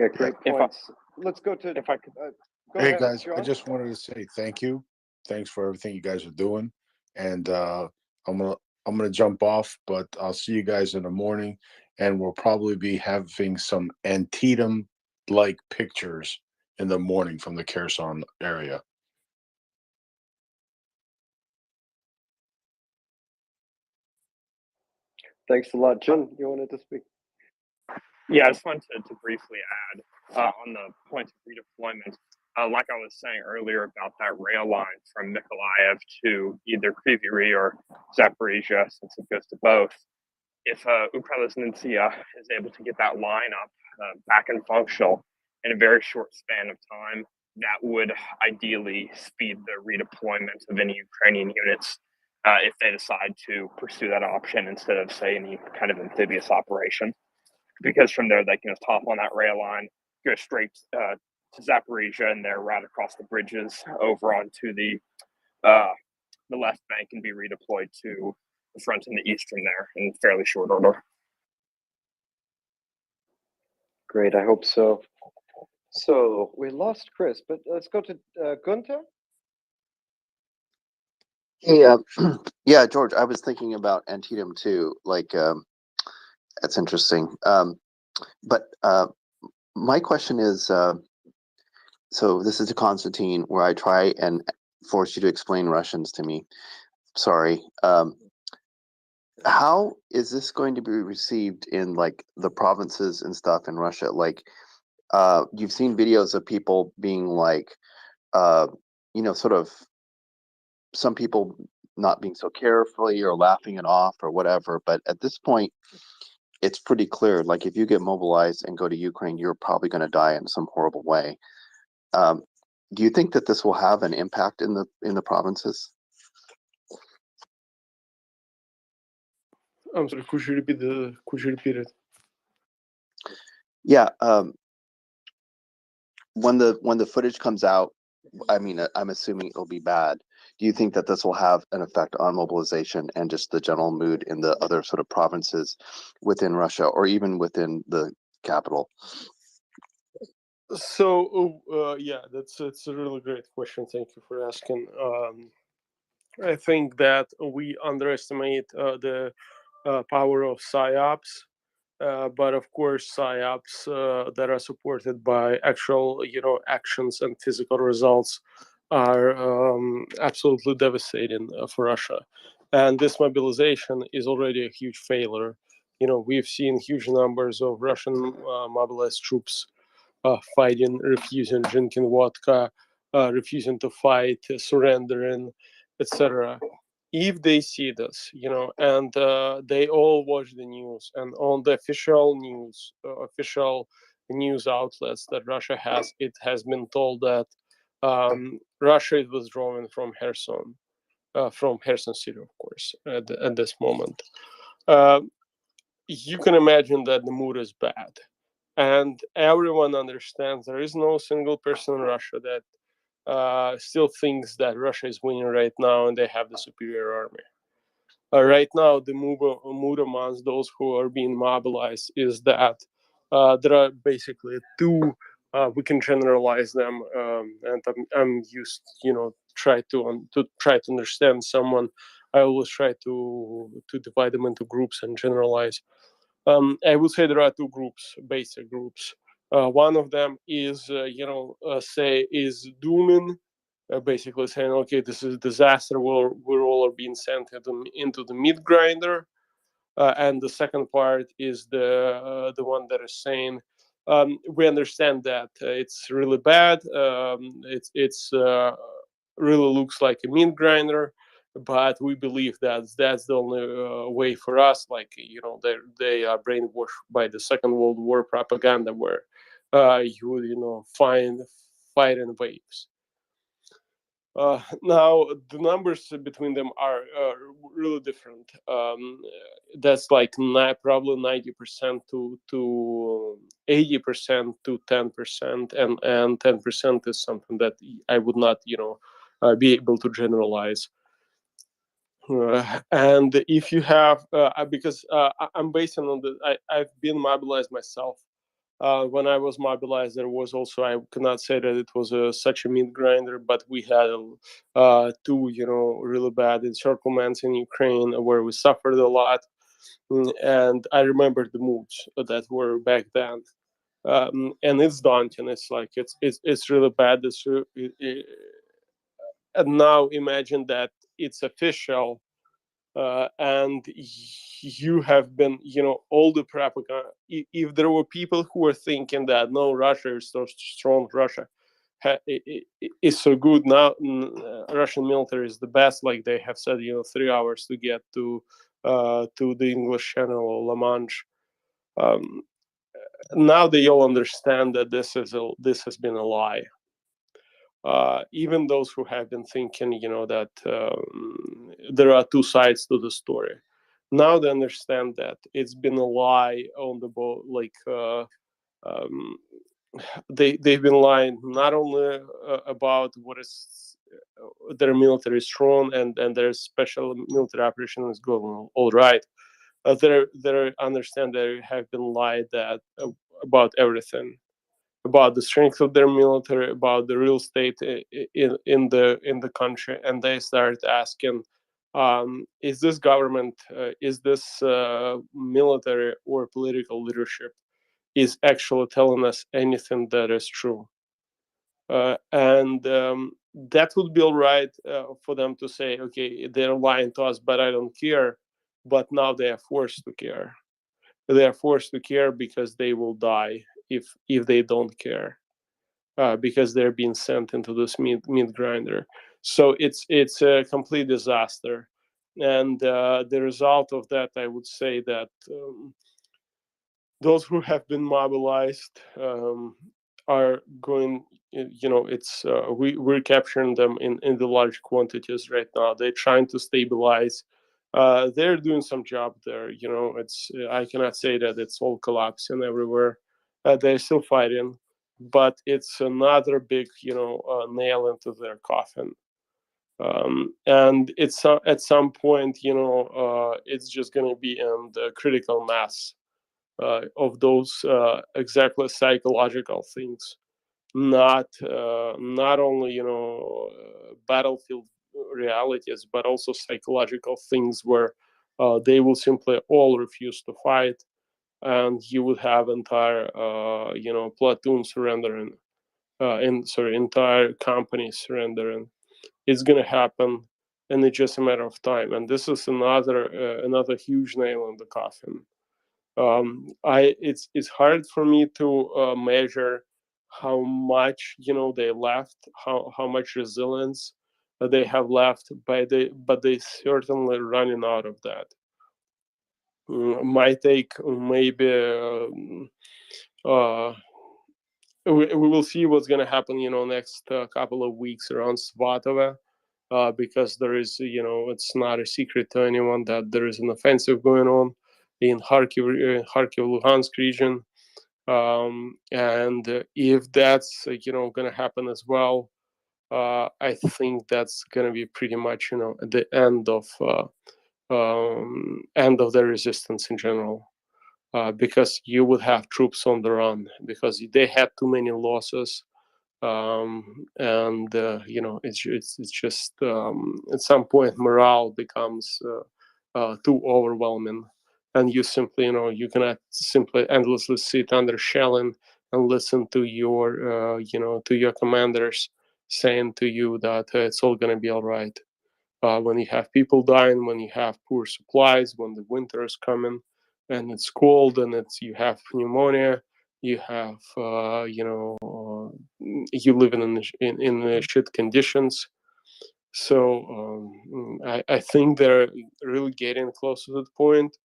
Yeah, great points. Let's go to. If I could. Go Hey ahead, guys, I John. just wanted to say thank you. Thanks for everything you guys are doing. And I'm gonna jump off, but I'll see you guys in the morning, and we'll probably be having some Antietam like pictures in the morning from the Kherson area. Thanks a lot, John. You wanted to speak? Yeah, I just wanted to briefly add on the point of redeployment. Like I was saying earlier about that rail line from Mykolaiv to either Kryvyi or Zaporizhia, since it goes to both. If Ukrelisnitsia is able to get that line up back and functional in a very short span of time, that would ideally speed the redeployment of any Ukrainian units if they decide to pursue that option instead of, say, any kind of amphibious operation. Because from there, they can just hop on that rail line, go straight to Zaporizhia, and they're right across the bridges over onto the left bank, and be redeployed to the front and the east from there in fairly short order. Great, I hope so. So we lost Chris, but let's go to Gunther. Hey, yeah, George, I was thinking about Antietam too. Like, that's interesting. But my question is, so this is to Constantine, where I try and force you to explain Russians to me. Sorry. How is this going to be received in like the provinces and stuff in Russia? Like, you've seen videos of people being like, sort of, some people not being so carefully or laughing it off or whatever. But at this point, it's pretty clear. Like if you get mobilized and go to Ukraine, you're probably going to die in some horrible way. Do you think that this will have an impact in the provinces? I'm sorry. Could you repeat it? Yeah. When the footage comes out, I mean, I'm assuming it'll be bad. Do you think that this will have an effect on mobilization and just the general mood in the other sort of provinces within Russia or even within the capital? So, yeah, it's a really great question. Thank you for asking. I think that we underestimate the power of psyops, but of course, psyops that are supported by actual, actions and physical results are absolutely devastating for Russia. And this mobilization is already a huge failure. We've seen huge numbers of Russian mobilized troops fighting, refusing, drinking vodka, refusing to fight, surrendering, etc. If they see this, and they all watch the news, and on the official news outlets that Russia has, it has been told that Russia is withdrawing from Kherson city, of course, at this moment. You can imagine that the mood is bad. And everyone understands there is no single person in Russia that still thinks that Russia is winning right now and they have the superior army. Right now, the mood amongst those who are being mobilized is that there are basically two. We can generalize them, and I'm used, try to understand someone. I always try to divide them into groups and generalize. I would say there are two groups, basic groups. One of them is, is dooming, basically saying, okay, this is a disaster. We're all being sent into the meat grinder. And the second part is the one that is saying, we understand that it's really bad. It's really looks like a meat grinder, but we believe that that's the only way for us. Like they are brainwashed by the Second World War propaganda, where you would fight in waves. Now the numbers between them are really different. That's like probably 90% to 80% to 10%, and 10% is something that I would not be able to generalize. And if you have, because I'm based on I've been mobilized myself. When I was mobilized, there was also, I cannot say that it was such a meat grinder, but we had two, really bad encirclements in Ukraine where we suffered a lot. And I remember the moods that were back then. And it's daunting. It's like, it's really bad. And now imagine that it's official. And you have been, all the propaganda. If there were people who were thinking that no, Russia is so strong, Russia is so good now, Russian military is the best. Like they have said, 3 hours to get to the English Channel or La Manche. Now they all understand that this has been a lie. Even those who have been thinking, that there are two sides to the story, now they understand that it's been a lie on the boat. Like they've been lying not only about what is their military is strong and their special military operation is going all right. They understand they have been lied that about everything. About the strength of their military, about the real state in the country, and they start asking, is this government, is this military or political leadership is actually telling us anything that is true? And that would be all right for them to say, okay, they're lying to us, but I don't care. But now they are forced to care. They are forced to care because they will die if they don't care. because they're being sent into this meat grinder. So it's a complete disaster. And the result of that, I would say that those who have been mobilized are going, it's we're capturing them in the large quantities right now. They're trying to stabilize. They're doing some job there. It's I cannot say that it's all collapsing everywhere. They're still fighting, but it's another big nail into their coffin. And it's at some point, it's just going to be in the critical mass of those exactly psychological things, not only battlefield realities, but also psychological things where they will simply all refuse to fight, and you would have entire platoon surrendering, entire companies surrendering. It's going to happen, and it's just a matter of time. And this is another huge nail in the coffin. It's hard for me to measure how much they left, how much resilience they have left, but they certainly running out of that. Might take maybe we will see what's going to happen next couple of weeks around Svatova, because there is it's not a secret to anyone that there is an offensive going on in Kharkiv Luhansk region, and if that's going to happen as well, I think that's going to be pretty much the end of the resistance in general, because you would have troops on the run because they had too many losses, and it's just at some point morale becomes too overwhelming, and you simply you cannot simply endlessly sit under shelling and listen to your to your commanders saying to you that it's all going to be all right. When you have people dying, when you have poor supplies, when the winter is coming and it's cold and you have pneumonia, you have you live in shit conditions. So I think they're really getting close to that point.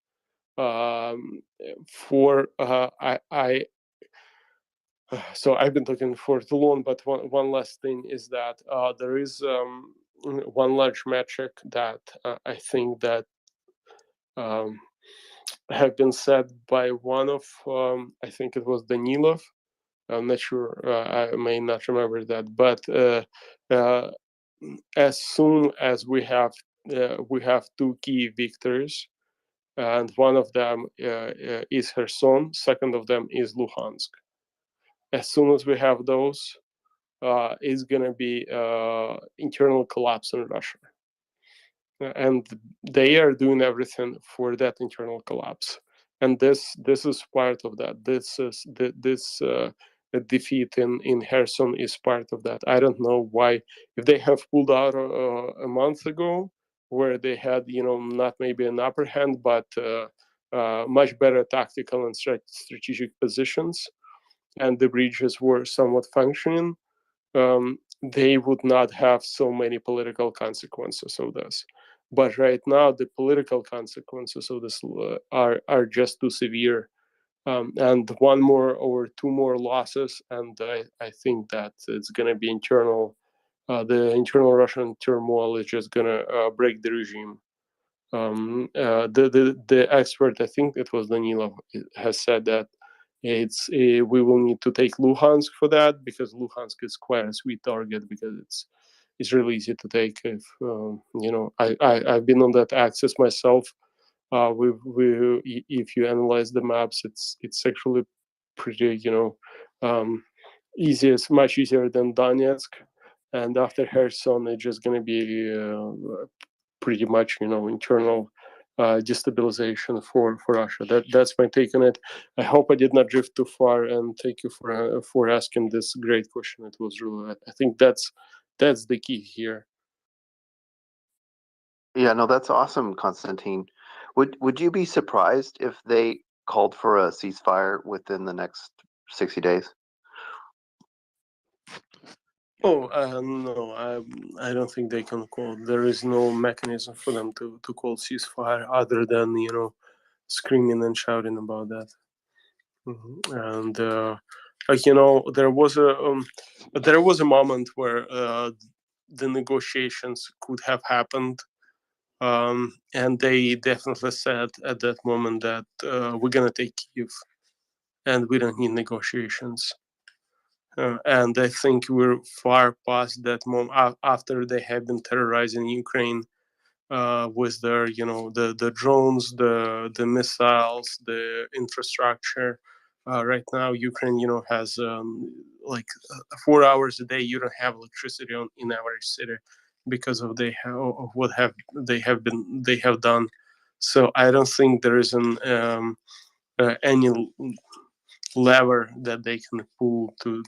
So I've been talking for too long, but one last thing is that there is one large metric that I think that have been said by one of I think it was Danilov. I'm not sure. I may not remember that, but as soon as we have two key victories, and one of them is Kherson, second of them is Luhansk. As soon as we have those, it's going to be internal collapse in Russia. And they are doing everything for that internal collapse. And this is part of that. This defeat in Kherson is part of that. I don't know why, if they have pulled out a month ago, where they had not maybe an upper hand, but much better tactical and strategic positions, and the bridges were somewhat functioning, they would not have so many political consequences of this. But right now, the political consequences of this are just too severe. And one more or two more losses, and I think that it's going to be internal. The internal Russian turmoil is just going to break the regime. The expert, I think it was Danilov, has said that we will need to take Luhansk for that, because Luhansk is quite a sweet target, because it's really easy to take. If I've been on that axis myself. If you analyze the maps, it's actually pretty easy. It's much easier than Donetsk, and after Kherson, it's just going to be pretty much internal destabilization for Russia. That's my take on it. I hope I did not drift too far, and thank you for asking this great question. It was really, I think that's the key here. Yeah, no, that's awesome, Konstantin. Would you be surprised if they called for a ceasefire within the next 60 days? Oh, no, I don't think they can call. There is no mechanism for them to call ceasefire other than, screaming and shouting about that. And there was a moment where the negotiations could have happened, and they definitely said at that moment that we're gonna take Kyiv, and we don't need negotiations. And I think we're far past that moment after they have been terrorizing Ukraine with their, the drones, the missiles, the infrastructure. Right now, Ukraine, has like 4 hours a day. You don't have electricity in our city because of what they have done. So I don't think there is any lever that they can pull to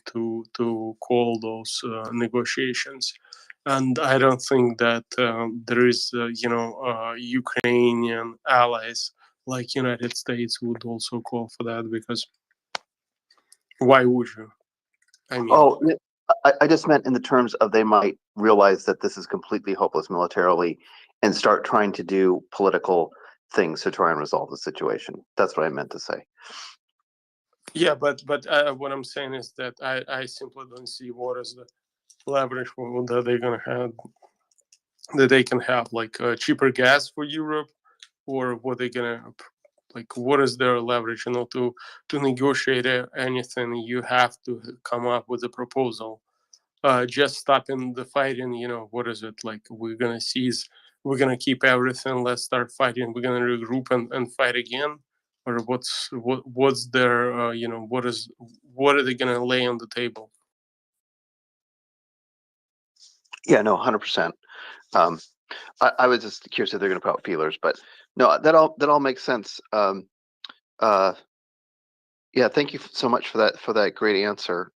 call those negotiations. And I don't think that there is Ukrainian allies like United States would also call for that, because why would you? I mean, Oh, I just meant in the terms of they might realize that this is completely hopeless militarily and start trying to do political things to try and resolve the situation. That's what I meant to say. yeah, but what I'm saying is that I simply don't see what is the leverage that they're gonna have, that they can have, like cheaper gas for Europe, or what they gonna, like, what is their leverage? To negotiate anything, you have to come up with a proposal. Just stopping the fighting, what is it like? We're gonna seize, we're gonna keep everything, let's start fighting, we're gonna regroup and fight again, or what's their what are they gonna lay on the table? Yeah, no, 100%. I was just curious if they're going to put out feelers, but no, that all makes sense. Yeah, thank you so much for that great answer.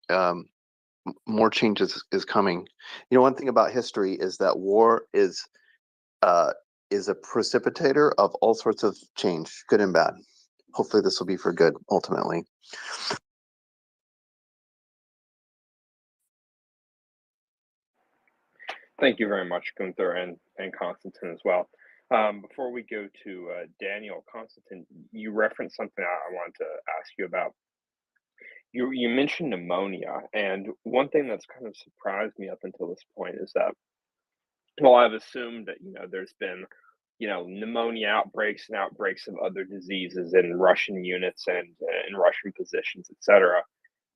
More changes is coming. One thing about history is that war is a precipitator of all sorts of change, good and bad. Hopefully, this will be for good ultimately. Thank you very much, Gunther and Konstantin as well. Before we go to Daniel, Konstantin, you referenced something I wanted to ask you about. You mentioned pneumonia, and one thing that's kind of surprised me up until this point is that, well, I've assumed that there's been pneumonia outbreaks and outbreaks of other diseases in Russian units and in Russian positions, etc.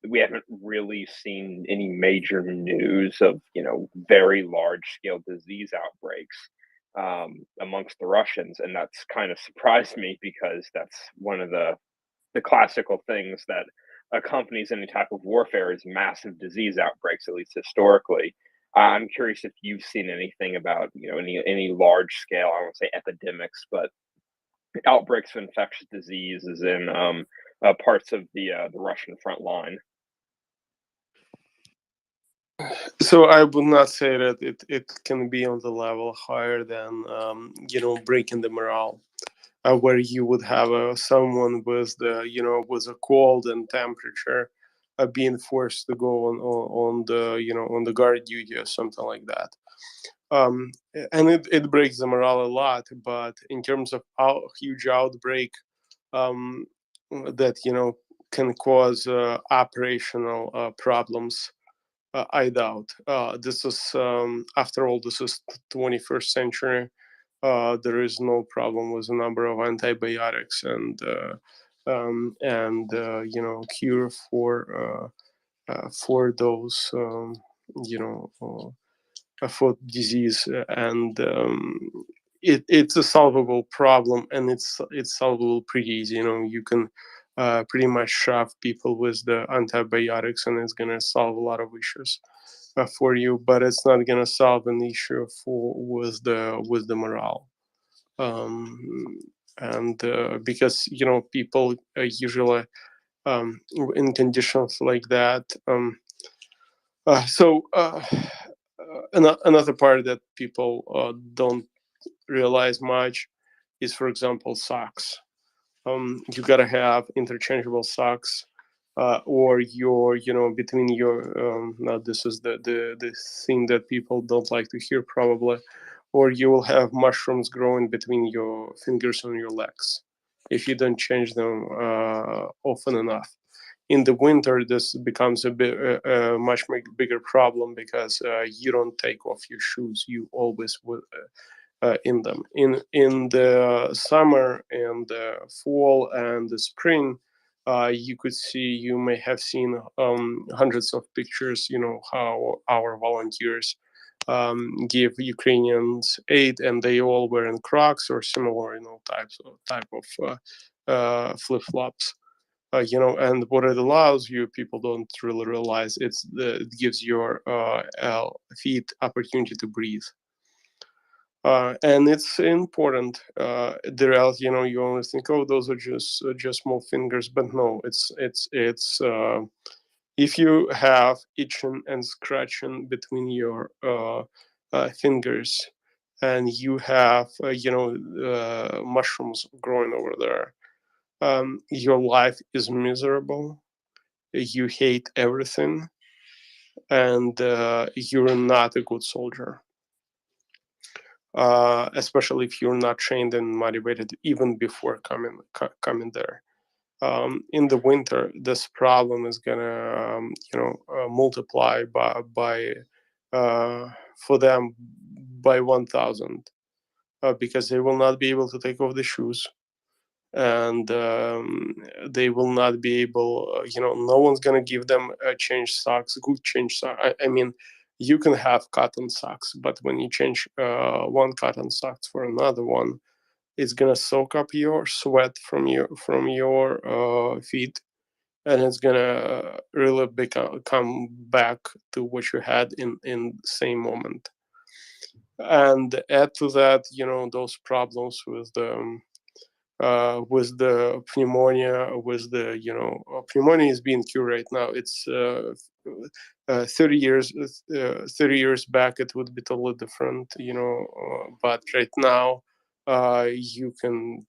We haven't really seen any major news of very large scale disease outbreaks amongst the Russians, and that's kind of surprised me, because that's one of the classical things that accompanies any type of warfare is massive disease outbreaks, at least historically. I'm curious if you've seen anything about any large scale, I won't say epidemics, but outbreaks of infectious diseases in parts of the Russian front line. So I would not say that it can be on the level higher than breaking the morale, where you would have someone with with a cold and temperature being forced to go on the guard duty or something like that. And it breaks the morale a lot. But in terms of huge outbreak that can cause operational problems, I doubt. This is after all, this is 21st century. There is no problem with a number of antibiotics and cure for those for disease, and it's a solvable problem, and it's solvable pretty easy. You can pretty much shove people with the antibiotics, and it's gonna solve a lot of issues for you, but it's not gonna solve an issue with the morale. And because people usually in conditions like that. Another part that people don't realize much is, for example, socks. You gotta have interchangeable socks or your, between your, now this is the thing that people don't like to hear probably, or you will have mushrooms growing between your fingers and your legs if you don't change them often enough. In the winter, this becomes a much bigger problem because you don't take off your shoes. You always will in them. In the summer and the fall and the spring, you may have seen hundreds of pictures. How our volunteers give Ukrainians aid, and they all wearing Crocs or similar, type of flip flops. And what it allows you, people don't really realize, it gives your feet opportunity to breathe. And it's important. The reality, you always think, oh, those are just small fingers, but no, it's if you have itching and scratching between your fingers, and you have mushrooms growing over there, your life is miserable. You hate everything, and you're not a good soldier. Especially if you're not trained and motivated even before coming there. In the winter, this problem is gonna multiply by for them by 1,000 because they will not be able to take off the shoes, and they will not be able. No one's gonna give them change socks, good change socks. I mean, you can have cotton socks, but when you change one cotton socks for another one, it's gonna soak up your sweat from your feet, and it's gonna really come back to what you had in the same moment. And add to that, those problems with the pneumonia, pneumonia is being cured right now. It's 30 years back, it would be totally different, but right now, you can,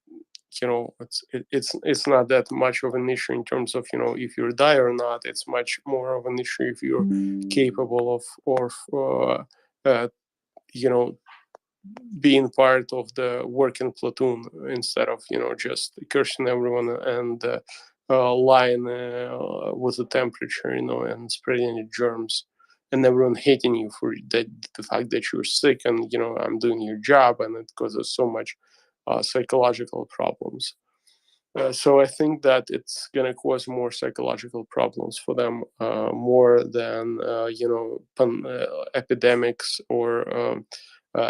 it's not that much of an issue in terms of, if you die or not. It's much more of an issue if you're capable of being part of the working platoon instead of just cursing everyone and lying with the temperature, and spreading germs, and everyone hating you for the fact that you're sick, and I'm doing your job, and it causes so much psychological problems. So I think that it's going to cause more psychological problems for them, more than epidemics or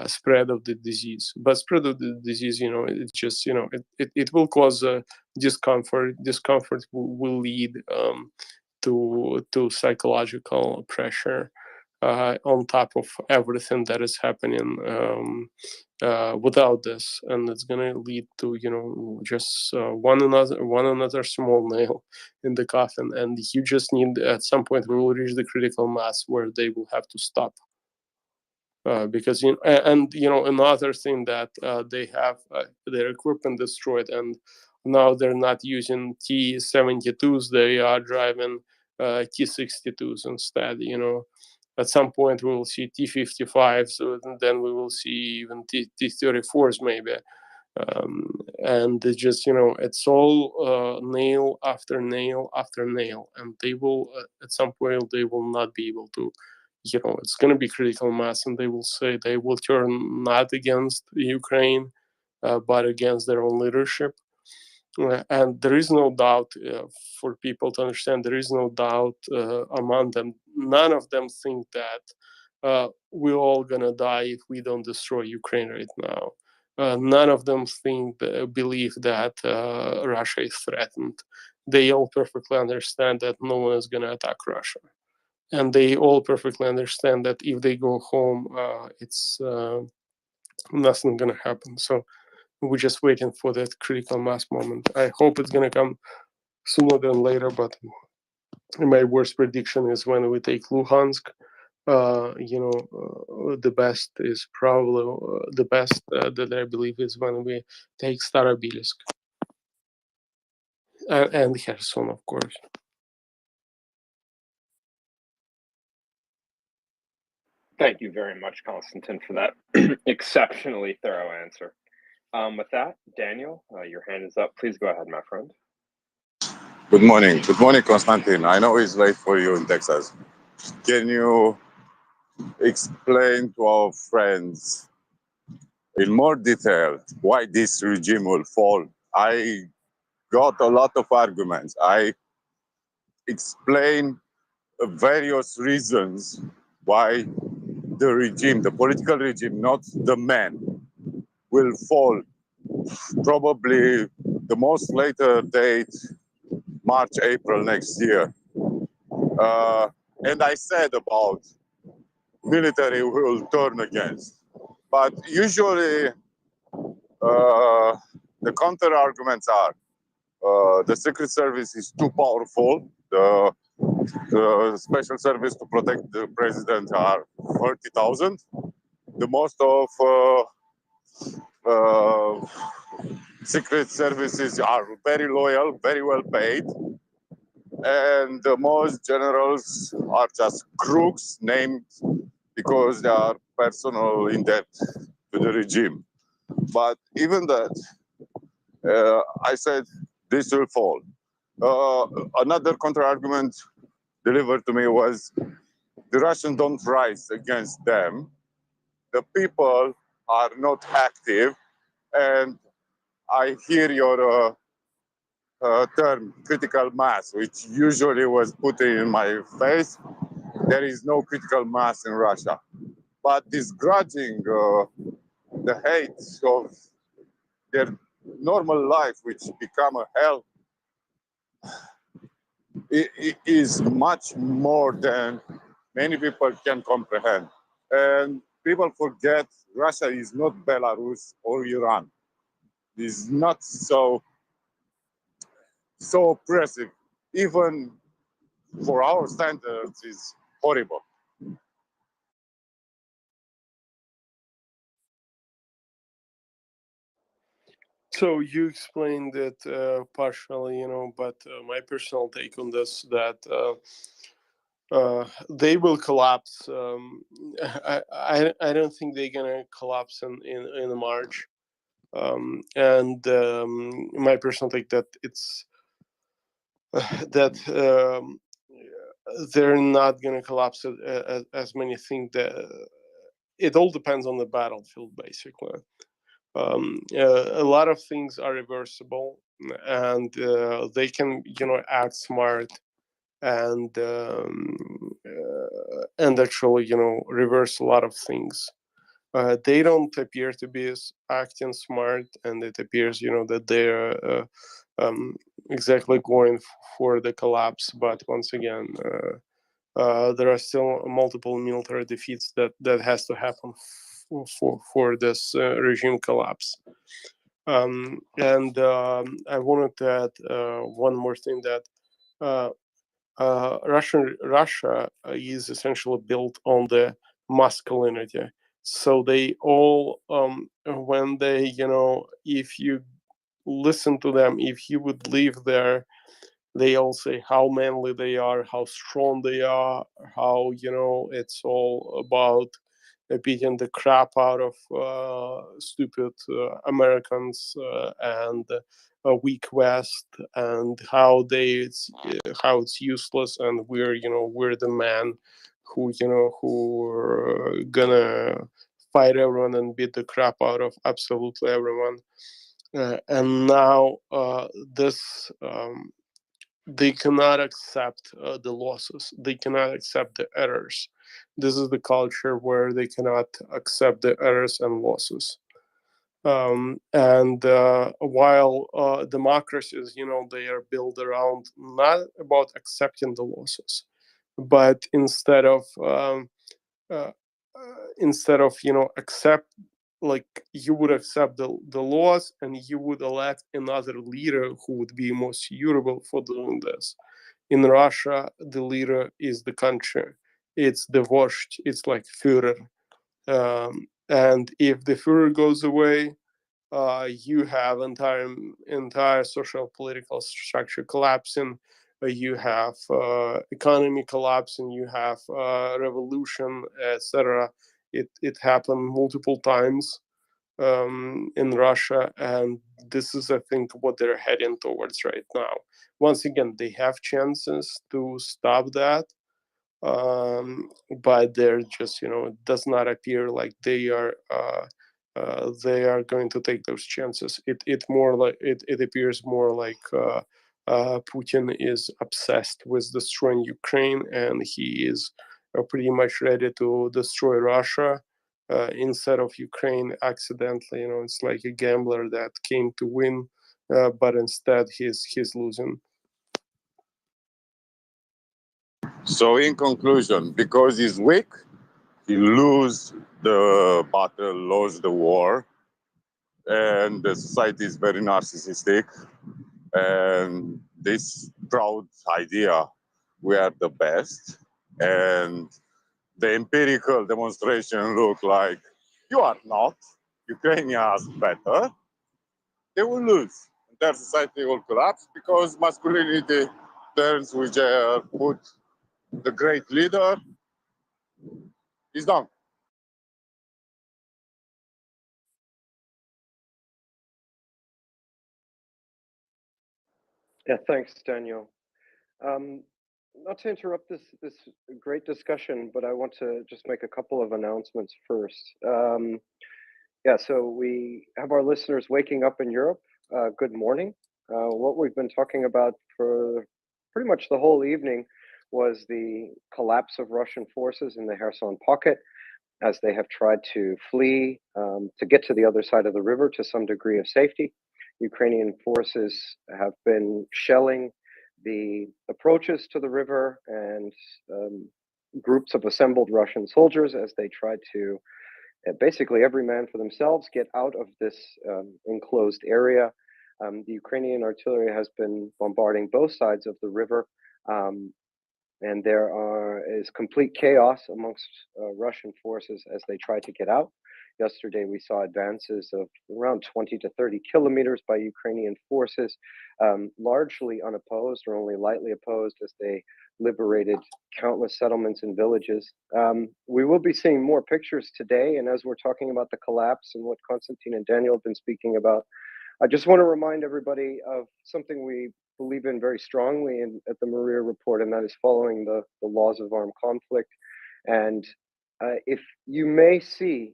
spread of the disease. But spread of the disease, it just it will cause discomfort. Discomfort will lead to psychological pressure on top of everything that is happening without this, and it's going to lead to just one another small nail in the coffin, and you just need, at some point we will reach the critical mass where they will have to stop. Because another thing that they have their equipment destroyed, and now they're not using T-72s, they are driving T-62s instead. At some point we will see T-55s, and then we will see even T-34s maybe. And it's just it's all nail after nail after nail, and they will at some point they will not be able to, it's going to be critical mass, and they will turn not against Ukraine but against their own leadership. And there is no doubt, for people to understand, there is no doubt among them. None of them think that we're all gonna die if we don't destroy Ukraine right now. None of them believe that Russia is threatened. They all perfectly understand that no one is gonna attack Russia, and they all perfectly understand that if they go home, it's nothing gonna happen. So we're just waiting for that critical mass moment. I hope it's gonna come sooner than later, but my worst prediction is when we take Luhansk. The best is probably the best that I believe is when we take Starobilsk and Kherson, of course. Thank you very much, Konstantin, for that exceptionally thorough answer. With that, Daniel, your hand is up. Please go ahead, my friend. Good morning. Good morning, Konstantin. I know it's late for you in Texas. Can you explain to our friends in more detail why this regime will fall? I got a lot of arguments. I explain various reasons why the regime, the political regime, not the man, will fall. Probably the most later date, March, April next year. And I said about military will turn against. But usually the counter arguments are the Secret Service is too powerful. The special service to protect the president are 30,000. The most of secret services are very loyal, very well paid. And most generals are just crooks named because they are personal in debt to the regime. But even that, I said this will fall. Another counter-argument delivered to me was the Russians don't rise against them. The people are not active. And I hear your term critical mass, which usually was put in my face. There is no critical mass in Russia. But disgrudging the hate of their normal life, which become a hell, it is much more than many people can comprehend. And people forget Russia is not Belarus or Iran. It's not so oppressive. Even for our standards, it's horrible. So you explained it partially, but my personal take on this that they will collapse. I don't think they're gonna collapse in March. And my personal take that it's that they're not gonna collapse as many think that it all depends on the battlefield, basically. A lot of things are reversible, and they can, act smart and actually, reverse a lot of things. They don't appear to be acting smart, and it appears, that they're exactly going for the collapse. But once again, there are still multiple military defeats that has to happen for this regime collapse. And I wanted to add one more thing, that Russia is essentially built on the masculinity. So they all, when they, if you listen to them, if you would live there, they all say how manly they are, how strong they are, how, it's all about beating the crap out of stupid Americans and a weak West, and how it's useless, and we're the man who are gonna fight everyone and beat the crap out of absolutely everyone. And now this they cannot accept the losses. They cannot accept the errors. This is the culture where they cannot accept the errors and losses. And while democracies, they are built around not about accepting the losses, but instead of accept, like, you would accept the loss, and you would elect another leader who would be more suitable for doing this. In Russia, the leader is the country. It's the vozhd. It's like Führer. And if the Führer goes away, you have entire social political structure collapsing. you have economy collapse, and you have revolution, etc. It happened multiple times in Russia, and this is, I think, what they're heading towards right now. Once again, they have chances to stop that, but they're just, it does not appear like they are going to take those chances. It more like it appears more like Putin is obsessed with destroying Ukraine, and he is pretty much ready to destroy Russia instead of Ukraine accidentally. It's like a gambler that came to win, but instead he's losing. So in conclusion, because he's weak, he lose the battle, lose the war, and the society is very narcissistic. And this proud idea, we are the best, and the empirical demonstration look like you are not. Ukrainians better. They will lose. Their society will collapse because masculinity turns with put the great leader is done. Yeah, thanks, Daniel. Not to interrupt this great discussion, but I want to just make a couple of announcements first. Yeah, so we have our listeners waking up in Europe. Good morning. What we've been talking about for pretty much the whole evening was the collapse of Russian forces in the Kherson pocket as they have tried to flee to get to the other side of the river to some degree of safety. Ukrainian forces have been shelling the approaches to the river, and groups of assembled Russian soldiers as they try to basically every man for themselves get out of this enclosed area. The Ukrainian artillery has been bombarding both sides of the river, and there is complete chaos amongst Russian forces as they try to get out. Yesterday, we saw advances of around 20 to 30 kilometers by Ukrainian forces, largely unopposed or only lightly opposed as they liberated countless settlements and villages. We will be seeing more pictures today, and as we're talking about the collapse and what Konstantin and Daniel have been speaking about, I just want to remind everybody of something we believe in very strongly at the MriyaReport, and that is following the laws of armed conflict. And if you may see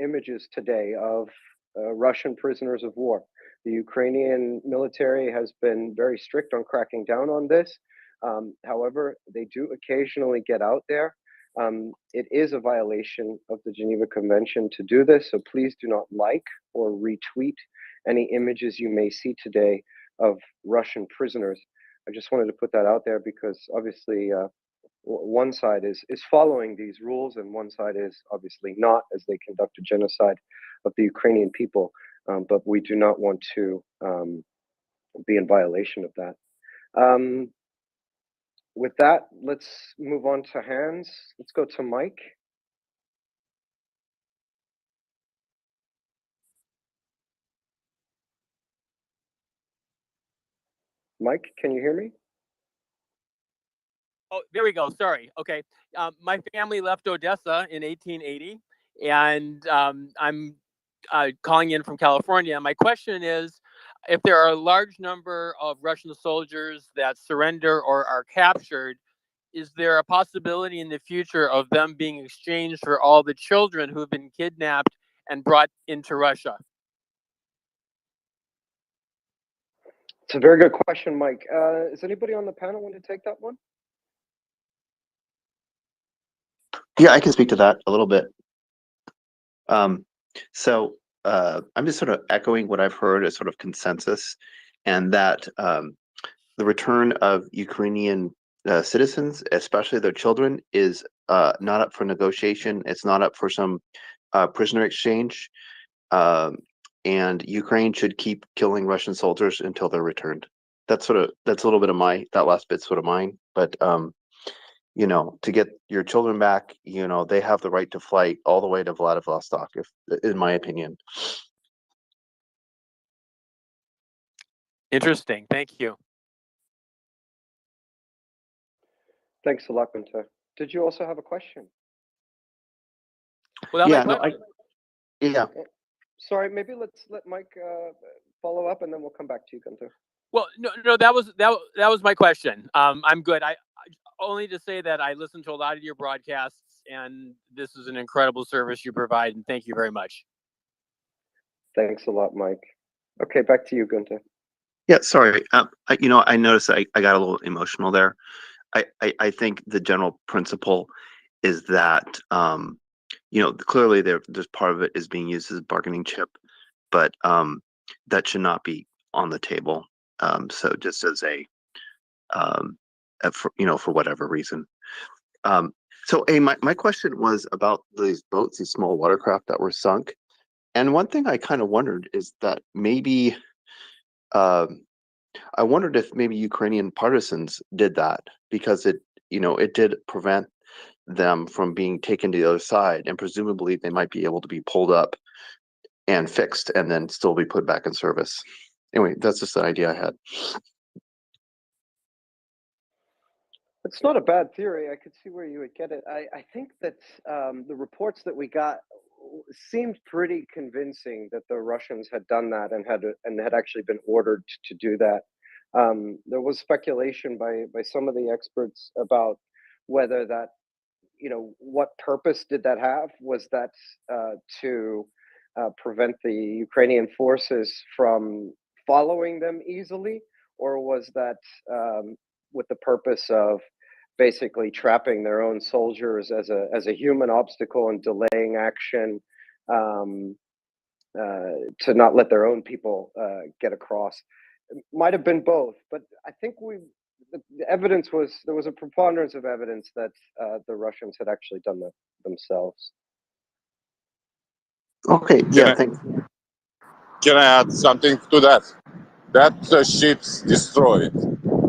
images today of Russian prisoners of war, the Ukrainian military has been very strict on cracking down on this. However, they do occasionally get out there. It is a violation of the Geneva Convention to do this, so please do not like or retweet any images you may see today of Russian prisoners. I just wanted to put that out there because obviously one side is following these rules and one side is obviously not, as they conduct a genocide of the Ukrainian people. But we do not want to be in violation of that. With that, let's move on to hands. Let's go to Mike. Mike, can you hear me? Oh, there we go. Sorry. Okay. My family left Odessa in 1880, and I'm calling in from California. My question is, if there are a large number of Russian soldiers that surrender or are captured, is there a possibility in the future of them being exchanged for all the children who have been kidnapped and brought into Russia? It's a very good question, Mike. Is anybody on the panel want to take that one? Yeah, I can speak to that a little bit. So I'm just sort of echoing what I've heard as sort of consensus, and that the return of Ukrainian citizens, especially their children, is not up for negotiation. It's not up for some prisoner exchange, and Ukraine should keep killing Russian soldiers until they're returned. That's a little bit of that last bit's sort of mine, but to get your children back, they have the right to flight all the way to Vladivostok, in my opinion. Interesting. Thank you. Thanks a lot, Gunter. Did you also have a question? Well, Yeah, no, yeah. Sorry, maybe let's let Mike follow up, and then we'll come back to you, Gunter. Well, no, that was my question. I'm good. I only to say that I listen to a lot of your broadcasts, and this is an incredible service you provide, and thank you very much. Thanks a lot, Mike. Okay, back to you, Gunter. Yeah, sorry. I noticed I got a little emotional there. I think the general principle is that clearly there's part of it is being used as a bargaining chip, but that should not be on the table. So just as for whatever reason. So my question was about these boats, these small watercraft that were sunk, and one thing I kind of wondered is that maybe. I wondered if maybe Ukrainian partisans did that because it did prevent them from being taken to the other side, and presumably they might be able to be pulled up and fixed and then still be put back in service. Anyway, that's just an idea I had. It's not a bad theory. I could see where you would get it. I think that the reports that we got seemed pretty convincing that the Russians had done that and had actually been ordered to do that. There was speculation by some of the experts about whether that, what purpose did that have? Was that to prevent the Ukrainian forces from following them easily, or was that with the purpose of basically trapping their own soldiers as a human obstacle and delaying action to not let their own people get across? It might have been both, but I think the evidence was there was a preponderance of evidence that the Russians had actually done that themselves. Okay, yeah, thanks. Can I add something to that? That ships destroyed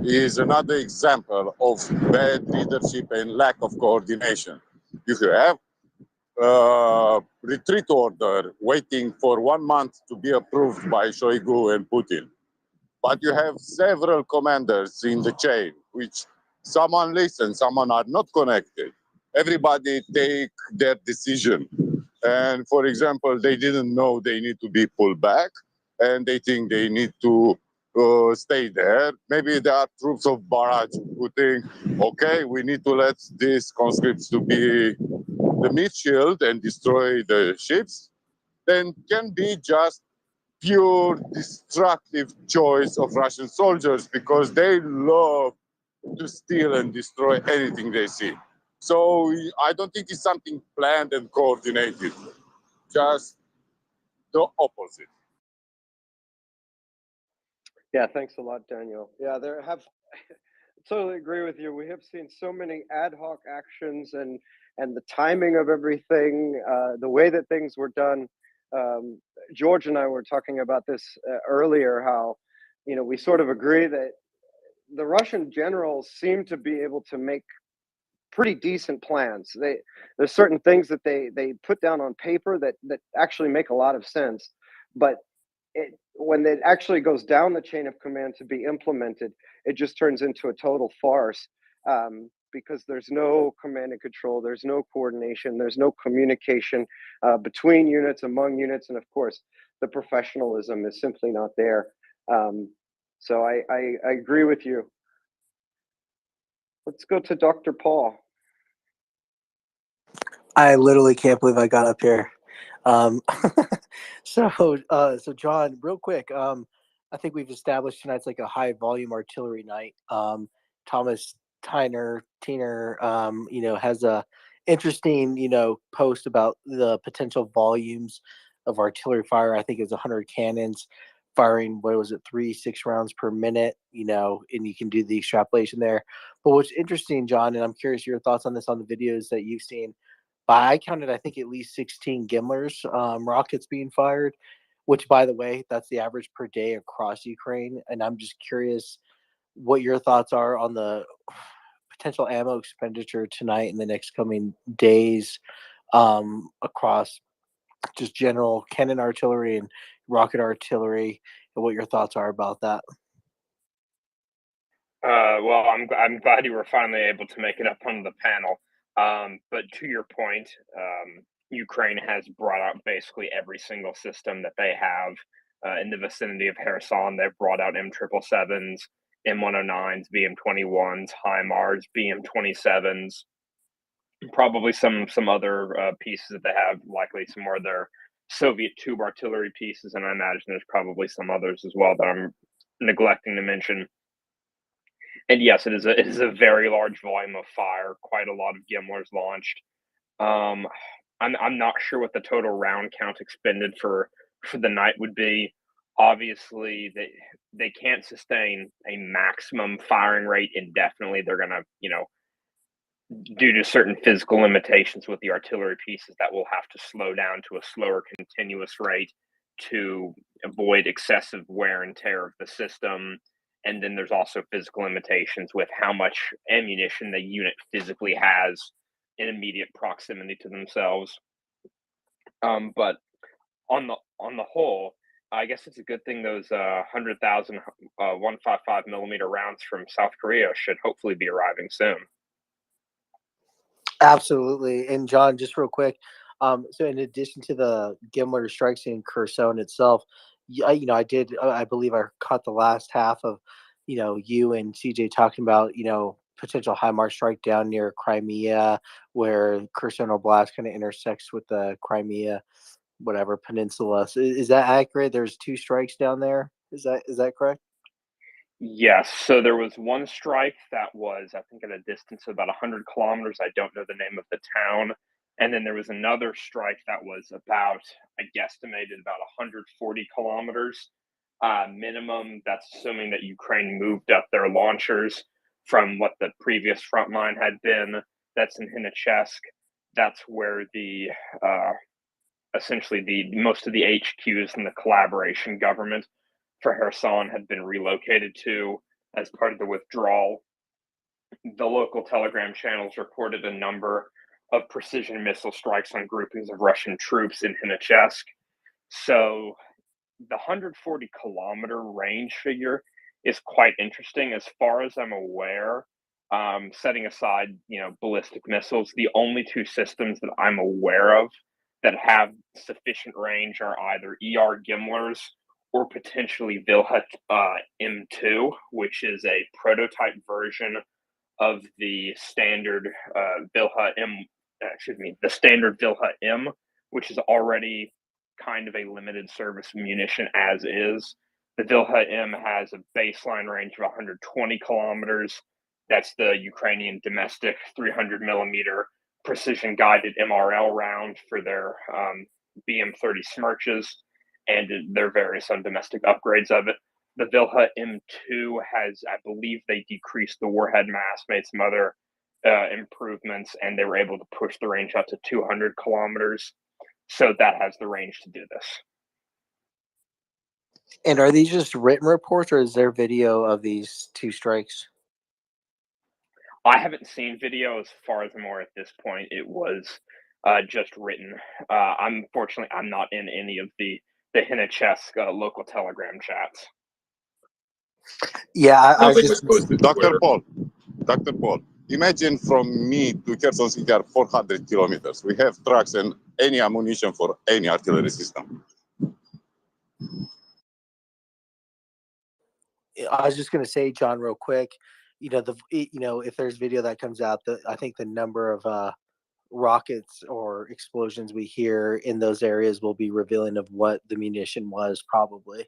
is another example of bad leadership and lack of coordination. You have retreat order waiting for 1 month to be approved by Shoigu and Putin. But you have several commanders in the chain, which someone listens, someone are not connected. Everybody take their decision. And for example, they didn't know they need to be pulled back, and they think they need to stay there. Maybe there are troops of barrage who think, okay, we need to let these conscripts to be the meat shield and destroy the ships. Then can be just pure destructive choice of Russian soldiers because they love to steal and destroy anything they see. So I don't think it's something planned and coordinated, just the opposite. Yeah, thanks a lot, Daniel. Yeah, totally agree with you. We have seen so many ad hoc actions and the timing of everything, the way that things were done. George and I were talking about this earlier, how, we sort of agree that the Russian generals seem to be able to make pretty decent plans. There's certain things that they put down on paper that actually make a lot of sense, but when it actually goes down the chain of command to be implemented, it just turns into a total farce, because there's no command and control, there's no coordination, there's no communication between units, among units, and of course, the professionalism is simply not there. So I agree with you. Let's go to Dr. Paul. I literally can't believe I got up here. So John, real quick, I think we've established tonight's like a high volume artillery night. Thomas Tiner, has a interesting, post about the potential volumes of artillery fire. I think it's 100 cannons firing, 3-6 rounds per minute, and you can do the extrapolation there. But what's interesting, John, and I'm curious your thoughts on this on the videos that you've seen, I counted, I think, at least 16 Gimlers rockets being fired, which, by the way, that's the average per day across Ukraine. And I'm just curious what your thoughts are on the potential ammo expenditure tonight and the next coming days across just general cannon artillery and rocket artillery, and what your thoughts are about that. Well, I'm glad you were finally able to make it up on the panel. But to your point, Ukraine has brought out basically every single system that they have in the vicinity of Kherson. They've brought out M777s, M109s, BM21s, HIMARS, BM27s, probably some other pieces that they have, likely some more of their Soviet tube artillery pieces, and I imagine there's probably some others as well that I'm neglecting to mention. And yes, it is a very large volume of fire. Quite a lot of Gimlers launched. I'm not sure what the total round count expended for the night would be. Obviously, they can't sustain a maximum firing rate indefinitely. They're gonna, due to certain physical limitations with the artillery pieces, that will have to slow down to a slower continuous rate to avoid excessive wear and tear of the system. And then there's also physical limitations with how much ammunition the unit physically has in immediate proximity to themselves. But on the whole, I guess it's a good thing those 100,000 155 millimeter rounds from South Korea should hopefully be arriving soon. Absolutely. And John, just real quick, so in addition to the Gimler strikes in Kherson itself, I believe I caught the last half of, you and CJ talking about, potential HIMARS strike down near Crimea, where Kherson Oblast kind of intersects with the Crimea, whatever peninsula. So is that accurate? There's 2 strikes down there. Is that correct? Yes. So there was one strike that was, I think, at a distance of about 100 kilometers. I don't know the name of the town. And then there was another strike that was about, I guesstimated, about 140 kilometers minimum. That's assuming that Ukraine moved up their launchers from what the previous front line had been. That's in Hinichesk. That's where the essentially the most of the HQs and the collaboration government for Kherson had been relocated to as part of the withdrawal. The local telegram channels reported a number of precision missile strikes on groupings of Russian troops in Hinichesk. So the 140 kilometer range figure is quite interesting. As far as I'm aware, setting aside, ballistic missiles, the only 2 systems that I'm aware of that have sufficient range are either ER Gimlers or potentially Vilha M2, which is a prototype version of the standard Vilha M, the standard Vilha M, which is already kind of a limited service munition as is. The Vilha M has a baseline range of 120 kilometers. That's the Ukrainian domestic 300 millimeter precision guided MRL round for their BM30 Smerches and their various domestic upgrades of it. The Vilha M2 has, I believe, they decreased the warhead mass, made some other improvements, and they were able to push the range up to 200 kilometers. So that has the range to do this. And are these just written reports, or is there video of these 2 strikes? I haven't seen video. As far as I'm aware at this point, it was just written. Unfortunately, I'm not in any of the Hinichesk local telegram chats. Yeah, I just Dr. Paul, imagine from me to Kherson City are 400 kilometers. We have trucks and any ammunition for any artillery system. I was just going to say, John, real quick, if there's video that comes out, I think the number of rockets or explosions we hear in those areas will be revealing of what the munition was, probably.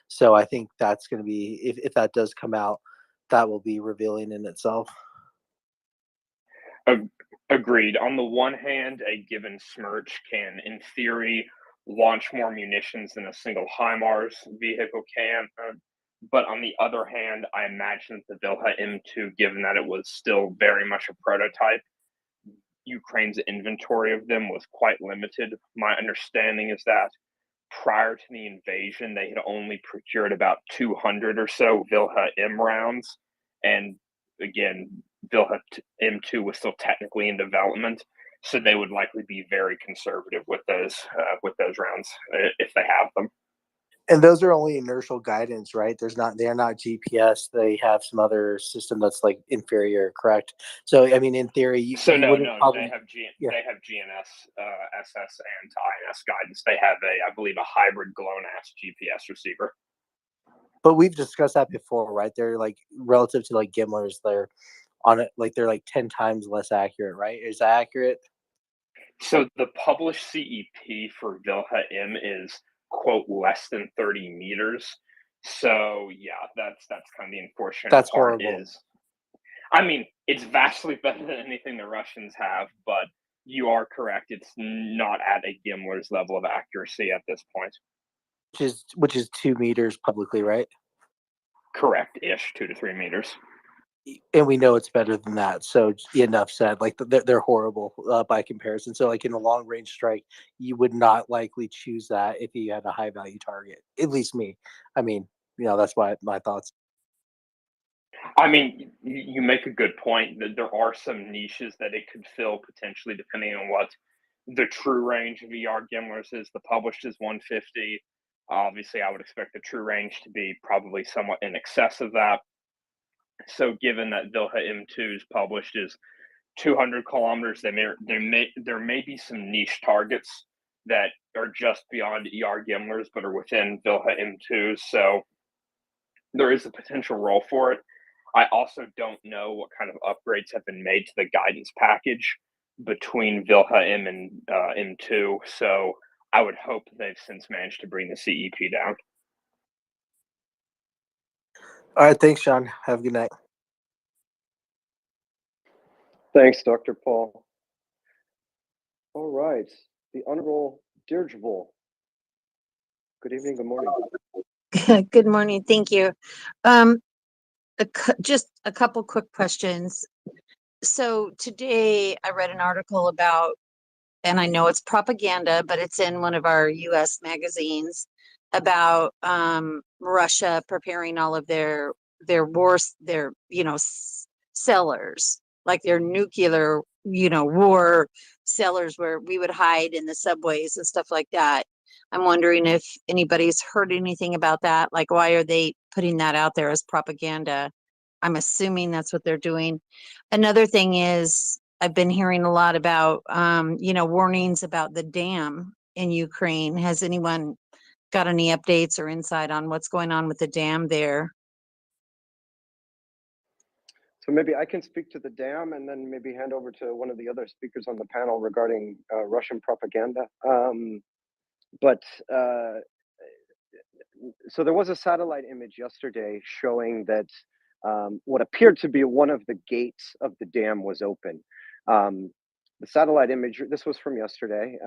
So I think that's going to be, if that does come out, that will be revealing in itself. Agreed. On the one hand, a given Smerch can, in theory, launch more munitions than a single HIMARS vehicle can. But on the other hand, I imagine that the Vilha M2, given that it was still very much a prototype, Ukraine's inventory of them was quite limited. My understanding is that prior to the invasion, they had only procured about 200 or so Vilha M rounds. And again, Vilha M2 was still technically in development, so they would likely be very conservative with those rounds if they have them. And those are only inertial guidance, right? They're not GPS. They have some other system that's like inferior, correct? So I mean, in theory, you wouldn't probably. They have Yeah. they have GNS, SS, and INS guidance. They have I believe, a hybrid GLONASS GPS receiver. But we've discussed that before, right? They're like relative to like Gimlers, they're on it like they're like 10 times less accurate, right? Is that accurate? So the published CEP for Wilhelm is, quote, less than 30 meters. So yeah, that's kind of the unfortunate That's part. horrible. I mean, it's vastly better than anything the Russians have, but you are correct. It's not at a Gimler's level of accuracy at this point. Which is 2 meters publicly, right? Correct-ish, 2 to 3 meters. And we know it's better than that. So enough said. Like they're horrible by comparison. So like in a long range strike, you would not likely choose that if you had a high value target. At least me. I mean, that's why my thoughts. I mean, you make a good point that there are some niches that it could fill potentially, depending on what the true range of ER Gimlers is. The published is 150. Obviously, I would expect the true range to be probably somewhat in excess of that. So, given that Wilhelm M2's published is 200 kilometers, there may be some niche targets that are just beyond ER Gimlers, but are within Wilhelm M2. So, there is a potential role for it. I also don't know what kind of upgrades have been made to the guidance package between Wilhelm and M2. So I would hope they've since managed to bring the CEP down. All right. Thanks, Sean. Have a good night. Thanks, Dr. Paul. All right. The Honorable Deirdre. Good evening. Good morning. Good morning. Thank you. Just a couple quick questions. So today I read an article about, and I know it's propaganda, but it's in one of our US magazines, about Russia preparing all of their wars, their cellars, like their nuclear war cellars where we would hide in the subways and stuff like that. I'm wondering if anybody's heard anything about that. Like, why are they putting that out there as propaganda? I'm assuming that's what they're doing. Another thing is, I've been hearing a lot about, warnings about the dam in Ukraine. Has anyone got any updates or insight on what's going on with the dam there? So maybe I can speak to the dam and then maybe hand over to one of the other speakers on the panel regarding Russian propaganda. So there was a satellite image yesterday showing that what appeared to be one of the gates of the dam was open. The satellite image, this was from yesterday.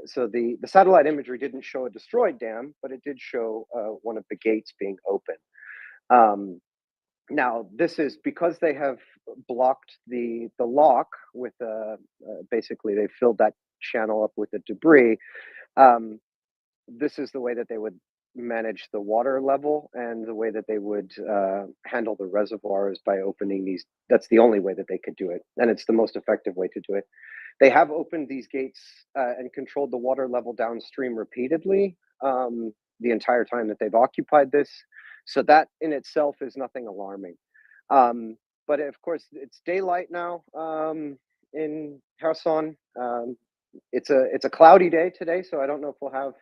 So the satellite imagery didn't show a destroyed dam, but it did show one of the gates being open. Now, this is because they have blocked the lock with basically they filled that channel up with the debris. This is the way that they would manage the water level, and the way that they would handle the reservoirs by opening these. That's the only way that they could do it, and it's the most effective way to do it. They have opened these gates and controlled the water level downstream repeatedly the entire time that they've occupied this. So that in itself is nothing alarming. But of course, it's daylight now in Kherson. It's a cloudy day today, so I don't know if we'll have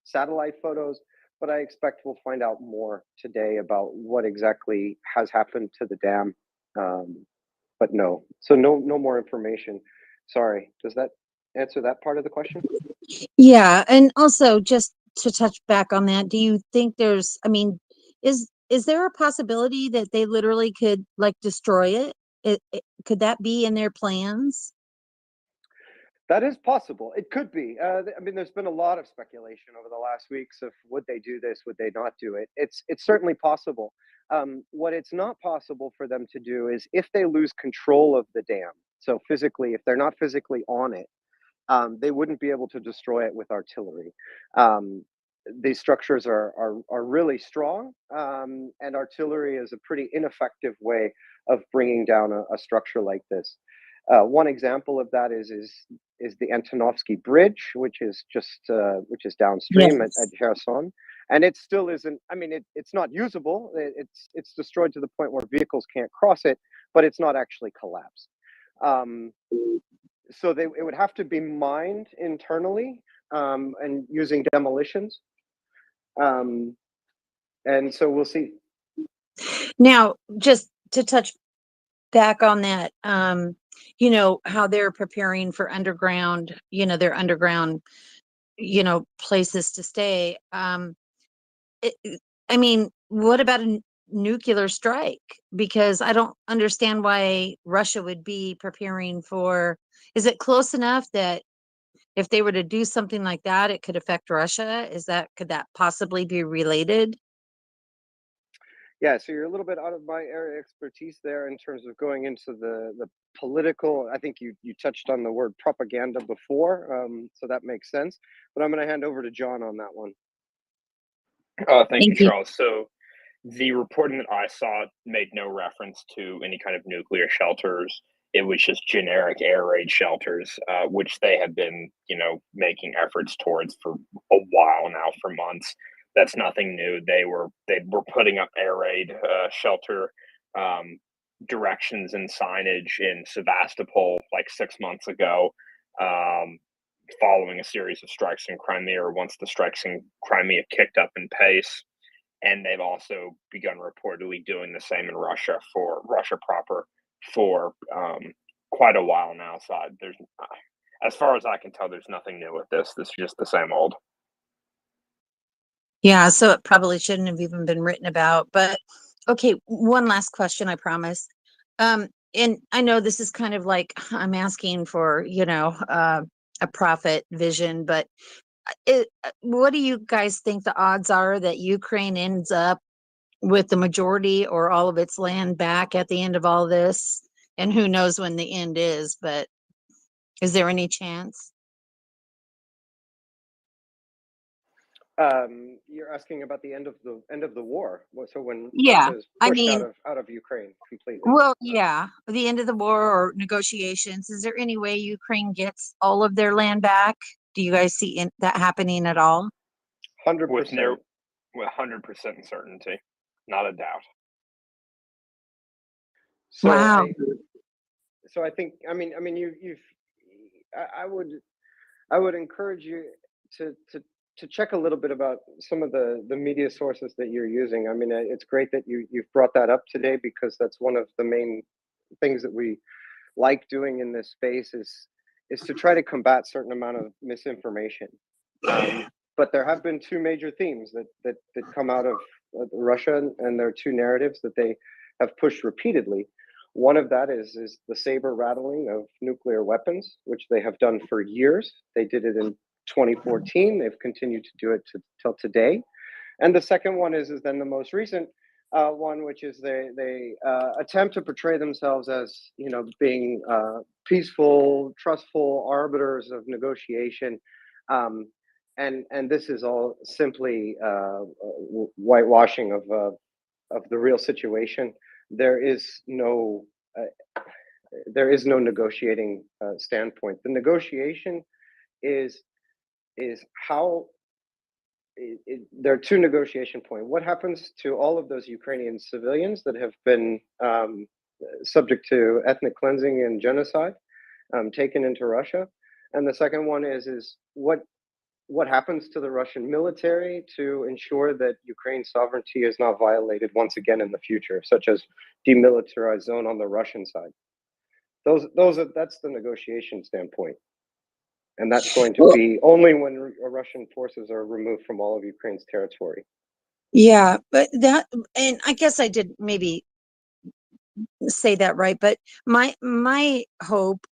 satellite photos, but I expect we'll find out more today about what exactly has happened to the dam. But no more information. Sorry. Does that answer that part of the question? Yeah, and also just to touch back on that, do you think there's, is there a possibility that they literally could like destroy it? Could that be in their plans? That is possible. It could be. There's been a lot of speculation over the last weeks of would they do this, would they not do it. It's certainly possible. What it's not possible for them to do is if they lose control of the dam. So physically, if they're not physically on it, they wouldn't be able to destroy it with artillery. These structures are really strong, and artillery is a pretty ineffective way of bringing down a structure like this. One example of that is the Antonovsky Bridge, which is downstream at Yes. Kherson, and it still isn't. I mean, it's not usable. It's destroyed to the point where vehicles can't cross it, but it's not actually collapsed. So it would have to be mined internally and using demolitions. And so we'll see. Now, just to touch back on that, you know, how they're preparing for underground, you know, their underground, you know, places to stay. I mean, what about a nuclear strike? Because I don't understand why Russia would be preparing for. Is it close enough that if they were to do something like that, it could affect Russia? Could that possibly be related? Yeah, so you're a little bit out of my area of expertise there in terms of going into the political. I think you touched on the word propaganda before, so that makes sense. But I'm going to hand over to John on that one. Thank you, Thank you. Charles. So the reporting that I saw made no reference to any kind of nuclear shelters. It was just generic air raid shelters, which they have been, you know, making efforts towards for a while now, for months. That's nothing new. They were putting up air raid shelter directions and signage in Sevastopol like 6 months ago, following a series of strikes in Crimea, or once the strikes in Crimea kicked up in pace. And they've also begun reportedly doing the same in Russia proper for quite a while now. So there's, as far as I can tell, there's nothing new with this. This is just the same old. Yeah, so it probably shouldn't have even been written about. But okay, one last question, I promise. And I know this is kind of like I'm asking for, you know, a profit vision, but what do you guys think the odds are that Ukraine ends up with the majority or all of its land back at the end of all this? And who knows when the end is, but is there any chance? You're asking about the end of the war. So when Yeah, Russia is I pushed mean, out of Ukraine completely. well, yeah, the end of the war or negotiations. Is there any way Ukraine gets all of their land back? Do you guys see that happening at all? 100%. With 100% certainty, not a doubt. So Wow. I think I would encourage you to check a little bit about some of the media sources that you're using. I mean, it's great that you've brought that up today, because that's one of the main things that we like doing in this space is to try to combat certain amount of misinformation. But there have been two major themes that come out of Russia, and there are two narratives that they have pushed repeatedly. One of that is the saber rattling of nuclear weapons, which they have done for years. They did it in 2014. They've continued to do it till today. And the second one is then the most recent one, which is they attempt to portray themselves as, you know, being peaceful, trustful arbiters of negotiation. And this is all simply whitewashing of the real situation. There is no negotiating standpoint. The negotiation is how there are two negotiation points. What happens to all of those Ukrainian civilians that have been subject to ethnic cleansing and genocide, taken into Russia? And the second one is what happens to the Russian military to ensure that Ukraine's sovereignty is not violated once again in the future, such as demilitarized zone on the Russian side. That's the negotiation standpoint. And that's going to be only when Russian forces are removed from all of Ukraine's territory. Yeah, but and I guess I did maybe say that right, but my hope,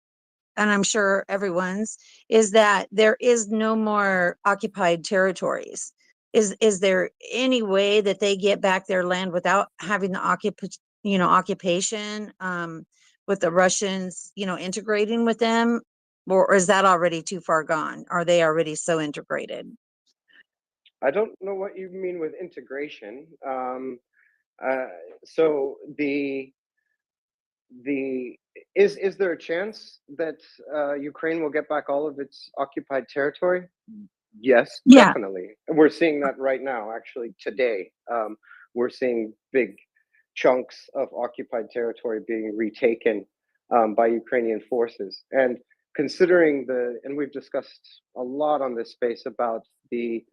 and I'm sure everyone's, is that there is no more occupied territories. Is there any way that they get back their land without having the occupation, with the Russians, you know, integrating with them, or is that already too far gone? Are they already so integrated? I don't know what you mean with integration. So the is there a chance that Ukraine will get back all of its occupied territory? Yes, Yeah. definitely. We're seeing that right now. Actually, today, we're seeing big chunks of occupied territory being retaken by Ukrainian forces. And considering and we've discussed a lot on this space about the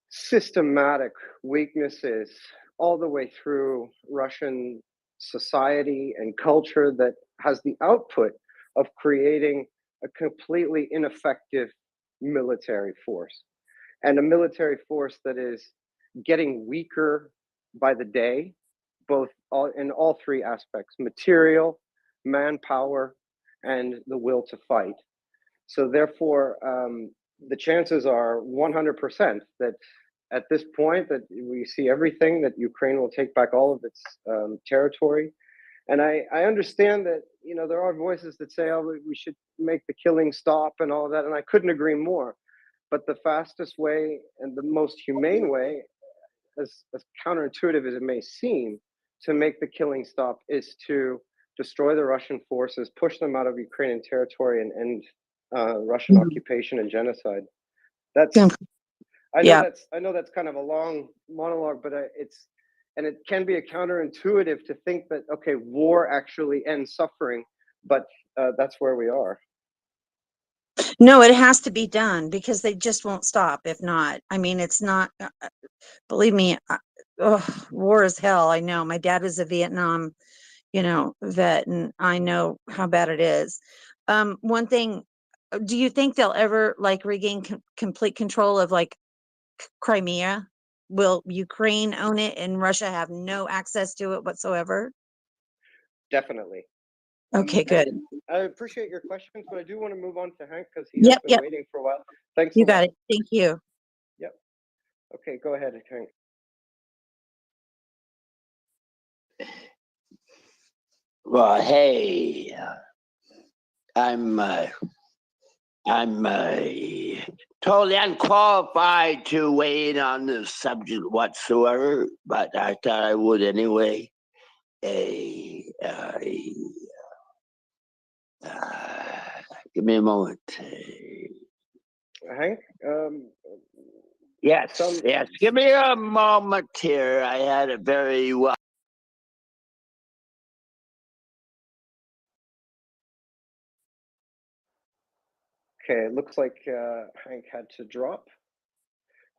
systematic weaknesses all the way through Russian society and culture that has the output of creating a completely ineffective military force, and a military force that is getting weaker by the day, both in all three aspects: material, manpower, and the will to fight. So therefore, the chances are 100% that at this point that we see everything, that Ukraine will take back all of its territory. And I understand that, there are voices that say, oh, we should make the killing stop and all of that. And I couldn't agree more. But the fastest way and the most humane way, as counterintuitive as it may seem, to make the killing stop is to destroy the Russian forces, push them out of Ukrainian territory, and end Russian occupation and genocide. I know that's kind of a long monologue, but it can be a counterintuitive to think that, okay, war actually ends suffering, but that's where we are. No, it has to be done because they just won't stop if not. I mean, it's not, believe me, war is hell. I know. My dad was a Vietnam, vet, and I know how bad it is. One thing, do you think they'll ever regain complete control of Crimea? Will Ukraine own it and Russia have no access to it whatsoever? Definitely. Okay, good. I appreciate your questions, but I do want to move on to Hank because he has been waiting for a while. Thanks. You got it. Thank you. Yep. Okay, go ahead, Hank. Well, hey, I'm totally unqualified to weigh in on this subject whatsoever, but I thought I would anyway. Give me a moment. Hank? Yes, yes. Give me a moment here. I had a very well. Okay, it looks like Hank had to drop.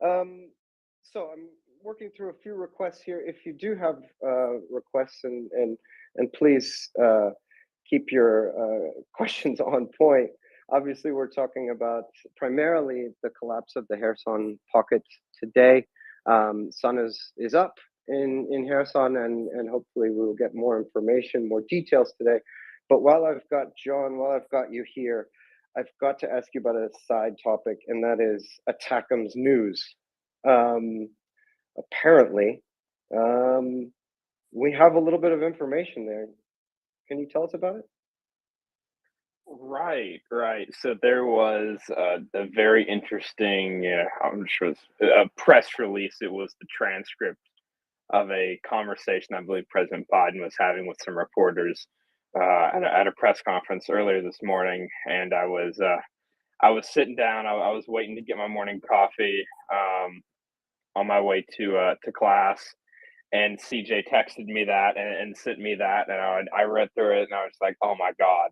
So I'm working through a few requests here. If you do have requests, and please keep your questions on point. Obviously, we're talking about primarily the collapse of the Kherson pocket today. Sun is up in Kherson, and hopefully we will get more information, more details today. But while I've got you here, I've got to ask you about a side topic, and that is Attackham's news. Apparently, we have a little bit of information there. Can you tell us about it? Right. So there was a very interesting, I'm sure it's a press release. It was the transcript of a conversation I believe President Biden was having with some reporters at a press conference earlier this morning, and I was sitting down. I was waiting to get my morning coffee on my way to class, and CJ texted me that and sent me that, and I read through it, and I was like, oh my God.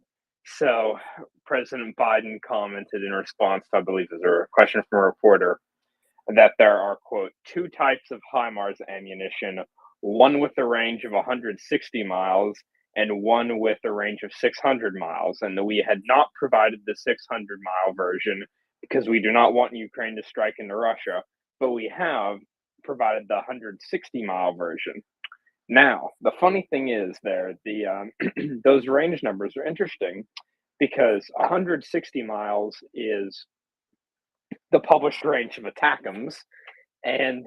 So President Biden commented in response to, I believe, is a question from a reporter, that there are, quote, two types of HIMARS ammunition, one with a range of 160 miles and one with a range of 600 miles. And we had not provided the 600-mile version because we do not want Ukraine to strike into Russia, but we have provided the 160-mile version. Now, the funny thing is those range numbers are interesting because 160 miles is the published range of ATACMS, and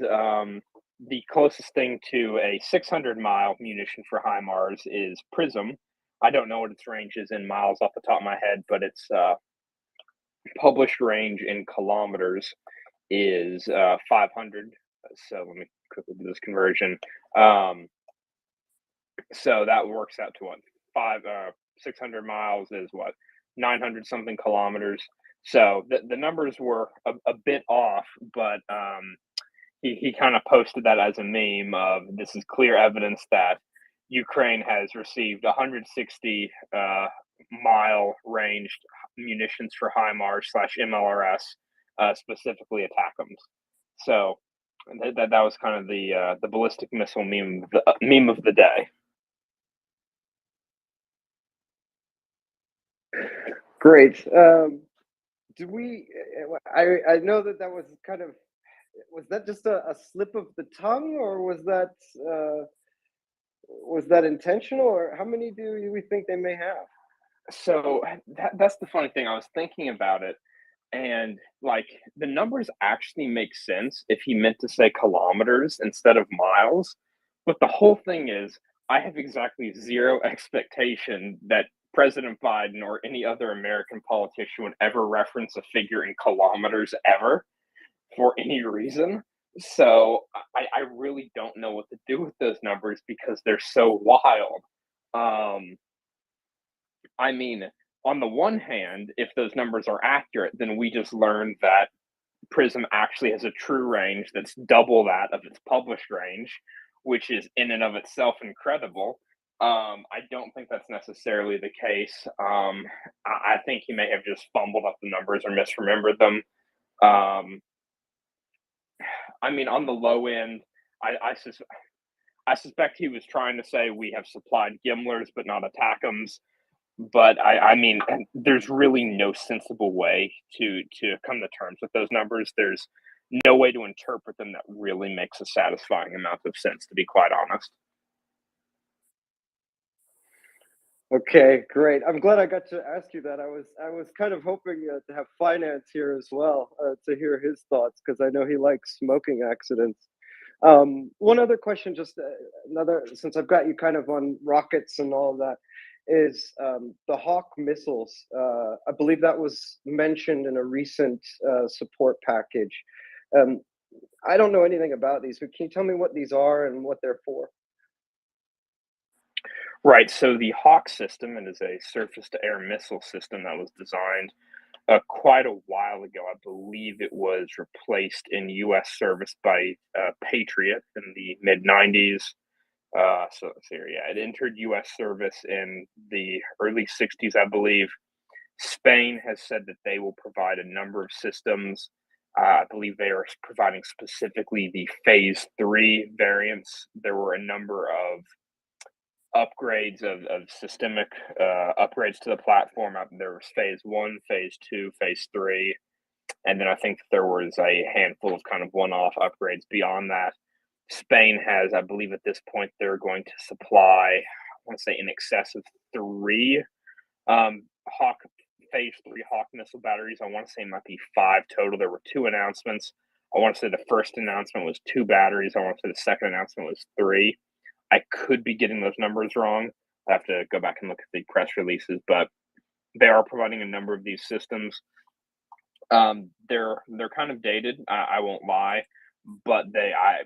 the closest thing to a 600-mile munition for HIMARS is PRISM. I don't know what its range is in miles off the top of my head, but its published range in kilometers is 500. So let me quickly do this conversion. So that works out to what, 600 miles is what, 900 something kilometers. So the numbers were a bit off, but he kind of posted that as a meme of this is clear evidence that Ukraine has received 160 mile ranged munitions for HIMARS/MLRS, specifically ATACMS. So that was kind of the ballistic missile meme of the day. Great. Do we? I know that was kind of. Was that just a slip of the tongue, or was that intentional, or how many do we think they may have? So that's the funny thing. I was thinking about it, and like the numbers actually make sense if he meant to say kilometers instead of miles. But the whole thing is, I have exactly zero expectation that President Biden or any other American politician would ever reference a figure in kilometers ever for any reason. So I really don't know what to do with those numbers because they're so wild. I mean, on the one hand, if those numbers are accurate, then we just learned that Prism actually has a true range that's double that of its published range, which is in and of itself incredible. I don't think that's necessarily the case. I think he may have just fumbled up the numbers or misremembered them. I mean, on the low end, I suspect he was trying to say we have supplied Gimlers but not ATACMS. But I mean, there's really no sensible way to come to terms with those numbers. There's no way to interpret them that really makes a satisfying amount of sense, to be quite honest. Okay, great. I'm glad I got to ask you that. I was kind of hoping to have finance here as well to hear his thoughts because I know he likes smoking accidents. One other question, just another, since I've got you kind of on rockets and all of that, is the Hawk missiles. I believe that was mentioned in a recent support package. I don't know anything about these, but can you tell me what these are and what they're for? Right. So the Hawk system, it is a surface-to-air missile system that was designed quite a while ago. I believe it was replaced in U.S. service by Patriot in the mid-90s. So yeah, it entered U.S. service in the early 60s, I believe. Spain has said that they will provide a number of systems. I believe they are providing specifically the Phase 3 variants. There were a number of upgrades of systemic upgrades to the platform. There was Phase 1, Phase 2, Phase 3, and then I think there was a handful of kind of one-off upgrades beyond that. Spain has, I believe at this point, they're going to supply, I want to say in excess of 3 Hawk Phase 3 Hawk missile batteries. I want to say it might be 5 total. There were 2 announcements. I want to say the first announcement was 2 batteries. I want to say the second announcement was 3. I could be getting those numbers wrong. I have to go back and look at the press releases, but they are providing a number of these systems. They're kind of dated. I won't lie, but I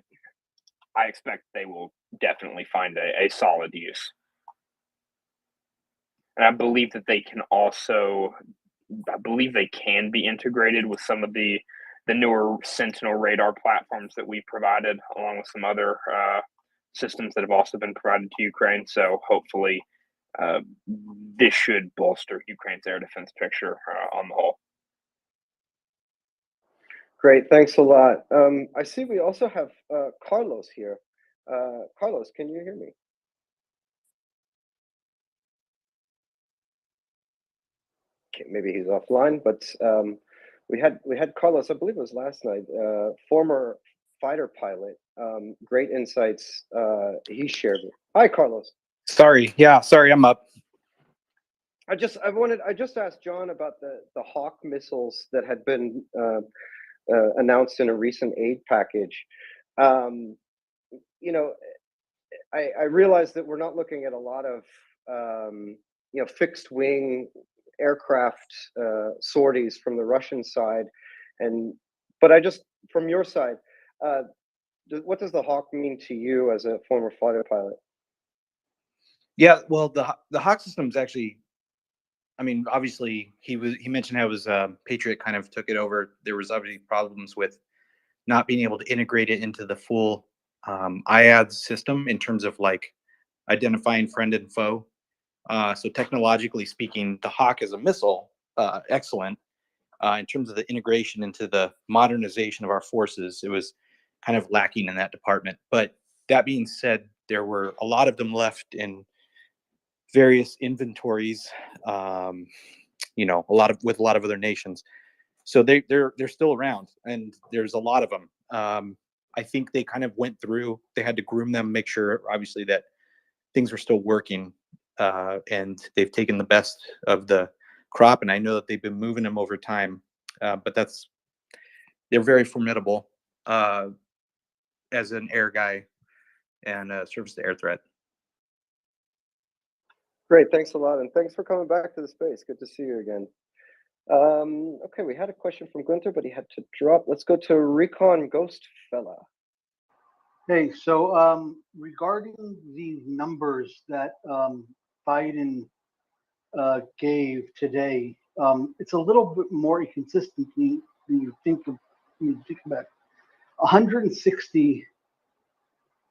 expect they will definitely find a solid use. And I believe that they can also, I believe they can be integrated with some of the newer Sentinel radar platforms that we provided, along with some other systems that have also been provided to Ukraine. So hopefully this should bolster Ukraine's air defense picture on the whole. Great, thanks a lot. I see we also have Carlos here. Carlos, can you hear me? Okay, maybe he's offline, but we had Carlos, I believe it was last night, former fighter pilot. Great insights he shared. Hi, Carlos. Sorry, I'm up. I just asked John about the Hawk missiles that had been announced in a recent aid package. You know, I realize that we're not looking at a lot of fixed wing aircraft sorties from the Russian side, but I just, from your side, what does the Hawk mean to you as a former fighter pilot? Yeah, well, the Hawk system is actually, I mean, obviously he mentioned how it was Patriot kind of took it over. There was obviously problems with not being able to integrate it into the full IADS system in terms of like identifying friend and foe. So technologically speaking, the Hawk as a missile, excellent. In terms of the integration into the modernization of our forces, it was kind of lacking in that department. But that being said, there were a lot of them left in various inventories, you know, a lot of other nations. So they're still around, and there's a lot of them. I think they kind of went through. They had to groom them, make sure, obviously, that things were still working, and they've taken the best of the crop. And I know that they've been moving them over time, but they're very formidable as an air guy and surface to air threat. Great, thanks a lot, and thanks for coming back to the space. Good to see you again. Okay, we had a question from Gunther, but he had to drop. Let's go to Recon Ghost Fella. Hey, so regarding the numbers that Biden gave today, it's a little bit more inconsistent when you think about it. 160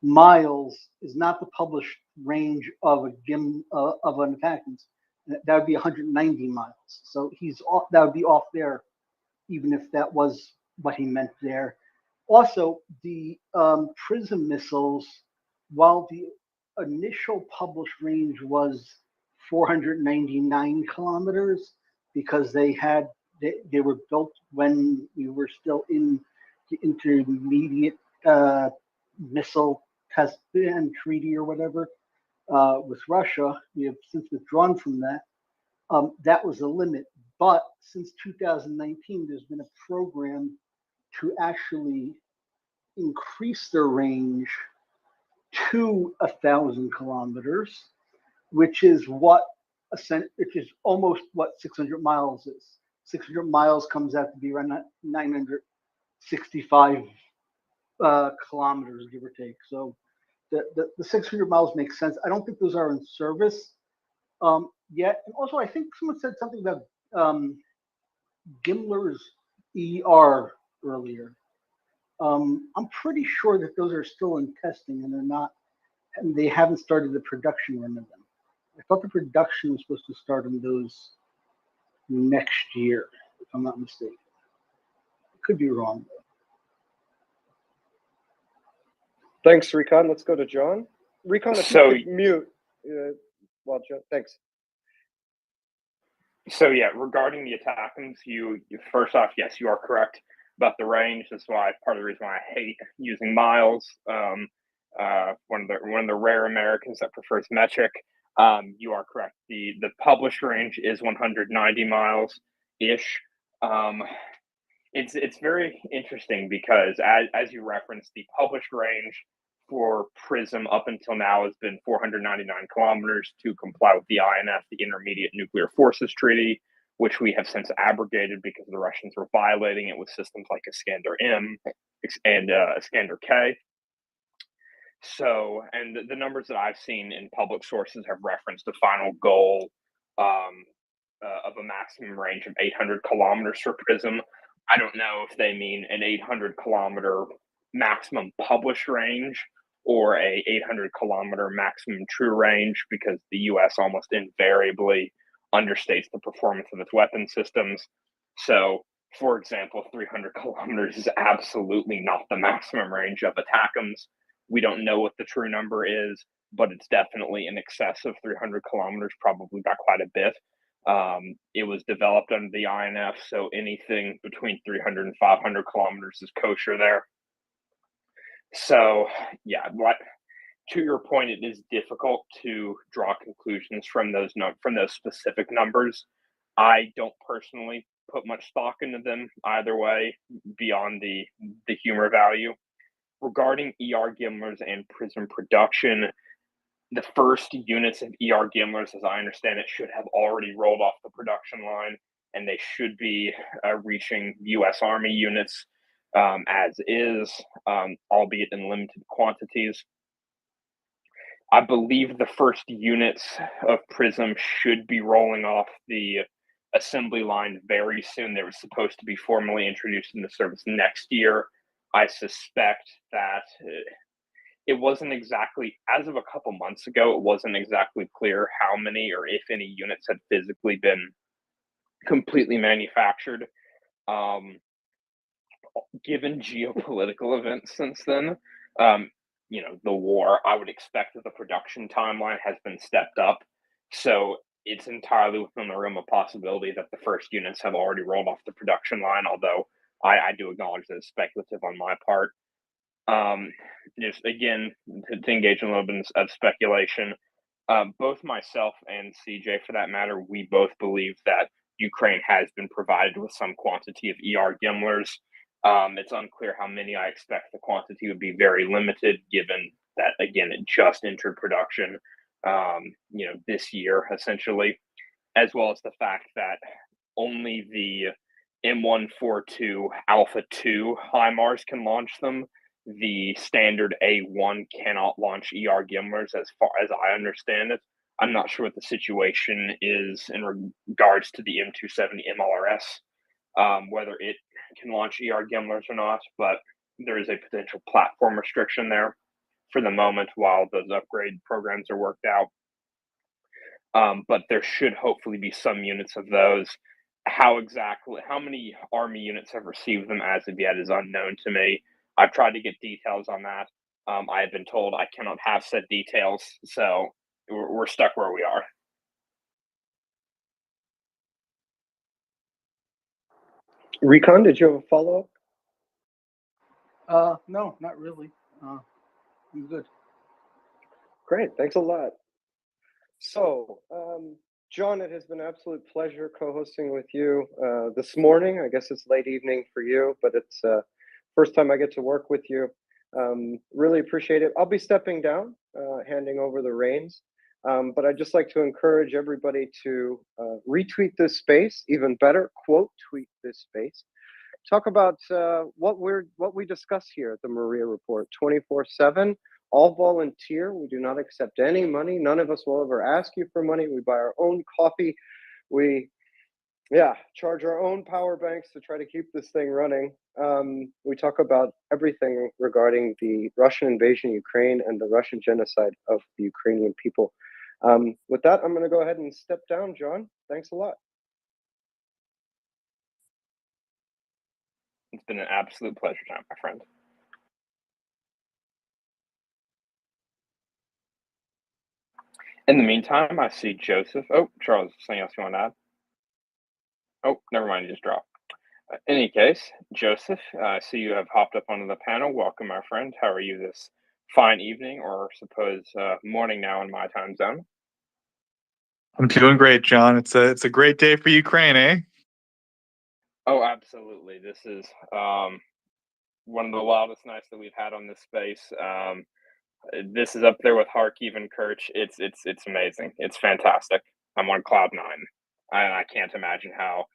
miles is not the published range of of an attackant. That would be 190 miles. So he's off. That would be off there, even if that was what he meant there. Also, the Prism missiles, while the initial published range was 499 kilometers, because they were built when we were still in the intermediate missile test and treaty or whatever with Russia. We have since withdrawn from that. That was the limit. But since 2019, there's been a program to actually increase their range to 1,000 kilometers, which is almost what 600 miles is. 600 miles comes out to be around 965 kilometers, give or take. So the 600 miles makes sense. I don't think those are in service yet. And also, I think someone said something about Gimler's ER earlier. I'm pretty sure that those are still in testing and they haven't started the production run of them. I thought the production was supposed to start on those next year, if I'm not mistaken. I could be wrong, though. Thanks, Recon. Let's go to John. Recon, if you could mute. Well, John, thanks. So yeah, regarding the attackings, you first off, yes, you are correct about the range. That's why part of the reason why I hate using miles. One of the rare Americans that prefers metric. You are correct. The published range is 190 miles ish. It's very interesting because as you referenced, the published range for Prism up until now has been 499 kilometers to comply with the INF, the Intermediate Nuclear Forces Treaty, which we have since abrogated because the Russians were violating it with systems like Iskander-M and Iskander-K. So, and the numbers that I've seen in public sources have referenced a final goal of a maximum range of 800 kilometers for Prism. I don't know if they mean an 800 kilometer maximum published range or a 800 kilometer maximum true range, because the US almost invariably understates the performance of its weapon systems. So, for example, 300 kilometers is absolutely not the maximum range of ATACMS. We don't know what the true number is, but it's definitely in excess of 300 kilometers, probably by quite a bit. It was developed under the INF, so anything between 300 and 500 kilometers is kosher there. So, yeah, to your point, it is difficult to draw conclusions from those specific numbers. I don't personally put much stock into them either way, beyond the humor value. Regarding ER Gimlers and Prism production, the first units of ER Gimlers, as I understand it, should have already rolled off the production line, and they should be reaching U.S. Army units as is, albeit in limited quantities. I believe the first units of Prism should be rolling off the assembly line very soon. They were supposed to be formally introduced into service next year. I suspect that it wasn't exactly, as of a couple months ago, it wasn't exactly clear how many or if any units had physically been completely manufactured. Given geopolitical events since then, the war, I would expect that the production timeline has been stepped up. So it's entirely within the realm of possibility that the first units have already rolled off the production line, although I do acknowledge that it's speculative on my part. Just again, to engage in a little bit of speculation, both myself and CJ, for that matter, we both believe that Ukraine has been provided with some quantity of ER Gimlers. It's unclear how many. I expect the quantity would be very limited, given that, again, it just entered production, this year, essentially, as well as the fact that only the M142 Alpha 2 HIMARS can launch them. The standard A1 cannot launch ER Gimlers, as far as I understand it. I'm not sure what the situation is in regards to the M270 MLRS, whether it can launch ER Gimlers or not, but there is a potential platform restriction there for the moment while those upgrade programs are worked out. But there should hopefully be some units of those. How many Army units have received them as of yet is unknown to me. I've tried to get details on that. I have been told I cannot have said details, so we're stuck where we are. Recon, did you have a follow-up? No, not really. I'm good. Great, thanks a lot. So, John, it has been an absolute pleasure co-hosting with you this morning. I guess it's late evening for you, but it's first time I get to work with you. Really appreciate it. I'll be stepping down, handing over the reins. But I'd just like to encourage everybody to retweet this space, even better, quote tweet this space. Talk about what we discuss here at the Maria Report 24/7. All volunteer. We do not accept any money. None of us will ever ask you for money. We buy our own coffee. We charge our own power banks to try to keep this thing running. We talk about everything regarding the Russian invasion of Ukraine and the Russian genocide of the Ukrainian people. With that, I'm going to go ahead and step down, John. Thanks a lot. It's been an absolute pleasure, John, my friend. In the meantime, I see Joseph. Oh, Charles, something else you want to add? Oh, never mind, you just dropped. In any case, Joseph, I see you have hopped up onto the panel. Welcome, my friend. How are you this fine evening, or suppose morning now in my time zone? I'm doing great, John. It's a great day for Ukraine, eh? Oh, absolutely. This is one of the wildest nights that we've had on this space. This is up there with Kharkiv and Kerch. It's amazing. It's fantastic. I'm on cloud nine. I can't imagine how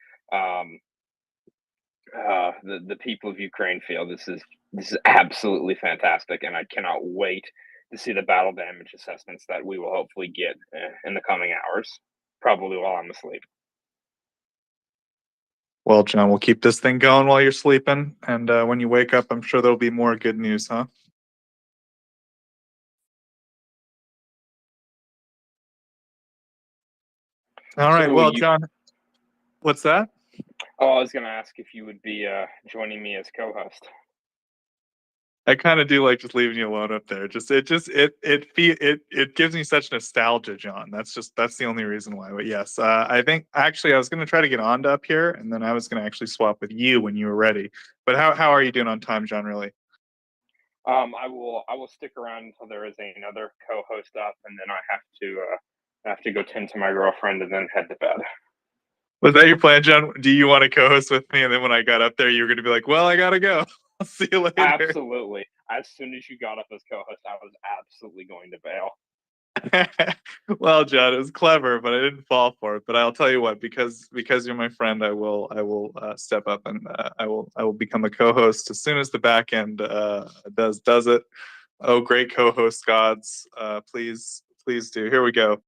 the people of Ukraine feel. This is absolutely fantastic, and I cannot wait to see the battle damage assessments that we will hopefully get in the coming hours, probably while I'm asleep. Well, John, we'll keep this thing going while you're sleeping, and when you wake up, I'm sure there'll be more good news, huh? All right. Well, John, what's that? Oh, I was going to ask if you would be joining me as co-host. I kind of do like just leaving you alone up there. It gives me such nostalgia, John. That's the only reason why. But yes, I think actually I was going to try to get on to up here, and then I was going to actually swap with you when you were ready. But how are you doing on time, John? Really? I will stick around until there is another co-host up, and then I have to go tend to my girlfriend and then head to bed. Was that your plan, John? Do you want to co-host with me? And then when I got up there, you were going to be like, "Well, I gotta go. I'll see you later." Absolutely. As soon as you got up as co-host, I was absolutely going to bail. Well, John, it was clever, but I didn't fall for it. But I'll tell you what, because you're my friend, I will step up and I will become a co-host as soon as the back end does it. Oh, great co-host gods. Please do. Here we go.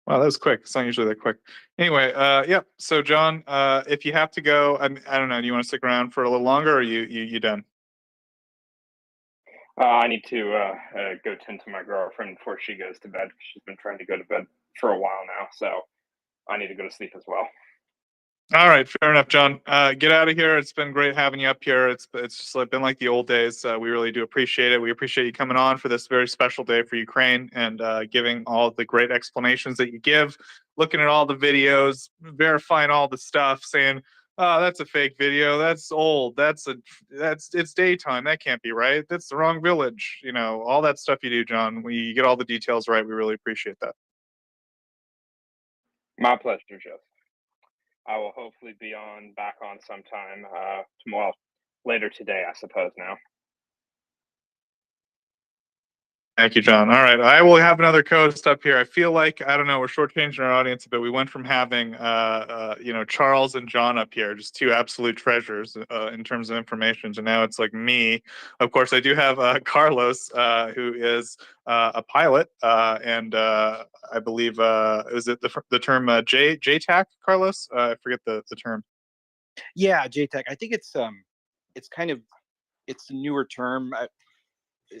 Wow, that was quick. It's not usually that quick. Anyway, yep. So John, if you have to go, I don't know. Do you want to stick around for a little longer, or are you done? I need to go tend to my girlfriend before she goes to bed. She's been trying to go to bed for a while now, so I need to go to sleep as well. All right, fair enough, John. Get out of here. It's been great having you up here. It's just been like the old days. We really do appreciate it. We appreciate you coming on for this very special day for Ukraine and giving all the great explanations that you give, looking at all the videos, verifying all the stuff, saying, "Oh, that's a fake video. That's old. It's daytime. That can't be right. That's the wrong village." You know, all that stuff you do, John. We get all the details right. We really appreciate that. My pleasure, Jeff. I will hopefully be back on sometime tomorrow, later today, I suppose now. Thank you, John. All right, I will have another co-host up here. I feel like, I don't know, we're shortchanging our audience a bit. We went from having, Charles and John up here, just two absolute treasures in terms of information, and now it's like me. Of course, I do have Carlos, who is a pilot, and I believe, is it the term JTAC, Carlos? I forget the term. Yeah, JTAC. I think it's a newer term.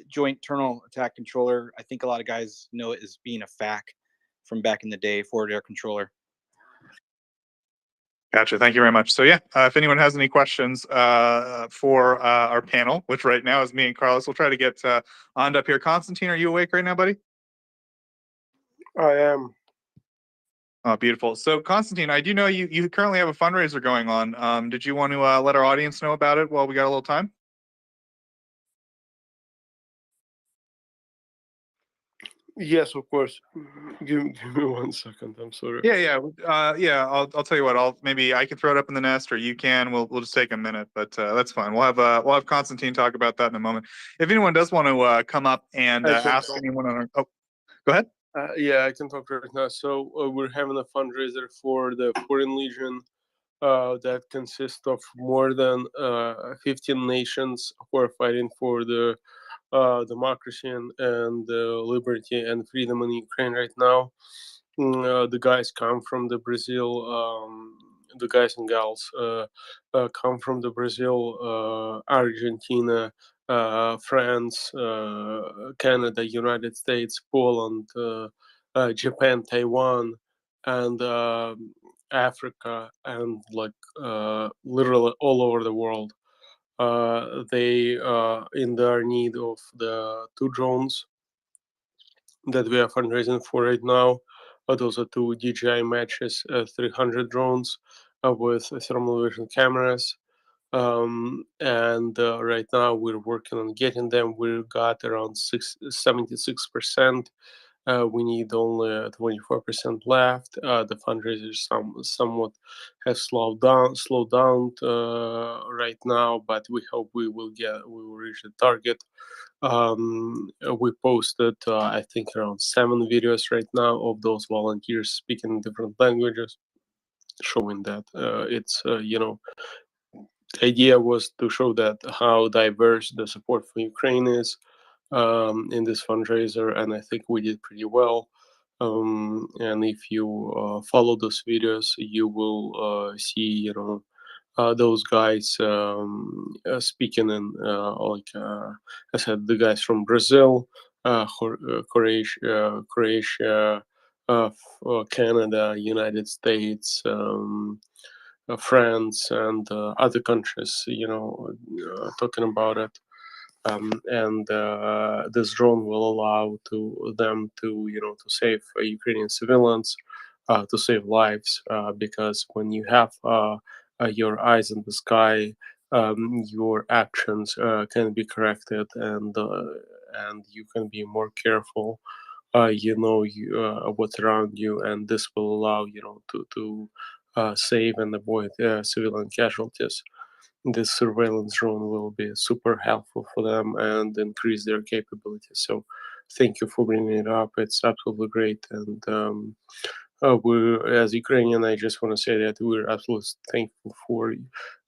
Joint Terminal Attack Controller. I think a lot of guys know it as being a FAC from back in the day, forward air controller. Gotcha. Thank you very much. So yeah, if anyone has any questions for our panel, which right now is me and Carlos, we'll try to get on up here. Constantine, are you awake right now, buddy? I am. Oh, beautiful. So Constantine, I do know you currently have a fundraiser going on. Did you want to let our audience know about it while we got a little time? Yes, of course. Give me 1 second. I'm sorry. Yeah. I'll tell you what. Maybe I can throw it up in the nest, or you can. We'll just take a minute, but that's fine. We'll have Constantine talk about that in a moment. If anyone does want to come up and ask anyone on our, go ahead. Yeah, I can talk right now. So we're having a fundraiser for the Foreign Legion that consists of more than 15 nations who are fighting for the democracy and liberty and freedom in Ukraine right now. The guys come from the Brazil. The guys and gals come from the Brazil, Argentina, France, Canada, United States, Poland, Japan, Taiwan, and Africa, and literally all over the world. They in their need of the 2 drones that we are fundraising for right now. Those are 2 DJI matches, 300 drones with thermal vision cameras. And right now we're working on getting them. We've got around 76%. We need only 24% left. The fundraiser somewhat has slowed down right now, but we hope we will reach the target. We posted I think around 7 videos right now of those volunteers speaking different languages, showing that it's the idea was to show that how diverse the support for Ukraine is in this fundraiser, and I think we did pretty well. And if you follow those videos, you will see, those guys speaking in I said, the guys from Brazil, Croatia, Canada, United States, France, and other countries, talking about it. And this drone will allow them to save Ukrainian civilians, to save lives, because when you have your eyes in the sky, your actions can be corrected, and you can be more careful. What's around you, and this will allow to save and avoid civilian casualties. This surveillance drone will be super helpful for them and increase their capabilities. So thank you for bringing it up. It's absolutely great. And we're, as Ukrainian, I just want to say that we're absolutely thankful for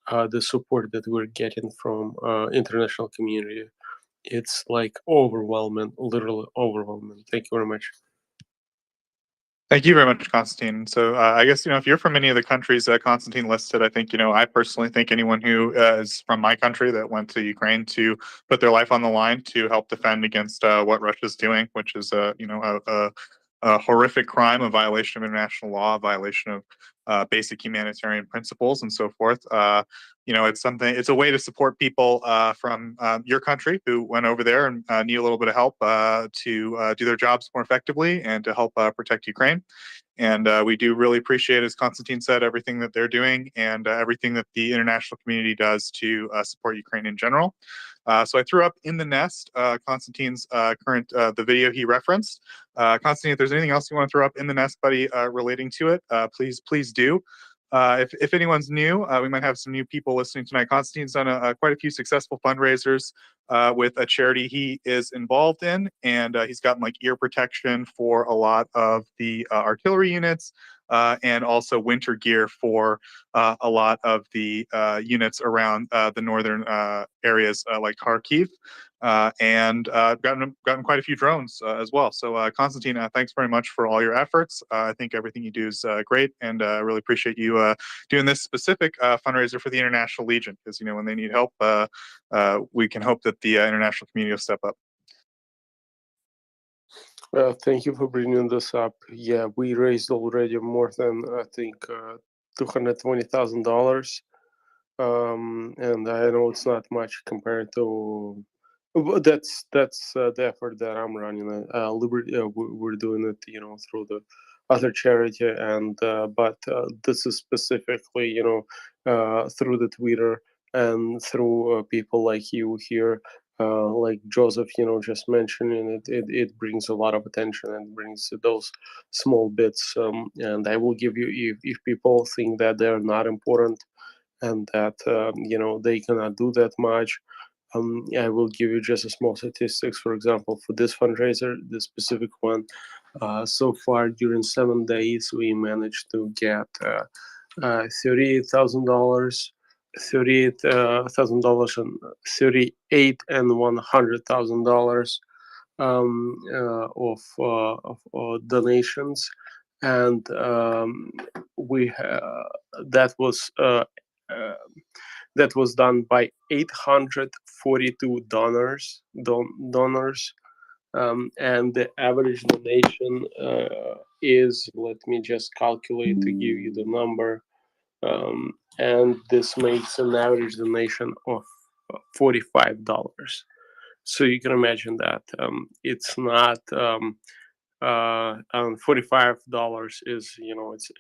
the support that we're getting from international community. It's like overwhelming, literally overwhelming. Thank you very much. Thank you very much, Constantine. So I guess, if you're from any of the countries that Constantine listed, I think, I personally think anyone who is from my country that went to Ukraine to put their life on the line to help defend against what Russia's doing, which is, a horrific crime, a violation of international law, a violation of basic humanitarian principles and so forth. It's a way to support people from your country who went over there and need a little bit of help to do their jobs more effectively and to help protect Ukraine. And we do really appreciate, as Constantine said, everything that they're doing and everything that the international community does to support Ukraine in general. So I threw up in the nest Constantine's the video he referenced. Constantine, if there's anything else you want to throw up in the nest, buddy, relating to it, please do. If anyone's new, we might have some new people listening tonight. Constantine's done quite a few successful fundraisers with a charity he is involved in, and he's gotten like ear protection for a lot of the artillery units, and also winter gear for a lot of the units around the northern areas like Kharkiv. And gotten quite a few drones as well. So Constantine, thanks very much for all your efforts. I think everything you do is great, and I really appreciate you doing this specific fundraiser for the International Legion, because when they need help, we can hope that the international community will step up. Thank you for bringing this up. Yeah, we raised already more than, I think, $220,000. And I know it's not much compared to, but that's the effort that I'm running. Liberty, we're doing it, through the other charity, and but this is specifically, through the Twitter and through people like you here, like Joseph, just mentioning it. It brings a lot of attention and brings those small bits. And I will give you, if people think that they're not important and that they cannot do that much, I will give you just a small statistics. For example, for this fundraiser, the specific one, so far during 7 days we managed to get $38,000, $38,000 and $38 and $100,000 of donations, and that was done by 842 donors, and the average donation is, let me just calculate to give you the number, and this makes an average donation of $45. So you can imagine that it's not $45 is,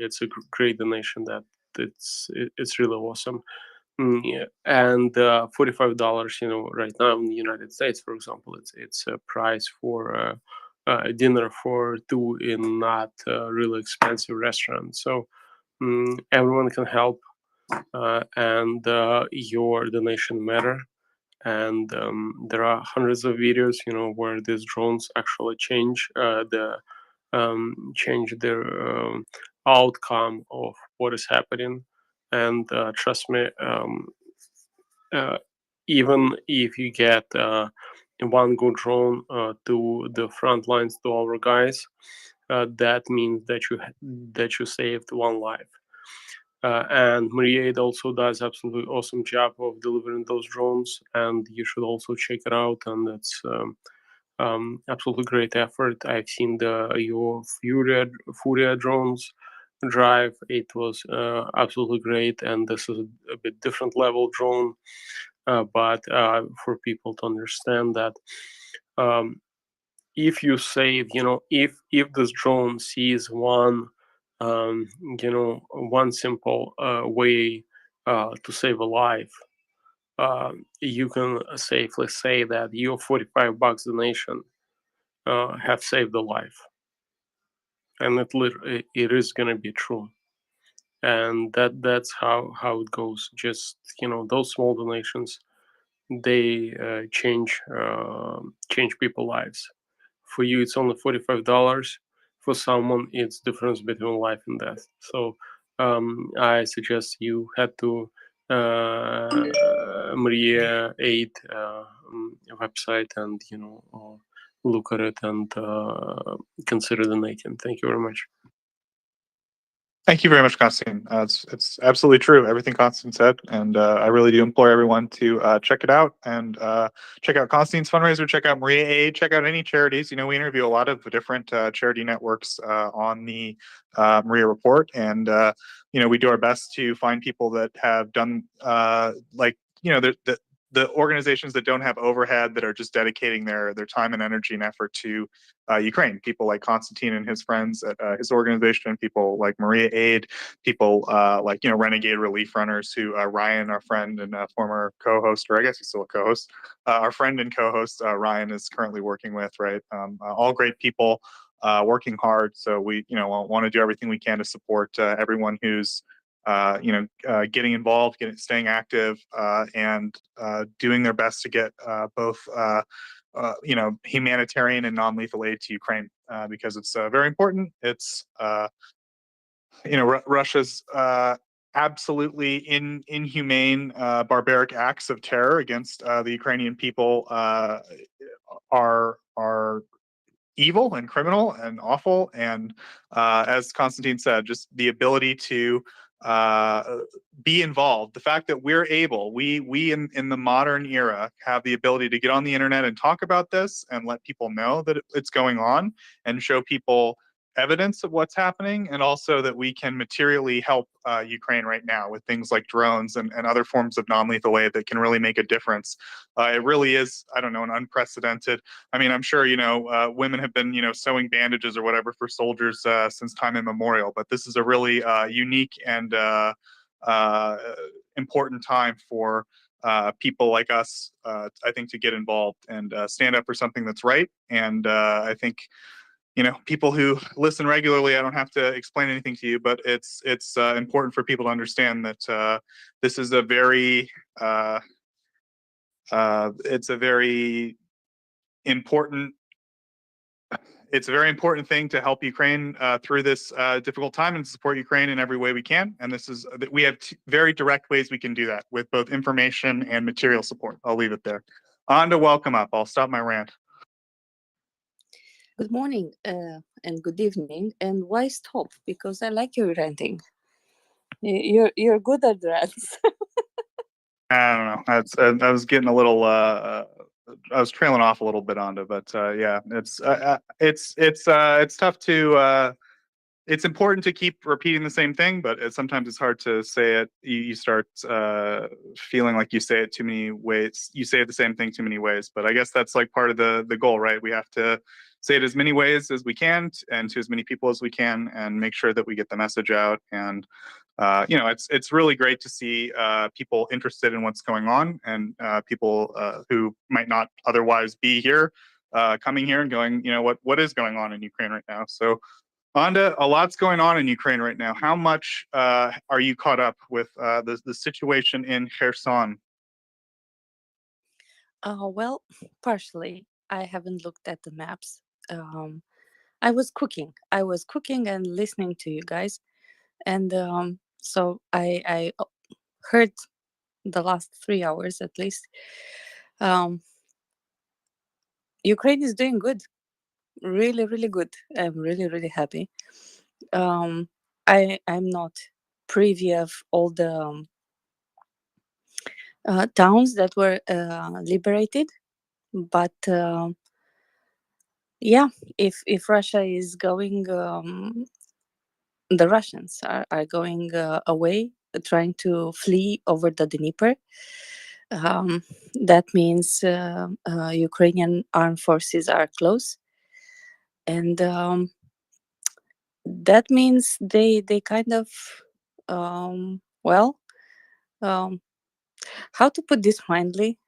it's a great donation, that it's really awesome. Yeah. And $45, right now in the United States, for example, it's a price for a dinner for two in not really expensive restaurant. So everyone can help, and your donation matter. And there are hundreds of videos, where these drones actually change the outcome of what is happening. And trust me, even if you get one good drone to the front lines, to our guys, that means that you saved one life. And MriyaReport also does absolutely awesome job of delivering those drones, and you should also check it out. And it's absolutely great effort. I've seen your Furia drones drive. It was absolutely great, and this is a bit different level drone, but for people to understand that if you save, if this drone sees one one simple way to save a life, you can safely say that your $45 donation have saved a life, and it is going to be true. And that's how it goes. Just those small donations, they change people's lives. For you, it's only $45. For someone, it's difference between life and death. So I suggest you head to MriyaAid website and look at it and consider donating. Thank you very much. Thank you very much, Konstantin. It's absolutely true, everything Konstantin said, and I really do implore everyone to check it out and check out Konstantin's fundraiser, check out MriyaAid, check out any charities. We interview a lot of different charity networks on the MriyaReport, and we do our best to find people that have done the organizations that don't have overhead, that are just dedicating their time and energy and effort to Ukraine. People like Konstantin and his friends at his organization, people like MriyaAid, people like Renegade Relief Runners, who Ryan, our friend and former co-host, or I guess he's still a co-host, our friend and co-host Ryan is currently working with. Right, all great people working hard. So we want to do everything we can to support everyone who's getting involved, staying active, and doing their best to get both humanitarian and non-lethal aid to Ukraine, because it's very important. It's Russia's absolutely inhumane, barbaric acts of terror against the Ukrainian people are evil and criminal and awful. And as Konstantin said, just the ability to be involved, the fact that we're able, we in the modern era have the ability to get on the internet and talk about this and let people know that it's going on and show people evidence of what's happening, and also that we can materially help Ukraine right now with things like drones and other forms of non-lethal aid that can really make a difference. It really is, I don't know, an unprecedented. I mean, I'm sure women have been sewing bandages or whatever for soldiers since time immemorial, but this is a really unique and important time for people like us, I think, to get involved and stand up for something that's right. And I think people who listen regularly, I don't have to explain anything to you, but it's important for people to understand that this is a very it's a very important thing to help Ukraine through this difficult time, and support Ukraine in every way we can. And we have very direct ways we can do that, with both information and material support. I'll leave it there. On to welcome up. I'll stop my rant. Good morning and good evening. And why stop? Because I like your ranting. You're good at rants. I don't know. I was getting a little. I was trailing off a little bit on it, but yeah, it's tough to. It's important to keep repeating the same thing, but sometimes it's hard to say it. You start feeling like you say it too many ways. You say the same thing too many ways, but I guess that's like part of the goal, right? We have to say it as many ways as we can and to as many people as we can, and make sure that we get the message out. And it's really great to see people interested in what's going on, and people who might not otherwise be here coming here and going, what is going on in Ukraine right now? So, Anda, a lot's going on in Ukraine right now. How much are you caught up with the situation in Kherson? Well, partially. I haven't looked at the maps. I was cooking. And listening to you guys, and so I heard the last 3 hours at least. Ukraine is doing good, really, really good. I'm really, really happy. I'm not privy of all the towns that were liberated, but yeah, if Russia is going, the Russians are going away, trying to flee over the Dnieper. That means Ukrainian armed forces are close, and that means they kind of how to put this mildly,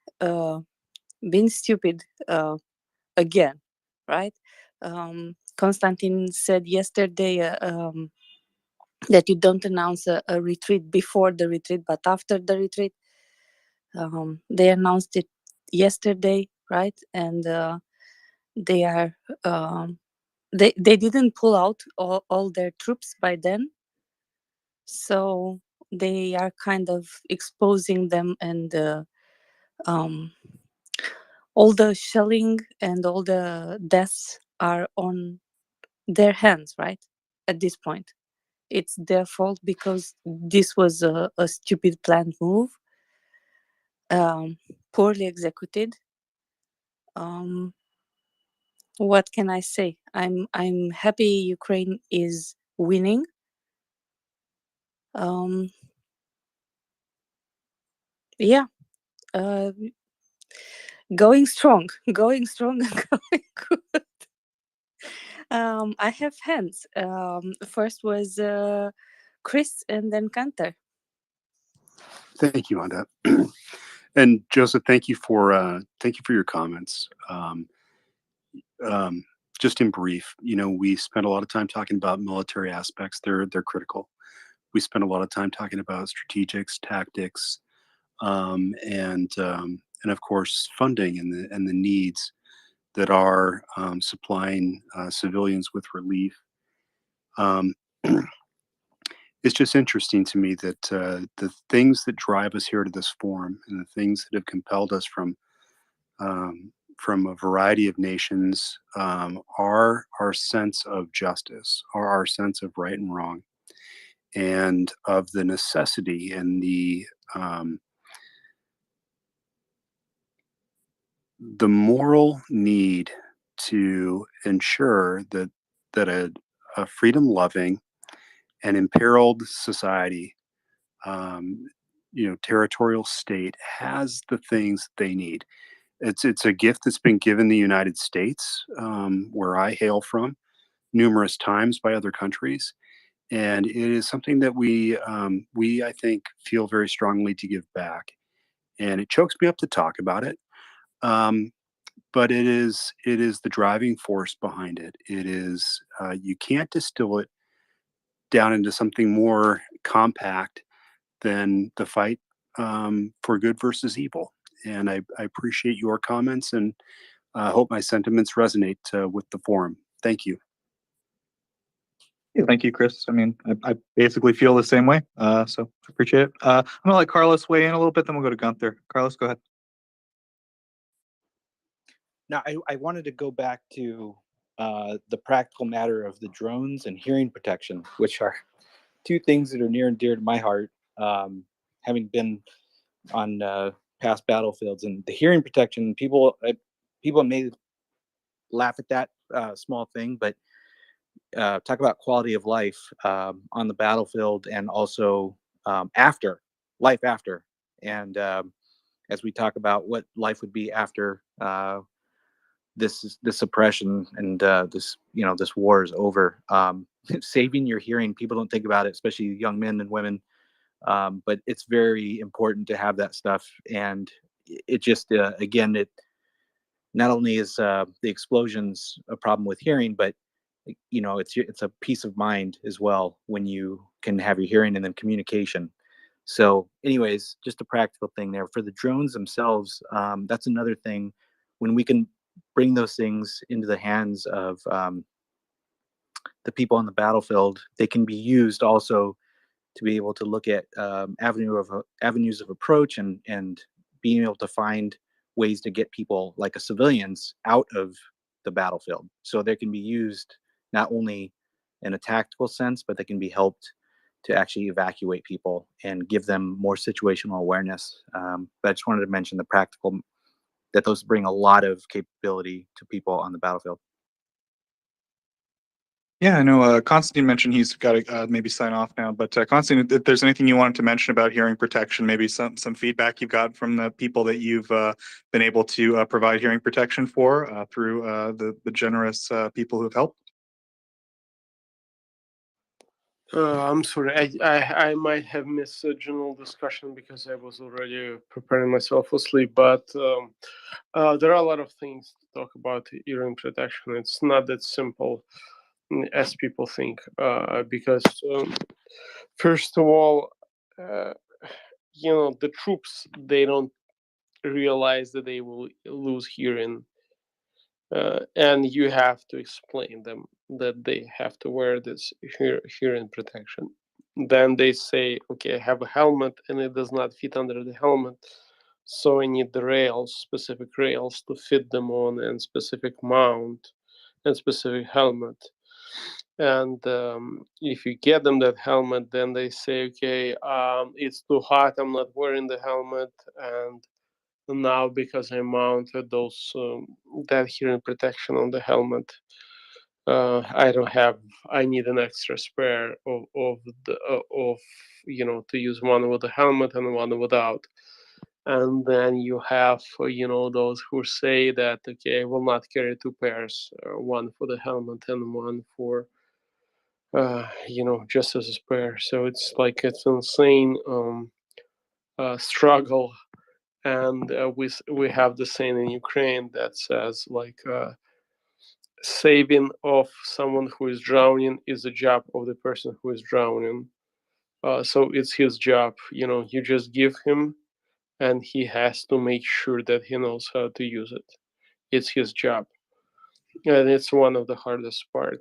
being stupid again, right? Konstantin said yesterday that you don't announce a retreat before the retreat, but after the retreat. They announced it yesterday, right? And they are they didn't pull out all their troops by then, so they are kind of exposing them, and all the shelling and all the deaths are on their hands, right? At this point, it's their fault because this was a stupid planned move, poorly executed. What can I say? I'm happy Ukraine is winning. Yeah, going strong, going strong, and going good. I have hands. First was Chris, and then Cantor. Thank you, Anda. And Joseph, thank you for your comments. Just in brief, we spent a lot of time talking about military aspects. They're critical. We spent a lot of time talking about strategics, tactics, and of course funding and the needs that are supplying civilians with relief. It's just interesting to me that the things that drive us here to this forum and the things that have compelled us from a variety of nations are our sense of justice, are our sense of right and wrong, and of the necessity and the moral need to ensure that a freedom-loving and imperiled society, territorial state, has the things they need. It's a gift that's been given the United States, where I hail from, numerous times by other countries, and it is something that we I think feel very strongly to give back. And it chokes me up to talk about it, but it is the driving force behind it. It is you can't distill it down into something more compact than the fight for good versus evil. And I appreciate your comments, and I hope my sentiments resonate with the forum. Thank you. Yeah, thank you, Chris. I mean, I basically feel the same way, so I appreciate it. I'm gonna let Carlos weigh in a little bit, then we'll go to Gunther. Carlos, go ahead. Now, I wanted to go back to the practical matter of the drones and hearing protection, which are two things that are near and dear to my heart, having been on past battlefields. And the hearing protection, people may laugh at that small thing, but talk about quality of life on the battlefield, and also after life after. And as we talk about what life would be after this oppression and this war is over, saving your hearing, people don't think about it, especially young men and women, but it's very important to have that stuff. And it just again, it not only is the explosions a problem with hearing, but it's a peace of mind as well when you can have your hearing, and then communication. So anyways, just a practical thing there for the drones themselves. That's another thing. When we can bring those things into the hands of the people on the battlefield, they can be used also to be able to look at avenues of approach, and being able to find ways to get people like civilians out of the battlefield. So they can be used not only in a tactical sense, but they can be helped to actually evacuate people and give them more situational awareness. But I just wanted to mention the practical, that those bring a lot of capability to people on the battlefield. Yeah, I know Constantine mentioned he's got to maybe sign off now, but Constantine, if there's anything you wanted to mention about hearing protection, maybe some feedback you've got from the people that you've been able to provide hearing protection for through the generous people who've helped. I'm sorry, I might have missed a general discussion because I was already preparing myself for sleep, but there are a lot of things to talk about hearing protection. It's not that simple as people think, because first of all, the troops, they don't realize that they will lose hearing, and you have to explain them that they have to wear this hearing protection. Then they say, okay, I have a helmet and it does not fit under the helmet, so I need the rails, specific rails to fit them on, and specific mount and specific helmet. And if you get them that helmet, then they say, okay, it's too hot, I'm not wearing the helmet, and now because I mounted those that hearing protection on the helmet, I need an extra spare of to use one with the helmet and one without. And then you have those who say that, okay, I will not carry two pairs, one for the helmet and one for just as a spare. So it's like it's insane struggle. And we have the saying in Ukraine that says like saving of someone who is drowning is the job of the person who is drowning. So it's his job. You just give him, and he has to make sure that he knows how to use it. It's his job, and it's one of the hardest part.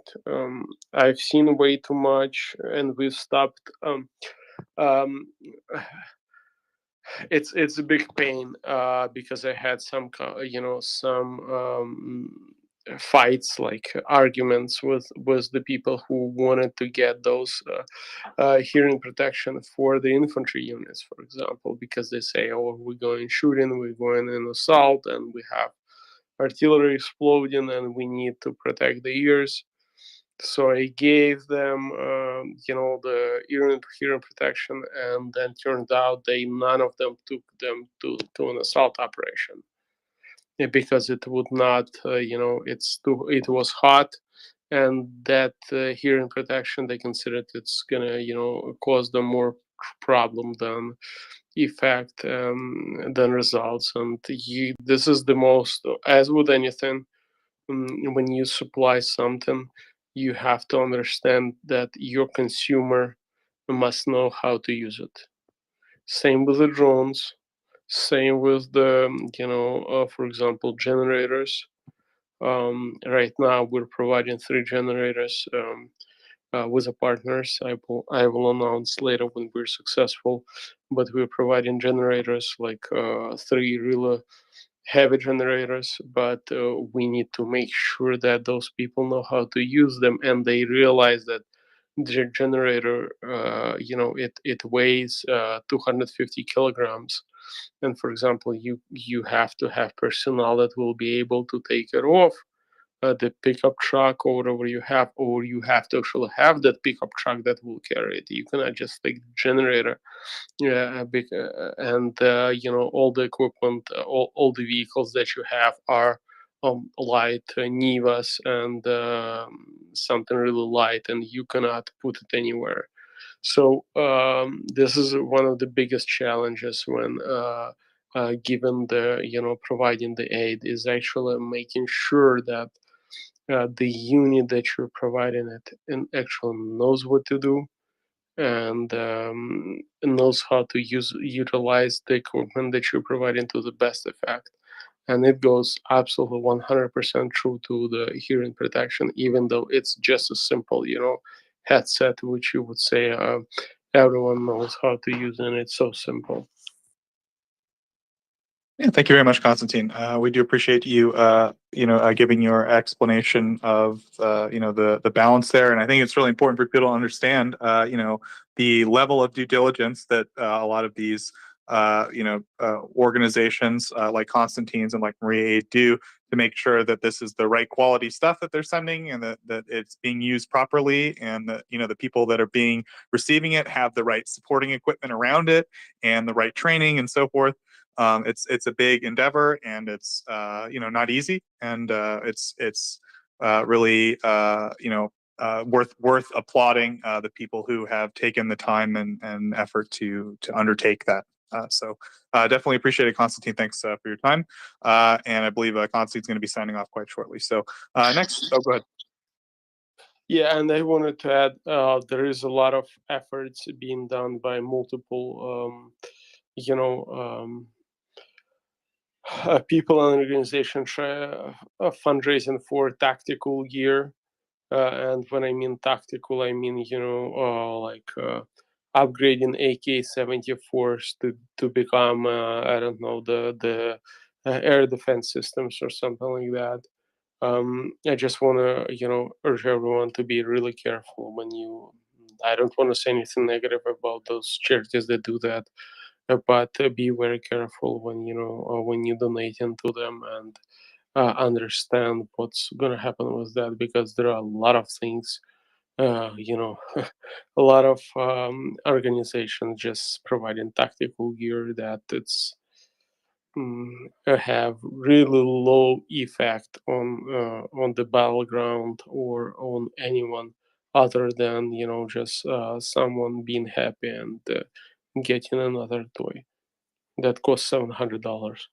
I've seen way too much, and we've stopped. Um, it's a big pain because I had some fights, like arguments with the people who wanted to get those hearing protection for the infantry units, for example, because they say, oh, we're going shooting, we're going in assault, and we have artillery exploding, and we need to protect the ears. So I gave them, the hearing protection, and then turned out none of them took them to an assault operation, because it would not, it was hot, and that hearing protection, they considered it's gonna, cause them more problem than effect, than results. And this is the most, as with anything, when you supply something, you have to understand that your consumer must know how to use it. Same with the drones, same with the, for example, generators. Right now, we're providing 3 generators with the partners. I will announce later when we're successful, but we're providing generators, like 3 really heavy generators, but we need to make sure that those people know how to use them, and they realize that the generator, it weighs 250 kilograms, and for example, you have to have personnel that will be able to take it off the pickup truck or whatever you have, or you have to actually have that pickup truck that will carry it. You cannot just take the generator. And all the equipment, all the vehicles that you have are light Nivas and something really light, and you cannot put it anywhere. So this is one of the biggest challenges when given the providing the aid, is actually making sure that the unit that you're providing it and actually knows what to do, and knows how to utilize the equipment that you're providing to the best effect. And it goes absolutely 100% true to the hearing protection, even though it's just a simple, headset, which you would say everyone knows how to use, and it's so simple. Yeah, thank you very much, Constantine. We do appreciate you, giving your explanation of, the balance there. And I think it's really important for people to understand, the level of due diligence that a lot of these, organizations like Constantine's and like MriyaReport do to make sure that this is the right quality stuff that they're sending, and that it's being used properly, and that, the people that are receiving it have the right supporting equipment around it and the right training and so forth. It's a big endeavor, and it's not easy, and it's really worth applauding the people who have taken the time and effort to undertake that. So definitely appreciate it, Constantine. Thanks for your time, and I believe Constantine's going to be signing off quite shortly. So next, go ahead. Yeah, and I wanted to add, there is a lot of efforts being done by multiple, people and organizations fundraising for tactical gear. And when I mean tactical, I mean, upgrading AK-74s to become I don't know, the air defense systems or something like that. I just want to urge everyone to be really careful when you. I don't want to say anything negative about those charities that do that, but be very careful when when you donate into them, and understand what's going to happen with that, because there are a lot of things, a lot of organizations just providing tactical gear that have really low effect on the battleground or on anyone other than just someone being happy and getting another toy that costs $700.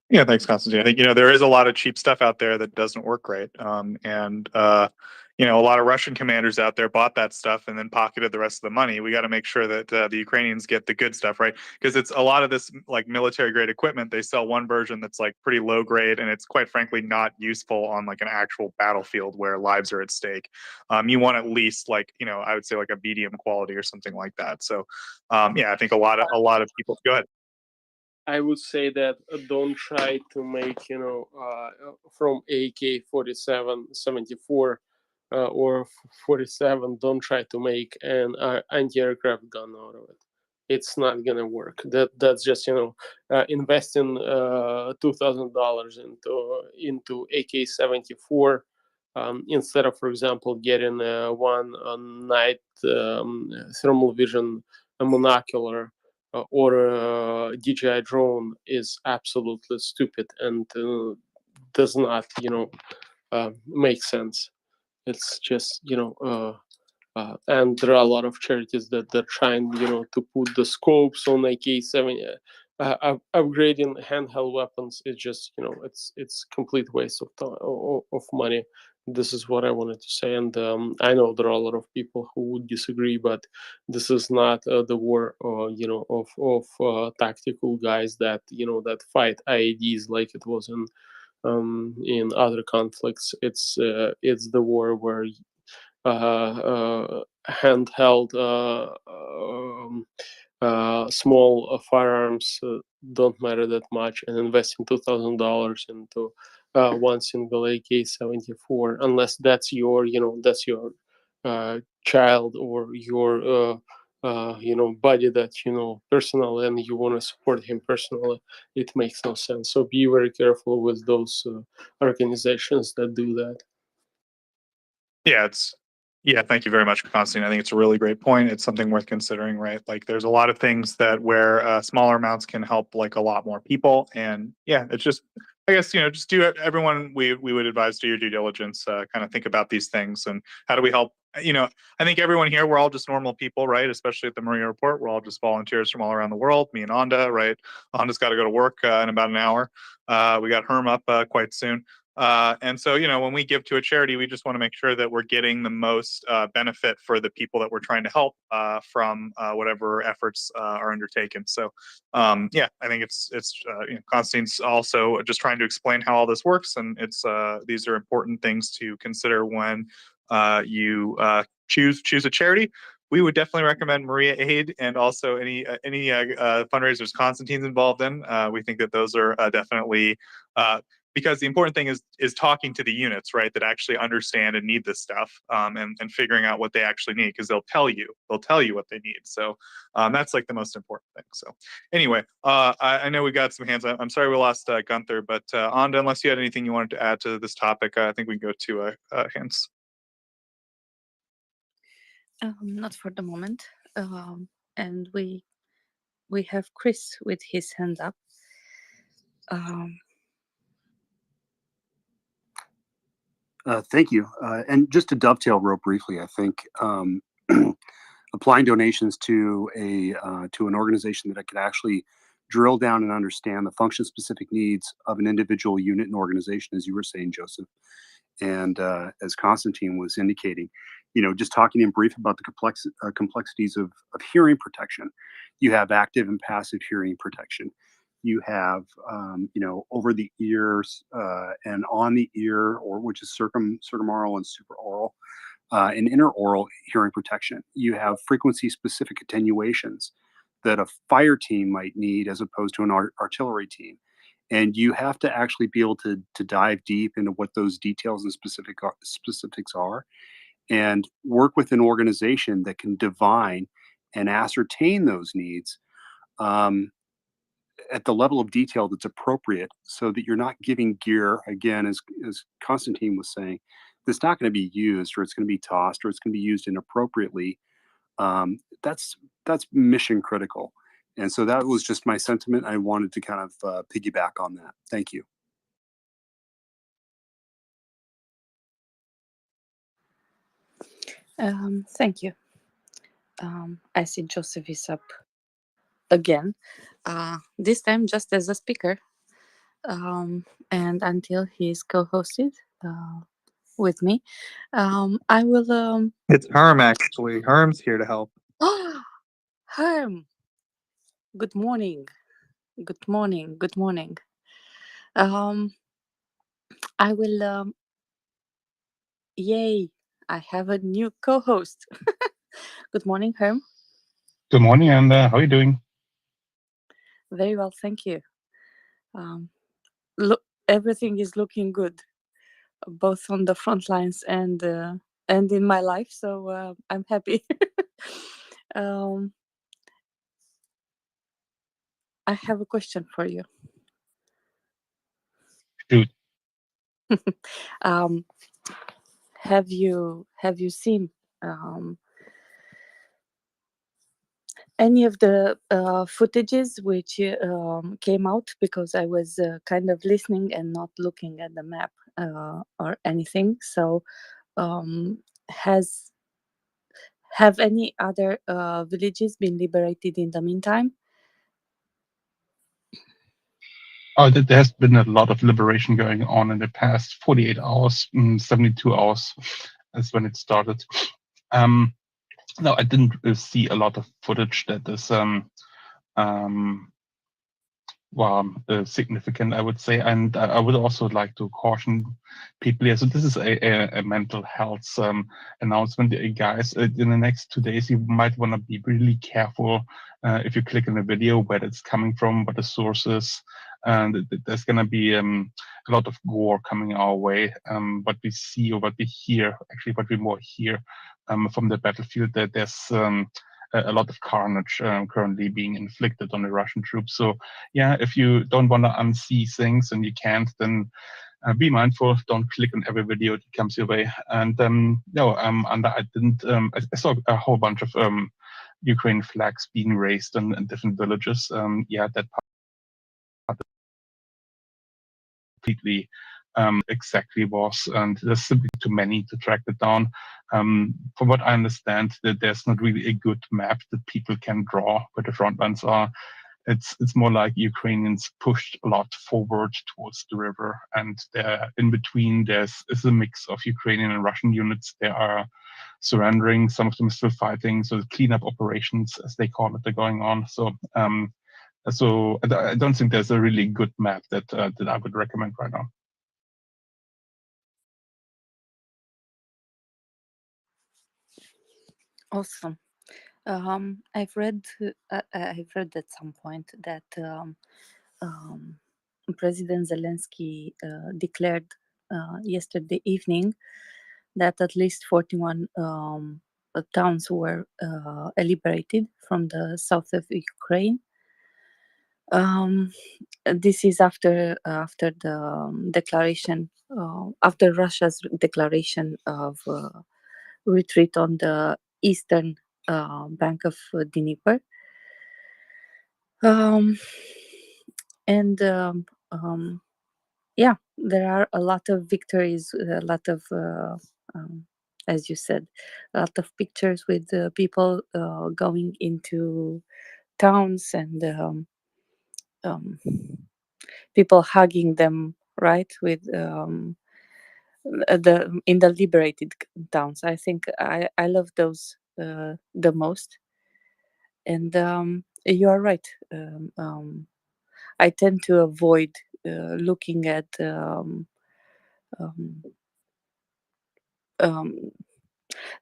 Yeah, thanks, Constantine. I think there is a lot of cheap stuff out there that doesn't work right, and a lot of Russian commanders out there bought that stuff and then pocketed the rest of the money. We got to make sure that the Ukrainians get the good stuff, right? Because it's a lot of this like military grade equipment. They sell one version that's like pretty low grade, and it's quite frankly not useful on like an actual battlefield where lives are at stake. You want at least like I would say like a medium quality or something like that. So yeah, I think a lot of people. Go ahead. I would say that don't try to make, from AK-47-74 or 47, don't try to make an anti-aircraft gun out of it. It's not gonna work. That's just investing $2,000 into AK-74 instead of, for example, getting one night thermal vision monocular or DJI drone is absolutely stupid and does not, make sense. It's just, and there are a lot of charities that they're trying, to put the scopes on AK-7. Upgrading handheld weapons is just, it's complete waste of time, of money. This is what I wanted to say, and I know there are a lot of people who would disagree, but this is not the war, of tactical guys that that fight IEDs like it was in other conflicts. It's the war where handheld small firearms don't matter that much, and investing $2,000 into one single AK-74, unless that's your child or your buddy that personally, and you want to support him personally, it makes no sense. So be very careful with those organizations that do that. Yeah, thank you very much, Constantine. I think it's a really great point. It's something worth considering, right? Like there's a lot of things that where smaller amounts can help like a lot more people. And yeah, it's just, I guess, just do it. Everyone we would advise do your due diligence, kind of think about these things and how do we help? I think everyone here, we're all just normal people, right? Especially at the MriyaReport, we're all just volunteers from all around the world. Me and Onda, right? Onda's got to go to work in about an hour. We got Herm up quite soon. And so, when we give to a charity, we just want to make sure that we're getting the most benefit for the people that we're trying to help from whatever efforts are undertaken. So, yeah, I think it's Constantine's also just trying to explain how all this works, and these are important things to consider when you choose a charity. We would definitely recommend Maria Aid and also any fundraisers Constantine's involved in. We think that those are definitely because the important thing is talking to the units, right, that actually understand and need this stuff, and figuring out what they actually need, because they'll tell you what they need. So that's like the most important thing. So anyway, I know we got some hands. I'm sorry we lost Gunther, but Onda, unless you had anything you wanted to add to this topic, I think we can go to hands. Not for the moment. And we have Chris with his hand up. Thank you. And just to dovetail real briefly, I think applying donations to an organization that could actually drill down and understand the function-specific needs of an individual unit and organization, as you were saying, Joseph, and as Constantine was indicating, just talking in brief about the complexities of hearing protection. You have active and passive hearing protection. You have, over the ears and on the ear, or which is circumaural and supraaural. and intraoral hearing protection. You have frequency-specific attenuations that a fire team might need as opposed to an artillery team. And you have to actually be able to dive deep into what those details and specifics are, and work with an organization that can divine and ascertain those needs at the level of detail that's appropriate, so that you're not giving gear, again, as Constantine was saying, that's not going to be used, or it's going to be tossed, or it's going to be used inappropriately. That's mission critical. And so that was just my sentiment. I wanted to kind of piggyback on that. Thank you. Thank you. I see Joseph is up again, this time just as a speaker. And until he's co-hosted with me, I will. It's Herm, actually. Herm's here to help. Herm, good morning. Good morning. Good morning. I will. Yay! I have a new co-host. Good morning, Herm. Good morning, and how are you doing? Very well, thank you. Look, everything is looking good, both on the front lines and in my life. So I'm happy. I have a question for you. Shoot. Have you seen any of the footages which came out? Because I was kind of listening and not looking at the map or anything. So have any other villages been liberated in the meantime? Oh, there has been a lot of liberation going on in the past 48 hours, 72 hours. That's when it started. No, I didn't see a lot of footage that is significant, I would say. And I would also like to caution people here. So this is a mental health announcement, guys. In the next 2 days, you might want to be really careful if you click on a video, where it's coming from, what the source is. And there's going to be a lot of gore coming our way. What we see, or what we hear, actually what we more hear from the battlefield, that there's a lot of carnage currently being inflicted on the Russian troops. So yeah, if you don't want to unsee things and you can't, then be mindful. Don't click on every video that comes your way. And no, I didn't. I saw a whole bunch of Ukraine flags being raised in different villages. Yeah, that part completely exactly was, and there's simply too many to track it down. From what I understand, that there's not really a good map that people can draw where the front lines are. It's more like Ukrainians pushed a lot forward towards the river, and there in between is a mix of Ukrainian and Russian units. They are surrendering. Some of them are still fighting. So the cleanup operations, as they call it, are going on. So I don't think there's a really good map that I would recommend right now. Awesome. I've read at some point that President Zelensky declared yesterday evening that at least 41 towns were liberated from the south of Ukraine. This is after the declaration, after Russia's declaration of retreat on the eastern bank of Dnieper. Yeah, there are a lot of victories, a lot of, as you said, a lot of pictures with people going into towns and people hugging them, right? With in the liberated towns. I think I love those the most. And you are right. I tend to avoid looking at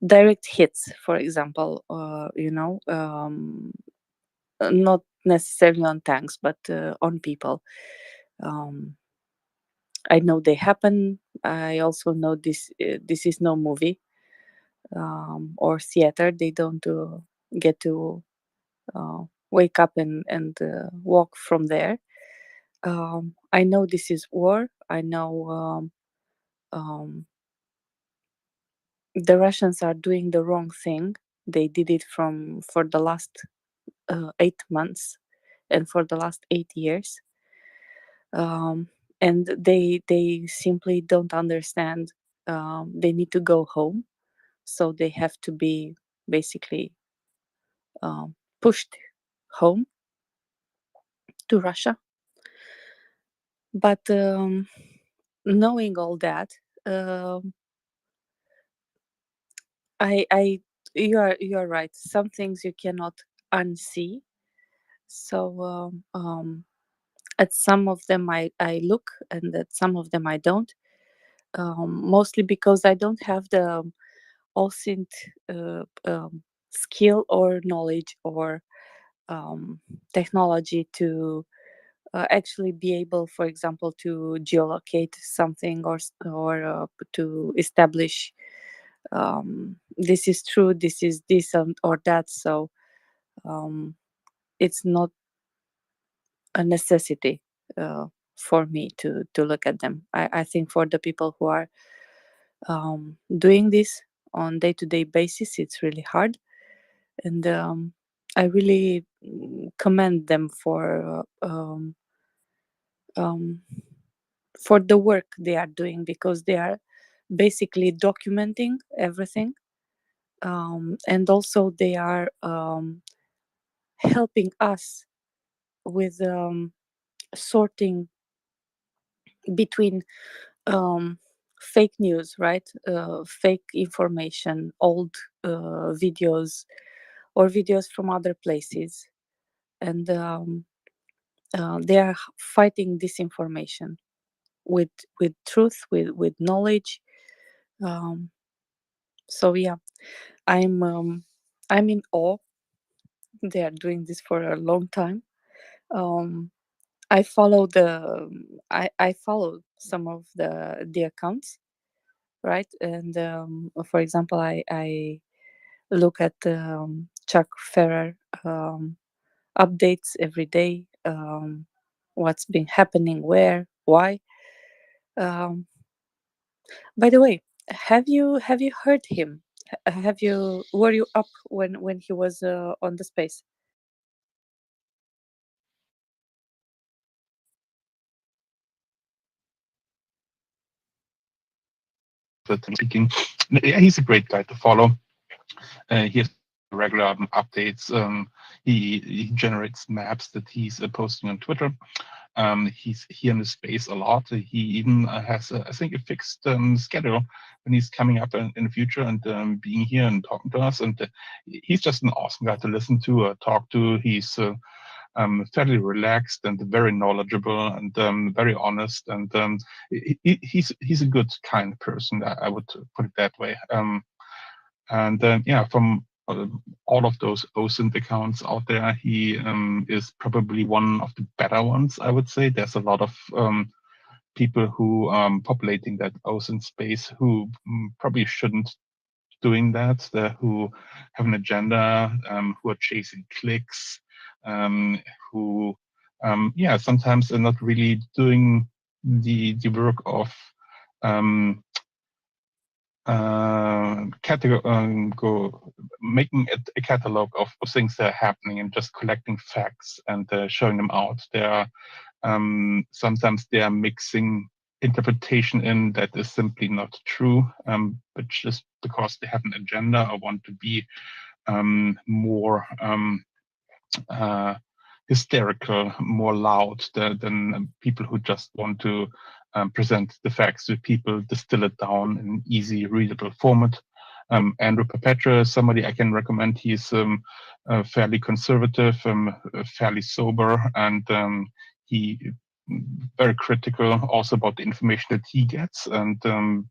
direct hits, for example, not necessarily on tanks, but on people. I know they happen. I also know this is no movie or theater. They don't get to wake up and walk from there. I know this is war. I know the Russians are doing the wrong thing. They did it for the last 8 months and for the last 8 years. And they simply don't understand. They need to go home, so they have to be basically pushed home to Russia. But knowing all that, I you are right. Some things you cannot unsee. So at some of them I look, and at some of them I don't. Mostly because I don't have the OSINT skill or knowledge or technology to actually be able, for example, to geolocate something or to establish this is true, this is this or that. So it's not a necessity for me to look at them. I think for the people who are doing this on day-to-day basis, it's really hard, and I really commend them for the work they are doing, because they are basically documenting everything, and also they are helping us with sorting between fake news, right? Fake information, old videos, or videos from other places, and they are fighting disinformation with truth, with knowledge. So yeah, I'm in awe. They are doing this for a long time. I follow I follow some of the accounts, right? And for example, I look at Chuck Ferrer updates every day. What's been happening, where, why. By the way, have you heard him? Were you up when he was on the space? Speaking, yeah, he's a great guy to follow. He has regular updates. He generates maps that he's posting on Twitter. He's here in the space a lot. He even has, I think, a fixed schedule when he's coming up in the future and being here and talking to us. And he's just an awesome guy to listen to, talk to. He's fairly relaxed and very knowledgeable and very honest. And he's a good, kind person. I would put it that way. Yeah, from all of those OSINT accounts out there, he is probably one of the better ones, I would say. There's a lot of people who populating that OSINT space who probably shouldn't doing that, who have an agenda, who are chasing clicks, who yeah, sometimes are not really doing the work of making a catalog of things that are happening and just collecting facts and showing them out. Sometimes they are mixing interpretation in that is simply not true, but just because they have an agenda or want to be more hysterical, more loud than people who just want to present the facts to people, distill it down in easy, readable format. Andrew Perpetua is somebody I can recommend. He's fairly conservative, fairly sober, and he very critical also about the information that he gets, and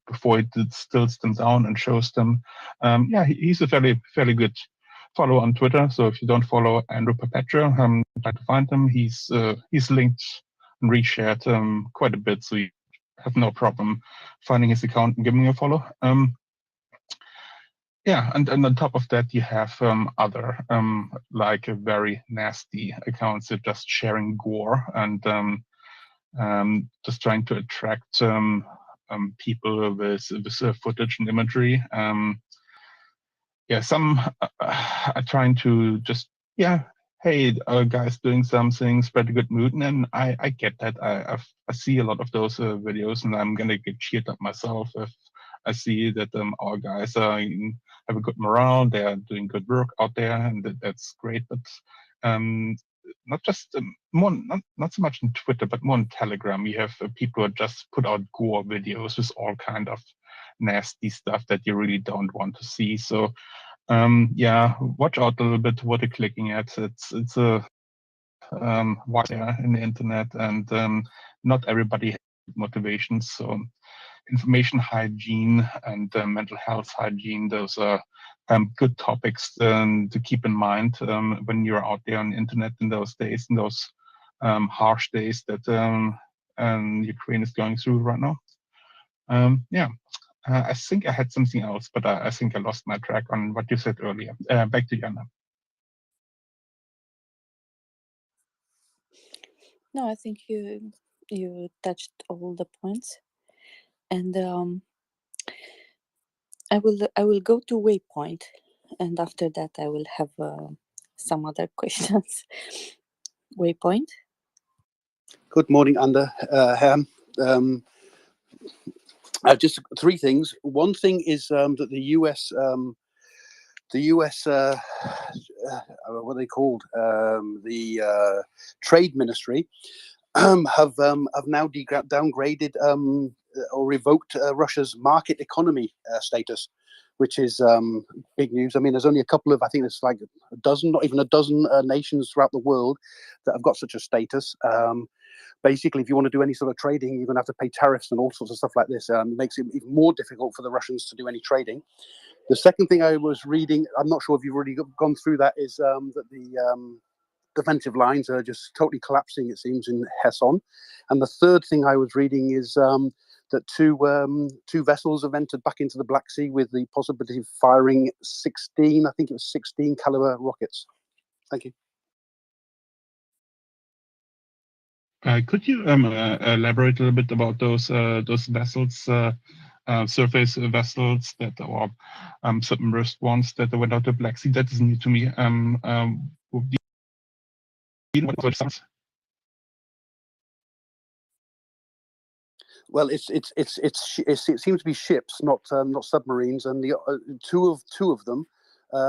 before he distills them down and shows them. Yeah, he's a fairly good follow on Twitter. So if you don't follow Andrew Perpetua, try to find him. He's linked and reshared quite a bit, so you have no problem finding his account and giving him a follow. Yeah, and on top of that, you have other like very nasty accounts that just sharing gore and just trying to attract people with footage and imagery. Yeah, some are trying to just, yeah, hey, guys doing something, spread a good mood. And then I get that. I see a lot of those videos, and I'm going to get cheered up myself if I see that our guys have a good morale, they're doing good work out there, and that's great. But not just not so much on Twitter, but more on Telegram. You have people who just put out gore videos with all kind of nasty stuff that you really don't want to see. So yeah, watch out a little bit what you're clicking at. It's a wide there in the internet, and not everybody has motivations. So information hygiene and mental health hygiene, those are good topics to keep in mind when you're out there on the internet in those days, in those harsh days that Ukraine is going through right now. Yeah, I think I had something else, but I think I lost my track on what you said earlier. Back to Jana. No, I think you touched all the points, and I will go to Waypoint, and after that I will have some other questions. Waypoint. Good morning, Ander. Just three things. One thing is that the US, what are they called? The Trade Ministry have now downgraded or revoked Russia's market economy status, which is big news. I mean, there's only a couple of, I think it's like a dozen, not even a dozen nations throughout the world that have got such a status. Basically, if you want to do any sort of trading, you're going to have to pay tariffs and all sorts of stuff like this. It makes it even more difficult for the Russians to do any trading. The second thing I was reading, I'm not sure if you've already gone through that, is that the defensive lines are just totally collapsing, it seems, in Kherson. And the third thing I was reading is that two vessels have entered back into the Black Sea with the possibility of firing 16, I think it was 16 caliber rockets. Thank you. Could you elaborate a little bit about those vessels, surface vessels that or submerged ones that went out to Black Sea? That is new to me. Well, it seems to be ships, not submarines, and the two of them.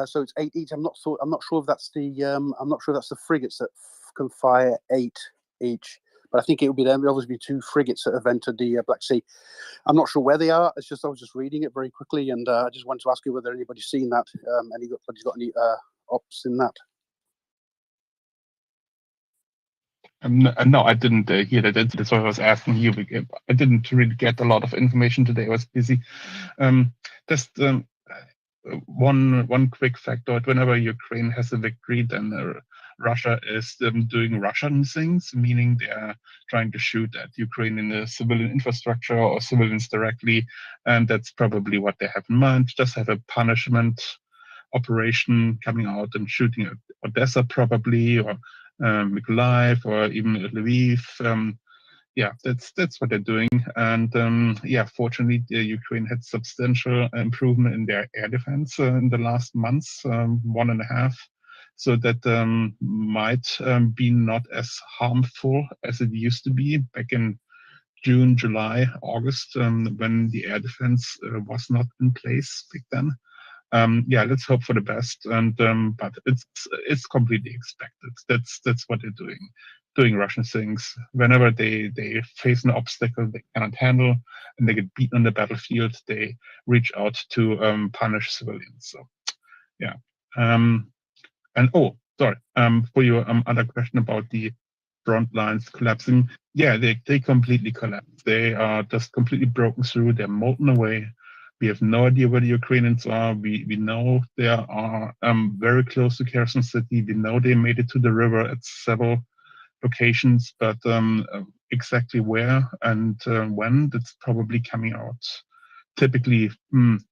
So it's 8 each. I'm not sure if that's the frigates that can fire 8 each. But I think it would be them. There obviously be 2 frigates that have entered the Black Sea. I'm not sure where they are. It's just I was just reading it very quickly, and I just wanted to ask you whether anybody's seen that. Anybody's got any ops in that? No, I didn't hear that. That's why I was asking you. I didn't really get a lot of information today. I was busy. Just one quick factor. Whenever Ukraine has a victory, then Russia is doing Russian things, meaning they are trying to shoot at Ukraine in the civilian infrastructure or civilians directly, and that's probably what they have in mind. Just have a punishment operation coming out and shooting at Odessa probably, or Mykolaiv, or even Lviv. Yeah, that's what they're doing. And yeah, fortunately, Ukraine had substantial improvement in their air defense in the last months, 1.5. So that might be not as harmful as it used to be back in June, July, August, when the air defense was not in place back then. Yeah, let's hope for the best, and but it's completely expected. That's what they're doing Russian things. Whenever they face an obstacle they cannot handle and they get beaten on the battlefield, they reach out to punish civilians. So yeah, and oh, sorry, for your other question about the front lines collapsing. Yeah, they completely collapsed. They are just completely broken through. They're molten away. We have no idea where the Ukrainians are. We know they are very close to Kherson City. We know they made it to the river at several locations, but exactly where and when, that's probably coming out typically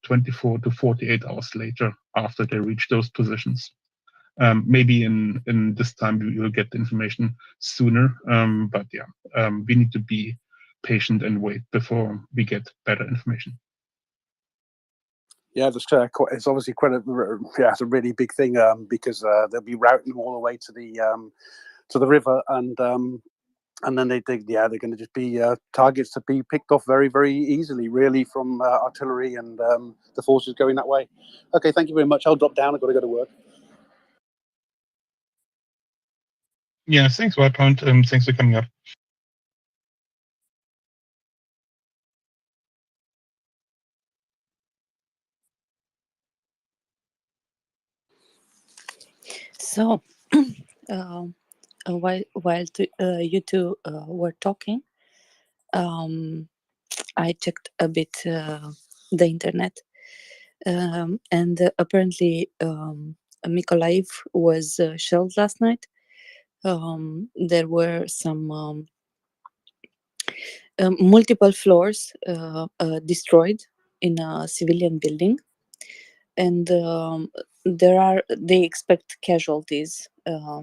24 to 48 hours later after they reach those positions. Maybe in this time we will get the information sooner, but yeah, we need to be patient and wait before we get better information. Yeah, it's obviously quite it's a really big thing because they'll be routing them all the way to the river, and then they're going to just be targets to be picked off very, very easily, really, from artillery and the forces going that way. Okay, thank you very much. I'll drop down. I've got to go to work. Yeah, thanks, Whitepoint. Thanks for coming up. So, while you two were talking, I checked a bit the internet, and apparently Mykolaiv was shelled last night. There were some multiple floors destroyed in a civilian building, and they expect casualties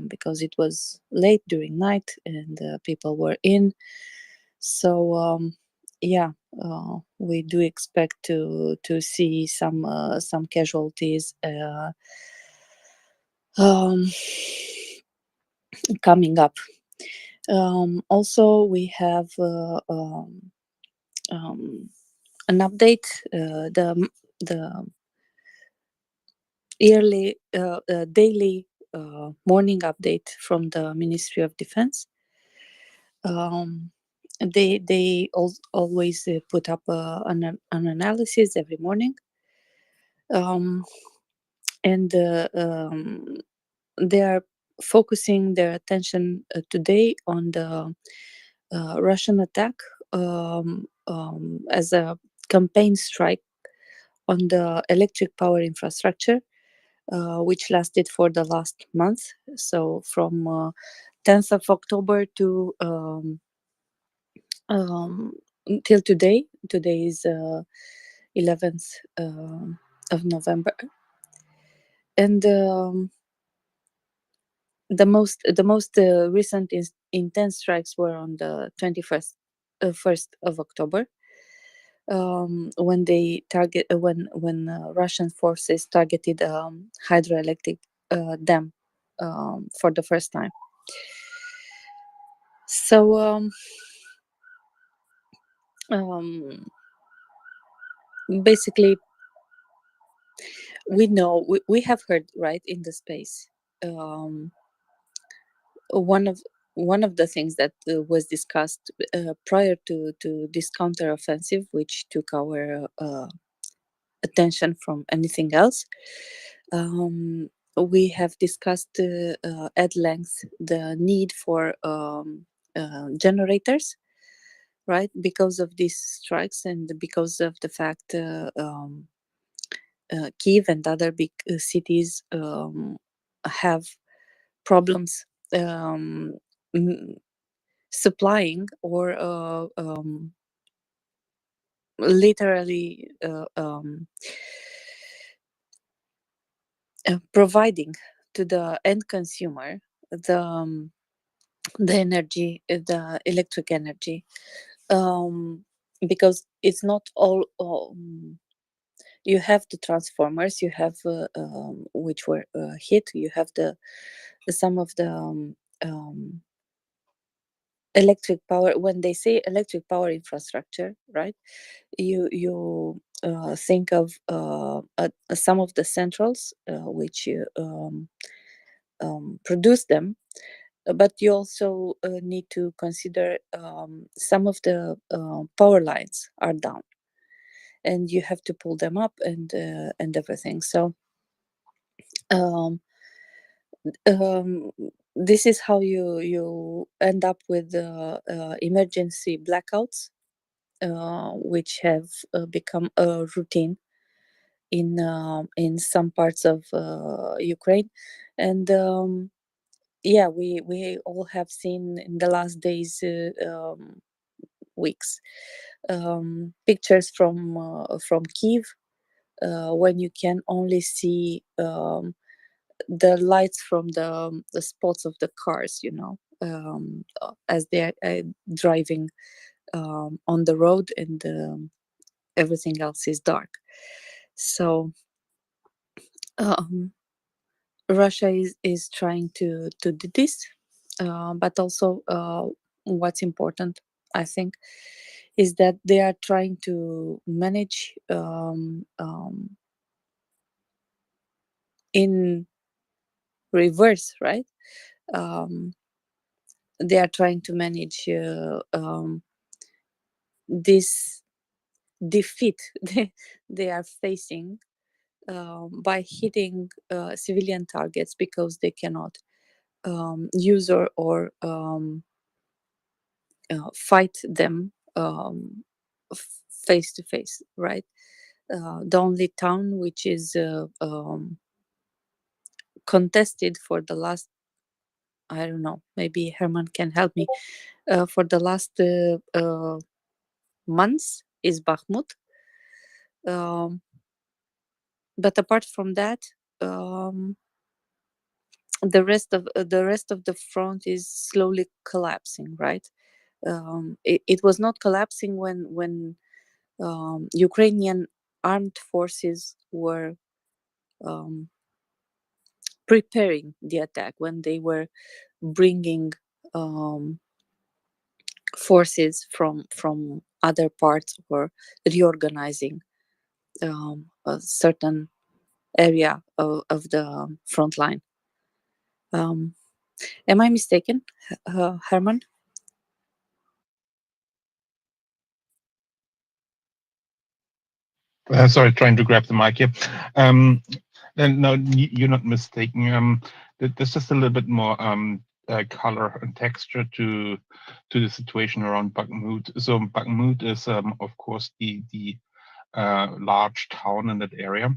because it was late during night and people were in. So yeah, we do expect to see some casualties coming up. Also, we have an update. The daily morning update from the Ministry of Defense. They always put up an analysis every morning, and they are focusing their attention today on the Russian attack as a campaign strike on the electric power infrastructure, which lasted for the last month. So from 10th of October to till today. Today is 11th of November, and the most recent intense strikes were on the 21st of October, when they when Russian forces targeted hydroelectric dam for the first time. So basically, we have heard, right, in the space. One of the things that was discussed prior to this counteroffensive, which took our attention from anything else, we have discussed at length the need for generators, right, because of these strikes and because of the fact Kiev and other big cities have problems supplying or literally providing to the end consumer the energy, the electric energy, because it's not all. You have the transformers, you have which were hit. You have some of the electric power. When they say electric power infrastructure, right, you think of some of the centrals which produce them, but you also need to consider some of the power lines are down and you have to pull them up and everything. So this is how you end up with emergency blackouts, which have become a routine in some parts of Ukraine, and yeah, we all have seen in the last days, weeks, pictures from Kiev, when you can only see the lights from the spots of the cars, as they're driving on the road, and everything else is dark. So Russia is trying to do this, but also what's important, I think, is that they are trying to manage in reverse, right? They are trying to manage this defeat they are facing by hitting civilian targets, because they cannot use or fight them face to face, right? The only town which is contested for the last, I don't know, maybe Herman can help me, for the last months is Bakhmut. But apart from that, the rest of the front is slowly collapsing, right? It was not collapsing when Ukrainian armed forces were preparing the attack, when they were bringing forces from other parts, or reorganizing a certain area of the front line. Am I mistaken, Herman? Sorry, trying to grab the mic here. And no, you're not mistaken. There's just a little bit more color and texture to the situation around Bakhmut. So Bakhmut is, of course, the large town in that area,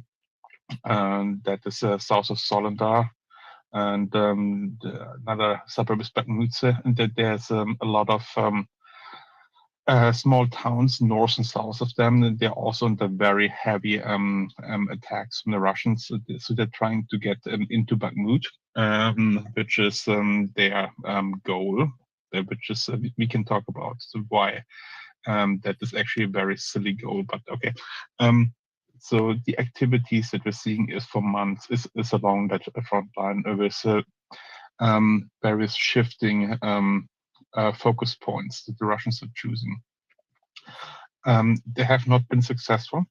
that is south of Soledar, and another suburb is Bakhmut, and that there's a lot of small towns north and south of them, and they're also under very heavy attacks from the Russians. So they're trying to get into Bakhmut, which is their goal, which is we can talk about why that is actually a very silly goal, but okay. So the activities that we're seeing is for months is along that front line with various shifting focus points that the Russians are choosing. They have not been successful.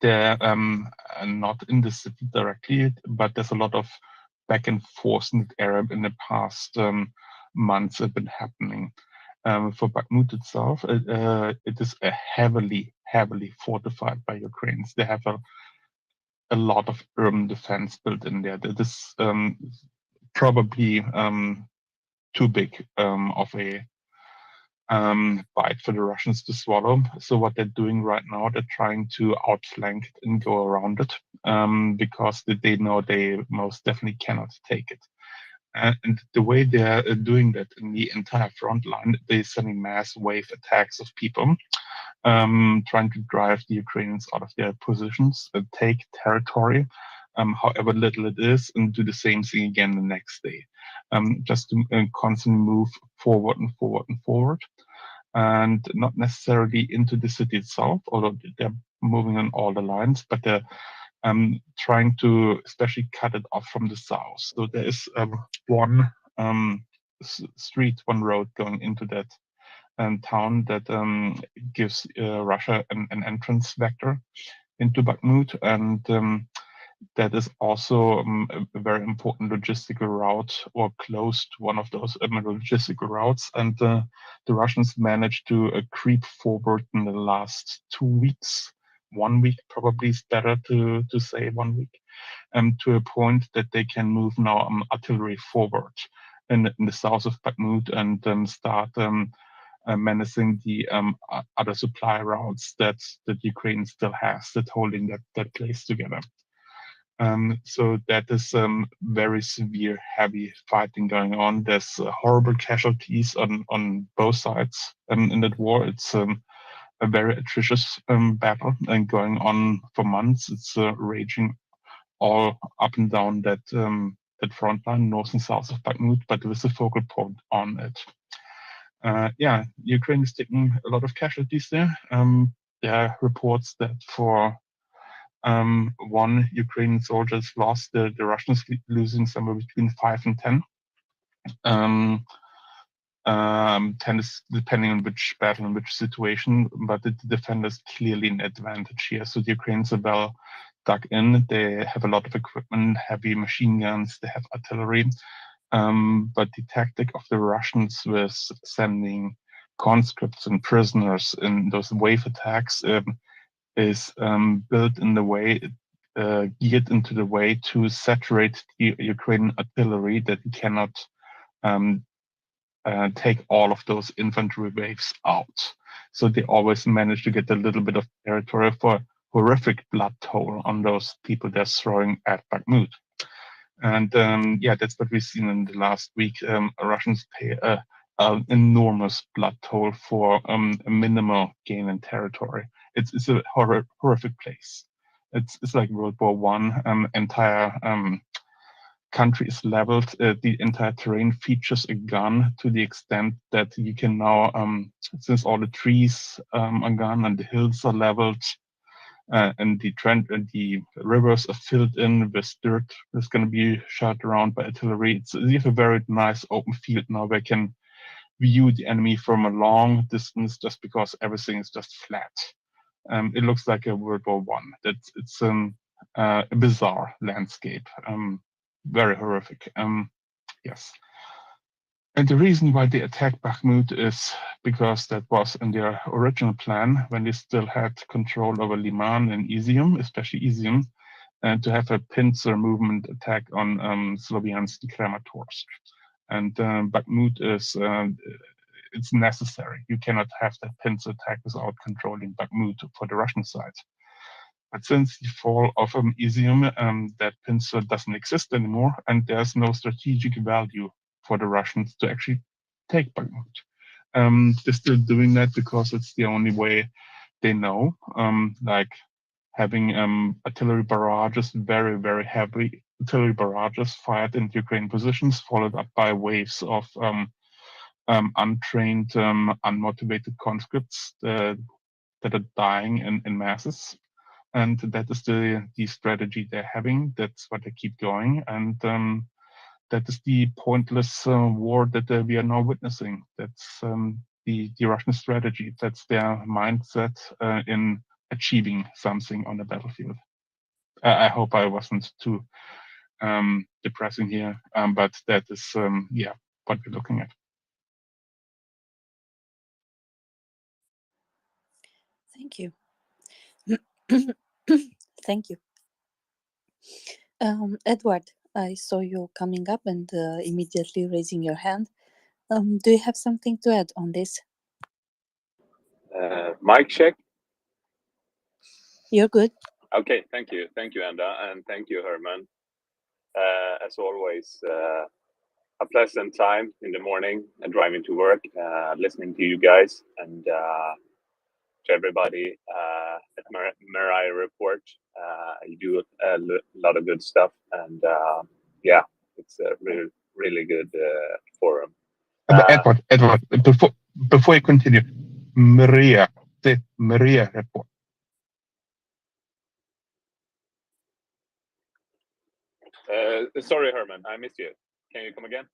They're not in the city directly, but there's a lot of back and forth in the area in the past months have been happening. For Bakhmut itself, it is a heavily fortified by Ukrainians. They have a lot of urban defense built in there. That is probably too big of a bite for the Russians to swallow. So what they're doing right now, they're trying to outflank it and go around it, because they know they most definitely cannot take it. And the way they're doing that in the entire front line, they're sending mass wave attacks of people, trying to drive the Ukrainians out of their positions, take territory, however little it is, and do the same thing again the next day. Just to constantly move forward and forward and forward, and not necessarily into the city itself, although they're moving on all the lines, but they're trying to especially cut it off from the south. So there is one street, one road going into that town that gives Russia an entrance vector into Bakhmut, and that is also a very important logistical route, or close to one of those logistical routes. And the Russians managed to creep forward in the last 2 weeks 1 week probably is better to say 1 week, to a point that they can move now artillery forward in the south of Bakhmut and start menacing the other supply routes that Ukraine still has, that holding that place together. So that is very severe, heavy fighting going on. There's horrible casualties on both sides in that war. It's a very atrocious battle and going on for months. It's raging all up and down that front line, north and south of Bakhmut, but with a focal point on it. Yeah, Ukraine is taking a lot of casualties there. There are reports that for one Ukrainian soldiers lost, the Russians losing somewhere between 5 and 10. 10 is depending on which battle and which situation, but the defenders clearly an advantage here. So the Ukrainians are well dug in. They have a lot of equipment, heavy machine guns, they have artillery. But the tactic of the Russians with sending conscripts and prisoners in those wave attacks is built in the way, geared into the way to saturate the Ukrainian artillery, that you cannot take all of those infantry waves out. So they always manage to get a little bit of territory for horrific blood toll on those people they're throwing at Bakhmut. And yeah, that's what we've seen in the last week. Russians pay an enormous blood toll for a minimal gain in territory. It's a horrific place. It's like World War I. Entire country is leveled. The entire terrain features a gun to the extent that you can now, since all the trees are gone and the hills are leveled, and the rivers are filled in with dirt that's going to be shot around by artillery. You have a very nice open field now where you can view the enemy from a long distance, just because everything is just flat. It looks like a World War I. It's a bizarre landscape, very horrific. Yes. And the reason why they attacked Bakhmut is because that was in their original plan, when they still had control over Liman and Izium, especially Izium, and to have a pincer movement attack on Sloviansk and Kramatorsk. And Bakhmut is it's necessary. You cannot have that pincer attack without controlling Bakhmut for the Russian side. But since the fall of Izium, that pincer doesn't exist anymore, and there's no strategic value for the Russians to actually take Bakhmut. They're still doing that because it's the only way they know, like having artillery barrages, very, very heavy artillery barrages fired into Ukrainian positions, followed up by waves of untrained, unmotivated conscripts that are dying in masses. And that is the strategy they're having. That's what they keep going. And that is the pointless war that we are now witnessing. That's the Russian strategy. That's their mindset in achieving something on the battlefield. I hope I wasn't too depressing here, but that is, yeah, what we're looking at. Thank you. Thank you. Edward, I saw you coming up and immediately raising your hand. Do you have something to add on this? Mic check. You're good. Okay, thank you, Enda, and thank you, Herman. As always, a pleasant time in the morning and driving to work, listening to you guys, and to everybody at MriyaReport. You do a lot of good stuff, and yeah, it's a really, really good forum. Edward, before you continue, Maria, the MriyaReport. Sorry, Herman, I missed you. Can you come again?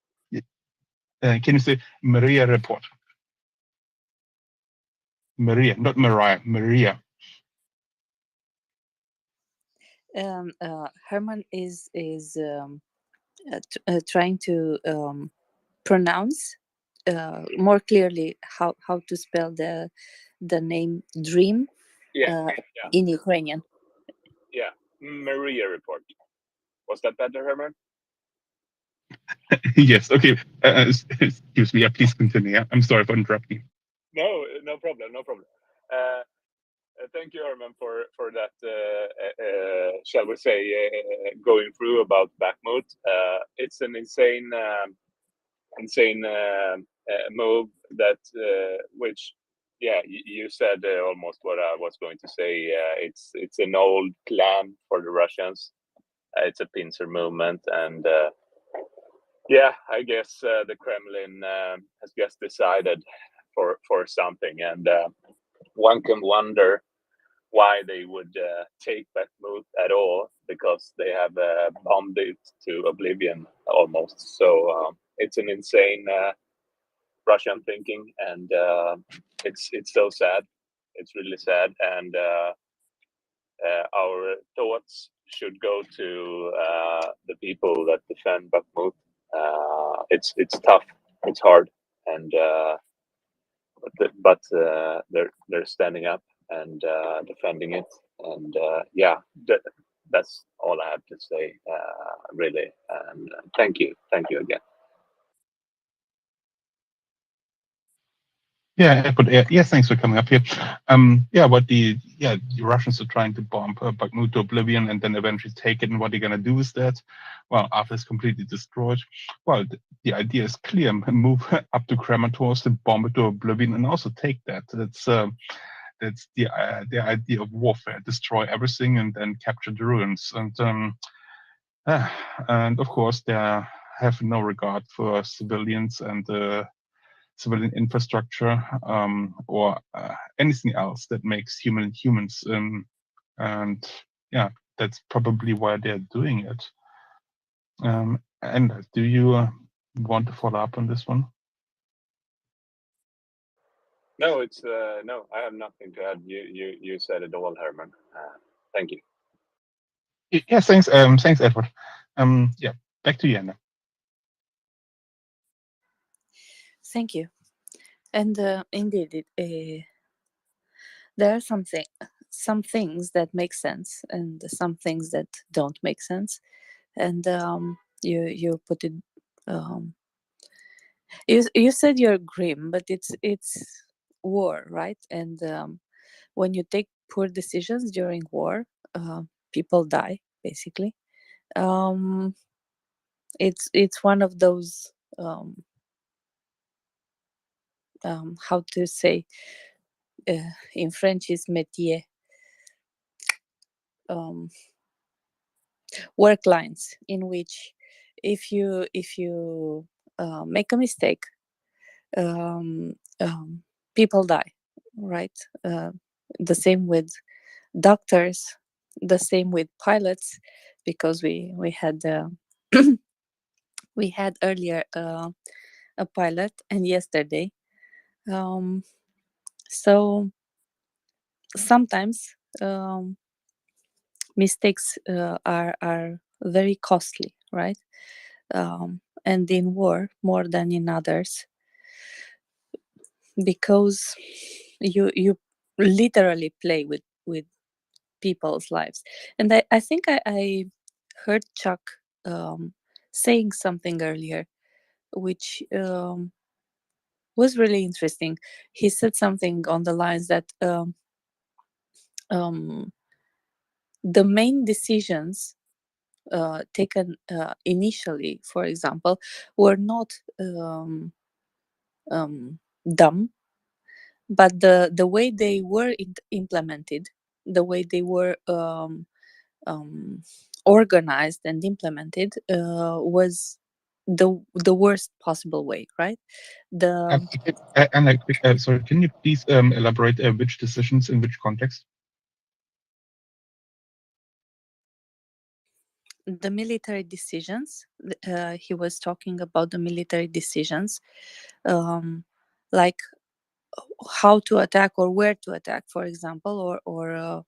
Can you say MriyaReport? Maria, not Mariah, Maria. Herman is trying to pronounce more clearly how to spell the name Dream, Yeah, yeah, in Ukrainian. yeah. MriyaReport. Was that better, Herman? Yes. Okay. Excuse me. Yeah, please continue. Yeah, I'm sorry for interrupting. No, no problem, no problem. Thank you, Herman, for that. Shall we say going through about Bakhmut? It's an insane move that which yeah you said almost what I was going to say. It's an old plan for the Russians. It's a pincer movement, and yeah, I guess the Kremlin has just decided for something, and one can wonder why they would take Bakhmut at all, because they have bombed it to oblivion almost. So it's an insane Russian thinking, and it's so sad. It's really sad, and our thoughts should go to the people that defend Bakhmut. It's tough, it's hard, and but they're standing up and defending it, and yeah, that's all I have to say, really. And thank you again. Yeah, but yes, thanks for coming up here. Yeah, what the Russians are trying to bomb Bakhmut to oblivion and then eventually take it. And what they're gonna do is that, well, after it's completely destroyed, well, the idea is clear: move up to Kramatorsk, bomb it to oblivion, and also take that. That's the idea of warfare: destroy everything and then capture the ruins. And of course, they have no regard for civilians and civilian infrastructure or anything else that makes humans. And yeah, that's probably why they're doing it. And do you want to follow up on this one? No, it's no, I have nothing to add. You said it all, Herman. Thank you. Yes, thanks. Thanks, Edward. Yeah, back to you, Anna. Thank you. And indeed, there are some things that make sense and some things that don't make sense. And you put it. You said you're grim, but it's war, right? And when you take poor decisions during war, people die basically. It's one of those how to say in French is métier, work lines in which if you make a mistake, people die, right? The same with doctors, the same with pilots, because we had we had earlier a pilot, and yesterday. So sometimes mistakes are very costly, right? And in war more than in others, because you literally play with people's lives. And I think I heard Chuck saying something earlier, which was really interesting. He said something on the lines that the main decisions taken initially, for example, were not dumb, but the way they were implemented, the way they were organized and implemented was the worst possible way, right? Sorry, can you please elaborate which decisions in which context? The military decisions. He was talking about the military decisions, like how to attack or where to attack, for example, or